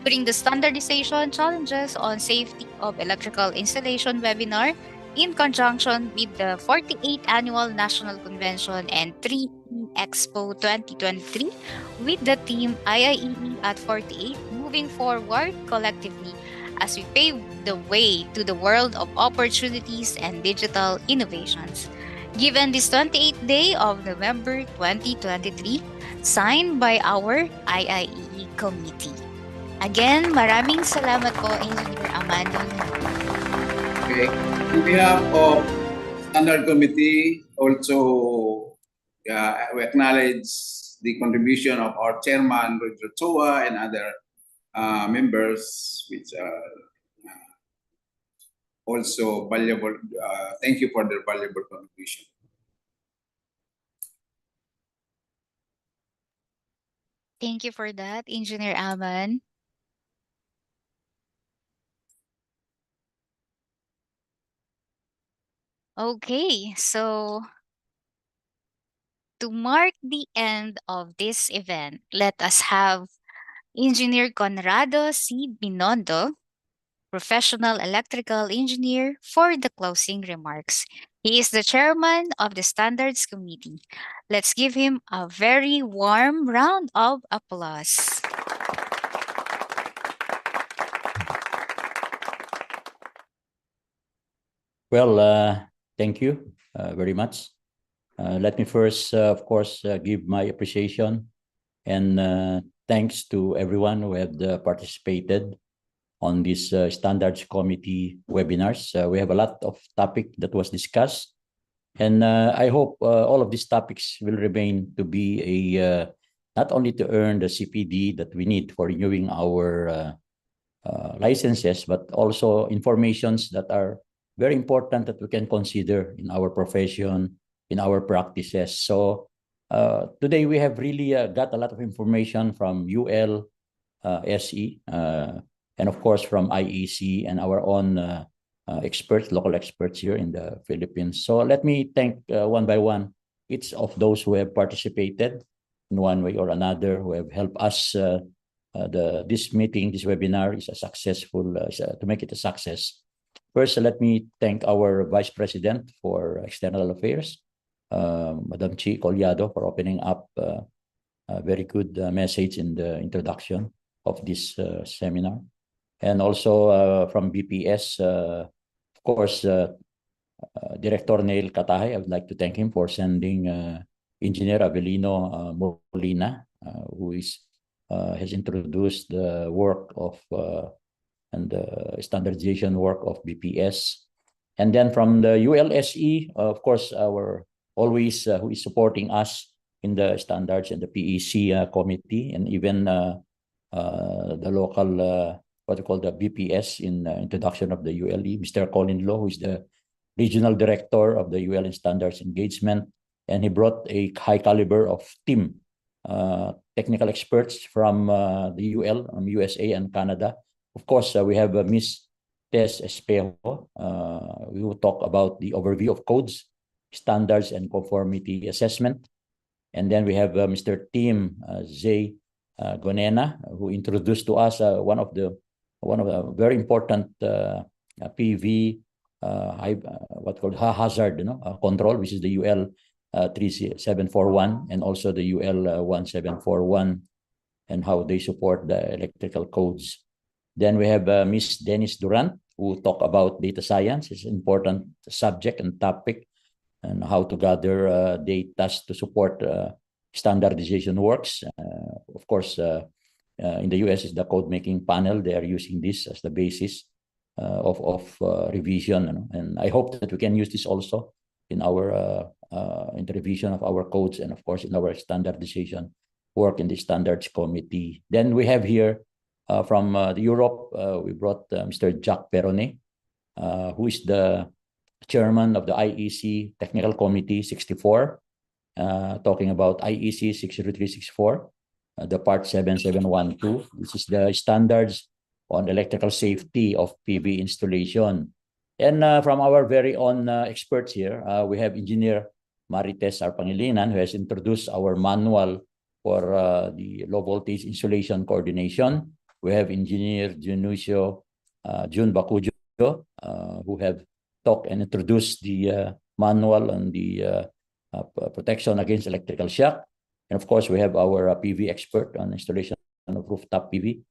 Speaker 8: During the Standardization Challenges on Safety of Electrical Installation webinar in conjunction with the 48th Annual National Convention and 3E Expo 2023 with the theme IIEE at 48, Moving Forward Collectively as we pave the way to the world of opportunities and digital innovations. Given this 28th day of November 2023, signed by our IIEE committee. Again, maraming salamat po, Engineer Amando.
Speaker 5: Okay. On behalf of Standard Committee, also we acknowledge the contribution of our chairman, Rodrigo Choa, and other members, which are also valuable. Thank you for their valuable contribution.
Speaker 8: Thank you for that, Engineer Aman. Okay, so to mark the end of this event, let us have Engineer Conrado C. Binondo professional electrical engineer, for the closing remarks. He is the chairman of the Standards Committee. Let's give him a very warm round of applause.
Speaker 2: Well, thank you very much. Let me first, of course, give my appreciation and thanks to everyone who had participated on this Standards Committee webinars. We have a lot of topic that was discussed, and I hope all of these topics will remain to be a not only to earn the CPD that we need for renewing our licenses, but also informations that are very important that we can consider in our profession, in our practices. So today we have really got a lot of information from UL, SE, and of course from IEC and our own experts, local experts here in the Philippines. So let me thank one by one each of those who have participated in one way or another, who have helped us this meeting, this webinar is a successful, to make it a success. First, let me thank our Vice President for External Affairs, Madam Chi Collado, for opening up a very good message in the introduction of this seminar. And also from BPS, of course, Director Neil Katahay, I would like to thank him for sending Engineer Avelino Molina, who is has introduced the work of and the standardization work of BPS. And then from the ULSE, of course, our always who is supporting us in the standards and the PEC committee, and even the local, what we call the BPS in introduction of the ULE, Mr. Colin Low, who is the regional director of the UL and standards engagement. And he brought a high caliber of team, technical experts from the UL, USA and Canada. Of course, we have Ms. Tess Espejo, we will talk about the overview of codes, standards, and conformity assessment. And then we have Mr. Tim Zay Gonena, who introduced to us one of the very important PV what called hazard control, which is the UL 3741 and also the UL 1741, and how they support the electrical codes. Then we have Ms. Dennis Durant, who talk about data science. It's an important subject and topic, and how to gather data to support standardization works. Of course, in the US is the code making panel. They are using this as the basis of revision, and I hope that we can use this also in our in the revision of our codes, and of course in our standardization work in the standards committee. Then we have here from Europe, we brought Mr. Jacques Perronnet, who is the chairman of the IEC Technical Committee 64, talking about IEC 60364, the part 7712. This is the standards on electrical safety of PV installation. And from our very own experts here, we have Engineer Marites Arpangilinan, who has introduced our manual for the low voltage insulation coordination. We have Engineer Junicio Jun Bakujo, who have talked and introduced the manual on the protection against electrical shock. And of course, we have our PV expert on installation of rooftop PV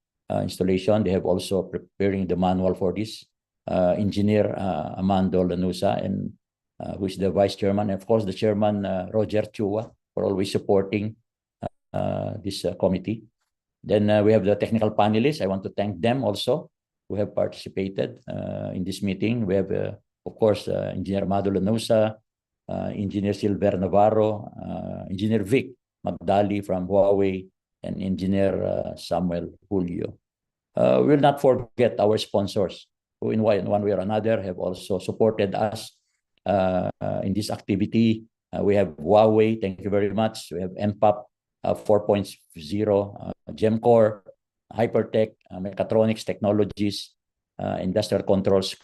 Speaker 2: installation. They have also preparing the manual for this, Engineer Amando Lanusa, and who is the vice chairman. And of course, the chairman, Roger Chua, for always supporting this committee. Then we have the technical panelists. I want to thank them also who have participated in this meeting. We have, of course, Engineer Amado Lanusa, Engineer Silver Navarro, Engineer Vic Magdali from Huawei, and Engineer Samuel Julio. We will not forget our sponsors, who in one way or another have also supported us in this activity. We have Huawei, thank you very much. We have MPAP 4.0, Gemcore, Hypertech, Mechatronics Technologies, Industrial Controls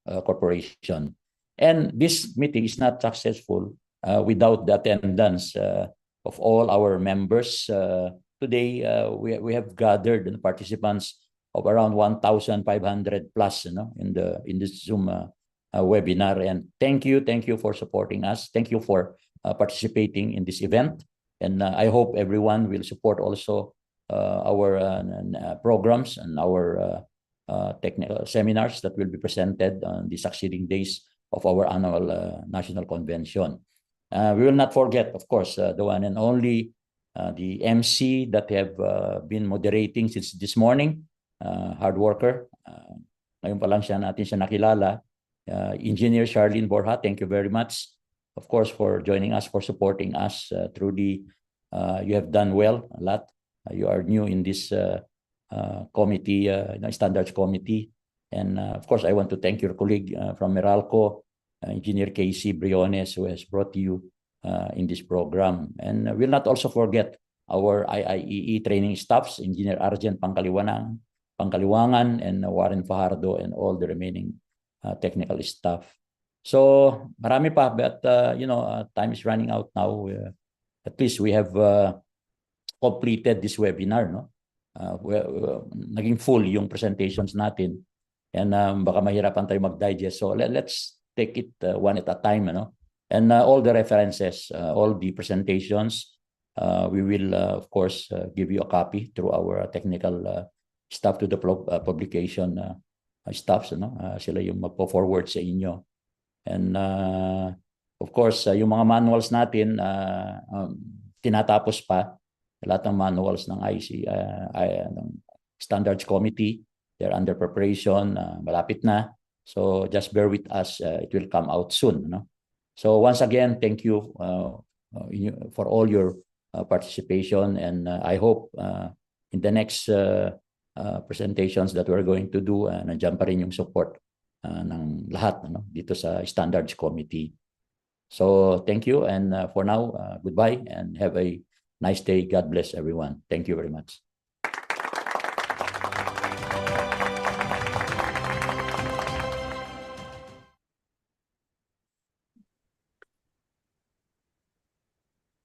Speaker 2: Corporation. And this meeting is not successful without the attendance of all our members. Today, we have gathered the participants of around 1,500 plus, in this Zoom webinar. And thank you for supporting us. Thank you for participating in this event. And I hope everyone will support also our programs and our technical seminars that will be presented on the succeeding days of our annual national convention. We will not forget, of course, the one and only the MC that have been moderating since this morning, hard worker. Ngayon pa lang natin siya nakilala. Engineer Charlene Borja, thank you very much, of course, for joining us, for supporting us. Truly, you have done well a lot. You are new in this committee, standards committee. And of course, I want to thank your colleague from Meralco, Engineer Casey Briones, who has brought you in this program. And we'll not also forget our IIEE training staffs, Engineer Argent Pangkaliwangan, and Warren Fajardo, and all the remaining technical staff. So marami pa, but time is running out now. At least we have completed this webinar, no? Naging full yung presentations natin, and baka mahirapan tayo mag-digest. So let's take it one at a time, and all the references, all the presentations, we will of course give you a copy through our technical staff to the publication staffs, sila yung magpo-forward sa inyo. And of course, yung mga manuals natin, tinatapos pa lahat ng manuals ng ng Standards Committee. They're under preparation, malapit na. So just bear with us, it will come out soon. So once again, thank you for all your participation, and I hope in the next presentations that we're going to do, nandiyan pa rin yung support ng lahat dito sa Standards Committee. So thank you, and for now, goodbye and have a nice day. God bless everyone. Thank you very much.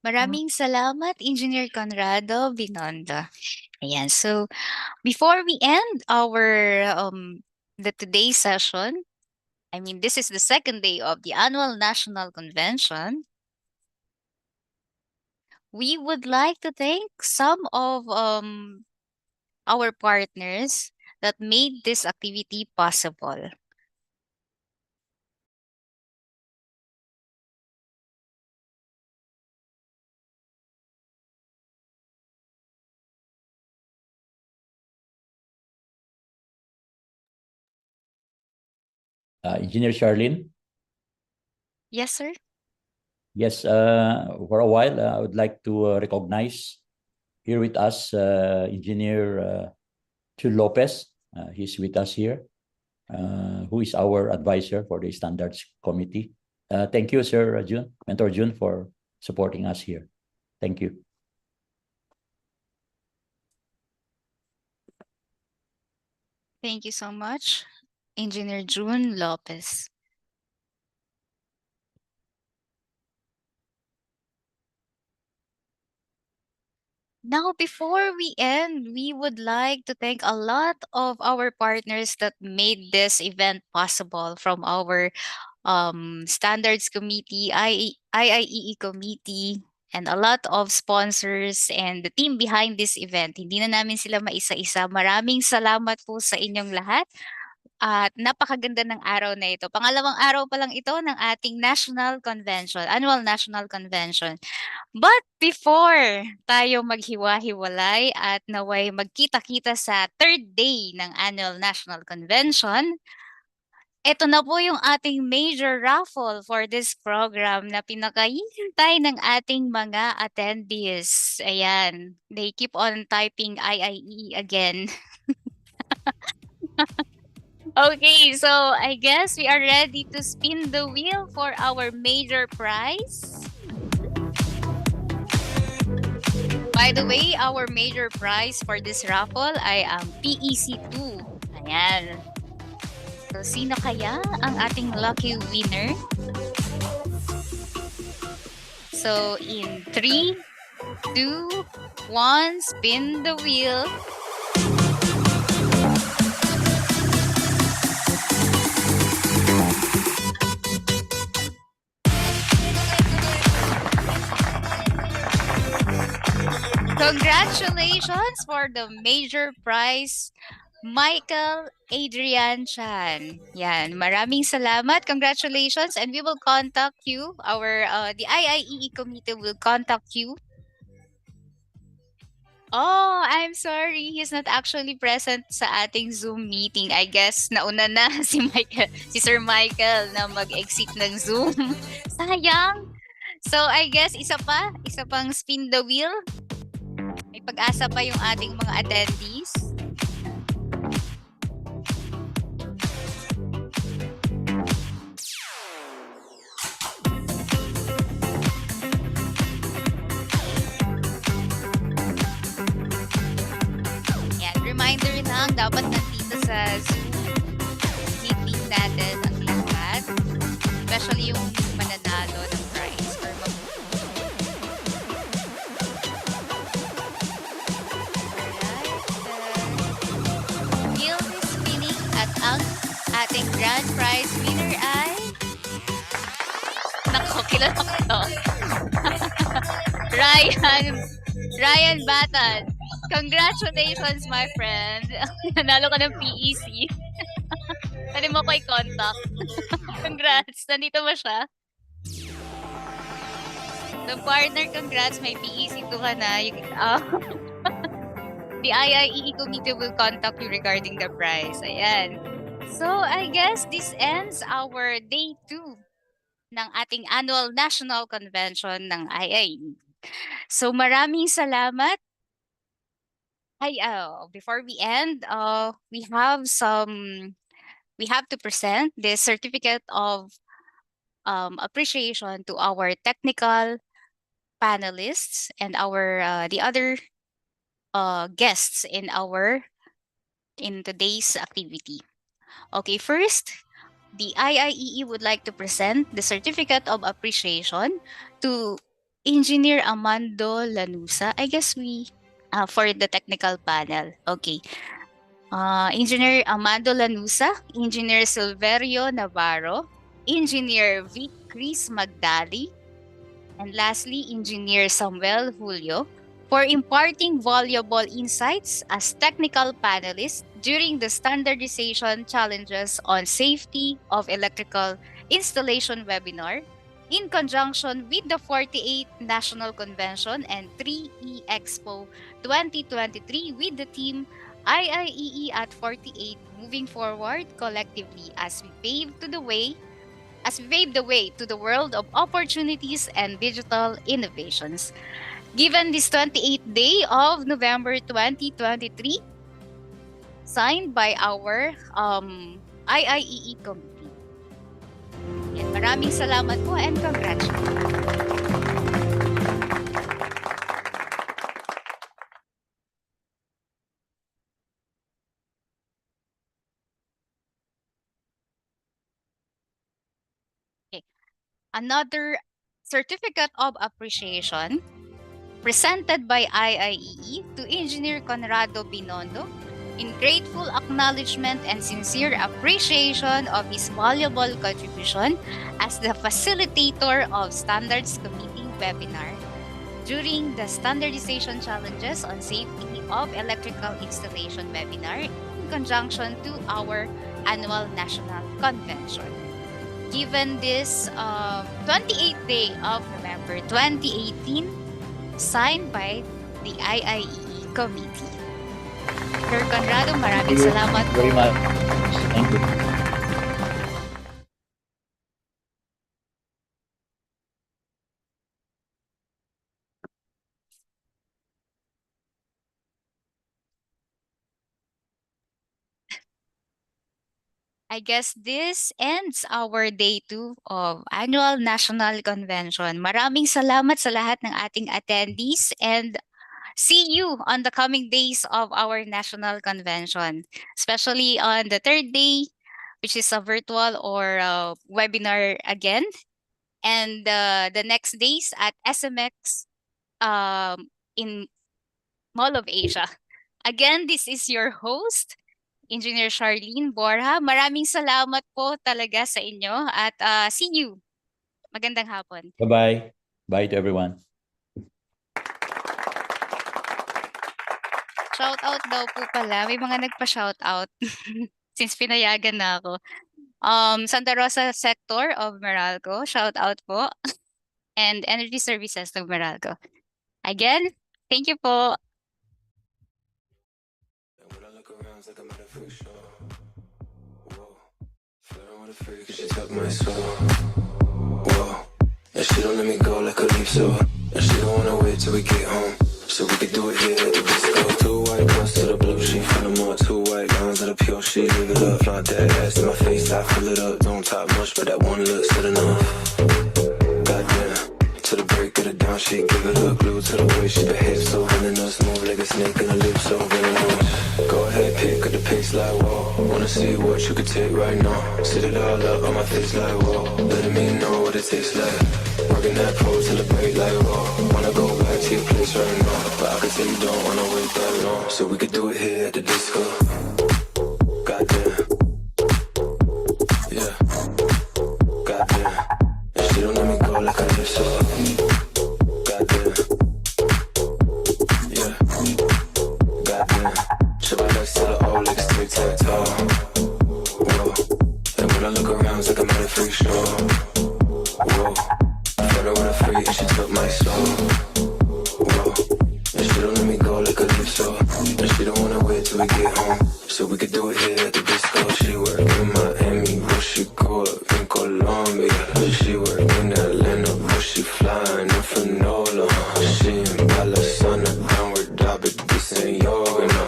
Speaker 8: Maraming salamat, Engineer Conrado Binondo. Ayan, so before we end our today's session, I mean, this is the second day of the annual national convention. We would like to thank some of our partners that made this activity possible.
Speaker 2: Engineer Charlene?
Speaker 8: Yes, sir.
Speaker 2: Yes, for a while, I would like to recognize here with us Engineer Chul Lopez. He's with us here, who is our advisor for the Standards Committee. Thank you, Sir Jun, Mentor Jun, for supporting us here. Thank you.
Speaker 8: Thank you so much, Engineer June Lopez. Now, before we end, we would like to thank a lot of our partners that made this event possible, from our Standards Committee, IIEE Committee, and a lot of sponsors and the team behind this event. Hindi na namin sila maisa-isa. Maraming salamat po sa inyong lahat. At napakaganda ng araw na ito. Pangalawang araw pa lang ito ng ating National Convention, Annual National Convention. But before tayo maghiwa-hiwalay at naway magkita-kita sa third day ng Annual National Convention, ito na po yung ating major raffle for this program na pinakahihintay ng ating mga attendees. Ayan, they keep on typing IIE again. Okay, so I guess we are ready to spin the wheel for our major prize. By the way, our major prize for this raffle ay ang PEC2. Ayan. So, sino kaya ang ating lucky winner? So, in 3, 2, 1, spin the wheel. Congratulations for the major prize, Michael Adrian Chan. Yan, maraming salamat. Congratulations, and we will contact you. The IIEE committee will contact you. Oh, I'm sorry. He's not actually present sa ating Zoom meeting. I guess nauna na si Sir Michael na mag-exit ng Zoom. Sayang. So I guess isa pang spin the wheel. May pag-asa pa yung ating mga attendees. Yan, reminder lang, dapat nandito sa Zoom meeting natin ang lahat. Especially yung mananalo ng prize or wheel is spinning at ang ating grand prize winner ay nako, kilala ko to. Ryan Batan. Congratulations, my friend. Nanalo ka ng PEC. Pwede mo ko i-contact. Congrats. Nandito ba siya? The partner, congrats. May PEC 2 ka na. The IIEE committee will contact you regarding the prize. Ayan. So, I guess this ends our day 2 ng ating annual national convention ng IIEE. So, maraming salamat. Before we end, we have to present the certificate of appreciation to our technical panelists and the other guests in today's activity. Okay, first, the IIEE would like to present the certificate of appreciation to Engineer Amando Lanusa. I guess for the technical panel. Okay. Engineer Amando Lanusa, Engineer Silverio Navarro, Engineer Vic Chris Magdali, and lastly, Engineer Samuel Julio, for imparting valuable insights as technical panelists during the standardization challenges on safety of electrical installation webinar in conjunction with the 48th National Convention and 3E Expo 2023 with the theme IIEE at 48, moving forward collectively as we pave the way to the world of opportunities and digital innovations. Given this 28th day of November 2023, signed by our IIEE committee. Yan, maraming salamat po and congratulations. Another certificate of appreciation presented by IIEE to Engineer Conrado Binondo in grateful acknowledgement and sincere appreciation of his valuable contribution as the facilitator of Standards Committee webinar during the Standardization Challenges on Safety of Electrical Installation webinar in conjunction to our annual national convention. Given this 28th day of November 2018, signed by the IIEE committee. Sir Conrado, maraming salamat po.
Speaker 2: Very much. Thank you.
Speaker 8: I guess this ends our day 2 of Annual National Convention. Maraming salamat sa lahat ng ating attendees and see you on the coming days of our National Convention, especially on the third day, which is a virtual or webinar again, and the next days at SMX in Mall of Asia. Again, this is your host, Engineer Charlene Borja. Maraming salamat po talaga sa inyo at see you. Magandang hapon.
Speaker 2: Bye-bye. Bye to everyone.
Speaker 8: Shoutout daw po pala. May mga nagpa-shoutout since pinayagan na ako. Santa Rosa sector of Meralco, shoutout po. And Energy Services of Meralco. Again, thank you po.
Speaker 18: She took my soul. Whoa. And she don't let me go like a leaf, so. And she don't wanna wait till we get home, so we could do it here at the disco. 2 white girls to the blue, she fill them up. 2 white lines of the pure, she live it up. Flaunt that ass in my face, I fill it up. Don't talk much, but that one look's good enough. Goddamn. To the break of the dawn, she give it up. Glued to the way she behaves, so venomous. Move like a snake in her lips, so venomous. Go ahead, pick up the pace like whoa. Wanna see what you could take right now. Sit it all up on my face like whoa. Letting me know what it tastes like. Working that pole till the break like whoa. Wanna go back to your place right now, but I can tell you don't wanna wait that long, so we could do it here at the disco. Goddamn. Yeah. Goddamn. And she don't let me go like I live so. Goddamn. Yeah. Goddamn. She my legs to the old legs tic-tac-toe. Whoa. And when I look around, it's like I'm at a freak show. Whoa. I fed her with a freak and she took my soul. Whoa. And she don't let me go like a leaf so. And she don't wanna wait till we get home, so we could do it here at the disco. She work in Miami, but she grew up in Colombia. She work in Atlanta, but she flying in Fanola. She in Balasana, downward dog, but this ain't yoga, no.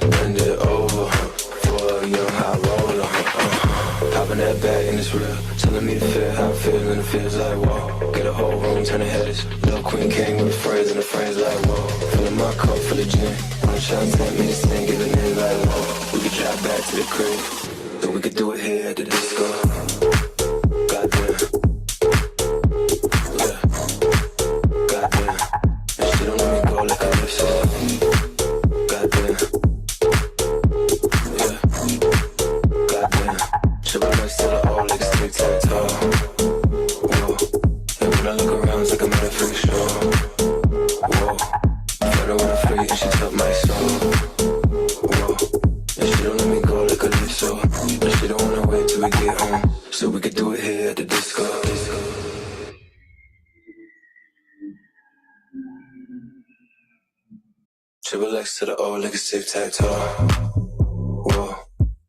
Speaker 18: Bend it over, for a young high roller. Popping that bag and it's real, telling me to feel how I feel and it feels like whoa. Get a whole room, turn the headers. Little queen came with friends and the friends like whoa. Filling my cup full of gin. Wanna try and take me to sing, giving it like whoa. We could drive back to the crib, so we could do it here at the disco. Goddamn. Yeah. Goddamn. And she don't let me go like I live so. Goddamn. Yeah. Goddamn. She my legs to the old legs tic-tac-toe. Whoa. And when I look around, it's like I'm at a freak show. Whoa. I fed her with a freak and she took my soul. Whoa. And she don't let me go like a leaf so. And she don't wanna wait till we get home, so we could do it here at the disco. Triple X to the old like a tic-tac-toe. Whoa.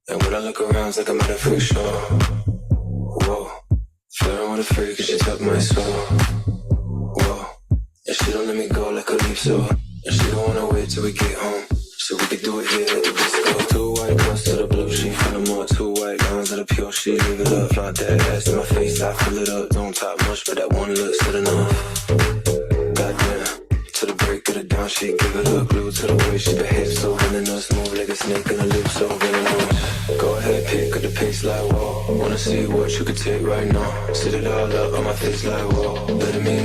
Speaker 18: And when I look around, it's like I'm at a freak show. Whoa. Flirting with a freak and she took my soul. Whoa. And she don't let me go like a leaf so. And she don't wanna wait till we get home, so we could do it here at the disco. 2 white girls to the blue, she fill them up. 2 white lines of the pure, she live it up. Flaunt that ass in my face, I fill it up. Don't talk much, but that one look's good enough. Goddamn. To the break of the dawn, she give it up. Glued to the way she behaves, so venomous. Move like a snake in her lips, so venomous. Go ahead, pick up the pace like whoa. Wanna see what you could take right now. Sit it all up on my face like whoa. Letting me